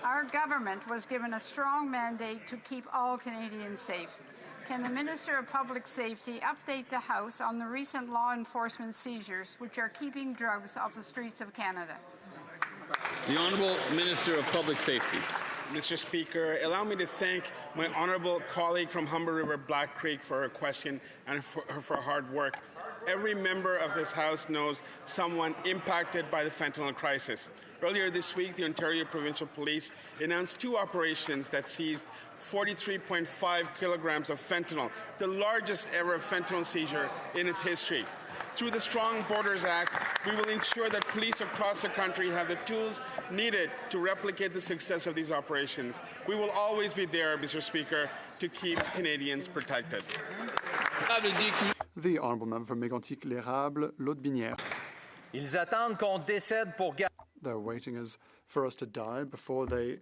Speaker 14: Our government was given a strong mandate to keep all Canadians safe. Can the Minister of Public Safety update the House on the recent law enforcement seizures which are keeping drugs off the streets of Canada?
Speaker 10: The Honourable Minister of Public Safety.
Speaker 16: Mr. Speaker, allow me to thank my honourable colleague from Humber River Black Creek for her question and for her hard work. Every member of this House knows someone impacted by the fentanyl crisis. Earlier this week, the Ontario Provincial Police announced 2 operations that seized 43.5 kilograms of fentanyl, the largest ever fentanyl seizure in its history. Through the Strong Borders Act, we will ensure that police across the country have the tools needed to replicate the success of these operations. We will always be there, Mr. Speaker, to keep Canadians protected.
Speaker 22: The Honourable Member for Mégantic-l'Érable, L'Aude-Binière.
Speaker 19: Ils attendent qu'on décède pour...
Speaker 22: They're waiting for us to die before they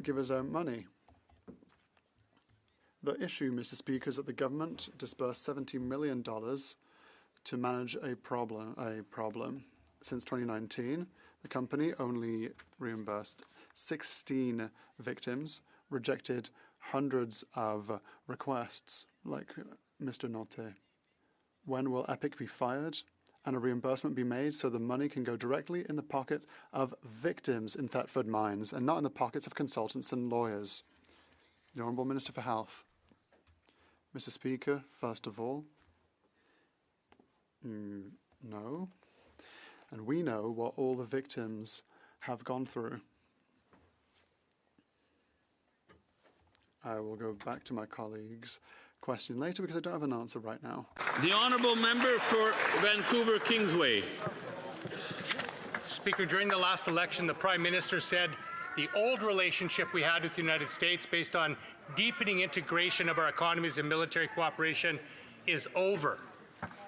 Speaker 22: give us our money. The issue, Mr. Speaker, is that the government disbursed $70 million to manage a problem. Since 2019, the company only reimbursed 16 victims, rejected hundreds of requests, like Mr. Notte. When will EPIC be fired and a reimbursement be made so the money can go directly in the pockets of victims in Thetford mines and not in the pockets of consultants and lawyers? The Honourable Minister for Health. Mr. Speaker, first of all, no. And we know what all the victims have gone through. I will go back to my colleague's question later because I don't have an answer right now.
Speaker 10: The Honourable Member for Vancouver Kingsway.
Speaker 20: Speaker, during the last election, the Prime Minister said the old relationship we had with the United States based on deepening integration of our economies and military cooperation is over.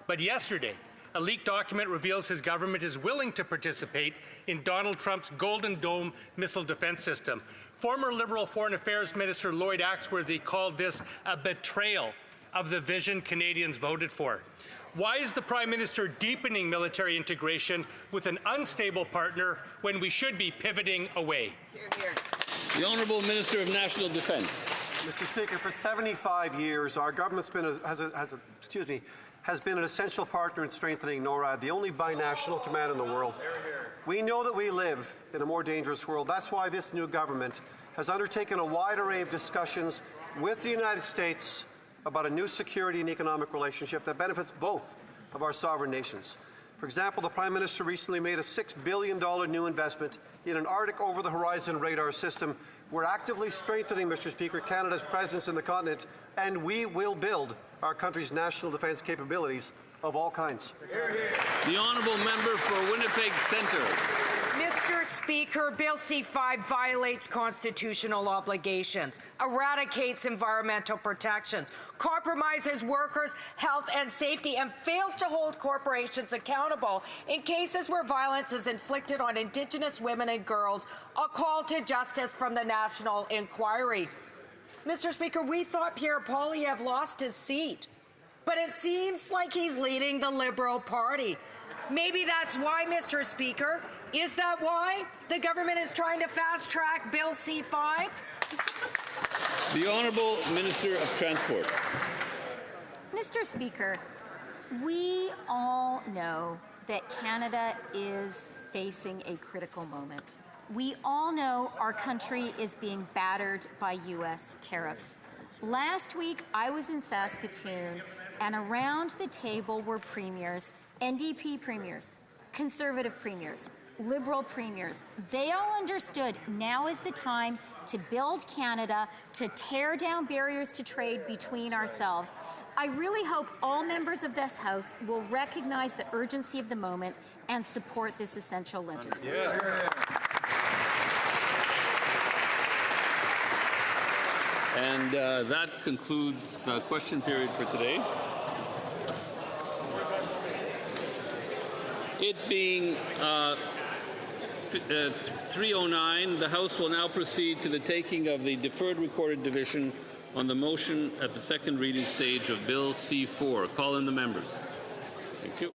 Speaker 20: But yesterday, a leaked document reveals his government is willing to participate in Donald Trump's Golden Dome missile defense system. Former Liberal Foreign Affairs Minister Lloyd Axworthy called this a betrayal of the vision Canadians voted for. Why is the Prime Minister deepening military integration with an unstable partner when we should be pivoting away?
Speaker 19: Hear, hear.
Speaker 10: The Honourable Minister of National Defence.
Speaker 21: Mr. Speaker, for 75 years, our government's been has been an essential partner in strengthening NORAD, the only binational command in the world. We know that we live in a more dangerous world. That's why this new government has undertaken a wide array of discussions with the United States about a new security and economic relationship that benefits both of our sovereign nations. For example, the Prime Minister recently made a $6 billion new investment in an Arctic over-the-horizon radar system. We're actively strengthening, Mr. Speaker, Canada's presence in the continent, and we will build our country's national defence capabilities of all kinds.
Speaker 10: The Honourable Member for Winnipeg Centre.
Speaker 23: Mr.
Speaker 4: Speaker, Bill C-5 violates constitutional obligations, eradicates environmental protections, compromises workers' health and safety, and fails to hold corporations accountable in cases where violence is inflicted on Indigenous women and girls, a call to justice from the National Inquiry. Mr. Speaker, we thought Pierre Poilievre lost his seat, but it seems like he's leading the Liberal Party. Maybe that's why, Mr. Speaker. Is that why the government is trying to fast-track Bill C-5?
Speaker 10: The Honourable Minister of Transport.
Speaker 12: Mr. Speaker, we all know that Canada is facing a critical moment. We all know our country is being battered by U.S. tariffs. Last week, I was in Saskatoon, and around the table were premiers, NDP premiers, Conservative premiers, Liberal premiers. They all understood now is the time to build Canada, to tear down barriers to trade between ourselves. I really hope all members of this House will recognize the urgency of the moment and support this essential legislation.
Speaker 10: Yeah. And that concludes question period for today. It being 3:09, the House will now proceed to the taking of the deferred recorded division on the motion at the second reading stage of Bill C-4. Call in the members. Thank you.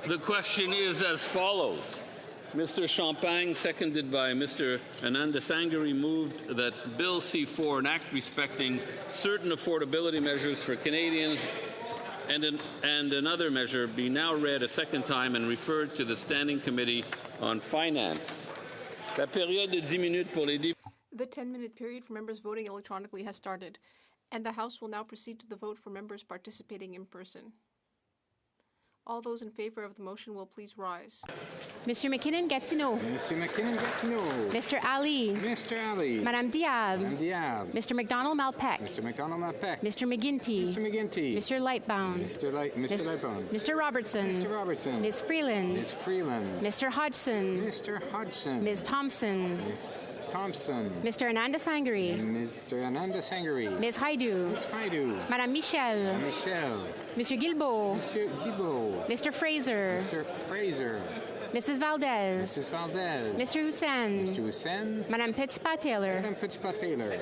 Speaker 10: The question is as follows. Mr. Champagne, seconded by Mr. Anandasangari, moved that Bill C-4, an act respecting certain affordability measures for Canadians, and another measure be now read a second time and referred to the Standing Committee on Finance. La période de 10 minutes pour les députés.
Speaker 23: The 10-minute period for members voting electronically has started, and the House will now proceed to the vote for members participating in person. All those in favor of the motion will please rise.
Speaker 24: Mr. McKinnon-Gatineau.
Speaker 25: Mr. McKinnon-Gatineau.
Speaker 24: Mr. Ali.
Speaker 25: Mr. Ali.
Speaker 24: Madame Diab.
Speaker 25: Madame Diab.
Speaker 24: Mr. McDonald-Malpeck.
Speaker 25: Mr. McDonald-Malpeck.
Speaker 24: Mr. McGuinty.
Speaker 25: Mr. McGuinty.
Speaker 24: Mr. Lightbound.
Speaker 25: Mr. Lightbound.
Speaker 24: Mr. Robertson.
Speaker 25: Mr. Robertson.
Speaker 24: Ms. Freeland.
Speaker 25: Ms. Freeland.
Speaker 24: Mr. Hodgson.
Speaker 25: Mr. Hodgson.
Speaker 24: Ms. Thompson.
Speaker 25: Ms. Thompson.
Speaker 24: Mr. Anandasangari.
Speaker 25: Mr. Anandasangari.
Speaker 24: Ms. Haidu.
Speaker 25: Ms. Haidu.
Speaker 24: Madame Michel.
Speaker 25: Madame Michel.
Speaker 24: Mr. Guilbeault.
Speaker 25: Mr. Guilbeault.
Speaker 24: Mr. Fraser.
Speaker 25: Mr. Fraser.
Speaker 24: Mrs. Valdez.
Speaker 25: Mrs. Valdez.
Speaker 24: Mr. Hussain.
Speaker 25: Mr. Hussain.
Speaker 24: Madame Pittspat-Taylor.
Speaker 25: Madame Pittspat-Taylor.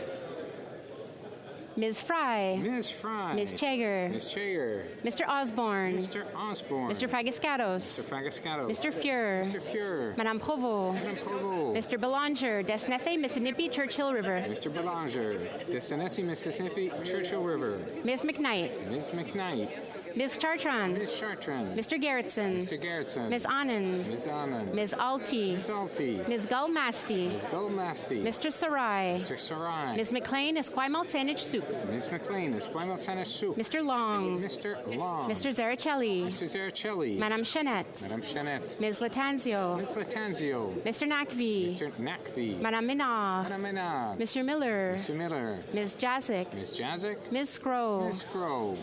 Speaker 24: Ms. Fry.
Speaker 25: Ms. Fry.
Speaker 24: Ms. Chager.
Speaker 25: Ms. Chager.
Speaker 24: Mr. Osborne.
Speaker 25: Mr. Osborne.
Speaker 24: Mr. Fagascados.
Speaker 25: Mr. Fagascados.
Speaker 24: Mr. Fuhr.
Speaker 25: Mr. Fuhr.
Speaker 24: Madame Provost.
Speaker 25: Madame Provost.
Speaker 24: Mr. Belanger, Desnethé, Mississippi, Churchill River.
Speaker 25: Mr. Belanger, Desnethé, Mississippi, Churchill River.
Speaker 24: Ms. McKnight.
Speaker 25: Ms. McKnight.
Speaker 24: Ms. Chartrand.
Speaker 25: Ms. Chartrand.
Speaker 24: Mr. Gerritsen.
Speaker 25: Mr. Gerritsen.
Speaker 24: Ms. Anand.
Speaker 25: Ms. Anand.
Speaker 24: Ms. Alti.
Speaker 25: Ms. Alti.
Speaker 24: Ms. Gulmasti.
Speaker 25: Ms. Gulmasti.
Speaker 24: Mr. Sarai.
Speaker 25: Mr. Sarai.
Speaker 24: Ms. McLean Esquimalt Saanich Soup.
Speaker 25: Ms. McLean, Esquimalt Saanich Soup.
Speaker 24: Mr. Long.
Speaker 25: Mr. Long.
Speaker 24: Mr. Zaricelli.
Speaker 25: Mr. Zaricelli.
Speaker 24: Madame Chanette.
Speaker 25: Madame Chanette.
Speaker 24: Ms. Latanzio.
Speaker 25: Ms. Latanzio.
Speaker 24: Mr. Nakvi.
Speaker 25: Mr. Nakvi.
Speaker 24: Madame Menard.
Speaker 25: Madame Menard.
Speaker 24: Mr. Miller.
Speaker 25: Mr. Miller.
Speaker 24: Ms. Jazik.
Speaker 25: Ms. Jazik.
Speaker 24: Ms. Scrow.
Speaker 25: Ms. Scrow.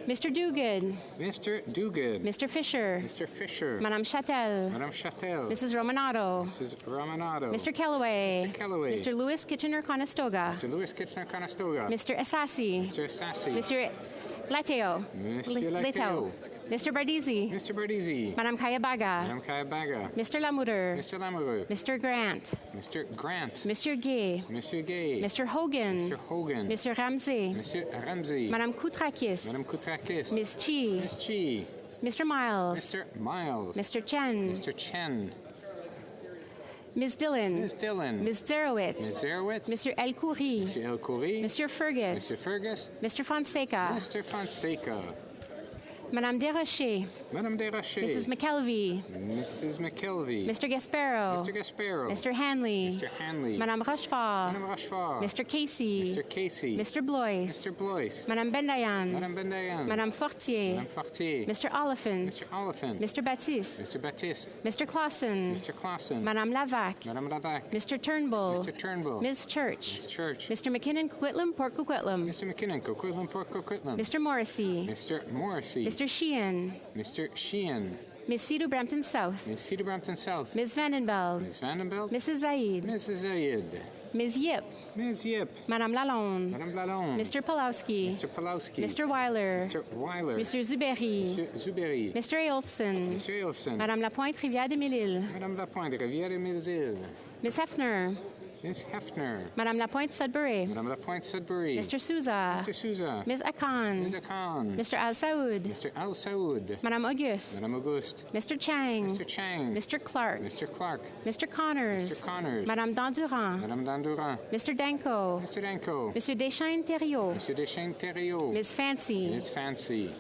Speaker 24: Mr. Duguid.
Speaker 25: Mr. Duguid.
Speaker 24: Mr. Fisher.
Speaker 25: Mr. Fisher.
Speaker 24: Madame Chattel.
Speaker 25: Madame Chattel.
Speaker 24: Mrs. Romanato.
Speaker 25: Mrs. Romanato.
Speaker 24: Mr. Kellaway.
Speaker 25: Mr. Kellaway.
Speaker 24: Mr. Lewis Kitchener-Conestoga.
Speaker 25: Mr. Lewis Kitchener-Conestoga.
Speaker 24: Mr. Asasi.
Speaker 25: Mr. Assassi.
Speaker 24: Mr. Lateo.
Speaker 25: Mr. Lateo.
Speaker 24: Mr. Bardizi.
Speaker 25: Mr. Bardizi.
Speaker 24: Madame Kayabaga.
Speaker 25: Madame Kayabaga.
Speaker 24: Mr. Lamoureux.
Speaker 25: Mr. Lamoureux.
Speaker 24: Mr. Grant.
Speaker 25: Mr. Grant.
Speaker 24: Monsieur Gay.
Speaker 25: Monsieur Gay.
Speaker 24: Mr. Hogan.
Speaker 25: Mr. Hogan.
Speaker 24: Mr. Ramsey.
Speaker 25: Monsieur Ramsey.
Speaker 24: Madame Koutrakis.
Speaker 25: Madame Koutrakis.
Speaker 24: Ms. Chi.
Speaker 25: Ms. Chi.
Speaker 24: Mr. Miles.
Speaker 25: Mr. Miles.
Speaker 24: Mr. Chen.
Speaker 25: Mr. Chen.
Speaker 24: Ms. Dillon.
Speaker 25: Ms. Dillon.
Speaker 24: Ms. Zerowitz.
Speaker 25: Ms. Zerowitz.
Speaker 24: Mr. El Khoury.
Speaker 25: Mr. El Khoury.
Speaker 24: Monsieur Fergus.
Speaker 25: Mr. Fergus.
Speaker 24: Mr. Fonseca.
Speaker 25: Mr. Fonseca.
Speaker 24: Madame Desrochers.
Speaker 25: Madame Desrochers.
Speaker 24: Mrs. McKelvey.
Speaker 25: Mrs. McKelvey.
Speaker 24: Mr. Gasparo.
Speaker 25: Mr. Gasparo.
Speaker 24: Mr. Hanley.
Speaker 25: Mr. Hanley.
Speaker 24: Madame Rochefort.
Speaker 25: Madame Rochefort.
Speaker 24: Mr. Casey.
Speaker 25: Mr. Casey.
Speaker 24: Mr. Blois.
Speaker 25: Mr. Blois.
Speaker 24: Madame Bendayan.
Speaker 25: Madame Bendayan.
Speaker 24: Madame Fortier.
Speaker 25: Madame Fortier.
Speaker 24: Mr. Oliphant.
Speaker 25: Mr. Oliphant.
Speaker 24: Mr. Baptiste.
Speaker 25: Mr. Baptiste.
Speaker 24: Mr. Clausen.
Speaker 25: Mr. Clausen.
Speaker 24: Madame Lavac.
Speaker 25: Madame Lavac.
Speaker 24: Mr. Turnbull.
Speaker 25: Mr. Turnbull.
Speaker 24: Ms. Church.
Speaker 25: Ms. Church.
Speaker 24: Mr. McKinnon Coquitlam Port Coquitlam.
Speaker 25: Mr. McKinnon Coquitlam Port Coquitlam.
Speaker 24: Mr. Morrissey.
Speaker 25: Mr. Morrissey.
Speaker 24: Mr. Sheehan.
Speaker 15: Mr. Sheehan.
Speaker 24: Ms. Cedar Brampton South.
Speaker 15: Ms. Cedar Brampton South.
Speaker 24: Ms. Vandenbeld.
Speaker 15: Ms. Vandenbeld.
Speaker 24: Mrs. Zaid.
Speaker 15: Mrs. Zaid.
Speaker 24: Ms. Yip.
Speaker 15: Ms. Yip.
Speaker 24: Madame Lalonde.
Speaker 15: Madame Lalonde.
Speaker 24: Mr. Pulowski.
Speaker 15: Mr. Pulowski.
Speaker 24: Mr. Weiler.
Speaker 15: Mr. Weiler.
Speaker 24: Mr. Zuberi.
Speaker 15: Mr. Zuberi.
Speaker 24: Mr. Eolfson.
Speaker 15: Mr. Eolfson.
Speaker 24: Madame Lapointe, Rivière de Mille-Îles.
Speaker 15: Madame Lapointe, Rivière de Mille-Îles.
Speaker 24: Ms. Hefner.
Speaker 15: Ms. Hefner.
Speaker 24: Madame Lapointe, Sudbury.
Speaker 15: Madame Lapointe, Sudbury.
Speaker 24: Mr. Souza.
Speaker 15: Mr. Souza.
Speaker 24: Ms. Akan.
Speaker 15: Ms. Akan.
Speaker 24: Mr. Al Saoud.
Speaker 15: Mr. Al Saoud.
Speaker 24: Madame Auguste.
Speaker 15: Madame Auguste.
Speaker 24: Mr. Chang.
Speaker 15: Mr. Chang.
Speaker 24: Mr. Clark.
Speaker 15: Mr. Clark.
Speaker 24: Mr. Connors.
Speaker 15: Mr. Connors.
Speaker 24: Madame Dandurand.
Speaker 15: Madame Dandurand.
Speaker 24: Mr. Danko.
Speaker 15: Mr. Danko.
Speaker 24: Monsieur Deschaines Thériault.
Speaker 15: Monsieur Deschaines Thériault.
Speaker 24: Ms. Fancy.
Speaker 15: Ms. Fancy.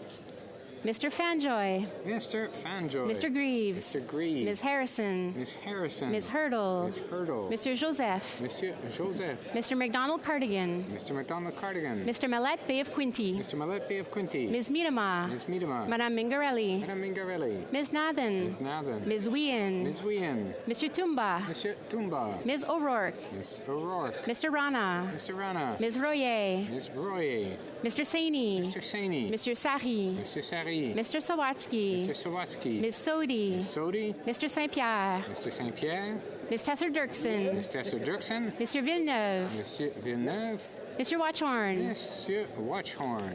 Speaker 24: Mr. Fanjoy.
Speaker 15: Mr. Fanjoy.
Speaker 24: Mr. Greaves.
Speaker 15: Mr. Greaves.
Speaker 24: Ms. Harrison.
Speaker 15: Ms. Harrison.
Speaker 24: Ms. Hurdle.
Speaker 15: Ms. Hurdle.
Speaker 24: Mr. Joseph.
Speaker 15: Monsieur Joseph.
Speaker 24: Mr. McDonald Cardigan.
Speaker 15: Mr. McDonald Cardigan.
Speaker 24: Mr. Millette Bay of Quinty.
Speaker 15: Mr. Millette Bay of Quinty.
Speaker 24: Ms. Miedema.
Speaker 15: Ms. Miedema.
Speaker 24: Madame Mingarelli.
Speaker 15: Madame Mingarelli.
Speaker 24: Ms. Nathan.
Speaker 15: Ms. Nathan.
Speaker 24: Ms. Wien.
Speaker 15: Ms. Wien.
Speaker 24: Mr. Tumba.
Speaker 15: Monsieur Tumba.
Speaker 24: Ms. O'Rourke.
Speaker 15: Ms. O'Rourke.
Speaker 24: Mr. Rana.
Speaker 15: Mr. Rana.
Speaker 24: Ms. Royer.
Speaker 15: Ms. Royer.
Speaker 24: Mr. Saini.
Speaker 15: Mr. Saini.
Speaker 24: Mr. Sari.
Speaker 15: Mr. Sari.
Speaker 24: Mr. Sawatsky.
Speaker 15: Mr. Sawatsky.
Speaker 24: Ms. Sodi.
Speaker 15: Ms. Sodi.
Speaker 24: Mr. St. Pierre.
Speaker 15: Mr. St. Pierre.
Speaker 24: Ms. Tesser Dirksen.
Speaker 15: Ms. Tesser Dirksen.
Speaker 24: Mr. Villeneuve.
Speaker 15: Monsieur Villeneuve.
Speaker 24: Mr. Watchhorn.
Speaker 15: Monsieur Watchhorn.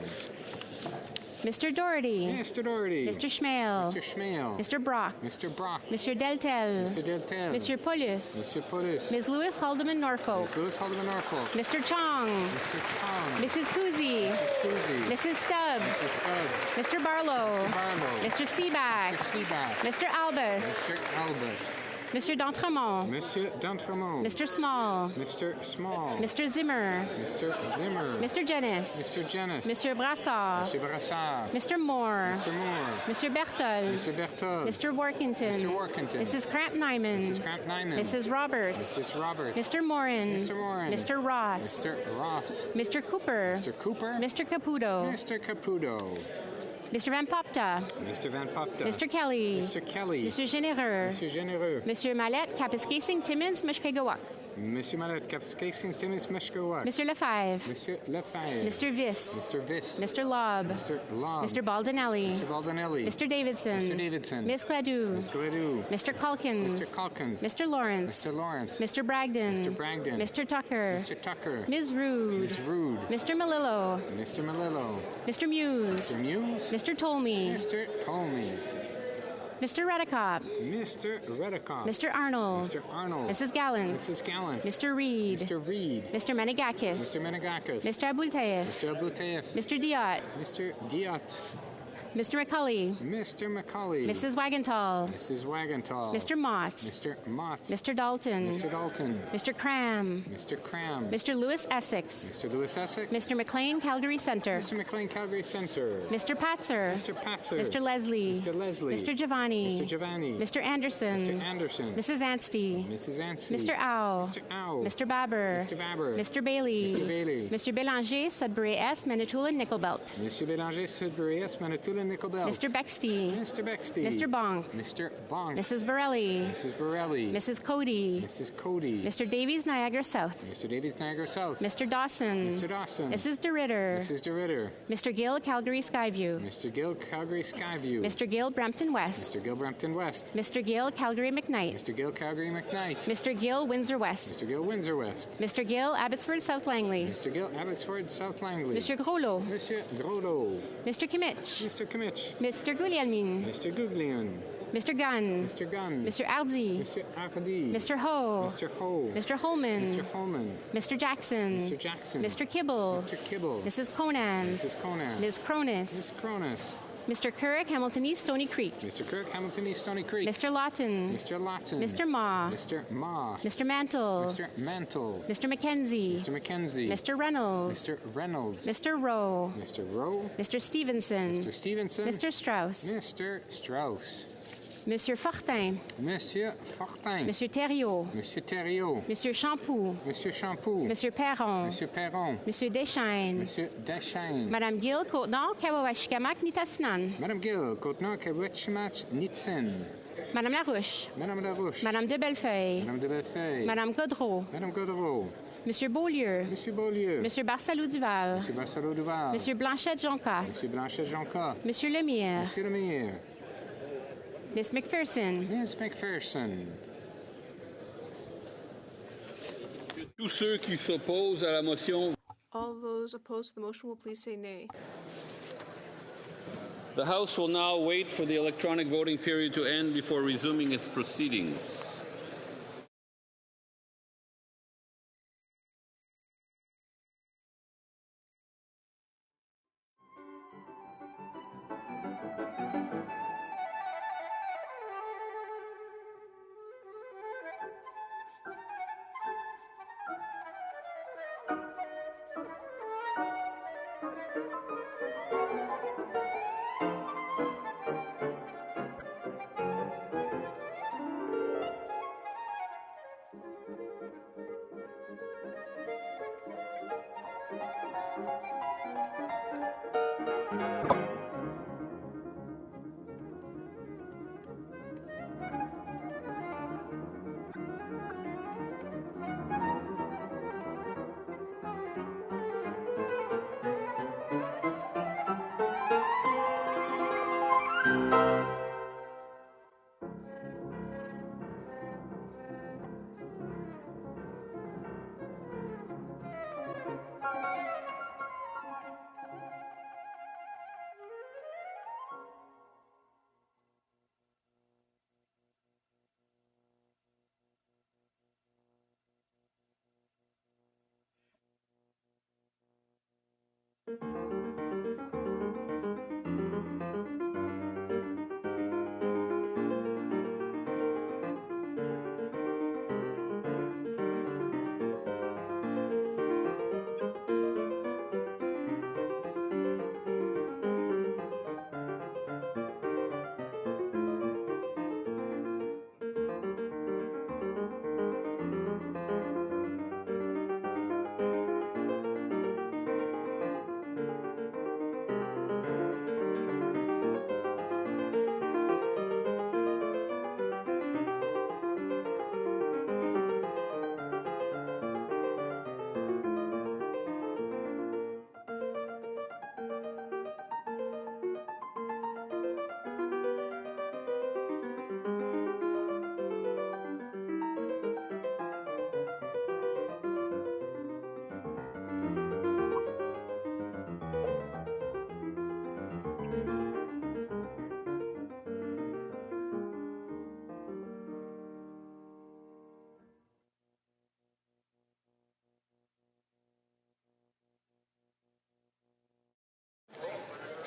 Speaker 24: Mr. Doherty.
Speaker 15: Mr. Doherty.
Speaker 24: Mr. Schmale.
Speaker 15: Mr. Schmale.
Speaker 24: Mr. Brock.
Speaker 15: Mr. Brock.
Speaker 24: Mr. Deltel.
Speaker 15: Mr. Deltel.
Speaker 24: Mr. Paulus.
Speaker 15: Mr. Paulus.
Speaker 24: Ms. Lewis Haldeman Norfolk.
Speaker 15: Ms. Lewis Haldeman Norfolk.
Speaker 24: Mr. Chong.
Speaker 15: Mr. Chong.
Speaker 24: Mrs. Kuzi.
Speaker 15: Mrs. Kuzi.
Speaker 24: Mrs. Stubbs.
Speaker 15: Mrs. Stubbs.
Speaker 24: Mr. Barlow.
Speaker 15: Mr. Barlow.
Speaker 24: Mr. Seaback.
Speaker 15: Mr. Seaback.
Speaker 24: Mr. Albus.
Speaker 15: Mr. Albus.
Speaker 24: Mr. D'Entremont.
Speaker 15: Monsieur D'Entremont.
Speaker 24: Mr. Small.
Speaker 15: Mr. Small.
Speaker 24: Mr. Zimmer.
Speaker 15: Mr. Zimmer.
Speaker 24: Mr. Jennis.
Speaker 15: Mr. Jennis.
Speaker 24: Mr. Brassard.
Speaker 15: Mr. Brassard.
Speaker 24: Mr. Moore.
Speaker 15: Mr. Moore.
Speaker 24: Mr. Berthold.
Speaker 15: Mr. Berthold.
Speaker 24: Mr. Workington.
Speaker 15: Mr. Workington.
Speaker 24: Mrs. Cramp-Nyman.
Speaker 15: Mrs. Cramp-Nyman.
Speaker 24: Mrs. Roberts.
Speaker 15: Mrs. Roberts.
Speaker 24: Mr. Morin.
Speaker 15: Mr. Morin.
Speaker 24: Mr. Ross.
Speaker 15: Mr. Ross.
Speaker 24: Mr. Cooper.
Speaker 15: Mr. Cooper.
Speaker 24: Mr. Caputo.
Speaker 15: Mr. Caputo.
Speaker 24: Mr. Van Popta.
Speaker 15: Mr. Van Popta.
Speaker 24: Mr. Kelly.
Speaker 15: Mr. Kelly.
Speaker 24: Mr. Généreux.
Speaker 15: Mr. Généreux.
Speaker 24: Monsieur Mallette, Kapuskasing, Timmins, Mushkegawak.
Speaker 15: Monsieur Mallet, Capscasing, Timmins, Meshkawak.
Speaker 24: Mr. Lefebvre.
Speaker 15: Monsieur Lefebvre.
Speaker 24: Mr. Viss.
Speaker 15: Mr. Viss.
Speaker 24: Mr. Lobb.
Speaker 15: Mr. Lobb.
Speaker 24: Mr. Baldinelli.
Speaker 15: Mr. Baldinelli.
Speaker 24: Mr. Davidson.
Speaker 15: Mr. Davidson.
Speaker 24: Miss Gladue.
Speaker 15: Miss Gladue.
Speaker 24: Mr. Calkins.
Speaker 15: Mr. Calkins.
Speaker 24: Mr. Lawrence.
Speaker 15: Mr. Lawrence.
Speaker 24: Mr. Bragdon.
Speaker 15: Mr. Bragdon.
Speaker 24: Mr. Tucker.
Speaker 15: Mr. Tucker.
Speaker 24: Ms. Rude.
Speaker 15: Ms. Rude.
Speaker 24: Mr. Malillo.
Speaker 15: Mr. Malillo.
Speaker 24: Mr. Muse.
Speaker 15: Mr. Muse.
Speaker 24: Mr. Tolmie.
Speaker 15: Mr. Tolmie.
Speaker 24: Mr. Redicott.
Speaker 15: Mr. Redicott.
Speaker 24: Mr. Arnold.
Speaker 15: Mr. Arnold.
Speaker 24: Mrs. Gallant.
Speaker 15: Mrs. Gallant.
Speaker 24: Mr. Reed.
Speaker 15: Mr. Reed.
Speaker 24: Mr. Menegakis.
Speaker 15: Mr. Menegakis.
Speaker 24: Mr. Abultayev.
Speaker 15: Mr. Abultayev.
Speaker 24: Mr. Diot.
Speaker 15: Mr. Diot.
Speaker 24: Mr. McCulley.
Speaker 25: Mr. McCulley.
Speaker 24: Mrs. Wagenthal.
Speaker 25: Mrs. Wagenthal.
Speaker 24: Mr. Motts.
Speaker 25: Mr. Motts.
Speaker 24: Mr. Dalton.
Speaker 25: Mr. Dalton.
Speaker 24: Mr. Cram.
Speaker 25: Mr. Cram.
Speaker 24: Mr. Lewis Essex.
Speaker 25: Mr. Lewis Essex.
Speaker 24: Mr. McLean Calgary Centre.
Speaker 25: Mr. McLean Calgary Centre.
Speaker 24: Mr. Patzer.
Speaker 25: Mr. Patzer.
Speaker 24: Mr. Leslie.
Speaker 25: Mr. Leslie.
Speaker 24: Mr. Giovanni.
Speaker 25: Mr. Giovanni.
Speaker 24: Mr. Anderson.
Speaker 25: Mr. Anderson.
Speaker 24: Mrs. Anstey.
Speaker 25: Mrs. Anstey.
Speaker 24: Mr. Owl.
Speaker 25: Mr. Owl.
Speaker 24: Mr. Babber.
Speaker 25: Mr. Babber.
Speaker 24: Mr. Bailey.
Speaker 25: Mr. Bailey.
Speaker 24: Mr. Belanger, Sudbury Est, Manitoulin, Nickelbelt.
Speaker 25: Mr. Bélanger, Sudbury Est, Manitoulin, Nickelbelt.
Speaker 24: Mr. Bexty.
Speaker 25: Mr. Bexty.
Speaker 24: Mr. Bonk.
Speaker 25: Mr. Bonk.
Speaker 24: Mrs. Borelli.
Speaker 25: Mrs. Borelli.
Speaker 24: Mrs. Cody.
Speaker 25: Mrs. Cody.
Speaker 24: Mr. Davies, Niagara South.
Speaker 25: Mr. Davies, Niagara South.
Speaker 24: Mr. Dawson.
Speaker 25: Mr. Dawson.
Speaker 24: Mrs. DeRitter.
Speaker 25: Mrs. DeRitter.
Speaker 24: Mr. Gill, Calgary Skyview.
Speaker 25: Mr. Gill, Calgary Skyview.
Speaker 24: Mr. Gill, Brampton West.
Speaker 25: Mr. Gill, Brampton West.
Speaker 24: Mr. Gill, Calgary McKnight.
Speaker 25: Mr. Gill, Calgary McKnight.
Speaker 24: Mr. Gill, Windsor West.
Speaker 25: Mr. Gill, Windsor West.
Speaker 24: Mr. Gill, Abbotsford, South Langley.
Speaker 25: Mr. Gill, Abbotsford, South Langley.
Speaker 24: Mr. Groslo.
Speaker 25: Mr. Groslo.
Speaker 24: Mr. Kimmich.
Speaker 25: Mr. Kimmich.
Speaker 24: Mr. Guglielmin.
Speaker 25: Mr. Guglielmin.
Speaker 24: Mr. Gunn.
Speaker 25: Mr. Gunn.
Speaker 24: Mr. Hardy.
Speaker 25: Mr. Hardy.
Speaker 24: Mr. Ho.
Speaker 25: Mr. Ho.
Speaker 24: Mr. Holman.
Speaker 25: Mr. Holman.
Speaker 24: Mr. Jackson.
Speaker 25: Mr. Jackson.
Speaker 24: Mr. Kibble.
Speaker 25: Mr. Kibble.
Speaker 24: Mrs. Conan.
Speaker 25: Mrs. Conan.
Speaker 24: Ms. Cronus.
Speaker 25: Ms. Cronus.
Speaker 24: Mr. Kirk, Hamilton East, Stony Creek.
Speaker 25: Mr. Kirk, Hamilton East, Stony Creek.
Speaker 24: Mr. Lawton.
Speaker 25: Mr. Lawton.
Speaker 24: Mr. Ma.
Speaker 25: Mr. Ma.
Speaker 24: Mr. Mantle.
Speaker 25: Mr. Mantle.
Speaker 24: Mr. McKenzie.
Speaker 25: Mr. McKenzie.
Speaker 24: Mr. Reynolds.
Speaker 25: Mr. Reynolds.
Speaker 24: Mr. Rowe.
Speaker 25: Mr. Rowe.
Speaker 24: Mr. Stevenson.
Speaker 25: Mr. Stevenson.
Speaker 24: Mr. Strauss.
Speaker 25: Mr. Strauss.
Speaker 24: Monsieur Fortin.
Speaker 25: Monsieur Fortin.
Speaker 24: Monsieur Thériault.
Speaker 25: Monsieur Thériault.
Speaker 24: Monsieur Champoux.
Speaker 25: Monsieur Champoux.
Speaker 24: Monsieur Perron.
Speaker 25: Monsieur Perron.
Speaker 24: Monsieur Deschaines.
Speaker 25: Monsieur Deschaines.
Speaker 24: Madame Gill, Côte-Nord, Kawawashikamak, Nitassinan.
Speaker 25: Madame Gill, Côte-Nord, Kawachimach, Nitsin.
Speaker 24: Madame Larouche.
Speaker 25: Madame Larouche.
Speaker 24: Madame de Bellefeuille.
Speaker 25: Madame de Bellefeuille.
Speaker 24: Madame Godreau.
Speaker 25: Madame Godreau.
Speaker 24: Monsieur Beaulieu.
Speaker 25: Monsieur Beaulieu.
Speaker 24: Monsieur Barsalou-Duval.
Speaker 25: Monsieur Barsalou-Duval.
Speaker 24: Monsieur Blanchette-Jonca.
Speaker 25: Monsieur Blanchette-Jonca.
Speaker 24: Monsieur Lemire.
Speaker 25: Monsieur Lemire.
Speaker 24: Miss McPherson.
Speaker 25: Miss McPherson.
Speaker 10: Tous ceux qui s'opposent à la motion.
Speaker 23: All those opposed to the motion will please say nay.
Speaker 10: The House will now wait for the electronic voting period to end before resuming its proceedings.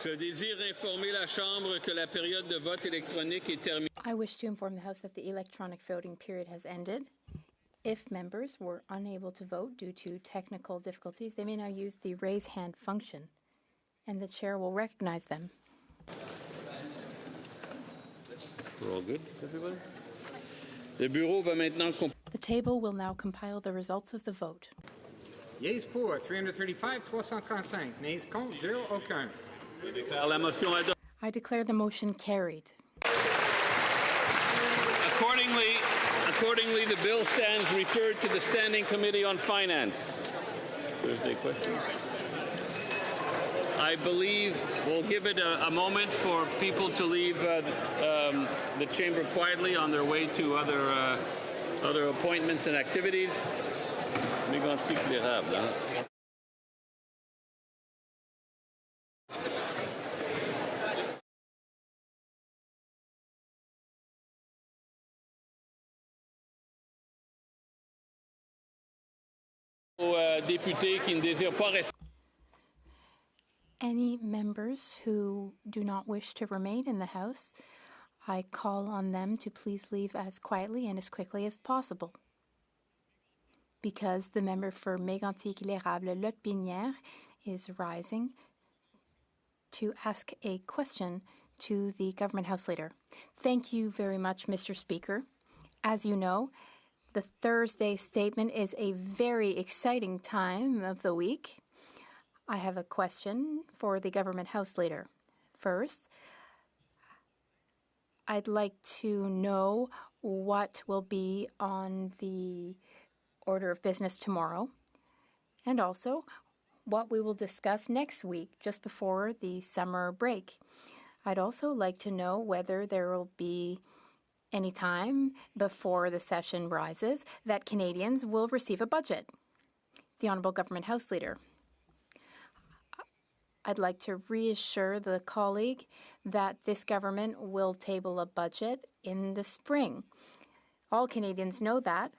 Speaker 10: Je désire informer la Chambre que la période de vote électronique est terminée.
Speaker 24: I wish to inform the House that the electronic voting period has ended. If members were unable to vote due to technical difficulties, they may now use the raise hand function, and the chair will recognize them.
Speaker 10: We're all good, everybody? Le bureau va maintenant
Speaker 24: The table will now compile the results of the vote.
Speaker 2: Yeas pour 335, 335. Nays contre, 0, aucun.
Speaker 10: La motion adoptée.
Speaker 24: I declare the motion carried.
Speaker 10: Accordingly, the bill stands referred to the Standing Committee on Finance. Thursday questions? I believe we'll give it a moment for people to leave the chamber quietly on their way to other appointments and activities. Mégantic l'érable, hein? Aux députés qui ne désirent pas rester.
Speaker 24: Any members who do not wish to remain in the House, I call on them to please leave as quietly and as quickly as possible. Because the member for Mégantic-l'Érable-Lotbinière is rising to ask a question to the Government House Leader. Thank you very much, Mr. Speaker. As you know, the Thursday statement is a very exciting time of the week. I have a question for the Government House Leader. First, I'd like to know what will be on the order of business tomorrow, and also what we will discuss next week, just before the summer break. I'd also like to know whether there will be any time before the session rises that Canadians will receive a budget. The Honourable Government House Leader. I'd like to reassure the colleague that this government will table a budget in the spring. All Canadians know that,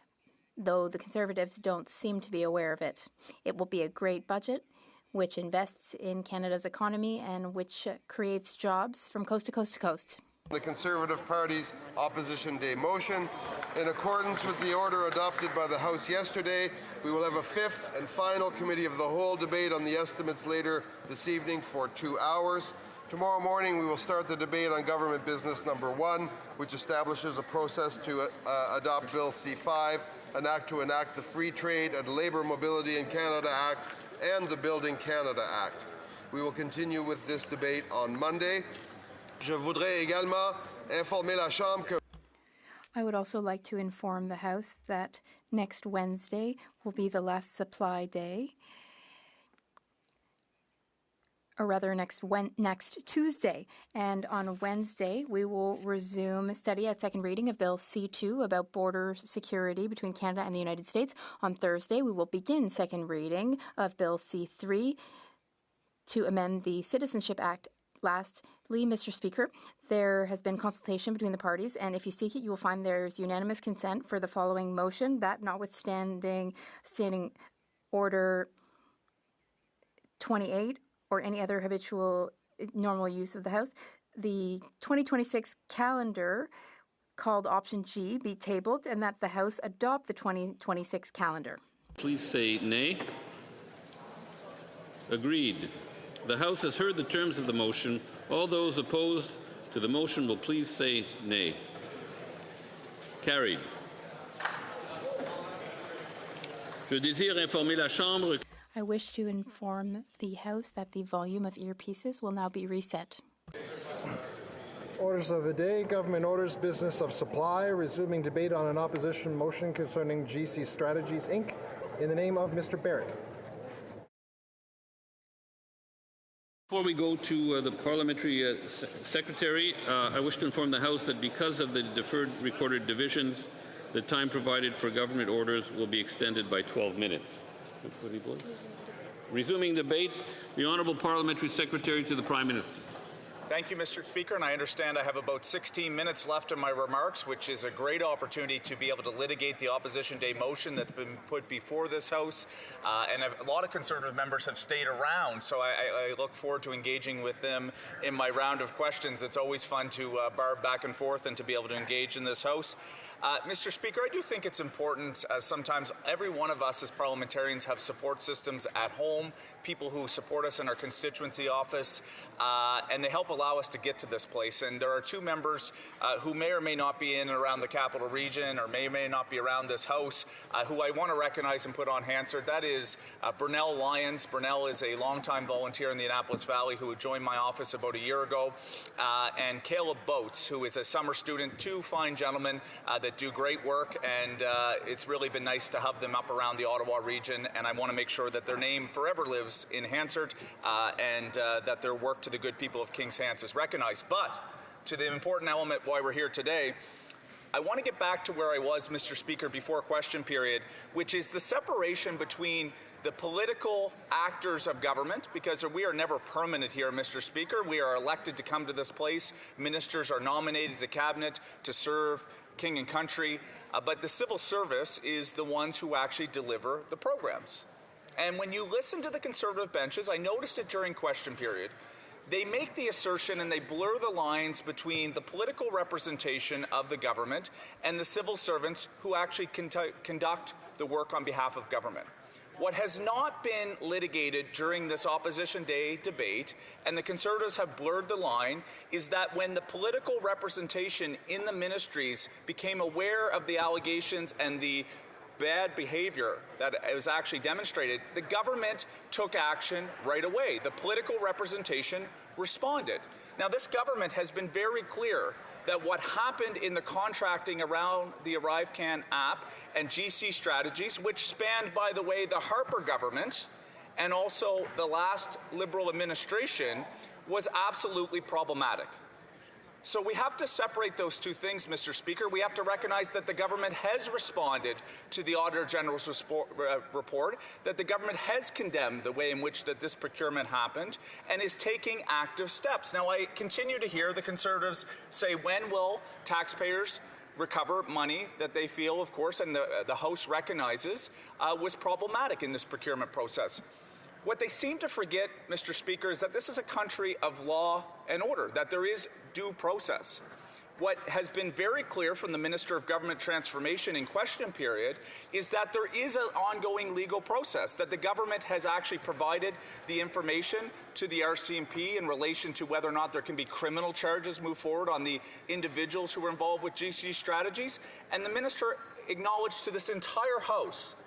Speaker 24: though the Conservatives don't seem to be aware of it. It will be a great budget which invests in Canada's economy and which creates jobs from coast to coast to coast.
Speaker 3: The Conservative Party's Opposition Day motion. In accordance with the order adopted by the House yesterday, we will have a fifth and final Committee of the Whole debate on the estimates later this evening for 2 hours. Tomorrow morning, we will start the debate on government business number 1, which establishes a process to adopt Bill C-5, an act to enact the Free Trade and Labour Mobility in Canada Act and the Building Canada Act. We will continue with this debate on Monday. Je voudrais également informer la Chambre que
Speaker 24: I would also like to inform the House that next Wednesday will be the last supply day, or rather next Tuesday. And on Wednesday, we will resume study at second reading of Bill C-2 about border security between Canada and the United States. On Thursday, we will begin second reading of Bill C-3 to amend the Citizenship Act. Lastly, Mr. Speaker, there has been consultation between the parties, and if you seek it, you will find there's unanimous consent for the following motion, that notwithstanding Standing Order 28 or any other habitual normal use of the House, the 2026 calendar, called Option G, be tabled, and that the House adopt the 2026 calendar.
Speaker 10: Please say nay. Agreed. The House has heard the terms of the motion. All those opposed to the motion will please say nay. Carried. Je désire informer la Chambre.
Speaker 24: I wish to inform the House that the volume of earpieces will now be reset.
Speaker 7: Orders of the day, Government Orders, Business of Supply, resuming debate on an opposition motion concerning GC Strategies, Inc. In the name of Mr. Barrett.
Speaker 10: Before we go to the Parliamentary Secretary, I wish to inform the House that because of the deferred recorded divisions, the time provided for government orders will be extended by 12 minutes. Resuming debate, the Honourable Parliamentary Secretary to the Prime Minister.
Speaker 9: Thank you, Mr. Speaker, and I understand I have about 16 minutes left in my remarks, which is a great opportunity to be able to litigate the Opposition Day motion that's been put before this House, and a lot of Conservative members have stayed around, so I look forward to engaging with them in my round of questions. It's always fun to barb back and forth and to be able to engage in this House. Mr. Speaker, I do think it's important, sometimes every one of us as parliamentarians have support systems at home, people who support us in our constituency office, and they help allow us to get to this place. And there are two members who may or may not be in and around the capital region or may or may not be around this House who I want to recognize and put on Hansard. That is Burnell Lyons. Burnell is a longtime volunteer in the Annapolis Valley who joined my office about a year ago, and Caleb Boats, who is a summer student, two fine gentlemen that do great work, and it's really been nice to have them up around the Ottawa region, and I want to make sure that their name forever lives in Hansard and that their work to the good people of Kings Hants is recognized. But to the important element why we're here today, I want to get back to where I was, Mr. Speaker, before question period, which is the separation between the political actors of government, because we are never permanent here, Mr. Speaker. We are elected to come to this place. Ministers are nominated to cabinet to serve King and country, but the civil service is the ones who actually deliver the programs. And when you listen to the Conservative benches, I noticed it during question period, they make the assertion and they blur the lines between the political representation of the government and the civil servants who actually conduct the work on behalf of government. What has not been litigated during this Opposition Day debate, and the Conservatives have blurred the line, is that when the political representation in the ministries became aware of the allegations and the bad behavior that was actually demonstrated, the government took action right away. The political representation responded. Now, this government has been very clear that what happened in the contracting around the ArriveCan app and GC Strategies, which spanned, by the way, the Harper government and also the last Liberal administration, was absolutely problematic. So we have to separate those two things, Mr. Speaker. We have to recognize that the government has responded to the Auditor General's report, that the government has condemned the way in which this procurement happened and is taking active steps. Now, I continue to hear the Conservatives say, when will taxpayers recover money that they feel, of course, and the House recognizes was problematic in this procurement process. What they seem to forget, Mr. Speaker, is that this is a country of law and order, that there is due process. What has been very clear from the Minister of Government Transformation in question period is that there is an ongoing legal process, that the government has actually provided the information to the RCMP in relation to whether or not there can be criminal charges moved forward on the individuals who were involved with GC Strategies. And the Minister acknowledged to this entire House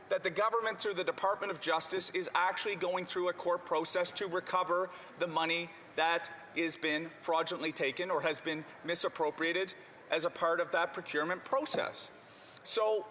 Speaker 9: that the government, through the Department of Justice, is actually going through a court process to recover the money that has been fraudulently taken or has been misappropriated as a part of that procurement process. So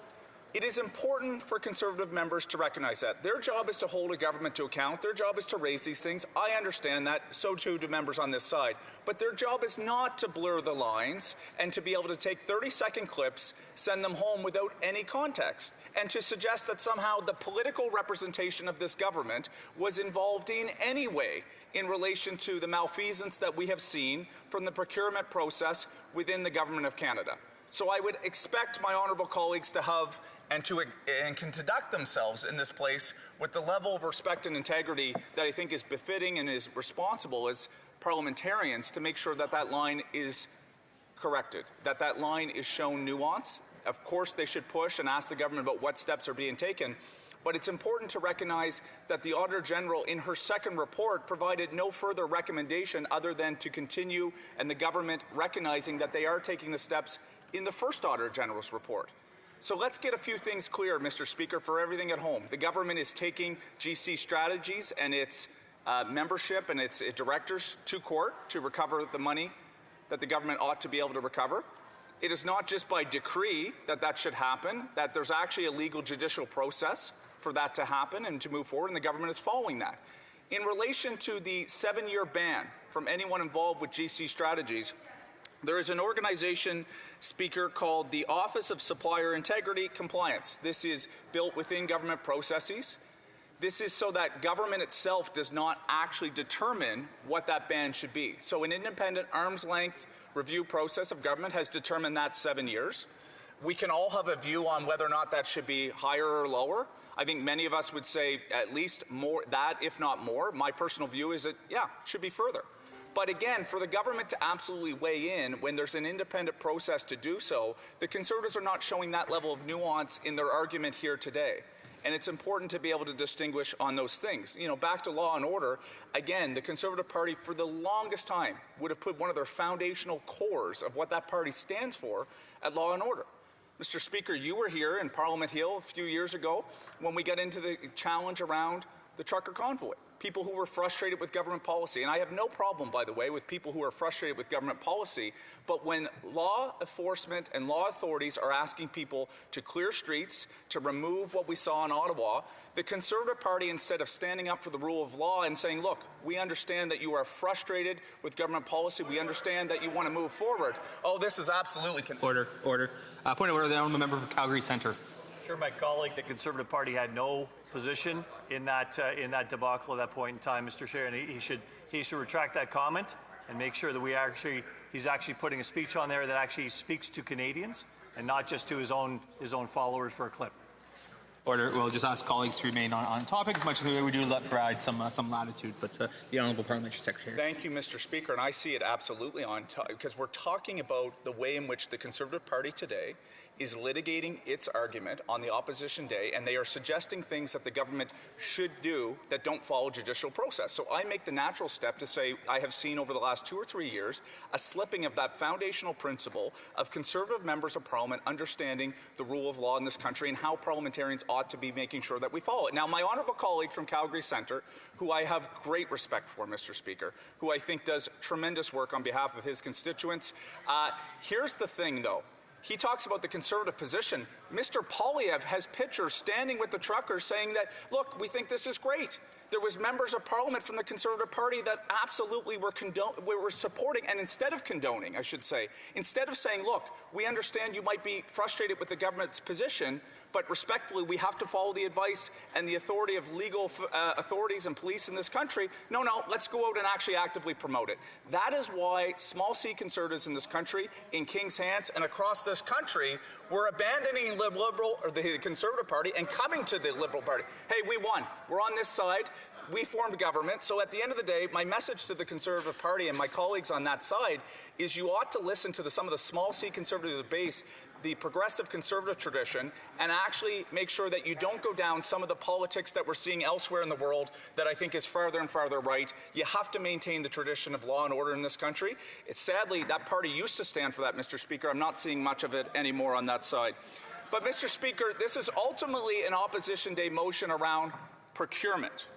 Speaker 9: it is important for Conservative members to recognize that. Their job is to hold a government to account. Their job is to raise these things. I understand that. So too do members on this side. But their job is not to blur the lines and to be able to take 30-second clips, send them home without any context, and to suggest that somehow the political representation of this government was involved in any way in relation to the malfeasance that we have seen from the procurement process within the Government of Canada. So I would expect my honourable colleagues to have and can conduct themselves in this place with the level of respect and integrity that I think is befitting and is responsible as parliamentarians to make sure that that line is corrected, that that line is shown nuance. Of course, they should push and ask the government about what steps are being taken, but it's important to recognize that the Auditor General, in her second report, provided no further recommendation other than to continue, and the government recognizing that they are taking the steps in the first Auditor General's report. So let's get a few things clear, Mr. Speaker, for everything at home. The government is taking GC Strategies and its membership and its directors to court to recover the money that the government ought to be able to recover. It is not just by decree that that should happen, that there's actually a legal judicial process for that to happen and to move forward, and the government is following that. In relation to the 7-year ban from anyone involved with GC Strategies, there is an organization, Speaker, called the Office of Supplier Integrity Compliance. This is built within government processes. This is so that government itself does not actually determine what that ban should be. So an independent arm's length review process of government has determined that 7 years. We can all have a view on whether or not that should be higher or lower. I think many of us would say at least more, that if not more. My personal view is that, yeah, it should be further. But again, for the government to absolutely weigh in when there's an independent process to do so, the Conservatives are not showing that level of nuance in their argument here today. And it's important to be able to distinguish on those things. You know, back to law and order, again, the Conservative Party for the longest time would have put one of their foundational cores of what that party stands for at law and order. Mr. Speaker, you were here in Parliament Hill a few years ago when we got into the challenge around the trucker convoy. People who were frustrated with government policy. And I have no problem, by the way, with people who are frustrated with government policy. But when law enforcement and law authorities are asking people to clear streets, to remove what we saw in Ottawa, the Conservative Party, instead of standing up for the rule of law and saying, look, we understand that you are frustrated with government policy, we understand that you want to move forward. Oh, this is absolutely...
Speaker 1: Order. Point of order, the honourable member for Calgary Centre.
Speaker 11: Sure, my colleague, the Conservative Party had no position in that debacle at that point in time, Mr. Chair, and he should retract that comment and make sure that he's actually putting a speech on there that actually speaks to Canadians and not just to his own followers for a clip.
Speaker 1: Order. We'll just ask colleagues to remain on topic as much as we do provide some latitude. But the Honourable Parliamentary Secretary.
Speaker 9: Thank you, Mr. Speaker, and I see it absolutely on top because we're talking about the way in which the Conservative Party today is litigating its argument on the opposition day, and they are suggesting things that the government should do that don't follow judicial process. So I make the natural step to say I have seen over the last 2 or 3 years a slipping of that foundational principle of Conservative members of Parliament understanding the rule of law in this country and how parliamentarians ought to be making sure that we follow it. Now, my honourable colleague from Calgary Centre, who I have great respect for, Mr. Speaker, who I think does tremendous work on behalf of his constituents, here's the thing, though. He talks about the Conservative position. Mr. Poilievre has pictures standing with the truckers saying that, look, we think this is great. There was members of Parliament from the Conservative Party that absolutely were supporting, and instead of condoning, I should say, instead of saying, look, we understand you might be frustrated with the government's position, but respectfully, we have to follow the advice and the authority of legal authorities and police in this country. No, let's go out and actually actively promote it. That is why small C Conservatives in this country, in King's Hands and across this country, were abandoning the Conservative Party and coming to the Liberal Party. Hey, we won. We're on this side. We formed government. So at the end of the day, my message to the Conservative Party and my colleagues on that side is you ought to listen to some of the small C Conservative base, the progressive Conservative tradition, and actually make sure that you don't go down some of the politics that we're seeing elsewhere in the world that I think is farther and farther right. You have to maintain the tradition of law and order in this country. Sadly, that party used to stand for that, Mr. Speaker. I'm not seeing much of it anymore on that side. But, Mr. Speaker, this is ultimately an Opposition Day motion around procurement.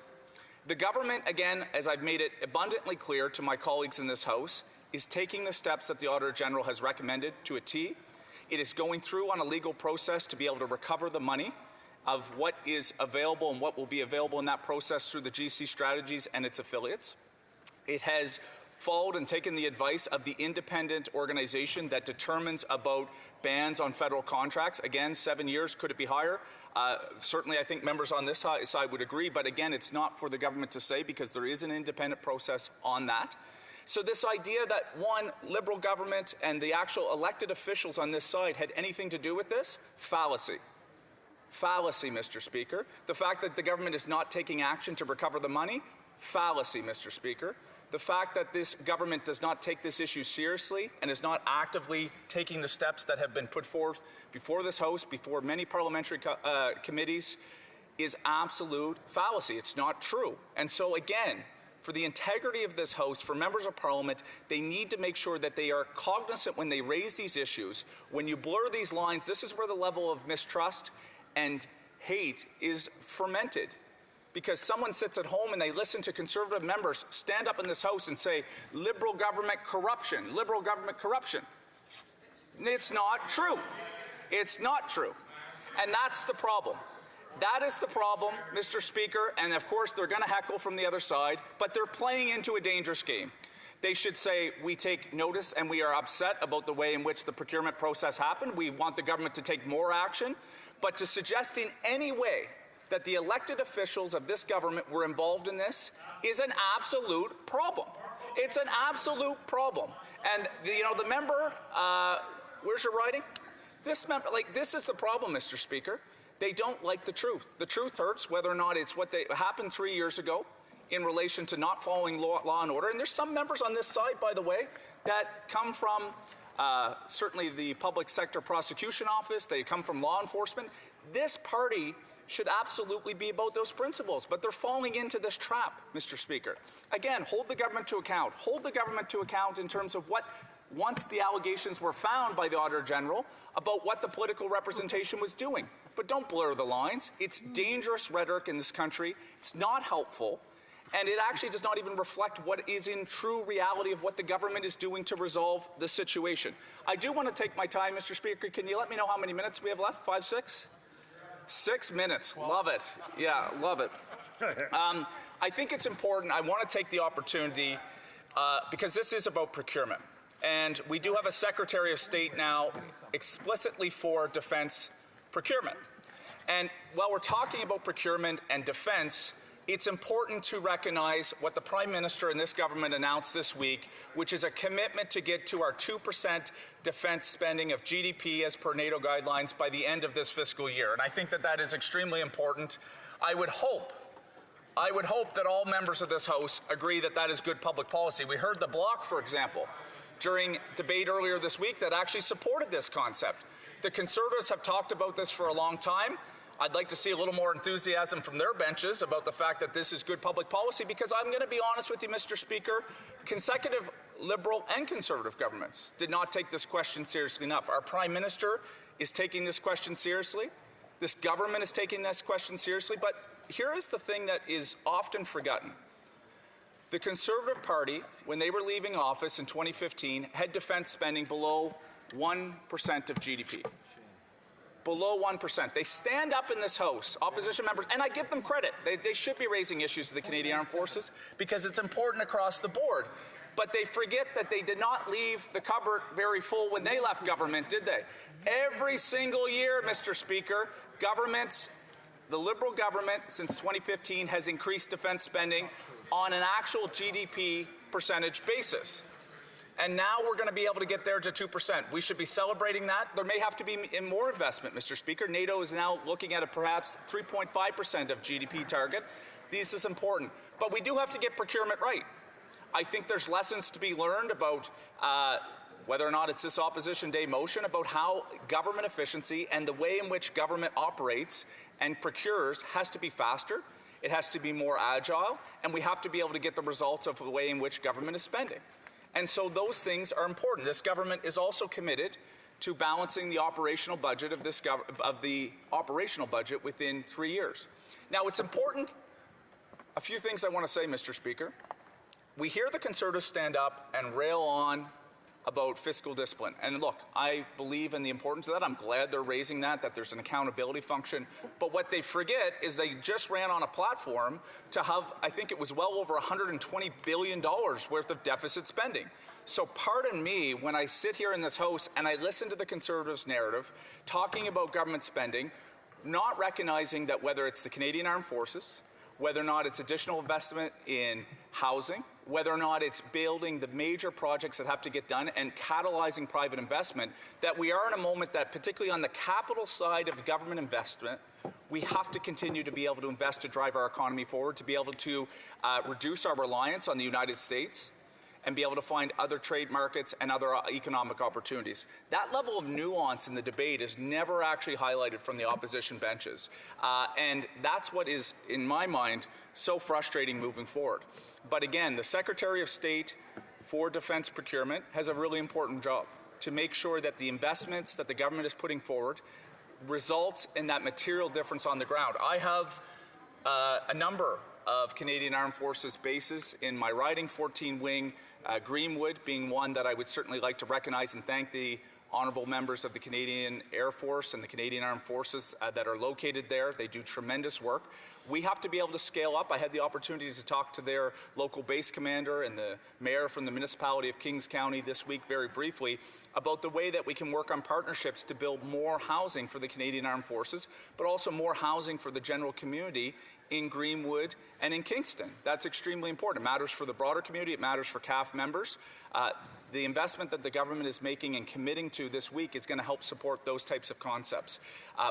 Speaker 9: The government, again, as I've made it abundantly clear to my colleagues in this House, is taking the steps that the Auditor General has recommended to a T. It is going through on a legal process to be able to recover the money of what is available and what will be available in that process through the GC Strategies and its affiliates. It has followed and taken the advice of the independent organization that determines about bans on federal contracts. Again, 7 years, could it be higher? Certainly, I think members on this side would agree, but again, it's not for the government to say because there is an independent process on that. So this idea that one, Liberal government and the actual elected officials on this side had anything to do with this, fallacy. Fallacy, Mr. Speaker. The fact that the government is not taking action to recover the money, fallacy, Mr. Speaker. The fact that this government does not take this issue seriously and is not actively taking the steps that have been put forth before this House, before many parliamentary committees, is absolute fallacy. It's not true. And so again, for the integrity of this House, for members of Parliament, they need to make sure that they are cognizant when they raise these issues. When you blur these lines, this is where the level of mistrust and hate is fermented. Because someone sits at home and they listen to Conservative members stand up in this House and say, Liberal government corruption, Liberal government corruption. It's not true. It's not true. And that's the problem. That is the problem, Mr. Speaker, and of course they're going to heckle from the other side, but they're playing into a dangerous game. They should say, we take notice and we are upset about the way in which the procurement process happened. We want the government to take more action, but to suggest in any way that the elected officials of this government were involved in this is an absolute problem. It's an absolute problem. And the member, where's your writing? This member, this is the problem, Mr. Speaker. They don't like the truth. The truth hurts, whether or not it's what happened 3 years ago in relation to not following law and order. And there's some members on this side, by the way, that come from certainly the Public Sector Prosecution Office. They come from law enforcement. This party should absolutely be about those principles, but they're falling into this trap, Mr. Speaker. Again, hold the government to account. Hold the government to account in terms of what, once the allegations were found by the Auditor General, about what the political representation was doing. But don't blur the lines. It's dangerous rhetoric in this country. It's not helpful. And it actually does not even reflect what is in true reality of what the government is doing to resolve the situation. I do want to take my time, Mr. Speaker. Can you let me know how many minutes we have left? 5, 6? 6 minutes. Love it. Yeah, love it. I think it's important. I want to take the opportunity because this is about procurement. And we do have a Secretary of State now explicitly for defense procurement. And while we're talking about procurement and defense, it's important to recognize what the Prime Minister and this government announced this week, which is a commitment to get to our 2% defense spending of GDP as per NATO guidelines by the end of this fiscal year. And I think that that is extremely important. I would hope that all members of this House agree that that is good public policy. We heard the Bloc, for example, during debate earlier this week that actually supported this concept. The Conservatives have talked about this for a long time. I'd like to see a little more enthusiasm from their benches about the fact that this is good public policy, because I'm going to be honest with you, Mr. Speaker, consecutive Liberal and Conservative governments did not take this question seriously enough. Our Prime Minister is taking this question seriously. This government is taking this question seriously. But here is the thing that is often forgotten. The Conservative Party, when they were leaving office in 2015, had defense spending below 1% of GDP. Below 1%. They stand up in this House, opposition members, and I give them credit. They should be raising issues of the Canadian Armed Forces because it's important across the board. But they forget that they did not leave the cupboard very full when they left government, did they? Every single year, Mr. Speaker, governments, the Liberal government since 2015 has increased defense spending on an actual GDP percentage basis. And now we're going to be able to get there to 2%. We should be celebrating that. There may have to be more investment, Mr. Speaker. NATO is now looking at a perhaps 3.5% of GDP target. This is important. But we do have to get procurement right. I think there's lessons to be learned about whether or not it's this Opposition Day motion, about how government efficiency and the way in which government operates and procures has to be faster. It has to be more agile. And we have to be able to get the results of the way in which government is spending. And so those things are important. This government is also committed to balancing the operational budget of the operational budget within 3 years. Now, it's important. A few things I want to say, Mr. Speaker. We hear the Conservatives stand up and rail on about fiscal discipline. And look, I believe in the importance of that. I'm glad they're raising that there's an accountability function. But what they forget is they just ran on a platform to have, I think it was well over $120 billion worth of deficit spending. So pardon me when I sit here in this House and I listen to the Conservatives' narrative talking about government spending, not recognizing that whether it's the Canadian Armed Forces, whether or not it's additional investment in housing, whether or not it's building the major projects that have to get done and catalyzing private investment, that we are in a moment that, particularly on the capital side of government investment, we have to continue to be able to invest to drive our economy forward, to be able to reduce our reliance on the United States, and be able to find other trade markets and other economic opportunities. That level of nuance in the debate is never actually highlighted from the opposition benches. And that's what is, in my mind, so frustrating moving forward. But again, the Secretary of State for Defense Procurement has a really important job to make sure that the investments that the government is putting forward results in that material difference on the ground. I have a number of Canadian Armed Forces bases in my riding, 14 Wing, Greenwood being one that I would certainly like to recognize and thank the honourable members of the Canadian Air Force and the Canadian Armed Forces that are located there. They do tremendous work. We have to be able to scale up. I had the opportunity to talk to their local base commander and the mayor from the municipality of Kings County this week very briefly about the way that we can work on partnerships to build more housing for the Canadian Armed Forces, but also more housing for the general community in Greenwood and in Kingston. That's extremely important. It matters for the broader community. It matters for CAF members. The investment that the government is making and committing to this week is going to help support those types of concepts.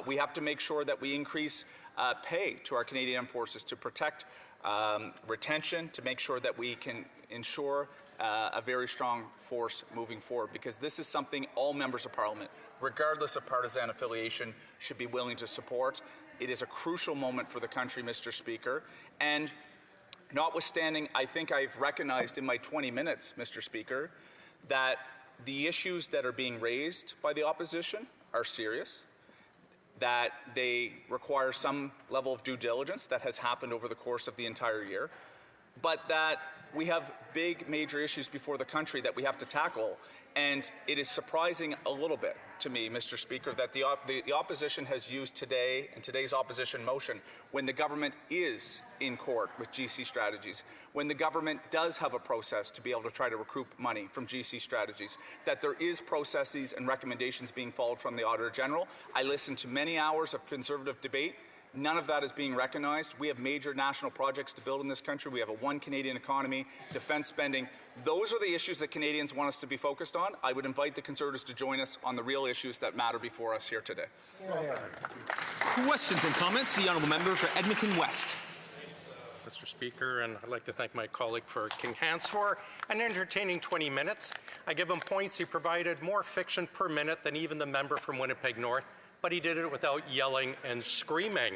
Speaker 9: We have to make sure that we increase pay to our Canadian Armed Forces to protect retention, to make sure that we can ensure a very strong force moving forward, because this is something all members of Parliament, regardless of partisan affiliation, should be willing to support. It is a crucial moment for the country, Mr. Speaker, and notwithstanding, I think I've recognized in my 20 minutes, Mr. Speaker, that the issues that are being raised by the opposition are serious, that they require some level of due diligence that has happened over the course of the entire year, but that we have big, major issues before the country that we have to tackle. And it is surprising a little bit to me, Mr. Speaker, that the opposition has used today, in today's opposition motion, when the government is in court with GC Strategies, when the government does have a process to be able to try to recoup money from GC Strategies, that there is processes and recommendations being followed from the Auditor General. I listened to many hours of Conservative debate. None of that is being recognized. We have major national projects to build in this country. We have a one Canadian economy, defence spending. Those are the issues that Canadians want us to be focused on. I would invite the Conservatives to join us on the real issues that matter before us here today.
Speaker 1: Questions and comments? The Honourable Member for Edmonton West.
Speaker 5: Mr. Speaker, and I'd like to thank my colleague for King Hans for an entertaining 20 minutes. I give him points. He provided more fiction per minute than even the member from Winnipeg North, but he did it without yelling and screaming.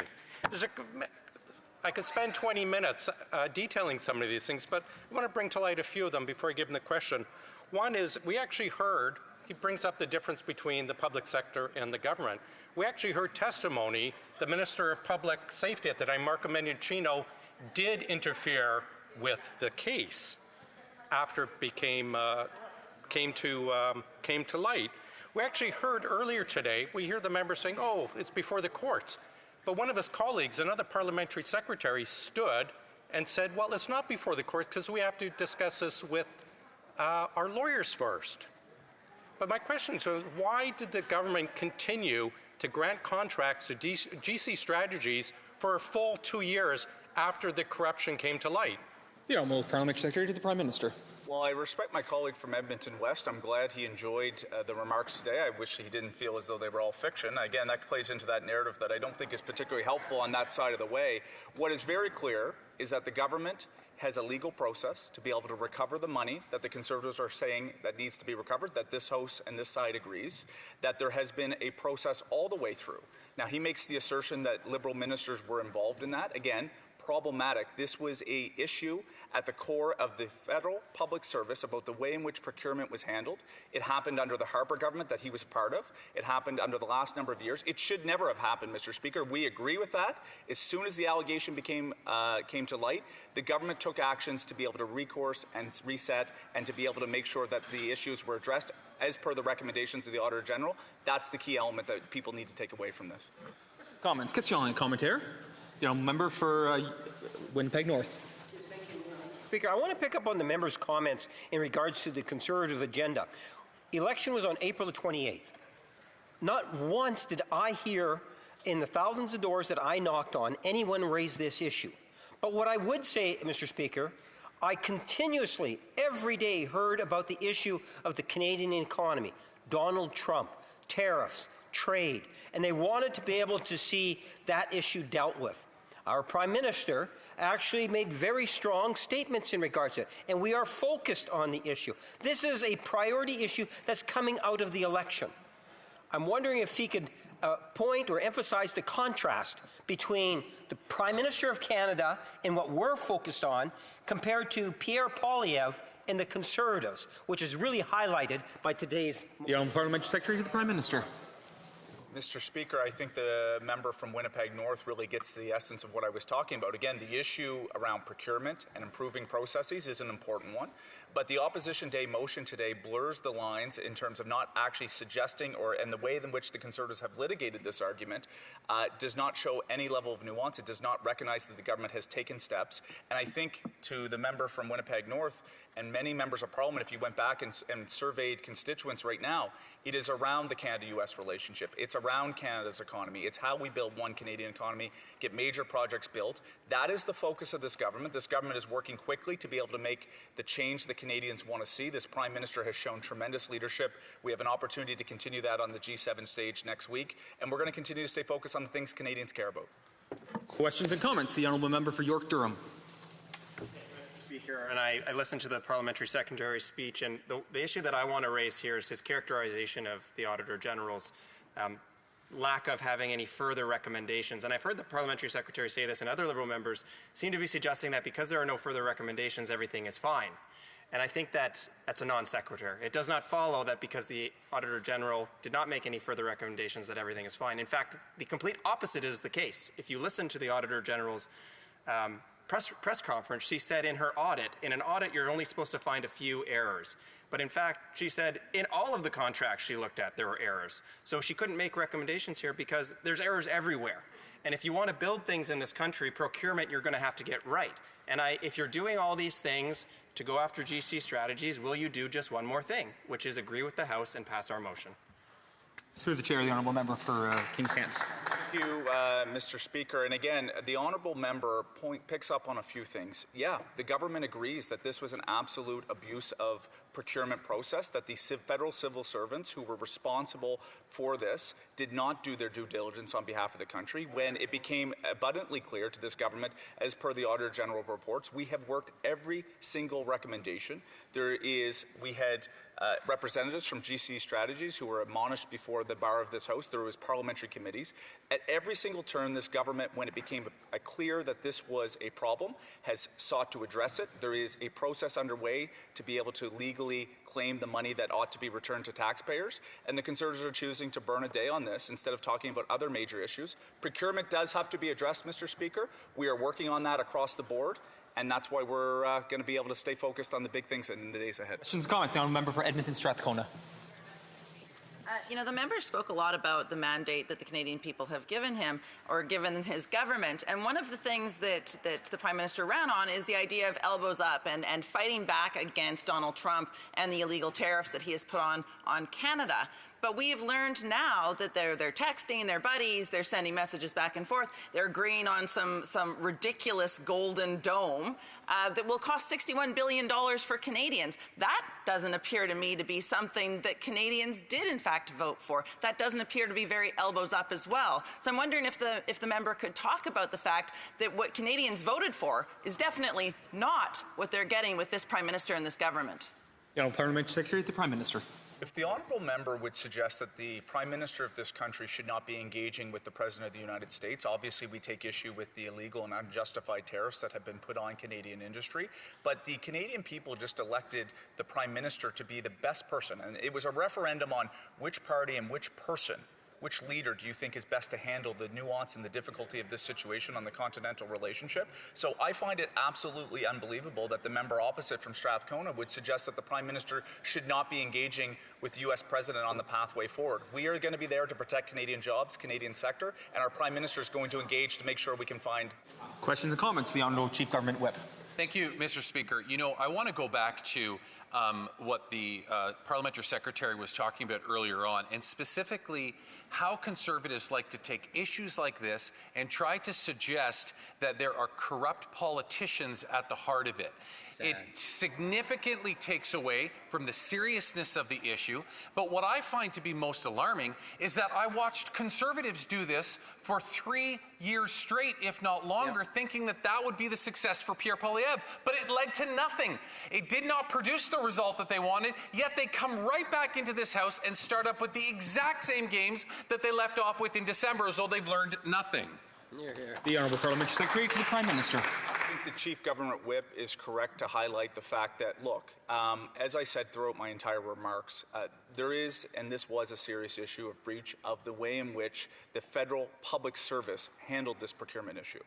Speaker 5: I could spend 20 minutes detailing some of these things, but I want to bring to light a few of them before I give him the question. One is, we actually heard, he brings up the difference between the public sector and the government. We actually heard testimony, the Minister of Public Safety at the time, Marco Mendicino, did interfere with the case after it came to light. We actually heard earlier today, we hear the members saying, oh, it's before the courts. But one of his colleagues, another parliamentary secretary, stood and said, well, it's not before the courts because we have to discuss this with our lawyers first. But my question is, why did the government continue to grant contracts to GC Strategies for a full 2 years after the corruption came to light?
Speaker 1: The Honourable Parliamentary Secretary to the Prime Minister.
Speaker 9: Well, I respect my colleague from Edmonton West. I'm glad he enjoyed the remarks today. I wish he didn't feel as though they were all fiction. Again, that plays into that narrative that I don't think is particularly helpful on that side of the way. What is very clear is that the government has a legal process to be able to recover the money that the Conservatives are saying that needs to be recovered, that this House and this side agrees, that there has been a process all the way through. Now, he makes the assertion that Liberal ministers were involved in that. Again, problematic. This was an issue at the core of the federal public service about the way in which procurement was handled. It happened under the Harper government that he was part of. It happened under the last number of years. It should never have happened, Mr. Speaker. We agree with that. As soon as the allegation came to light, the government took actions to be able to recourse and reset and to be able to make sure that the issues were addressed as per the recommendations of the Auditor General. That's the key element that people need to take away from this.
Speaker 1: Comments? Question and commentaire. The Honourable Member for Winnipeg North.
Speaker 6: Speaker, I want to pick up on the member's comments in regards to the Conservative agenda. Election was on April the 28th. Not once did I hear in the thousands of doors that I knocked on anyone raise this issue. But what I would say, Mr. Speaker, I continuously, every day, heard about the issue of the Canadian economy, Donald Trump, tariffs, trade, and they wanted to be able to see that issue dealt with. Our Prime Minister actually made very strong statements in regards to it, and we are focused on the issue. This is a priority issue that's coming out of the election. I'm wondering if he could point or emphasize the contrast between the Prime Minister of Canada and what we're focused on compared to Pierre Poilievre and the Conservatives, which is really highlighted by today's...
Speaker 1: The Honourable Parliamentary Secretary to the Prime Minister.
Speaker 9: Mr. Speaker, I think the member from Winnipeg North really gets to the essence of what I was talking about. Again, the issue around procurement and improving processes is an important one, but the Opposition Day motion today blurs the lines in terms of not actually suggesting, and the way in which the Conservatives have litigated this argument does not show any level of nuance. It does not recognize that the government has taken steps. And I think to the member from Winnipeg North and many members of Parliament, if you went back and surveyed constituents right now, it is around the Canada-US relationship. It's around Canada's economy. It's how we build one Canadian economy, get major projects built. That is the focus of this government. This government is working quickly to be able to make the change that Canadians want to see. This Prime Minister has shown tremendous leadership. We have an opportunity to continue that on the G7 stage next week, and we're going to continue to stay focused on the things Canadians care about.
Speaker 1: Questions and comments? The Honourable Member for York Durham.
Speaker 8: Speaker, and I listened to the Parliamentary Secretary's speech, and the issue that I want to raise here is his characterization of the Auditor General's lack of having any further recommendations. And I've heard the Parliamentary Secretary say this, and other Liberal members seem to be suggesting that because there are no further recommendations, everything is fine. And I think that's a non sequitur. It does not follow that because the Auditor General did not make any further recommendations that everything is fine. In fact, the complete opposite is the case. If you listen to the Auditor General's press conference, she said in an audit you're only supposed to find a few errors. But in fact, she said in all of the contracts she looked at there were errors. So she couldn't make recommendations here because there's errors everywhere. And if you want to build things in this country, procurement you're going to have to get right. And if you're doing all these things to go after GC strategies, will you do just one more thing, which is agree with the House and pass our motion?
Speaker 1: Through the chair, the Honourable Member for Kings Hants.
Speaker 9: Thank you, Mr. Speaker. And again, the Honourable Member picks up on a few things. Yeah, the government agrees that this was an absolute abuse of procurement process, that the federal civil servants who were responsible for this did not do their due diligence on behalf of the country. When it became abundantly clear to this government, as per the Auditor General reports, we have worked every single recommendation. We had representatives from GC Strategies who were admonished before the bar of this House. There was parliamentary committees. At every single turn, this government, when it became clear that this was a problem, has sought to address it. There is a process underway to be able to legally claim the money that ought to be returned to taxpayers, and the Conservatives are choosing to burn a day on this instead of talking about other major issues. Procurement does have to be addressed, Mr. Speaker. We are working on that across the board, and that's why we're going to be able to stay focused on the big things in the days ahead.
Speaker 1: Questions and comments? The Honourable Member for Edmonton Strathcona.
Speaker 13: The member spoke a lot about the mandate that the Canadian people have given him or given his government. And one of the things that the Prime Minister ran on is the idea of elbows up and fighting back against Donald Trump and the illegal tariffs that he has put on Canada. But we've learned now that they're texting, they're buddies, they're sending messages back and forth, they're agreeing on some ridiculous golden dome that will cost $61 billion for Canadians. That doesn't appear to me to be something that Canadians did in fact vote for. That doesn't appear to be very elbows up as well. So I'm wondering if the member could talk about the fact that what Canadians voted for is definitely not what they're getting with this Prime Minister and this government.
Speaker 1: Parliamentary Secretary to the Prime Minister.
Speaker 9: If the Honourable Member would suggest that the Prime Minister of this country should not be engaging with the President of the United States, obviously we take issue with the illegal and unjustified tariffs that have been put on Canadian industry, but the Canadian people just elected the Prime Minister to be the best person, and it was a referendum on which party and which person, which leader do you think is best to handle the nuance and the difficulty of this situation on the continental relationship? So I find it absolutely unbelievable that the member opposite from Strathcona would suggest that the Prime Minister should not be engaging with the U.S. President on the pathway forward. We are going to be there to protect Canadian jobs, Canadian sector, and our Prime Minister is going to engage to make sure we can find...
Speaker 1: Questions and comments? The Honourable Chief Government Whip.
Speaker 14: Thank you, Mr. Speaker. I want to go back to what the Parliamentary Secretary was talking about earlier on, and specifically how Conservatives like to take issues like this and try to suggest that there are corrupt politicians at the heart of it. It significantly takes away from the seriousness of the issue. But what I find to be most alarming is that I watched Conservatives do this for 3 years straight, if not longer, thinking that that would be the success for Pierre Poilievre. But it led to nothing. It did not produce the result that they wanted, yet they come right back into this House and start up with the exact same games that they left off with in December, as though they've learned nothing.
Speaker 1: The Honourable Parliamentary Secretary to the Prime Minister.
Speaker 9: think the Chief Government Whip is correct to highlight the fact that, look, as I said throughout my entire remarks, there is, and this was a serious issue of breach of the way in which the federal public service handled this procurement issue.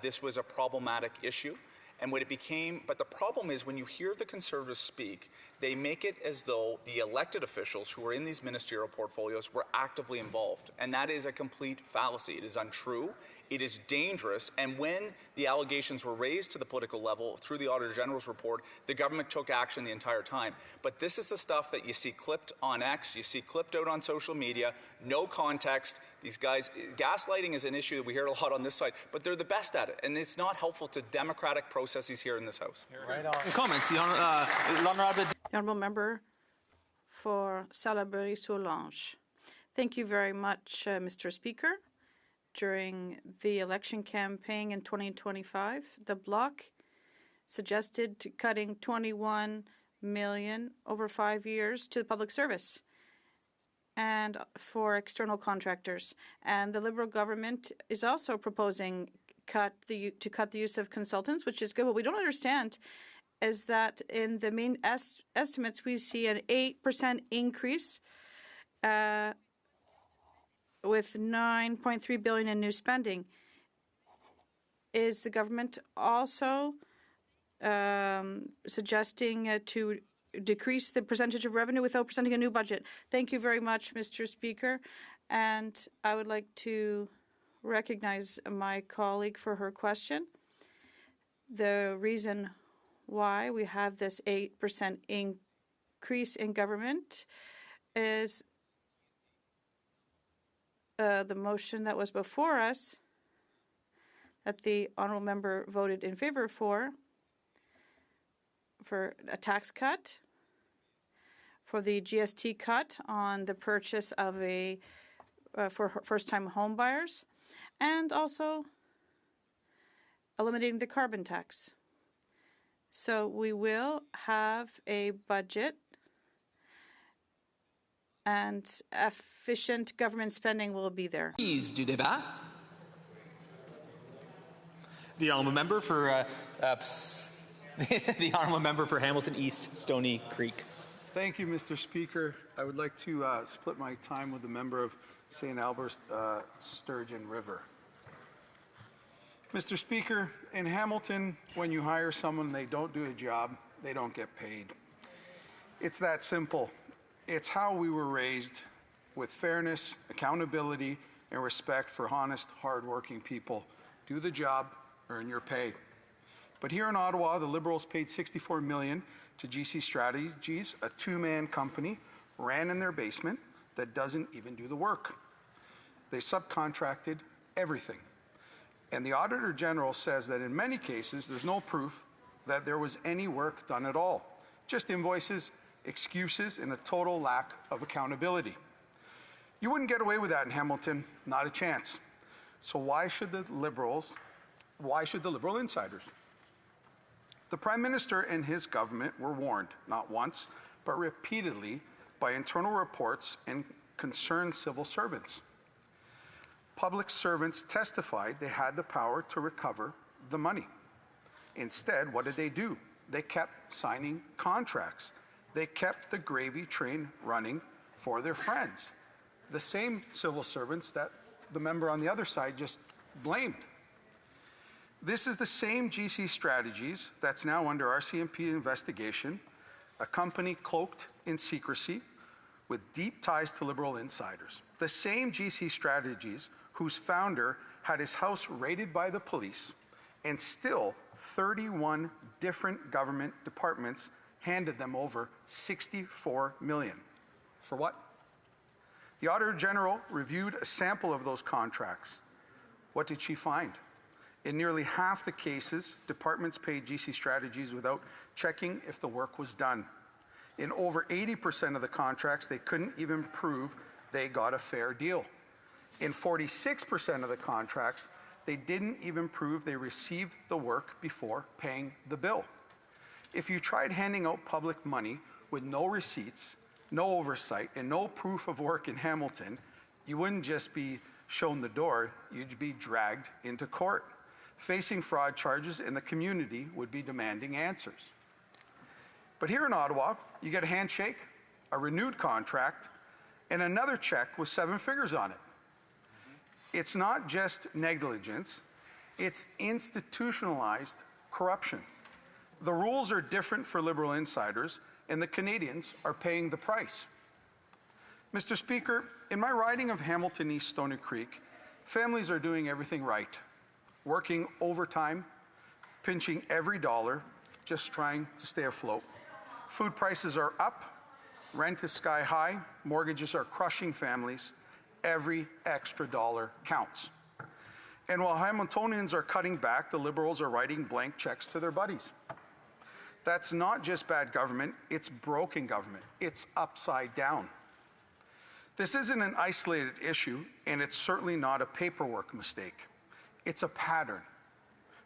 Speaker 9: This was a problematic issue. And what it became, but the problem is when you hear the Conservatives speak, they make it as though the elected officials who are in these ministerial portfolios were actively involved. And that is a complete fallacy. It is untrue. It is dangerous. And when the allegations were raised to the political level through the Auditor General's report, the government took action the entire time. But this is the stuff that you see clipped on X, you see clipped out on social media, no context. These guys, gaslighting is an issue that we hear a lot on this side, but they're the best at it. And it's not helpful to democratic processes here in this House.
Speaker 1: Right on. Comments, the
Speaker 23: Honourable Member for Salaberry-Soulanges. Thank you very much, Mr. Speaker. During the election campaign in 2025, the Bloc suggested cutting $21 million over 5 years to the public service and for external contractors. And the Liberal government is also proposing to cut the use of consultants, which is good. What we don't understand is that in the main estimates, we see an 8% increase with $9.3 billion in new spending. Is the government also suggesting to decrease the percentage of revenue without presenting a new budget? Thank you very much, Mr. Speaker. And I would like to recognize my colleague for her question. The reason why we have this 8% increase in government is the motion that was before us that the honourable member voted in favor for a tax cut, for the GST cut on the purchase of for first-time home buyers, and also eliminating the carbon tax. So we will have a budget and efficient government spending will be there.
Speaker 1: Du débat. The honourable member for the honourable member for Hamilton East, Stony Creek.
Speaker 15: Thank you, Mr. Speaker. I would like to split my time with the member of St. Albert Sturgeon River. Mr. Speaker, in Hamilton, when you hire someone and they don't do a job, they don't get paid. It's that simple. It's how we were raised, with fairness, accountability, and respect for honest, hard-working people. Do the job, earn your pay. But here in Ottawa, the Liberals paid $64 million to GC Strategies, a two-man company, ran in their basement that doesn't even do the work. They subcontracted everything. And the Auditor General says that in many cases, there's no proof that there was any work done at all. Just invoices, excuses, and a total lack of accountability. You wouldn't get away with that in Hamilton, not a chance. So why should the Liberal insiders? The Prime Minister and his government were warned, not once, but repeatedly by internal reports and concerned civil servants. Public servants testified they had the power to recover the money. Instead, what did they do? They kept signing contracts. They kept the gravy train running for their friends, the same civil servants that the member on the other side just blamed. This is the same GC Strategies that's now under RCMP investigation, a company cloaked in secrecy with deep ties to Liberal insiders. The same GC Strategies whose founder had his house raided by the police, and still 31 different government departments handed them over $64 million. For what? The Auditor General reviewed a sample of those contracts. What did she find? In nearly half the cases, departments paid GC Strategies without checking if the work was done. In over 80% of the contracts, they couldn't even prove they got a fair deal. In 46% of the contracts, they didn't even prove they received the work before paying the bill. If you tried handing out public money with no receipts, no oversight, and no proof of work in Hamilton, you wouldn't just be shown the door, you'd be dragged into court.
Speaker 16: facing fraud charges, and the community would be demanding answers. But here in Ottawa, you get a handshake, a renewed contract, and another check with 7 figures on it. It's not just negligence, it's institutionalized corruption. The rules are different for Liberal insiders, and the Canadians are paying the price. Mr. Speaker, in my riding of Hamilton East Stoney Creek, families are doing everything right, working overtime, pinching every dollar, just trying to stay afloat. Food prices are up, rent is sky high, mortgages are crushing families. Every extra dollar counts. And while Hamiltonians are cutting back, the Liberals are writing blank checks to their buddies. That's not just bad government, it's broken government. It's upside down. This isn't an isolated issue, and it's certainly not a paperwork mistake. It's a pattern.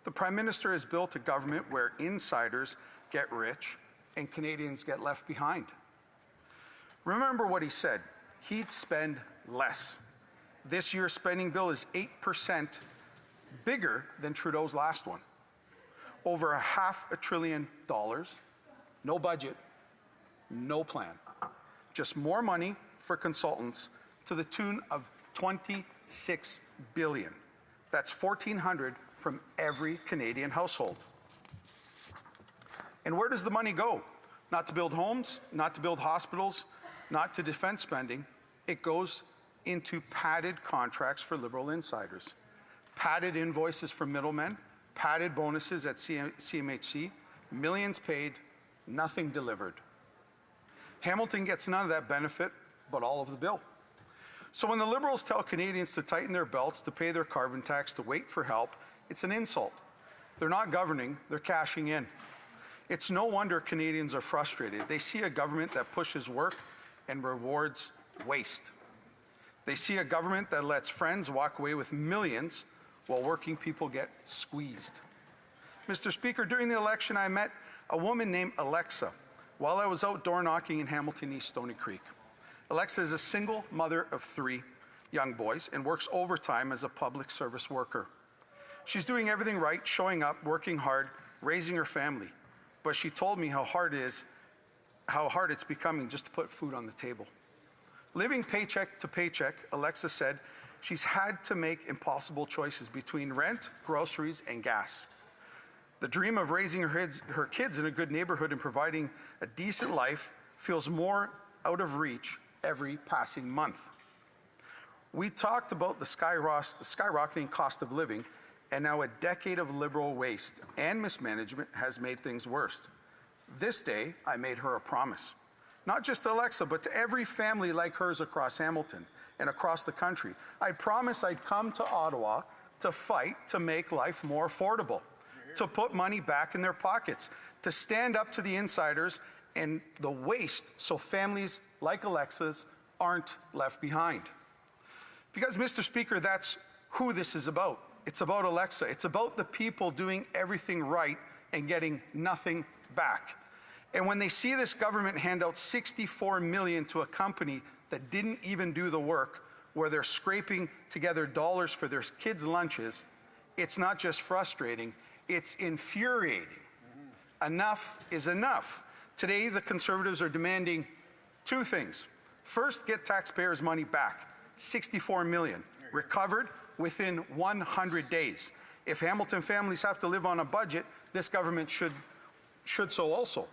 Speaker 16: The Prime Minister has built a government where insiders get rich and Canadians get left behind. Remember what he said. He'd spend less. This year's spending bill is 8% bigger than Trudeau's last one. Over $500 billion, no budget, no plan. Just more money for consultants to the tune of $26 billion. That's $1,400 from every Canadian household. And where does the money go? Not to build homes, not to build hospitals, not to defense spending. It goes into padded contracts for Liberal insiders, padded invoices from middlemen, padded bonuses at CMHC, millions paid, nothing delivered. Hamilton gets none of that benefit, but all of the bill. So when the Liberals tell Canadians to tighten their belts, to pay their carbon tax, to wait for help, it's an insult. They're not governing, they're cashing in. It's no wonder Canadians are frustrated. They see a government that pushes work and rewards waste. They see a government that lets friends walk away with millions while working people get squeezed. Mr. Speaker, during the election, I met a woman named Alexa while I was out door knocking in Hamilton East Stoney Creek. Alexa is a single mother of 3 young boys and works overtime as a public service worker. She's doing everything right, showing up, working hard, raising her family. But she told me how hard it's becoming just to put food on the table. Living paycheck to paycheck, Alexa said she's had to make impossible choices between rent, groceries, and gas. The dream of raising her kids in a good neighborhood and providing a decent life feels more out of reach every passing month. We talked about the skyrocketing cost of living, and now a decade of Liberal waste and mismanagement has made things worse. This day, I made her a promise. Not just to Alexa, but to every family like hers across Hamilton and across the country. I promised I'd come to Ottawa to fight to make life more affordable, to put money back in their pockets, to stand up to the insiders and the waste so families like Alexa's aren't left behind. Because, Mr. Speaker, that's who this is about. It's about Alexa. It's about the people doing everything right and getting nothing back. And when they see this government hand out $64 million to a company that didn't even do the work, where they're scraping together dollars for their kids' lunches, it's not just frustrating, it's infuriating. Enough is enough. Today, the Conservatives are demanding 2 things. First, get taxpayers' money back, $64 million, recovered within 100 days. If Hamilton families have to live on a budget, this government should so also.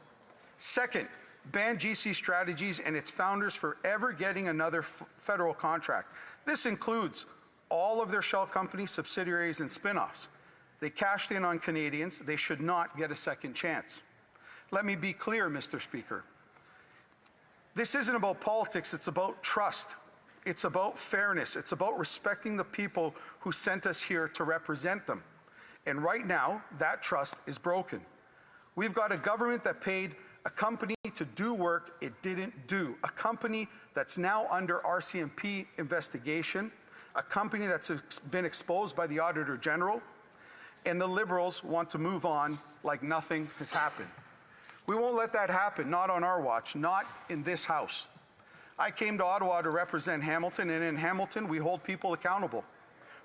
Speaker 16: Second, ban GC Strategies and its founders for ever getting another federal contract. This includes all of their shell companies, subsidiaries, and spin-offs. They cashed in on Canadians. They should not get a second chance. Let me be clear, Mr. Speaker. This isn't about politics. It's about trust. It's about fairness. It's about respecting the people who sent us here to represent them. And right now, that trust is broken. We've got a government that paid a company to do work it didn't do, a company that's now under RCMP investigation, a company that's been exposed by the Auditor General, and the Liberals want to move on like nothing has happened. We won't let that happen, not on our watch, not in this House. I came to Ottawa to represent Hamilton, and in Hamilton, we hold people accountable.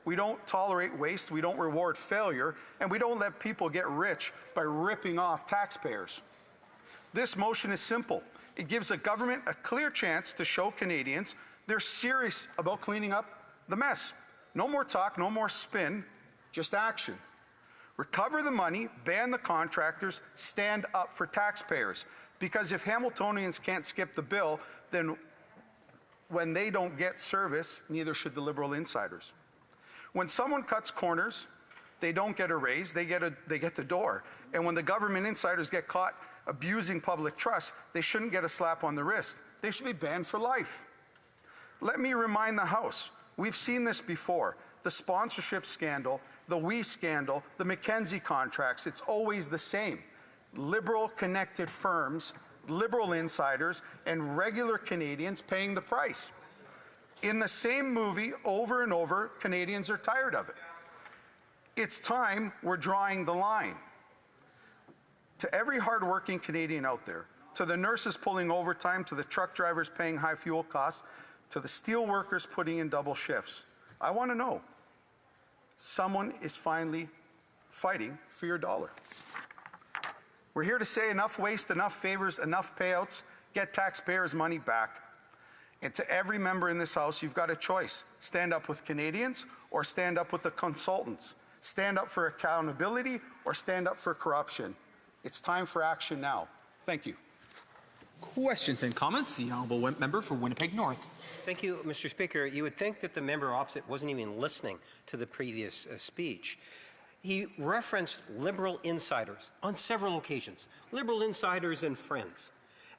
Speaker 16: We don't tolerate waste, we don't reward failure, and we don't let people get rich by ripping off taxpayers. This motion is simple. It gives the government a clear chance to show Canadians they're serious about cleaning up the mess. No more talk, no more spin, just action. Recover the money, ban the contractors, stand up for taxpayers. Because if Hamiltonians can't skip the bill, then when they don't get service, neither should the Liberal insiders. When someone cuts corners, they don't get a raise, they get the door. And when the government insiders get caught abusing public trust, they shouldn't get a slap on the wrist. They should be banned for life. Let me remind the House, we've seen this before. The sponsorship scandal, the WE scandal, the McKenzie contracts, it's always the same. Liberal connected firms, Liberal insiders, and regular Canadians paying the price. In the same movie over and over, Canadians are tired of it. It's time we're drawing the line. To every hardworking Canadian out there, to the nurses pulling overtime, to the truck drivers paying high fuel costs, to the steel workers putting in double shifts, I want to know, someone is finally fighting for your dollar. We're here to say enough waste, enough favors, enough payouts, get taxpayers' money back. And to every member in this House, you've got a choice. Stand up with Canadians or stand up with the consultants. Stand up for accountability or stand up for corruption. It's time for action now. Thank you.
Speaker 1: Questions and comments? The honourable member for Winnipeg North.
Speaker 6: Thank you, Mr. Speaker. You would think that the member opposite wasn't even listening to the previous speech. He referenced Liberal insiders on several occasions, Liberal insiders and friends.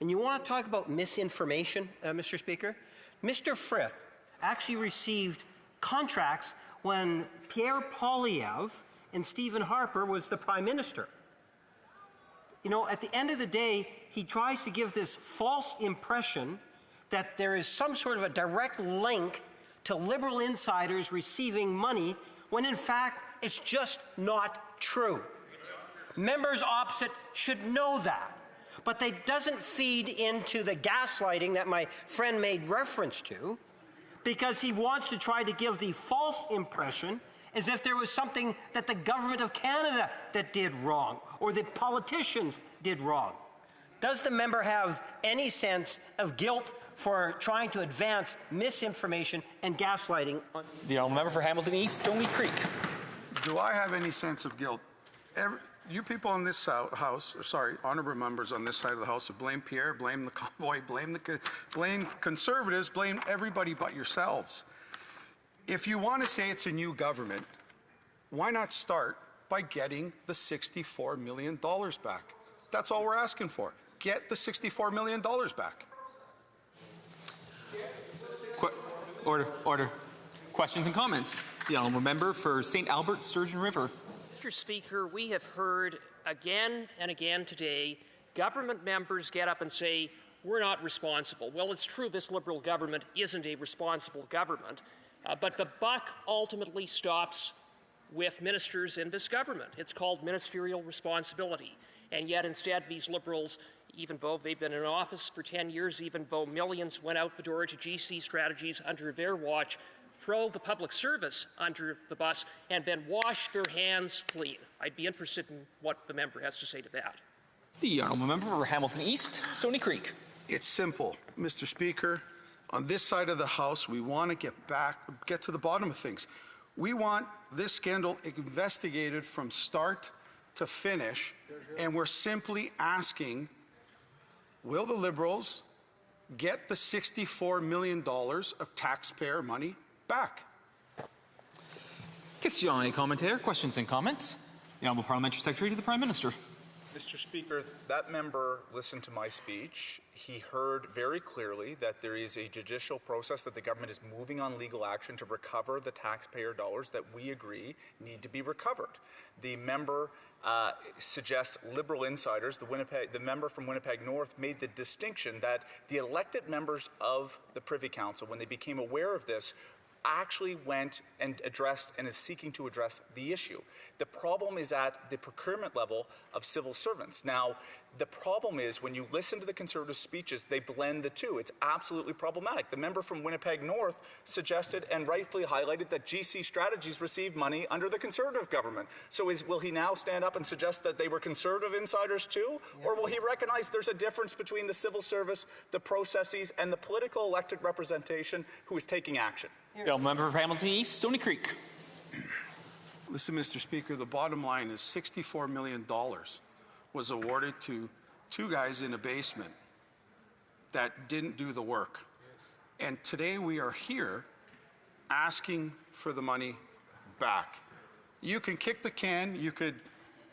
Speaker 6: And you want to talk about misinformation, Mr. Speaker? Mr. Frith actually received contracts when Pierre Poilievre and Stephen Harper was the Prime Minister. You know, at the end of the day, he tries to give this false impression that there is some sort of a direct link to Liberal insiders receiving money, when in fact, it's just not true. Members opposite should know that. But that doesn't feed into the gaslighting that my friend made reference to, because he wants to try to give the false impression as if there was something that the government of Canada that did wrong, or the politicians did wrong. Does the member have any sense of guilt for trying to advance misinformation and gaslighting?
Speaker 1: The honourable member for Hamilton East, Stony Creek.
Speaker 16: Do I have any sense of guilt? You people in this House, honourable members on this side of the House, have blamed Pierre, blame the convoy, blame Conservatives, blame everybody but yourselves. If you want to say it's a new government, why not start by getting the $64 million back? That's all we're asking for. Get the $64 million back.
Speaker 1: Order. Questions and comments? The honourable member for St. Albert, Sturgeon River.
Speaker 17: Mr. Speaker, we have heard again and again today government members get up and say, we're not responsible. Well, it's true this Liberal government isn't a responsible government, but the buck ultimately stops with ministers in this government. It's called ministerial responsibility. And yet instead these Liberals, even though they've been in office for 10 years, even though millions went out the door to GC Strategies under their watch, throw the public service under the bus and then wash their hands clean. I'd be interested in what the member has to say to that.
Speaker 1: The honourable member for Hamilton East, Stony Creek.
Speaker 16: It's simple, Mr. Speaker. On this side of the House, we want to get to the bottom of things. We want this scandal investigated from start to finish, and we're simply asking, will the Liberals get the $64 million of taxpayer money back?
Speaker 1: Question et commentaire. Questions and comments? The Honourable Parliamentary Secretary to the Prime Minister.
Speaker 9: Mr. Speaker, that member listened to my speech. He heard very clearly that there is a judicial process, that the government is moving on legal action to recover the taxpayer dollars that we agree need to be recovered. The member suggests Liberal insiders. The member from Winnipeg North made the distinction that the elected members of the Privy Council, when they became aware of this, actually went and addressed and is seeking to address the issue. The problem is at the procurement level of civil servants. Now, The problem is when you listen to the Conservative speeches, they blend the two. It's absolutely problematic. The member from Winnipeg North suggested and rightfully highlighted that GC Strategies received money under the Conservative government. So will he now stand up and suggest that they were Conservative insiders too? Yeah. Or will he recognize there's a difference between the civil service, the processes, and the political elected representation who is taking action?
Speaker 1: Yeah. Member for Hamilton East, Stony Creek.
Speaker 16: Listen, Mr. Speaker, the bottom line is $64 million was awarded to two guys in a basement that didn't do the work. And today we are here asking for the money back. You can kick the can, you could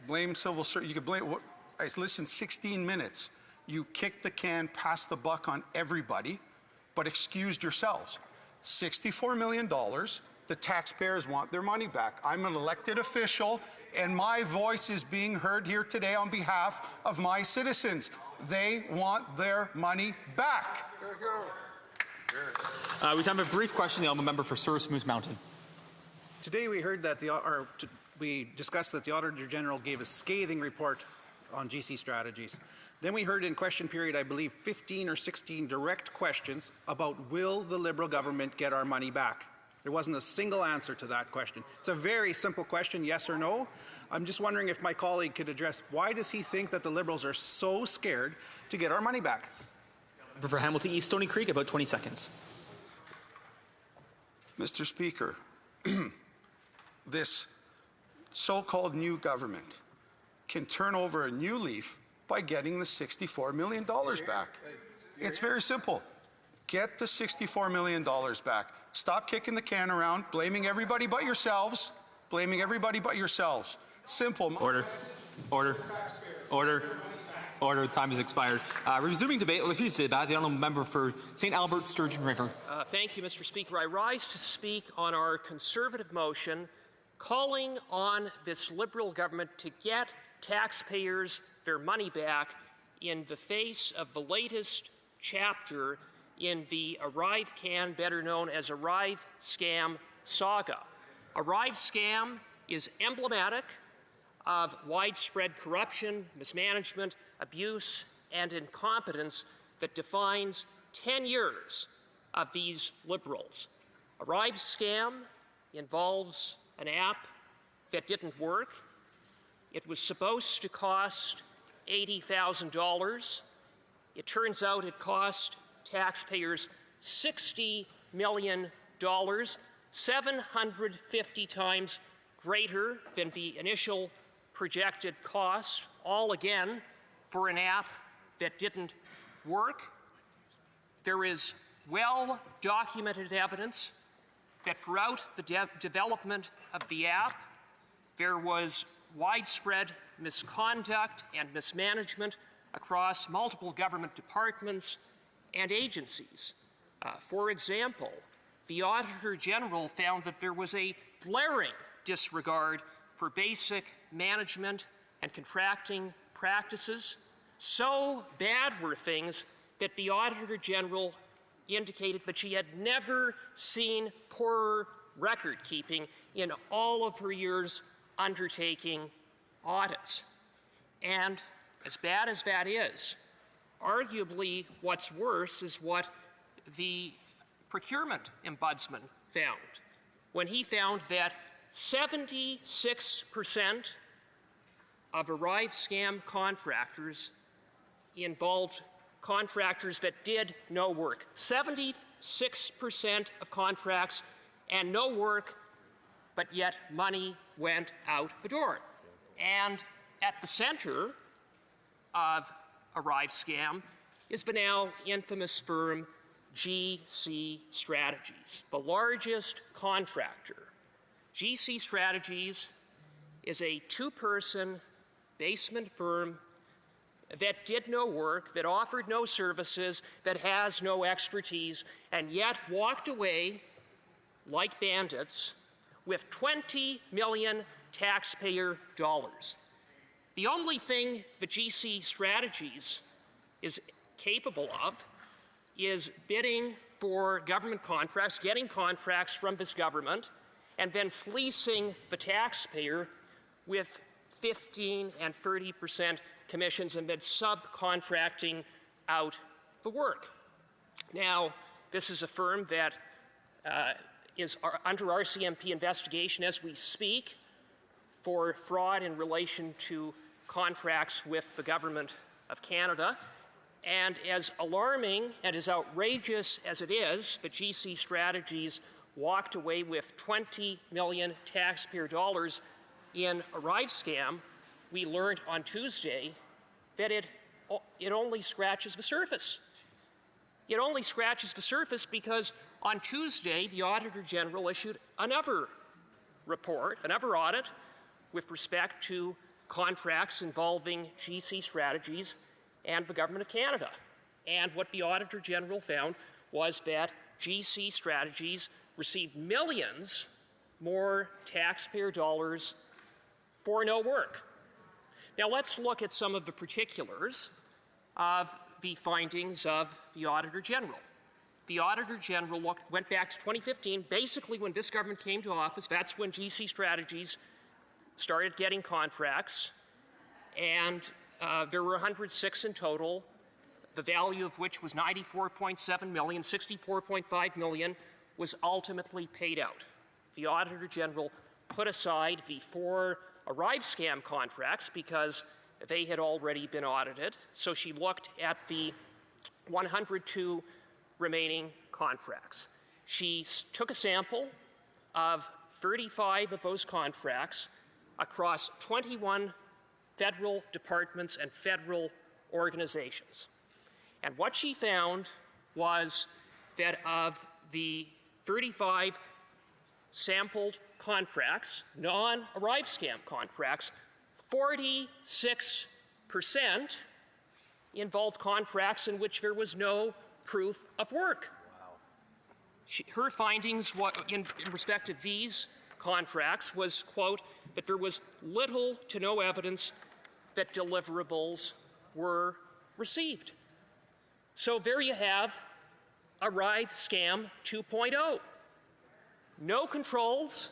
Speaker 16: blame civil service, you could blame, I listened 16 minutes. You kicked the can, passed the buck on everybody, but excused yourselves. $64 million, the taxpayers want their money back. I'm an elected official, and my voice is being heard here today on behalf of my citizens. They want their money back.
Speaker 1: We have a brief question. The member for Souris Moose Mountain.
Speaker 15: Today we heard that we discussed that the Auditor General gave a scathing report on GC Strategies. Then we heard in question period, I believe, 15 or 16 direct questions about will the Liberal government get our money back? There wasn't a single answer to that question. It's a very simple question, yes or no. I'm just wondering if my colleague could address why does he think that the Liberals are so scared to get our money back?
Speaker 1: For Hamilton East, Stony Creek, about 20 seconds.
Speaker 16: Mr. Speaker, this so-called new government can turn over a new leaf by getting the $64 million back. It's very simple. Get the $64 million back. Stop kicking the can around, blaming everybody but yourselves. Blaming everybody but yourselves. Simple.
Speaker 1: Order. Order. Order. Order. Time has expired. Resuming debate. Please say that. The honourable member for St. Albert, Sturgeon River.
Speaker 17: Thank you, Mr. Speaker. I rise to speak on our Conservative motion calling on this Liberal government to get taxpayers their money back in the face of the latest chapter in the Arrive Can, better known as Arrive Scam saga. Arrive Scam is emblematic of widespread corruption, mismanagement, abuse, and incompetence that defines 10 years of these Liberals. Arrive Scam involves an app that didn't work. It was supposed to cost $80,000. It turns out it cost taxpayers $60 million, 750 times greater than the initial projected cost, all again for an app that didn't work. There is well-documented evidence that throughout the development of the app, there was widespread misconduct and mismanagement across multiple government departments and agencies. For example, the Auditor General found that there was a glaring disregard for basic management and contracting practices. So bad were things that the Auditor General indicated that she had never seen poorer record keeping in all of her years undertaking audits. And as bad as that is, arguably what's worse is what the procurement ombudsman found when he found that 76% of Arrive Scam contractors involved contractors that did no work. 76% of contracts and no work, but yet money went out the door. And at the center of Arrive Scam is the now infamous firm GC Strategies, the largest contractor. GC Strategies is a two-person basement firm that did no work, that offered no services, that has no expertise, and yet walked away like bandits with $20 million taxpayer dollars. The only thing that GC Strategies is capable of is bidding for government contracts, getting contracts from this government, and then fleecing the taxpayer with 15% and 30% commissions and been subcontracting out the work. Now, this is a firm that is under RCMP investigation as we speak for fraud in relation to contracts with the Government of Canada. And as alarming and as outrageous as it is that GC Strategies walked away with $20 million taxpayer dollars in a Arrive scam, we learned on Tuesday that it only scratches the surface. It only scratches the surface because on Tuesday, the Auditor General issued another report, another audit, with respect to contracts involving GC Strategies and the Government of Canada. And what the Auditor General found was that GC Strategies received millions more taxpayer dollars for no work. Now let's look at some of the particulars of the findings of the Auditor General. The Auditor General went back to 2015, basically when this government came to office. That's when GC Strategies started getting contracts, and there were 106 in total, the value of which was $94.7 million, $64.5 million was ultimately paid out. The Auditor General put aside the 4 Arrive scam contracts because they had already been audited, so she looked at the 102 remaining contracts. She took a sample of 35 of those contracts across 21 federal departments and federal organizations. And what she found was that of the 35 sampled contracts, non-Arrive scam contracts, 46% involved contracts in which there was no proof of work. Wow. Her findings in respect to these contracts was, quote, that there was little to no evidence that deliverables were received. So there you have Arrive Scam 2.0. No controls,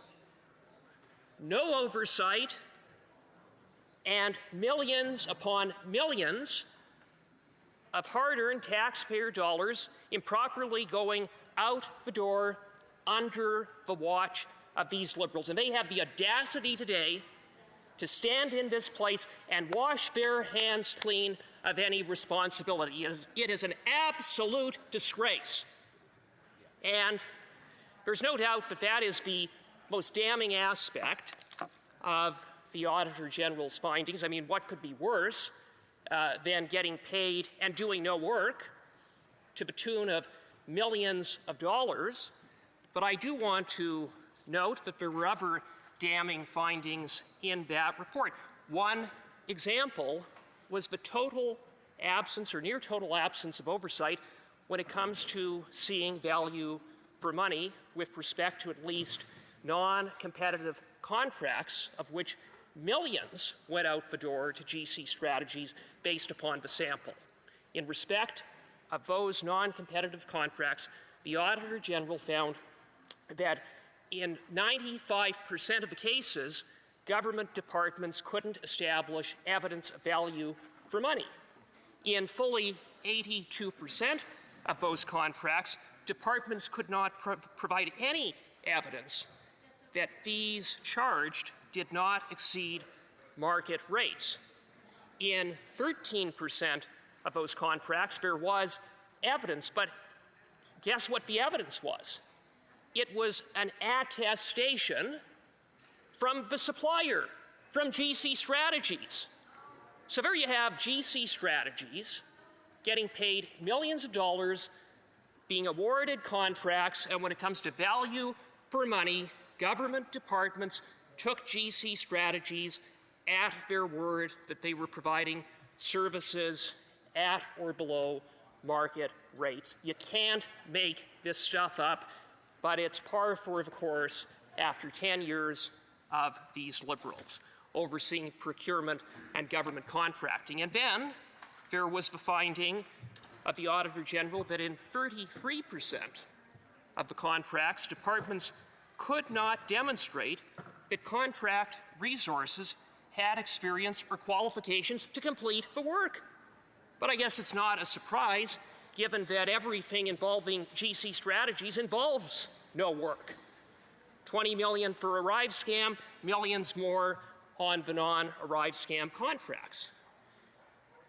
Speaker 17: no oversight, and millions upon millions of hard-earned taxpayer dollars improperly going out the door under the watch of these Liberals. And they have the audacity today to stand in this place and wash their hands clean of any responsibility. It is an absolute disgrace. And there's no doubt that that is the most damning aspect of the Auditor General's findings. I mean, what could be worse than getting paid and doing no work to the tune of millions of dollars? But I do want to note that there were other damning findings in that report. One example was the total absence or near total absence of oversight when it comes to seeing value for money with respect to at least non-competitive contracts, of which millions went out the door to GC Strategies based upon the sample. In respect of those non-competitive contracts, the Auditor General found that in 95% of the cases, government departments couldn't establish evidence of value for money. In fully 82% of those contracts, departments could not provide any evidence that fees charged did not exceed market rates. In 13% of those contracts, there was evidence, but guess what the evidence was? It was an attestation from the supplier, from GC Strategies. So there you have GC Strategies getting paid millions of dollars, being awarded contracts, and when it comes to value for money, government departments took GC Strategies at their word that they were providing services at or below market rates. You can't make this stuff up, but it's par for the course after 10 years of these Liberals overseeing procurement and government contracting. And then there was the finding of the Auditor General that in 33% of the contracts, departments could not demonstrate that contract resources had experience or qualifications to complete the work. But I guess it's not a surprise, given that everything involving GC Strategies involves no work. $20 million for Arrive scam, millions more on the non-Arrive scam contracts.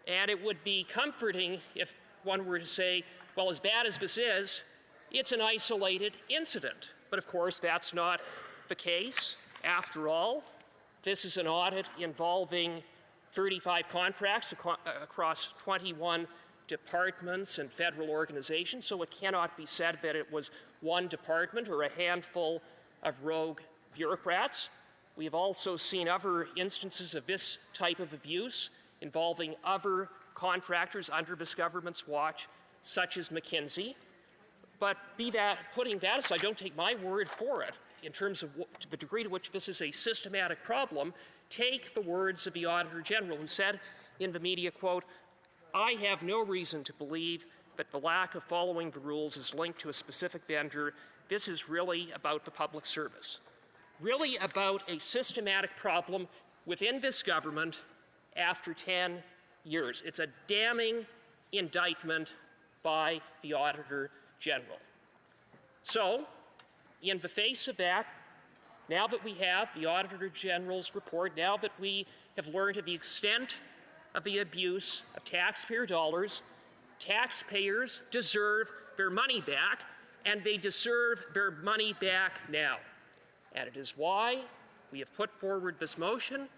Speaker 17: And it would be comforting if one were to say, well, as bad as this is, it's an isolated incident. But of course, that's not the case. After all, this is an audit involving 35 contracts across 21 departments and federal organizations, so it cannot be said that it was one department or a handful of rogue bureaucrats. We have also seen other instances of this type of abuse involving other contractors under this government's watch, such as McKinsey. But putting that aside, don't take my word for it in terms of the degree to which this is a systematic problem. Take the words of the Auditor General, who said in the media, quote, "I have no reason to believe that the lack of following the rules is linked to a specific vendor. This is really about the public service." Really about a systematic problem within this government after 10 years. It's a damning indictment by the Auditor General. So, in the face of that, now that we have the Auditor General's report, now that we have learned of the extent of the abuse of taxpayer dollars, taxpayers deserve their money back, and they deserve their money back now. And it is why we have put forward this motion,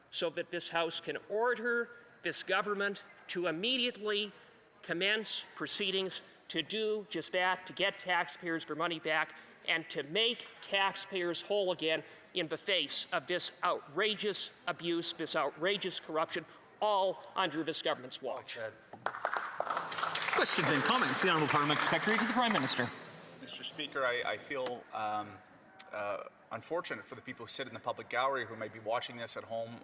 Speaker 17: so that this House can order this government to immediately commence proceedings to do just that, to get taxpayers their money back, and to make taxpayers whole again in the face of this outrageous abuse, this outrageous corruption, all under this government's watch.
Speaker 1: Questions and comments. The Honourable Parliamentary Secretary to the Prime Minister.
Speaker 9: Mr. Speaker, I feel unfortunate for the people who sit in the public gallery who may be watching this at home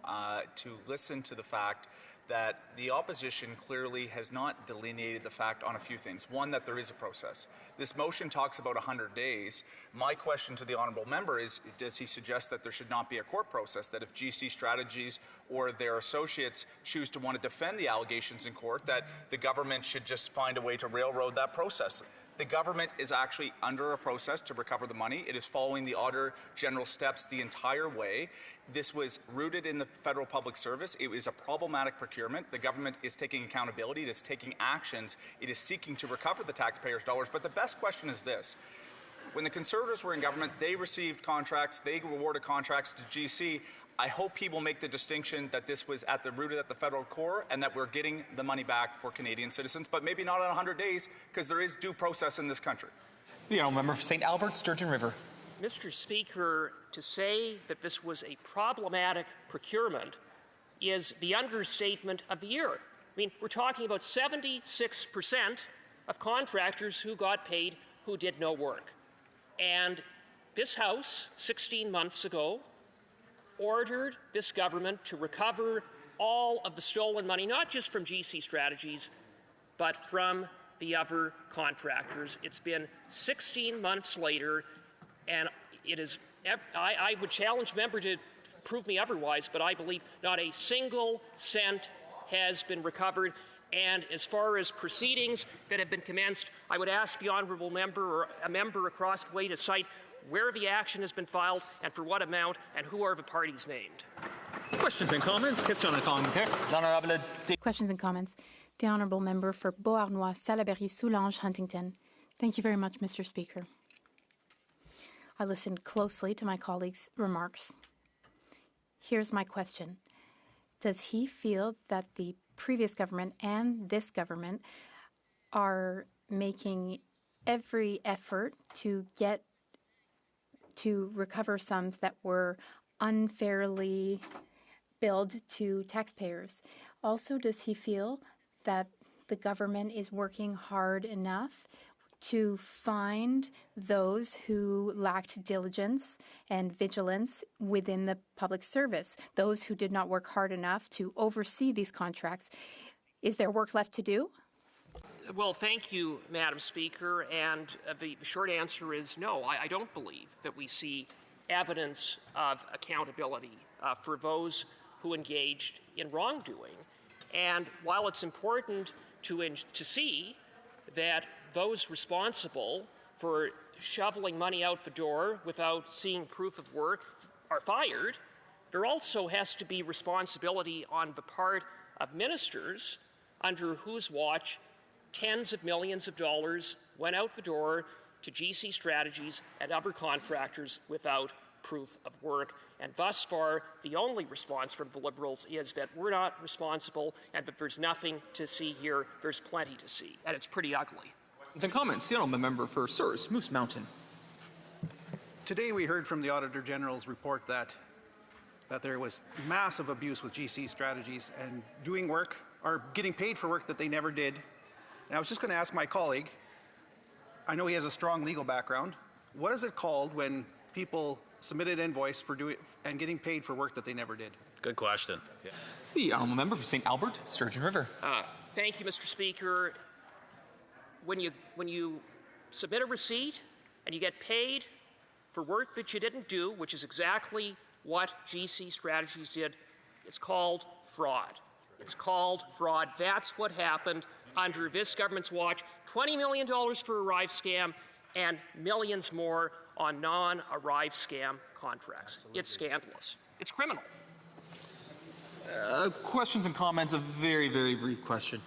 Speaker 9: to listen to the fact that the opposition clearly has not delineated the fact on a few things. One, that there is a process. This motion talks about 100 days. My question to the honourable member is, does he suggest that there should not be a court process, that if GC Strategies or their associates choose to want to defend the allegations in court, that the government should just find a way to railroad that process? The government is actually under a process to recover the money. It is following the Auditor General steps the entire way. This was rooted in the federal public service. It is a problematic procurement. The government is taking accountability. It is taking actions. It is seeking to recover the taxpayers' dollars. But the best question is this. When the Conservatives were in government, they received contracts. They awarded contracts to GC. I hope he will make the distinction that this was rooted at the federal core and that we're getting the money back for Canadian citizens, but maybe not in 100 days because there is due process in this country.
Speaker 1: The Honourable Member for St. Albert, Sturgeon River.
Speaker 17: Mr. Speaker, to say that this was a problematic procurement is the understatement of the year. I mean, we're talking about 76% of contractors who got paid who did no work. And this House, 16 months ago, ordered this government to recover all of the stolen money, not just from GC Strategies, but from the other contractors. It's been 16 months later, and it is. I would challenge the member to prove me otherwise, but I believe not a single cent has been recovered. And as far as proceedings that have been commenced, I would ask the honourable member or a member across the way to cite where the action has been filed and for what amount, and who are the parties named.
Speaker 1: Questions and comments. Question and commentaire.
Speaker 24: Questions and comments. The Honourable Member for Beauharnois, Salaberry, Soulanges, Huntington. Thank you very much, Mr. Speaker. I listened closely to my colleague's remarks. Here's my question. Does he feel that the previous government and this government are making every effort to recover sums that were unfairly billed to taxpayers? Also, does he feel that the government is working hard enough to find those who lacked diligence and vigilance within the public service, those who did not work hard enough to oversee these contracts? Is there work left to do?
Speaker 17: Well, thank you, Madam Speaker, and the short answer is no. I don't believe that we see evidence of accountability for those who engaged in wrongdoing. And while it's important to see that those responsible for shoveling money out the door without seeing proof of work are fired, there also has to be responsibility on the part of ministers under whose watch tens of millions of dollars went out the door to GC Strategies and other contractors without proof of work. And thus far, the only response from the Liberals is that we're not responsible and that there's nothing to see here. There's plenty to see, and it's pretty ugly.
Speaker 1: And comments, the honourable member for Souris, Moose Mountain.
Speaker 15: Today we heard from the Auditor General's report that there was massive abuse with GC Strategies and doing work or getting paid for work that they never did. And I was just going to ask my colleague, I know he has a strong legal background, what is it called when people submit an invoice for doing and getting paid for work that they never did?
Speaker 10: Good question. Yeah.
Speaker 1: The honourable member for St. Albert, Sturgeon River.
Speaker 17: Thank you, Mr. Speaker. When you submit a receipt and you get paid for work that you didn't do, which is exactly what GC Strategies did, it's called fraud. It's called fraud. That's what happened under this government's watch. $20 million for Arrive scam and millions more on non-Arrive scam contracts. It's scandalous. It's criminal.
Speaker 1: Questions and comments, a very, very brief question.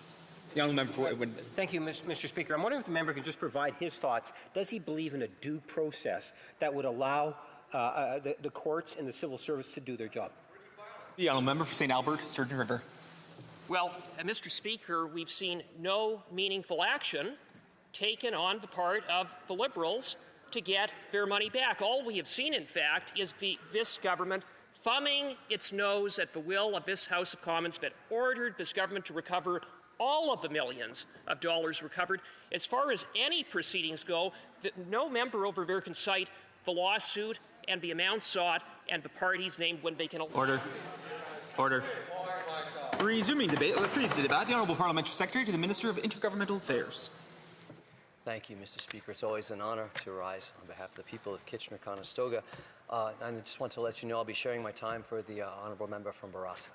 Speaker 1: The honourable member for Edwin.
Speaker 6: Thank you, Mr. Speaker. I'm wondering if the member can just provide his thoughts. Does he believe in a due process that would allow the courts and the civil service to do their job?
Speaker 1: The honourable member for St. Albert, Sturgeon River.
Speaker 17: Well, Mr. Speaker, we've seen no meaningful action taken on the part of the Liberals to get their money back. All we have seen, in fact, is this government thumbing its nose at the will of this House of Commons that ordered this government to recover all of the millions of dollars recovered. As far as any proceedings go, no member over there can cite the lawsuit and the amount sought and the parties named when they can...
Speaker 1: Order. Order. Resuming debate, please the debate. The Honourable Parliamentary Secretary to the Minister of Intergovernmental Affairs.
Speaker 18: Thank you, Mr. Speaker. It's always an honor to rise on behalf of the people of Kitchener-Conestoga. I just want to let you know I'll be sharing my time for the Honourable Member from Barossa.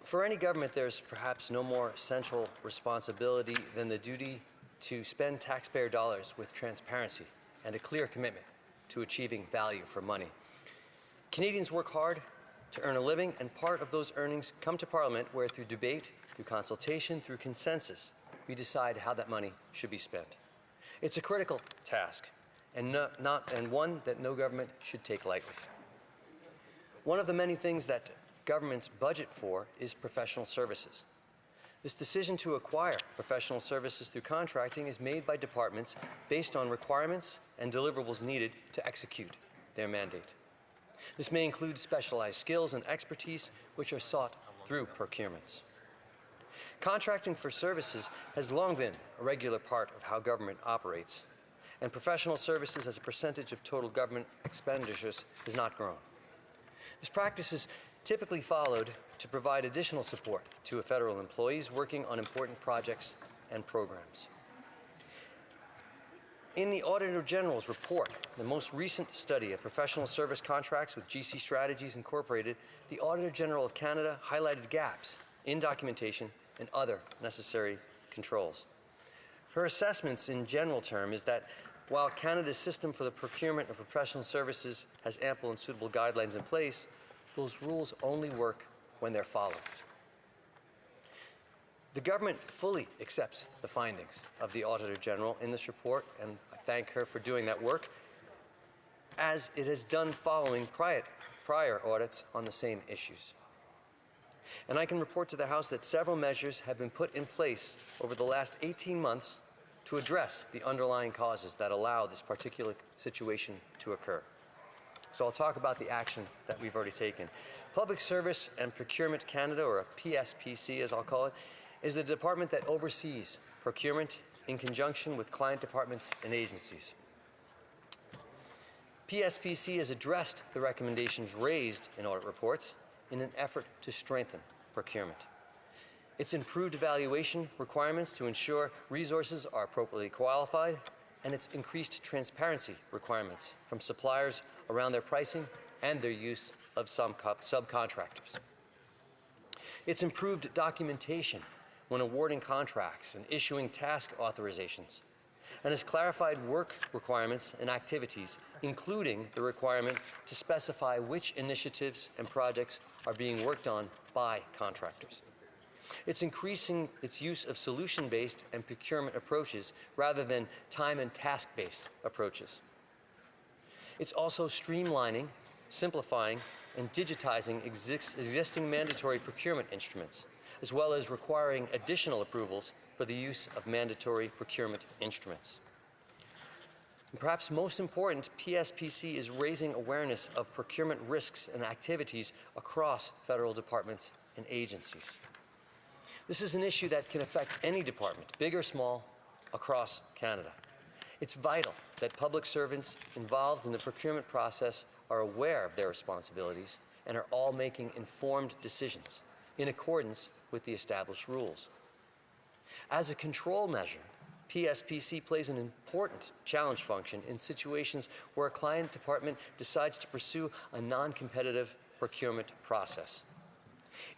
Speaker 18: For any government, there's perhaps no more central responsibility than the duty to spend taxpayer dollars with transparency and a clear commitment to achieving value for money. Canadians work hard to earn a living, and part of those earnings come to Parliament where through debate, through consultation, through consensus, we decide how that money should be spent. It's a critical task and one that no government should take lightly. One of the many things that governments budget for is professional services. This decision to acquire professional services through contracting is made by departments based on requirements and deliverables needed to execute their mandate. This may include specialized skills and expertise which are sought through procurements. Contracting for services has long been a regular part of how government operates, and professional services as a percentage of total government expenditures has not grown. This practice is typically followed to provide additional support to federal employees working on important projects and programs. In the Auditor General's report, the most recent study of professional service contracts with GC Strategies Incorporated, the Auditor General of Canada highlighted gaps in documentation and other necessary controls. Her assessments in general term is that while Canada's system for the procurement of professional services has ample and suitable guidelines in place, those rules only work when they're followed. The government fully accepts the findings of the Auditor General in this report, and I thank her for doing that work, as it has done following prior audits on the same issues. And I can report to the House that several measures have been put in place over the last 18 months to address the underlying causes that allow this particular situation to occur. So I'll talk about the action that we've already taken. Public Service and Procurement Canada, or a PSPC as I'll call it, is the department that oversees procurement in conjunction with client departments and agencies. PSPC has addressed the recommendations raised in audit reports in an effort to strengthen procurement. It's improved evaluation requirements to ensure resources are appropriately qualified, and it's increased transparency requirements from suppliers around their pricing and their use of some subcontractors. It's improved documentation when awarding contracts and issuing task authorizations, and has clarified work requirements and activities, including the requirement to specify which initiatives and projects are being worked on by contractors. It's increasing its use of solution-based and procurement approaches rather than time and task-based approaches. It's also streamlining, simplifying, and digitizing existing mandatory procurement instruments, as well as requiring additional approvals for the use of mandatory procurement instruments. And perhaps most important, PSPC is raising awareness of procurement risks and activities across federal departments and agencies. This is an issue that can affect any department, big or small, across Canada. It's vital that public servants involved in the procurement process are aware of their responsibilities and are all making informed decisions in accordance with the established rules. As a control measure, PSPC plays an important challenge function in situations where a client department decides to pursue a non-competitive procurement process.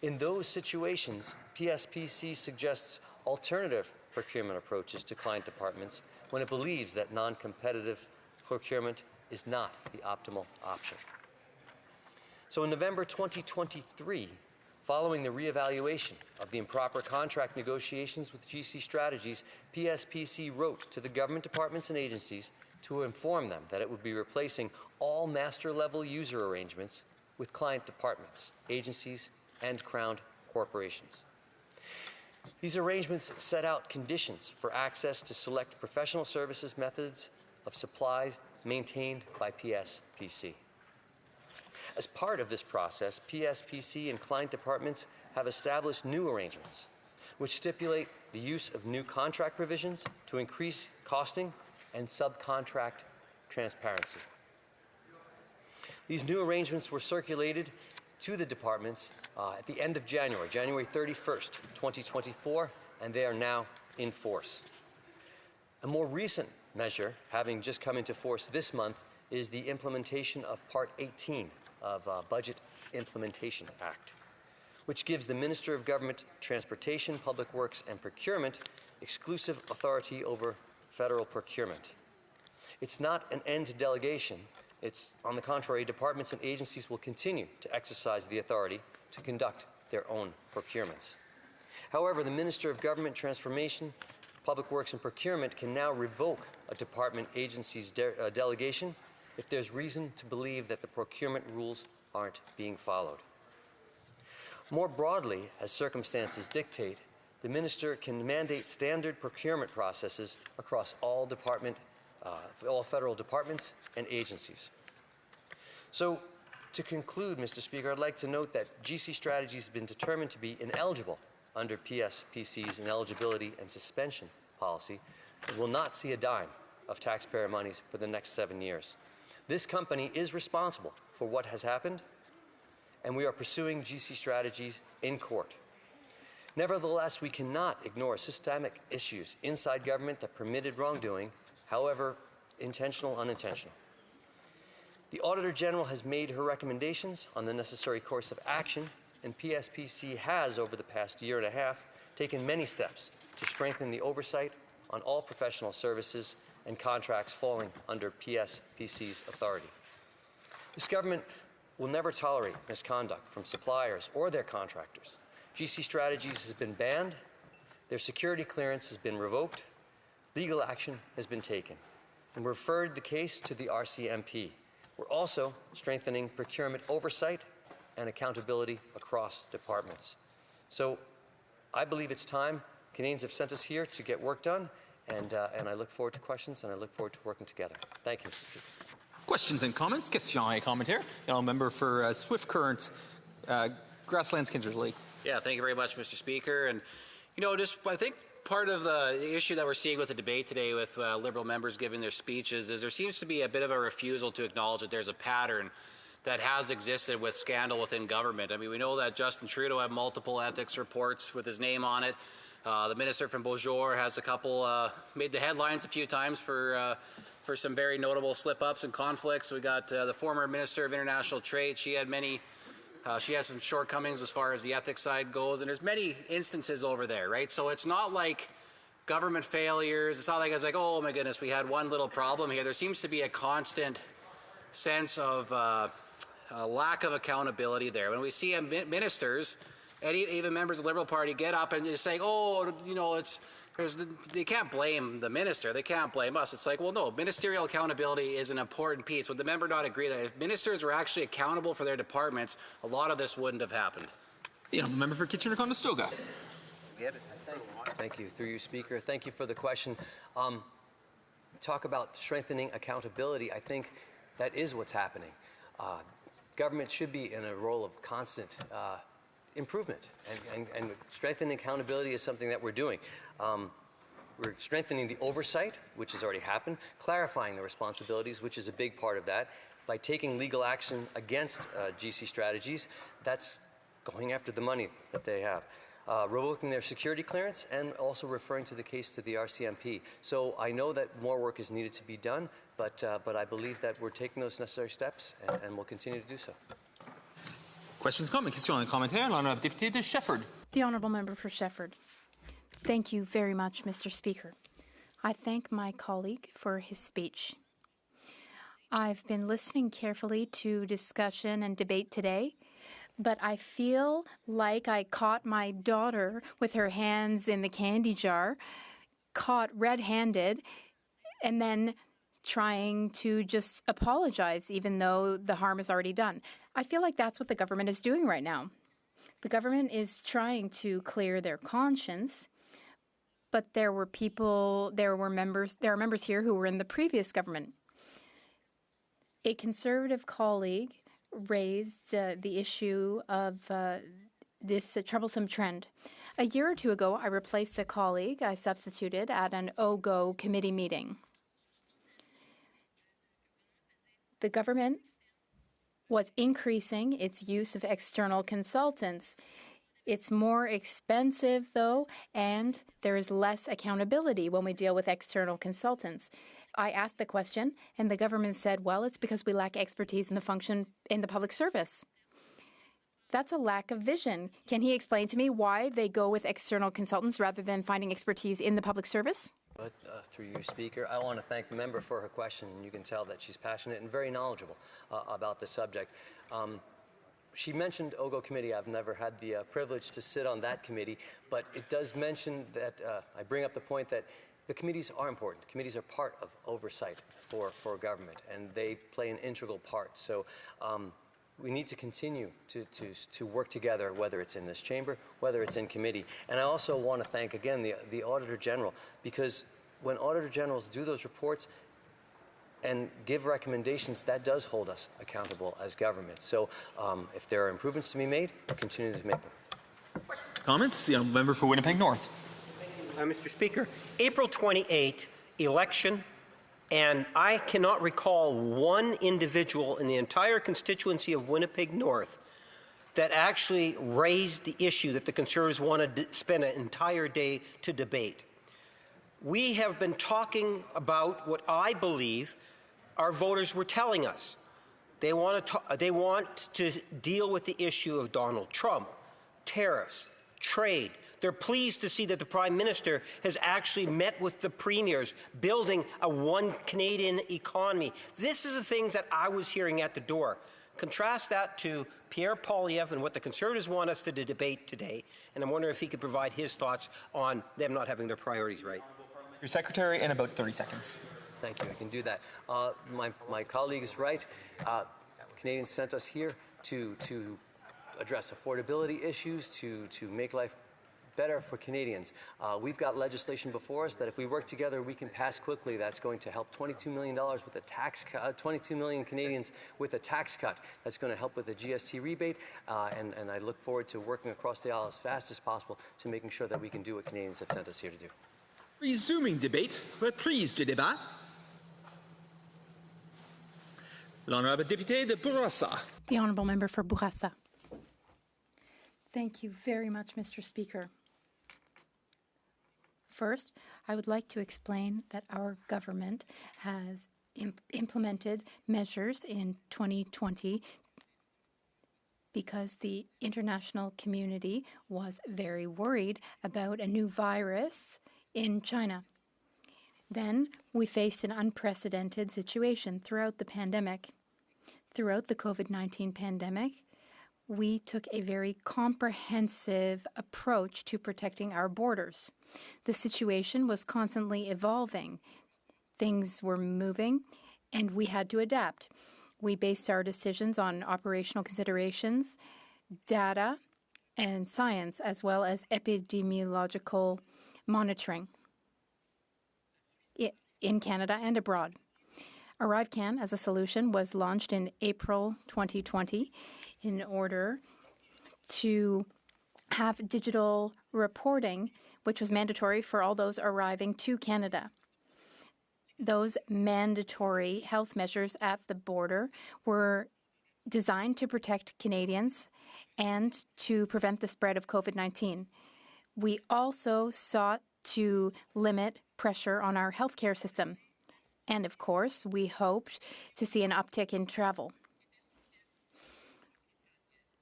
Speaker 18: In those situations, PSPC suggests alternative procurement approaches to client departments when it believes that non-competitive procurement is not the optimal option. So in November 2023, following the reevaluation of the improper contract negotiations with GC Strategies, PSPC wrote to the government departments and agencies to inform them that it would be replacing all master-level user arrangements with client departments, agencies, and crowned corporations. These arrangements set out conditions for access to select professional services methods of supplies maintained by PSPC. As part of this process, PSPC and client departments have established new arrangements, which stipulate the use of new contract provisions to increase costing and subcontract transparency. These new arrangements were circulated to the departments at the end of January 31st, 2024, and they are now in force. A more recent measure, having just come into force this month, is the implementation of Part 18 of Budget Implementation Act, which gives the Minister of Government, Transportation, Public Works and Procurement exclusive authority over federal procurement. It's not an end to delegation. It's, on the contrary, departments and agencies will continue to exercise the authority to conduct their own procurements. However, the Minister of Government, Transformation, Public Works and Procurement can now revoke a department agency's delegation if there's reason to believe that the procurement rules aren't being followed. More broadly, as circumstances dictate, the Minister can mandate standard procurement processes across all federal departments and agencies. So, to conclude, Mr. Speaker, I'd like to note that GC Strategies has been determined to be ineligible under PSPC's ineligibility and suspension policy and will not see a dime of taxpayer monies for the next 7 years. This company is responsible for what has happened, and we are pursuing GC Strategies in court. Nevertheless, we cannot ignore systemic issues inside government that permitted wrongdoing, however intentional or unintentional. The Auditor General has made her recommendations on the necessary course of action, and PSPC has, over the past year and a half, taken many steps to strengthen the oversight on all professional services and contracts falling under PSPC's authority. This government will never tolerate misconduct from suppliers or their contractors. GC Strategies has been banned, their security clearance has been revoked, legal action has been taken, and referred the case to the RCMP. We're also strengthening procurement oversight and accountability across departments. So I believe it's time. Canadians have sent us here to get work done, and I look forward to questions, and I look forward to working together. Thank you, Mr. Speaker.
Speaker 1: Questions and comments? Questions et commentaires. The honourable member for Swift Current, Grasslands Kindersley.
Speaker 4: Yeah, thank you very much, Mr. Speaker. And, you know, I think part of the issue that we're seeing with the debate today with Liberal members giving their speeches is there seems to be a bit of a refusal to acknowledge that there's a pattern that has existed with scandal within government. I mean, we know that Justin Trudeau had multiple ethics reports with his name on it. The minister from Beaujour has a couple, made the headlines a few times for for some very notable slip-ups and conflicts. We got the former Minister of International Trade. She had some shortcomings as far as the ethics side goes, and there's many instances over there, right? So it's not like government failures. It's not like it's like, oh my goodness, we had one little problem here. There seems to be a constant sense of a lack of accountability there. When we see ministers and even members of the Liberal Party get up and just say, oh, you know, they can't blame the minister. They can't blame us. It's like, well, no, ministerial accountability is an important piece. Would the member not agree that if ministers were actually accountable for their departments, a lot of this wouldn't have happened?
Speaker 1: The honourable member for Kitchener-Conestoga.
Speaker 18: Thank you. Through you, Speaker. Thank you for the question. Talk about strengthening accountability. I think that is what's happening. Government should be in a role of constant improvement, and strengthening accountability is something that we're doing. We're strengthening the oversight, which has already happened, clarifying the responsibilities, which is a big part of that, by taking legal action against GC Strategies. That's going after the money that they have. Revoking their security clearance, and also referring to the case to the RCMP. So I know that more work is needed to be done, but I believe that we're taking those necessary steps, and we'll continue to do so.
Speaker 1: Questions, comments, question commentaire. L'honorable député de Shefford.
Speaker 24: The honourable member for Shefford. Thank you very much, Mr. Speaker. I thank my colleague for his speech. I've been listening carefully to discussion and debate today, but I feel like I caught my daughter with her hands in the candy jar, caught red-handed, and then trying to just apologize even though the harm is already done. I feel like that's what the government is doing right now. The government is trying to clear their conscience, but there are members here who were in the previous government. A Conservative colleague raised the issue of this troublesome trend. A year or two ago, I replaced a colleague I substituted at an OGO committee meeting. The government was increasing its use of external consultants. It's more expensive, though, and there is less accountability when we deal with external consultants. I asked the question, and the government said, well, it's because we lack expertise in the function in the public service. That's a lack of vision. Can he explain to me why they go with external consultants rather than finding expertise in the public service?
Speaker 18: Through you, Speaker, I want to thank the member for her question. You can tell that she's passionate and very knowledgeable about the subject. She mentioned OGO committee. I've never had the privilege to sit on that committee, but it does mention that I bring up the point that the committees are important. Committees are part of oversight for government, and they play an integral part. So we need to continue to work together, whether it's in this chamber, whether it's in committee. And I also want to thank, again, the Auditor General, because when Auditor Generals do those reports and give recommendations, that does hold us accountable as government. So if there are improvements to be made, we'll continue to make them.
Speaker 1: Comments? The member for Winnipeg North.
Speaker 6: Mr. Speaker, April 28, election, and I cannot recall one individual in the entire constituency of Winnipeg North that actually raised the issue that the Conservatives wanted to spend an entire day to debate. We have been talking about what I believe our voters were telling us. They want to deal with the issue of Donald Trump, tariffs, trade. They're pleased to see that the Prime Minister has actually met with the premiers, building a one Canadian economy. This is the things that I was hearing at the door. Contrast that to Pierre Poilievre and what the Conservatives want us to debate today, and I'm wondering if he could provide his thoughts on them not having their priorities right.
Speaker 1: Your secretary in about 30 seconds.
Speaker 18: Thank you. I can do that. My colleague is right. Canadians sent us here to address affordability issues, to make life better for Canadians. We've got legislation before us that if we work together, we can pass quickly. That's going to help $22 million with a tax cut, 22 million Canadians with a tax cut. That's going to help with the GST rebate, and I look forward to working across the aisle as fast as possible to making sure that we can do what Canadians have sent us here to do.
Speaker 1: Resuming debate, reprise du débat. L'honorable député de Bourassa.
Speaker 24: The honourable member for Bourassa. Thank you very much, Mr. Speaker. First, I would like to explain that our government has implemented measures in 2020 because the international community was very worried about a new virus in China. Then we faced an unprecedented situation throughout the pandemic. Throughout the COVID-19 pandemic, we took a very comprehensive approach to protecting our borders. The situation was constantly evolving. Things were moving, and we had to adapt. We based our decisions on operational considerations, data, and science, as well as epidemiological monitoring in Canada and abroad. ArriveCan as a solution was launched in April 2020 in order to have digital reporting, which was mandatory for all those arriving to Canada. Those mandatory health measures at the border were designed to protect Canadians and to prevent the spread of COVID-19. We also sought to limit pressure on our healthcare system. And of course, we hoped to see an uptick in travel.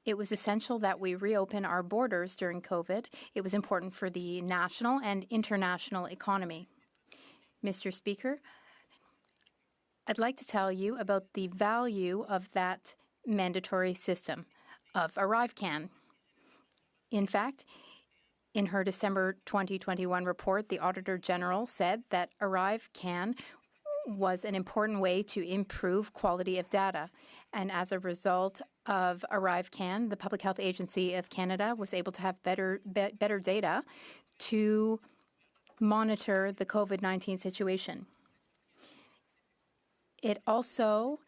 Speaker 24: It was essential that we reopen our borders during COVID. It was important for the national and international economy. Mr. Speaker, I'd like to tell you about the value of that mandatory system of ArriveCan. In fact, in her December 2021 report, the Auditor General said that ArriveCan was an important way to improve quality of data. And as a result of ArriveCan, the Public Health Agency of Canada was able to have better data to monitor the COVID-19 situation. It also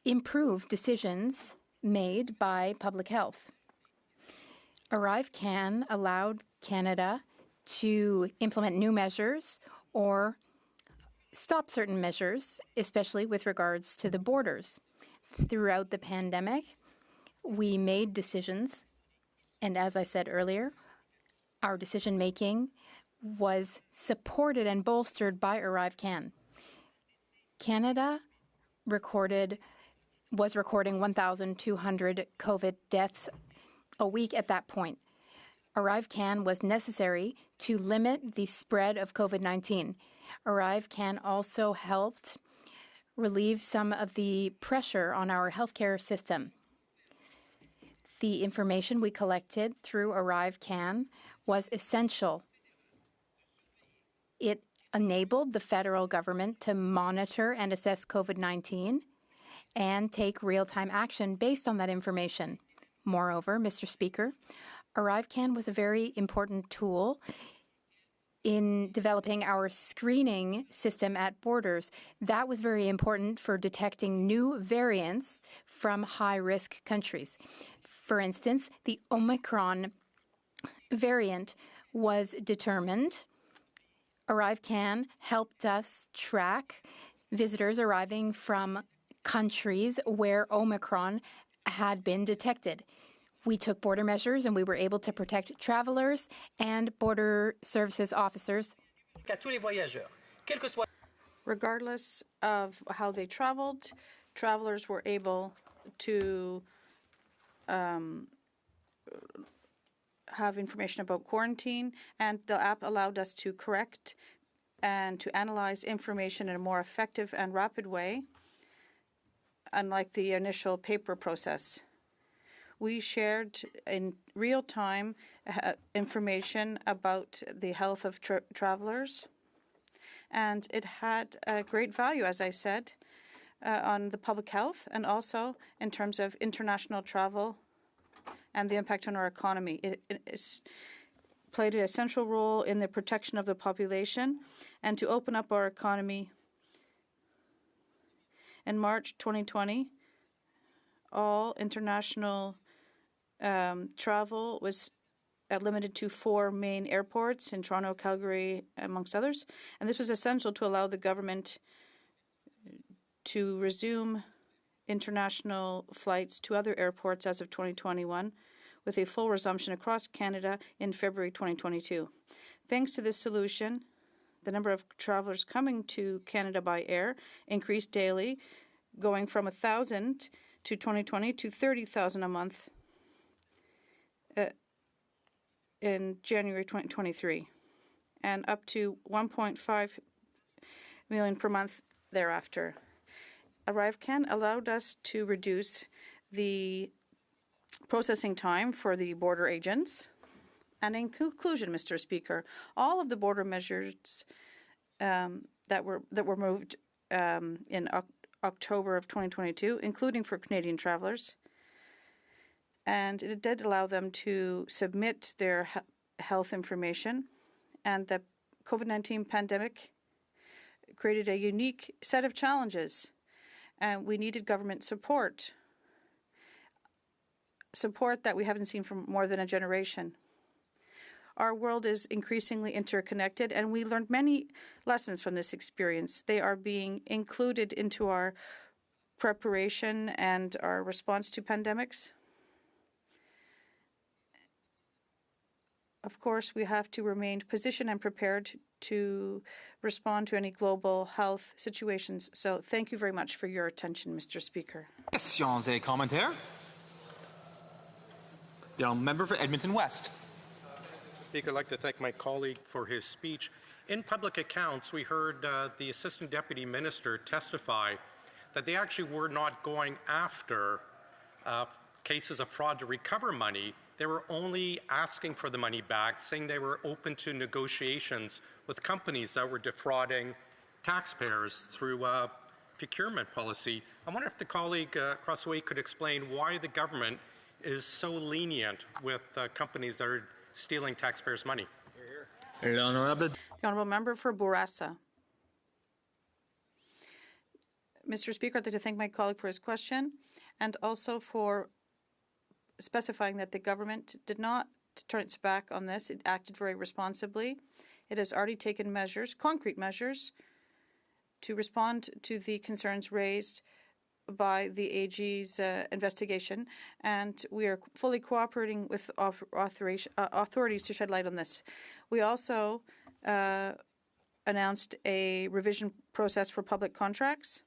Speaker 24: improved decisions made by public health. ArriveCan allowed Canada to implement new measures or stop certain measures, especially with regards to the borders. Throughout the pandemic, we made decisions, and as I said earlier, our decision-making was supported and bolstered by ArriveCan. Canada was recording 1,200 COVID deaths a week at that point. ArriveCan was necessary to limit the spread of COVID-19. ArriveCan also helped relieve some of the pressure on our healthcare system. The information we collected through ArriveCan was essential. It enabled the federal government to monitor and assess COVID-19 and take real-time action based on that information. Moreover, Mr. Speaker, ArriveCan was a very important tool in developing our screening system at borders. That was very important for detecting new variants from high-risk countries. For instance, the Omicron variant was determined. ArriveCan helped us track visitors arriving from countries where Omicron had been detected. We took border measures and we were able to protect travelers and border services officers.
Speaker 23: Regardless of how they traveled, travelers were able to have information about quarantine, and the app allowed us to correct and to analyze information in a more effective and rapid way, unlike the initial paper process. We shared in real time information about the health of travelers, and it had a great value, as I said, on the public health and also in terms of international travel and the impact on our economy. It played an essential role in the protection of the population and to open up our economy. In March 2020, all international travel was limited to 4 main airports in Toronto, Calgary, amongst others. And this was essential to allow the government to resume international flights to other airports as of 2021, with a full resumption across Canada in February 2022. Thanks to this solution, The number of travelers coming to Canada by air increased daily, going from 1,000 to 2020 to 30,000 a month in January 2023, and up to 1.5 million per month thereafter. ArriveCan allowed us to reduce the processing time for the border agents. And in conclusion, Mr. Speaker, all of the border measures that were moved in October of 2022, including for Canadian travelers, and it did allow them to submit their health information, and the COVID-19 pandemic created a unique set of challenges, and we needed government support that we haven't seen for more than a generation. Our world is increasingly interconnected, and we learned many lessons from this experience. They are being included into our preparation and our response to pandemics. Of course, we have to remain positioned and prepared to respond to any global health situations. So thank you very much for your attention, Mr. Speaker.
Speaker 1: Questions et commentaires? The honourable member for Edmonton West.
Speaker 5: Speaker, I'd like to thank my colleague for his speech. In public accounts, we heard the Assistant Deputy Minister testify that they actually were not going after cases of fraud to recover money. They were only asking for the money back, saying they were open to negotiations with companies that were defrauding taxpayers through procurement policy. I wonder if the colleague across the way could explain why the government is so lenient with companies that are stealing taxpayers' money.
Speaker 23: The honourable member for Bourassa. Mr. Speaker, I'd like to thank my colleague for his question and also for specifying that the government did not turn its back on this. It acted very responsibly. It has already taken measures, concrete measures, to respond to the concerns raised by the AG's investigation, and we are fully cooperating with authorities to shed light on this. We also announced a revision process for public contracts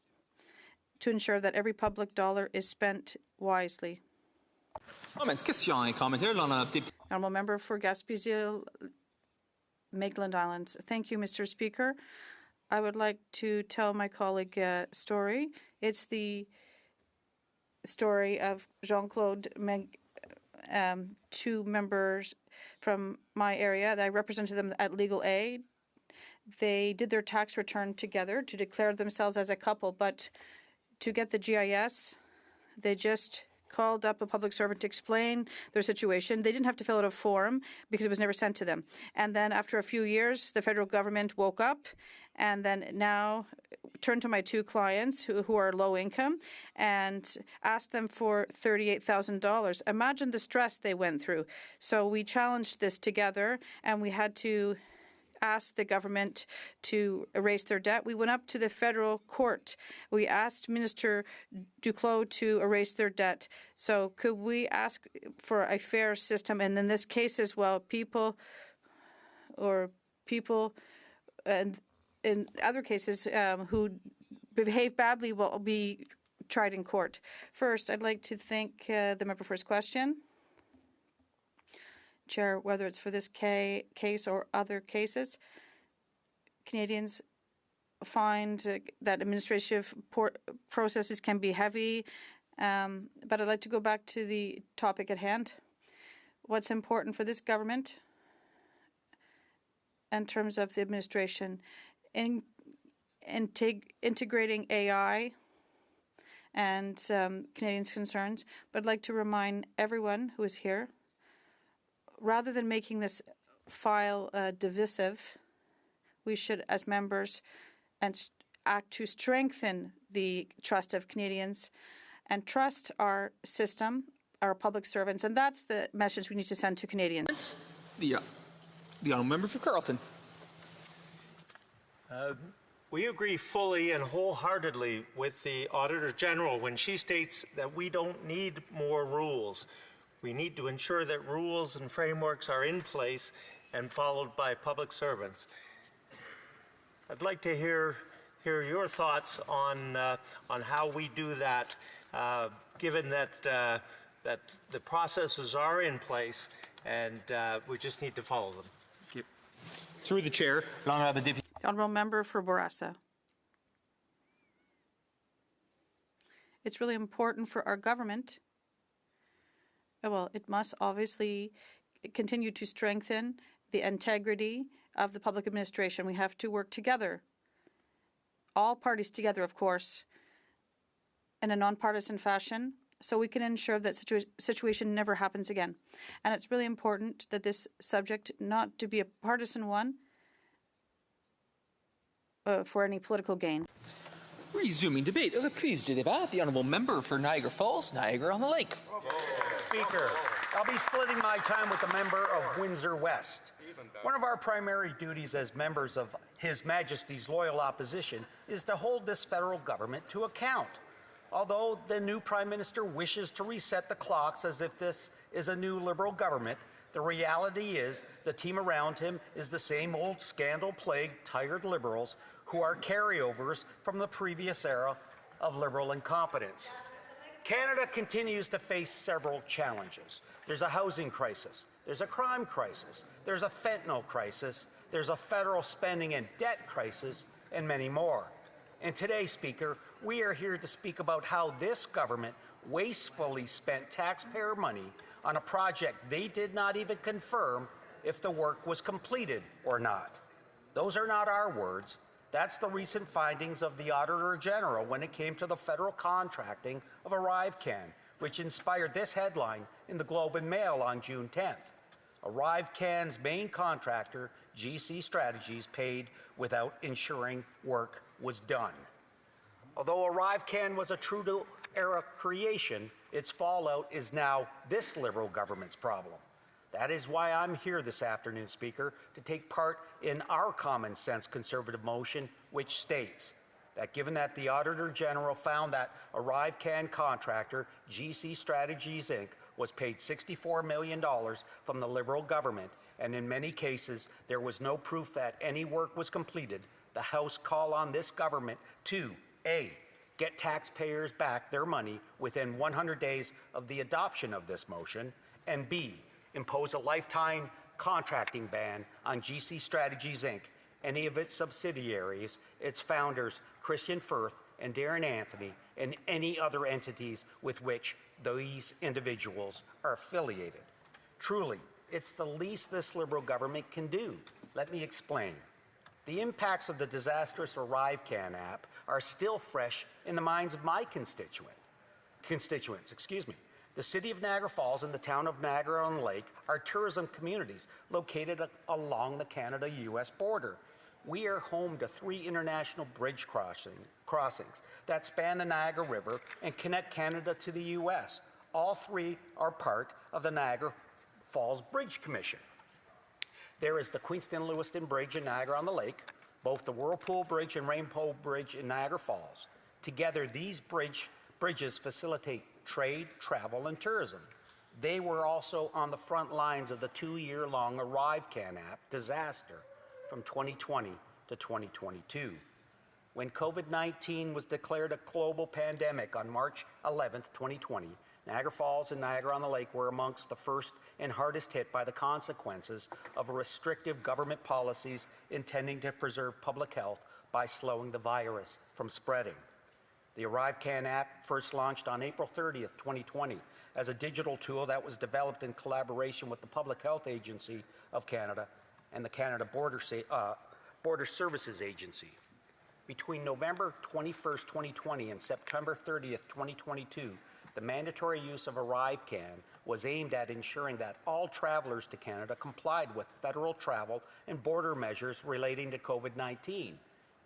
Speaker 23: to ensure that every public dollar is spent wisely.
Speaker 1: Comments, questions et commentaires.
Speaker 23: Honourable member for Gaspésie, Maitland Islands. Thank you, Mr. Speaker. I would like to tell my colleague a story. It's the story of Jean-Claude two members from my area. I represented them at Legal Aid. They did their tax return together to declare themselves as a couple, but to get the GIS, they just called up a public servant to explain their situation. They didn't have to fill out a form because it was never sent to them. And then after a few years, the federal government woke up and then now turned to my two clients who are low income and asked them for $38,000. Imagine the stress they went through. So we challenged this together, and we had to asked the government to erase their debt. We went up to the federal court. We asked Minister Duclos to erase their debt. So could we ask for a fair system? And in this case as well, people and in other cases who behave badly will be tried in court. First, I'd like to thank the member for his question. Chair, whether it's for this case or other cases, Canadians find that administrative processes can be heavy, but I'd like to go back to the topic at hand. What's important for this government in terms of the administration, integrating AI and Canadians' concerns, but I'd like to remind everyone who is here, rather than making this file divisive, we should, as members, act to strengthen the trust of Canadians and trust our system, our public servants, and that's the message we need to send to Canadians.
Speaker 1: The honourable member for Carleton.
Speaker 12: We agree fully and wholeheartedly with the Auditor General when she states that we don't need more rules. We need to ensure that rules and frameworks are in place and followed by public servants. I'd like to hear your thoughts on how we do that, given that that the processes are in place and we just need to follow them.
Speaker 1: Thank you. Through the chair, l'honorable député.
Speaker 23: The honourable member for Bourassa. It's really important for our government. Well, it must obviously continue to strengthen the integrity of the public administration. We have to work together, all parties together, of course, in a nonpartisan fashion, so we can ensure that situation never happens again. And it's really important that this subject not to be a partisan one for any political gain.
Speaker 1: Resuming debate of the prise de débat, the honourable member for Niagara Falls, Niagara-on-the-Lake.
Speaker 19: Speaker, I'll be splitting my time with the member of Windsor West. One of our primary duties as members of His Majesty's loyal opposition is to hold this federal government to account. Although the new Prime Minister wishes to reset the clocks as if this is a new Liberal government, the reality is the team around him is the same old scandal-plagued, tired Liberals who are carryovers from the previous era of Liberal incompetence. Canada continues to face several challenges. There's a housing crisis, there's a crime crisis, there's a fentanyl crisis, there's a federal spending and debt crisis, and many more. And today, Speaker, we are here to speak about how this government wastefully spent taxpayer money on a project they did not even confirm if the work was completed or not. Those are not our words. That's the recent findings of the Auditor General when it came to the federal contracting of ArriveCan, which inspired this headline in the Globe and Mail on June 10th. ArriveCan's main contractor, GC Strategies, paid without ensuring work was done. Although ArriveCan was a Trudeau-era creation, its fallout is now this Liberal government's problem. That is why I'm here this afternoon, Speaker, to take part in our common sense Conservative motion, which states that given that the Auditor General found that ArriveCan contractor, GC Strategies Inc., was paid $64 million from the Liberal government, and in many cases there was no proof that any work was completed, the House call on this government to A, get taxpayers back their money within 100 days of the adoption of this motion, and B, impose a lifetime contracting ban on GC Strategies Inc., any of its subsidiaries, its founders, Christian Firth and Darren Anthony, and any other entities with which these individuals are affiliated. Truly, it's the least this Liberal government can do. Let me explain. The impacts of the disastrous ArriveCan app are still fresh in the minds of my constituents. The City of Niagara Falls and the town of Niagara-on-the-Lake are tourism communities located along the Canada-U.S. border. We are home to 3 international bridge crossings that span the Niagara River and connect Canada to the U.S. All 3 are part of the Niagara Falls Bridge Commission. There is the Queenston-Lewiston Bridge in Niagara-on-the-Lake, both the Whirlpool Bridge and Rainbow Bridge in Niagara Falls. Together, these bridges facilitate trade, travel, and tourism. They were also on the front lines of the 2-year-long ArriveCan app disaster from 2020 to 2022. When COVID-19 was declared a global pandemic on March 11, 2020, Niagara Falls and Niagara-on-the-Lake were amongst the first and hardest hit by the consequences of restrictive government policies intending to preserve public health by slowing the virus from spreading. The ArriveCan app first launched on April 30th, 2020 as a digital tool that was developed in collaboration with the Public Health Agency of Canada and the Canada Border Services Agency. Between November 21st, 2020 and September 30th, 2022, the mandatory use of ArriveCan was aimed at ensuring that all travelers to Canada complied with federal travel and border measures relating to COVID-19.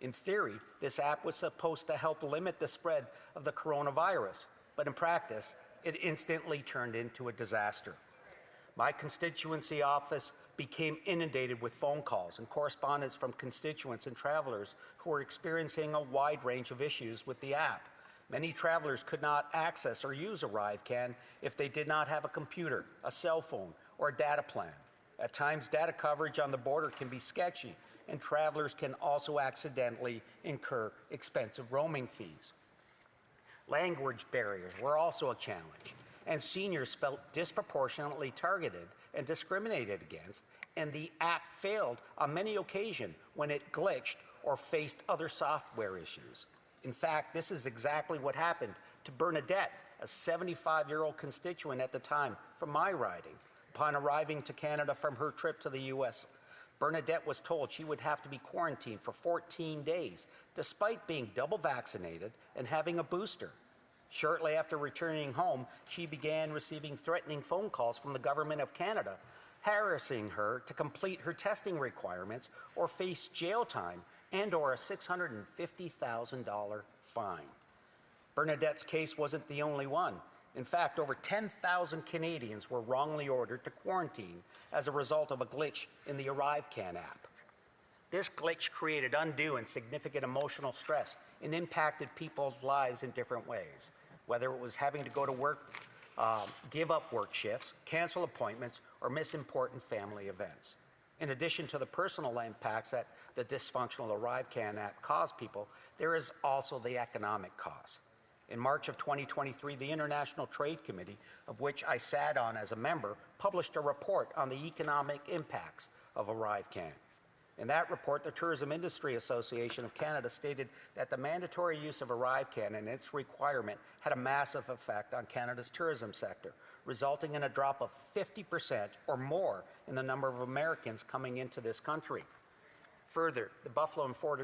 Speaker 19: In theory, this app was supposed to help limit the spread of the coronavirus, but in practice, it instantly turned into a disaster. My constituency office became inundated with phone calls and correspondence from constituents and travelers who were experiencing a wide range of issues with the app. Many travelers could not access or use ArriveCan if they did not have a computer, a cell phone, or a data plan. At times, data coverage on the border can be sketchy, and travelers can also accidentally incur expensive roaming fees. Language barriers were also a challenge, and seniors felt disproportionately targeted and discriminated against, and the app failed on many occasions when it glitched or faced other software issues. In fact, this is exactly what happened to Bernadette, a 75-year-old constituent at the time from my riding. Upon arriving to Canada from her trip to the U.S., Bernadette was told she would have to be quarantined for 14 days, despite being double vaccinated and having a booster. Shortly after returning home, she began receiving threatening phone calls from the Government of Canada, harassing her to complete her testing requirements or face jail time and/or a $650,000 fine. Bernadette's case wasn't the only one. In fact, over 10,000 Canadians were wrongly ordered to quarantine as a result of a glitch in the ArriveCan app. This glitch created undue and significant emotional stress and impacted people's lives in different ways, whether it was having to go to work, give up work shifts, cancel appointments, or miss important family events. In addition to the personal impacts that the dysfunctional ArriveCan app caused people, there is also the economic cost. In March of 2023, the International Trade Committee, of which I sat on as a member, published a report on the economic impacts of ArriveCan. In that report, the Tourism Industry Association of Canada stated that the mandatory use of ArriveCan and its requirement had a massive effect on Canada's tourism sector, resulting in a drop of 50% or more in the number of Americans coming into this country. Further, the Buffalo and Fort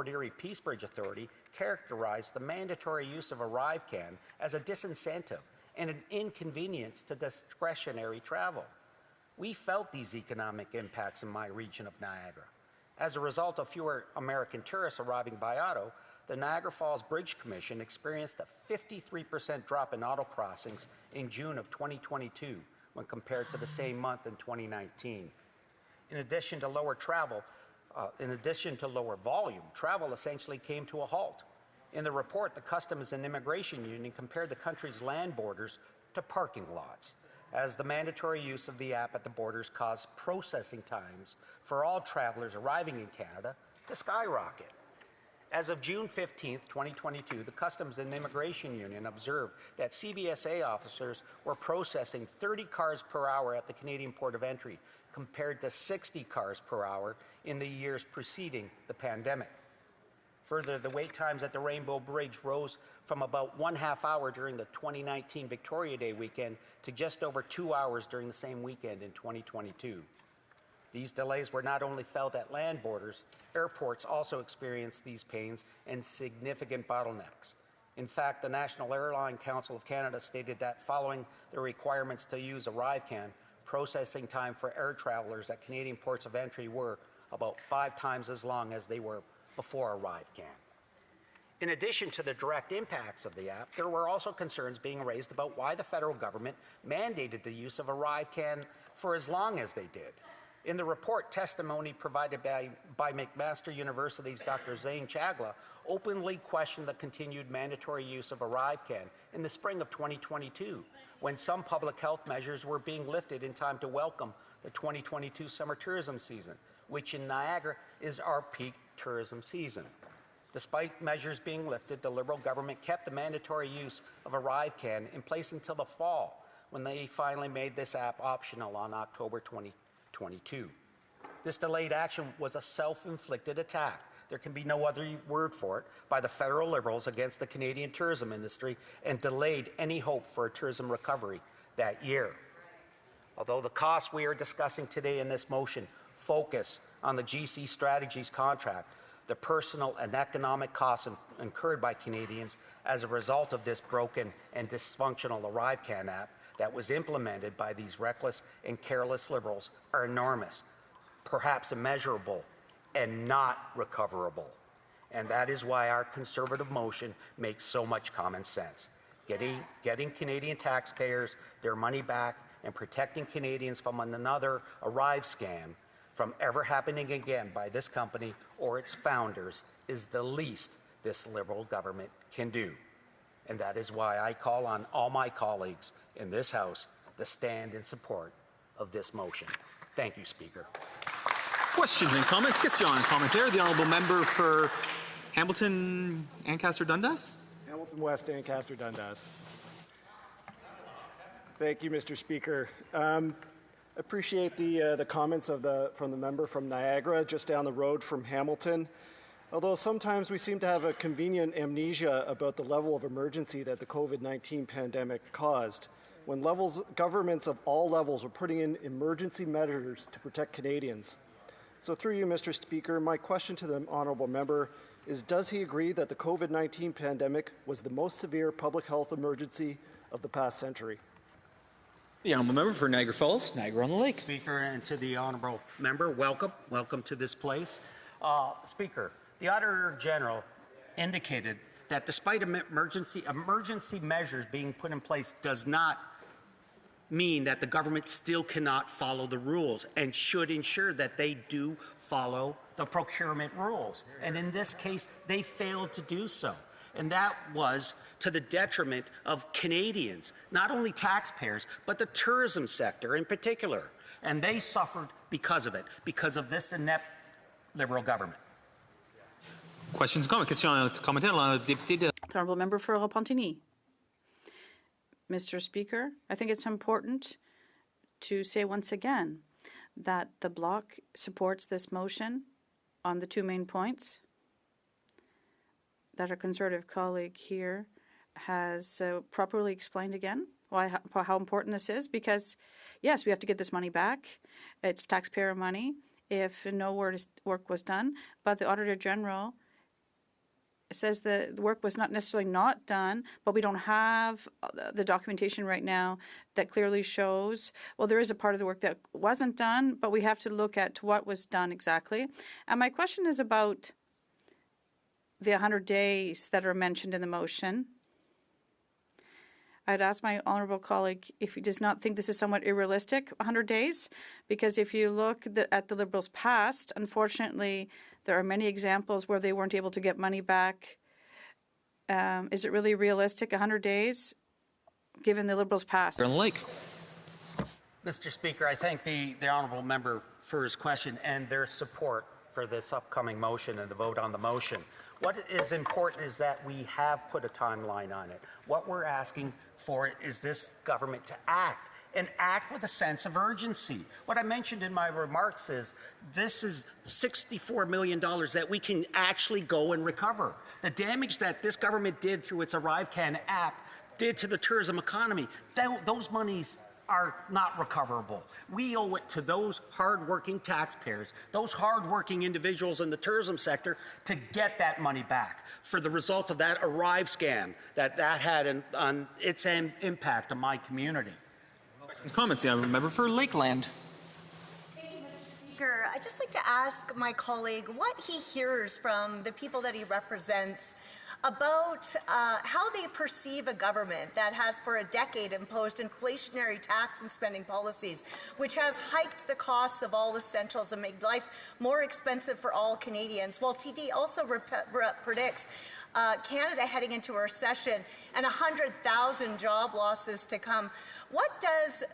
Speaker 19: Erie Peace Bridge Authority characterized the mandatory use of ArriveCan as a disincentive and an inconvenience to discretionary travel. We felt these economic impacts in my region of Niagara. As a result of fewer American tourists arriving by auto, the Niagara Falls Bridge Commission experienced a 53% drop in auto crossings in June of 2022 when compared to the same month in 2019. In addition to lower volume, travel essentially came to a halt. In the report, the Customs and Immigration Union compared the country's land borders to parking lots, as the mandatory use of the app at the borders caused processing times for all travelers arriving in Canada to skyrocket. As of June 15, 2022, the Customs and Immigration Union observed that CBSA officers were processing 30 cars per hour at the Canadian Port of Entry, compared to 60 cars per hour in the years preceding the pandemic. Further, the wait times at the Rainbow Bridge rose from about 1/2 hour during the 2019 Victoria Day weekend to just over 2 hours during the same weekend in 2022. These delays were not only felt at land borders, airports also experienced these pains and significant bottlenecks. In fact, the National Airline Council of Canada stated that following the requirements to use ArriveCan, processing time for air travelers at Canadian ports of entry were about 5 times as long as they were before ArriveCan. In addition to the direct impacts of the app, there were also concerns being raised about why the federal government mandated the use of ArriveCan for as long as they did. In the report, testimony provided by McMaster University's Dr. Zain Chagla openly questioned the continued mandatory use of ArriveCan in the spring of 2022, when some public health measures were being lifted in time to welcome the 2022 summer tourism season, which in Niagara is our peak tourism season. Despite measures being lifted, the Liberal government kept the mandatory use of ArriveCan in place until the fall, when they finally made this app optional on October 2022. This delayed action was a self-inflicted attack, there can be no other word for it, by the federal Liberals against the Canadian tourism industry, and delayed any hope for a tourism recovery that year. Although the costs we are discussing today in this motion focus on the GC Strategies contract, the personal and economic costs incurred by Canadians as a result of this broken and dysfunctional ArriveCan app that was implemented by these reckless and careless Liberals are enormous, perhaps immeasurable, and not recoverable. And that is why our Conservative motion makes so much common sense. Getting Canadian taxpayers their money back and protecting Canadians from another Arrive scam from ever happening again by this company or its founders is the least this Liberal government can do. And that is why I call on all my colleagues in this House to stand in support of this motion. Thank you, Speaker.
Speaker 1: Questions and comments. Question and commentary. The honourable member for Hamilton, Ancaster, Dundas.
Speaker 2: Hamilton West, Ancaster, Dundas. Thank you, Mr. Speaker. Appreciate the comments from the member from Niagara, just down the road from Hamilton. Although sometimes we seem to have a convenient amnesia about the level of emergency that the COVID-19 pandemic caused, when governments of all levels were putting in emergency measures to protect Canadians. So through you, Mr. Speaker, my question to the honourable member is, does he agree that the COVID-19 pandemic was the most severe public health emergency of the past century?
Speaker 1: The honourable member for Niagara Falls, Niagara-on-the-Lake.
Speaker 19: Speaker, and to the honourable member, welcome to this place. Speaker, the Auditor General indicated that despite emergency measures being put in place does not mean that the government still cannot follow the rules and should ensure that they do follow the procurement rules. And in this case, they failed to do so. And that was to the detriment of Canadians, not only taxpayers, but the tourism sector in particular. And they suffered because of it, because of this inept Liberal government.
Speaker 1: Questions and comments. Question commentaire.
Speaker 23: The honourable member for Repentigny. Mr. Speaker, I think it's important to say once again that the Bloc supports this motion on the two main points that our Conservative colleague here has properly explained again how important this is, because, yes, we have to get this money back. It's taxpayer money if no work was done, but the Auditor General says the work was not necessarily not done, but we don't have the documentation right now that clearly shows, well, there is a part of the work that wasn't done, but we have to look at what was done exactly. And my question is about the 100 days that are mentioned in the motion. I'd ask my honourable colleague if he does not think this is somewhat unrealistic, 100 days, because if you look at the Liberals' past, unfortunately, there are many examples where they weren't able to get money back. Is it really realistic, 100 days, given the Liberals' past?
Speaker 1: Lake.
Speaker 19: Mr. Speaker, I thank the honourable member for his question and their support for this upcoming motion and the vote on the motion. What is important is that we have put a timeline on it. What we're asking for is this government to act, and act with a sense of urgency. What I mentioned in my remarks is this is $64 million that we can actually go and recover. The damage that this government did through its ArriveCan app did to the tourism economy, those monies are not recoverable. We owe it to those hard-working taxpayers, those hard-working individuals in the tourism sector to get that money back for the results of that Arrive scam that had on its impact on my community.
Speaker 1: Comments. The member for Lakeland.
Speaker 20: Thank you, Mr. Speaker. I'd just like to ask my colleague what he hears from the people that he represents about how they perceive a government that has for a decade imposed inflationary tax and spending policies, which has hiked the costs of all essentials and made life more expensive for all Canadians, while TD also predicts Canada heading into a recession and 100,000 job losses to come. What does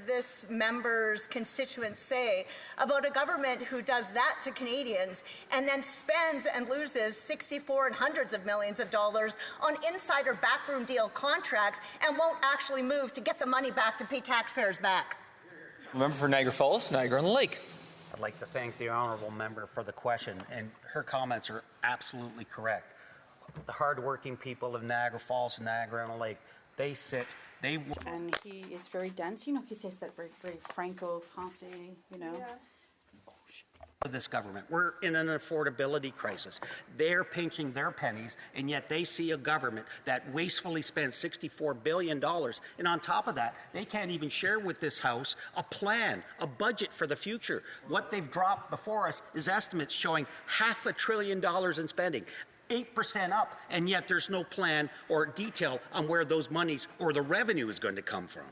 Speaker 20: this member's constituents say about a government who does that to Canadians and then spends and loses 64 and hundreds of millions of dollars on insider backroom deal contracts and won't actually move to get the money back to pay taxpayers back?
Speaker 1: Member for Niagara Falls, Niagara-on-the-Lake.
Speaker 19: I'd like to thank the honourable member for the question, and her comments are absolutely correct. The hard-working people of Niagara Falls and Niagara-on-the-Lake,
Speaker 23: and he is very dense. You know, he says that very, very Franco-Francais, you know. Yeah.
Speaker 19: This government. We're in an affordability crisis. They're pinching their pennies, and yet they see a government that wastefully spends $64 billion. And on top of that, they can't even share with this House a plan, a budget for the future. What they've dropped before us is estimates showing $500 billion in spending. 8% up, and yet there's no plan or detail on where those monies or the revenue is going to come from.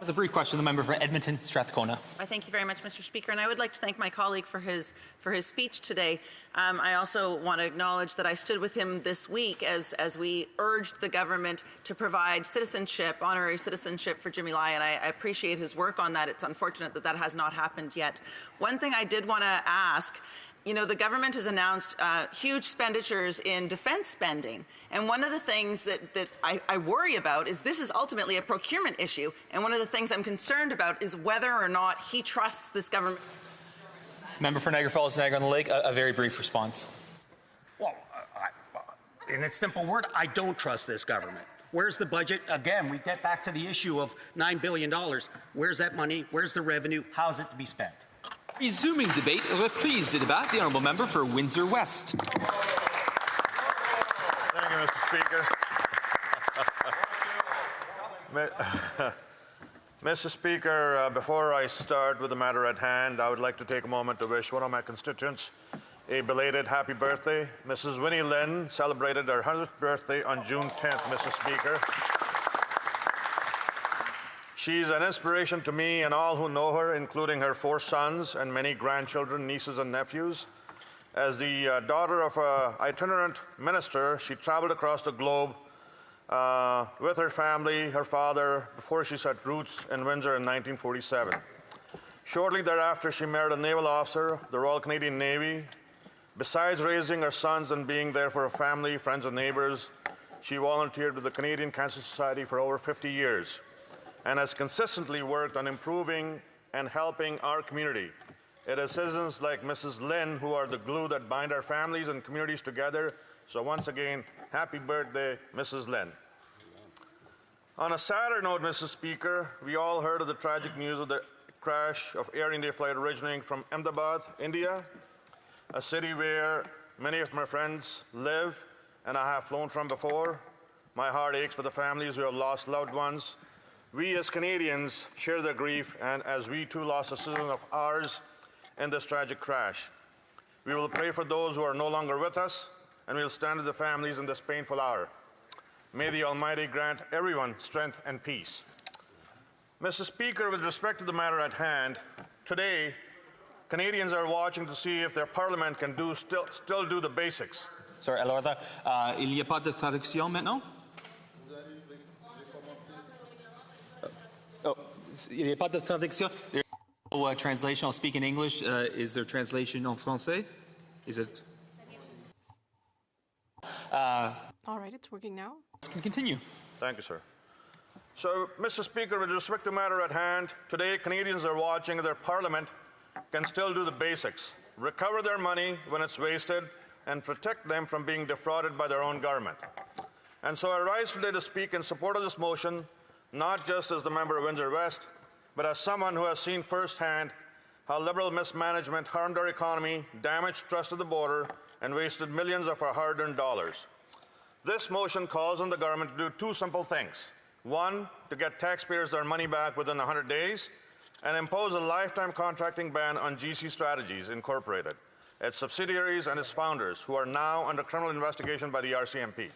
Speaker 1: As a brief question, the member for Edmonton Strathcona.
Speaker 13: I thank you very much, Mr. Speaker, and I would like to thank my colleague for his speech today. I also want to acknowledge that I stood with him this week as we urged the government to provide citizenship, honorary citizenship for Jimmy Lai, and I appreciate his work on that. It's unfortunate that that has not happened yet. One thing I did want to ask, you know, the government has announced huge expenditures in defense spending. And one of the things that I worry about is this is ultimately a procurement issue. And one of the things I'm concerned about is whether or not he trusts this government.
Speaker 1: Member for Niagara Falls, Niagara-on-the-Lake, a very brief response.
Speaker 19: Well, in a simple word, I don't trust this government. Where's the budget? Again, we get back to the issue of $9 billion. Where's that money? Where's the revenue? How's it to be spent?
Speaker 1: Resuming debate, reprise de débat, the honourable member for Windsor West.
Speaker 3: Thank you, Mr. Speaker. Mr. Speaker, before I start with the matter at hand, I would like to take a moment to wish one of my constituents a belated happy birthday. Mrs. Winnie Lynn celebrated her 100th birthday on June 10th, Mr. Speaker. She's an inspiration to me and all who know her, including her 4 sons and many grandchildren, nieces, and nephews. As the daughter of an itinerant minister, she traveled across the globe with her family, her father, before she set roots in Windsor in 1947. Shortly thereafter, she married a naval officer, the Royal Canadian Navy. Besides raising her sons and being there for her family, friends, and neighbors, she volunteered with the Canadian Cancer Society for over 50 years. And has consistently worked on improving and helping our community. It is citizens like Mrs. Lynn who are the glue that bind our families and communities together. So once again, happy birthday, Mrs. Lynn. On a sadder note, Mr. Speaker, we all heard of the tragic news of the crash of Air India flight originating from Ahmedabad, India, a city where many of my friends live and I have flown from before. My heart aches for the families who have lost loved ones. We as Canadians share their grief, and as we too lost a citizen of ours in this tragic crash. We will pray for those who are no longer with us, and we will stand with the families in this painful hour. May the Almighty grant everyone strength and peace. Mr. Speaker, with respect to the matter at hand, today, Canadians are watching to see if their Parliament can still do the basics.
Speaker 1: Sorry, alors, il n'y a pas de traduction maintenant? Oh, il n'y a pas de traduction. There's no translation. I'll speak in English. Is there translation en français? Is it?
Speaker 7: All right, it's working now.
Speaker 1: Can continue.
Speaker 3: Thank you, sir. So, Mr. Speaker, with respect to the matter at hand, today Canadians are watching if their Parliament can still do the basics, recover their money when it's wasted, and protect them from being defrauded by their own government. And so I rise today to speak in support of this motion, not just as the member of Windsor West, but as someone who has seen firsthand how Liberal mismanagement harmed our economy, damaged trust at the border, and wasted millions of our hard-earned dollars. This motion calls on the government to do 2 simple things. 1, to get taxpayers their money back within 100 days, and impose a lifetime contracting ban on GC Strategies Incorporated, its subsidiaries and its founders, who are now under criminal investigation by the RCMP.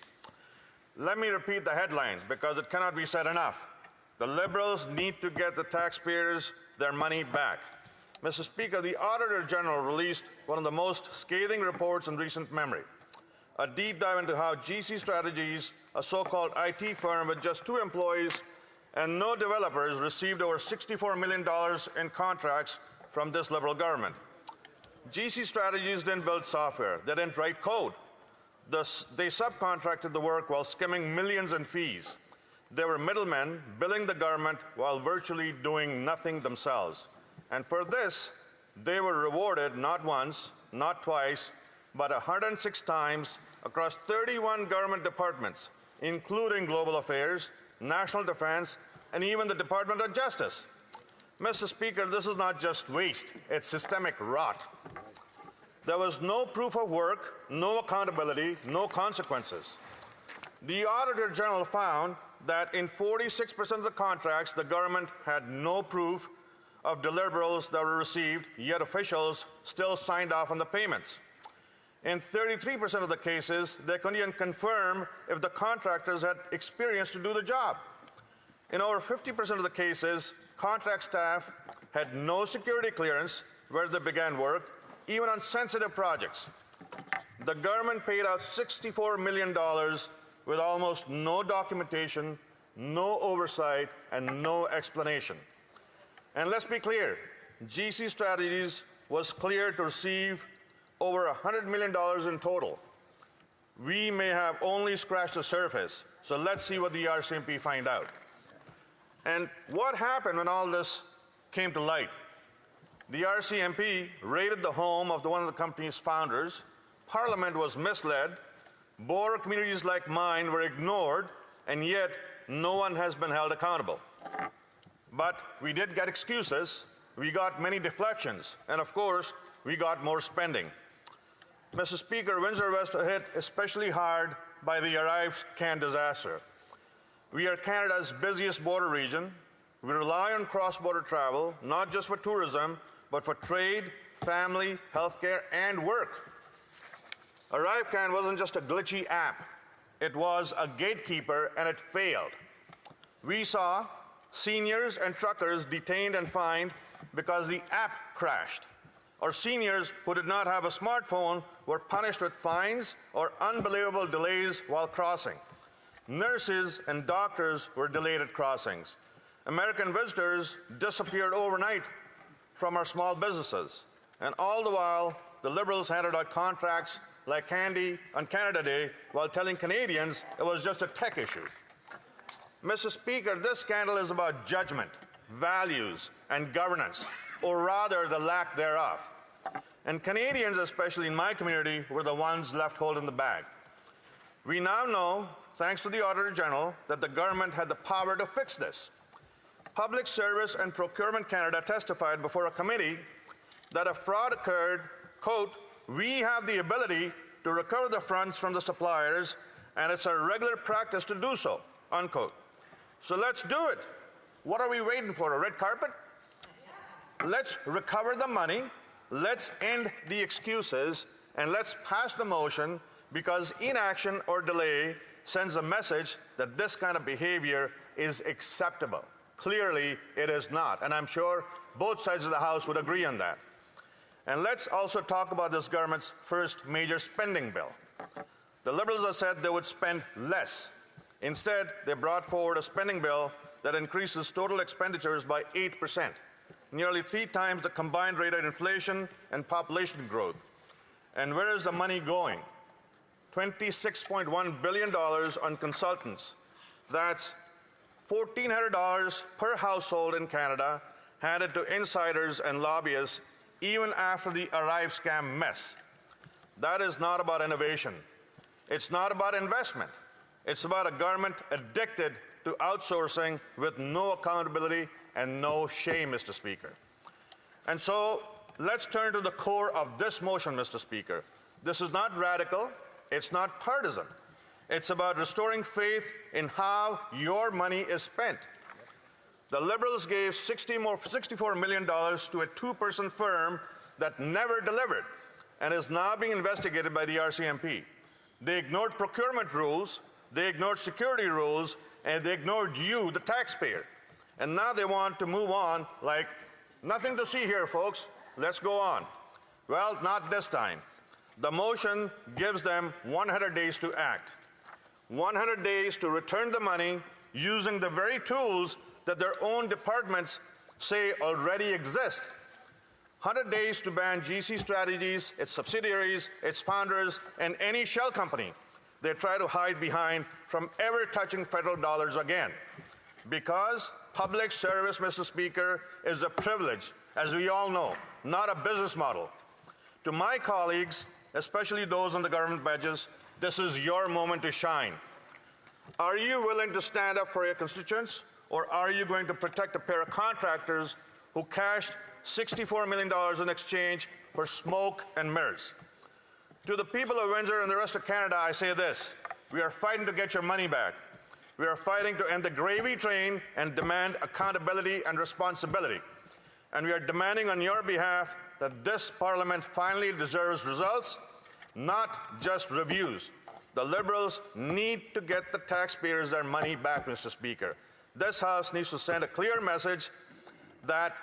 Speaker 3: Let me repeat the headline, because it cannot be said enough. The Liberals need to get the taxpayers their money back. Mr. Speaker, the Auditor General released one of the most scathing reports in recent memory. A deep dive into how GC Strategies, a so-called IT firm with just 2 employees and no developers, received over $64 million in contracts from this Liberal government. GC Strategies didn't build software. They didn't write code. They subcontracted the work while skimming millions in fees. They were middlemen billing the government while virtually doing nothing themselves. And for this, they were rewarded not once, not twice, but 106 times across 31 government departments, including Global Affairs, National Defense, and even the Department of Justice. Mr. Speaker, this is not just waste, it's systemic rot. There was no proof of work, no accountability, no consequences. The Auditor General found that in 46% of the contracts, the government had no proof of deliverables that were received, yet officials still signed off on the payments. In 33% of the cases, they couldn't even confirm if the contractors had experience to do the job. In over 50% of the cases, contract staff had no security clearance where they began work, even on sensitive projects. The government paid out $64 million with almost no documentation, no oversight, and no explanation. And let's be clear, GC Strategies was cleared to receive over $100 million in total. We may have only scratched the surface, so let's see what the RCMP find out. And what happened when all this came to light? The RCMP raided the home of one of the company's founders. Parliament was misled. Border communities like mine were ignored, and yet no one has been held accountable. But we did get excuses. We got many deflections, and of course, we got more spending. Mr. Speaker, Windsor West was hit especially hard by the ArriveCan disaster. We are Canada's busiest border region. We rely on cross-border travel, not just for tourism, but for trade, family, healthcare, and work. ArriveCan wasn't just a glitchy app. It was a gatekeeper, and it failed. We saw seniors and truckers detained and fined because the app crashed. Or seniors who did not have a smartphone were punished with fines or unbelievable delays while crossing. Nurses and doctors were delayed at crossings. American visitors disappeared overnight from our small businesses. And all the while, the Liberals handed out contracts like candy on Canada Day while telling Canadians it was just a tech issue. Mr. Speaker, this scandal is about judgment, values, and governance, or rather the lack thereof. And Canadians, especially in my community, were the ones left holding the bag. We now know, thanks to the Auditor General, that the government had the power to fix this. Public Service and Procurement Canada testified before a committee that if fraud occurred, quote, we have the ability to recover the funds from the suppliers, and it's a regular practice to do so, unquote. So let's do it. What are we waiting for, a red carpet? Let's recover the money, let's end the excuses, and let's pass the motion, because inaction or delay sends a message that this kind of behavior is acceptable. Clearly, it is not, and I'm sure both sides of the House would agree on that. And let's also talk about this government's first major spending bill. The Liberals have said they would spend less. Instead, they brought forward a spending bill that increases total expenditures by 8%, nearly 3 times the combined rate of inflation and population growth. And where is the money going? $26.1 billion on consultants. That's $1,400 per household in Canada, handed to insiders and lobbyists, even after the Arrive scam mess. That is not about innovation. It's not about investment. It's about a government addicted to outsourcing with no accountability and no shame, Mr. Speaker. And so let's turn to the core of this motion, Mr. Speaker. This is not radical. It's not partisan. It's about restoring faith in how your money is spent. The Liberals gave $64 million to a 2-person firm that never delivered and is now being investigated by the RCMP. They ignored procurement rules, they ignored security rules, and they ignored you, the taxpayer. And now they want to move on like, nothing to see here, folks. Let's go on. Well, not this time. The motion gives them 100 days to act. 100 days to return the money using the very tools that their own departments say already exist. 100 days to ban GC Strategies, its subsidiaries, its founders, and any shell company they try to hide behind from ever touching federal dollars again. Because public service, Mr. Speaker, is a privilege, as we all know, not a business model. To my colleagues, especially those on the government benches, this is your moment to shine. Are you willing to stand up for your constituents, or are you going to protect a pair of contractors who cashed $64 million in exchange for smoke and mirrors? To the people of Windsor and the rest of Canada, I say this: we are fighting to get your money back. We are fighting to end the gravy train and demand accountability and responsibility. And we are demanding on your behalf that this Parliament finally deserves results, not just reviews. The Liberals need to get the taxpayers their money back, Mr. Speaker. This House needs to send a clear message that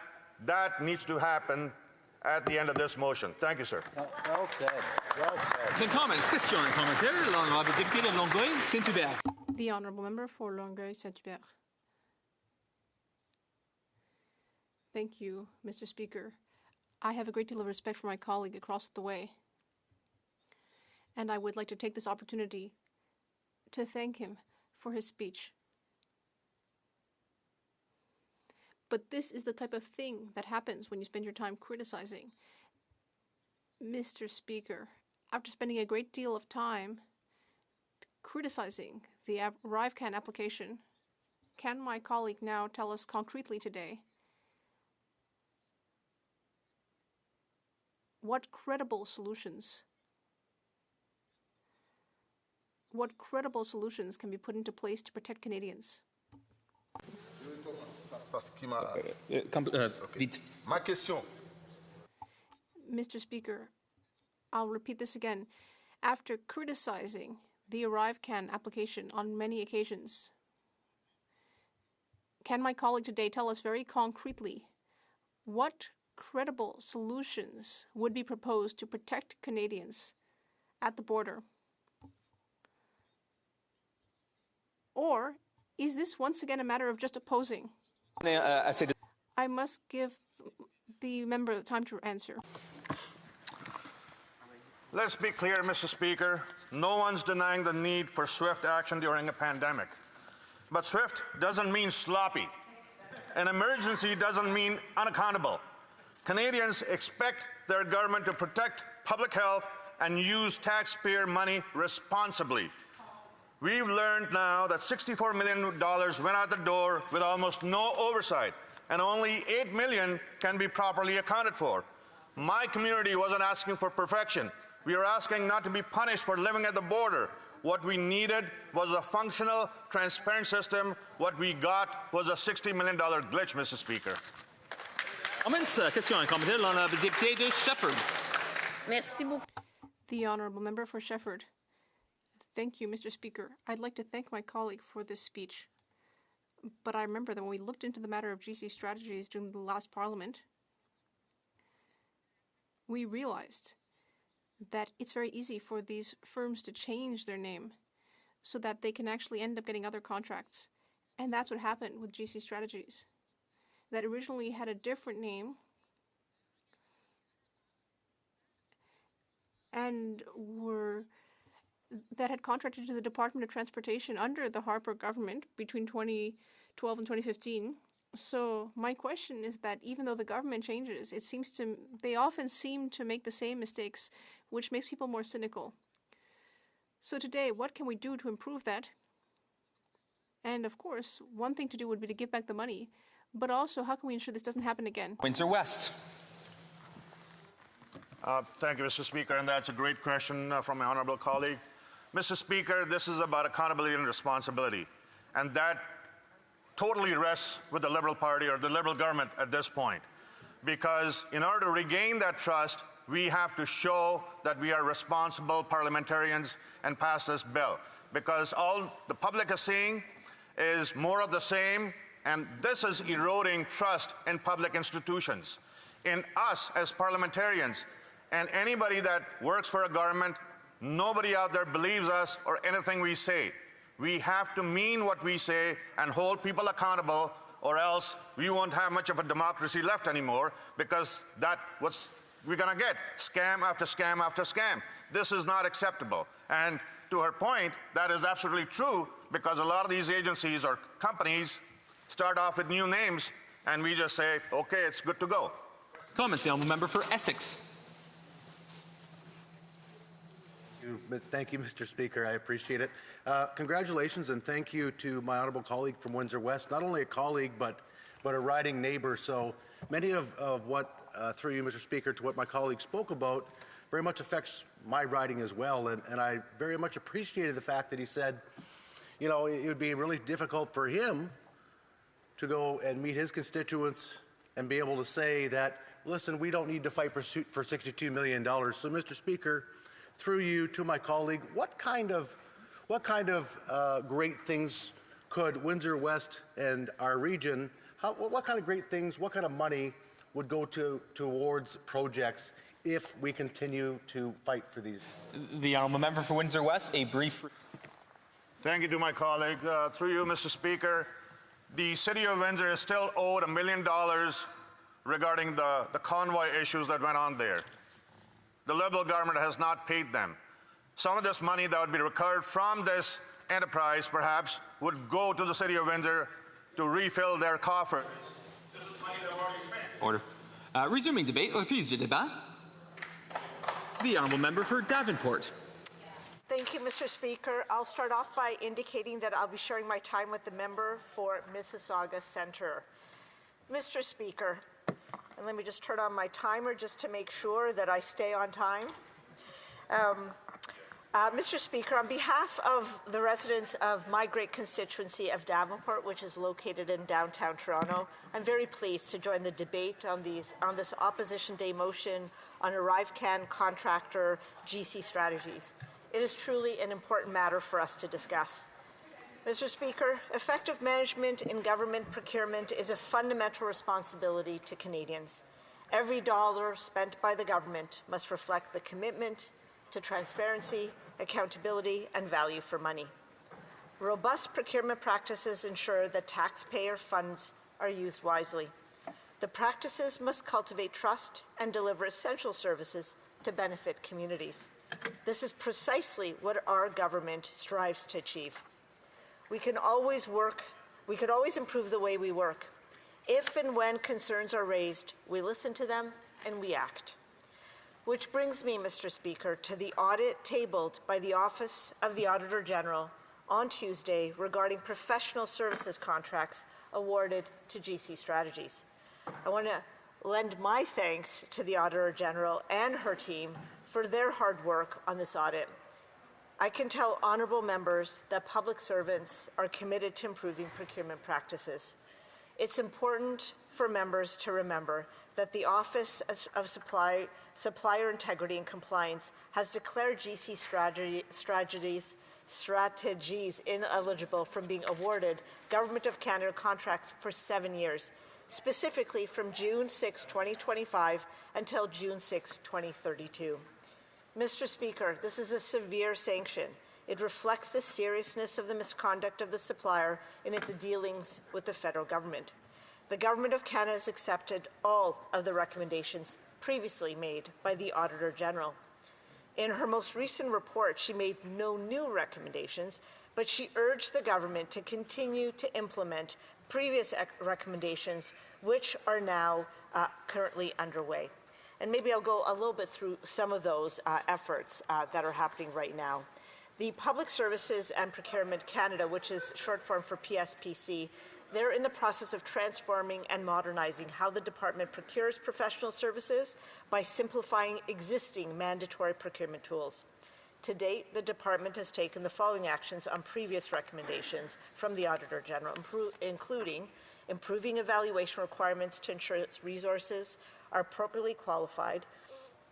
Speaker 3: that needs to happen at the end of this motion. Thank you, sir.
Speaker 12: Well said. Well said.
Speaker 1: Then comments, questions et commentaires. L'honorable député de Longueuil, Saint-Hubert.
Speaker 7: The honourable member for Longueuil Saint-Hubert. Thank you, Mr. Speaker. I have a great deal of respect for my colleague across the way, and I would like to take this opportunity to thank him for his speech. But this is the type of thing that happens when you spend your time criticizing. Mr. Speaker, after spending a great deal of time criticizing the ArriveCAN application, can my colleague now tell us concretely today what credible solutions can be put into place to protect Canadians?
Speaker 8: Ma question.
Speaker 7: Mr. Speaker, I'll repeat this again. After criticizing the ArriveCAN application on many occasions, can my colleague today tell us very concretely what credible solutions would be proposed to protect Canadians at the border? Or is this once again a matter of just opposing? I must give the member the time to answer.
Speaker 3: Let's be clear, Mr. Speaker. No one's denying the need for swift action during a pandemic. But swift doesn't mean sloppy. An emergency doesn't mean unaccountable. Canadians expect their government to protect public health and use taxpayer money responsibly. We've learned now that $64 million went out the door with almost no oversight, and only $8 million can be properly accounted for. My community wasn't asking for perfection. We were asking not to be punished for living at the border. What we needed was a functional, transparent system. What we got was a $60 million glitch, Mr. Speaker.
Speaker 1: Comments, questions et commentaires. L'honorable député de Shefford.
Speaker 7: Merci beaucoup. The honourable member for Shefford. Thank you, Mr. Speaker. I'd like to thank my colleague for this speech. But I remember that when we looked into the matter of GC strategies during the last Parliament, we realized that it's very easy for these firms to change their name so that they can actually end up getting other contracts. And that's what happened with GC strategies. That originally had a different name and that had contracted to the Department of Transportation under the Harper government between 2012 and 2015. So my question is that even though the government changes, they often seem to make the same mistakes, which makes people more cynical. So today, what can we do to improve that? And of course, one thing to do would be to give back the money, but also how can we ensure this doesn't happen again?
Speaker 1: Windsor West.
Speaker 3: Thank you, Mr. Speaker, and that's a great question from my honourable colleague. Mr. Speaker, this is about accountability and responsibility, and that totally rests with the Liberal Party or the Liberal government at this point. Because in order to regain that trust, we have to show that we are responsible parliamentarians and pass this bill. Because all the public is seeing is more of the same, and this is eroding trust in public institutions, in us as parliamentarians, and anybody that works for a government. Nobody out there believes us or anything we say. We have to mean what we say and hold people accountable, or else we won't have much of a democracy left anymore, because that's what we're going to get, scam after scam after scam. This is not acceptable. And to her point, that is absolutely true, because a lot of these agencies or companies start off with new names, and we just say, okay, it's good to go.
Speaker 1: Comments, the honourable member for Essex.
Speaker 11: Thank you, Mr. Speaker. I appreciate it. Congratulations and thank you to my honourable colleague from Windsor West, not only a colleague but a riding neighbour. So many of what, through you, Mr. Speaker, to what my colleague spoke about very much affects my riding as well. And I very much appreciated the fact that he said, you know, it would be really difficult for him to go and meet his constituents and be able to say that, listen, we don't need to fight for $62 million. So, Mr. Speaker, through you to my colleague, what kind of great things could Windsor West and our region, what kind of great things, what kind of money would go towards projects if we continue to fight for these?
Speaker 1: The honourable member for Windsor West, a brief.
Speaker 3: Thank you to my colleague. Through you, Mr. Speaker, the City of Windsor is still owed $1 million regarding the convoy issues that went on there. The Liberal government has not paid them. Some of this money that would be recovered from this enterprise, perhaps, would go to the City of Windsor to refill their coffers. This is money they've already spent.
Speaker 1: Order. Resuming debate, reprise du débat. The honourable member for Davenport.
Speaker 8: Thank you, Mr. Speaker. I'll start off by indicating that I'll be sharing my time with the member for Mississauga Centre. Mr. Speaker, and let me just turn on my timer just to make sure that I stay on time. Mr. Speaker, on behalf of the residents of my great constituency of Davenport, which is located in downtown Toronto, I'm very pleased to join the debate on this Opposition Day motion on ArriveCan contractor GC strategies. It is truly an important matter for us to discuss. Mr. Speaker, effective management in government procurement is a fundamental responsibility to Canadians. Every dollar spent by the government must reflect the commitment to transparency, accountability, and value for money. Robust procurement practices ensure that taxpayer funds are used wisely. The practices must cultivate trust and deliver essential services to benefit communities. This is precisely what our government strives to achieve. We can always improve the way we work. If and when concerns are raised, we listen to them and we act. Which brings me, Mr. Speaker, to the audit tabled by the Office of the Auditor General on Tuesday regarding professional services contracts awarded to GC Strategies. I want to lend my thanks to the Auditor General and her team for their hard work on this audit. I can tell honourable members that public servants are committed to improving procurement practices. It's important for members to remember that the Office of Supplier Integrity and Compliance has declared GC strategies ineligible from being awarded Government of Canada contracts for 7 years, specifically from June 6, 2025 until June 6, 2032. Mr. Speaker, this is a severe sanction. It reflects the seriousness of the misconduct of the supplier in its dealings with the federal government. The Government of Canada has accepted all of the recommendations previously made by the Auditor General. In her most recent report, she made no new recommendations, but she urged the government to continue to implement previous recommendations, which are now currently underway. And maybe I'll go a little bit through some of those efforts that are happening right now. The Public Services and Procurement Canada, which is short form for PSPC, they're in the process of transforming and modernizing how the department procures professional services by simplifying existing mandatory procurement tools. To date, the department has taken the following actions on previous recommendations from the Auditor General, including improving evaluation requirements to ensure its resources are appropriately qualified,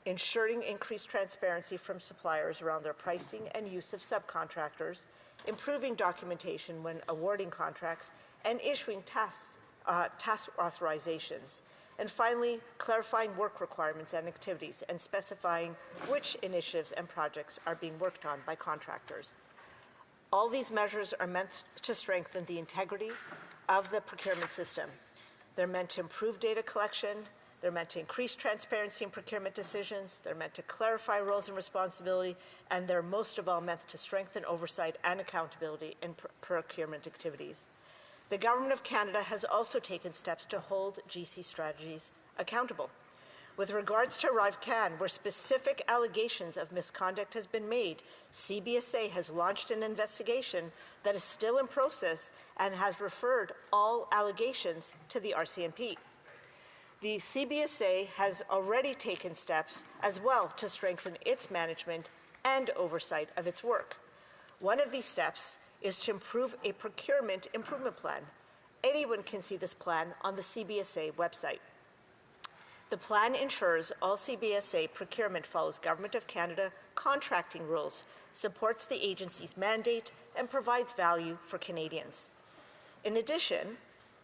Speaker 8: ensuring increased transparency from suppliers around their pricing and use of subcontractors, improving documentation when awarding contracts, and issuing task authorizations. And finally, clarifying work requirements and activities and specifying which initiatives and projects are being worked on by contractors. All these measures are meant to strengthen the integrity of the procurement system. They're meant to improve data collection, they're meant to increase transparency in procurement decisions, they're meant to clarify roles and responsibility, and they're most of all meant to strengthen oversight and accountability in procurement activities. The Government of Canada has also taken steps to hold GC Strategies accountable. With regards to ArriveCan, where specific allegations of misconduct has been made, CBSA has launched an investigation that is still in process and has referred all allegations to the RCMP. The CBSA has already taken steps as well to strengthen its management and oversight of its work. One of these steps is to improve a procurement improvement plan. Anyone can see this plan on the CBSA website. The plan ensures all CBSA procurement follows Government of Canada contracting rules, supports the agency's mandate, and provides value for Canadians. In addition,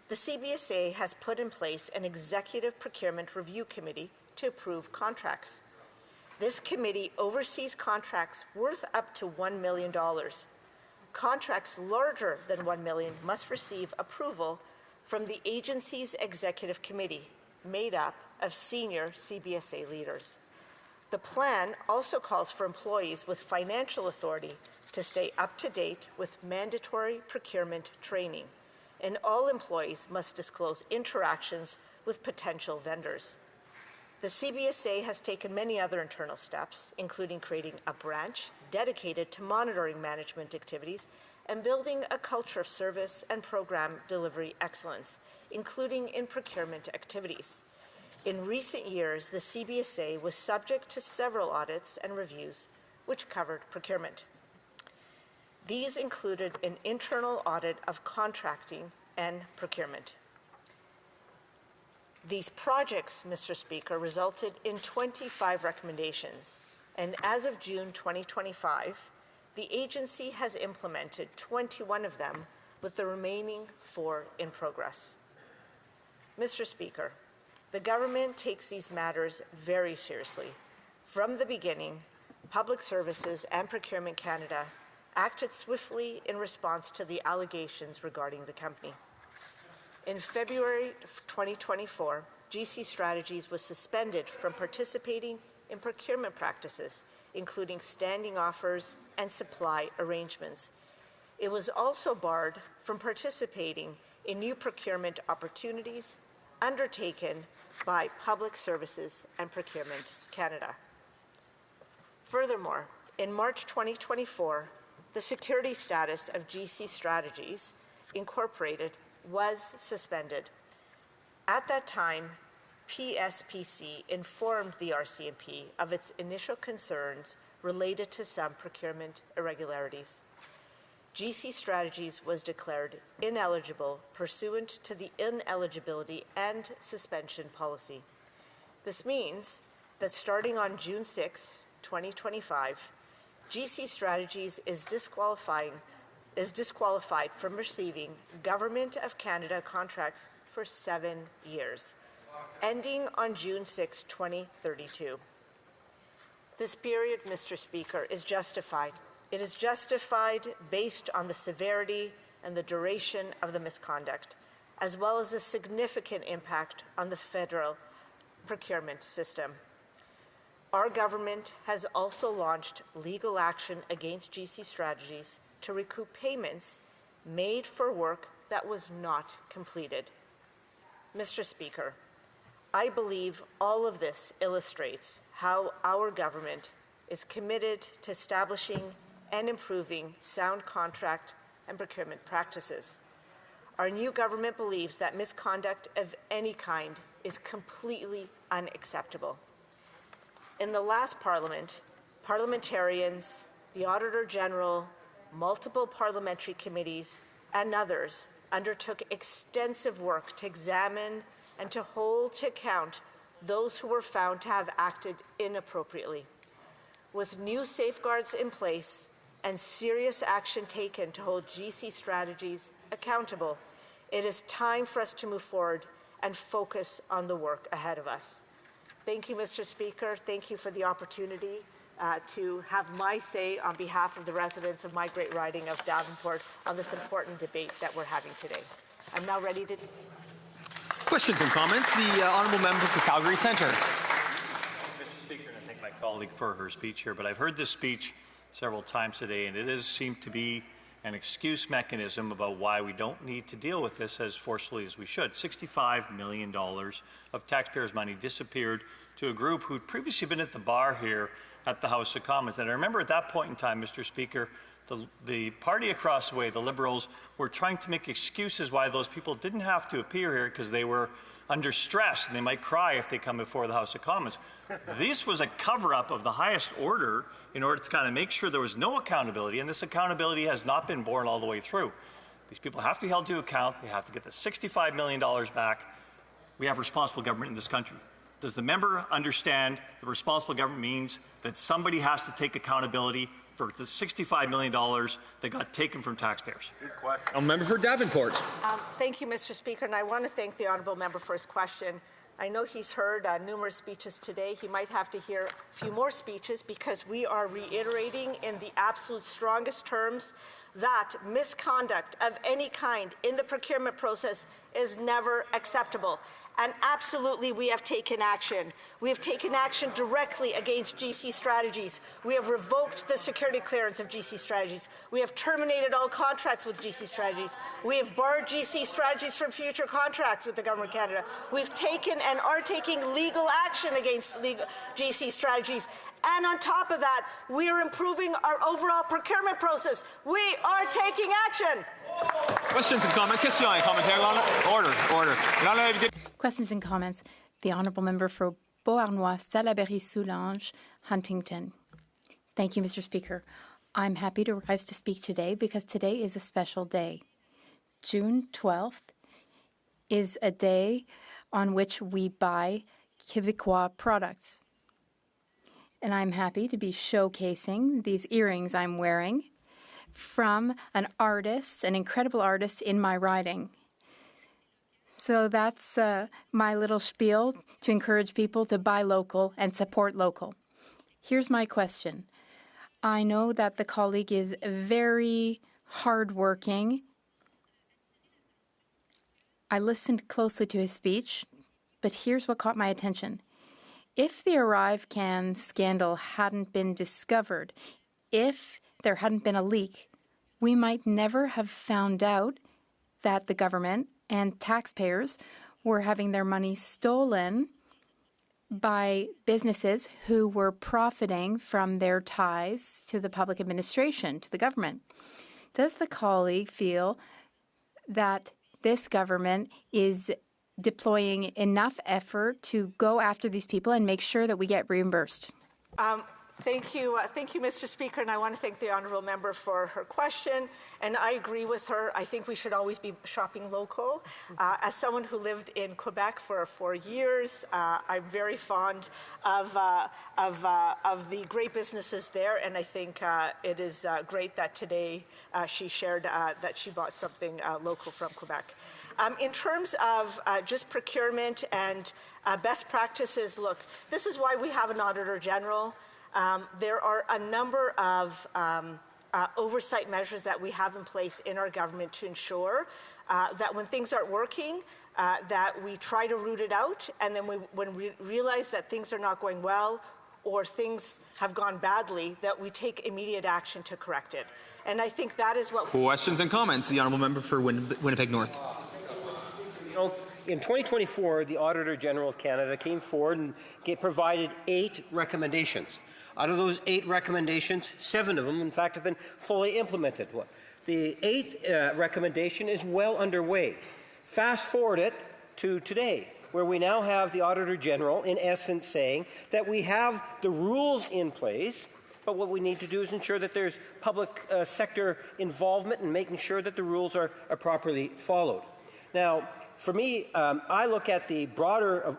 Speaker 8: the CBSA has put in place an Executive Procurement Review Committee to approve contracts. This committee oversees contracts worth up to $1 million. Contracts larger than $1 million must receive approval from the agency's executive committee, made up of senior CBSA leaders. The plan also calls for employees with financial authority to stay up to date with mandatory procurement training, and all employees must disclose interactions with potential vendors. The CBSA has taken many other internal steps, including creating a branch dedicated to monitoring management activities and building a culture of service and program delivery excellence, including in procurement activities. In recent years, the CBSA was subject to several audits and reviews which covered procurement. These included an internal audit of contracting and procurement. These projects, Mr. Speaker, resulted in 25 recommendations, and as of June 2025, the agency has implemented 21 of them, with the remaining 4 in progress. Mr. Speaker, the government takes these matters very seriously. From the beginning, Public Services and Procurement Canada acted swiftly in response to the allegations regarding the company. In February 2024, GC Strategies was suspended from participating in procurement practices, including standing offers and supply arrangements. It was also barred from participating in new procurement opportunities undertaken by Public Services and Procurement Canada. Furthermore, in March 2024, the security status of GC Strategies Incorporated was suspended. At that time, PSPC informed the RCMP of its initial concerns related to some procurement irregularities. GC Strategies was declared ineligible pursuant to the ineligibility and suspension policy. This means that starting on June 6, 2025, GC Strategies is disqualified from receiving Government of Canada contracts for 7 years, ending on June 6, 2032. This period, Mr. Speaker, is justified. It is justified based on the severity and the duration of the misconduct, as well as the significant impact on the federal procurement system. Our government has also launched legal action against GC Strategies to recoup payments made for work that was not completed. Mr. Speaker, I believe all of this illustrates how our government is committed to establishing and improving sound contract and procurement practices. Our new government believes that misconduct of any kind is completely unacceptable. In the last Parliament, parliamentarians, the Auditor General, multiple parliamentary committees, and others undertook extensive work to examine and to hold to account those who were found to have acted inappropriately. With new safeguards in place and serious action taken to hold GC Strategies accountable, it is time for us to move forward and focus on the work ahead of us. Thank you, Mr. Speaker. Thank you for the opportunity to have my say on behalf of the residents of my great riding of Davenport on this important debate that we're having today. I'm now ready to...
Speaker 1: Questions and comments? The honourable member for Calgary Centre.
Speaker 14: Mr. Speaker, and I thank my colleague for her speech here, but I've heard this speech several times today, and it does seem to be an excuse mechanism about why we don't need to deal with this as forcefully as we should. $65 million of taxpayers' money disappeared to a group who'd previously been at the bar here at the House of Commons. And I remember at that point in time, Mr. Speaker, the party across the way, the Liberals, were trying to make excuses why those people didn't have to appear here because they were under stress and they might cry if they come before the House of Commons. This was a cover-up of the highest order in order to kind of make sure there was no accountability, and this accountability has not been borne all the way through. These people have to be held to account. They have to get the $65 million back. We have responsible government in this country. Does the member understand that responsible government means that somebody has to take accountability for the $65 million that got taken from taxpayers?
Speaker 3: Good question.
Speaker 1: A member for Davenport.
Speaker 8: Thank you, Mr. Speaker, and I want to thank the honourable member for his question. I know he's heard numerous speeches today. He might have to hear a few more speeches because we are reiterating in the absolute strongest terms that misconduct of any kind in the procurement process is never acceptable. And absolutely, we have taken action. We have taken action directly against GC Strategies. We have revoked the security clearance of GC Strategies. We have terminated all contracts with GC Strategies. We have barred GC Strategies from future contracts with the Government of Canada. We've taken and are taking legal action against GC Strategies. And on top of that, we are improving our overall procurement process. We are taking action.
Speaker 1: Questions and comments? Question et commentaire. Order.
Speaker 24: Questions and comments. The Honourable Member for Beauharnois, Salaberry-Soulanges, Huntington. Thank you, Mr. Speaker. I'm happy to rise to speak today because today is a special day. June 12th is a day on which we buy Québécois products. And I'm happy to be showcasing these earrings I'm wearing from an artist, an incredible artist in my riding. So that's my little spiel to encourage people to buy local and support local. Here's my question. I know that the colleague is very hardworking. I listened closely to his speech, but here's what caught my attention. If the ArriveCan scandal hadn't been discovered, if there hadn't been a leak, we might never have found out that the government and taxpayers were having their money stolen by businesses who were profiting from their ties to the public administration, to the government. Does the colleague feel that this government is deploying enough effort to go after these people and make sure that we get reimbursed?
Speaker 8: Thank you, Mr. Speaker, and I want to thank the honourable member for her question. And I agree with her. I think we should always be shopping local. As someone who lived in Quebec for 4 years, I'm very fond of the great businesses there, and I think it is great that today she shared that she bought something local from Quebec. In terms of just procurement and best practices, look, this is why we have an Auditor General. There are a number of oversight measures that we have in place in our government to ensure that when things aren't working, that we try to root it out, and then when we realize that things are not going well or things have gone badly, that we take immediate action to correct it. And I think that is what...
Speaker 1: Questions and comments. The Honourable Member for Winnipeg North.
Speaker 6: In 2024, the Auditor General of Canada came forward and provided 8 recommendations. Out of those 8 recommendations, 7 of them, in fact, have been fully implemented. The 8th recommendation is well underway. Fast forward it to today, where we now have the Auditor General, in essence, saying that we have the rules in place, but what we need to do is ensure that there's public sector involvement in making sure that the rules are properly followed. Now, for me, I look at the broader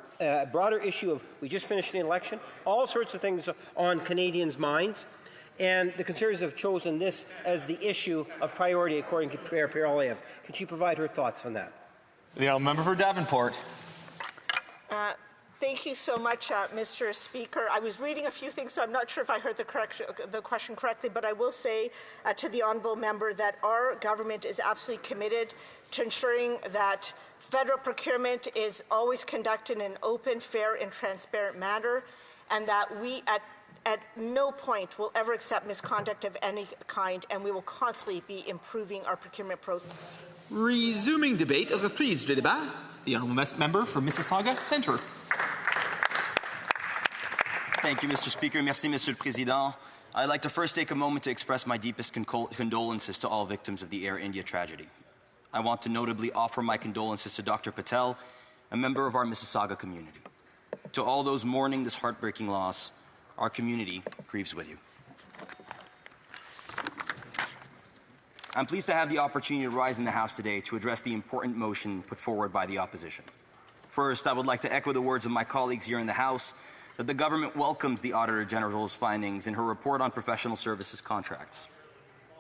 Speaker 6: issue of we just finished an election, all sorts of things on Canadians' minds, and the Conservatives have chosen this as the issue of priority, according to Pierre Poilievre. Can she provide her thoughts on that?
Speaker 1: The Honourable Member for Davenport.
Speaker 8: Thank you so much, Mr. Speaker. I was reading a few things, so I'm not sure if I heard the question correctly, but I will say to the honourable member that our government is absolutely committed to ensuring that federal procurement is always conducted in an open, fair, and transparent manner, and that we at no point will ever accept misconduct of any kind, and we will constantly be improving our procurement process.
Speaker 1: Resuming debate, reprise de débat. The Honourable Member for Mississauga Centre.
Speaker 9: Thank you, Mr. Speaker. Merci, Monsieur le Président. I'd like to first take a moment to express my deepest condolences to all victims of the Air India tragedy. I want to notably offer my condolences to Dr. Patel, a member of our Mississauga community. To all those mourning this heartbreaking loss, our community grieves with you. I'm pleased to have the opportunity to rise in the House today to address the important motion put forward by the opposition. First, I would like to echo the words of my colleagues here in the House that the government welcomes the Auditor General's findings in her report on professional services contracts.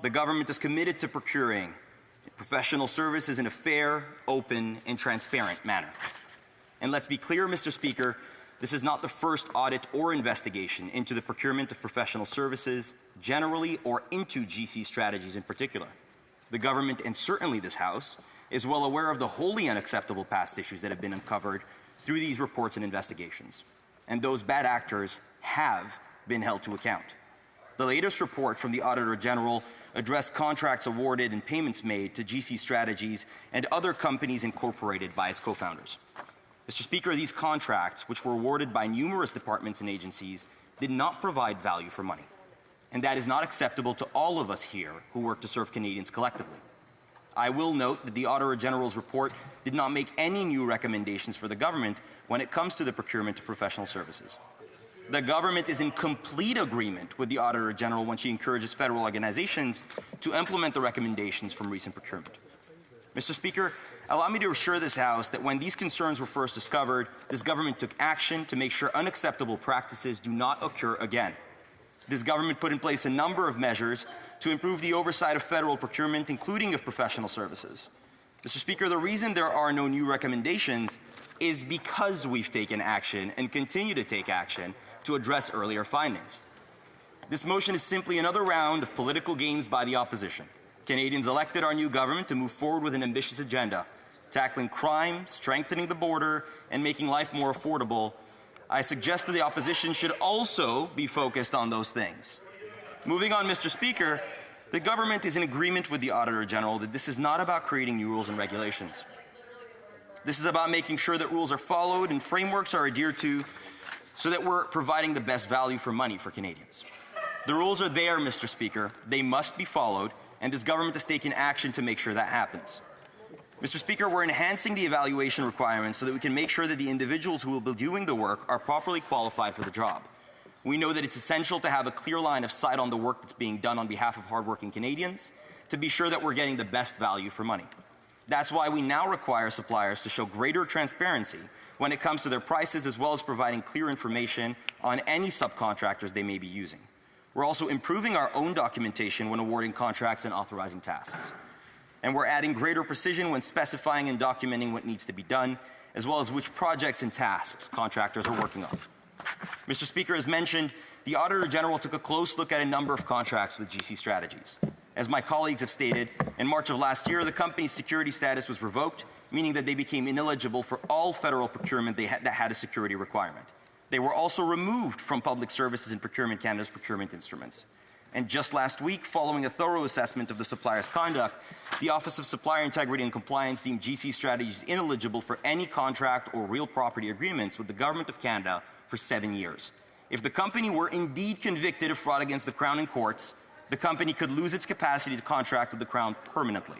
Speaker 9: The government is committed to procuring professional services in a fair, open, and transparent manner. And let's be clear, Mr. Speaker, this is not the first audit or investigation into the procurement of professional services generally or into GC strategies in particular. The government, and certainly this House, is well aware of the wholly unacceptable past issues that have been uncovered through these reports and investigations. And those bad actors have been held to account. The latest report from the Auditor General addressed contracts awarded and payments made to GC Strategies and other companies incorporated by its co-founders. Mr. Speaker, these contracts, which were awarded by numerous departments and agencies, did not provide value for money. And that is not acceptable to all of us here who work to serve Canadians collectively. I will note that the Auditor General's report did not make any new recommendations for the government when it comes to the procurement of professional services. The government is in complete agreement with the Auditor General when she encourages federal organizations to implement the recommendations from recent procurement. Mr. Speaker, allow me to assure this House that when these concerns were first discovered, this government took action to make sure unacceptable practices do not occur again. This government put in place a number of measures to improve the oversight of federal procurement, including of professional services. Mr. Speaker, the reason there are no new recommendations is because we've taken action and continue to take action to address earlier findings. This motion is simply another round of political games by the opposition. Canadians elected our new government to move forward with an ambitious agenda, tackling crime, strengthening the border, and making life more affordable. I suggest that the opposition should also be focused on those things. Moving on, Mr. Speaker, the government is in agreement with the Auditor General that this is not about creating new rules and regulations. This is about making sure that rules are followed and frameworks are adhered to so that we're providing the best value for money for Canadians. The rules are there, Mr. Speaker. They must be followed, and this government has taken action to make sure that happens. Mr. Speaker, we're enhancing the evaluation requirements so that we can make sure that the individuals who will be doing the work are properly qualified for the job. We know that it's essential to have a clear line of sight on the work that's being done on behalf of hardworking Canadians to be sure that we're getting the best value for money. That's why we now require suppliers to show greater transparency when it comes to their prices, as well as providing clear information on any subcontractors they may be using. We're also improving our own documentation when awarding contracts and authorizing tasks. And we're adding greater precision when specifying and documenting what needs to be done, as well as which projects and tasks contractors are working on. Mr. Speaker, as mentioned, the Auditor General took a close look at a number of contracts with GC Strategies. As my colleagues have stated, in March of last year, the company's security status was revoked, meaning that they became ineligible for all federal procurement that had a security requirement. They were also removed from Public Services and Procurement Canada's procurement instruments. And just last week, following a thorough assessment of the supplier's conduct, the Office of Supplier Integrity and Compliance deemed GC Strategies ineligible for any contract or real property agreements with the Government of Canada for 7 years. If the company were indeed convicted of fraud against the Crown in courts, the company could lose its capacity to contract with the Crown permanently.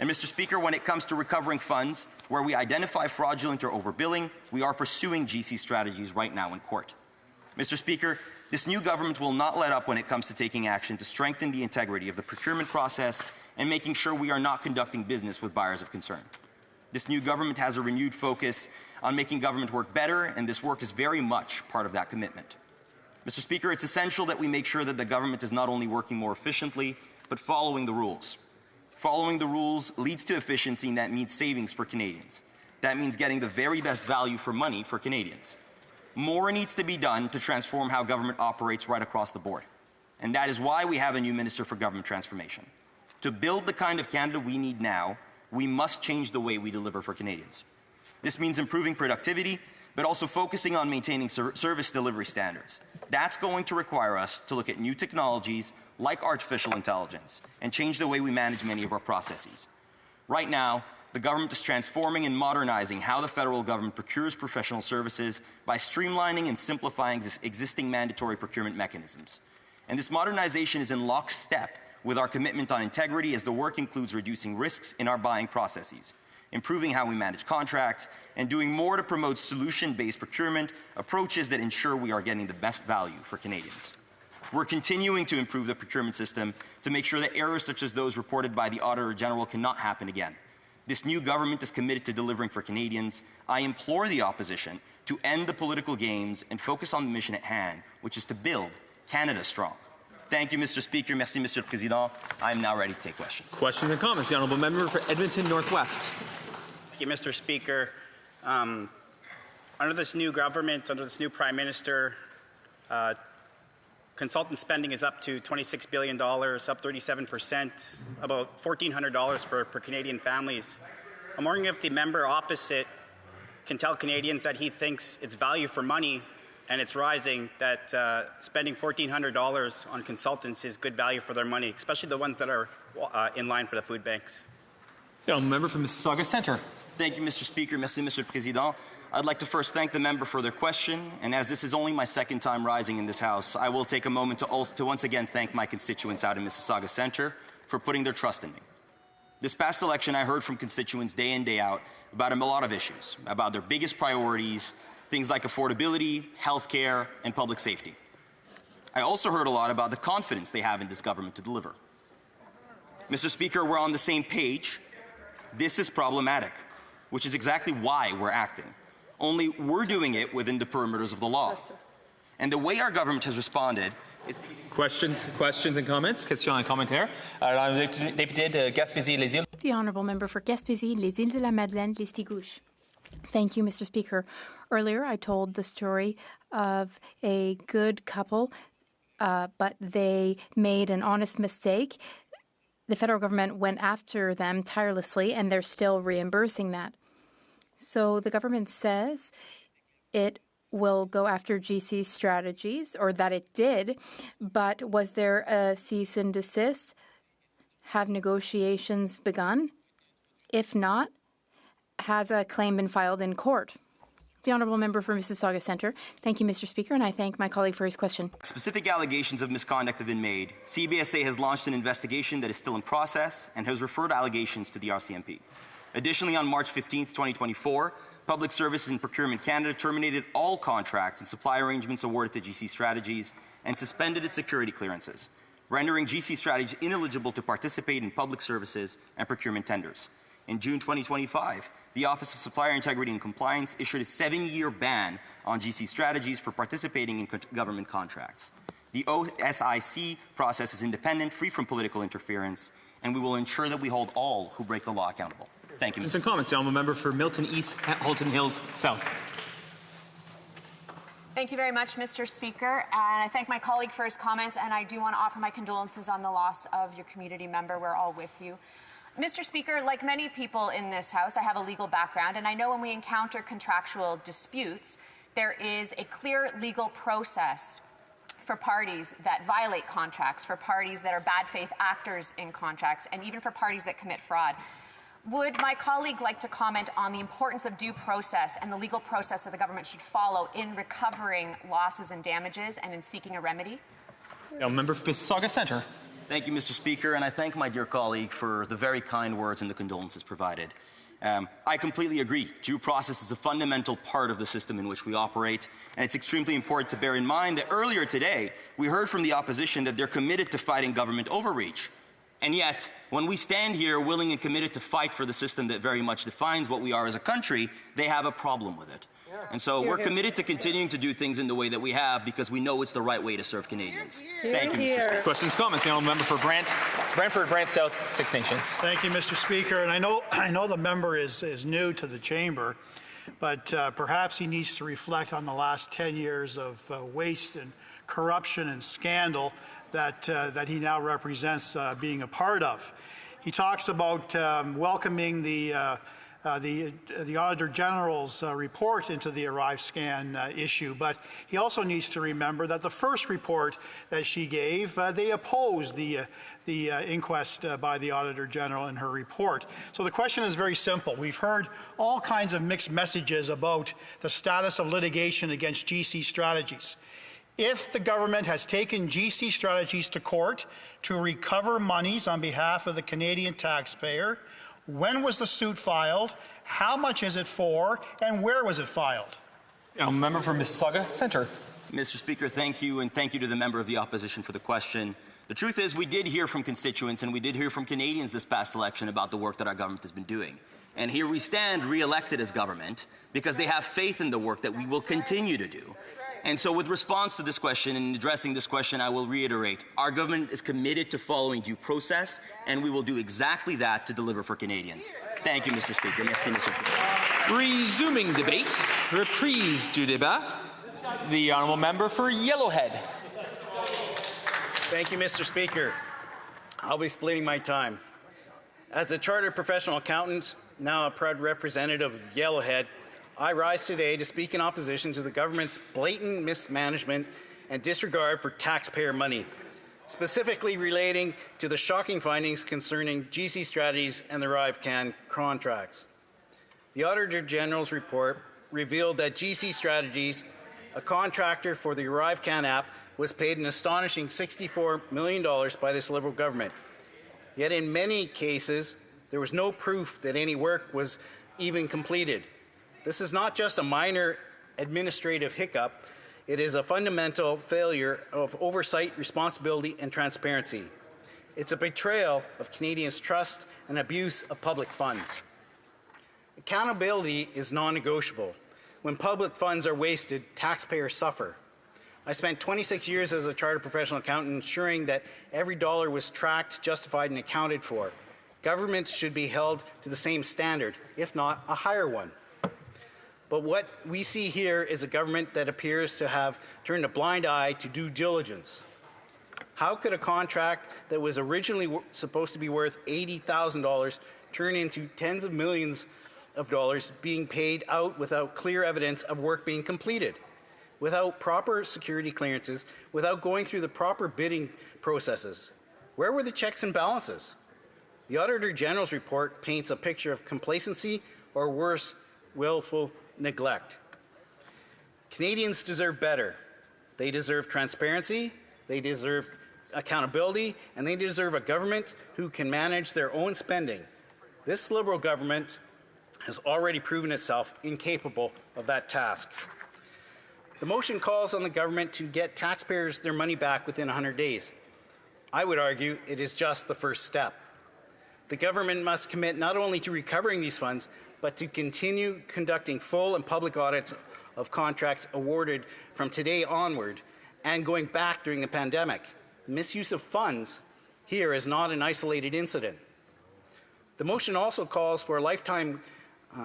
Speaker 9: And Mr. Speaker, when it comes to recovering funds where we identify fraudulent or overbilling, we are pursuing GC Strategies right now in court. Mr. Speaker, this new government will not let up when it comes to taking action to strengthen the integrity of the procurement process and making sure we are not conducting business with buyers of concern. This new government has a renewed focus on making government work better, and this work is very much part of that commitment. Mr. Speaker, it's essential that we make sure that the government is not only working more efficiently, but following the rules. Following the rules leads to efficiency, and that means savings for Canadians. That means getting the very best value for money for Canadians. More needs to be done to transform how government operates right across the board. And that is why we have a new Minister for Government Transformation. To build the kind of Canada we need now, we must change the way we deliver for Canadians. This means improving productivity, but also focusing on maintaining service delivery standards. That's going to require us to look at new technologies like artificial intelligence and change the way we manage many of our processes. Right now, the government is transforming and modernizing how the federal government procures professional services by streamlining and simplifying existing mandatory procurement mechanisms. And this modernization is in lockstep with our commitment on integrity, as the work includes reducing risks in our buying processes, improving how we manage contracts, and doing more to promote solution-based procurement approaches that ensure we are getting the best value for Canadians. We're continuing to improve the procurement system to make sure that errors such as those reported by the Auditor General cannot happen again. This new government is committed to delivering for Canadians. I implore the opposition to end the political games and focus on the mission at hand, which is to build Canada strong. Thank you, Mr. Speaker. Merci, Monsieur le Président. I am now ready to take questions.
Speaker 1: Questions and comments. The Honourable Member for Edmonton Northwest.
Speaker 15: Thank you, Mr. Speaker. Under this new government, under this new Prime Minister, consultant spending is up to $26 billion, up 37%, about $1,400 per Canadian families. I'm wondering if the member opposite can tell Canadians that he thinks it's value for money and it's rising, that spending $1,400 on consultants is good value for their money, especially the ones that are in line for the food banks.
Speaker 1: Member from Mississauga Centre.
Speaker 9: Thank you, Mr. Speaker. Merci, Monsieur le Président. I'd like to first thank the member for their question, and as this is only my second time rising in this House, I will take a moment to once again thank my constituents out in Mississauga Centre for putting their trust in me. This past election, I heard from constituents day in, day out about a lot of issues, about their biggest priorities, things like affordability, healthcare, and public safety. I also heard a lot about the confidence they have in this government to deliver. Mr. Speaker, we're on the same page. This is problematic, which is exactly why we're acting. Only we're doing it within the perimeters of the law. And the way our government has responded is...
Speaker 1: Questions and comments? Question et commentaire. Député de Gaspésie-Les-Îles.
Speaker 24: The Honourable Member for Gaspésie, Les Îles de la Madeleine, Listigouche. Thank you, Mr. Speaker. Earlier, I told the story of a good couple, but they made an honest mistake. The federal government went after them tirelessly, and they're still reimbursing that. So the government says it will go after GC strategies, or that it did, but was there a cease and desist? Have negotiations begun? If not, has a claim been filed in court? The Honourable Member for Mississauga Centre. Thank you, Mr. Speaker, and I thank my colleague for his question.
Speaker 9: Specific allegations of misconduct have been made. CBSA has launched an investigation that is still in process and has referred allegations to the RCMP. Additionally, on March 15, 2024, Public Services and Procurement Canada terminated all contracts and supply arrangements awarded to GC Strategies and suspended its security clearances, rendering GC Strategies ineligible to participate in public services and procurement tenders. In June 2025, the Office of Supplier Integrity and Compliance issued a 7-year ban on GC Strategies for participating in government contracts. The OSIC process is independent, free from political interference, and we will ensure that we hold all who break the law accountable. Thank you.
Speaker 1: Questions and comments. The Honourable Member for Milton East, Halton Hills South.
Speaker 16: Thank you very much, Mr. Speaker. And I thank my colleague for his comments, and I do want to offer my condolences on the loss of your community member. We're all with you. Mr. Speaker, like many people in this House, I have a legal background, and I know when we encounter contractual disputes, there is a clear legal process for parties that violate contracts, for parties that are bad faith actors in contracts, and even for parties that commit fraud. Would my colleague like to comment on the importance of due process and the legal process that the government should follow in recovering losses and damages and in seeking a remedy?
Speaker 1: Member for Mississauga Centre.
Speaker 9: Thank you, Mr. Speaker, and I thank my dear colleague for the very kind words and the condolences provided. I completely agree. Due process is a fundamental part of the system in which we operate, and it's extremely important to bear in mind that earlier today, we heard from the opposition that they're committed to fighting government overreach. And yet, when we stand here willing and committed to fight for the system that very much defines what we are as a country, they have a problem with it. And so we're committed to continuing to do things in the way that we have because we know it's the right way to serve Canadians. Thank you, Mr. Speaker.
Speaker 1: Questions, comments? The Honourable Member for Brantford, Brant South, Six Nations.
Speaker 21: Thank you, Mr. Speaker. And I know the member is new to the chamber, but perhaps he needs to reflect on the last 10 years of waste and corruption and scandal that he now represents being a part of. He talks about welcoming the Auditor General's report into the ArriveScan issue, but he also needs to remember that the first report that she gave, they opposed the inquest by the Auditor General in her report. So the question is very simple. We've heard all kinds of mixed messages about the status of litigation against GC Strategies. If the government has taken GC Strategies to court to recover monies on behalf of the Canadian taxpayer, when was the suit filed, how much is it for, and where was it filed?
Speaker 1: Member for Mississauga Centre.
Speaker 9: Mr. Speaker, thank you, and thank you to the member of the opposition for the question. The truth is we did hear from constituents and we did hear from Canadians this past election about the work that our government has been doing. And here we stand re-elected as government because they have faith in the work that we will continue to do. And so with response to this question and addressing this question, I will reiterate, our government is committed to following due process, and we will do exactly that to deliver for Canadians. Thank you, Mr. Speaker. Merci, Mr. President.
Speaker 1: Resuming debate, reprise du débat, the honourable member for Yellowhead.
Speaker 15: Thank you, Mr. Speaker. I'll be splitting my time. As a chartered professional accountant, now a proud representative of Yellowhead, I rise today to speak in opposition to the government's blatant mismanagement and disregard for taxpayer money, specifically relating to the shocking findings concerning GC Strategies and the ArriveCan contracts. The Auditor General's report revealed that GC Strategies, a contractor for the ArriveCan app, was paid an astonishing $64 million by this Liberal government. Yet in many cases, there was no proof that any work was even completed. This is not just a minor administrative hiccup, it is a fundamental failure of oversight, responsibility, and transparency. It's a betrayal of Canadians' trust and abuse of public funds. Accountability is non-negotiable. When public funds are wasted, taxpayers suffer. I spent 26 years as a chartered professional accountant ensuring that every dollar was tracked, justified, and accounted for. Governments should be held to the same standard, if not a higher one. But what we see here is a government that appears to have turned a blind eye to due diligence. How could a contract that was originally supposed to be worth $80,000 turn into tens of millions of dollars being paid out without clear evidence of work being completed, without proper security clearances, without going through the proper bidding processes? Where were the checks and balances? The Auditor General's report paints a picture of complacency, or worse, willful neglect. Canadians deserve better. They deserve transparency, they deserve accountability, and they deserve a government who can manage their own spending. This Liberal government has already proven itself incapable of that task. The motion calls on the government to get taxpayers their money back within 100 days. I would argue it is just the first step. The government must commit not only to recovering these funds, but to continue conducting full and public audits of contracts awarded from today onward and going back during the pandemic. Misuse of funds here is not an isolated incident. The motion also calls for a lifetime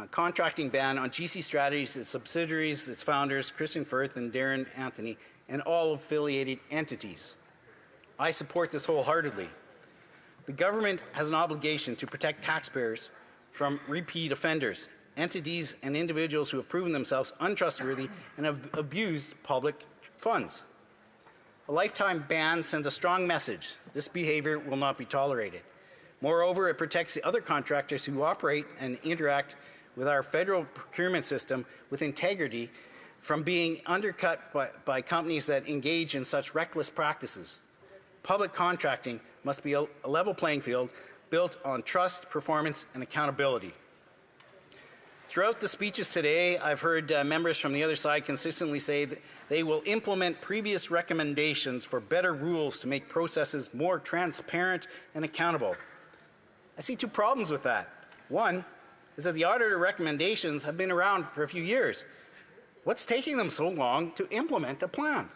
Speaker 15: contracting ban on GC Strategies, its subsidiaries, its founders, Christian Firth and Darren Anthony, and all affiliated entities. I support this wholeheartedly. The government has an obligation to protect taxpayers from repeat offenders, entities and individuals who have proven themselves untrustworthy and have abused public funds. A lifetime ban sends a strong message. This behavior will not be tolerated. Moreover, it protects the other contractors who operate and interact with our federal procurement system with integrity from being undercut by companies that engage in such reckless practices. Public contracting must be a level playing field built on trust, performance, and accountability. Throughout the speeches today, I've heard members from the other side consistently say that they will implement previous recommendations for better rules to make processes more transparent and accountable. I see two problems with that. One is that the auditor recommendations have been around for a few years. What's taking them so long to implement a plan?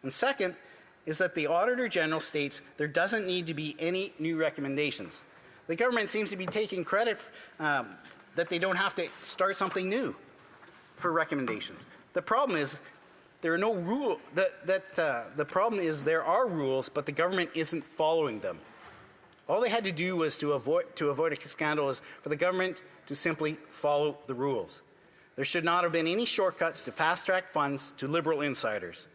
Speaker 15: And second is that the Auditor General states there doesn't need to be any new recommendations. The government seems to be taking credit that they don't have to start something new for recommendations. The problem is there are no rules. The problem is there are rules, but the government isn't following them. All they had to do was to avoid a scandal is for the government to simply follow the rules. There should not have been any shortcuts to fast-track funds to Liberal insiders.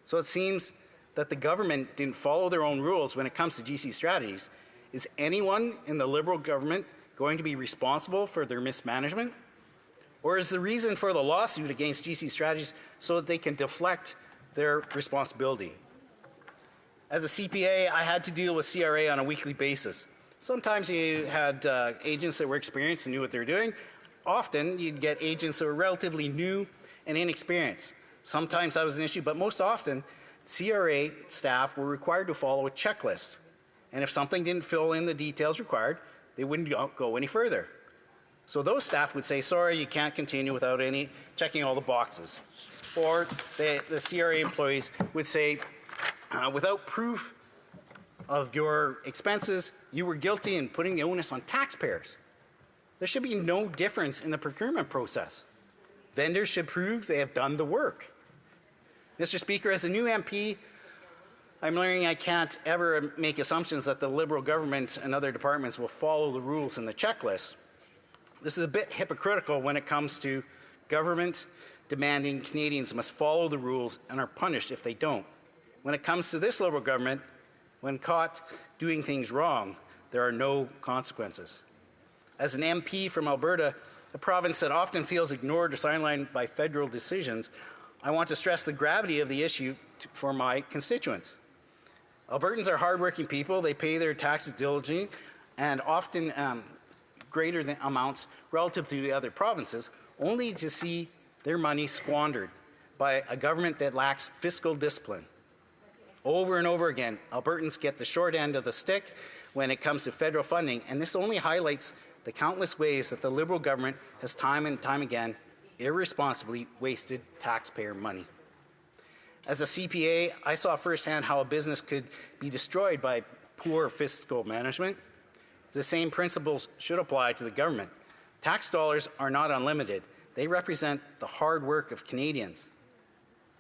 Speaker 15: So it seems that the government didn't follow their own rules when it comes to GC Strategies. Is anyone in the Liberal government going to be responsible for their mismanagement? Or is the reason for the lawsuit against GC Strategies so that they can deflect their responsibility? As a CPA, I had to deal with CRA on a weekly basis. Sometimes you had agents that were experienced and knew what they were doing. Often you'd get agents that were relatively new and inexperienced. Sometimes that was an issue, but most often CRA staff were required to follow a checklist. And if something didn't fill in the details required, they wouldn't go any further.
Speaker 4: So those staff would say, sorry, you can't continue without any checking all the boxes. Or the CRA employees would say, without proof of your expenses, you were guilty in putting the onus on taxpayers. There should be no difference in the procurement process. Vendors should prove they have done the work. Mr. Speaker, as a new MP, I'm learning I can't ever make assumptions that the Liberal government and other departments will follow the rules in the checklist. This is a bit hypocritical when it comes to government demanding Canadians must follow the rules and are punished if they don't. When it comes to this Liberal government, when caught doing things wrong, there are no consequences. As an MP from Alberta, a province that often feels ignored or sidelined by federal decisions, I want to stress the gravity of the issue for my constituents. Albertans are hardworking people. They pay their taxes diligently and often greater than amounts relative to the other provinces, only to see their money squandered by a government that lacks fiscal discipline. Over and over again, Albertans get the short end of the stick when it comes to federal funding, and this only highlights the countless ways that the Liberal government has time and time again irresponsibly wasted taxpayer money. As a CPA, I saw firsthand how a business could be destroyed by poor fiscal management. The same principles should apply to the government. Tax dollars are not unlimited. They represent the hard work of Canadians.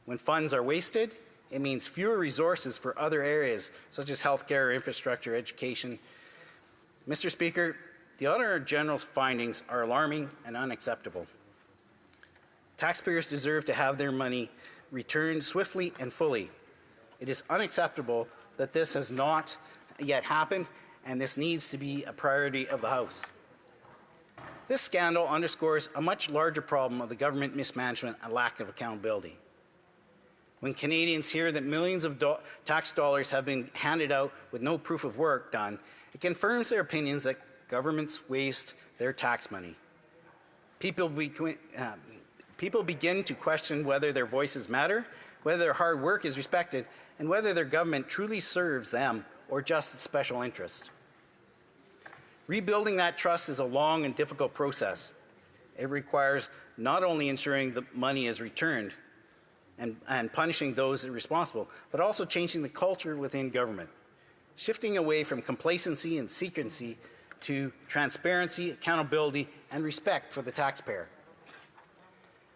Speaker 4: When funds are wasted, it means fewer resources for other areas such as healthcare, infrastructure, education. Mr. Speaker, the Auditor General's findings are alarming and unacceptable. Taxpayers deserve to have their money returned swiftly and fully. It is unacceptable that this has not yet happened, and this needs to be a priority of the House. This scandal underscores a much larger problem of the government mismanagement and lack of accountability. When Canadians hear that millions of tax dollars have been handed out with no proof of work done, it confirms their opinions that governments waste their tax money. People begin to question whether their voices matter, whether their hard work is respected, and whether their government truly serves them or just its special interests. Rebuilding that trust is a long and difficult process. It requires not only ensuring the money is returned and punishing those responsible, but also changing the culture within government, shifting away from complacency and secrecy to transparency, accountability, and respect for the taxpayer.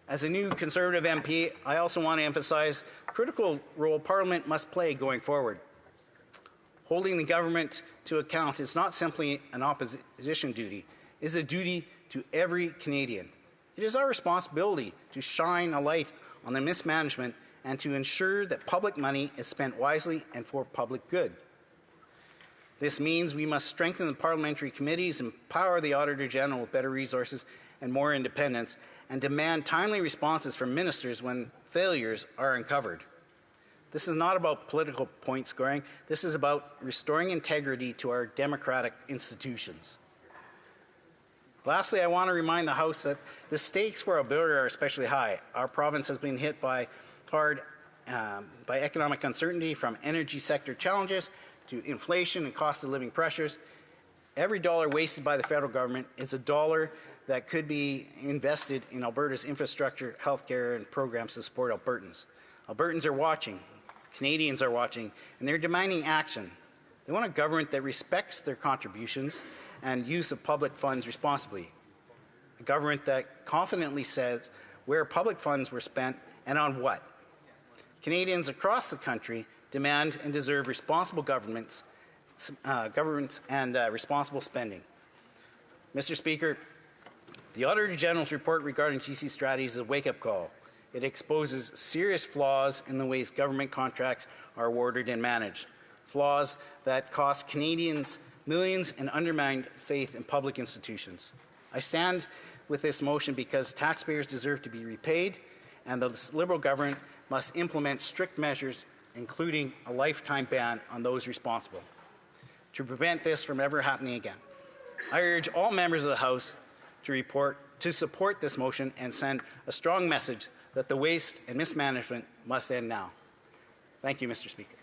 Speaker 4: As a new Conservative MP, I also want to emphasize the critical role Parliament must play going forward. Holding the government to account is not simply an opposition duty, it is a duty to every Canadian. It is our responsibility to shine a light on the mismanagement and to ensure that public money is spent wisely and for public good. This means we must strengthen the parliamentary committees, empower the Auditor General with better resources and more independence, and demand timely responses from ministers when failures are uncovered. This is not about political point scoring. This is about restoring integrity to our democratic institutions. Lastly, I want to remind the House that the stakes for Alberta are especially high. Our province has been hit hard by economic uncertainty, from energy sector challenges to inflation and cost of living pressures. Every dollar wasted by the federal government is a dollar that could be invested in Alberta's infrastructure, healthcare, and programs to support Albertans. Albertans are watching, Canadians are watching, and they're demanding action. They want a government that respects their contributions and use of public funds responsibly. A government that confidently says where public funds were spent and on what. Canadians across the country demand and deserve responsible governments and responsible spending. Mr. Speaker, the Auditor General's report regarding GC strategies is a wake-up call. It exposes serious flaws in the ways government contracts are awarded and managed, flaws that cost Canadians millions and undermine faith in public institutions. I stand with this motion because taxpayers deserve to be repaid, and the Liberal government must implement strict measures, including a lifetime ban on those responsible, to prevent this from ever happening again. I urge all members of the House to support this motion and send a strong message that the waste and mismanagement must end now. Thank you, Mr. Speaker.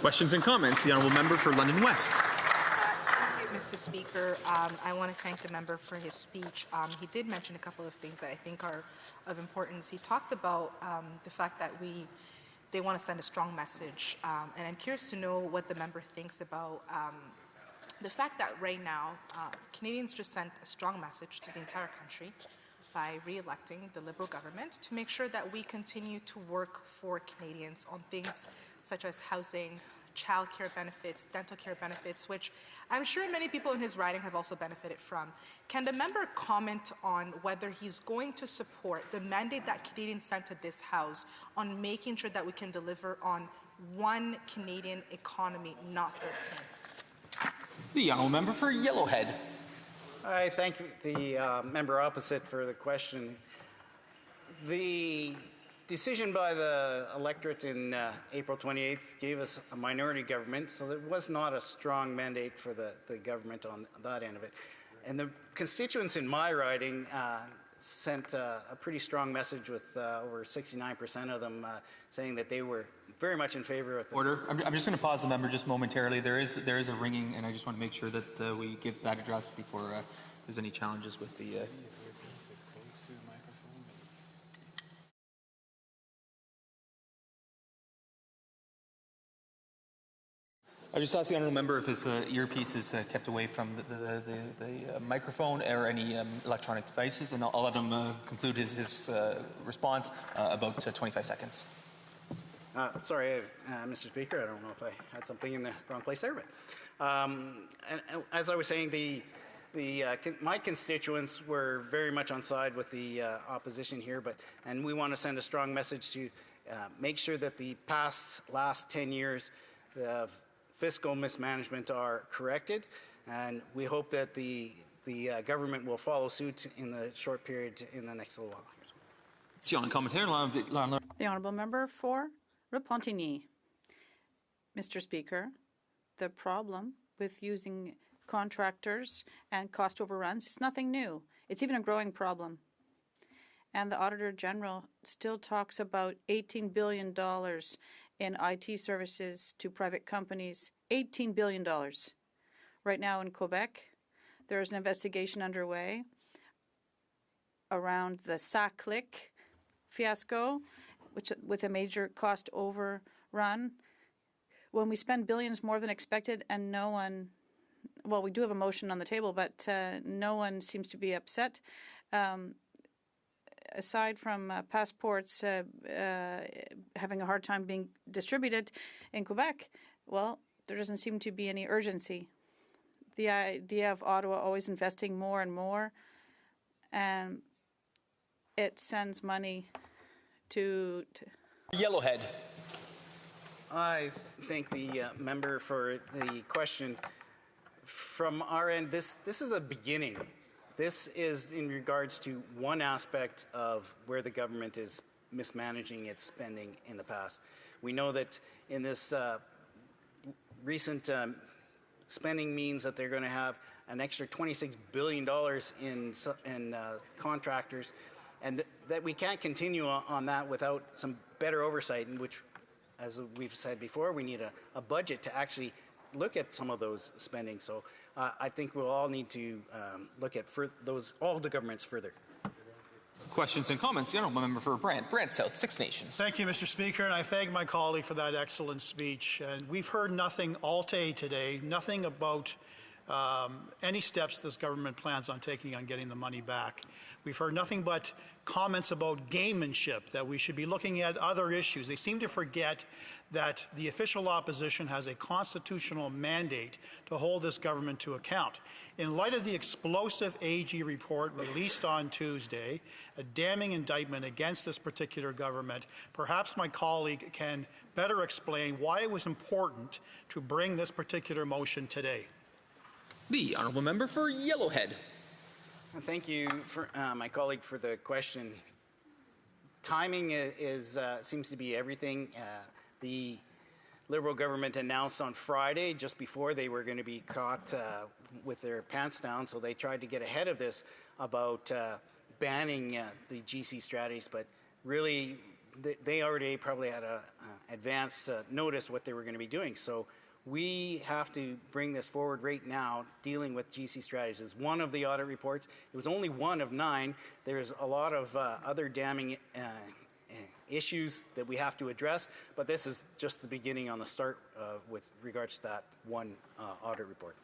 Speaker 1: Questions and comments? The Honourable Member for London West.
Speaker 10: Mr. Speaker. I want to thank the member for his speech. He did mention a couple of things that I think are of importance. He talked about the fact that they want to send a strong message, and I'm curious to know what the member thinks about the fact that right now Canadians just sent a strong message to the entire country by re-electing the Liberal government to make sure that we continue to work for Canadians on things such as housing, child care benefits, dental care benefits, which I'm sure many people in his riding have also benefited from. Can the member comment on whether he's going to support the mandate that Canadians sent to this House on making sure that we can deliver on one Canadian economy, not 13?
Speaker 1: The honourable member for Yellowhead.
Speaker 4: I thank the member opposite for the question. The decision by the electorate in April 28th gave us a minority government, so there was not a strong mandate for the government on that end of it. And the constituents in my riding sent a pretty strong message with over 69% of them saying that they were very much in favor of the
Speaker 1: Order. I'm just going to pause the member just momentarily. There is a ringing, and I just want to make sure that we get that addressed before there's any challenges with the. I just asked the honourable member if his earpiece is kept away from the microphone or any electronic devices, and I'll let him conclude his response about 25 seconds.
Speaker 4: Sorry, Mr. Speaker, I don't know if I had something in the wrong place there, but and as I was saying, my constituents were very much on side with the opposition here, and we want to send a strong message to make sure that the last 10 years of fiscal mismanagement are corrected, and we hope that the government will follow suit in the short period in the next little while.
Speaker 23: The honourable member for Repentigny. Mr. Speaker, the problem with using contractors and cost overruns is nothing new. It's even a growing problem. And the Auditor General still talks about $18 billion in IT services to private companies. $18 billion. Right now in Quebec, there is an investigation underway around the SACLIC fiasco, which with a major cost overrun. When we spend billions more than expected and no one, well, we do have a motion on the table, but no one seems to be upset. Aside from passports having a hard time being distributed in Quebec, well, there doesn't seem to be any urgency. The idea of Ottawa always investing more and more, and it sends money to
Speaker 1: Yellowhead.
Speaker 4: I thank the member for the question. From our end, this is a beginning. This is in regards to one aspect of where the government is mismanaging its spending in the past. We know that in this recent spending means that they're going to have an extra $26 billion in contractors, and that we can't continue on that without some better oversight, in which, as we've said before, we need a budget to actually look at some of those spending. So I think we'll all need to look at all the governments further.
Speaker 1: Questions and comments. The honourable member for Brant South, Six Nations.
Speaker 21: Thank you, Mr. Speaker, and I thank my colleague for that excellent speech. And we've heard nothing all day today, nothing about any steps this government plans on taking on getting the money back. We've heard nothing but comments about gamemanship, that we should be looking at other issues. They seem to forget that the official opposition has a constitutional mandate to hold this government to account. In light of the explosive AG report released on Tuesday, a damning indictment against this particular government, perhaps my colleague can better explain why it was important to bring this particular motion today.
Speaker 1: The honourable member for Yellowhead.
Speaker 4: Thank you, for my colleague, for the question. Timing seems to be everything. The Liberal government announced on Friday, just before they were going to be caught with their pants down, so they tried to get ahead of this about banning the GC strategies, but really they already probably had advanced notice what they were going to be doing. So We have to bring this forward right now, dealing with GC Strategies. It's one of the audit reports. It was only one of 9. There's a lot of other damning issues that we have to address, but this is just the beginning on the start with regards to that one audit report.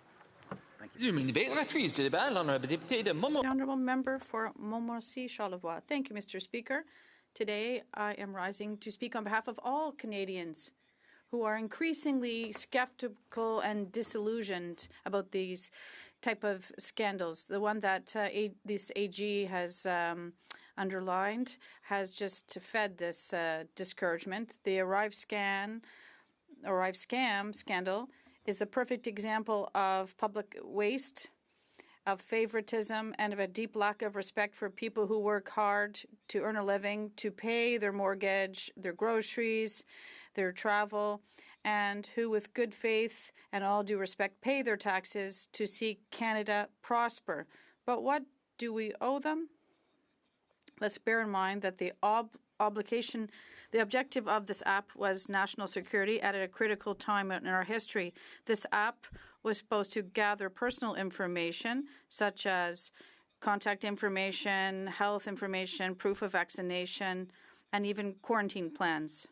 Speaker 4: Thank you.
Speaker 23: The honourable member for Montmorency-Charlevoix. Thank you, Mr. Speaker. Today, I am rising to speak on behalf of all Canadians who are increasingly skeptical and disillusioned about these type of scandals. The one that this AG has underlined has just fed this discouragement. The Arrive Scam scandal is the perfect example of public waste, of favoritism, and of a deep lack of respect for people who work hard to earn a living, to pay their mortgage, their groceries, their travel, and who, with good faith and all due respect, pay their taxes to see Canada prosper. But what do we owe them? Let's bear in mind that the objective of this app was national security at a critical time in our history. This app was supposed to gather personal information such as contact information, health information, proof of vaccination, and even quarantine plans.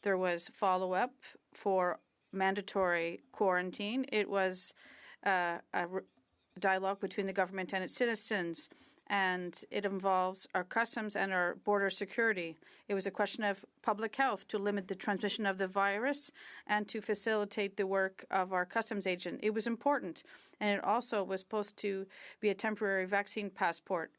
Speaker 23: There was follow-up for mandatory quarantine. It was a dialogue between the government and its citizens, and it involves our customs and our border security. It was a question of public health to limit the transmission of the virus and to facilitate the work of our customs agent. It was important, and it also was supposed to be a temporary vaccine passport.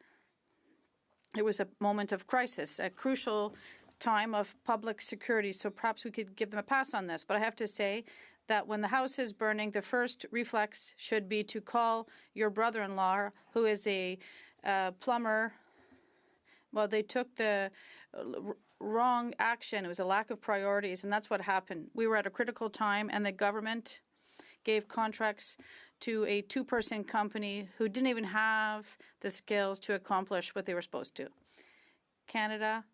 Speaker 23: It was a moment of crisis, a crucial time of public security, so perhaps we could give them a pass on this. But I have to say that when the house is burning, the first reflex should be to call your brother-in-law, who is a plumber. Well, they took the wrong action. It was a lack of priorities, and that's what happened. We were at a critical time, and the government gave contracts to a 2-person company who didn't even have the skills to accomplish what they were supposed to. Canada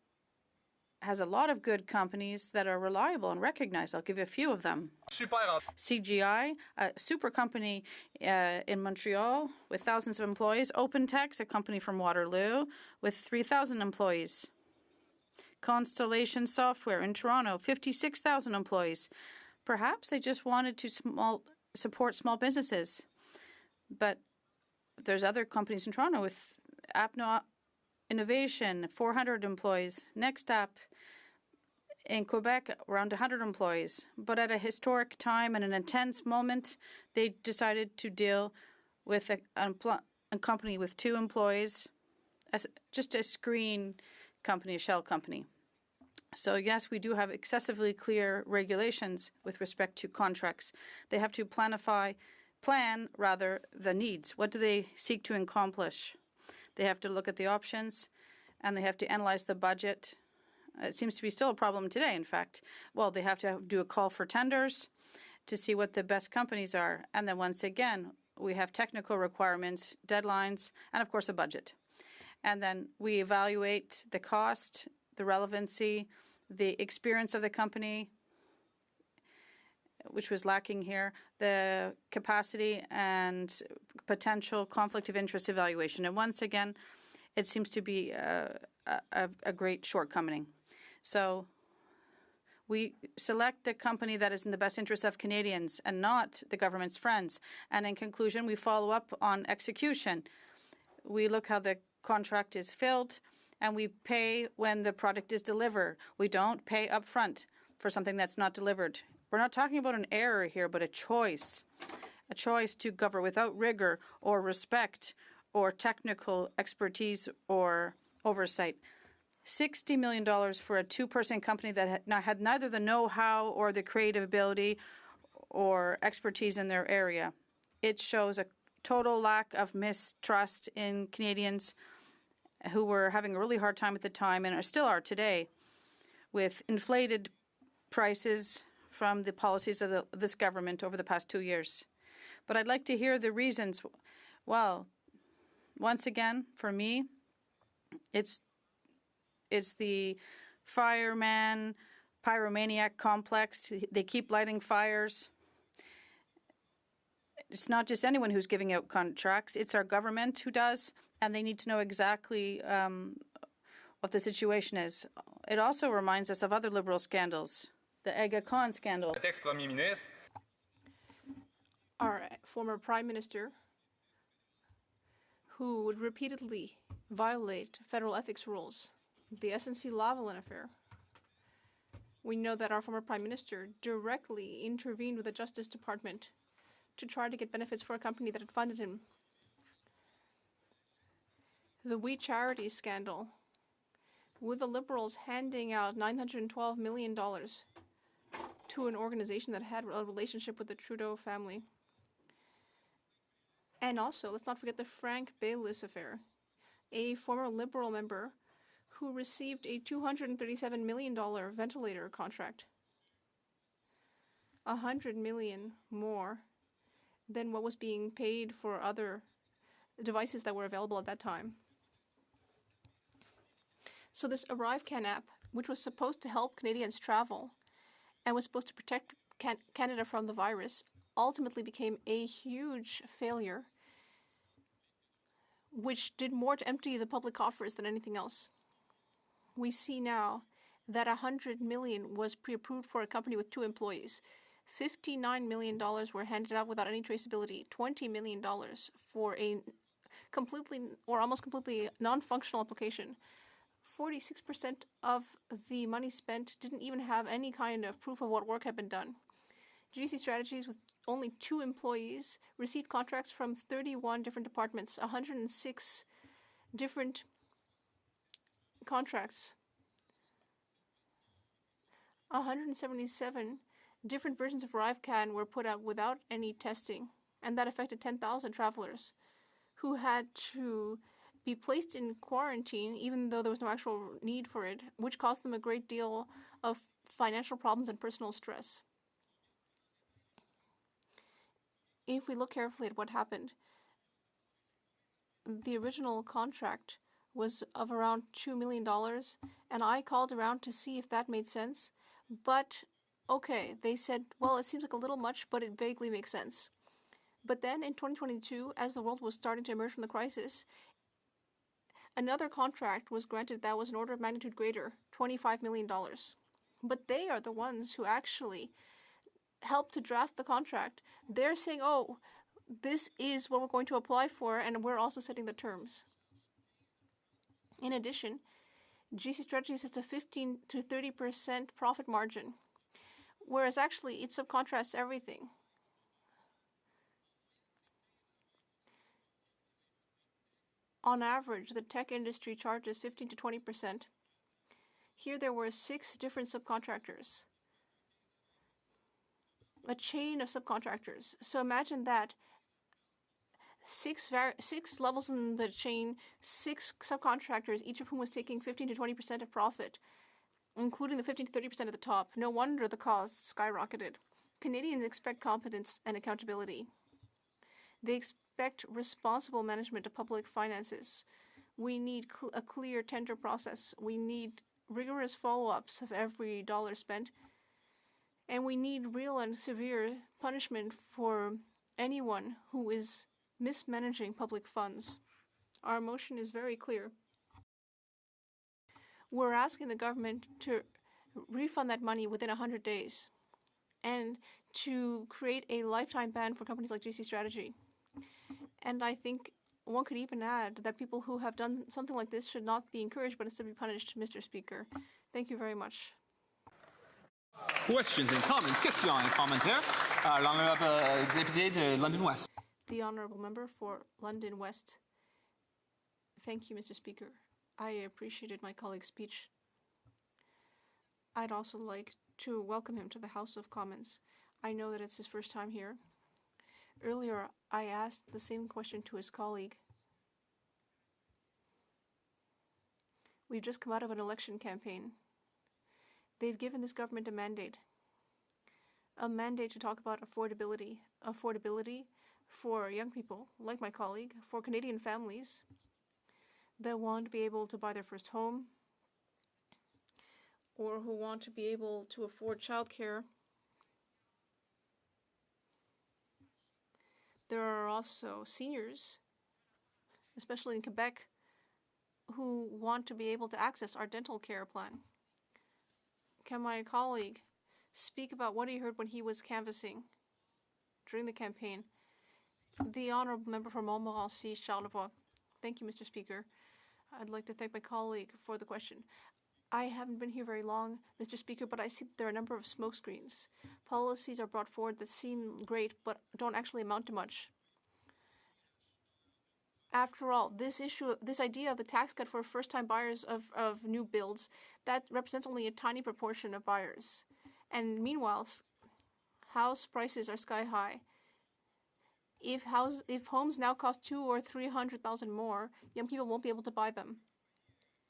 Speaker 23: has a lot of good companies that are reliable and recognized. I'll give you a few of them. CGI, a super company in Montreal with thousands of employees. OpenText, a company from Waterloo with 3,000 employees. Constellation Software in Toronto, 56,000 employees. Perhaps they just wanted to support small businesses. But there's other companies in Toronto with Apno Innovation, 400 employees. NextApp in Quebec, around 100 employees. But at a historic time and an intense moment, they decided to deal with a company with 2 employees, just a screen company, a shell company. So yes, we do have excessively clear regulations with respect to contracts. They have to plan the needs. What do they seek to accomplish? They have to look at the options, and they have to analyze the budget. It seems to be still a problem today, in fact. Well, they have to do a call for tenders to see what the best companies are. And then once again, we have technical requirements, deadlines, and of course a budget. And then we evaluate the cost, the relevancy, the experience of the company, which was lacking here, the capacity and potential conflict of interest evaluation. And once again, it seems to be a great shortcoming. So we select the company that is in the best interest of Canadians and not the government's friends. And in conclusion, we follow up on execution. We look how the contract is filled, and we pay when the product is delivered. We don't pay up front for something that's not delivered. We're not talking about an error here, but a choice to govern without rigor or respect or technical expertise or oversight. $60 million for a 2-person company that had neither the know-how or the creative ability or expertise in their area. It shows a total lack of mistrust in Canadians who were having a really hard time at the time and still are today with inflated prices from the policies of this government over the past 2 years. But I'd like to hear the reasons. Well, once again, for me, it's the fireman, pyromaniac complex. They keep lighting fires. It's not just anyone who's giving out contracts. It's our government who does, and they need to know exactly what the situation is. It also reminds us of other Liberal scandals, the Aga Khan scandal.
Speaker 7: Our former Prime Minister, who would repeatedly violate federal ethics rules, the SNC-Lavalin affair. We know that our former Prime Minister directly intervened with the Justice Department to try to get benefits for a company that had funded him. The We Charity scandal, with the Liberals handing out $912 million to an organization that had a relationship with the Trudeau family. And also, let's not forget the Frank Baylis affair, a former Liberal member who received a $237 million ventilator contract, $100 million more than what was being paid for other devices that were available at that time. So this ArriveCan app, which was supposed to help Canadians travel and was supposed to protect Canada from the virus, ultimately became a huge failure, which did more to empty the public coffers than anything else. We see now that $100 million was pre-approved for a company with 2 employees. $59 million were handed out without any traceability. $20 million for a completely or almost completely non-functional application. 46% of the money spent didn't even have any kind of proof of what work had been done. GC Strategies, with only 2 employees, received contracts from 31 different departments, 106 different contracts, 177 different versions of ArriveCan were put out without any testing, and that affected 10,000 travelers who had to be placed in quarantine even though there was no actual need for it, which caused them a great deal of financial problems and personal stress. If we look carefully at what happened, the original contract was of around $2 million, and I called around to see if that made sense. But, okay, they said, well, it seems like a little much, but it vaguely makes sense. But then in 2022, as the world was starting to emerge from the crisis, another contract was granted that was an order of magnitude greater, $25 million. But they are the ones who actually helped to draft the contract. They're saying, oh, this is what we're going to apply for, and we're also setting the terms. In addition, GC Strategies has a 15 to 30% profit margin, whereas actually it subcontracts everything. On average, the tech industry charges 15 to 20%. Here there were 6 different subcontractors, a chain of subcontractors. So imagine that. 6 levels in the chain, 6 subcontractors, each of whom was taking 15 to 20% of profit, including the 15 to 30% at the top. No wonder the costs skyrocketed. Canadians expect competence and accountability. They expect responsible management of public finances. We need a clear tender process. We need rigorous follow-ups of every dollar spent. And we need real and severe punishment for anyone who is mismanaging public funds. Our motion is very clear. We're asking the government to refund that money within 100 days and to create a lifetime ban for companies like GC Strategy. And I think one could even add that people who have done something like this should not be encouraged, but instead be punished, Mr. Speaker. Thank you very much.
Speaker 1: Questions and comments? Questions et commentaires? L'honorable député de London West.
Speaker 7: The Honourable Member for London West. Thank you, Mr. Speaker. I appreciated my colleague's speech. I'd also like to welcome him to the House of Commons. I know that it's his first time here. Earlier, I asked the same question to his colleague. We've just come out of an election campaign. They've given this government a mandate to talk about affordability for young people, like my colleague, for Canadian families that want to be able to buy their first home or who want to be able to afford childcare. There are also seniors, especially in Quebec, who want to be able to access our dental care plan. Can my colleague speak about what he heard when he was canvassing during the campaign? The honourable member for Montmorency, Charlevoix. Thank you, Mr. Speaker. I'd like to thank my colleague for the question. I haven't been here very long, Mr. Speaker, but I see that there are a number of smokescreens. Policies are brought forward that seem great, but don't actually amount to much. After all, this idea of the tax cut for first-time buyers of new builds, that represents only a tiny proportion of buyers. And meanwhile, house prices are sky high. If homes now cost $200,000 or $300,000 more, young people won't be able to buy them.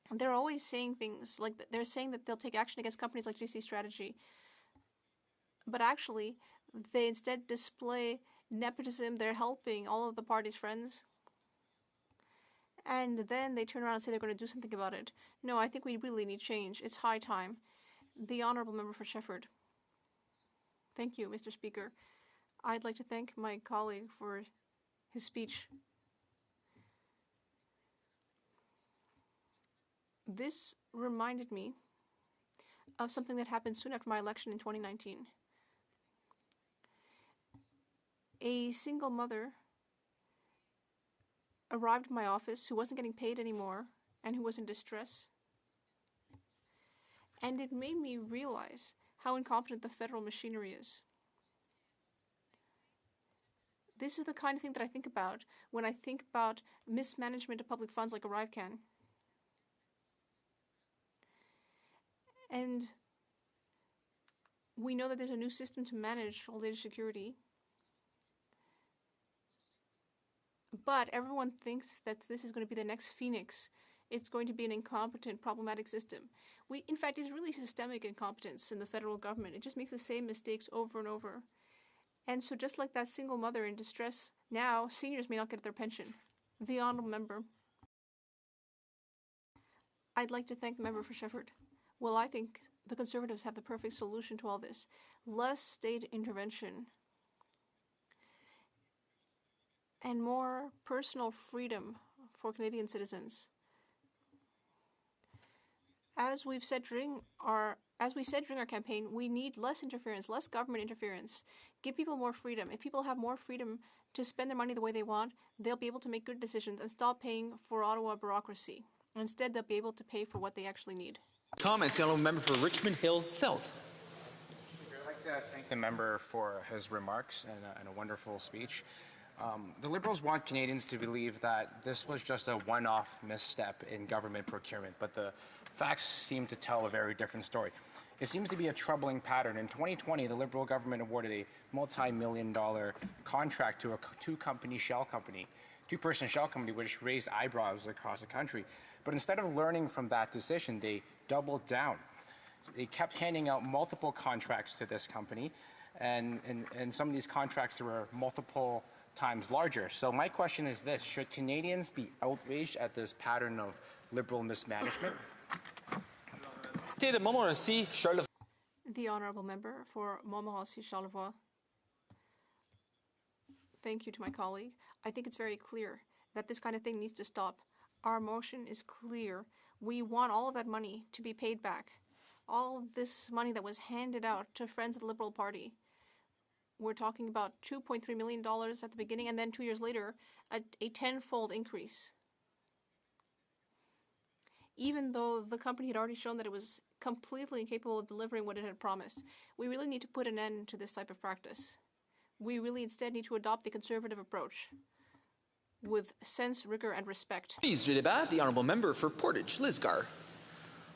Speaker 7: And they're always saying things like they're saying that they'll take action against companies like JC Strategy, but actually, they instead display nepotism. They're helping all of the party's friends, and then they turn around and say they're going to do something about it. No, I think we really need change. It's high time. The honourable member for Shefford. Thank you, Mr. Speaker. I'd like to thank my colleague for his speech. This reminded me of something that happened soon after my election in 2019. A single mother arrived in my office who wasn't getting paid anymore and who was in distress. And it made me realize how incompetent the federal machinery is. This is the kind of thing that I think about when I think about mismanagement of public funds like ArriveCan. And we know that there's a new system to manage all data security. But everyone thinks that this is going to be the next Phoenix. It's going to be an incompetent, problematic system. In fact, it's really systemic incompetence in the federal government. It just makes the same mistakes over and over. And so just like that single mother in distress, now seniors may not get their pension. The honourable member. I'd like to thank the member for Shefford. Well, I think the Conservatives have the perfect solution to all this. Less state intervention and more personal freedom for Canadian citizens. As we said during our campaign, we need less interference, less government interference. Give people more freedom. If people have more freedom to spend their money the way they want, they'll be able to make good decisions and stop paying for Ottawa bureaucracy. Instead, they'll be able to pay for what they actually need.
Speaker 1: Comments, the honourable member for Richmond Hill South.
Speaker 5: I'd like to thank the member for his remarks and a wonderful speech. The Liberals want Canadians to believe that this was just a one-off misstep in government procurement, but the facts seem to tell a very different story. It seems to be a troubling pattern. In 2020, the Liberal government awarded a multi-million-dollar contract to a two-person shell company, which raised eyebrows across the country. But instead of learning from that decision, they doubled down. They kept handing out multiple contracts to this company, and some of these contracts were multiple times larger. So my question is this: should Canadians be outraged at this pattern of Liberal mismanagement?
Speaker 7: The honourable member for Montmorency Charlevoix. Thank you to my colleague. I think it's very clear that this kind of thing needs to stop. Our motion is clear. We want all of that money to be paid back. All of this money that was handed out to friends of the Liberal Party. We're talking about $2.3 million at the beginning, and then 2 years later, a tenfold increase. Even though the company had already shown that it was completely incapable of delivering what it had promised. We really need to put an end to this type of practice. We really instead need to adopt the Conservative approach with sense, rigor, and respect.
Speaker 1: The honourable member for Portage, Lisgar.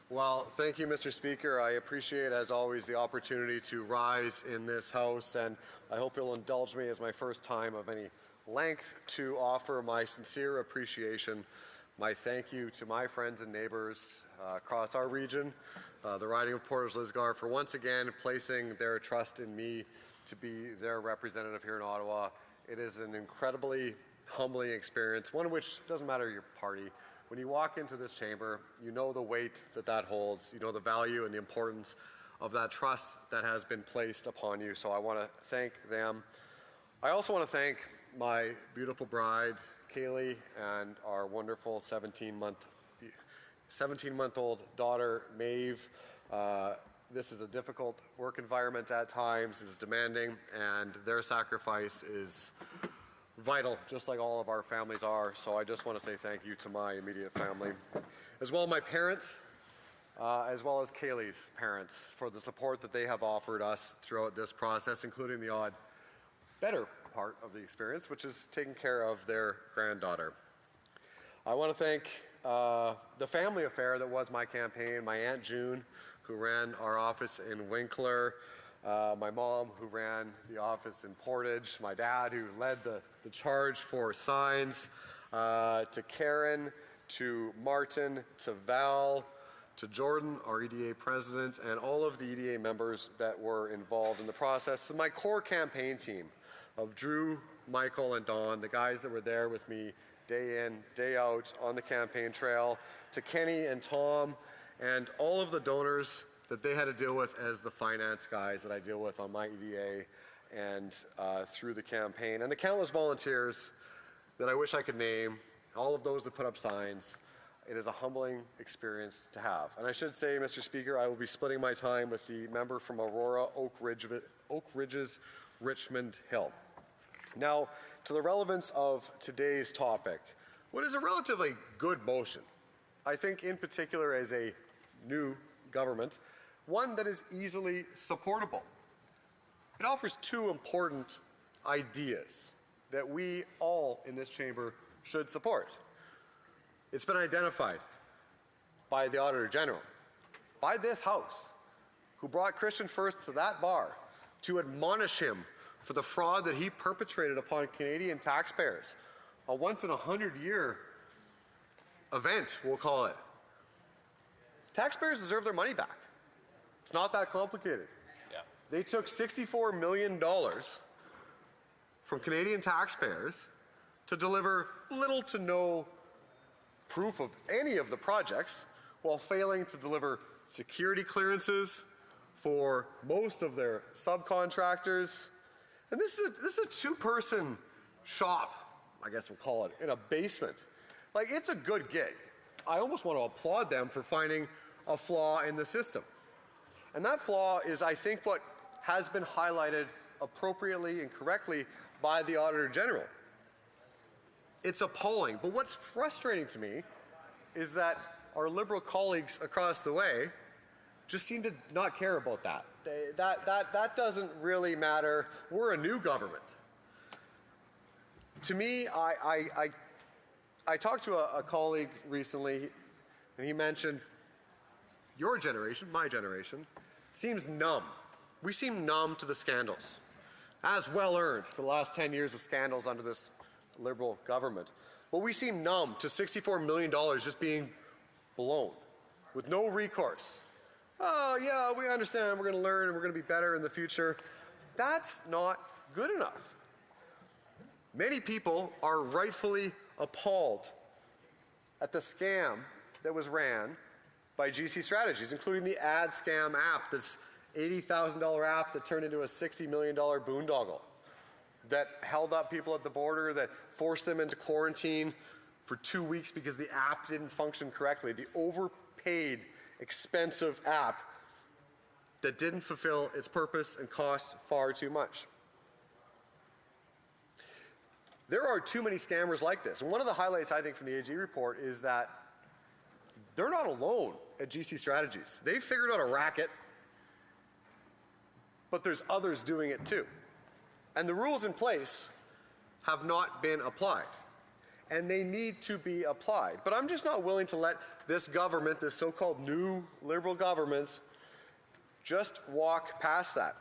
Speaker 17: Well, thank you, Mr. Speaker. I appreciate, as always, the opportunity to rise in this House, and I hope you'll indulge me as my first time of any length to offer my sincere appreciation, my thank you to my friends and neighbours across our region, the riding of Portage Lisgar, for once again placing their trust in me to be their representative here in Ottawa. It is an incredibly humbling experience, one in which doesn't matter your party. When you walk into this chamber, you know the weight that holds, you know the value and the importance of that trust that has been placed upon you. So I want to thank them. I also want to thank my beautiful bride, Kaylee, and our wonderful 17-month-old daughter, Maeve. This is a difficult work environment at times. It's demanding, and their sacrifice is vital, just like all of our families are. So I just want to say thank you to my immediate family, as well as my parents, as well as Kaylee's parents, for the support that they have offered us throughout this process, including the odd better part of the experience, which is taking care of their granddaughter. I want to thank the family affair that was my campaign, my Aunt June, who ran our office in Winkler, my mom, who ran the office in Portage, my dad, who led the charge for signs, to Karen, to Martin, to Val, to Jordan, our EDA president, and all of the EDA members that were involved in the process, to my core campaign team of Drew, Michael, and Don, the guys that were there with me day in, day out on the campaign trail, to Kenny and Tom, and all of the donors that they had to deal with as the finance guys that I deal with on my EDA and through the campaign, and the countless volunteers that I wish I could name, all of those that put up signs. It is a humbling experience to have. And I should say, Mr. Speaker, I will be splitting my time with the member from Aurora, Oak Ridges, Richmond Hill. Now, to the relevance of today's topic, what is a relatively good motion? I think in particular as a new government, one that is easily supportable. It offers two important ideas that we all in this chamber should support. It's been identified by the Auditor General, by this House, who brought Christian First to that bar to admonish him for the fraud that he perpetrated upon Canadian taxpayers. A once-in-a-100-year event, we'll call it. Taxpayers deserve their money back. It's not that complicated. Yeah. They took $64 million from Canadian taxpayers to deliver little to no proof of any of the projects, while failing to deliver security clearances for most of their subcontractors. And this is a two-person shop, I guess we'll call it, in a basement. Like, it's a good gig. I almost want to applaud them for finding a flaw in the system. And that flaw is, I think, what has been highlighted appropriately and correctly by the Auditor General. It's appalling. But what's frustrating to me is that our Liberal colleagues across the way just seem to not care about that. That doesn't really matter. We're a new government. To me, I talked to a colleague recently, and he mentioned your generation, my generation, seems numb. We seem numb to the scandals, as well earned for the last 10 years of scandals under this Liberal government. But we seem numb to $64 million just being blown with no recourse. Oh, yeah, we understand, we're going to learn and we're going to be better in the future. That's not good enough. Many people are rightfully appalled at the scam that was ran by GC Strategies, including the ad scam app, this $80,000 app that turned into a $60 million boondoggle, that held up people at the border, that forced them into quarantine for 2 weeks because the app didn't function correctly. The overpaid, expensive app that didn't fulfill its purpose and cost far too much. There are too many scammers like this. And one of the highlights, I think, from the AG report is that they're not alone at GC Strategies. They've figured out a racket, but there's others doing it too. And the rules in place have not been applied. And they need to be applied. But I'm just not willing to let this government, this so-called new Liberal government, just walk past that.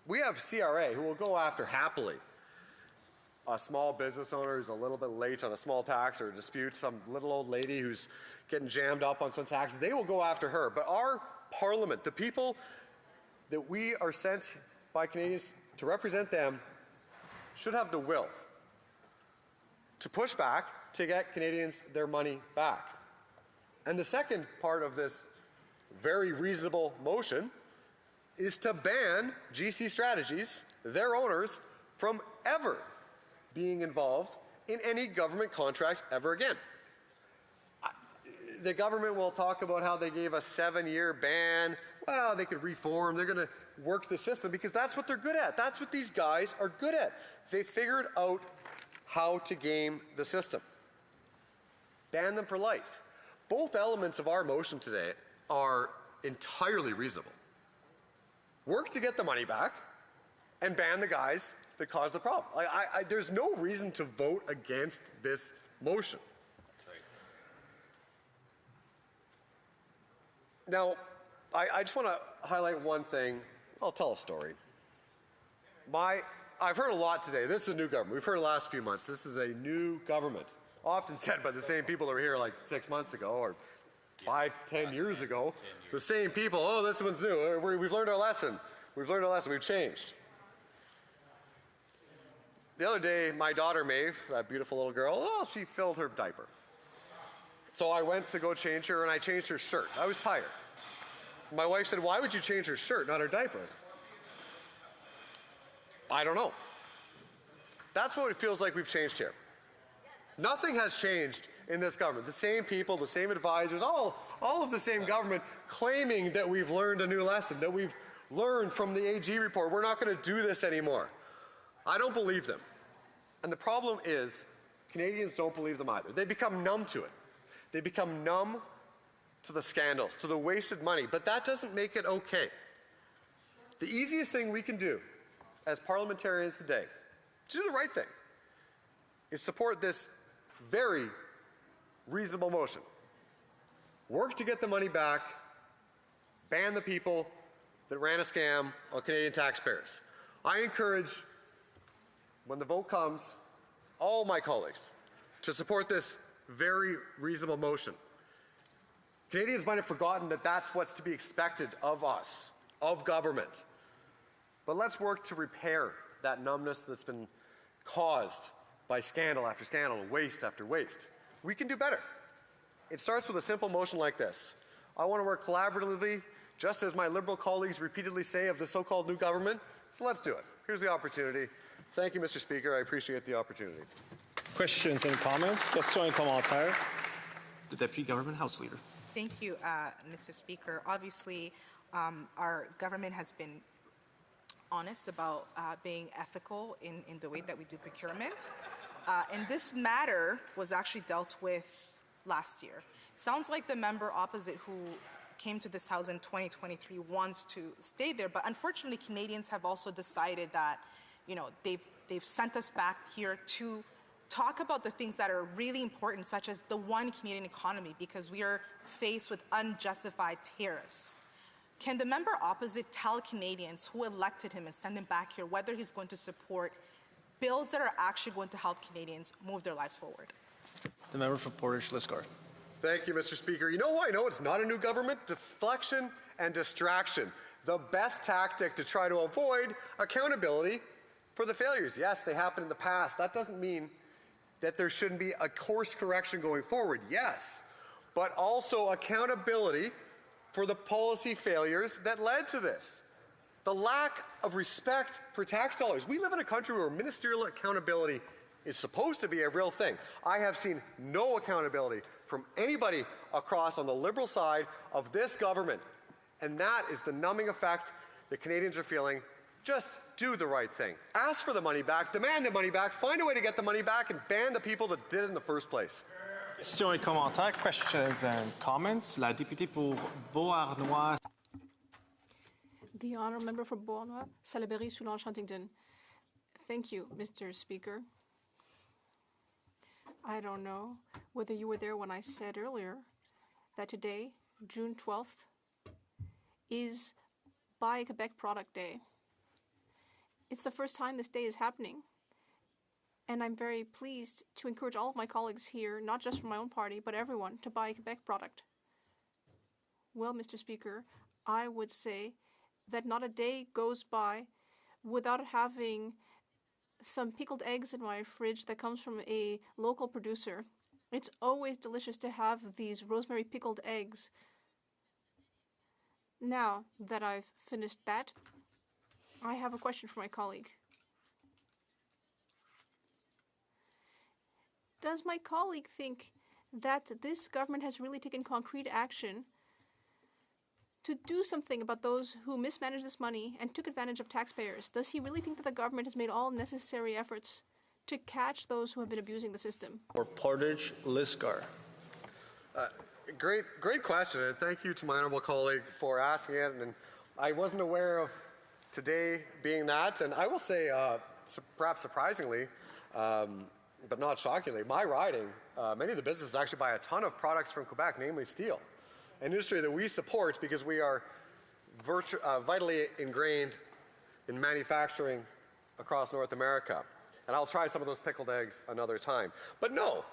Speaker 17: We have CRA who will go after happily a small business owner who's a little bit late on a small tax or a dispute, some little old lady who's getting jammed up on some taxes. They will go after her. But our Parliament, the people that we are sent by Canadians to represent them, should have the will to push back to get Canadians their money back. And the second part of this very reasonable motion is to ban GC Strategies, their owners, from ever being involved in any government contract ever again. The government will talk about how they gave a 7-year ban. Well, they could reform. They're going to work the system because that's what they're good at. That's what these guys are good at. They figured out how to game the system. Ban them for life. Both elements of our motion today are entirely reasonable. Work to get the money back and ban the guys that caused the problem. There's no reason to vote against this motion. Now, I just want to highlight one thing. I'll tell a story. I've heard a lot today. This is a new government. We've heard the last few months. This is a new government. Often said by the same people that were here like 6 months ago or 5, 10 years ago. The same people, oh, this one's new. We've learned our lesson. We've learned our lesson. We've changed. The other day, my daughter Maeve, that beautiful little girl, she filled her diaper. So I went to go change her, and I changed her shirt. I was tired. My wife said, why would you change her shirt, not her diaper? I don't know. That's what it feels like we've changed here. Nothing has changed in this government. The same people, the same advisors, all of the same government claiming that we've learned a new lesson, that we've learned from the AG report. We're not going to do this anymore. I don't believe them. And the problem is Canadians don't believe them either. They become numb to it. They become numb to the scandals, to the wasted money. But that doesn't make it okay. The easiest thing we can do as parliamentarians today, to do the right thing, is support this very reasonable motion. Work to get the money back, ban the people that ran a scam on Canadian taxpayers. I encourage, when the vote comes, all my colleagues to support this very reasonable motion. Canadians might have forgotten that that's what's to be expected of us, of government. But let's work to repair that numbness that's been caused by scandal after scandal, waste after waste. We can do better. It starts with a simple motion like this. I want to work collaboratively, just as my Liberal colleagues repeatedly say of the so-called new government. So let's do it. Here's the opportunity. Thank you, Mr. Speaker. I appreciate the opportunity.
Speaker 2: Questions and comments? Questions et commentaires? The Deputy Government House Leader.
Speaker 10: Thank you, Mr. Speaker. Obviously, our government has been honest about being ethical in the way that we do procurement. And this matter was actually dealt with last year. Sounds like the member opposite who came to this House in 2023 wants to stay there, but unfortunately Canadians have also decided that, they've sent us back here to talk about the things that are really important, such as the one Canadian economy, because we are faced with unjustified tariffs. Can the member opposite tell Canadians who elected him and send him back here whether he's going to support bills that are actually going to help Canadians move their lives forward?
Speaker 2: The member for Portage Lisgar.
Speaker 17: Thank you, Mr. Speaker. You know why I know it's not a new government? Deflection and distraction. The best tactic to try to avoid accountability for the failures. Yes, they happened in the past. That doesn't mean that there shouldn't be a course correction going forward. Yes, but also accountability for the policy failures that led to this. The lack of respect for tax dollars. We live in a country where ministerial accountability is supposed to be a real thing. I have seen no accountability from anybody across on the Liberal side of this government. And that is the numbing effect that Canadians are feeling. Just do the right thing. Ask for the money back, demand the money back, find a way to get the money back, and ban the people that did it in the first place.
Speaker 2: Questions et commentaires? Questions and comments? La députée pour Beauharnois.
Speaker 7: The honourable member for Beauharnois, Salaberry, Soulanges, Huntington. Thank you, Mr. Speaker. I don't know whether you were there when I said earlier that today, June 12th, is Buy Quebec Product Day. It's the first time this day is happening, and I'm very pleased to encourage all of my colleagues here, not just from my own party, but everyone, to buy a Quebec product. Well, Mr. Speaker, I would say that not a day goes by without having some pickled eggs in my fridge that comes from a local producer. It's always delicious to have these rosemary pickled eggs. Now that I've finished that, I have a question for my colleague. does my colleague think that this government has really taken concrete action to do something about those who mismanaged this money and took advantage of taxpayers? Does he really think that the government has made all necessary efforts to catch those who have been abusing the system?
Speaker 13: Or Portage Lisgar.
Speaker 17: Great question, and thank you to my honourable colleague for asking it. And I wasn't aware of today being that, and I will say, perhaps surprisingly, but not shockingly, my riding, many of the businesses actually buy a ton of products from Quebec, namely steel, an industry that we support because we are vitally ingrained in manufacturing across North America. And I'll try some of those pickled eggs another time. But no,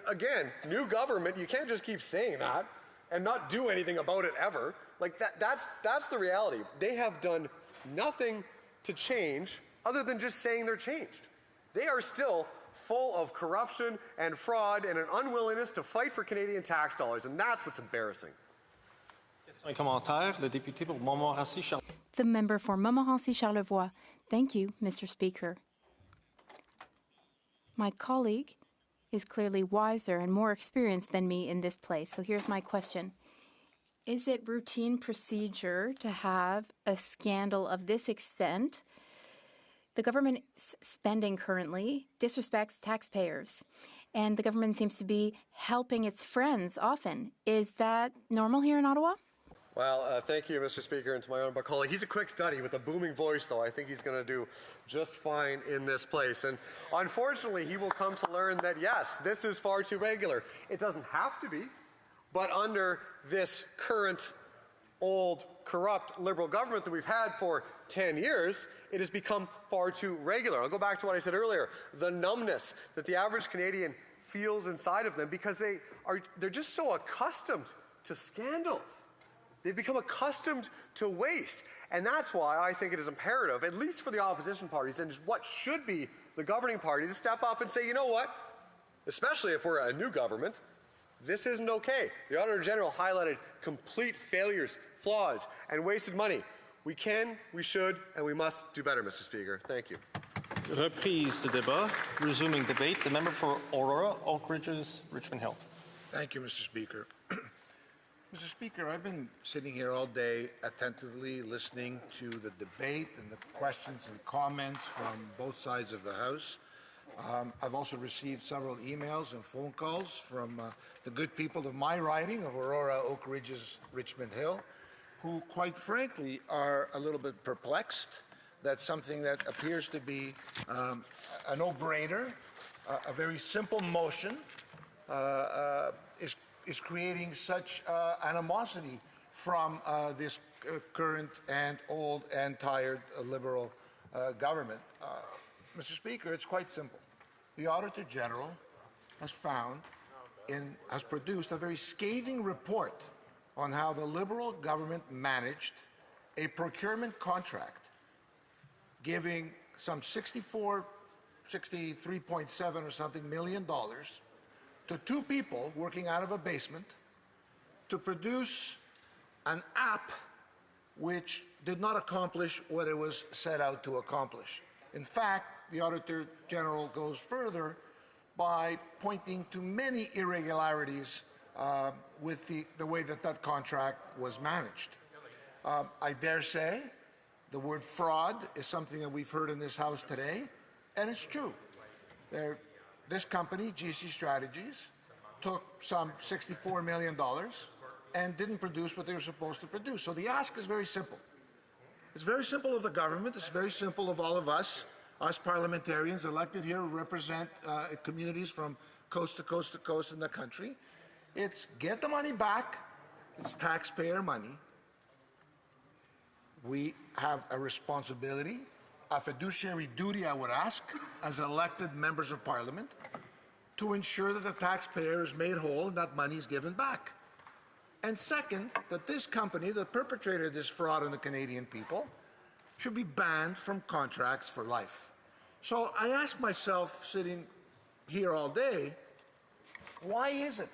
Speaker 17: again, new government, you can't just keep saying that and not do anything about it ever. Like that's the reality. They have done nothing to change other than just saying they're changed. They are still full of corruption and fraud and an unwillingness to fight for Canadian tax dollars, and that's what's embarrassing.
Speaker 24: The member for Montmorency-Charlevoix. Thank you, Mr. Speaker. My colleague is clearly wiser and more experienced than me in this place, so here's my question. Is it routine procedure to have a scandal of this extent? The government's spending currently disrespects taxpayers, and the government seems to be helping its friends often. Is that normal here in Ottawa?
Speaker 17: Well, thank you, Mr. Speaker, and to my honourable colleague. He's a quick study with a booming voice, though. I think he's going to do just fine in this place. And unfortunately, he will come to learn that, yes, this is far too regular. It doesn't have to be, but under this current, old, corrupt Liberal government that we've had for 10 years, it has become far too regular. I'll go back to what I said earlier, the numbness that the average Canadian feels inside of them because they're just so accustomed to scandals. They've become accustomed to waste. And that's why I think it is imperative, at least for the opposition parties and what should be the governing party, to step up and say, you know what, especially if we're a new government, this isn't okay. The Auditor General highlighted complete failures, flaws, and wasted money. We can, we should, and we must do better, Mr. Speaker. Thank you.
Speaker 2: Reprise de débat. Resuming debate. The member for Aurora, Oak Ridges, Richmond Hill.
Speaker 18: Thank you, Mr. Speaker. Mr. Speaker, I've been sitting here all day attentively listening to the debate and the questions and comments from both sides of the House. I've also received several emails and phone calls from the good people of my riding of Aurora, Oak Ridges, Richmond Hill, who quite frankly are a little bit perplexed that something that appears to be a no-brainer, a very simple motion, is creating such animosity from this current and old and tired Liberal government. Mr. Speaker, it's quite simple. The Auditor General has produced a very scathing report on how the Liberal government managed a procurement contract giving some 63.7 or something million dollars to two people working out of a basement to produce an app which did not accomplish what it was set out to accomplish. In fact, the Auditor General goes further by pointing to many irregularities with the way that contract was managed. I dare say the word fraud is something that we've heard in this House today, and it's true. This company, GC Strategies, took some $64 million and didn't produce what they were supposed to produce. So the ask is very simple. It's very simple of the government. It's very simple of all of us parliamentarians elected here who represent communities from coast to coast to coast in the country. It's get the money back. It's taxpayer money. We have a responsibility, a fiduciary duty, I would ask, as elected members of Parliament, to ensure that the taxpayer is made whole and that money is given back. And second, that this company that perpetrated this fraud on the Canadian people should be banned from contracts for life. So I ask myself, sitting here all day, why is it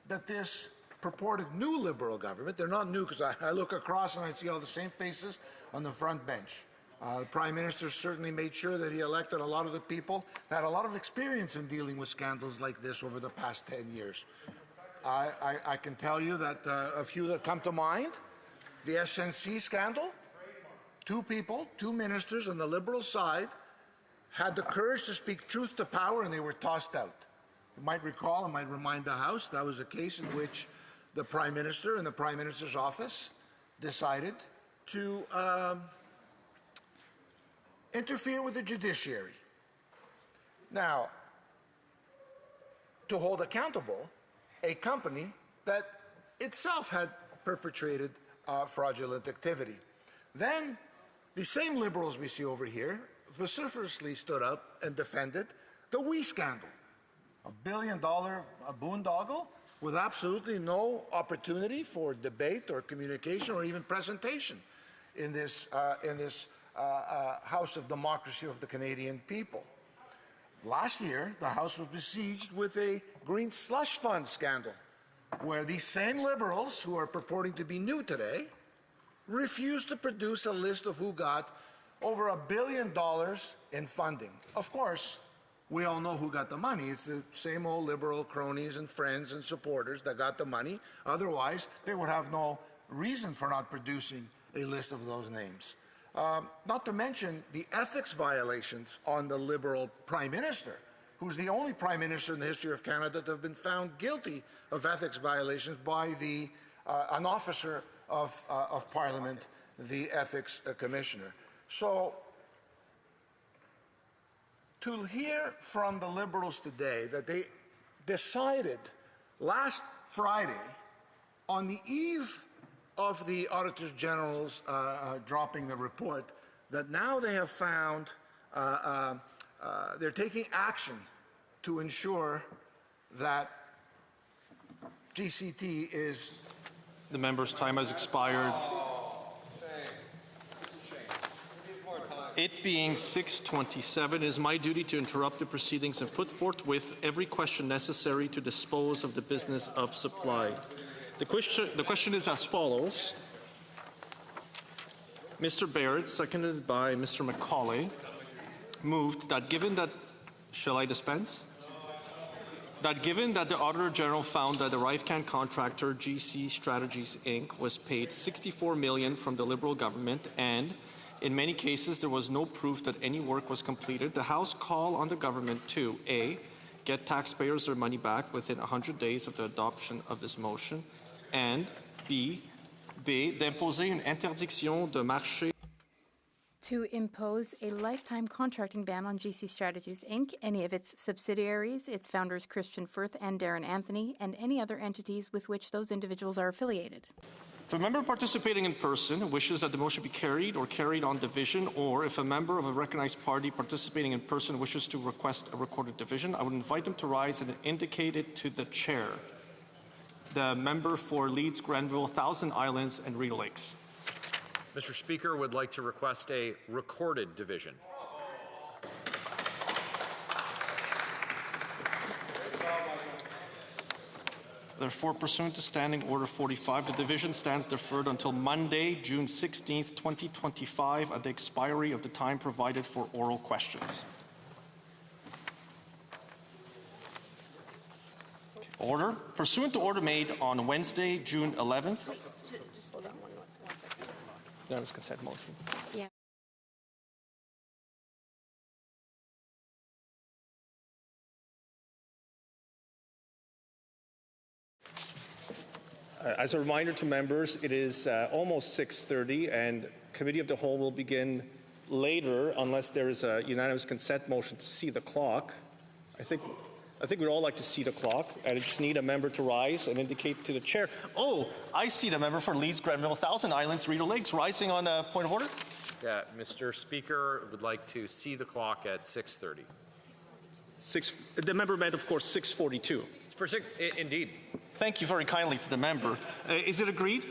Speaker 18: that this purported new Liberal government, they're not new because I look across and I see all the same faces on the front bench, The Prime Minister certainly made sure that he elected a lot of the people that had a lot of experience in dealing with scandals like this over the past 10 years. I can tell you that a few that come to mind, the SNC scandal, 2 people, 2 ministers on the Liberal side had the courage to speak truth to power and they were tossed out. You might recall, I might remind the House, that was a case in which the Prime Minister and the Prime Minister's office decided to interfere with the judiciary. Now, to hold accountable a company that itself had perpetrated fraudulent activity. Then, the same Liberals we see over here vociferously stood up and defended the WE scandal, $1 billion boondoggle with absolutely no opportunity for debate or communication or even presentation in this House of Democracy of the Canadian people. Last year, the House was besieged with a green slush fund scandal, where these same Liberals, who are purporting to be new today, refused to produce a list of who got over $1 billion in funding. Of course, we all know who got the money. It's the same old Liberal cronies and friends and supporters that got the money. Otherwise, they would have no reason for not producing a list of those names. Not to mention the ethics violations on the Liberal Prime Minister, who's the only Prime Minister in the history of Canada to have been found guilty of ethics violations by an officer of Parliament, the Ethics Commissioner. So, to hear from the Liberals today that they decided last Friday, on the eve of the Auditors General's dropping the report, that now they have found they're taking action to ensure that GCT is...
Speaker 2: The member's time has expired. It being 6:27, it is my duty to interrupt the proceedings and put forthwith every question necessary to dispose of the business of supply. The question is as follows. Mr. Baird, seconded by Mr. McCauley, moved that given that... Shall I dispense? That given that the Auditor General found that the Rifcan contractor GC Strategies Inc. was paid $64 million from the Liberal government and in many cases there was no proof that any work was completed, the House call on the government to A, get taxpayers their money back within 100 days of the adoption of this motion, and B, d'imposer une interdiction de marché
Speaker 24: to impose a lifetime contracting ban on GC Strategies, Inc., any of its subsidiaries, its founders Christian Firth and Darren Anthony, and any other entities with which those individuals are affiliated.
Speaker 2: If a member participating in person wishes that the motion be carried or carried on division, or if a member of a recognized party participating in person wishes to request a recorded division, I would invite them to rise and indicate it to the chair. The member for Leeds, Grenville, Thousand Islands, and Rideau Lakes.
Speaker 12: Mr. Speaker, would like to request a recorded division.
Speaker 2: Therefore, pursuant to Standing Order 45, the division stands deferred until Monday, June 16th, 2025, at the expiry of the time provided for oral questions. Order. Pursuant to order made on Wednesday, June 11th.
Speaker 24: Just slow down one second.
Speaker 2: That is consent motion.
Speaker 24: Yeah.
Speaker 2: As a reminder to members, it is almost 6:30, and Committee of the Whole will begin later unless there is a unanimous consent motion to see the clock. I think we'd all like to see the clock. I just need a member to rise and indicate to the chair. Oh, I see the member for Leeds, Grenville, Thousand Islands, Rideau Lakes, rising on a point of order.
Speaker 12: Yeah, Mr. Speaker, would like to see the clock at 6:30.
Speaker 2: The member meant, of course, 6:42.
Speaker 12: For indeed.
Speaker 2: Thank you very kindly to the member. Is it agreed?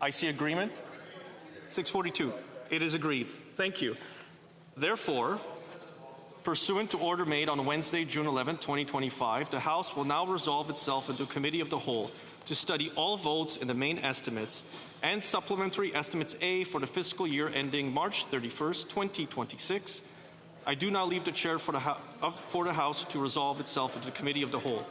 Speaker 2: I see agreement. 6:42. It is agreed. Thank you. Therefore, Pursuant to order made on Wednesday, June 11, 2025, the House will now resolve itself into a committee of the whole to study all votes in the main estimates and supplementary estimates A for the fiscal year ending March 31st, 2026. I do now leave the chair for the House to resolve itself into the committee of the whole.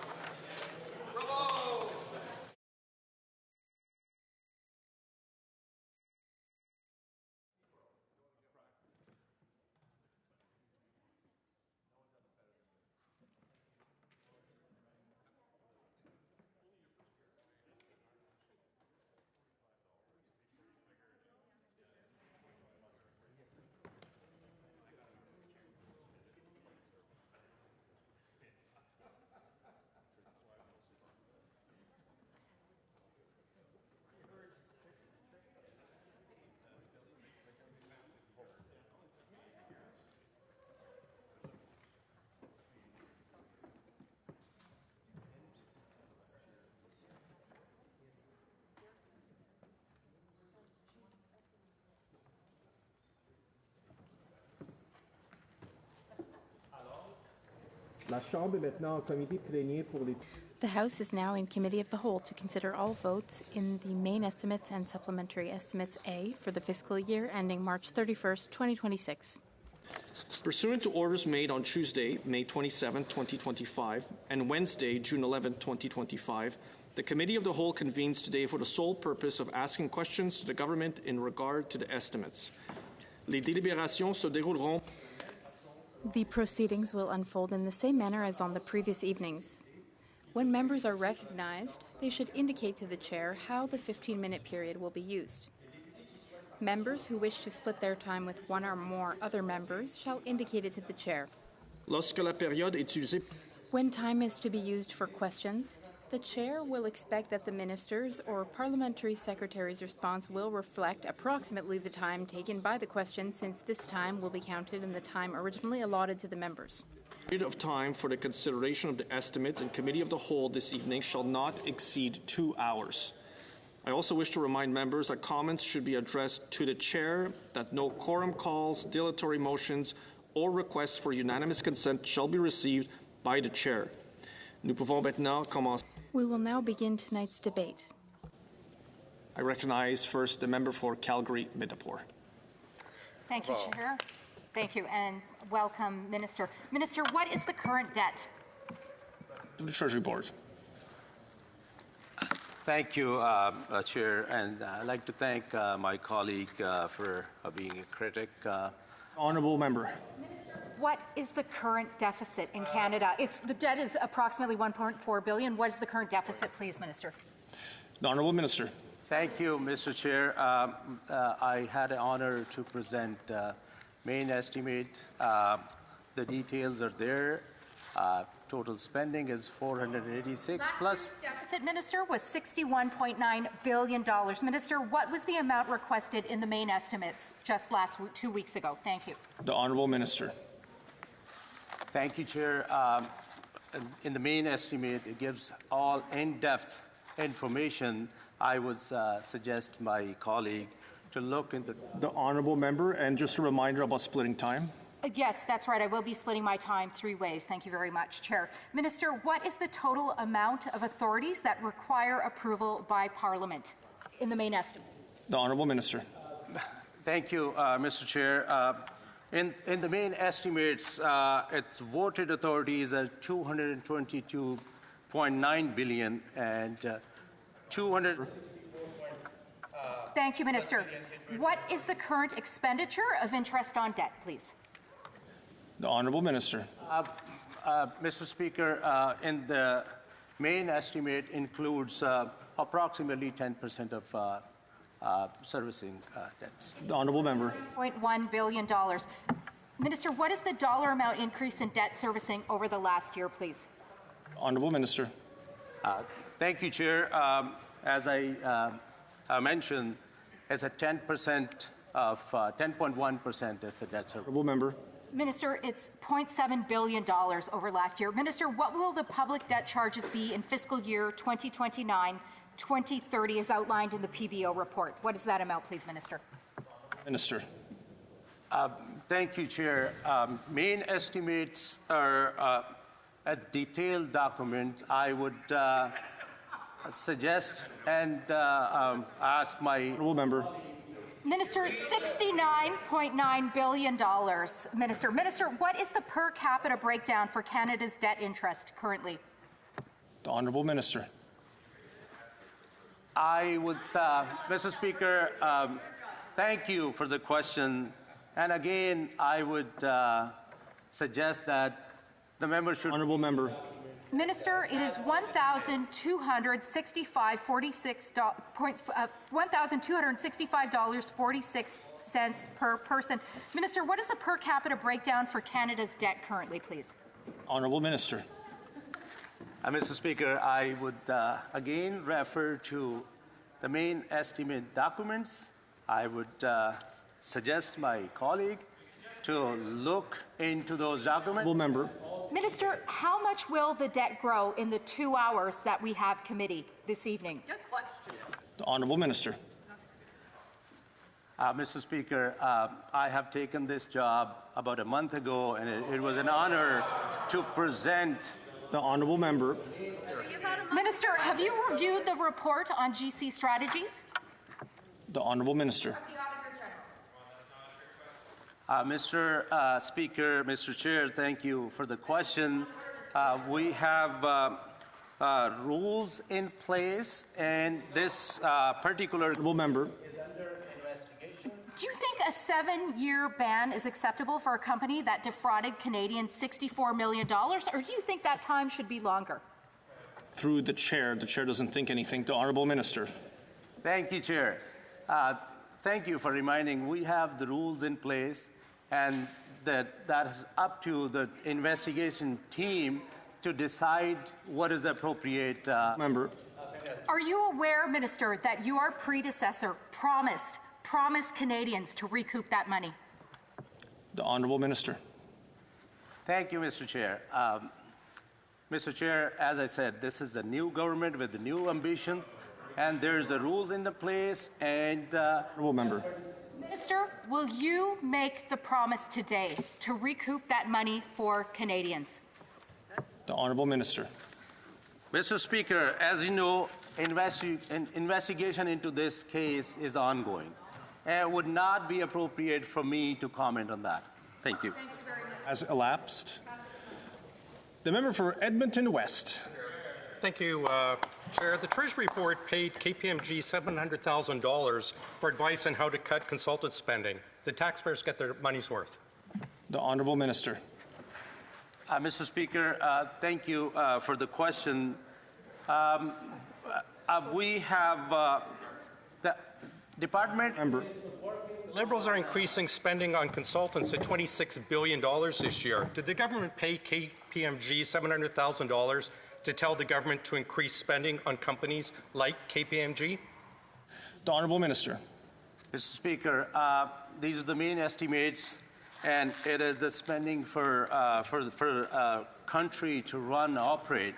Speaker 24: The House is now in Committee of the Whole to consider all votes in the main estimates and supplementary estimates A for the fiscal year ending March 31st, 2026.
Speaker 2: Pursuant to orders made on Tuesday, May 27, 2025, and Wednesday, June 11, 2025, the Committee of the Whole convenes today for the sole purpose of asking questions to the government in regard to the estimates. Les délibérations se dérouleront.
Speaker 24: The proceedings will unfold in the same manner as on the previous evenings. When members are recognized, they should indicate to the chair how the 15-minute period will be used. Members who wish to split their time with one or more other members shall indicate it to the chair.
Speaker 2: Lorsque la période est utilisée.
Speaker 24: When time is to be used for questions, the chair will expect that the minister's or parliamentary secretary's response will reflect approximately the time taken by the question, since this time will be counted in the time originally allotted to the members.
Speaker 2: The period of time for the consideration of the estimates in Committee of the Whole this evening shall not exceed 2 hours. I also wish to remind members that comments should be addressed to the chair, that no quorum calls, dilatory motions, or requests for unanimous consent shall be received by the chair. Nous pouvons maintenant commencer.
Speaker 24: We will now begin tonight's debate.
Speaker 2: I recognize first the member for Calgary-Midnapore.
Speaker 11: Thank you, Chair. Thank you, and welcome, Minister. Minister, what is the current debt?
Speaker 2: To the Treasury Board.
Speaker 19: Thank you, Chair, and I'd like to thank my colleague for being a critic.
Speaker 2: Honourable member.
Speaker 11: What is the current deficit in Canada? The debt is approximately $1.4 billion. What is the current deficit, please, Minister?
Speaker 2: The Honourable Minister.
Speaker 19: Thank you, Mr. Chair. I had the honour to present main estimate. The details are there. Total spending is 486 plus.
Speaker 11: Last year's deficit, Minister, was $61.9 billion. Minister, what was the amount requested in the main estimates just 2 weeks ago? Thank you.
Speaker 2: The Honourable Minister.
Speaker 19: Thank you, Chair. In the main estimate, it gives all in-depth information. I would suggest my colleague to look into
Speaker 2: the Honourable Member, and just a reminder about splitting time.
Speaker 11: Yes, that's right. I will be splitting my time 3 ways. Thank you very much, Chair. Minister, what is the total amount of authorities that require approval by Parliament in the main estimate?
Speaker 2: The Honourable Minister.
Speaker 19: Thank you, Mr. Chair. In the main estimates, its voted authorities are $222.9 billion and 200.
Speaker 11: Thank you, Minister. What is the current expenditure of interest on debt, please?
Speaker 2: The Honourable Minister.
Speaker 19: Mr. Speaker, in the main estimate includes approximately 10% of servicing debts.
Speaker 2: The Honourable Member.
Speaker 11: $1.1 billion. Minister, what is the dollar amount increase in debt servicing over the last year, please?
Speaker 2: Honourable Minister.
Speaker 19: Thank you, Chair. As I mentioned, it's a 10% of 10.1% is the debt service.
Speaker 2: Honourable Member.
Speaker 11: Minister, it's $0.7 billion over last year. Minister, what will the public debt charges be in fiscal year 2029-2030 as outlined in the PBO report? What is that amount, please, Minister?
Speaker 2: Minister.
Speaker 19: Thank you, Chair. Main estimates are a detailed document. I would suggest and ask my honourable member.
Speaker 11: Minister, $69.9 billion. Minister, what is the per capita breakdown for Canada's debt interest currently?
Speaker 2: The Honourable Minister.
Speaker 19: I would, Mr. Speaker, thank you for the question. And again, I would suggest that the member should. Honourable member.
Speaker 11: Minister, it is $1,265.46 per person. Minister, what is the per capita breakdown for Canada's debt currently, please?
Speaker 2: Honourable Minister.
Speaker 19: Mr. Speaker, I would again refer to the main estimate documents. I would suggest my colleague to look into those documents.
Speaker 2: Honourable member.
Speaker 11: Minister, how much will the debt grow in the 2 hours that we have committee this evening? Good question.
Speaker 2: The Honourable Minister.
Speaker 19: Mr. Speaker, I have taken this job about a month ago, and it was an honor to present.
Speaker 2: The Honourable member.
Speaker 11: Minister, have you reviewed the report on GC strategies?
Speaker 2: The Honourable Minister.
Speaker 19: Mr. Speaker, Mr. Chair, thank you for the question. We have rules in place, and this particular
Speaker 2: member.
Speaker 11: Do you think a 7-year ban is acceptable for a company that defrauded Canadians $64 million, or do you think that time should be longer?
Speaker 2: Through the chair doesn't think anything. The Honourable Minister.
Speaker 19: Thank you, Chair. Thank you for reminding we have the rules in place, and that is up to the investigation team to decide what is appropriate.
Speaker 2: Member.
Speaker 11: Are you aware, Minister, that your predecessor promised Canadians to recoup that money?
Speaker 2: The Honourable Minister.
Speaker 19: Thank you, Mr. Chair. Mr. Chair, as I said, this is a new government with a new ambition, and there's the rules in the place. And
Speaker 2: Honourable member.
Speaker 11: Minister, will you make the promise today to recoup that money for Canadians?
Speaker 2: The Honourable Minister.
Speaker 19: Mr. Speaker, as you know, investigation into this case is ongoing. And it would not be appropriate for me to comment on that. Thank you.
Speaker 11: Thank you very much.
Speaker 2: Has elapsed. The member for Edmonton West.
Speaker 3: Thank you, Chair. The Treasury Board paid KPMG $700,000 for advice on how to cut consultant spending. The taxpayers get their money's worth.
Speaker 2: The Honourable Minister.
Speaker 19: Mr. Speaker, thank you for the question. We have the department.
Speaker 2: Member.
Speaker 3: Liberals are increasing spending on consultants to $26 billion this year. Did the government pay KPMG $700,000 to tell the government to increase spending on companies like KPMG?
Speaker 2: The Honourable Minister.
Speaker 19: Mr. Speaker, these are the main estimates, and it is the spending for country to run, operate.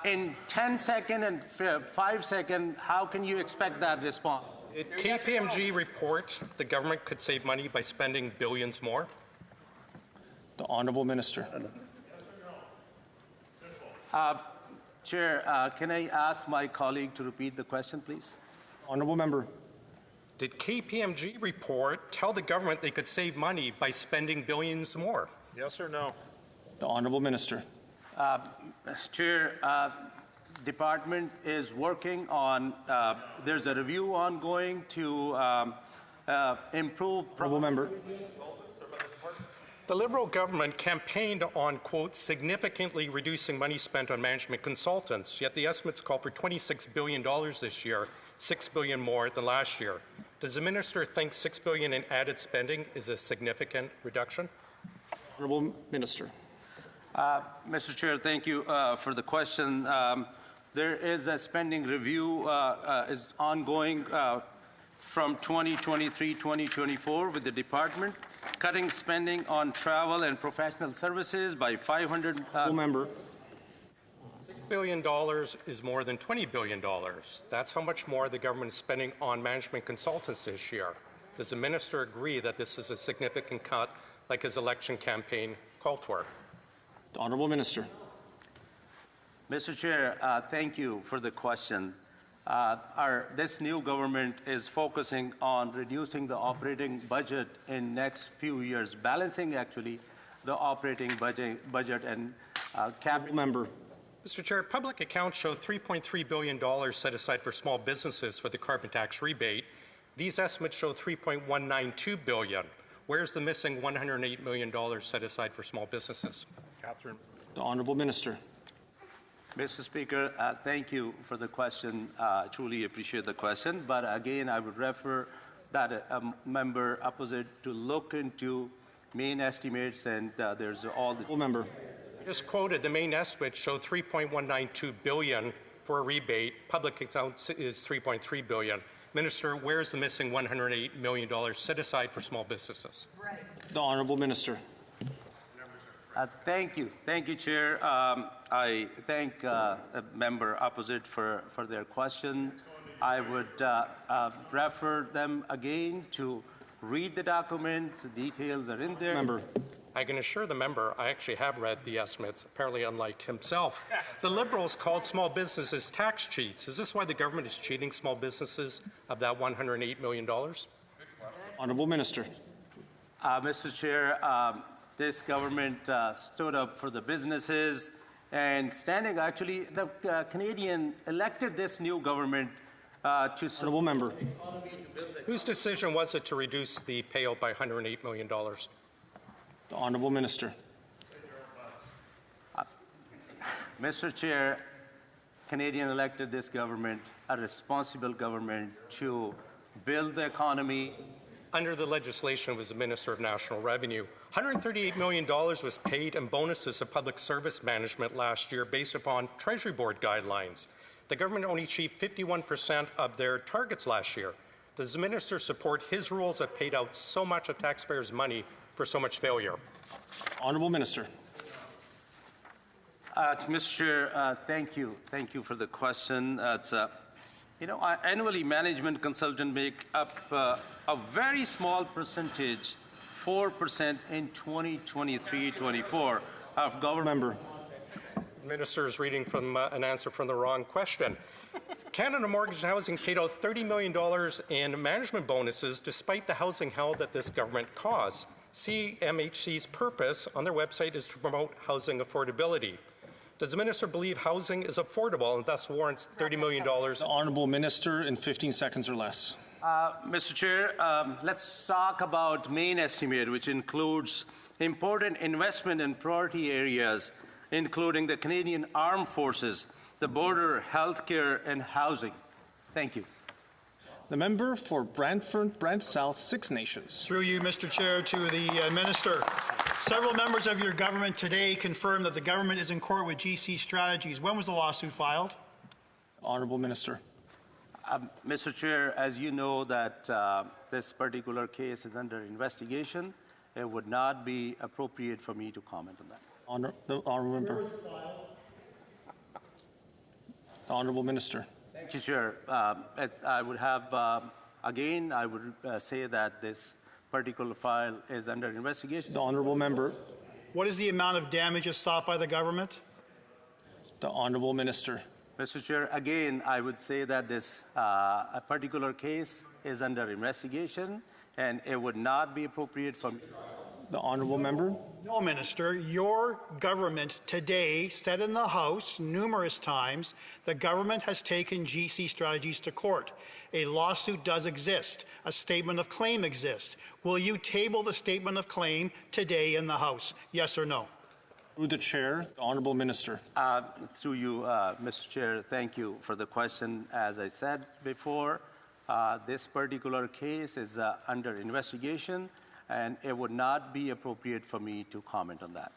Speaker 19: In 10 seconds and 5 seconds, how can you expect that response?
Speaker 3: Did KPMG report the government could save money by spending billions more?
Speaker 2: The Honourable Minister.
Speaker 19: Chair, can I ask my colleague to repeat the question, please?
Speaker 2: Honourable member.
Speaker 3: Did KPMG report tell the government they could save money by spending billions more?
Speaker 12: Yes or no?
Speaker 2: The Honourable Minister.
Speaker 19: Chair, department is working on, there's a review ongoing to improve.
Speaker 2: Honourable member.
Speaker 3: The Liberal government campaigned on, quote, significantly reducing money spent on management consultants, yet the estimates call for $26 billion this year, $6 billion more than last year. Does the minister think $6 billion in added spending is a significant reduction?
Speaker 2: Honourable Minister.
Speaker 19: Mr. Chair, thank you for the question. There is a spending review is ongoing from 2023-2024 with the department, cutting spending on travel and professional services by 500.
Speaker 2: Member.
Speaker 3: $6 billion is more than $20 billion. That's how much more the government is spending on management consultants this year. Does the minister agree that this is a significant cut like his election campaign called for?
Speaker 2: The Honourable Minister.
Speaker 19: Mr. Chair, thank you for the question. This new government is focusing on reducing the operating budget in next few years, balancing actually the operating budget and capital.
Speaker 2: Member.
Speaker 3: Mr. Chair, public accounts show $3.3 billion set aside for small businesses for the carbon tax rebate. These estimates show $3.192 billion. Where's the missing $108 million set aside for small businesses? Catherine.
Speaker 2: The Honourable Minister.
Speaker 19: Mr. Speaker, thank you for the question. Truly appreciate the question. But again, I would refer that a member opposite to look into main estimates, and there's all the
Speaker 2: member.
Speaker 3: Just quoted, the main estimates show $3.192 billion for a rebate. Public accounts is $3.3 billion. Minister, where's the missing $108 million set aside for small businesses?
Speaker 2: Right. The Honourable Minister.
Speaker 19: Thank you, Chair. I thank a member opposite for their question. I would refer them again to read the documents. The details are in there.
Speaker 2: Member.
Speaker 3: I can assure the member I actually have read the estimates, apparently unlike himself. The Liberals called small businesses tax cheats. Is this why the government is cheating small businesses of that $108 million?
Speaker 2: Honourable Minister.
Speaker 19: Mr. Chair, this government stood up for the businesses, and actually, the Canadian elected this new government to...
Speaker 2: Honourable Member.
Speaker 3: Whose decision was it to reduce the payout by $108 million?
Speaker 2: The Honourable Minister.
Speaker 19: Mr. Chair, Canadian elected this government, a responsible government, to build the economy.
Speaker 3: Under the legislation was the Minister of National Revenue. $138 million was paid in bonuses to public service management last year based upon Treasury Board guidelines. The government only achieved 51% of their targets last year. Does the minister support his rules that paid out so much of taxpayers' money for so much failure?
Speaker 2: Honourable Minister.
Speaker 19: Mr. Chair, thank you. Thank you for the question. Annually, management consultants make up a very small percentage, 4% in 2023-24 of government.
Speaker 2: Member.
Speaker 3: The minister is reading from an answer from the wrong question. Canada Mortgage and Housing paid out $30 million in management bonuses despite the housing hell that this government caused. CMHC's purpose on their website is to promote housing affordability. Does the minister believe housing is affordable and thus warrants $30 million?
Speaker 2: The Honourable Minister in 15 seconds or less.
Speaker 19: Mr. Chair, let's talk about main estimate, which includes important investment in priority areas, including the Canadian Armed Forces, the border, healthcare, and housing. Thank you.
Speaker 2: The member for Brantford, Brant South, Six Nations.
Speaker 21: Through you, Mr. Chair, to the Minister. Several members of your government today confirmed that the government is in court with GC Strategies. When was the lawsuit filed?
Speaker 2: Honourable Minister.
Speaker 19: Mr. Chair, as you know that this particular case is under investigation, it would not be appropriate for me to comment on that.
Speaker 2: The Honourable Member. The Honourable Minister.
Speaker 19: Thank you, Chair. I would have, again, I would say that this particular file is under investigation.
Speaker 2: The Honourable Member.
Speaker 21: What is the amount of damages sought by the government?
Speaker 2: The Honourable Minister.
Speaker 19: Mr. Chair, again, I would say that this a particular case is under investigation, and it would not be appropriate for me.
Speaker 2: The Honourable Member.
Speaker 21: No, Minister. Your government today said in the House numerous times the government has taken GC Strategies to court. A lawsuit does exist. A statement of claim exists. Will you table the statement of claim today in the House? Yes or no?
Speaker 2: Through the Chair, the Honourable Minister.
Speaker 19: Through you, Mr. Chair, thank you for the question. As I said before, this particular case is under investigation, and it would not be appropriate for me to comment on that.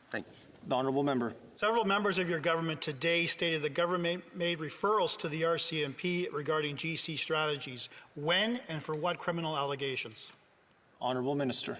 Speaker 19: Thank you.
Speaker 2: The Honourable Member.
Speaker 21: Several members of your government today stated the government made referrals to the RCMP regarding GC Strategies. When and for what criminal allegations?
Speaker 2: Honourable Minister.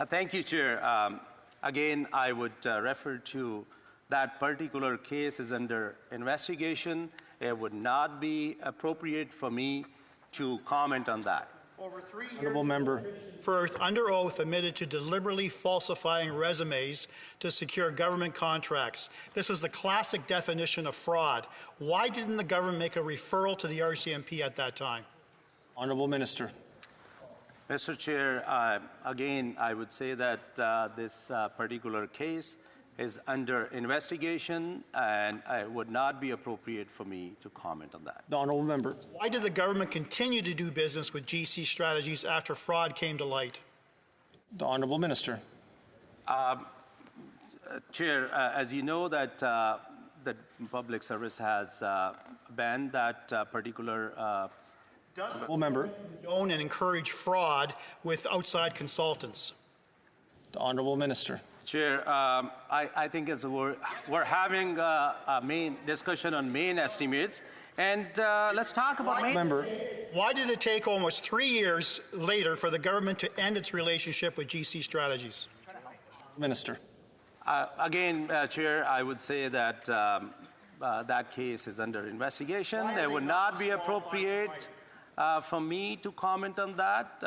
Speaker 19: Thank you, Chair. Again, I would refer to that particular case is under investigation. It would not be appropriate for me to comment on that.
Speaker 21: Over 3 years,
Speaker 2: Honourable member.
Speaker 21: Firth, under oath, admitted to deliberately falsifying resumes to secure government contracts. This is the classic definition of fraud. Why didn't the government make a referral to the RCMP at that time?
Speaker 2: Honourable Minister.
Speaker 19: Mr. Chair, again, I would say that this particular case is under investigation, and it would not be appropriate for me to comment on that.
Speaker 2: The honourable member.
Speaker 21: Why did the government continue to do business with GC Strategies after fraud came to light?
Speaker 2: The honourable minister.
Speaker 19: Chair, as you know, that the public service has banned that particular.
Speaker 21: Does
Speaker 2: member
Speaker 21: own and encourage fraud with outside consultants?
Speaker 2: The honourable minister.
Speaker 19: Chair, I think as we're having a main discussion on main estimates, and let's talk about main.
Speaker 2: Member.
Speaker 21: Why did it take almost 3 years later for the government to end its relationship with GC Strategies?
Speaker 2: Minister.
Speaker 19: Again, Chair, I would say that that case is under investigation. It would not be appropriate for me to comment on that.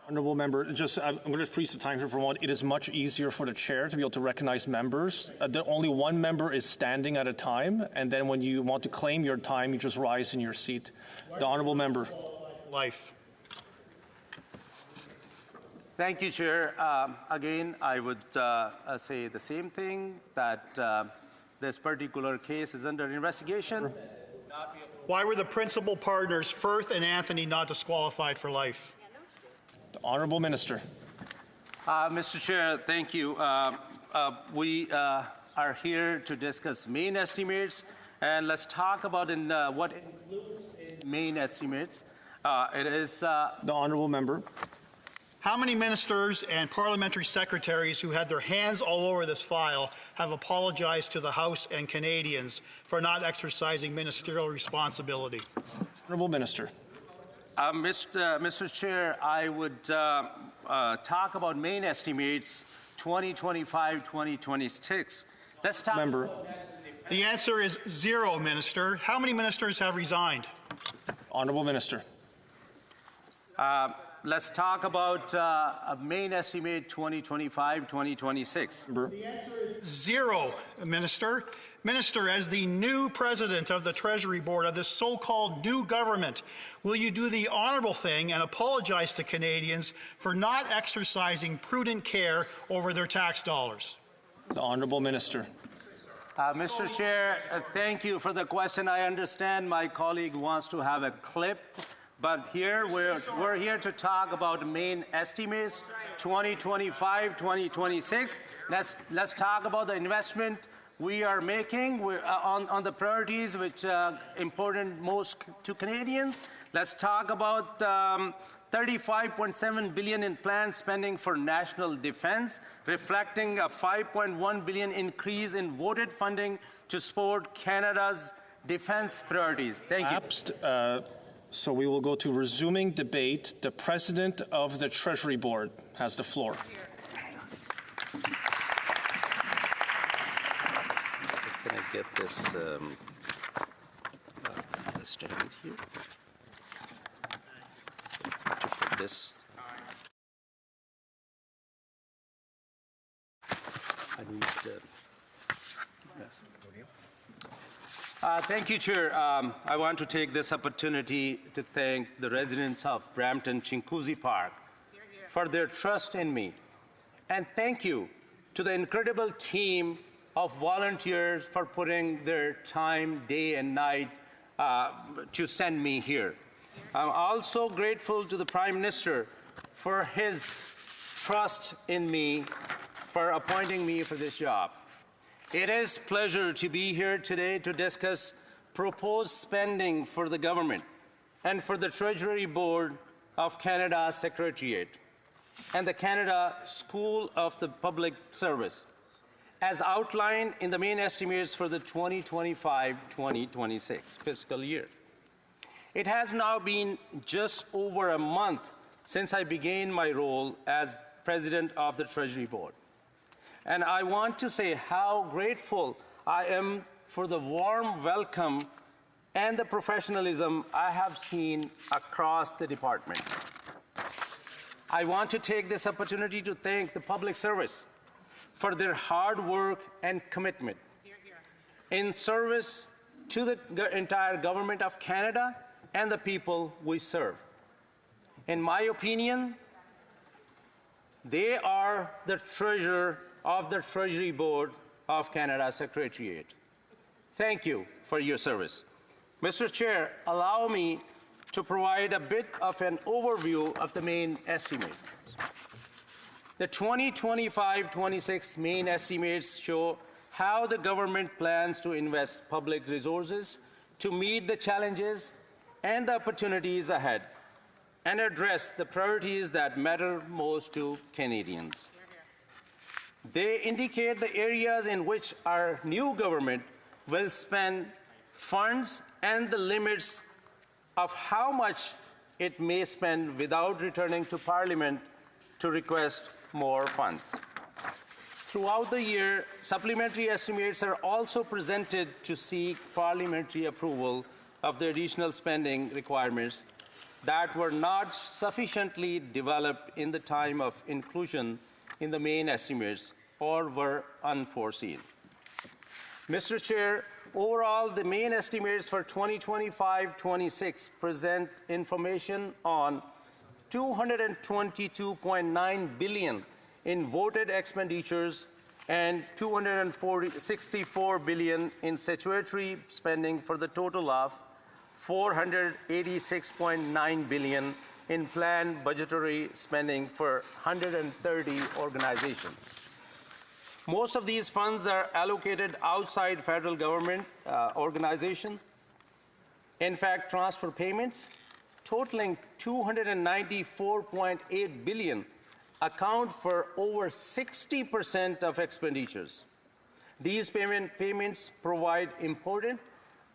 Speaker 2: Honourable member, I'm going to freeze the time here for a moment. It is much easier for the chair to be able to recognize members. Only one member is standing at a time, and then when you want to claim your time, you just rise in your seat. The honourable member.
Speaker 21: Life.
Speaker 19: Thank you, Chair. Again, I would say the same thing, that this particular case is under investigation.
Speaker 21: Why were the principal partners, Firth and Anthony, not disqualified for life?
Speaker 2: The honourable minister.
Speaker 19: Mr. Chair, thank you. We are here to discuss main estimates, and let's talk about what includes in main estimates. It is
Speaker 2: the honourable member.
Speaker 21: How many ministers and parliamentary secretaries who had their hands all over this file have apologized to the House and Canadians for not exercising ministerial responsibility?
Speaker 2: Honourable Minister.
Speaker 19: Mr. Chair, I would talk about main estimates 2025-2026. Let's talk.
Speaker 2: Member.
Speaker 21: The answer is 0, Minister. How many ministers have resigned?
Speaker 2: Honourable Minister.
Speaker 19: Let's talk about a main estimate 2025-2026.
Speaker 21: The answer is 0, Minister. Minister, as the new president of the Treasury Board of this so-called new government, will you do the honourable thing and apologize to Canadians for not exercising prudent care over their tax dollars?
Speaker 2: The honourable minister.
Speaker 19: Mr. Chair, thank you for the question. I understand my colleague wants to have a clip. But here we're here to talk about main estimates 2025-2026. Let's talk about the investment we are making on the priorities which are important most to Canadians. Let's talk about 35.7 billion in planned spending for national defence, reflecting a 5.1 billion increase in voted funding to support Canada's defence priorities. Thank you.
Speaker 2: So we will go to resuming debate. The President of the Treasury Board has the floor.
Speaker 19: Can I get this stand here? To put this. I need Thank you, Chair. I want to take this opportunity to thank the residents of Brampton Chinguacousy Park for their trust in me. And thank you to the incredible team of volunteers for putting their time day and night to send me here. I'm also grateful to the Prime Minister for his trust in me, for appointing me for this job. It is a pleasure to be here today to discuss proposed spending for the government and for the Treasury Board of Canada Secretariat and the Canada School of the Public Service, as outlined in the main estimates for the 2025-2026 fiscal year. It has now been just over a month since I began my role as President of the Treasury Board. And I want to say how grateful I am for the warm welcome and the professionalism I have seen across the department. I want to take this opportunity to thank the public service for their hard work and commitment in service to the entire government of Canada and the people we serve. In my opinion, they are the treasurer of the Treasury Board of Canada Secretariat. Thank you for your service. Mr. Chair, allow me to provide a bit of an overview of the main estimates. The 2025-26 main estimates show how the government plans to invest public resources to meet the challenges and the opportunities ahead and address the priorities that matter most to Canadians. They indicate the areas in which our new government will spend funds and the limits of how much it may spend without returning to Parliament to request more funds. Throughout the year, supplementary estimates are also presented to seek parliamentary approval of the additional spending requirements that were not sufficiently developed in the time of inclusion in the main estimates or were unforeseen. Mr. Chair, overall, the main estimates for 2025-26 present information on $222.9 billion in voted expenditures and $264 billion in statutory spending for the total of $486.9 billion in planned budgetary spending for 130 organizations. Most of these funds are allocated outside federal government organizations. In fact, transfer payments totaling $294.8 billion account for over 60% of expenditures. These payments provide important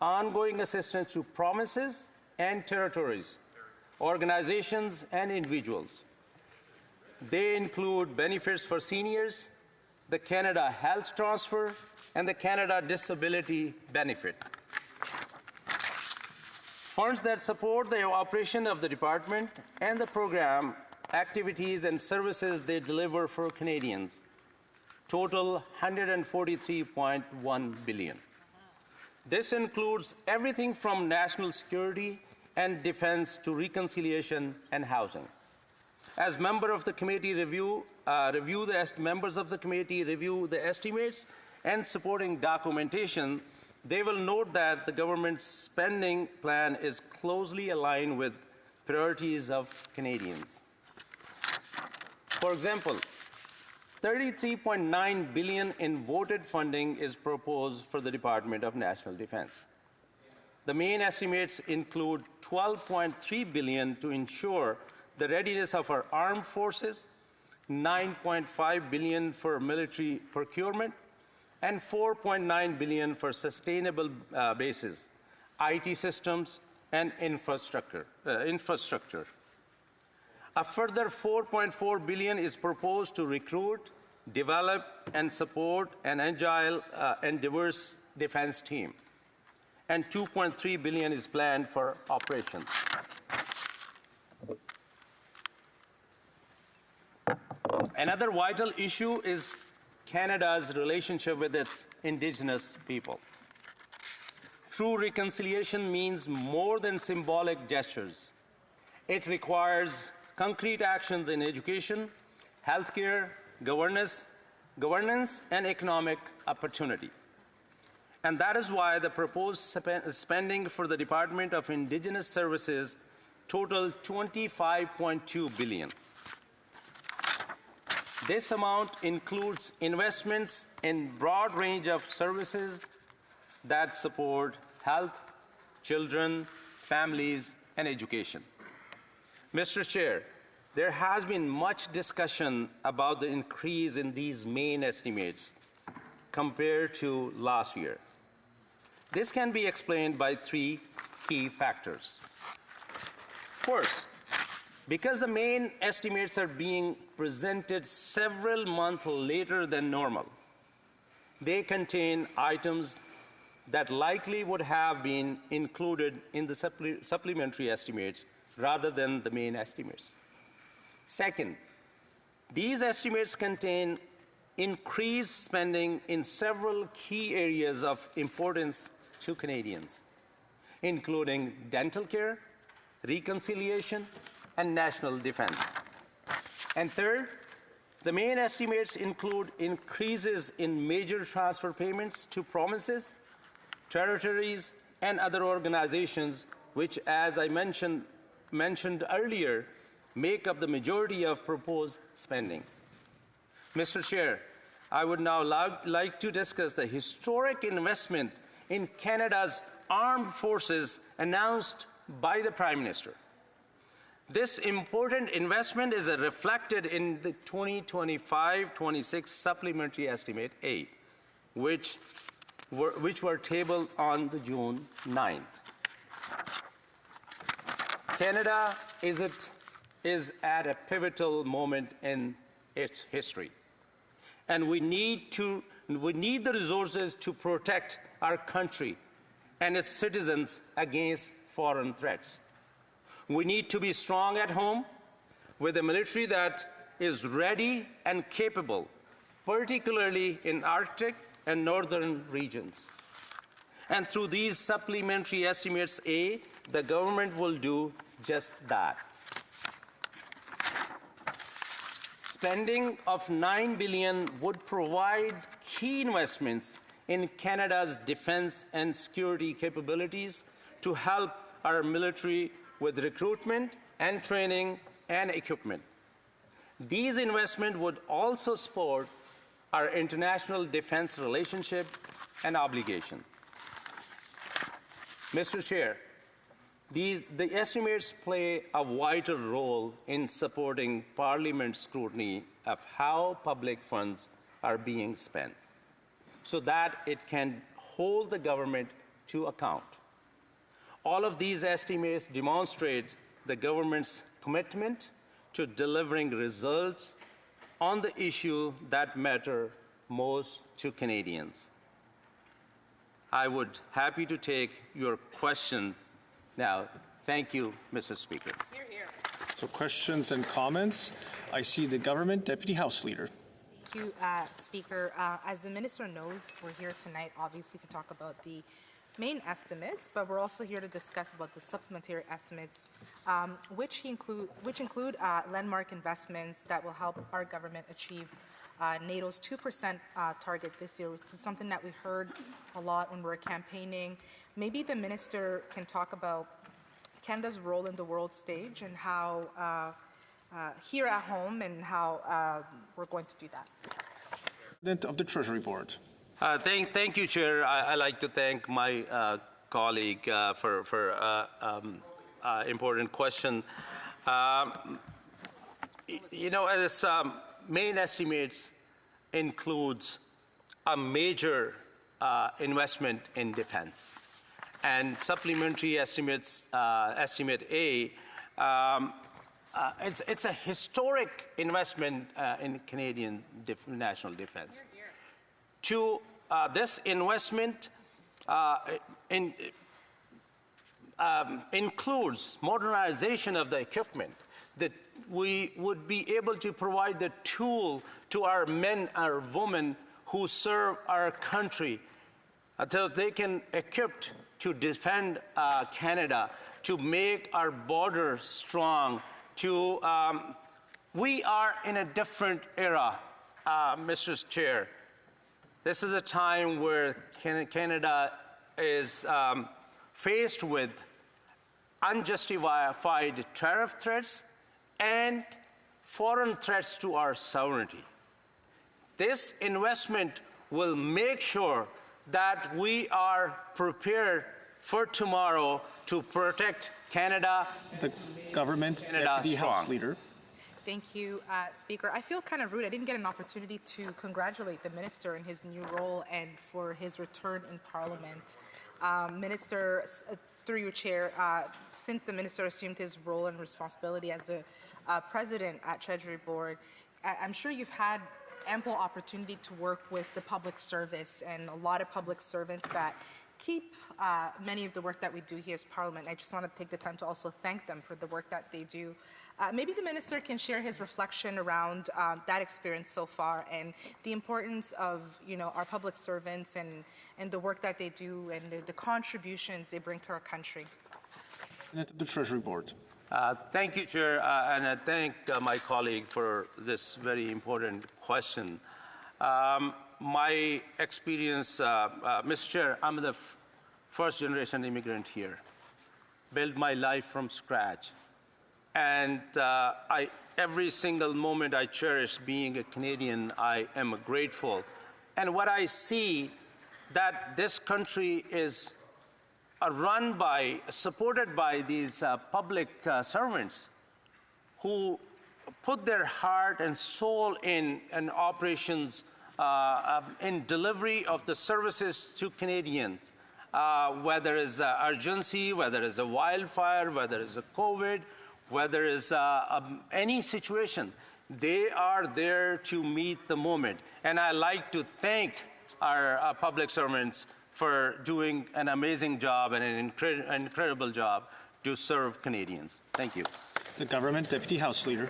Speaker 19: ongoing assistance to provinces and territories, organizations, and individuals. They include benefits for seniors, the Canada Health Transfer, and the Canada Disability Benefit. Funds that support the operation of the department and the program, activities, and services they deliver for Canadians total $143.1 billion. This includes everything from national security and defense to reconciliation and housing. As members of the committee review the estimates and supporting documentation, they will note that the government's spending plan is closely aligned with priorities of Canadians. For example, $33.9 billion in voted funding is proposed for the Department of National Defense. The main estimates include $12.3 billion to ensure the readiness of our armed forces, $9.5 billion for military procurement, and $4.9 billion for sustainable bases, IT systems, and infrastructure. A further $4.4 billion is proposed to recruit, develop, and support an agile and diverse defense team, and $2.3 billion is planned for operations. Another vital issue is Canada's relationship with its Indigenous people. True reconciliation means more than symbolic gestures. It requires concrete actions in education, healthcare, governance, and economic opportunity. And that is why the proposed spending for the Department of Indigenous Services total $25.2 billion. This amount includes investments in broad range of services that support health, children, families, and education. Mr. Chair, there has been much discussion about the increase in these main estimates compared to last year. This can be explained by three key factors. First, because the main estimates are being presented several months later than normal, they contain items that likely would have been included in the supplementary estimates rather than the main estimates. Second, these estimates contain increased spending in several key areas of importance to Canadians, including dental care, reconciliation, and national defense. And third, the main estimates include increases in major transfer payments to provinces, territories, and other organizations, which, as I mentioned earlier, make up the majority of proposed spending. Mr. Chair, I would now like to discuss the historic investment in Canada's armed forces announced by the Prime Minister. This important investment is reflected in the 2025-26 Supplementary Estimate A, which were tabled on the June 9th. Canada is at a pivotal moment in its history, and we need the resources to protect our country and its citizens against foreign threats. We need to be strong at home with a military that is ready and capable, particularly in Arctic and northern regions. And through these supplementary estimates A, the government will do just that. Spending of $9 billion would provide key investments in Canada's defense and security capabilities to help our military with recruitment and training and equipment. These investments would also support our international defense relationship and obligation. Mr. Chair, the estimates play a vital role in supporting Parliament's scrutiny of how public funds are being spent, so that it can hold the government to account. All of these estimates demonstrate the government's commitment to delivering results on the issue that matter most to Canadians. I would be happy to take your question now. Thank you, Mr. Speaker.
Speaker 13: Hear, hear. So questions and comments. I see the Government Deputy House Leader.
Speaker 10: Thank you, Speaker. As the Minister knows, we're here tonight, obviously, to talk about the main estimates, but we're also here to discuss about the supplementary estimates, which include landmark investments that will help our government achieve NATO's 2% target this year, which is something that we heard a lot when we were campaigning. Maybe the Minister can talk about Canada's role in the world stage and how here at home and how we're going to do that.
Speaker 13: President of the Treasury Board.
Speaker 19: Thank you, Chair. I'd like to thank my colleague for important question. You know, as main estimates includes a major investment in defense, and supplementary estimates, estimate A, it's a historic investment in Canadian national defense. To this investment includes modernization of the equipment, that we would be able to provide the tool to our men, our women who serve our country, so they can equipped to defend Canada, to make our border strong. We are in a different era, Mr. Chair. This is a time where Canada is faced with unjustified tariff threats and foreign threats to our sovereignty. This investment will make sure that we are prepared for tomorrow to protect Canada.
Speaker 13: The Government Deputy House Leader.
Speaker 10: Thank you, Speaker. I feel kind of rude. I didn't get an opportunity to congratulate the Minister in his new role and for his return in Parliament. Minister, through your chair, since the Minister assumed his role and responsibility as the President at Treasury Board, I'm sure you've had ample opportunity to work with the public service and a lot of public servants that keep many of the work that we do here as Parliament. I just want to take the time to also thank them for the work that they do. Maybe the Minister can share his reflection around that experience so far and the importance of, our public servants and the work that they do and the contributions they bring to our country.
Speaker 13: The Treasury Board.
Speaker 19: Thank you, Chair, and I thank my colleague for this very important question. My experience, Mr. Chair, I'm the first-generation immigrant here. Built my life from scratch. And every single moment I cherish being a Canadian, I am grateful. And what I see that this country is supported by these public servants who put their heart and soul in operations, in delivery of the services to Canadians, whether it's urgency, whether it's a wildfire, whether it's a COVID, whether it's any situation. They are there to meet the moment. And I like to thank our public servants for doing an amazing job and an incredible job to serve Canadians. Thank you.
Speaker 13: The Government Deputy House Leader.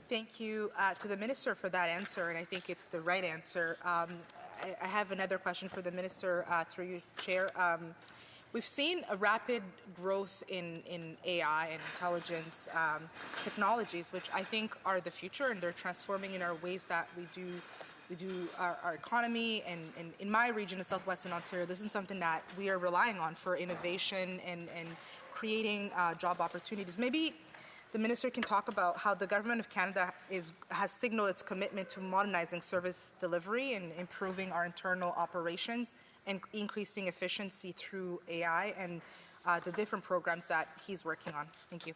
Speaker 10: Thank you to the Minister for that answer, and I think it's the right answer. I have another question for the Minister through you, Chair. We've seen a rapid growth in AI and intelligence technologies, which I think are the future, and they're transforming in our ways that we do our economy. And in my region of Southwestern Ontario, this is something that we are relying on for innovation and creating job opportunities. Maybe the Minister can talk about how the Government of Canada has signaled its commitment to modernizing service delivery and improving our internal operations and increasing efficiency through AI and the different programs that he's working on. Thank you.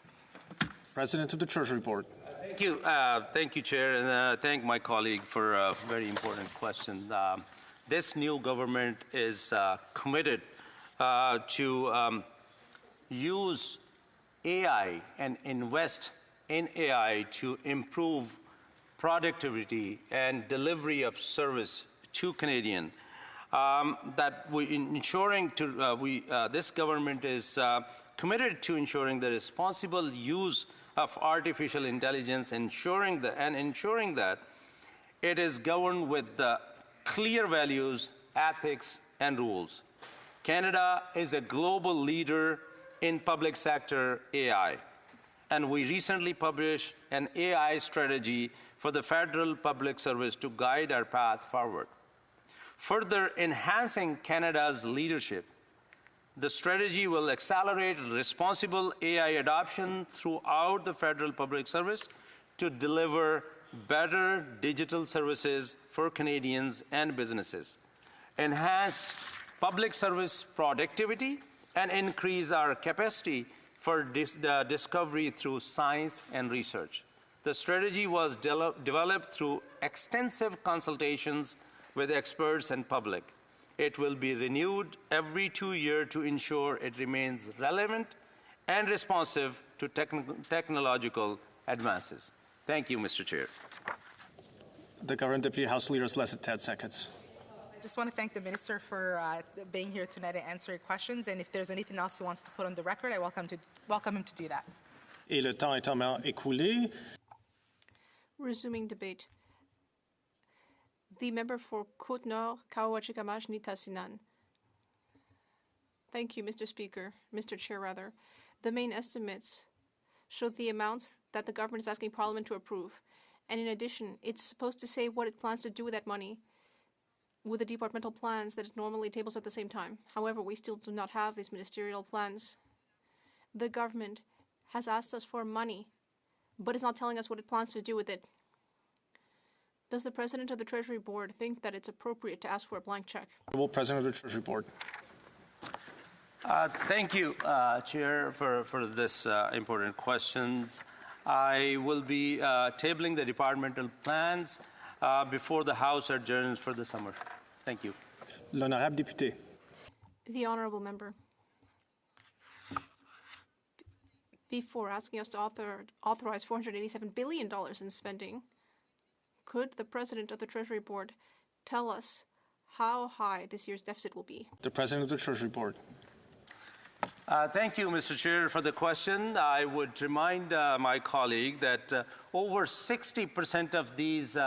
Speaker 13: President of the Treasury Board.
Speaker 19: Thank you, Chair, and thank my colleague for a very important question. This new government is committed to use AI and invest in AI to improve productivity and delivery of service to Canadians. This government is committed to ensuring the responsible use of artificial intelligence, ensuring that it is governed with the clear values, ethics, and rules. Canada is a global leader in public sector AI, and we recently published an AI strategy for the federal public service to guide our path forward. Further enhancing Canada's leadership, the strategy will accelerate responsible AI adoption throughout the federal public service to deliver better digital services for Canadians and businesses, enhance public service productivity, and increase our capacity for discovery through science and research. The strategy was developed through extensive consultations with experts and public. It will be renewed every 2 years to ensure it remains relevant and responsive to technological advances. Thank you, Mr. Chair.
Speaker 13: The Government Deputy House Leader has less than 10 seconds.
Speaker 10: I just want to thank the Minister for being here tonight and answering questions. And if there's anything else he wants to put on the record, I welcome him to do that.
Speaker 13: Et le temps étant écoulé.
Speaker 7: Resuming debate. The member for Côte-Nord, Kaowachikamash Nitassinan. Thank you, Mr. Speaker, Mr. Chair, rather. The main estimates show the amounts that the government is asking Parliament to approve. And in addition, it's supposed to say what it plans to do with that money with the departmental plans that it normally tables at the same time. However, we still do not have these ministerial plans. The government has asked us for money, but is not telling us what it plans to do with it. Does the President of the Treasury Board think that it's appropriate to ask for a blank check?
Speaker 13: President of the Treasury Board.
Speaker 19: Thank you, Chair, for this important questions. I will be tabling the departmental plans before the House adjourns for the summer. Thank you.
Speaker 13: L'honorable député.
Speaker 7: The honourable member. Before asking us to authorize $487 billion in spending, could the President of the Treasury Board tell us how high this year's deficit will be?
Speaker 13: The President of the Treasury Board.
Speaker 19: Thank you, Mr. Chair, for the question. I would remind my colleague that over 60% of these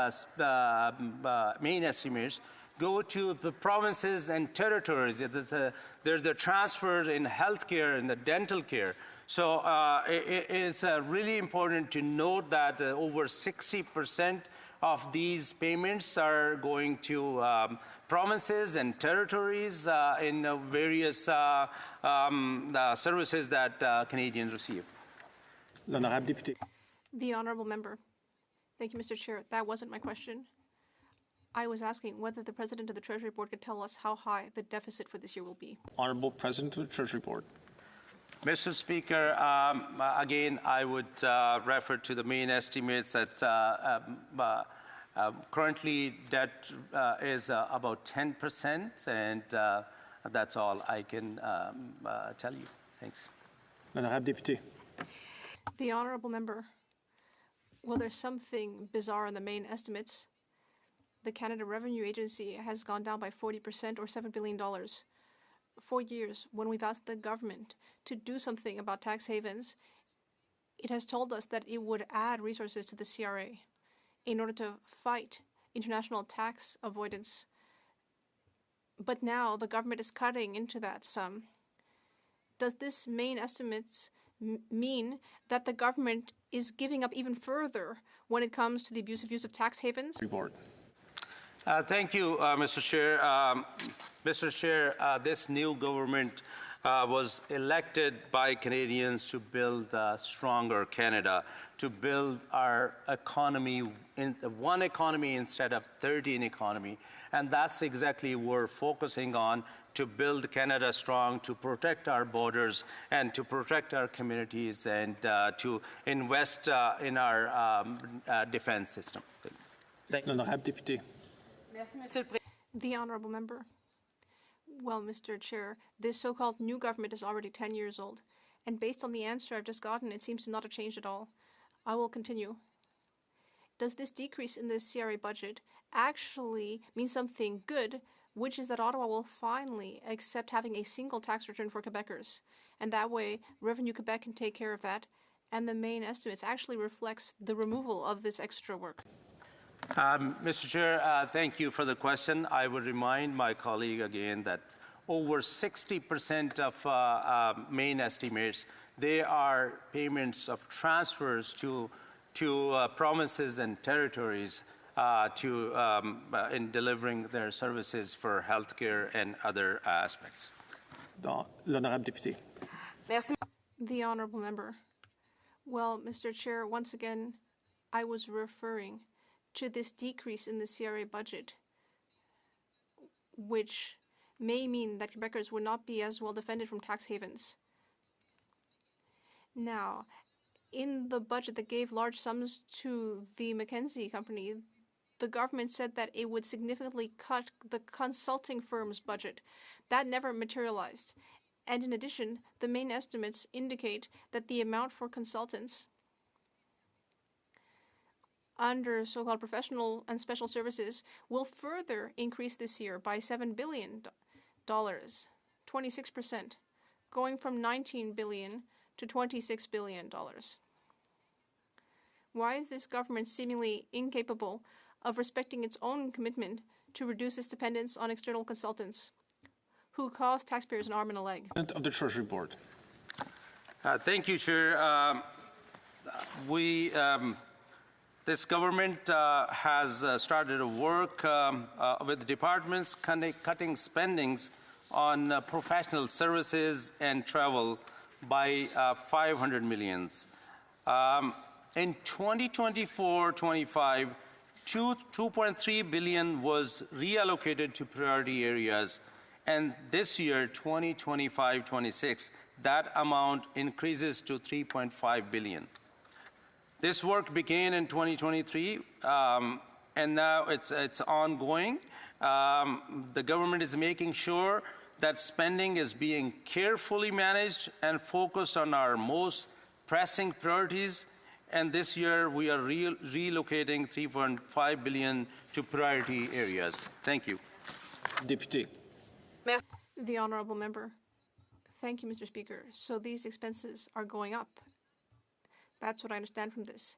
Speaker 19: main estimates go to the provinces and territories. There's the transfer in healthcare and the dental care. So it is really important to note that over 60% of these payments are going to provinces and territories in various services that Canadians receive.
Speaker 13: L'honorable député.
Speaker 7: The honourable member. Thank you, Mr. Chair. That wasn't my question. I was asking whether the President of the Treasury Board could tell us how high the deficit for this year will be.
Speaker 13: Honourable President of the Treasury Board.
Speaker 19: Mr. Speaker, again, I would refer to the main estimates that currently debt is about 10%, and that's all I can tell you. Thanks.
Speaker 13: L'honorable député.
Speaker 7: The honourable member. Well, there's something bizarre in the main estimates. The Canada Revenue Agency has gone down by 40% or $7 billion. For years, when we've asked the government to do something about tax havens, it has told us that it would add resources to the CRA in order to fight international tax avoidance. But now the government is cutting into that sum. Does this main estimates mean that the government is giving up even further when it comes to the abusive use of tax havens?
Speaker 13: Report.
Speaker 19: Thank you, Mr. Chair. Mr. Chair, this new government was elected by Canadians to build a stronger Canada, to build our economy in one economy instead of 13 economy. And that's exactly what we're focusing on, to build Canada strong, to protect our borders and to protect our communities, and to invest in our defense system.
Speaker 13: L'honorable député.
Speaker 7: The honourable member. Well, Mr. Chair, this so-called new government is already 10 years old, and based on the answer I've just gotten, it seems to not have changed at all. I will continue. Does this decrease in the CRA budget actually mean something good, which is that Ottawa will finally accept having a single tax return for Quebecers, and that way Revenue Quebec can take care of that, and the main estimates actually reflects the removal of this extra work?
Speaker 19: Mr. Chair, thank you for the question. I would remind my colleague again that over 60% of main estimates, they are payments of transfers to provinces and territories in delivering their services for healthcare and other aspects.
Speaker 13: L'honorable député.
Speaker 7: The honourable member. Well, Mr. Chair, once again, I was referring to this decrease in the CRA budget, which may mean that Quebecers would not be as well defended from tax havens. Now, in the budget that gave large sums to the Mackenzie Company, the government said that it would significantly cut the consulting firm's budget. That never materialized. And in addition, the main estimates indicate that the amount for consultants under so-called professional and special services will further increase this year by $7 billion, 26%, going from $19 billion to $26 billion. Why is this government seemingly incapable of respecting its own commitment to reduce its dependence on external consultants who cost taxpayers an arm and a leg?
Speaker 13: Of the Treasury Board.
Speaker 19: Thank you, Chair. This government has started a work with departments cutting spendings on professional services and travel by $500 million. In 2024-25, $2.3 billion was reallocated to priority areas, and this year, 2025-26, that amount increases to $3.5 billion. This work began in 2023, and now it's ongoing. The government is making sure that spending is being carefully managed and focused on our most pressing priorities. And this year, we are relocating $3.5 billion to priority areas. Thank you.
Speaker 13: Député.
Speaker 7: The honourable member. Thank you, Mr. Speaker. So these expenses are going up. That's what I understand from this.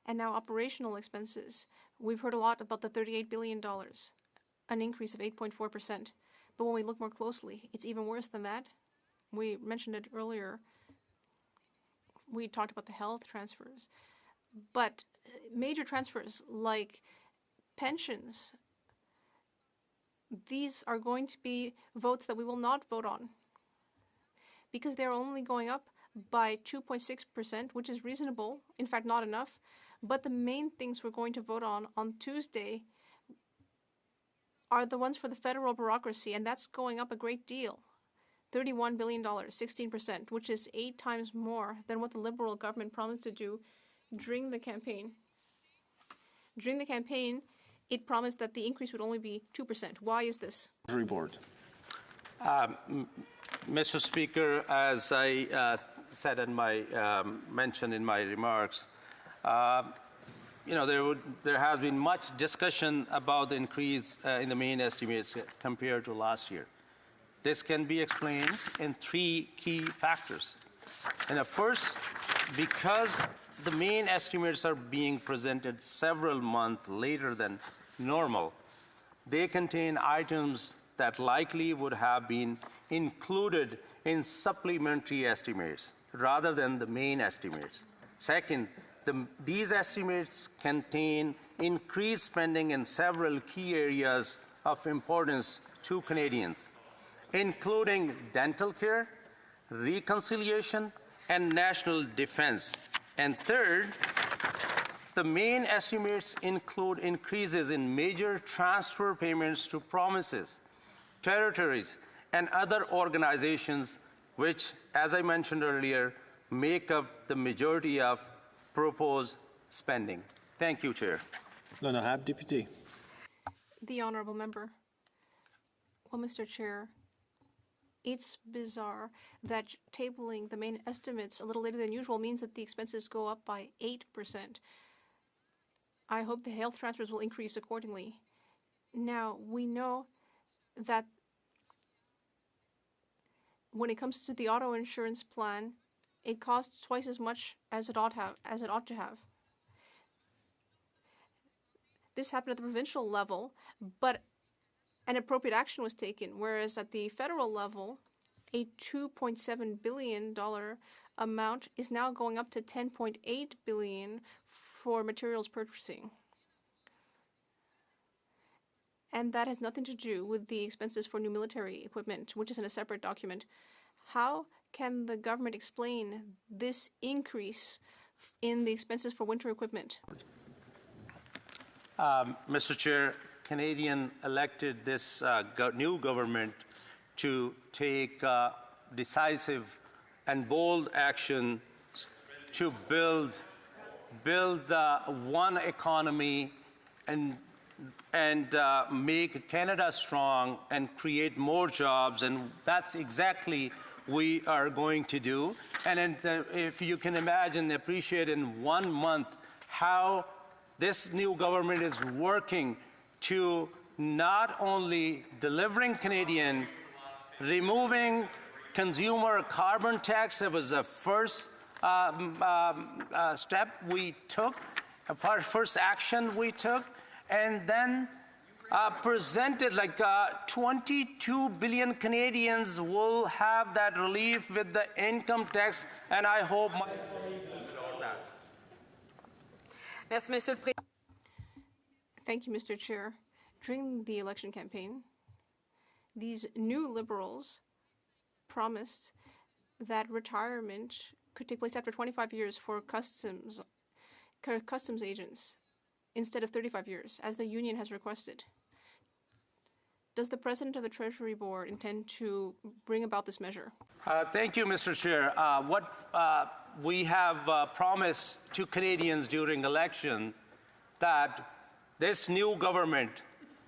Speaker 7: And now operational expenses. We've heard a lot about the $38 billion, an increase of 8.4%. But when we look more closely, it's even worse than that. We mentioned it earlier. We talked about the health transfers. But major transfers like pensions, these are going to be votes that we will not vote on because they're only going up by 2.6%, which is reasonable, in fact, not enough. But the main things we're going to vote on Tuesday are the ones for the federal bureaucracy, and that's going up a great deal. $31 billion, 16%, which is 8 times more than what the Liberal government promised to do during the campaign. During the campaign, it promised that the increase would only be 2%. Why is this?
Speaker 13: Board.
Speaker 19: Mr. Speaker, as I said in my mentioned in my remarks, there has been much discussion about the increase in the main estimates compared to last year. This can be explained in 3 key factors. And the first, because the main estimates are being presented several months later than normal, they contain items that likely would have been included in supplementary estimates rather than the main estimates. Second, these estimates contain increased spending in several key areas of importance to Canadians, including dental care, reconciliation, and national defense. And third, the main estimates include increases in major transfer payments to provinces, territories, and other organizations which, as I mentioned earlier, make up the majority of proposed spending. Thank you, Chair.
Speaker 13: L'honorable député.
Speaker 7: The honourable member. Well, Mr. Chair, it's bizarre that tabling the main estimates a little later than usual means that the expenses go up by 8%. I hope the health transfers will increase accordingly. Now, we know that when it comes to the auto insurance plan, it costs twice as much as it ought to have. This happened at the provincial level, but an appropriate action was taken, whereas at the federal level, a $2.7 billion amount is now going up to $10.8 billion for materials purchasing. And that has nothing to do with the expenses for new military equipment, which is in a separate document. How can the government explain this increase in the expenses for winter equipment?
Speaker 19: Mr. Chair, Canadian elected this new government to take decisive and bold action to build one economy and make Canada strong and create more jobs, and that's exactly we are going to do. And if you can imagine, appreciate in 1 month how this new government is working to not only delivering Canadian, removing consumer carbon tax. It was the first step we took, first action we took, and then presented like 22 billion Canadians will have that relief with the income tax, and I hope my
Speaker 7: Thank you, Mr. Chair. During the election campaign, these new Liberals promised that retirement could take place after 25 years for customs agents instead of 35 years, as the union has requested. Does the President of the Treasury Board intend to bring about this measure?
Speaker 19: Thank you, Mr. Chair. What we have promised to Canadians during election that this new government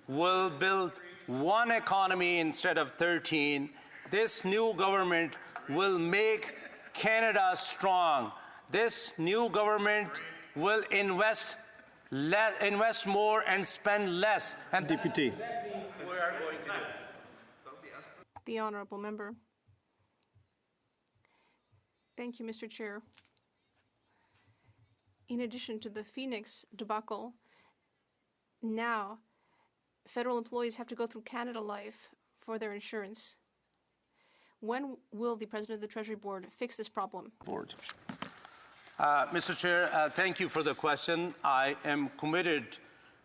Speaker 19: will build one economy instead of 13. This new government will make Canada strong. This new government will invest more and spend less. And
Speaker 13: Député.
Speaker 19: we are going to do.
Speaker 7: The Honourable Member. Thank you, Mr. Chair. In addition to the Phoenix debacle, now federal employees have to go through Canada Life for their insurance. When will the President of the Treasury Board fix this problem?
Speaker 19: Mr. Chair, thank you for the question. I am committed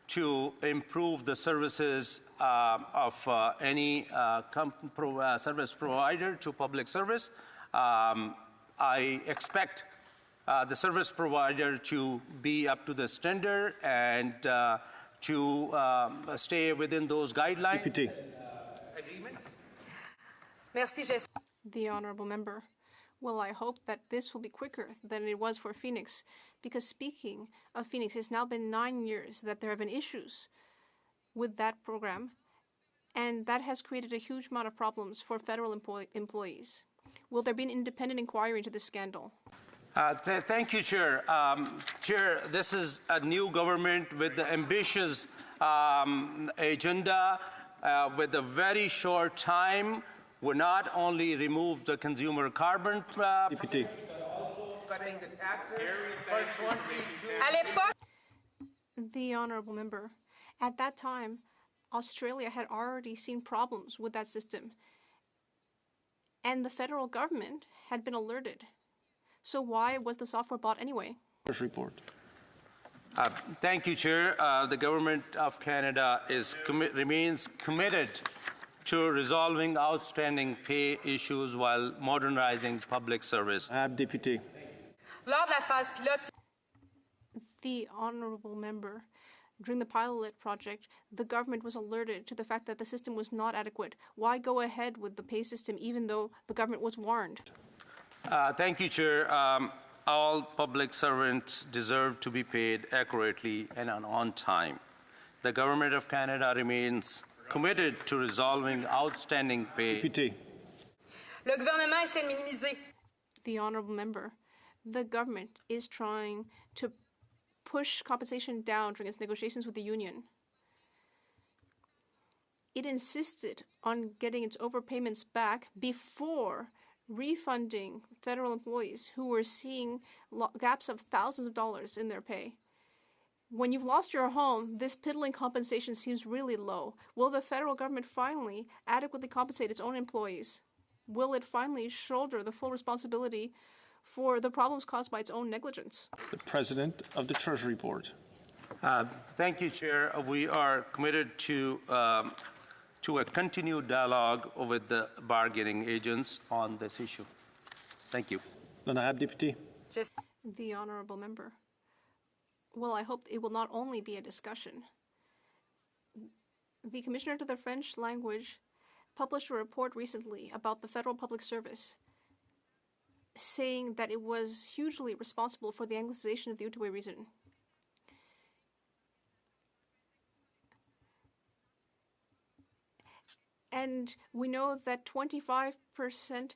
Speaker 19: to improve the services of any service provider to public service. I expect the service provider to be up to the standard and to stay within those guidelines.
Speaker 7: The Honourable Member. Well, I hope that this will be quicker than it was for Phoenix, because speaking of Phoenix, it's now been 9 years that there have been issues with that program, and that has created a huge amount of problems for federal employees. Will there be an independent inquiry into this scandal?
Speaker 19: Thank you, Chair. Chair, this is a new government with the ambitious agenda with a very short time. We not only remove the consumer carbon
Speaker 7: Deputy. The Honourable Member. At that time, Australia had already seen problems with that system, and the federal government had been alerted. So why was the software bought anyway?
Speaker 19: Report. Thank you, Chair. The Government of Canada remains committed to resolving outstanding pay issues while modernizing public service.
Speaker 13: Deputy.
Speaker 7: The Honourable Member. During the pilot project, the government was alerted to the fact that the system was not adequate. Why go ahead with the pay system even though the government was warned?
Speaker 19: Thank you, Chair. All public servants deserve to be paid accurately and on time. The Government of Canada remains committed to resolving outstanding pay.
Speaker 13: Deputy.
Speaker 7: Le gouvernement essaie de minimiser. The Honourable Member. The government is trying to push compensation down during its negotiations with the union. It insisted on getting its overpayments back before refunding federal employees who were seeing gaps of thousands of dollars in their pay. When you've lost your home, this piddling compensation seems really low. Will the federal government finally adequately compensate its own employees? Will it finally shoulder the full responsibility for the problems caused by its own negligence?
Speaker 13: The President of the Treasury Board.
Speaker 19: Thank you, Chair. We are committed to a continued dialogue with the bargaining agents on this issue. Thank you.
Speaker 13: L'honorable Deputy.
Speaker 7: The Honourable Member. Well, I hope it will not only be a discussion. The Commissioner to the French language published a report recently about the federal public service, saying that it was hugely responsible for the Anglicization of the Outaouais region. And we know that 25%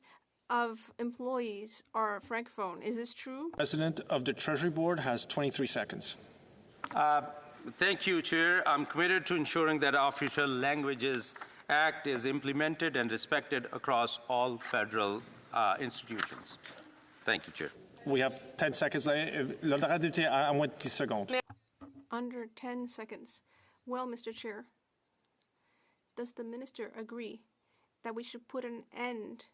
Speaker 7: of employees are Francophone. Is this true?
Speaker 13: President of the Treasury Board has 23 seconds.
Speaker 19: Thank you, Chair. I'm committed to ensuring that Official Languages Act is implemented and respected across all federal institutions. Thank you, Chair.
Speaker 13: We have 10 seconds. L'honorable Deputy à moins de 10 secondes.
Speaker 7: Under 10 seconds. Well, Mr. Chair, does the Minister agree that we should put an end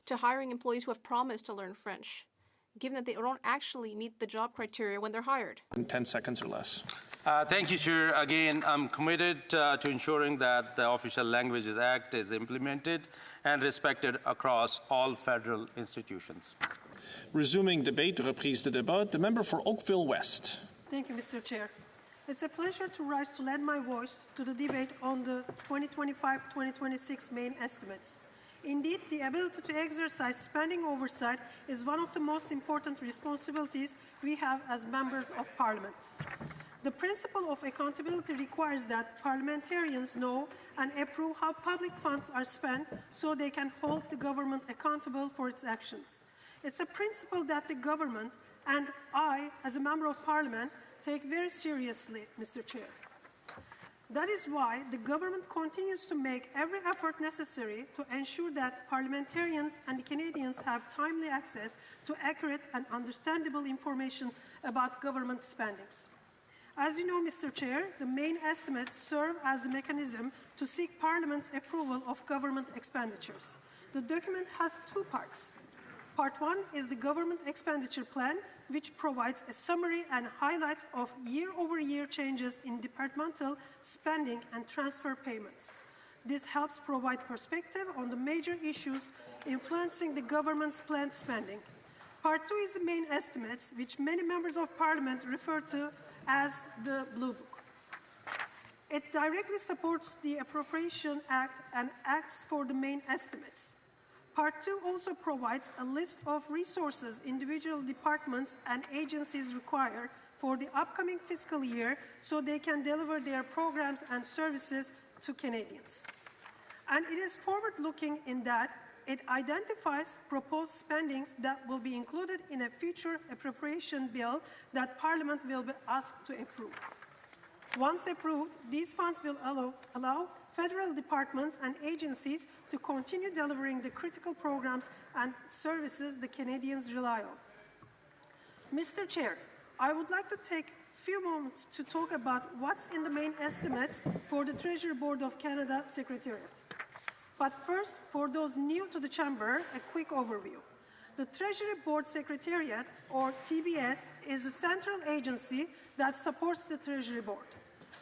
Speaker 7: to hiring employees who have promised to learn French, given that they don't actually meet the job criteria when they're hired?
Speaker 13: In 10 seconds or less.
Speaker 19: Thank you, Chair. Again, I'm committed to ensuring that the Official Languages Act is implemented and respected across all federal institutions.
Speaker 13: Resuming debate, reprise de débat. The member for Oakville West.
Speaker 6: Thank you, Mr. Chair. It's a pleasure to rise to lend my voice to the debate on the 2025-2026 main estimates. Indeed, the ability to exercise spending oversight is one of the most important responsibilities we have as members of Parliament. The principle of accountability requires that parliamentarians know and approve how public funds are spent so they can hold the government accountable for its actions. It's a principle that the government and I, as a member of Parliament, take very seriously, Mr. Chair. That is why the government continues to make every effort necessary to ensure that parliamentarians and Canadians have timely access to accurate and understandable information about government spendings. As you know, Mr. Chair, the main estimates serve as the mechanism to seek Parliament's approval of government expenditures. The document has two parts. Part 1 is the government expenditure plan, which provides a summary and highlights of year-over-year changes in departmental spending and transfer payments. This helps provide perspective on the major issues influencing the government's planned spending. Part 2 is the main estimates, which many members of Parliament refer to as the Blue Book. It directly supports the Appropriation Act and acts for the main estimates. Part 2 also provides a list of resources individual departments and agencies require for the upcoming fiscal year so they can deliver their programs and services to Canadians. And it is forward-looking in that it identifies proposed spendings that will be included in a future appropriation bill that Parliament will be asked to approve. Once approved, these funds will allow federal departments and agencies to continue delivering the critical programs and services the Canadians rely on. Mr. Chair, I would like to take a few moments to talk about what's in the main estimates for the Treasury Board of Canada Secretariat. But first, for those new to the chamber, a quick overview. The Treasury Board Secretariat, or TBS, is a central agency that supports the Treasury Board.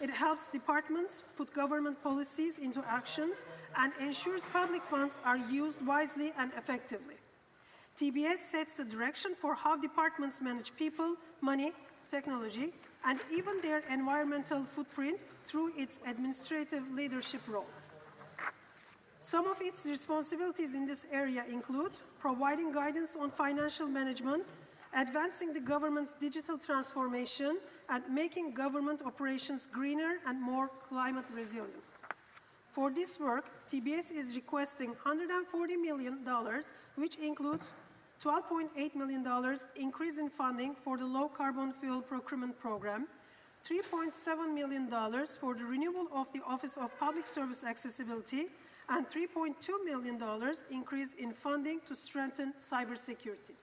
Speaker 6: It helps departments put government policies into actions and ensures public funds are used wisely and effectively. TBS sets the direction for how departments manage people, money, technology, and even their environmental footprint through its administrative leadership role. Some of its responsibilities in this area include providing guidance on financial management, advancing the government's digital transformation, and making government operations greener and more climate resilient. For this work, TBS is requesting $140 million, which includes $12.8 million increase in funding for the low-carbon fuel procurement program, $3.7 million for the renewal of the Office of Public Service Accessibility, and $3.2 million increase in funding to strengthen cybersecurity.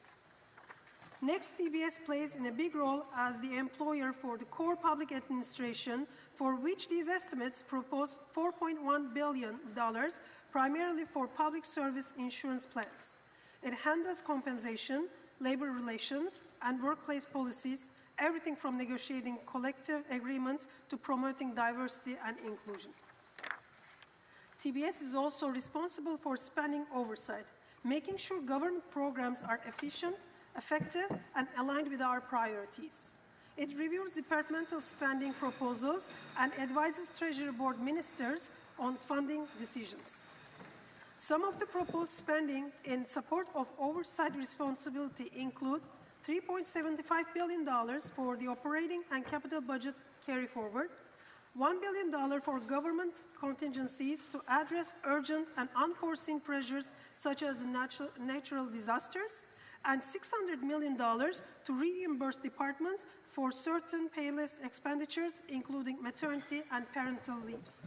Speaker 6: Next, TBS plays in a big role as the employer for the core public administration, for which these estimates propose $4.1 billion, primarily for public service insurance plans. It handles compensation, labor relations, and workplace policies, everything from negotiating collective agreements to promoting diversity and inclusion. TBS is also responsible for spending oversight, making sure government programs are efficient, effective, and aligned with our priorities. It reviews departmental spending proposals and advises Treasury Board ministers on funding decisions. Some of the proposed spending in support of oversight responsibility include $3.75 billion for the operating and capital budget carry forward, $1 billion for government contingencies to address urgent and unforeseen pressures such as the natural disasters, and $600 million to reimburse departments for certain payless expenditures, including maternity and parental leaves.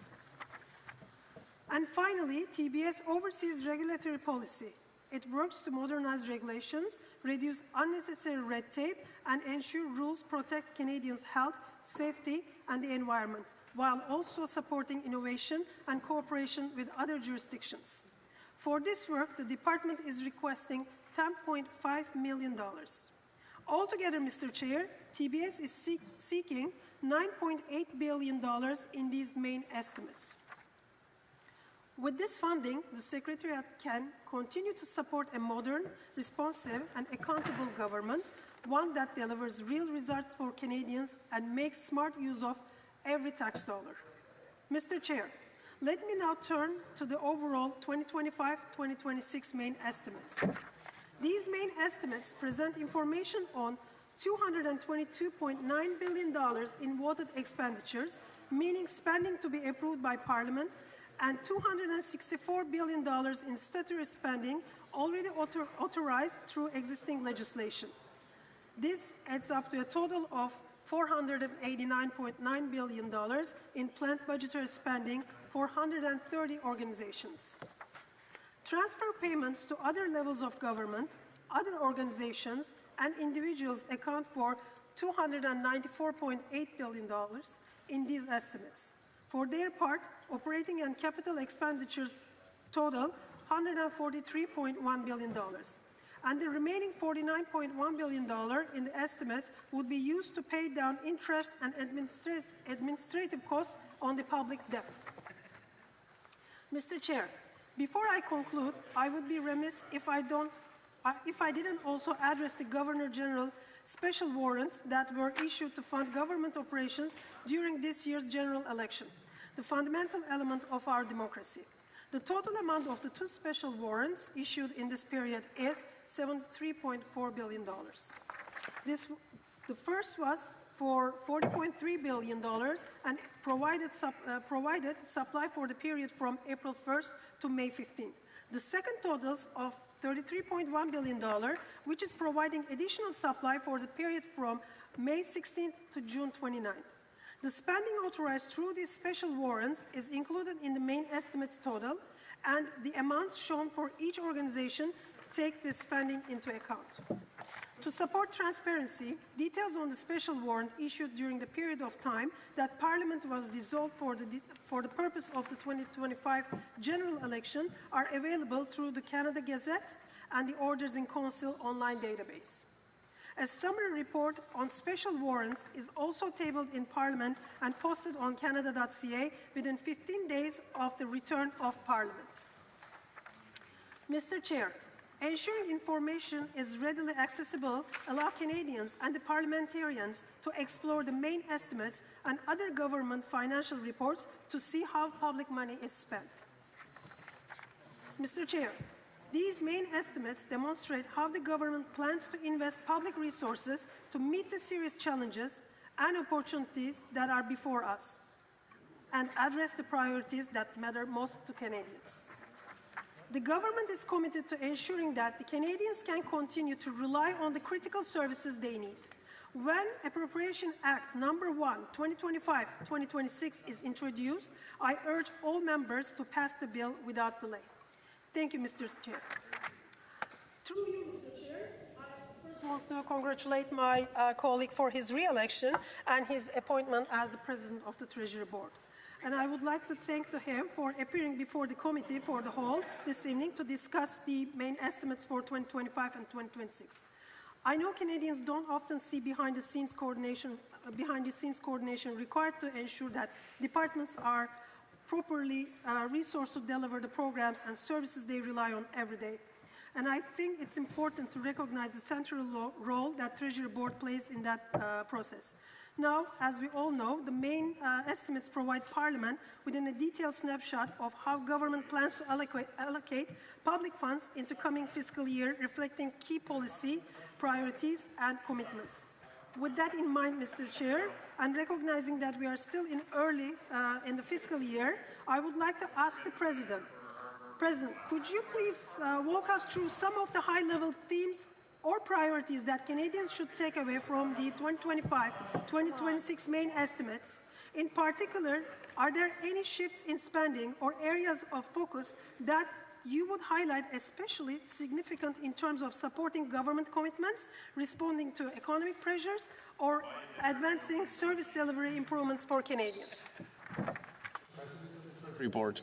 Speaker 6: And finally, TBS oversees regulatory policy. It works to modernize regulations, reduce unnecessary red tape, and ensure rules protect Canadians' health, safety, and the environment, while also supporting innovation and cooperation with other jurisdictions. For this work, the department is requesting $10.5 million. Altogether, Mr. Chair, TBS is seeking $9.8 billion in these main estimates. With this funding, the Secretariat can continue to support a modern, responsive, and accountable government, one that delivers real results for Canadians and makes smart use of every tax dollar. Mr. Chair, let me now turn to the overall 2025-2026 main estimates. These main estimates present information on $222.9 billion in voted expenditures, meaning spending to be approved by Parliament, and $264 billion in statutory spending already authorized through existing legislation. This adds up to a total of $489.9 billion in planned budgetary spending for 130 organizations. Transfer payments to other levels of government, other organizations, and individuals account for $294.8 billion in these estimates. For their part, operating and capital expenditures total $143.1 billion. And the remaining $49.1 billion in the estimates would be used to pay down interest and administrative costs on the public debt. Mr. Chair, before I conclude, I would be remiss if I didn't also address the Governor General special warrants that were issued to fund government operations during this year's general election, the fundamental element of our democracy. The total amount of the two special warrants issued in this period is $73.4 billion. The first was for $40.3 billion and provided supply for the period from April 1st to May 15th. The second totals of $33.1 billion, which is providing additional supply for the period from May 16th to June 29th. The spending authorized through these special warrants is included in the main estimates total, and the amounts shown for each organization take this spending into account. To support transparency, details on the special warrant issued during the period of time that Parliament was dissolved for the purpose of the 2025 general election are available through the Canada Gazette and the Orders in Council online database. A summary report on special warrants is also tabled in Parliament and posted on canada.ca within 15 days of the return of Parliament. Mr. Chair, ensuring information is readily accessible allow Canadians and the parliamentarians to explore the main estimates and other government financial reports to see how public money is spent. Mr. Chair, these main estimates demonstrate how the government plans to invest public resources to meet the serious challenges and opportunities that are before us and address the priorities that matter most to Canadians. The government is committed to ensuring that the Canadians can continue to rely on the critical services they need. When Appropriation Act No. 1, 2025-2026 is introduced, I urge all members to pass the bill without delay. Thank you, Mr. Chair. Through you, Mr. Chair, I first want to congratulate my colleague for his re-election and his appointment as the President of the Treasury Board. And I would like to thank him for appearing before the committee for the whole this evening to discuss the main estimates for 2025 and 2026. I know Canadians don't often see behind-the-scenes coordination required to ensure that departments are properly resourced to deliver the programs and services they rely on every day. And I think it's important to recognize the central role that Treasury Board plays in that process. Now, as we all know, the main estimates provide Parliament with a detailed snapshot of how government plans to allocate public funds into coming fiscal year, reflecting key policy, priorities, and commitments. With that in mind, Mr. Chair, and recognizing that we are still early in the fiscal year, I would like to ask the President, could you please walk us through some of the high-level themes or priorities that Canadians should take away from the 2025-2026 main estimates? In particular, are there any shifts in spending or areas of focus that you would highlight especially significant in terms of supporting government commitments, responding to economic pressures, or advancing service delivery improvements for Canadians?
Speaker 13: Report.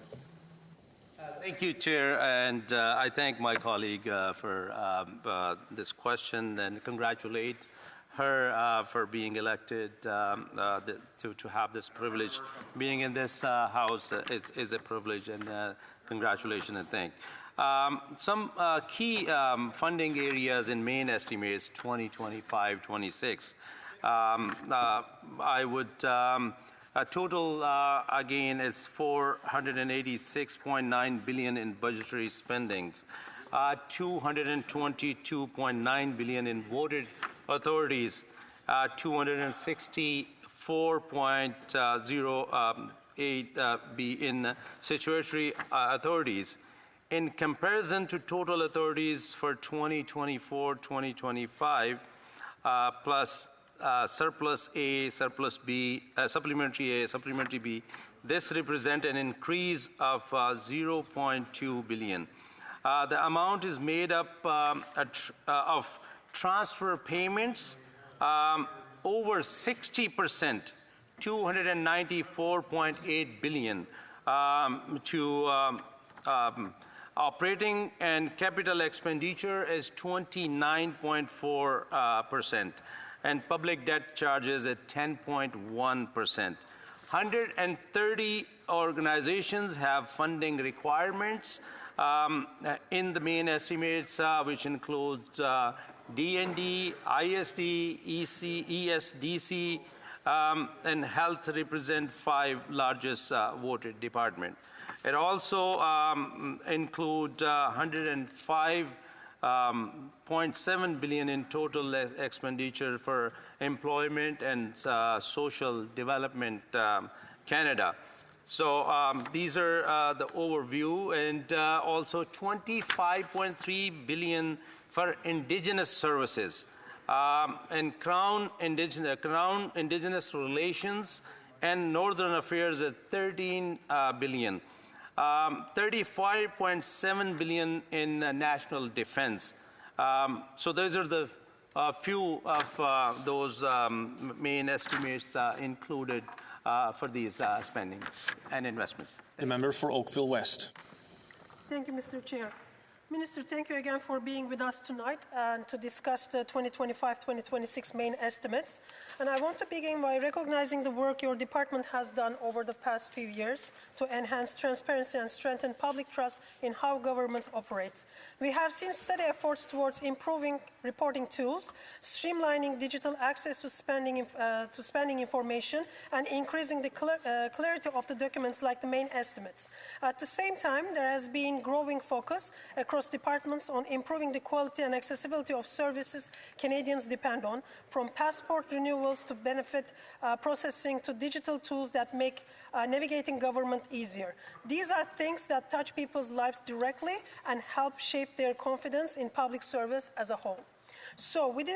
Speaker 19: Thank you, Chair, and I thank my colleague for this question and congratulate her for being elected to have this privilege. Being in this House is a privilege, and congratulations and thank. Some key funding areas in main estimates 2025-26. I would total again is $486.9 billion in budgetary spendings, $222.9 billion in voted authorities, $264.08 be in statutory authorities. In comparison to total authorities for 2024-2025, plus surplus A, surplus B, supplementary A, supplementary B. This represents an increase of 0.2 billion. The amount is made up of transfer payments, over 60%, 294.8 billion, to operating and capital expenditure is 29.4%, and public debt charges at 10.1%. 130 organizations have funding requirements in the main estimates, which includes DND, ISD, EC, ESDC, and health represent 5 largest voted department. It also includes 105.7 billion in total expenditure for employment and social development Canada. So these are the overview, and also 25.3 billion for Indigenous services and Crown Indigenous Relations and Northern Affairs at 13 billion. 35.7 billion in national defense. So those are the few of those main estimates included for these spending and investments.
Speaker 13: The member for Oakville West.
Speaker 6: Thank you, Mr. Chair. Minister, thank you again for being with us tonight and to discuss the 2025-2026 main estimates. And I want to begin by recognizing the work your department has done over the past few years to enhance transparency and strengthen public trust in how government operates. We have seen steady efforts towards improving reporting tools, streamlining digital access to spending information, and increasing the clarity of the documents like the main estimates. At the same time, there has been growing focus across departments on improving the quality and accessibility of services Canadians depend on, from passport renewals to benefit processing to digital tools that make navigating government easier. These are things that touch people's lives directly and help shape their confidence in public service as a whole. So with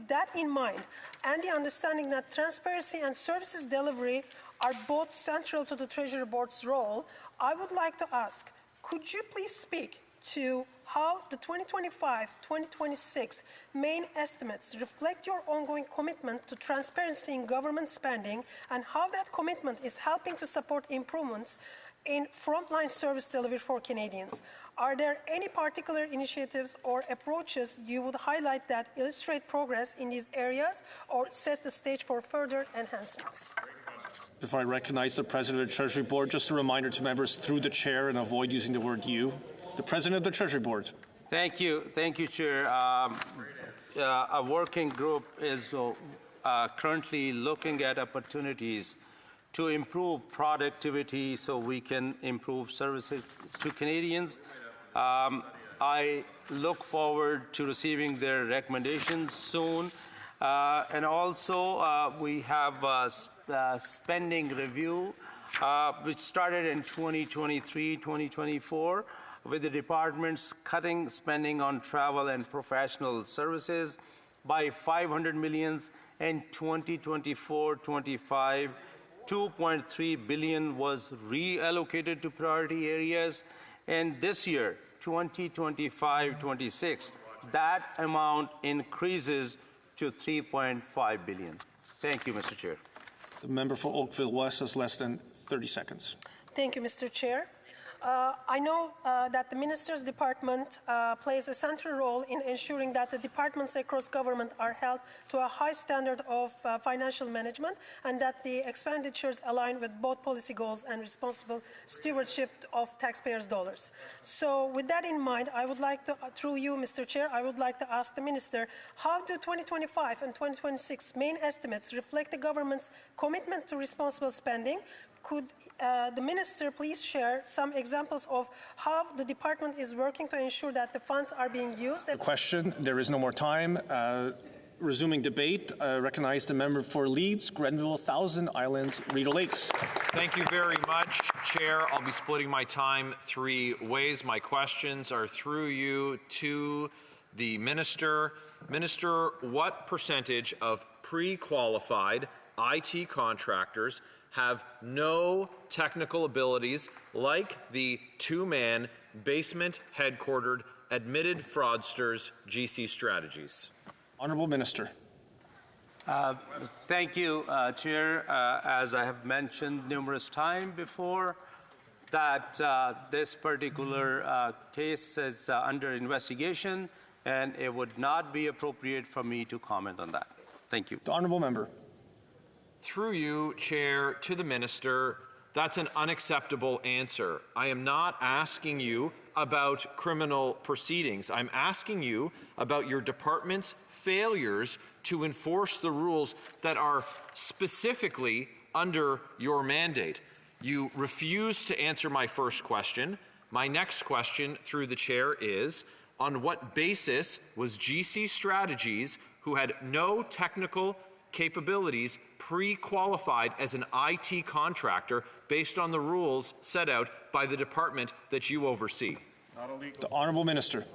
Speaker 6: that in mind, and the understanding that transparency and services delivery are both central to the Treasury Board's role, I would like to ask, could you please speak to how the 2025-2026 main estimates reflect your ongoing commitment to transparency in government spending, and how that commitment is helping to support improvements in frontline service delivery for Canadians? Are there any particular initiatives or approaches you would highlight that illustrate progress in these areas or set the stage for further enhancements?
Speaker 13: Before I recognize the President of the Treasury Board, just a reminder to members through the chair and avoid using the word you. The President of the Treasury Board.
Speaker 19: Thank you, Chair. A working group is currently looking at opportunities to improve productivity so we can improve services to Canadians. I look forward to receiving their recommendations soon. And also, we have a spending review, which started in 2023-2024, with the departments cutting spending on travel and professional services by 500 million in 2024-25. 2.3 billion was reallocated to priority areas, and this year, 2025-26, that amount increases to 3.5 billion. Thank you, Mr. Chair.
Speaker 13: The member for Oakville West has less than 30 seconds.
Speaker 6: Thank you, Mr. Chair. I know that the Minister's Department plays a central role in ensuring that the departments across government are held to a high standard of financial management, and that the expenditures align with both policy goals and responsible stewardship of taxpayers' dollars. So with that in mind, I would like to, through you, Mr. Chair, I would like to ask the Minister, how do 2025 and 2026 main estimates reflect the government's commitment to responsible spending? Could the Minister please share some examples of how the department is working to ensure that the funds are being used?
Speaker 13: The question, there is no more time. Resuming debate, recognize the member for Leeds, Grenville, Thousand Islands, Rideau Lakes.
Speaker 12: Thank you very much, Chair. I'll be splitting my time 3 ways. My questions are through you to the Minister. Minister, what percentage of pre-qualified IT contractors have no technical abilities like the two-man basement headquartered admitted fraudsters GC Strategies?
Speaker 13: Honourable Minister.
Speaker 19: Thank you, Chair. As I have mentioned numerous times before, that this particular case is under investigation, and it would not be appropriate for me to comment on that. Thank you.
Speaker 13: The honourable member.
Speaker 12: Through you, Chair, to the Minister, that's an unacceptable answer. I am not asking you about criminal proceedings. I'm asking you about your department's failures to enforce the rules that are specifically under your mandate. You refuse to answer my first question. My next question, through the Chair, is on what basis was GC Strategies, who had no technical capabilities, pre-qualified as an IT contractor based on the rules set out by the department that you oversee?
Speaker 13: The Honourable Minister.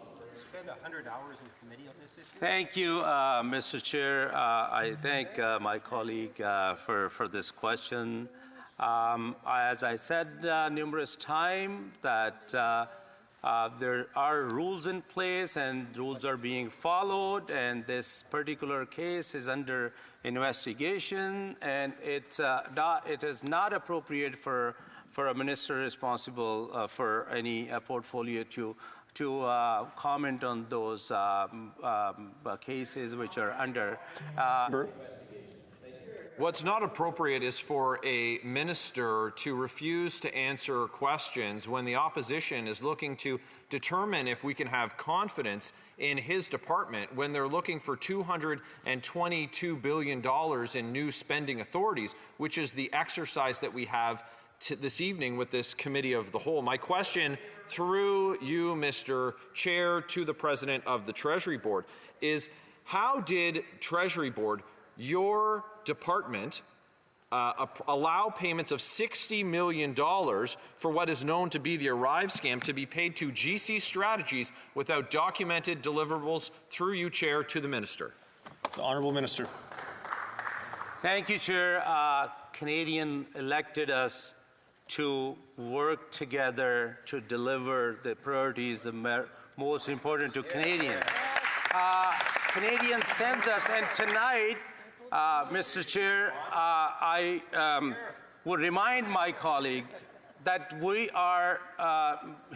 Speaker 8: Spend 100 hours in committee on this issue?
Speaker 19: Thank you, Mr. Chair. I thank my colleague for this question. As I said numerous times, that there are rules in place and rules are being followed, and this particular case is under investigation, and it is not appropriate for a minister responsible for any portfolio to comment on those cases which are under.
Speaker 12: What's not appropriate is for a minister to refuse to answer questions when the opposition is looking to determine if we can have confidence in his department when they're looking for $222 billion in new spending authorities, which is the exercise that we have this evening with this Committee of the Whole. My question through you, Mr. Chair, to the President of the Treasury Board is, how did Treasury Board, your department, allow payments of $60 million for what is known to be the Arrive scam to be paid to GC Strategies without documented deliverables? Through you, Chair, to the Minister.
Speaker 13: The Honourable Minister.
Speaker 19: Thank you, Chair. Canadian elected us to work together to deliver the priorities the most important to Canadians. Canadians sent us, and tonight, Mr. Chair, I would remind my colleague that we are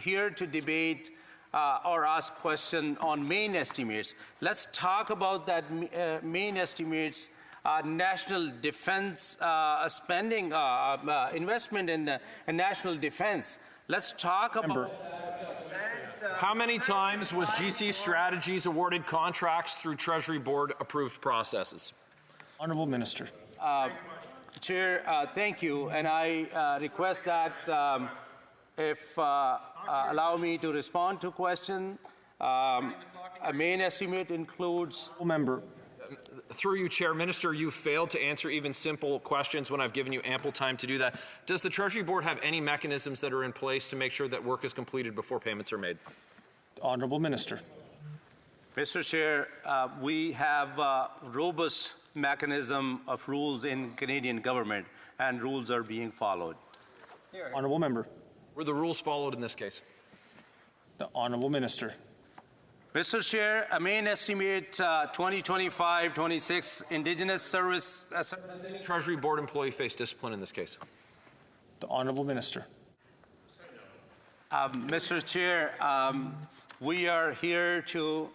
Speaker 19: here to debate or ask questions on main estimates. Let's talk about that main estimates, national defense spending, investment in national defense. Let's talk about.
Speaker 12: How many times was GC Strategies awarded contracts through Treasury Board approved processes?
Speaker 13: Honourable Minister.
Speaker 19: Chair, thank you, and I request that if allow me to respond to question. A main estimate includes.
Speaker 13: Member.
Speaker 12: Through you, Chair. Minister, you failed to answer even simple questions when I've given you ample time to do that. Does the Treasury Board have any mechanisms that are in place to make sure that work is completed before payments are made?
Speaker 13: Honourable Minister.
Speaker 19: Mr. Chair, we have a robust mechanism of rules in Canadian government, and rules are being followed.
Speaker 13: Honourable Member.
Speaker 12: Were the rules followed in this case?
Speaker 13: The Honourable Minister.
Speaker 19: Mr. Chair, a main estimate 2025-26 Indigenous Service.
Speaker 12: Treasury Board employee face discipline in this case?
Speaker 13: The Honourable Minister.
Speaker 19: Mr. Chair, we are here to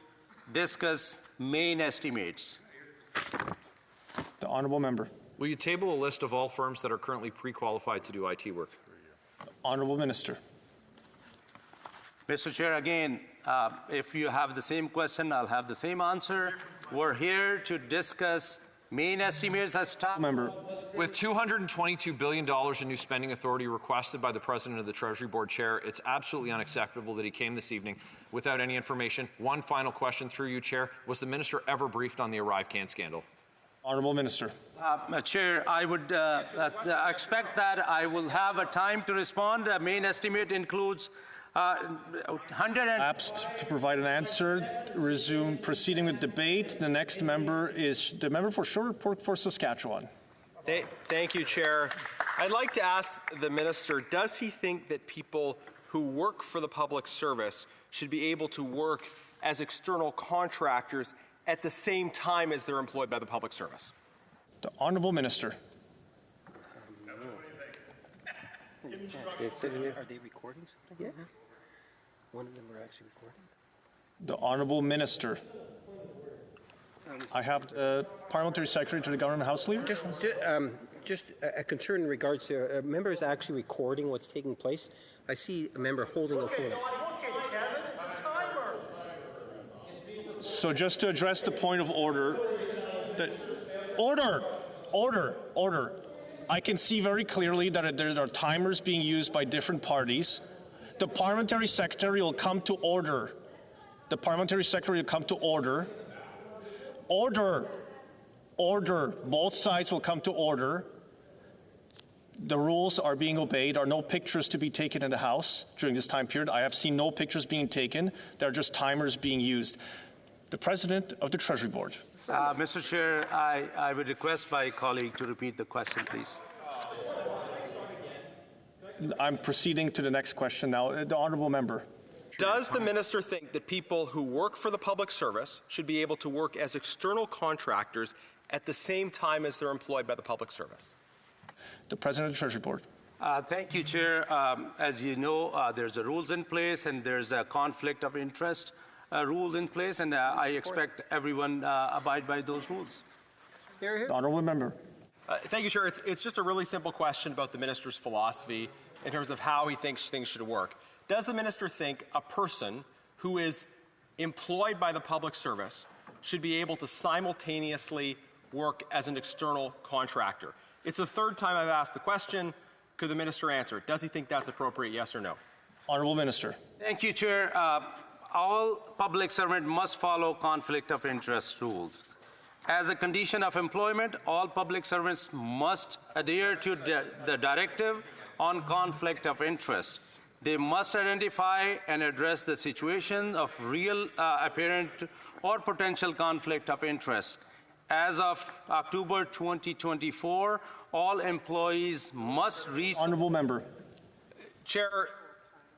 Speaker 19: discuss main estimates.
Speaker 13: The Honourable Member.
Speaker 12: Will you table a list of all firms that are currently pre-qualified to do IT work?
Speaker 13: The Honourable Minister.
Speaker 19: Mr. Chair, again, if you have the same question, I'll have the same answer. We're here to discuss main estimates as top.
Speaker 13: Member.
Speaker 12: With $222 billion in new spending authority requested by the President of the Treasury Board Chair, it's absolutely unacceptable that he came this evening without any information. One final question through you, Chair. Was the Minister ever briefed on the ArriveCAN scandal?
Speaker 13: Honourable Minister.
Speaker 19: Chair, I would expect that I will have a time to respond. The main estimate includes
Speaker 13: Lapsed to provide an answer. Resume proceeding with debate. The next member is the member for Sherwood Park for Saskatchewan.
Speaker 14: Thank you, Chair. I'd like to ask the Minister, does he think that people who work for the public service should be able to work as external contractors at the same time as they're employed by the public service?
Speaker 13: The Honourable Minister.
Speaker 8: Are they recording something? Yeah. One of them are actually recording.
Speaker 13: The Honourable Minister. I have the Parliamentary Secretary to the Government House Leader.
Speaker 8: Just a concern in regards to a member is actually recording what's taking place. I see a member holding a phone.
Speaker 13: So just to address the point of order, order. I can see very clearly that there are timers being used by different parties. The Parliamentary Secretary will come to order. The Parliamentary Secretary will come to order. Order. Both sides will come to order. The rules are being obeyed. There are no pictures to be taken in the House during this time period. I have seen no pictures being taken. There are just timers being used. The President of the Treasury Board.
Speaker 19: Mr. Chair, I would request my colleague to repeat the question, please.
Speaker 13: I'm proceeding to the next question now. The Honourable Member.
Speaker 14: Does the Minister think that people who work for the public service should be able to work as external contractors at the same time as they're employed by the public service?
Speaker 13: The President of the Treasury Board.
Speaker 19: Thank you, Chair. As you know, there's a rules in place and there's a conflict of interest rules in place, and I expect everyone abide by those rules.
Speaker 13: The Honourable Member.
Speaker 14: Thank you, Chair. It's just a really simple question about the Minister's philosophy in terms of how he thinks things should work. Does the Minister think a person who is employed by the public service should be able to simultaneously work as an external contractor? It's the third time I've asked the question. Could the Minister answer? Does he think that's appropriate, yes or no?
Speaker 13: Honourable Minister.
Speaker 19: Thank you, Chair. All public servants must follow conflict of interest rules. As a condition of employment, all public servants must adhere to the directive on conflict of interest. They must identify and address the situation of real, apparent, or potential conflict of interest. As of October 2024, all employees must reach...
Speaker 13: Honourable Member.
Speaker 14: Chair,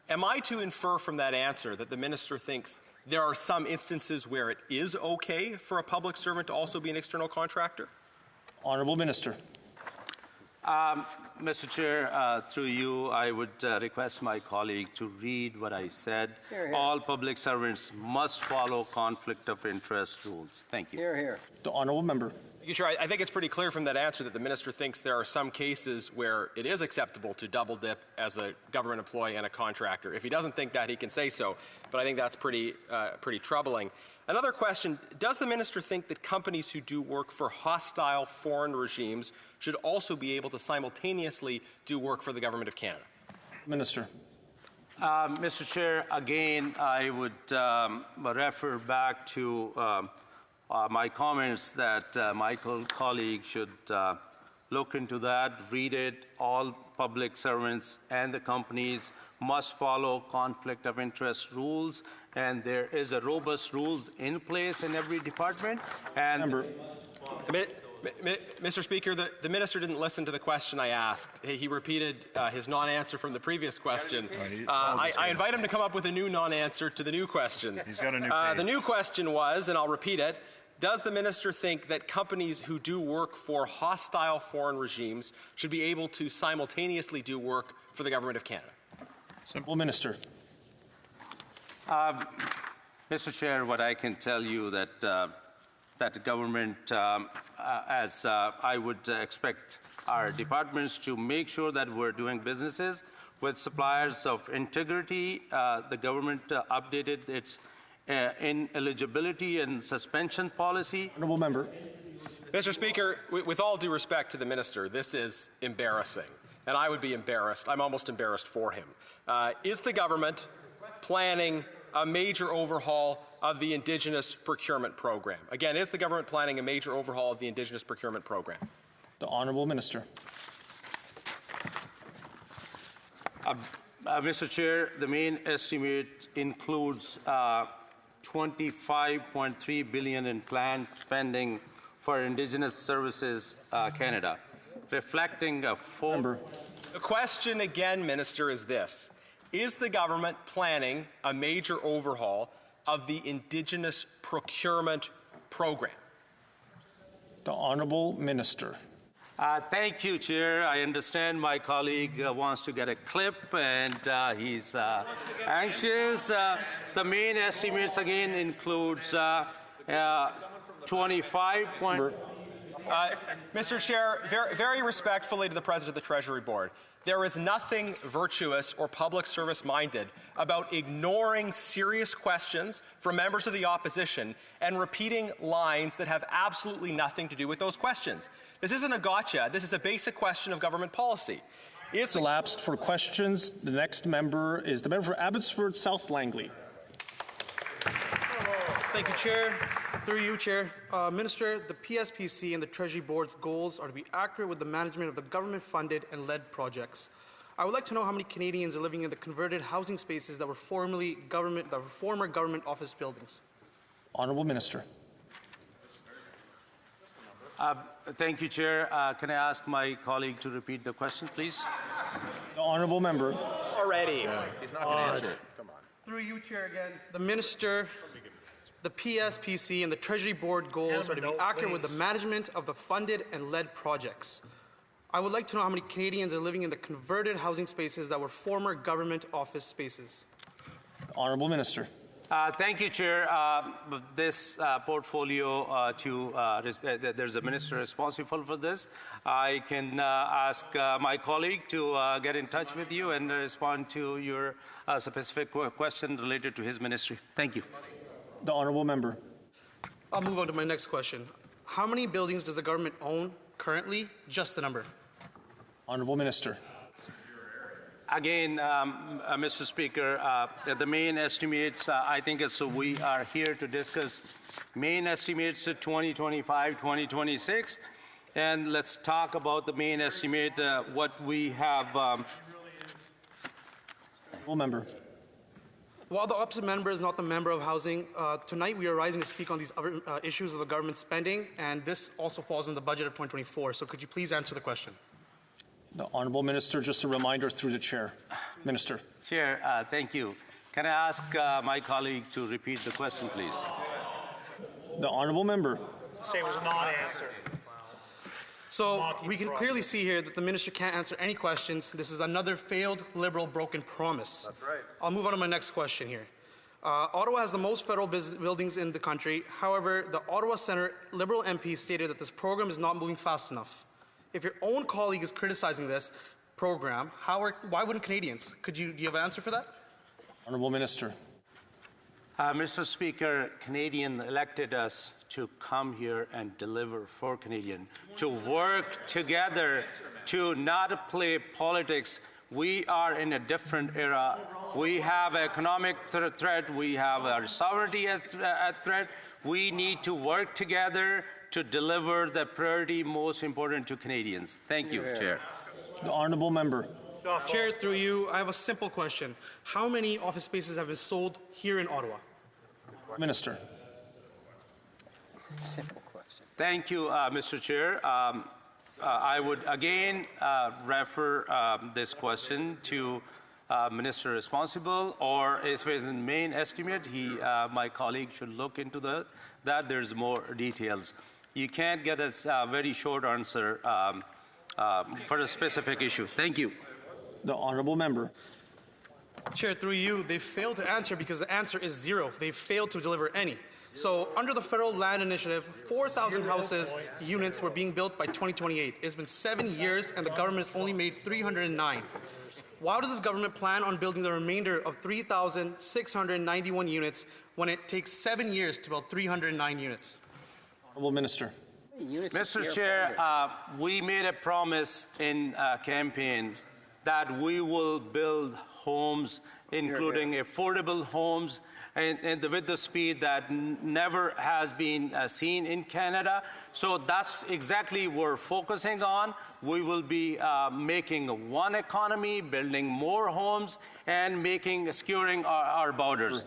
Speaker 14: am I to infer from that answer that the Minister thinks there are some instances where it is okay for a public servant to also be an external contractor?
Speaker 13: Honourable Minister.
Speaker 19: Mr. Chair, through you, I would request my colleague to read what I said. Here. All public servants must follow conflict of interest rules. Thank you.
Speaker 8: Here.
Speaker 13: The Honourable Member.
Speaker 14: Thank you, Chair. I think it's pretty clear from that answer that the Minister thinks there are some cases where it is acceptable to double dip as a government employee and a contractor. If he doesn't think that, he can say so, but I think that's pretty troubling. Another question, does the Minister think that companies who do work for hostile foreign regimes should also be able to simultaneously do work for the Government of Canada?
Speaker 13: Minister.
Speaker 19: Mr. Chair, again, I would refer back to my comments that my colleague should look into that, read it. All public servants and the companies must follow conflict of interest rules, and there is a robust rules in place in every department. And
Speaker 14: Mr. Speaker, the Minister didn't listen to the question I asked. He repeated his non-answer from the previous question. I invite him to come up with a new non-answer to the new question.
Speaker 16: He's got a new page.
Speaker 14: The new question was, and I'll repeat it, does the Minister think that companies who do work for hostile foreign regimes should be able to simultaneously do work for the Government of Canada?
Speaker 13: Simple Minister.
Speaker 19: Mr. Chair, what I can tell you that the government, as I would expect our departments to make sure that we're doing businesses with suppliers of integrity. The government updated its ineligibility and suspension policy.
Speaker 13: Honourable Member.
Speaker 14: Mr. Speaker, with all due respect to the Minister, this is embarrassing. And I would be embarrassed. I'm almost embarrassed for him. Is the government planning a major overhaul of the Indigenous procurement program? Again, is the government planning a major overhaul of the Indigenous procurement program?
Speaker 13: The Honourable Minister.
Speaker 19: Mr. Chair, the main estimate includes $25.3 billion in planned spending for Indigenous Services Canada, reflecting a full.
Speaker 14: The question again, Minister, is this. Is the government planning a major overhaul of the Indigenous procurement program?
Speaker 13: The Honourable Minister.
Speaker 19: Thank you, Chair. I understand my colleague wants to get a clip, and he's anxious. The main estimates again includes 25 point.
Speaker 14: Mr. Chair, very respectfully to the President of the Treasury Board, there is nothing virtuous or public service minded about ignoring serious questions from members of the opposition and repeating lines that have absolutely nothing to do with those questions. This isn't a gotcha. This is a basic question of government policy.
Speaker 13: It's elapsed for questions. The next member is the member for Abbotsford South Langley.
Speaker 9: Thank you, Chair. Through you, Chair. Minister, the PSPC and the Treasury Board's goals are to be accurate with the management of the government-funded and led projects. I would like to know how many Canadians are living in the converted housing spaces that were former government office buildings.
Speaker 13: Honourable Minister.
Speaker 19: Thank you, Chair. Can I ask my colleague to repeat the question, please?
Speaker 13: The Honourable Member.
Speaker 14: Already. He's not going to answer it.
Speaker 9: Come on. Through you, Chair, again. The Minister, the PSPC and the Treasury Board goals are to be accurate with the management of the funded and led projects. I would like to know how many Canadians are living in the converted housing spaces that were former government office spaces.
Speaker 13: Honourable Minister.
Speaker 19: Thank you, Chair. This portfolio, there's a minister responsible for this. I can ask my colleague to get in touch with you and respond to your specific question related to his ministry. Thank you.
Speaker 13: The Honourable Member.
Speaker 9: I'll move on to my next question. How many buildings does the government own currently? Just the number.
Speaker 13: Honourable Minister.
Speaker 19: Again, Mr. Speaker, the main estimates, I think we are here to discuss main estimates 2025, 2026, and let's talk about the main estimate, what we have.
Speaker 13: Honourable Member.
Speaker 9: While the opposite member is not the member of Housing, tonight we are rising to speak on these other issues of the government spending, and this also falls in the budget of 2024. So could you please answer the question?
Speaker 13: The Honourable Minister, just a reminder through the Chair. Minister.
Speaker 19: Chair, thank you. Can I ask my colleague to repeat the question, please?
Speaker 13: The Honourable Member.
Speaker 21: Say it was a non-answer.
Speaker 9: So we can clearly see here that the minister can't answer any questions. This is another failed Liberal broken promise.
Speaker 14: That's right.
Speaker 9: I'll move on to my next question here. Ottawa has the most federal buildings in the country. However, the Ottawa Centre Liberal MP stated that this program is not moving fast enough. If your own colleague is criticizing this program, why wouldn't Canadians? Do you have an answer for that?
Speaker 13: Honourable Minister.
Speaker 19: Mr. Speaker, Canadians elected us to come here and deliver for Canadians, to work together, to not play politics. We are in a different era. We have economic threat. We have our sovereignty as a threat. We need to work together to deliver the priority most important to Canadians. Thank you, Chair.
Speaker 13: The Honourable Member.
Speaker 9: Chair, through you, I have a simple question. How many office spaces have been sold here in Ottawa?
Speaker 13: Minister.
Speaker 19: Simple question. Thank you, Mr. Chair. I would again refer this question to Minister responsible, or if it's in main estimate, my colleague should look into that. There's more details. You can't get a very short answer for a specific issue. Thank you.
Speaker 13: The Honourable Member.
Speaker 9: Chair, through you, they failed to answer because the answer is zero. They failed to deliver any. So under the Federal Land Initiative, 4,000 units were being built by 2028. It's been 7 years and the government has only made 309. Why does this government plan on building the remainder of 3,691 units when it takes 7 years to build 309 units?
Speaker 13: Honourable Minister.
Speaker 19: Mr. Chair, we made a promise in campaign that we will build homes including affordable homes and with the speed that never has been seen in Canada. So that's exactly what we're focusing on. We will be making one economy, building more homes, and securing our borders.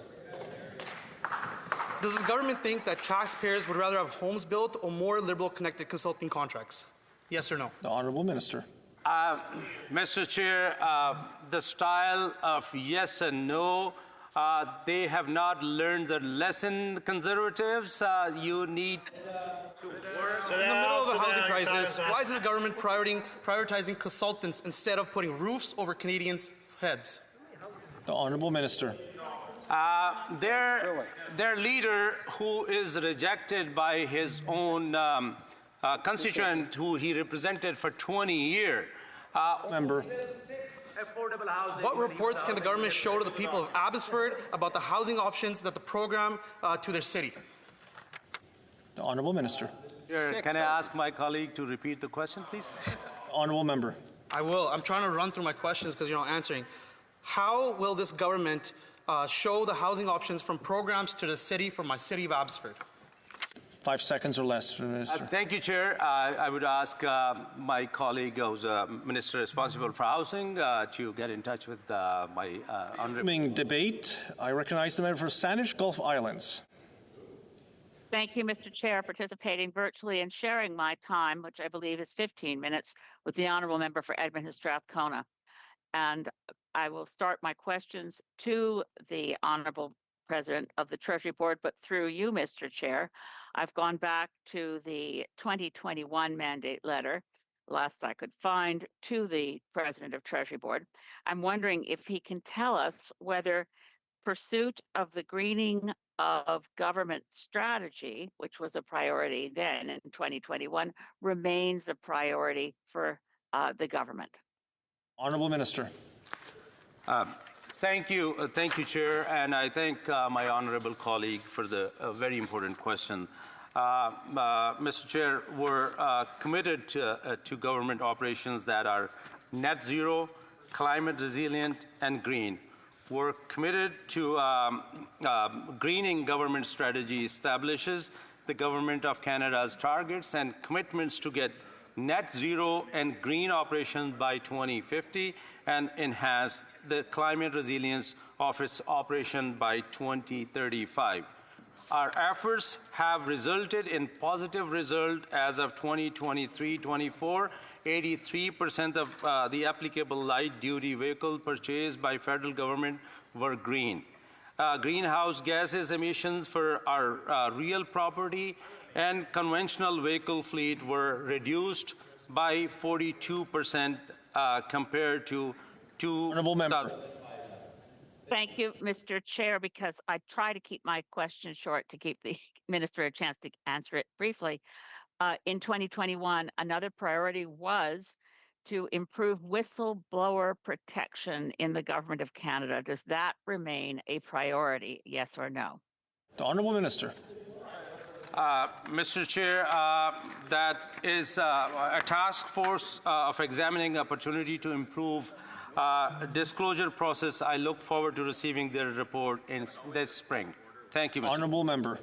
Speaker 9: Does the government think that taxpayers would rather have homes built or more liberal connected consulting contracts? Yes or no?
Speaker 13: The Honourable Minister.
Speaker 19: Mr. Chair, the style of yes and no, they have not learned the lesson, Conservatives. You need to work.
Speaker 9: In the middle of a housing crisis, why is the government prioritizing consultants instead of putting roofs over Canadians' heads?
Speaker 13: The Honourable Minister.
Speaker 19: Their leader, who is rejected by his own constituent, who he represented for 20 years.
Speaker 13: Member.
Speaker 9: What reports can the government show to the people of Abbotsford about the housing options that the program to their city?
Speaker 13: The Honourable Minister.
Speaker 19: Can I ask my colleague to repeat the question, please?
Speaker 13: Honourable Member.
Speaker 9: I will. I'm trying to run through my questions because you're not answering. How will this government show the housing options from programs to the city from my city of Abbotsford?
Speaker 13: 5 seconds or less, Minister.
Speaker 19: Thank you, Chair. I would ask my colleague, who's Minister responsible for housing, to get in touch with my honourable.
Speaker 13: Debate. I recognize the member for Saanich Gulf Islands.
Speaker 15: Thank you, Mr. Chair, participating virtually and sharing my time, which I believe is 15 minutes, with the honourable member for Edmonton Strathcona. And I will start my questions to the honourable President of the Treasury Board, but through you, Mr. Chair. I've gone back to the 2021 mandate letter, last I could find, to the President of Treasury Board. I'm wondering if he can tell us whether pursuit of the greening of government strategy, which was a priority then in 2021, remains a priority for the government.
Speaker 13: Honourable Minister.
Speaker 19: Thank you, Chair, and I thank my honourable colleague for the very important question. Mr. Chair, we're committed to government operations that are net zero, climate resilient, and green. We're committed to greening government strategy establishes the Government of Canada's targets and commitments to get net zero and green operations by 2050 and enhance the climate resilience of its operation by 2035. Our efforts have resulted in positive result as of 2023-24. 83% of the applicable light-duty vehicle purchased by federal government were green. Greenhouse gases emissions for our real property and conventional vehicle fleet were reduced by 42% compared to
Speaker 13: Honourable Member.
Speaker 15: Thank you, Mr. Chair, because I try to keep my questions short to give the Minister a chance to answer it briefly. In 2021, another priority was to improve whistleblower protection in the Government of Canada. Does that remain a priority, yes or no?
Speaker 13: The Honourable Minister.
Speaker 19: Mr. Chair, that is a task force of examining opportunity to improve disclosure process. I look forward to receiving their report in this spring. Thank you, Mr.
Speaker 13: Honourable Member.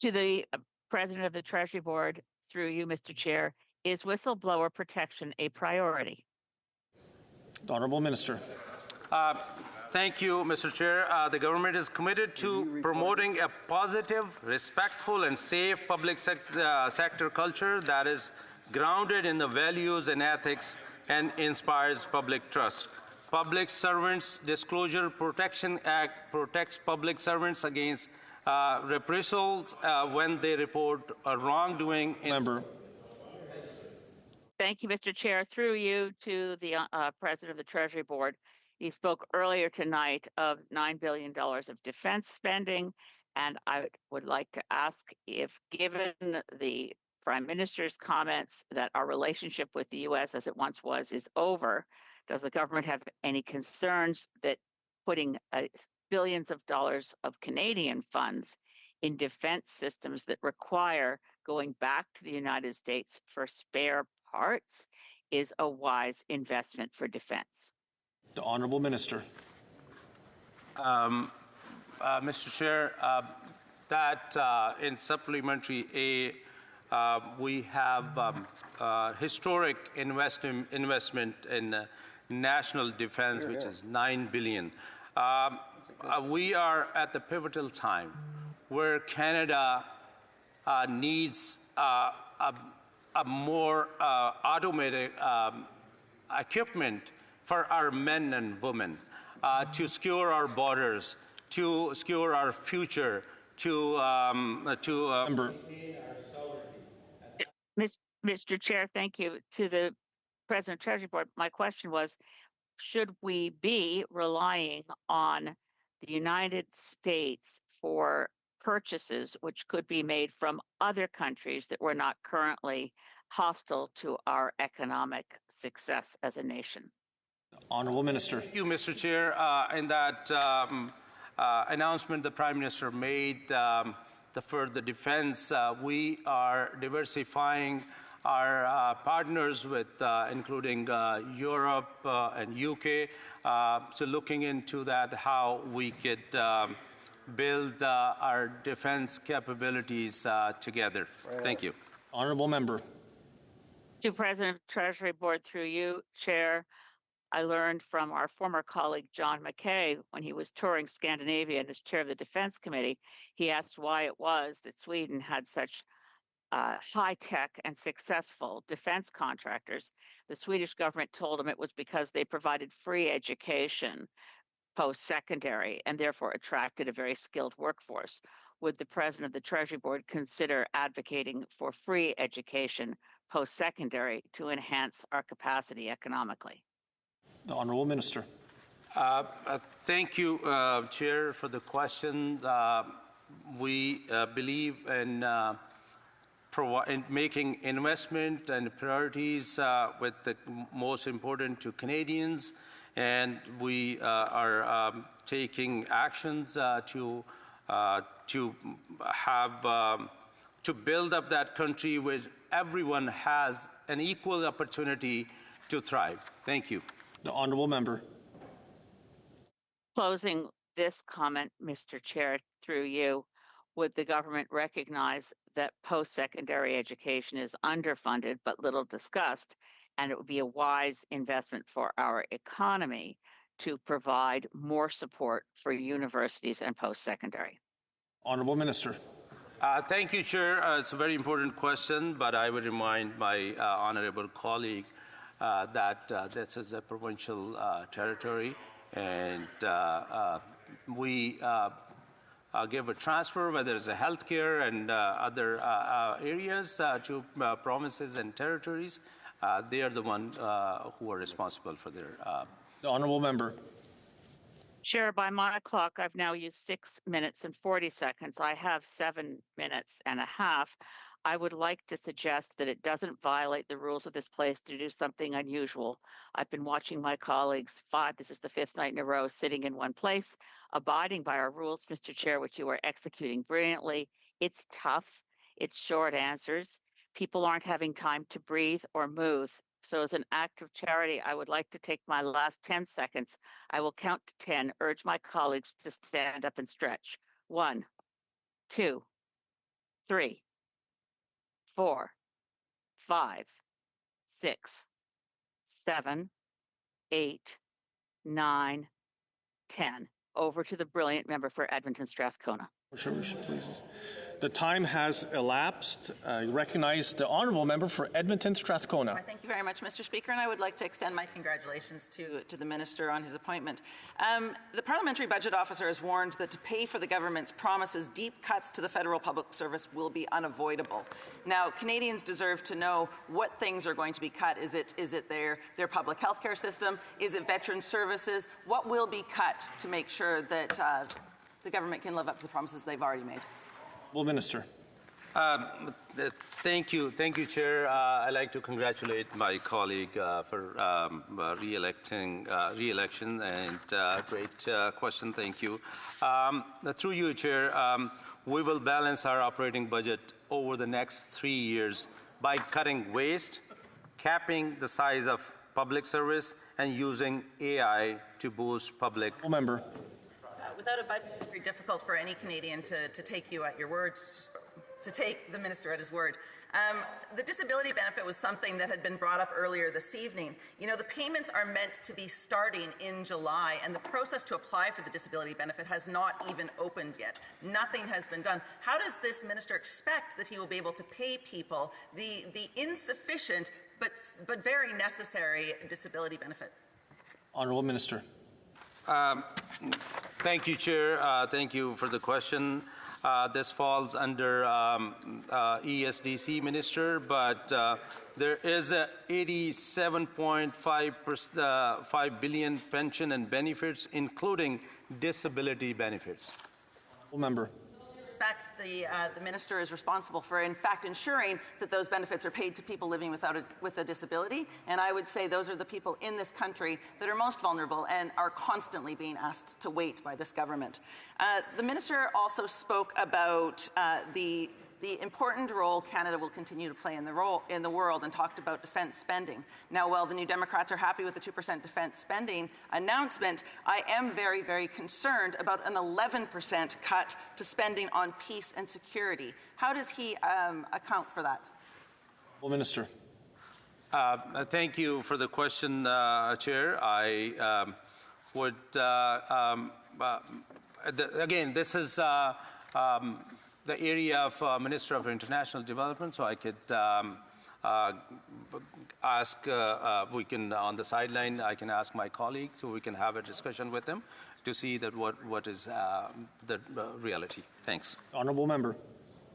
Speaker 15: To the President of the Treasury Board, through you, Mr. Chair, is whistleblower protection a priority?
Speaker 13: The Honourable Minister.
Speaker 19: Thank you, Mr. Chair. The government is committed to promoting a positive, respectful, and safe public sector culture that is grounded in the values and ethics and inspires public trust. Public Servants Disclosure Protection Act protects public servants against reprisals when they report wrongdoing.
Speaker 13: Member.
Speaker 15: Thank you, Mr. Chair. Through you to the President of the Treasury Board. He spoke earlier tonight of $9 billion of defense spending, and I would like to ask if, given the Prime Minister's comments that our relationship with the U.S. as it once was is over, does the government have any concerns that putting billions of dollars of Canadian funds in defense systems that require going back to the United States for spare parts is a wise investment for defense?
Speaker 13: The Honourable Minister.
Speaker 19: Mr. Chair, that in Supplementary A, we have historic investment in national defense, which is $9 billion. We are at the pivotal time where Canada needs a more automated equipment for our men and women to secure our borders, to secure our future,
Speaker 15: Mr. Chair, thank you. To the President of Treasury Board, my question was, should we be relying on the United States for purchases which could be made from other countries that were not currently hostile to our economic success as a nation?
Speaker 13: Honourable Minister.
Speaker 19: Thank you, Mr. Chair. In that announcement the Prime Minister made for the defense, we are diversifying our partners with including Europe and UK, so looking into that, how we could build our defense capabilities together. Thank you.
Speaker 13: Honourable Member.
Speaker 15: To President of the Treasury Board, through you, Chair, I learned from our former colleague John McKay when he was touring Scandinavia and as chair of the Defense Committee, he asked why it was that Sweden had such high-tech and successful defense contractors. The Swedish government told him it was because they provided free education post-secondary and therefore attracted a very skilled workforce. Would the President of the Treasury Board consider advocating for free education post-secondary to enhance our capacity economically?
Speaker 13: The Honourable Minister.
Speaker 19: Thank you, Chair, for the question. We believe in making investment and priorities with the most important to Canadians, and we are taking actions to build up that country where everyone has an equal opportunity to thrive. Thank you.
Speaker 13: The Honourable Member.
Speaker 15: Closing this comment, Mr. Chair, through you, would the government recognize that post-secondary education is underfunded but little discussed, and it would be a wise investment for our economy to provide more support for universities and post-secondary?
Speaker 13: Honourable Minister.
Speaker 19: Thank you, Chair. It's a very important question, but I would remind my honourable colleague that this is a provincial territory, and we give a transfer, whether it's a healthcare and other areas, to provinces and territories. They are the ones who are responsible for their.
Speaker 13: The Honourable Member.
Speaker 15: Chair, by my clock, I've now used 6 minutes and 40 seconds. I have 7 minutes and a half. I would like to suggest that it doesn't violate the rules of this place to do something unusual. I've been watching my colleagues this is the 5th night in a row, sitting in one place, abiding by our rules, Mr. Chair, which you are executing brilliantly. It's tough. It's short answers. People aren't having time to breathe or move. So as an act of charity, I would like to take my last 10 seconds. I will count to 10, urge my colleagues to stand up and stretch. 1, 2, 3, 4, 5, 6, 7, 8, 9, 10. Over to the brilliant member for Edmonton Strathcona.
Speaker 13: Please. The time has elapsed. I recognize the Honourable Member for Edmonton Strathcona.
Speaker 4: Thank you very much, Mr. Speaker, and I would like to extend my congratulations to the Minister on his appointment. The Parliamentary Budget Officer has warned that to pay for the government's promises, deep cuts to the federal public service will be unavoidable. Now, Canadians deserve to know what things are going to be cut. Is it their public health care system? Is it veteran services? What will be cut to make sure that the government can live up to the promises they've already made?
Speaker 13: Well, Minister.
Speaker 19: Thank you, Chair. I'd like to congratulate my colleague for re-election, and great question. Thank you. Through you, Chair, we will balance our operating budget over the next 3 years by cutting waste, capping the size of public service and using AI to boost public.
Speaker 13: Member.
Speaker 4: Without a budget, it's very difficult for any Canadian to take you at your words, to take the minister at his word. The disability benefit was something that had been brought up earlier this evening. You know, the payments are meant to be starting in July, and the process to apply for the disability benefit has not even opened yet. Nothing has been done. How does this minister expect that he will be able to pay people the insufficient but very necessary disability benefit?
Speaker 13: Honourable Minister.
Speaker 19: Thank you, Chair. Thank you for the question. This falls under ESDC Minister, but there is a 87.5 billion pension and benefits, including disability benefits.
Speaker 13: Member.
Speaker 4: In fact, the minister is responsible for, in fact, ensuring that those benefits are paid to people living with a disability. And I would say those are the people in this country that are most vulnerable and are constantly being asked to wait by this government. The minister also spoke about the important role Canada will continue to play in the world and talked about defense spending. Now, while the New Democrats are happy with the 2% defense spending announcement, I am very, very concerned about an 11% cut to spending on peace and security. How does he account for that?
Speaker 13: Well, Minister.
Speaker 19: Thank you for the question, Chair. I would, again, this is the area of Minister of International Development, so I could ask, we can, on the sideline, I can ask my colleague so we can have a discussion with him to see that what is the reality. Thanks.
Speaker 13: Honourable Member.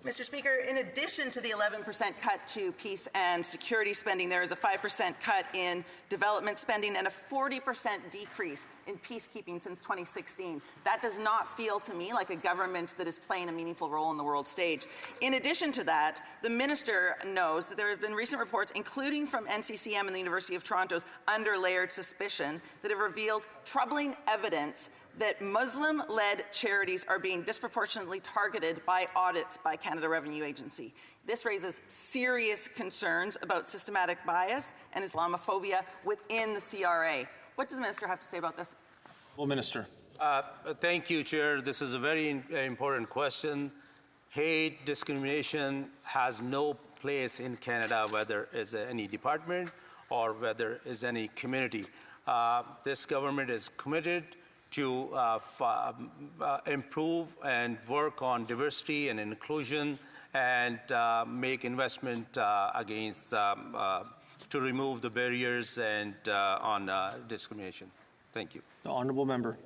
Speaker 4: Mr. Speaker, in addition to the 11% cut to peace and security spending, there is a 5% cut in development spending and a 40% decrease in peacekeeping since 2016. That does not feel to me like a government that is playing a meaningful role on the world stage. In addition to that, the minister knows that there have been recent reports, including from NCCM and the University of Toronto's Underlayered Suspicion, that have revealed troubling evidence that Muslim-led charities are being disproportionately targeted by audits by Canada Revenue Agency. This raises serious concerns about systematic bias and Islamophobia within the CRA. What does the minister have to say about this?
Speaker 13: Well, Minister.
Speaker 19: Thank you, Chair. This is a very important question. Hate, discrimination has no place in Canada, whether it's any department or whether it's any community. This government is committed to improve and work on diversity and inclusion and make investment against to remove the barriers and on discrimination. Thank you.
Speaker 13: The Honourable Member.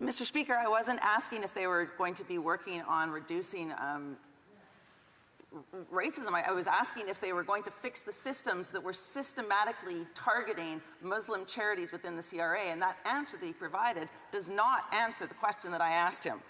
Speaker 4: Mr. Speaker, I wasn't asking if they were going to be working on reducing racism. I was asking if they were going to fix the systems that were systematically targeting Muslim charities within the CRA, and that answer that he provided does not answer the question that I asked him.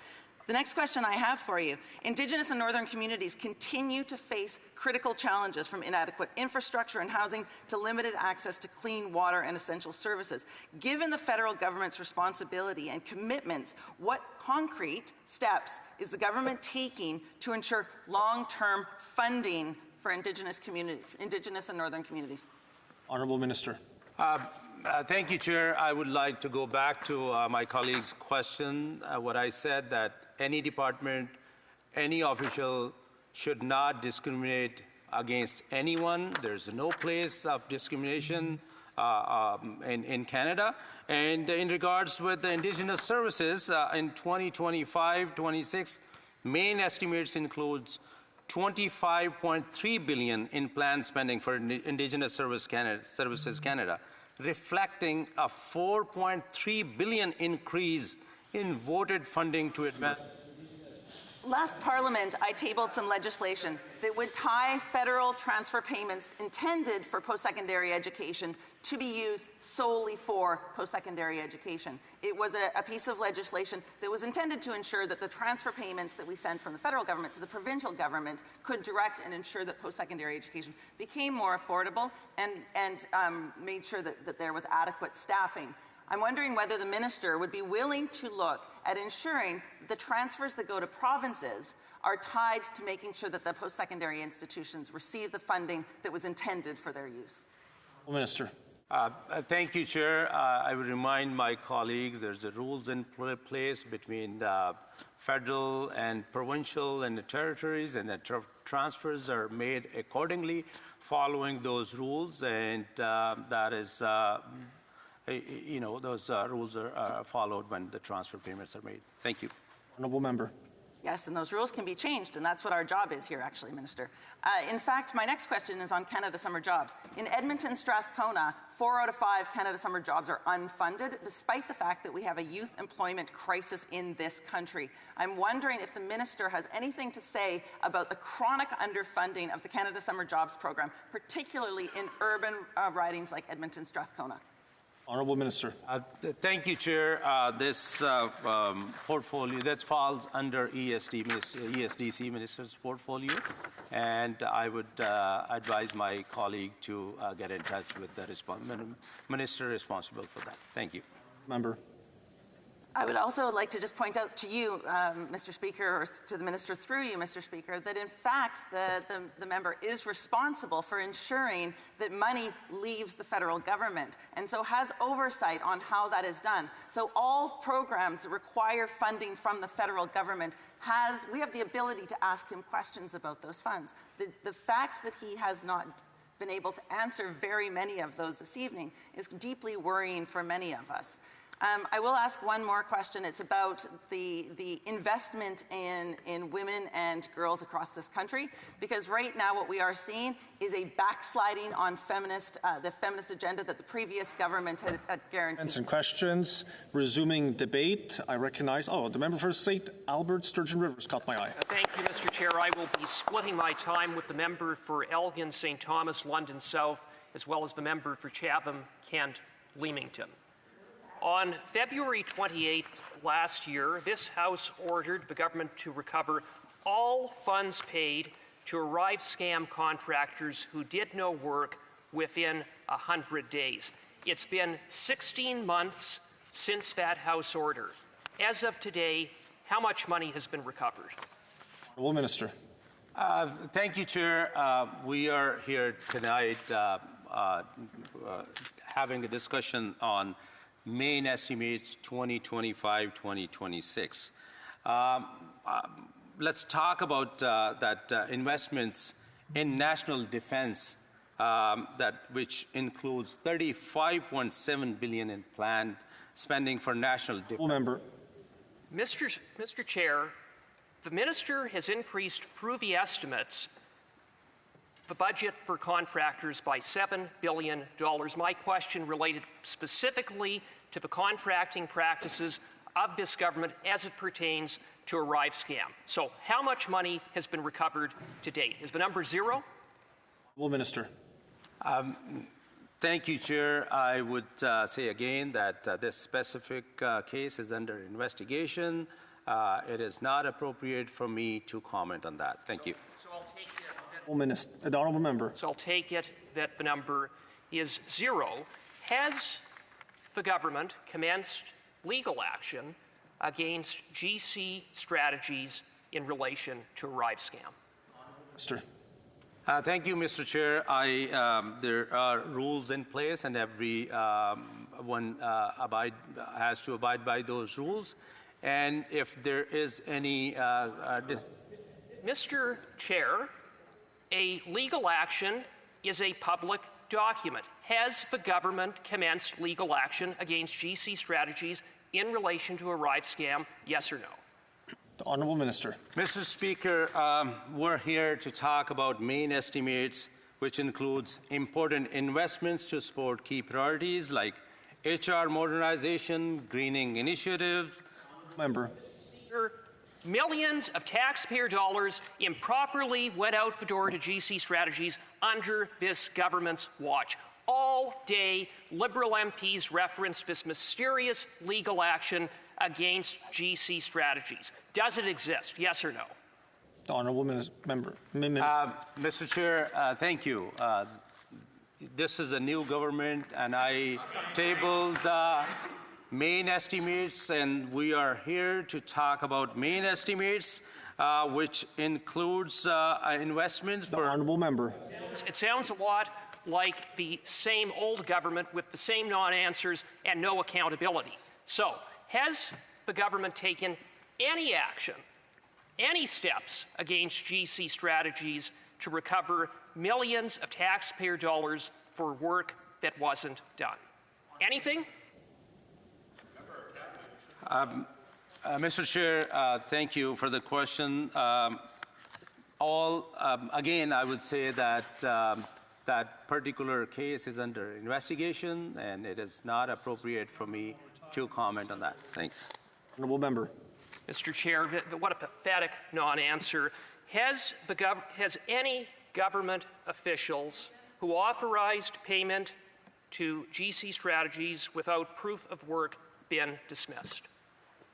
Speaker 4: The next question I have for you: Indigenous and Northern communities continue to face critical challenges, from inadequate infrastructure and housing to limited access to clean water and essential services. Given the federal government's responsibility and commitments, what concrete steps is the government taking to ensure long-term funding for Indigenous and Northern communities?
Speaker 13: Honourable Minister.
Speaker 19: Thank you, Chair. I would like to go back to my colleague's question. What I said, that any department, any official should not discriminate against anyone. There's no place of discrimination in Canada. And in regards with the Indigenous services, in 2025-26, main estimates includes $25.3 billion in planned spending for Indigenous Services Canada, reflecting a $4.3 billion increase in voted funding to advance.
Speaker 4: Last Parliament, I tabled some legislation that would tie federal transfer payments intended for post-secondary education to be used solely for post-secondary education. It was a piece of legislation that was intended to ensure that the transfer payments that we send from the federal government to the provincial government could direct and ensure that post-secondary education became more affordable and made sure that there was adequate staffing. I'm wondering whether the minister would be willing to look at ensuring the transfers that go to provinces are tied to making sure that the post-secondary institutions receive the funding that was intended for their use.
Speaker 13: Minister.
Speaker 19: Thank you, Chair. I would remind my colleagues there's a rules in place between federal and provincial and the territories, and the transfers are made accordingly following those rules, and that is, those rules are followed when the transfer payments are made. Thank you.
Speaker 13: Honourable member.
Speaker 4: Yes, and those rules can be changed, and that's what our job is here, actually, Minister. In fact, my next question is on Canada Summer Jobs. In Edmonton, Strathcona, 4 out of 5 Canada Summer Jobs are unfunded, despite the fact that we have a youth employment crisis in this country. I'm wondering if the Minister has anything to say about the chronic underfunding of the Canada Summer Jobs program, particularly in urban ridings like Edmonton, Strathcona.
Speaker 13: Honourable Minister.
Speaker 19: Thank you, Chair. This portfolio that falls under ESDC Minister's portfolio, and I would advise my colleague to get in touch with the Minister responsible for that. Thank you.
Speaker 13: Member.
Speaker 4: I would also like to just point out to you, Mr. Speaker, or to the Minister through you, Mr. Speaker, that in fact the member is responsible for ensuring that money leaves the federal government, and so has oversight on how that is done. So all programs that require funding from the federal government, we have the ability to ask him questions about those funds. The fact that he has not been able to answer very many of those this evening is deeply worrying for many of us. I will ask one more question. It's about the investment in women and girls across this country, because right now what we are seeing is a backsliding on the feminist agenda that the previous government had guaranteed.
Speaker 13: And questions. Resuming debate. I recognize, the member for St. Albert, Sturgeon Rivers caught my eye.
Speaker 16: Thank you, Mr. Chair. I will be splitting my time with the member for Elgin, St. Thomas, London South, as well as the member for Chatham, Kent, Leamington. On February 28th last year, this House ordered the government to recover all funds paid to Arrive scam contractors who did no work within 100 days. It's been 16 months since that House order. As of today, how much money has been recovered?
Speaker 13: Honourable Minister.
Speaker 19: Thank you, Chair. We are here tonight having a discussion on main estimates 2025-2026. Let's talk about that investments in national defense, which includes $35.7 billion in planned spending for national defense.
Speaker 13: Member.
Speaker 16: Mr. Chair, the Minister has increased through the estimates the budget for contractors by $7 billion. My question related specifically to the contracting practices of this government as it pertains to Arrive scam. So how much money has been recovered to date? Is the number 0?
Speaker 13: Honourable Minister.
Speaker 19: Thank you, Chair. I would say again that this specific case is under investigation. It is not appropriate for me to comment on that. Thank you.
Speaker 16: So I'll take it.
Speaker 13: The honourable member.
Speaker 16: So I'll take it that the number is 0. Has the government commenced legal action against GC Strategies in relation to Arrive scam?
Speaker 13: Mr.
Speaker 19: Thank you, Mr. Chair. There are rules in place, and every one has to abide by those rules. And if there is any...
Speaker 16: Mr. Chair, a legal action is a public document. Has the government commenced legal action against GC Strategies in relation to Arrive scam, yes or no?
Speaker 13: The Honourable Minister.
Speaker 19: Mr. Speaker, we're here to talk about main estimates, which includes important investments to support key priorities like HR modernization, greening initiative.
Speaker 13: Member.
Speaker 16: Millions of taxpayer dollars improperly went out the door to GC Strategies under this government's watch. All day, Liberal MPs referenced this mysterious legal action against GC Strategies. Does it exist, yes or no?
Speaker 13: The Honourable Member.
Speaker 19: Mr. Chair, thank you. This is a new government, and I tabled the main estimates, and we are here to talk about main estimates, which includes investments
Speaker 13: for... The Honourable Member.
Speaker 16: It sounds a lot like the same old government with the same non-answers and no accountability. So, has the government taken any action, any steps against GC Strategies to recover millions of taxpayer dollars for work that wasn't done? Anything?
Speaker 19: Mr. Chair, thank you for the question. Again, I would say that that particular case is under investigation, and it is not appropriate for me to comment on that. Thanks.
Speaker 13: Honourable member.
Speaker 16: Mr. Chair, what a pathetic non-answer. Has any government officials who authorized payment to GC Strategies without proof of work been dismissed?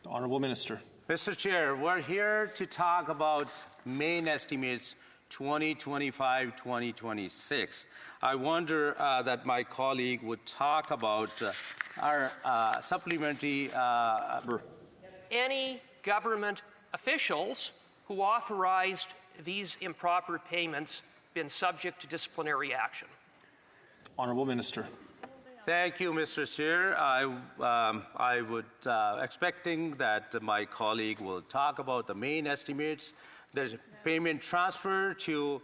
Speaker 13: The Honourable Minister.
Speaker 19: Mr. Chair, we're here to talk about main estimates 2025-2026. I wonder that my colleague would talk about our supplementary.
Speaker 16: Any government officials who authorized these improper payments been subject to disciplinary action?
Speaker 13: Honourable Minister.
Speaker 19: Thank you, Mr. Chair. I would expecting that my colleague will talk about the main estimates, the payment transfer to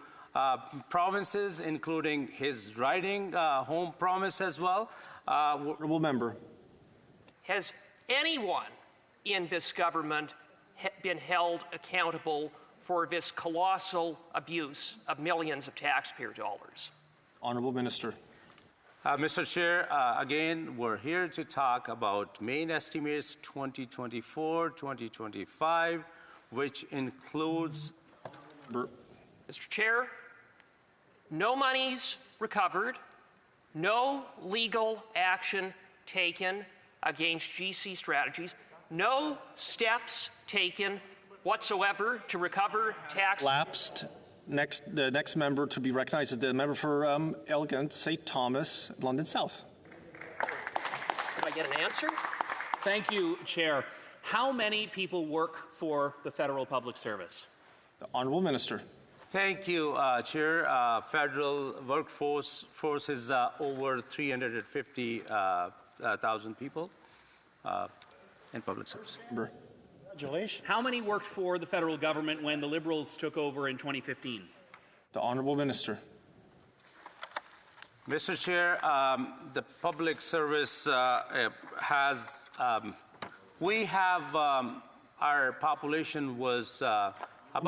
Speaker 19: provinces, including his riding home promise as well.
Speaker 13: Honourable member.
Speaker 16: Has anyone in this government been held accountable for this colossal abuse of millions of taxpayer dollars?
Speaker 13: Honourable Minister.
Speaker 19: Mr. Chair, again, we're here to talk about main estimates 2024-2025, which includes.
Speaker 16: Mr. Chair, no monies recovered, no legal action taken against GC Strategies, no steps taken whatsoever to recover tax.
Speaker 13: Lapsed. The next member to be recognized is the member for Elgin, St. Thomas, London South.
Speaker 16: Do I get an answer?
Speaker 5: Thank you, Chair. How many people work for the Federal Public Service?
Speaker 13: The Honourable Minister.
Speaker 19: Thank you, Chair. Federal workforce is over 350,000 people in public service.
Speaker 5: Congratulations. How many worked for the federal government when the Liberals took over in 2015?
Speaker 13: The Honourable Minister.
Speaker 19: Mr. Chair, the public service has, we have, our population was about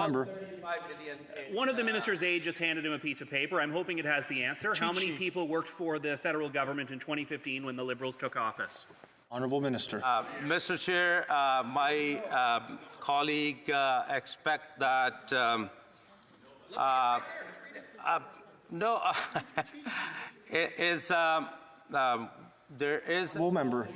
Speaker 19: 35 million.
Speaker 5: One of the minister's aides just handed him a piece of paper. I'm hoping it has the answer. How many people worked for the federal government in 2015 when the Liberals took office?
Speaker 13: Honourable Minister.
Speaker 19: Mr. Chair, my colleague expect that no, it is there is.
Speaker 13: Member.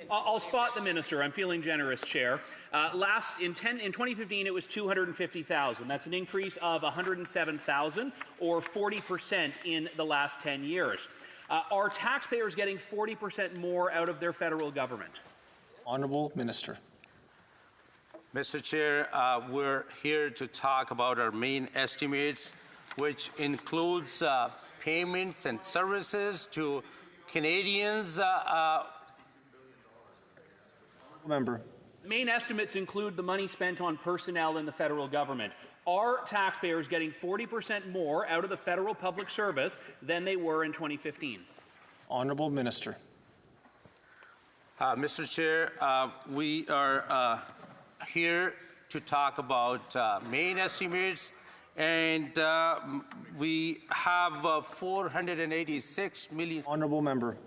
Speaker 5: I'll spot the minister. I'm feeling generous, Chair. In 2015, it was 250,000. That's an increase of 107,000, or 40% in the last 10 years. Are taxpayers getting 40% more out of their federal government?
Speaker 13: Honourable Minister.
Speaker 19: Mr. Chair, we're here to talk about our main estimates, which includes payments and services to Canadians.
Speaker 13: Member.
Speaker 5: Main estimates include the money spent on personnel in the federal government. Are taxpayers getting 40% more out of the federal public service than they were in 2015?
Speaker 13: Honourable Minister.
Speaker 19: Mr. Chair, we are here to talk about main estimates, and we have 486 million.
Speaker 13: Honourable Member.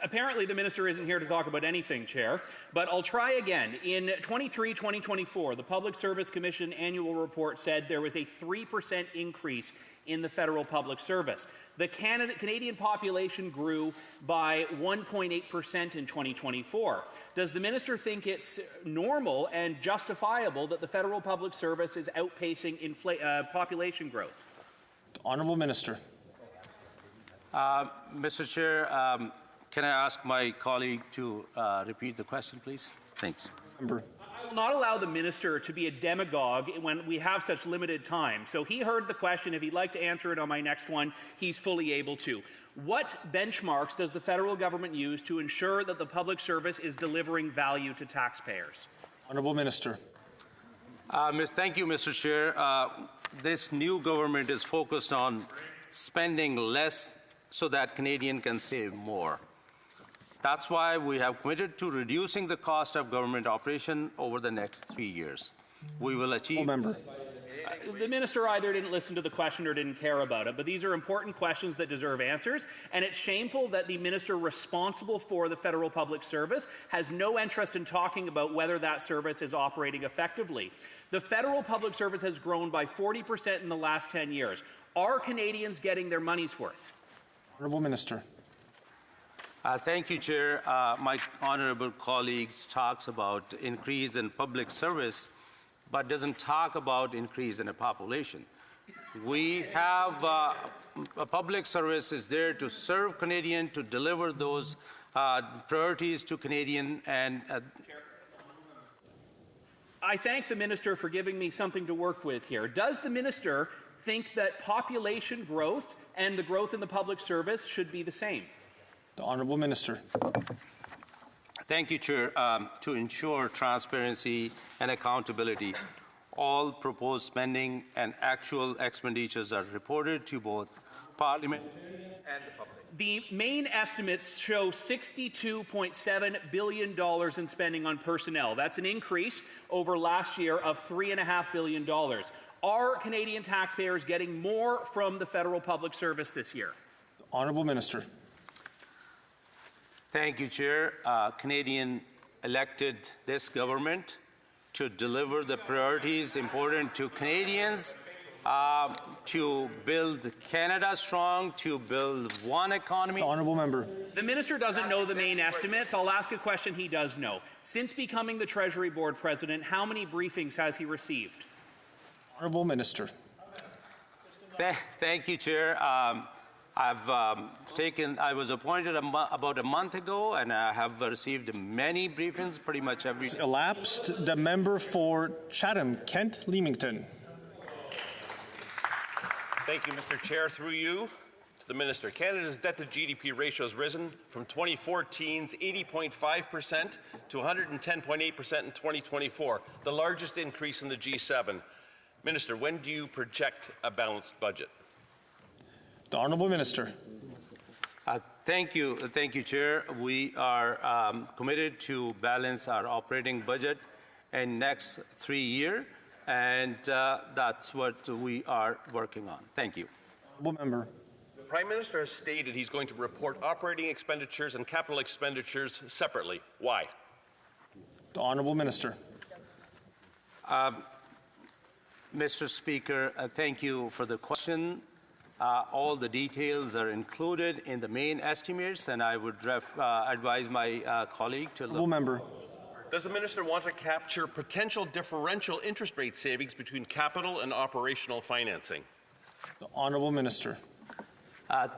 Speaker 5: Apparently, the minister isn't here to talk about anything, Chair, but I'll try again. In 2023-2024, the Public Service Commission annual report said there was a 3% increase in the federal public service. The Canadian population grew by 1.8% in 2024. Does the minister think it's normal and justifiable that the federal public service is outpacing population growth?
Speaker 13: Honourable Minister.
Speaker 19: Mr. Chair, can I ask my colleague to repeat the question, please? Thanks.
Speaker 13: Member.
Speaker 5: will not allow the minister to be a demagogue when we have such limited time. So he heard the question. If he'd like to answer it on my next one, he's fully able to. What benchmarks does the federal government use to ensure that the public service is delivering value to taxpayers?
Speaker 13: Honourable Minister.
Speaker 19: Thank you, Mr. Chair. This new government is focused on spending less so that Canadians can save more. That's why we have committed to reducing the cost of government operation over the next 3 years. We will achieve...
Speaker 5: The minister either didn't listen to the question or didn't care about it, but these are important questions that deserve answers, and it's shameful that the minister responsible for the federal public service has no interest in talking about whether that service is operating effectively. The federal public service has grown by 40% in the last 10 years. Are Canadians getting their money's worth?
Speaker 13: Honourable Minister.
Speaker 19: Thank you, Chair. My honourable colleagues talks about increase in public service, but doesn't talk about increase in a population. We have a public service is there to serve Canadians, to deliver those priorities to Canadians, and
Speaker 5: I thank the minister for giving me something to work with here. Does the minister think that population growth and the growth in the public service should be the same?
Speaker 13: The Honourable Minister.
Speaker 19: Thank you, Chair. To ensure transparency and accountability, all proposed spending and actual expenditures are reported to both Parliament and the public.
Speaker 5: The main estimates show $62.7 billion in spending on personnel. That's an increase over last year of $3.5 billion. Are Canadian taxpayers getting more from the federal public service this year?
Speaker 13: The Honourable Minister.
Speaker 19: Thank you, Chair. Canadian elected this government to deliver the priorities important to Canadians, to build Canada strong, to build one economy.
Speaker 13: The Honourable Member.
Speaker 5: The minister doesn't know the main estimates. I'll ask a question he does know. Since becoming the Treasury Board President, how many briefings has he received?
Speaker 13: Honourable Minister.
Speaker 19: Thank you, Chair. I was appointed about a month ago, and I have received many briefings, pretty much every day.
Speaker 13: Elapsed. The member for Chatham, Kent Leamington.
Speaker 1: Thank you, Mr. Chair. Through you to the Minister. Canada's debt to GDP ratio has risen from 2014's 80.5% to 110.8% in 2024, the largest increase in the G7. Minister, when do you project a balanced budget?
Speaker 13: The Honourable Minister.
Speaker 19: Thank you, Chair. We are committed to balance our operating budget in next 3 years, and that's what we are working on. Thank you.
Speaker 13: Honourable Member.
Speaker 1: The Prime Minister has stated he's going to report operating expenditures and capital expenditures separately. Why?
Speaker 13: The Honourable Minister.
Speaker 19: Mr. Speaker, thank you for the question. All the details are included in the main estimates, and I would advise my colleague to look.
Speaker 13: Member.
Speaker 1: Does the Minister want to capture potential differential interest rate savings between capital and operational financing?
Speaker 13: The Honourable Minister.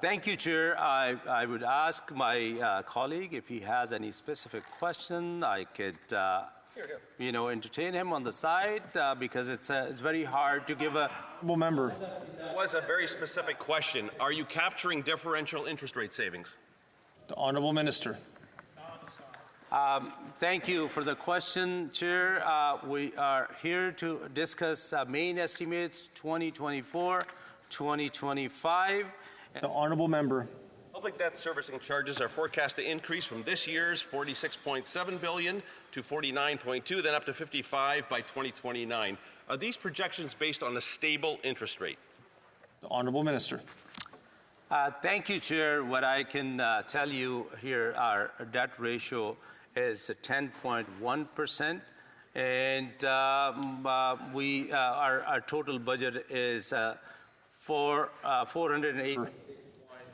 Speaker 19: Thank you, Chair. I would ask my colleague if he has any specific question. I could entertain him on the side because it's very hard to give a...
Speaker 13: Member.
Speaker 1: That was a very specific question. Are you capturing differential interest rate savings?
Speaker 13: The Honourable Minister.
Speaker 19: Thank you for the question, Chair. We are here to discuss main estimates 2024, 2025.
Speaker 13: The Honourable Member.
Speaker 1: Public debt servicing charges are forecast to increase from this year's $46.7 billion to $49.2, then up to $55 by 2029. Are these projections based on a stable interest rate?
Speaker 13: The Honourable Minister.
Speaker 19: Thank you, Chair. What I can tell you here, our debt ratio is 10.1%, and our total budget is 408.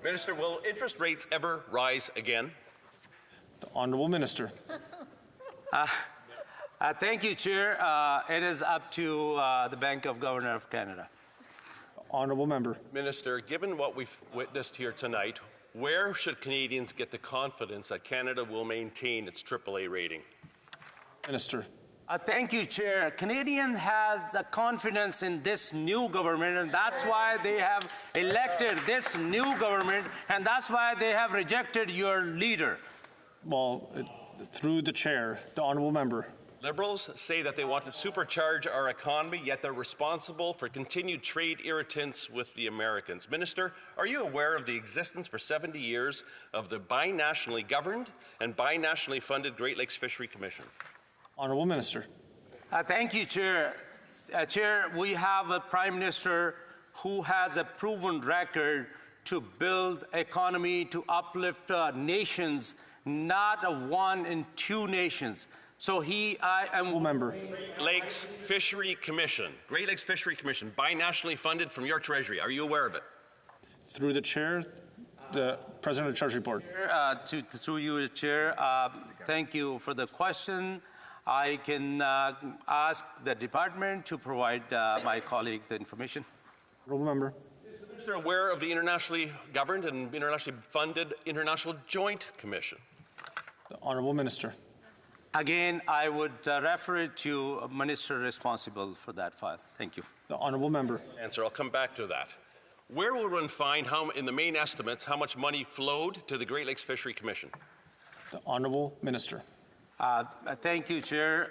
Speaker 1: Minister, will interest rates ever rise again?
Speaker 13: The Honourable Minister.
Speaker 19: Thank you, Chair. It is up to the Bank of Governors of Canada.
Speaker 13: Honourable Member.
Speaker 1: Minister, given what we've witnessed here tonight, where should Canadians get the confidence that Canada will maintain its AAA rating?
Speaker 13: Minister.
Speaker 19: Thank you, Chair. Canadians have the confidence in this new government, and that's why they have elected this new government, and that's why they have rejected your leader.
Speaker 13: Well, through the chair, the honourable member.
Speaker 1: Liberals say that they want to supercharge our economy, yet they're responsible for continued trade irritants with the Americans. Minister, are you aware of the existence for 70 years of the binationally governed and binationally funded Great Lakes Fishery Commission?
Speaker 13: Honourable Minister.
Speaker 19: Thank you, Chair. Chair, we have a Prime Minister who has a proven record to build economy, to uplift nations, not a one and two nations. So I am
Speaker 13: member.
Speaker 1: Lakes Fishery Commission, Great Lakes Fishery Commission, binationally funded from your treasury. Are you aware of it?
Speaker 13: Through the chair, the President of the Treasury Board.
Speaker 19: Through you, Chair, thank you for the question. I can ask the department to provide my colleague the information.
Speaker 13: Honourable member.
Speaker 1: Is the minister aware of the internationally governed and internationally funded International Joint Commission?
Speaker 13: The Honourable Minister.
Speaker 19: Again, I would refer it to a minister responsible for that file. Thank you.
Speaker 13: The honourable member.
Speaker 1: Answer. I'll come back to that. Where will one find in the main estimates how much money flowed to the Great Lakes Fishery Commission?
Speaker 13: The honourable minister.
Speaker 19: Thank you, Chair.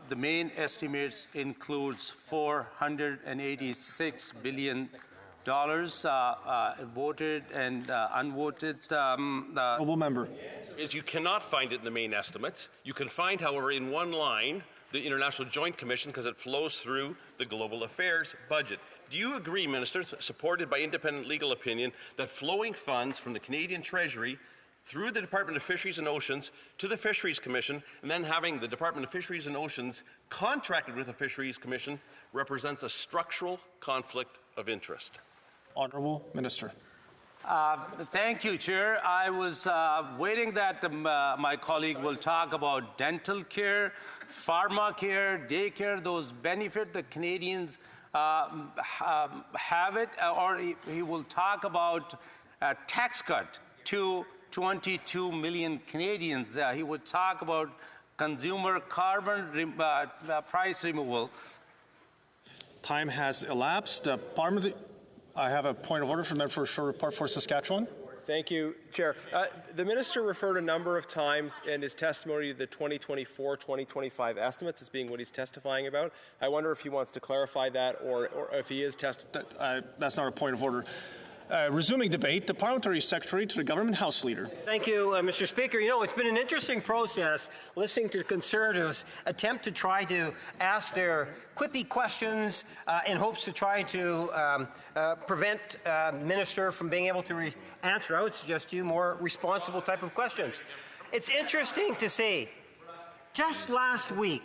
Speaker 19: The main estimates includes $486 billion voted and unvoted.
Speaker 13: Honourable member.
Speaker 1: Is you cannot find it in the main estimates. You can find, however, in one line, the International Joint Commission, because it flows through the Global Affairs budget. Do you agree, Minister, supported by independent legal opinion, that flowing funds from the Canadian Treasury through the Department of Fisheries and Oceans to the Fisheries Commission, and then having the Department of Fisheries and Oceans contracted with the Fisheries Commission, represents a structural conflict of interest?
Speaker 13: Honourable Minister.
Speaker 19: Thank you, Chair. I was waiting that my colleague will talk about dental care, pharma care, daycare, those benefits the Canadians have it, or he will talk about a tax cut to 22 million Canadians. He would talk about consumer carbon price removal.
Speaker 13: Time has elapsed. I have a point of order from the member for a short report for Saskatchewan.
Speaker 14: Thank you, Chair. The minister referred a number of times in his testimony to the 2024-2025 estimates as being what he's testifying about. I wonder if he wants to clarify that or if he is testifying.
Speaker 13: That's not a point of order. Resuming debate, the Parliamentary Secretary to the Government House Leader.
Speaker 8: Thank you, Mr. Speaker. You know, it's been an interesting process listening to the Conservatives attempt to try to ask their quippy questions in hopes to try to prevent Minister from being able to answer. I would suggest to you more responsible type of questions. It's interesting to see, just last week,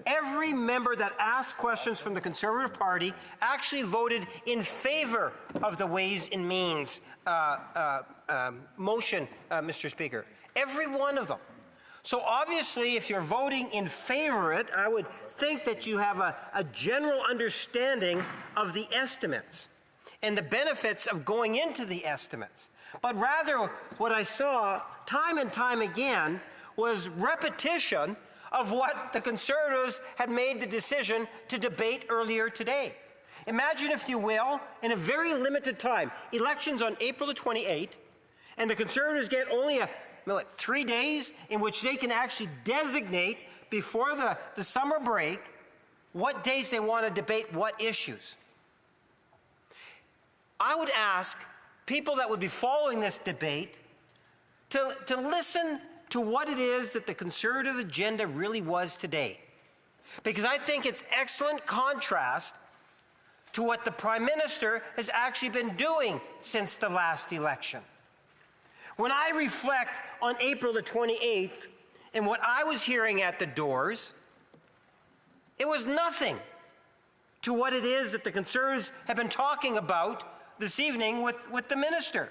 Speaker 8: every member that asked questions from the Conservative Party actually voted in favour of the Ways and Means motion, Mr. Speaker. Every one of them. So obviously, if you're voting in favour of it, I would think that you have a general understanding of the estimates and the benefits of going into the estimates. But rather, what I saw time and time again was repetition of what the Conservatives had made the decision to debate earlier today. Imagine, if you will, in a very limited time, elections on April the 28th, and the Conservatives get only 3 days in which they can actually designate before the summer break what days they want to debate what issues. I would ask people that would be following this debate to listen to what it is that the Conservative agenda really was today. Because I think it's excellent contrast to what the Prime Minister has actually been doing since the last election. When I reflect on April the 28th and what I was hearing at the doors, it was nothing to what it is that the Conservatives have been talking about this evening with the Minister.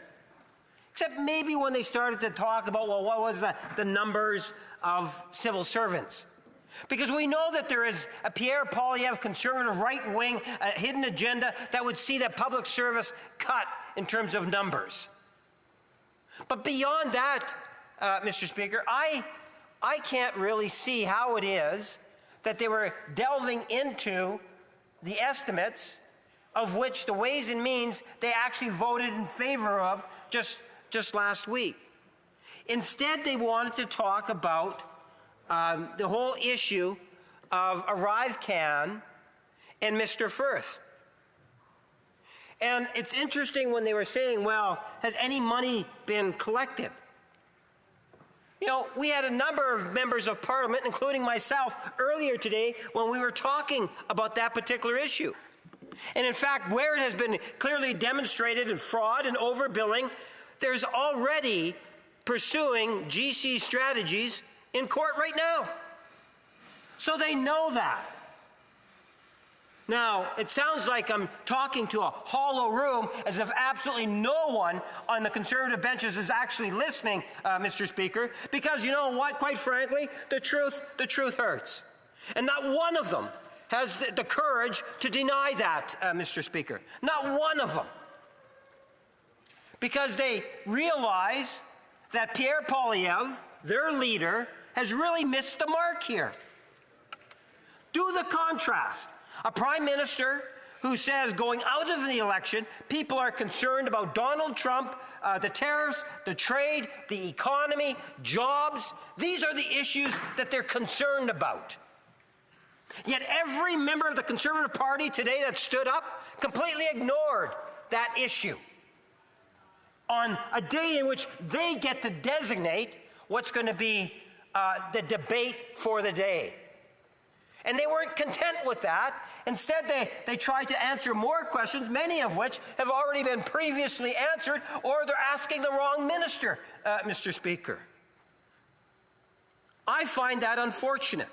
Speaker 8: Except maybe when they started to talk about, well, what was the numbers of civil servants? Because we know that there is a Pierre Poilievre conservative right-wing hidden agenda that would see that public service cut in terms of numbers. But beyond that, Mr. Speaker, I can't really see how it is that they were delving into the estimates, of which the Ways and Means they actually voted in favor of just last week. Instead, they wanted to talk about the whole issue of ArriveCan and Mr. Firth. And it's interesting when they were saying, well, has any money been collected? You know, we had a number of members of Parliament, including myself, earlier today when we were talking about that particular issue. And in fact, where it has been clearly demonstrated in fraud and overbilling, there's already pursuing GC strategies in court right now. So they know that. Now, it sounds like I'm talking to a hollow room, as if absolutely no one on the Conservative benches is actually listening, Mr. Speaker, because you know what, quite frankly, the truth hurts. And not one of them has the courage to deny that, Mr. Speaker. Not one of them. Because they realize that Pierre Poilievre, their leader, has really missed the mark here. Do the contrast. A prime minister who says going out of the election, people are concerned about Donald Trump, the tariffs, the trade, the economy, jobs. These are the issues that they're concerned about. Yet every member of the Conservative Party today that stood up completely ignored that issue on a day in which they get to designate what's going to be the debate for the day. And they weren't content with that. Instead, they tried to answer more questions, many of which have already been previously answered, or they're asking the wrong minister, Mr. Speaker. I find that unfortunate.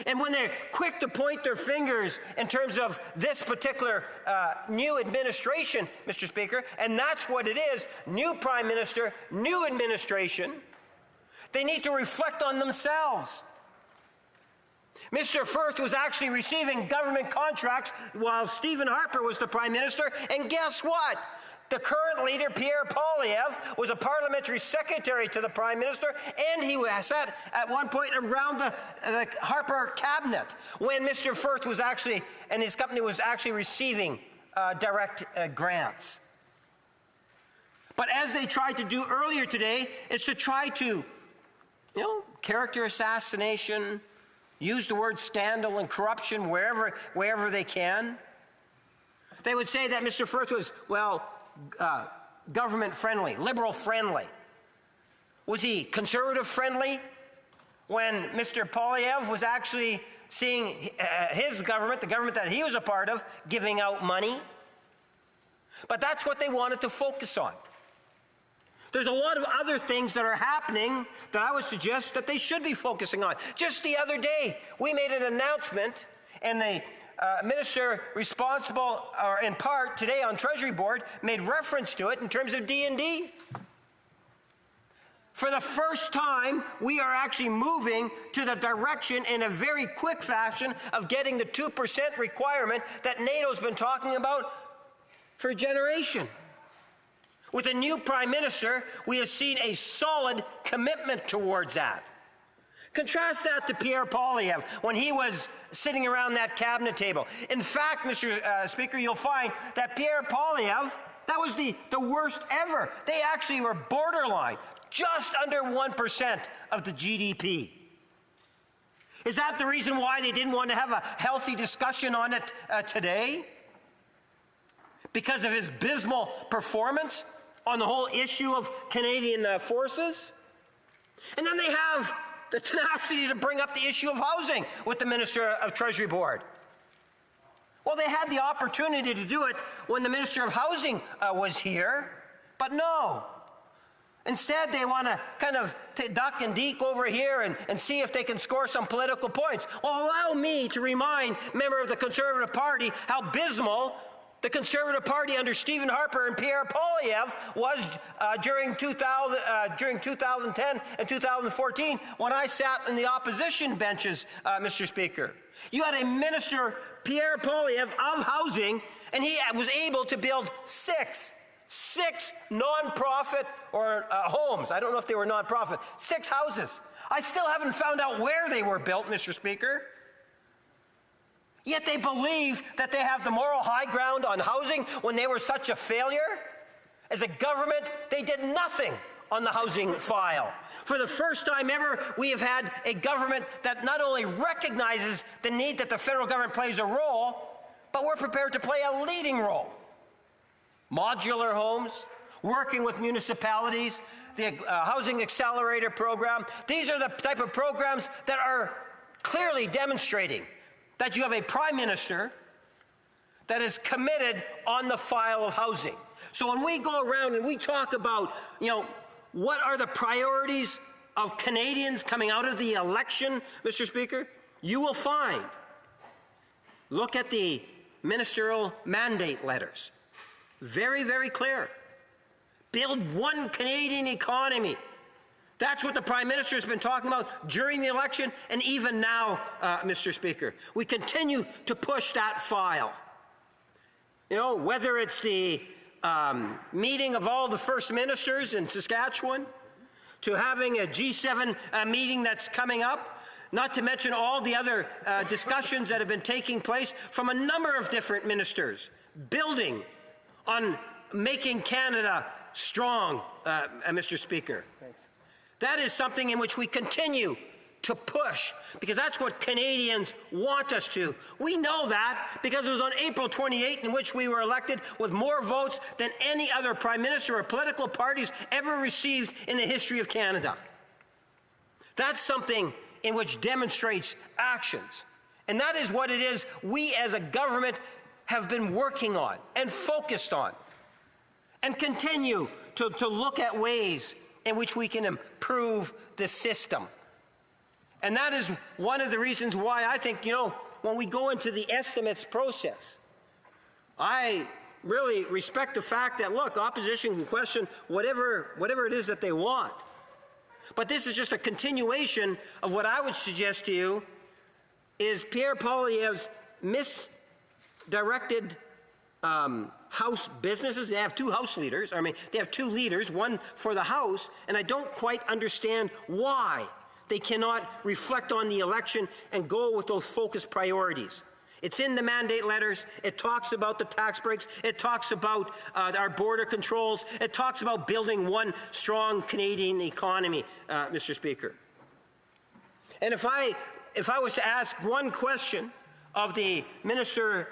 Speaker 8: And when they're quick to point their fingers in terms of this particular new administration, Mr. Speaker, and that's what it is, new Prime Minister, new administration, they need to reflect on themselves. Mr. Firth was actually receiving government contracts while Stephen Harper was the Prime Minister, and guess what? The current leader, Pierre Poilievre, was a parliamentary secretary to the Prime Minister, and he sat at one point around the Harper cabinet when Mr. Firth was actually, and his company was actually receiving direct grants. But as they tried to do earlier today, is to try to, character assassination, use the word scandal and corruption wherever they can. They would say that Mr. Firth was, government-friendly, liberal-friendly. Was he conservative-friendly when Mr. Poilievre was actually seeing his government, the government that he was a part of, giving out money? But that's what they wanted to focus on. There's a lot of other things that are happening that I would suggest that they should be focusing on. Just the other day, we made an announcement, and the minister responsible, or in part today on Treasury Board, made reference to it in terms of D&D. For the first time, we are actually moving to the direction in a very quick fashion of getting the 2% requirement that NATO's been talking about for a generation. With a new Prime Minister, we have seen a solid commitment towards that. Contrast that to Pierre Poilievre when he was sitting around that cabinet table. In fact, Mr. Speaker, you'll find that Pierre Poilievre, that was the worst ever. They actually were borderline, just under 1% of the GDP. Is that the reason why they didn't want to have a healthy discussion on it today? Because of his abysmal performance on the whole issue of Canadian forces? And then they have the tenacity to bring up the issue of housing with the Minister of Treasury Board. Well, they had the opportunity to do it when the Minister of Housing was here, but no. Instead, they want to kind of duck and deke over here and see if they can score some political points. Well, allow me to remind members of the Conservative Party how abysmal the Conservative Party under Stephen Harper and Pierre Poilievre was during 2010 and 2014 when I sat in the opposition benches, Mr. Speaker. You had a Minister, Pierre Poilievre, of Housing, and he was able to build six non-profit or homes. I don't know if they were non-profit. 6 houses. I still haven't found out where they were built, Mr. Speaker. Yet they believe that they have the moral high ground on housing when they were such a failure. As a government, they did nothing on the housing file. For the first time ever, we have had a government that not only recognizes the need that the federal government plays a role, but we're prepared to play a leading role. Modular homes, working with municipalities, the Housing Accelerator Program. These are the type of programs that are clearly demonstrating that you have a Prime Minister that is committed on the file of housing. So when we go around and we talk about, what are the priorities of Canadians coming out of the election, Mr. Speaker, you will find, look at the ministerial mandate letters. Very, very clear. Build one Canadian economy. That's what the Prime Minister has been talking about during the election and even now, Mr. Speaker. We continue to push that file. Whether it's the meeting of all the First Ministers in Saskatchewan, to having a G7 meeting that's coming up, not to mention all the other discussions that have been taking place from a number of different ministers, building on making Canada strong, Mr. Speaker. Thanks. That is something in which we continue to push, because that's what Canadians want us to. We know that because it was on April 28th in which we were elected with more votes than any other Prime Minister or political parties ever received in the history of Canada. That's something in which demonstrates actions. And that is what it is we as a government have been working on and focused on and continue to look at ways in which we can improve the system. And that is one of the reasons why I think, when we go into the estimates process, I really respect the fact that, look, opposition can question whatever it is that they want. But this is just a continuation of what I would suggest to you is Pierre Poilievre's misdirected House businesses. They have two House leaders. They have two leaders, one for the House, and I don't quite understand why they cannot reflect on the election and go with those focused priorities. It's in the mandate letters. It talks about the tax breaks. It talks about our border controls. It talks about building one strong Canadian economy, Mr. Speaker. And if I was to ask one question of the minister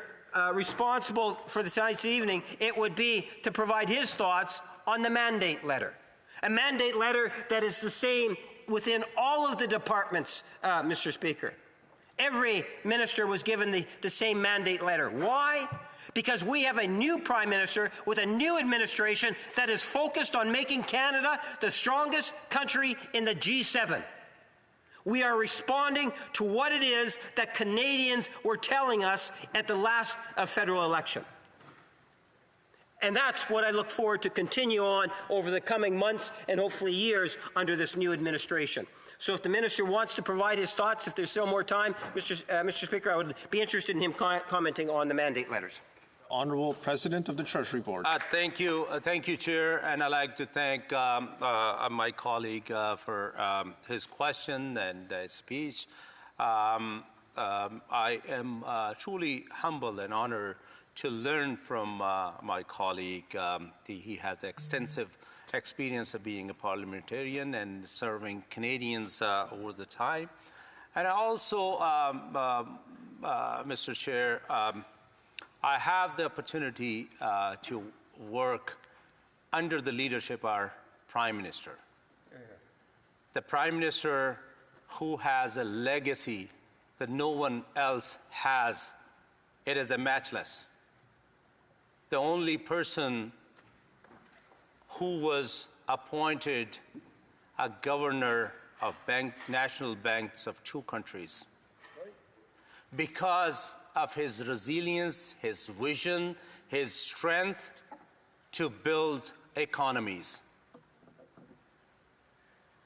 Speaker 8: responsible for tonight's evening, it would be to provide his thoughts on the mandate letter. A mandate letter that is the same within all of the departments, Mr. Speaker. Every minister was given the same mandate letter. Why? Because we have a new Prime Minister with a new administration that is focused on making Canada the strongest country in the G7. We are responding to what it is that Canadians were telling us at the last federal election. And that's what I look forward to continue on over the coming months and hopefully years under this new administration. So if the minister wants to provide his thoughts, if there's still more time, Mr. Speaker, I would be interested in him commenting on the mandate letters.
Speaker 13: Honourable President of the Treasury Board.
Speaker 19: Thank you, Chair, and I'd like to thank my colleague for his question and speech. I am truly humbled and honored to learn from my colleague. He has extensive experience of being a parliamentarian and serving Canadians over the time. And also, Mr. Chair, I have the opportunity to work under the leadership of our Prime Minister. The Prime Minister who has a legacy that no one else has. It is a matchless. The only person who was appointed a governor of national banks of two countries because of his resilience, his vision, his strength to build economies.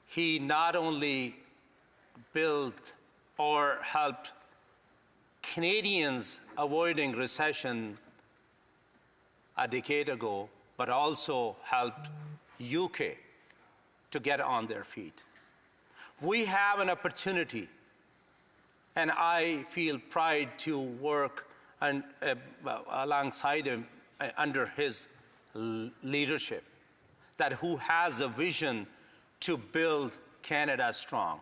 Speaker 19: He not only built or helped Canadians avoiding recession a decade ago, but also helped UK to get on their feet. We have an opportunity, and I feel pride to work alongside him under his leadership, that who has a vision to build Canada strong,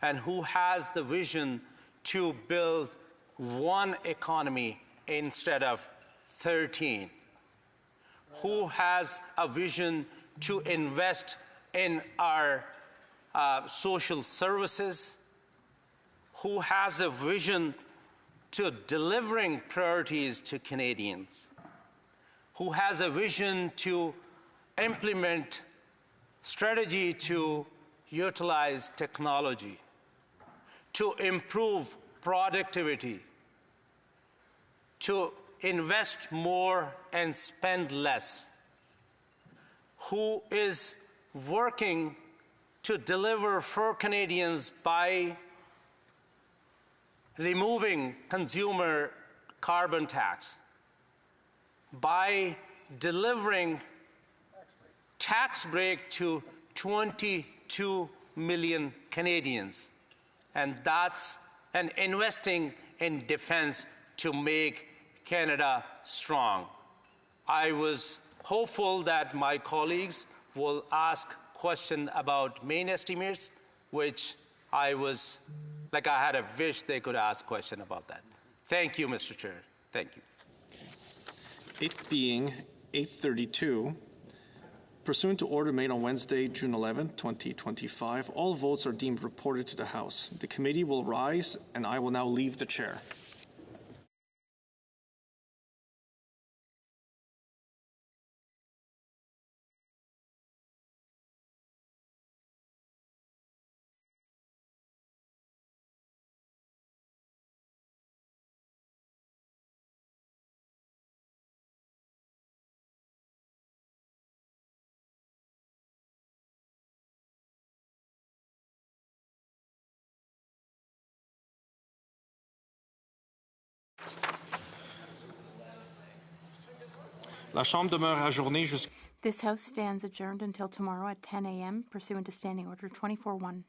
Speaker 19: and who has the vision to build one economy instead of 13, who has a vision to invest in our social services, who has a vision to delivering priorities to Canadians, who has a vision to implement strategy to utilize technology, to improve productivity, to invest more and spend less, who is working to deliver for Canadians by removing consumer carbon tax, by delivering tax break to 22 million Canadians, and investing in defense to make Canada strong. I was hopeful that my colleagues will ask questions about main estimates, which I had a wish they could ask question about that. Thank you, Mr. Chair. Thank you.
Speaker 2: It being 8:32, pursuant to order made on Wednesday, June 11, 2025, all votes are deemed reported to the House. The committee will rise, and I will now leave the chair. La Chambre demeure ajournée jusqu'à...
Speaker 24: This House stands adjourned until tomorrow at 10 a.m. pursuant to Standing Order 24-1.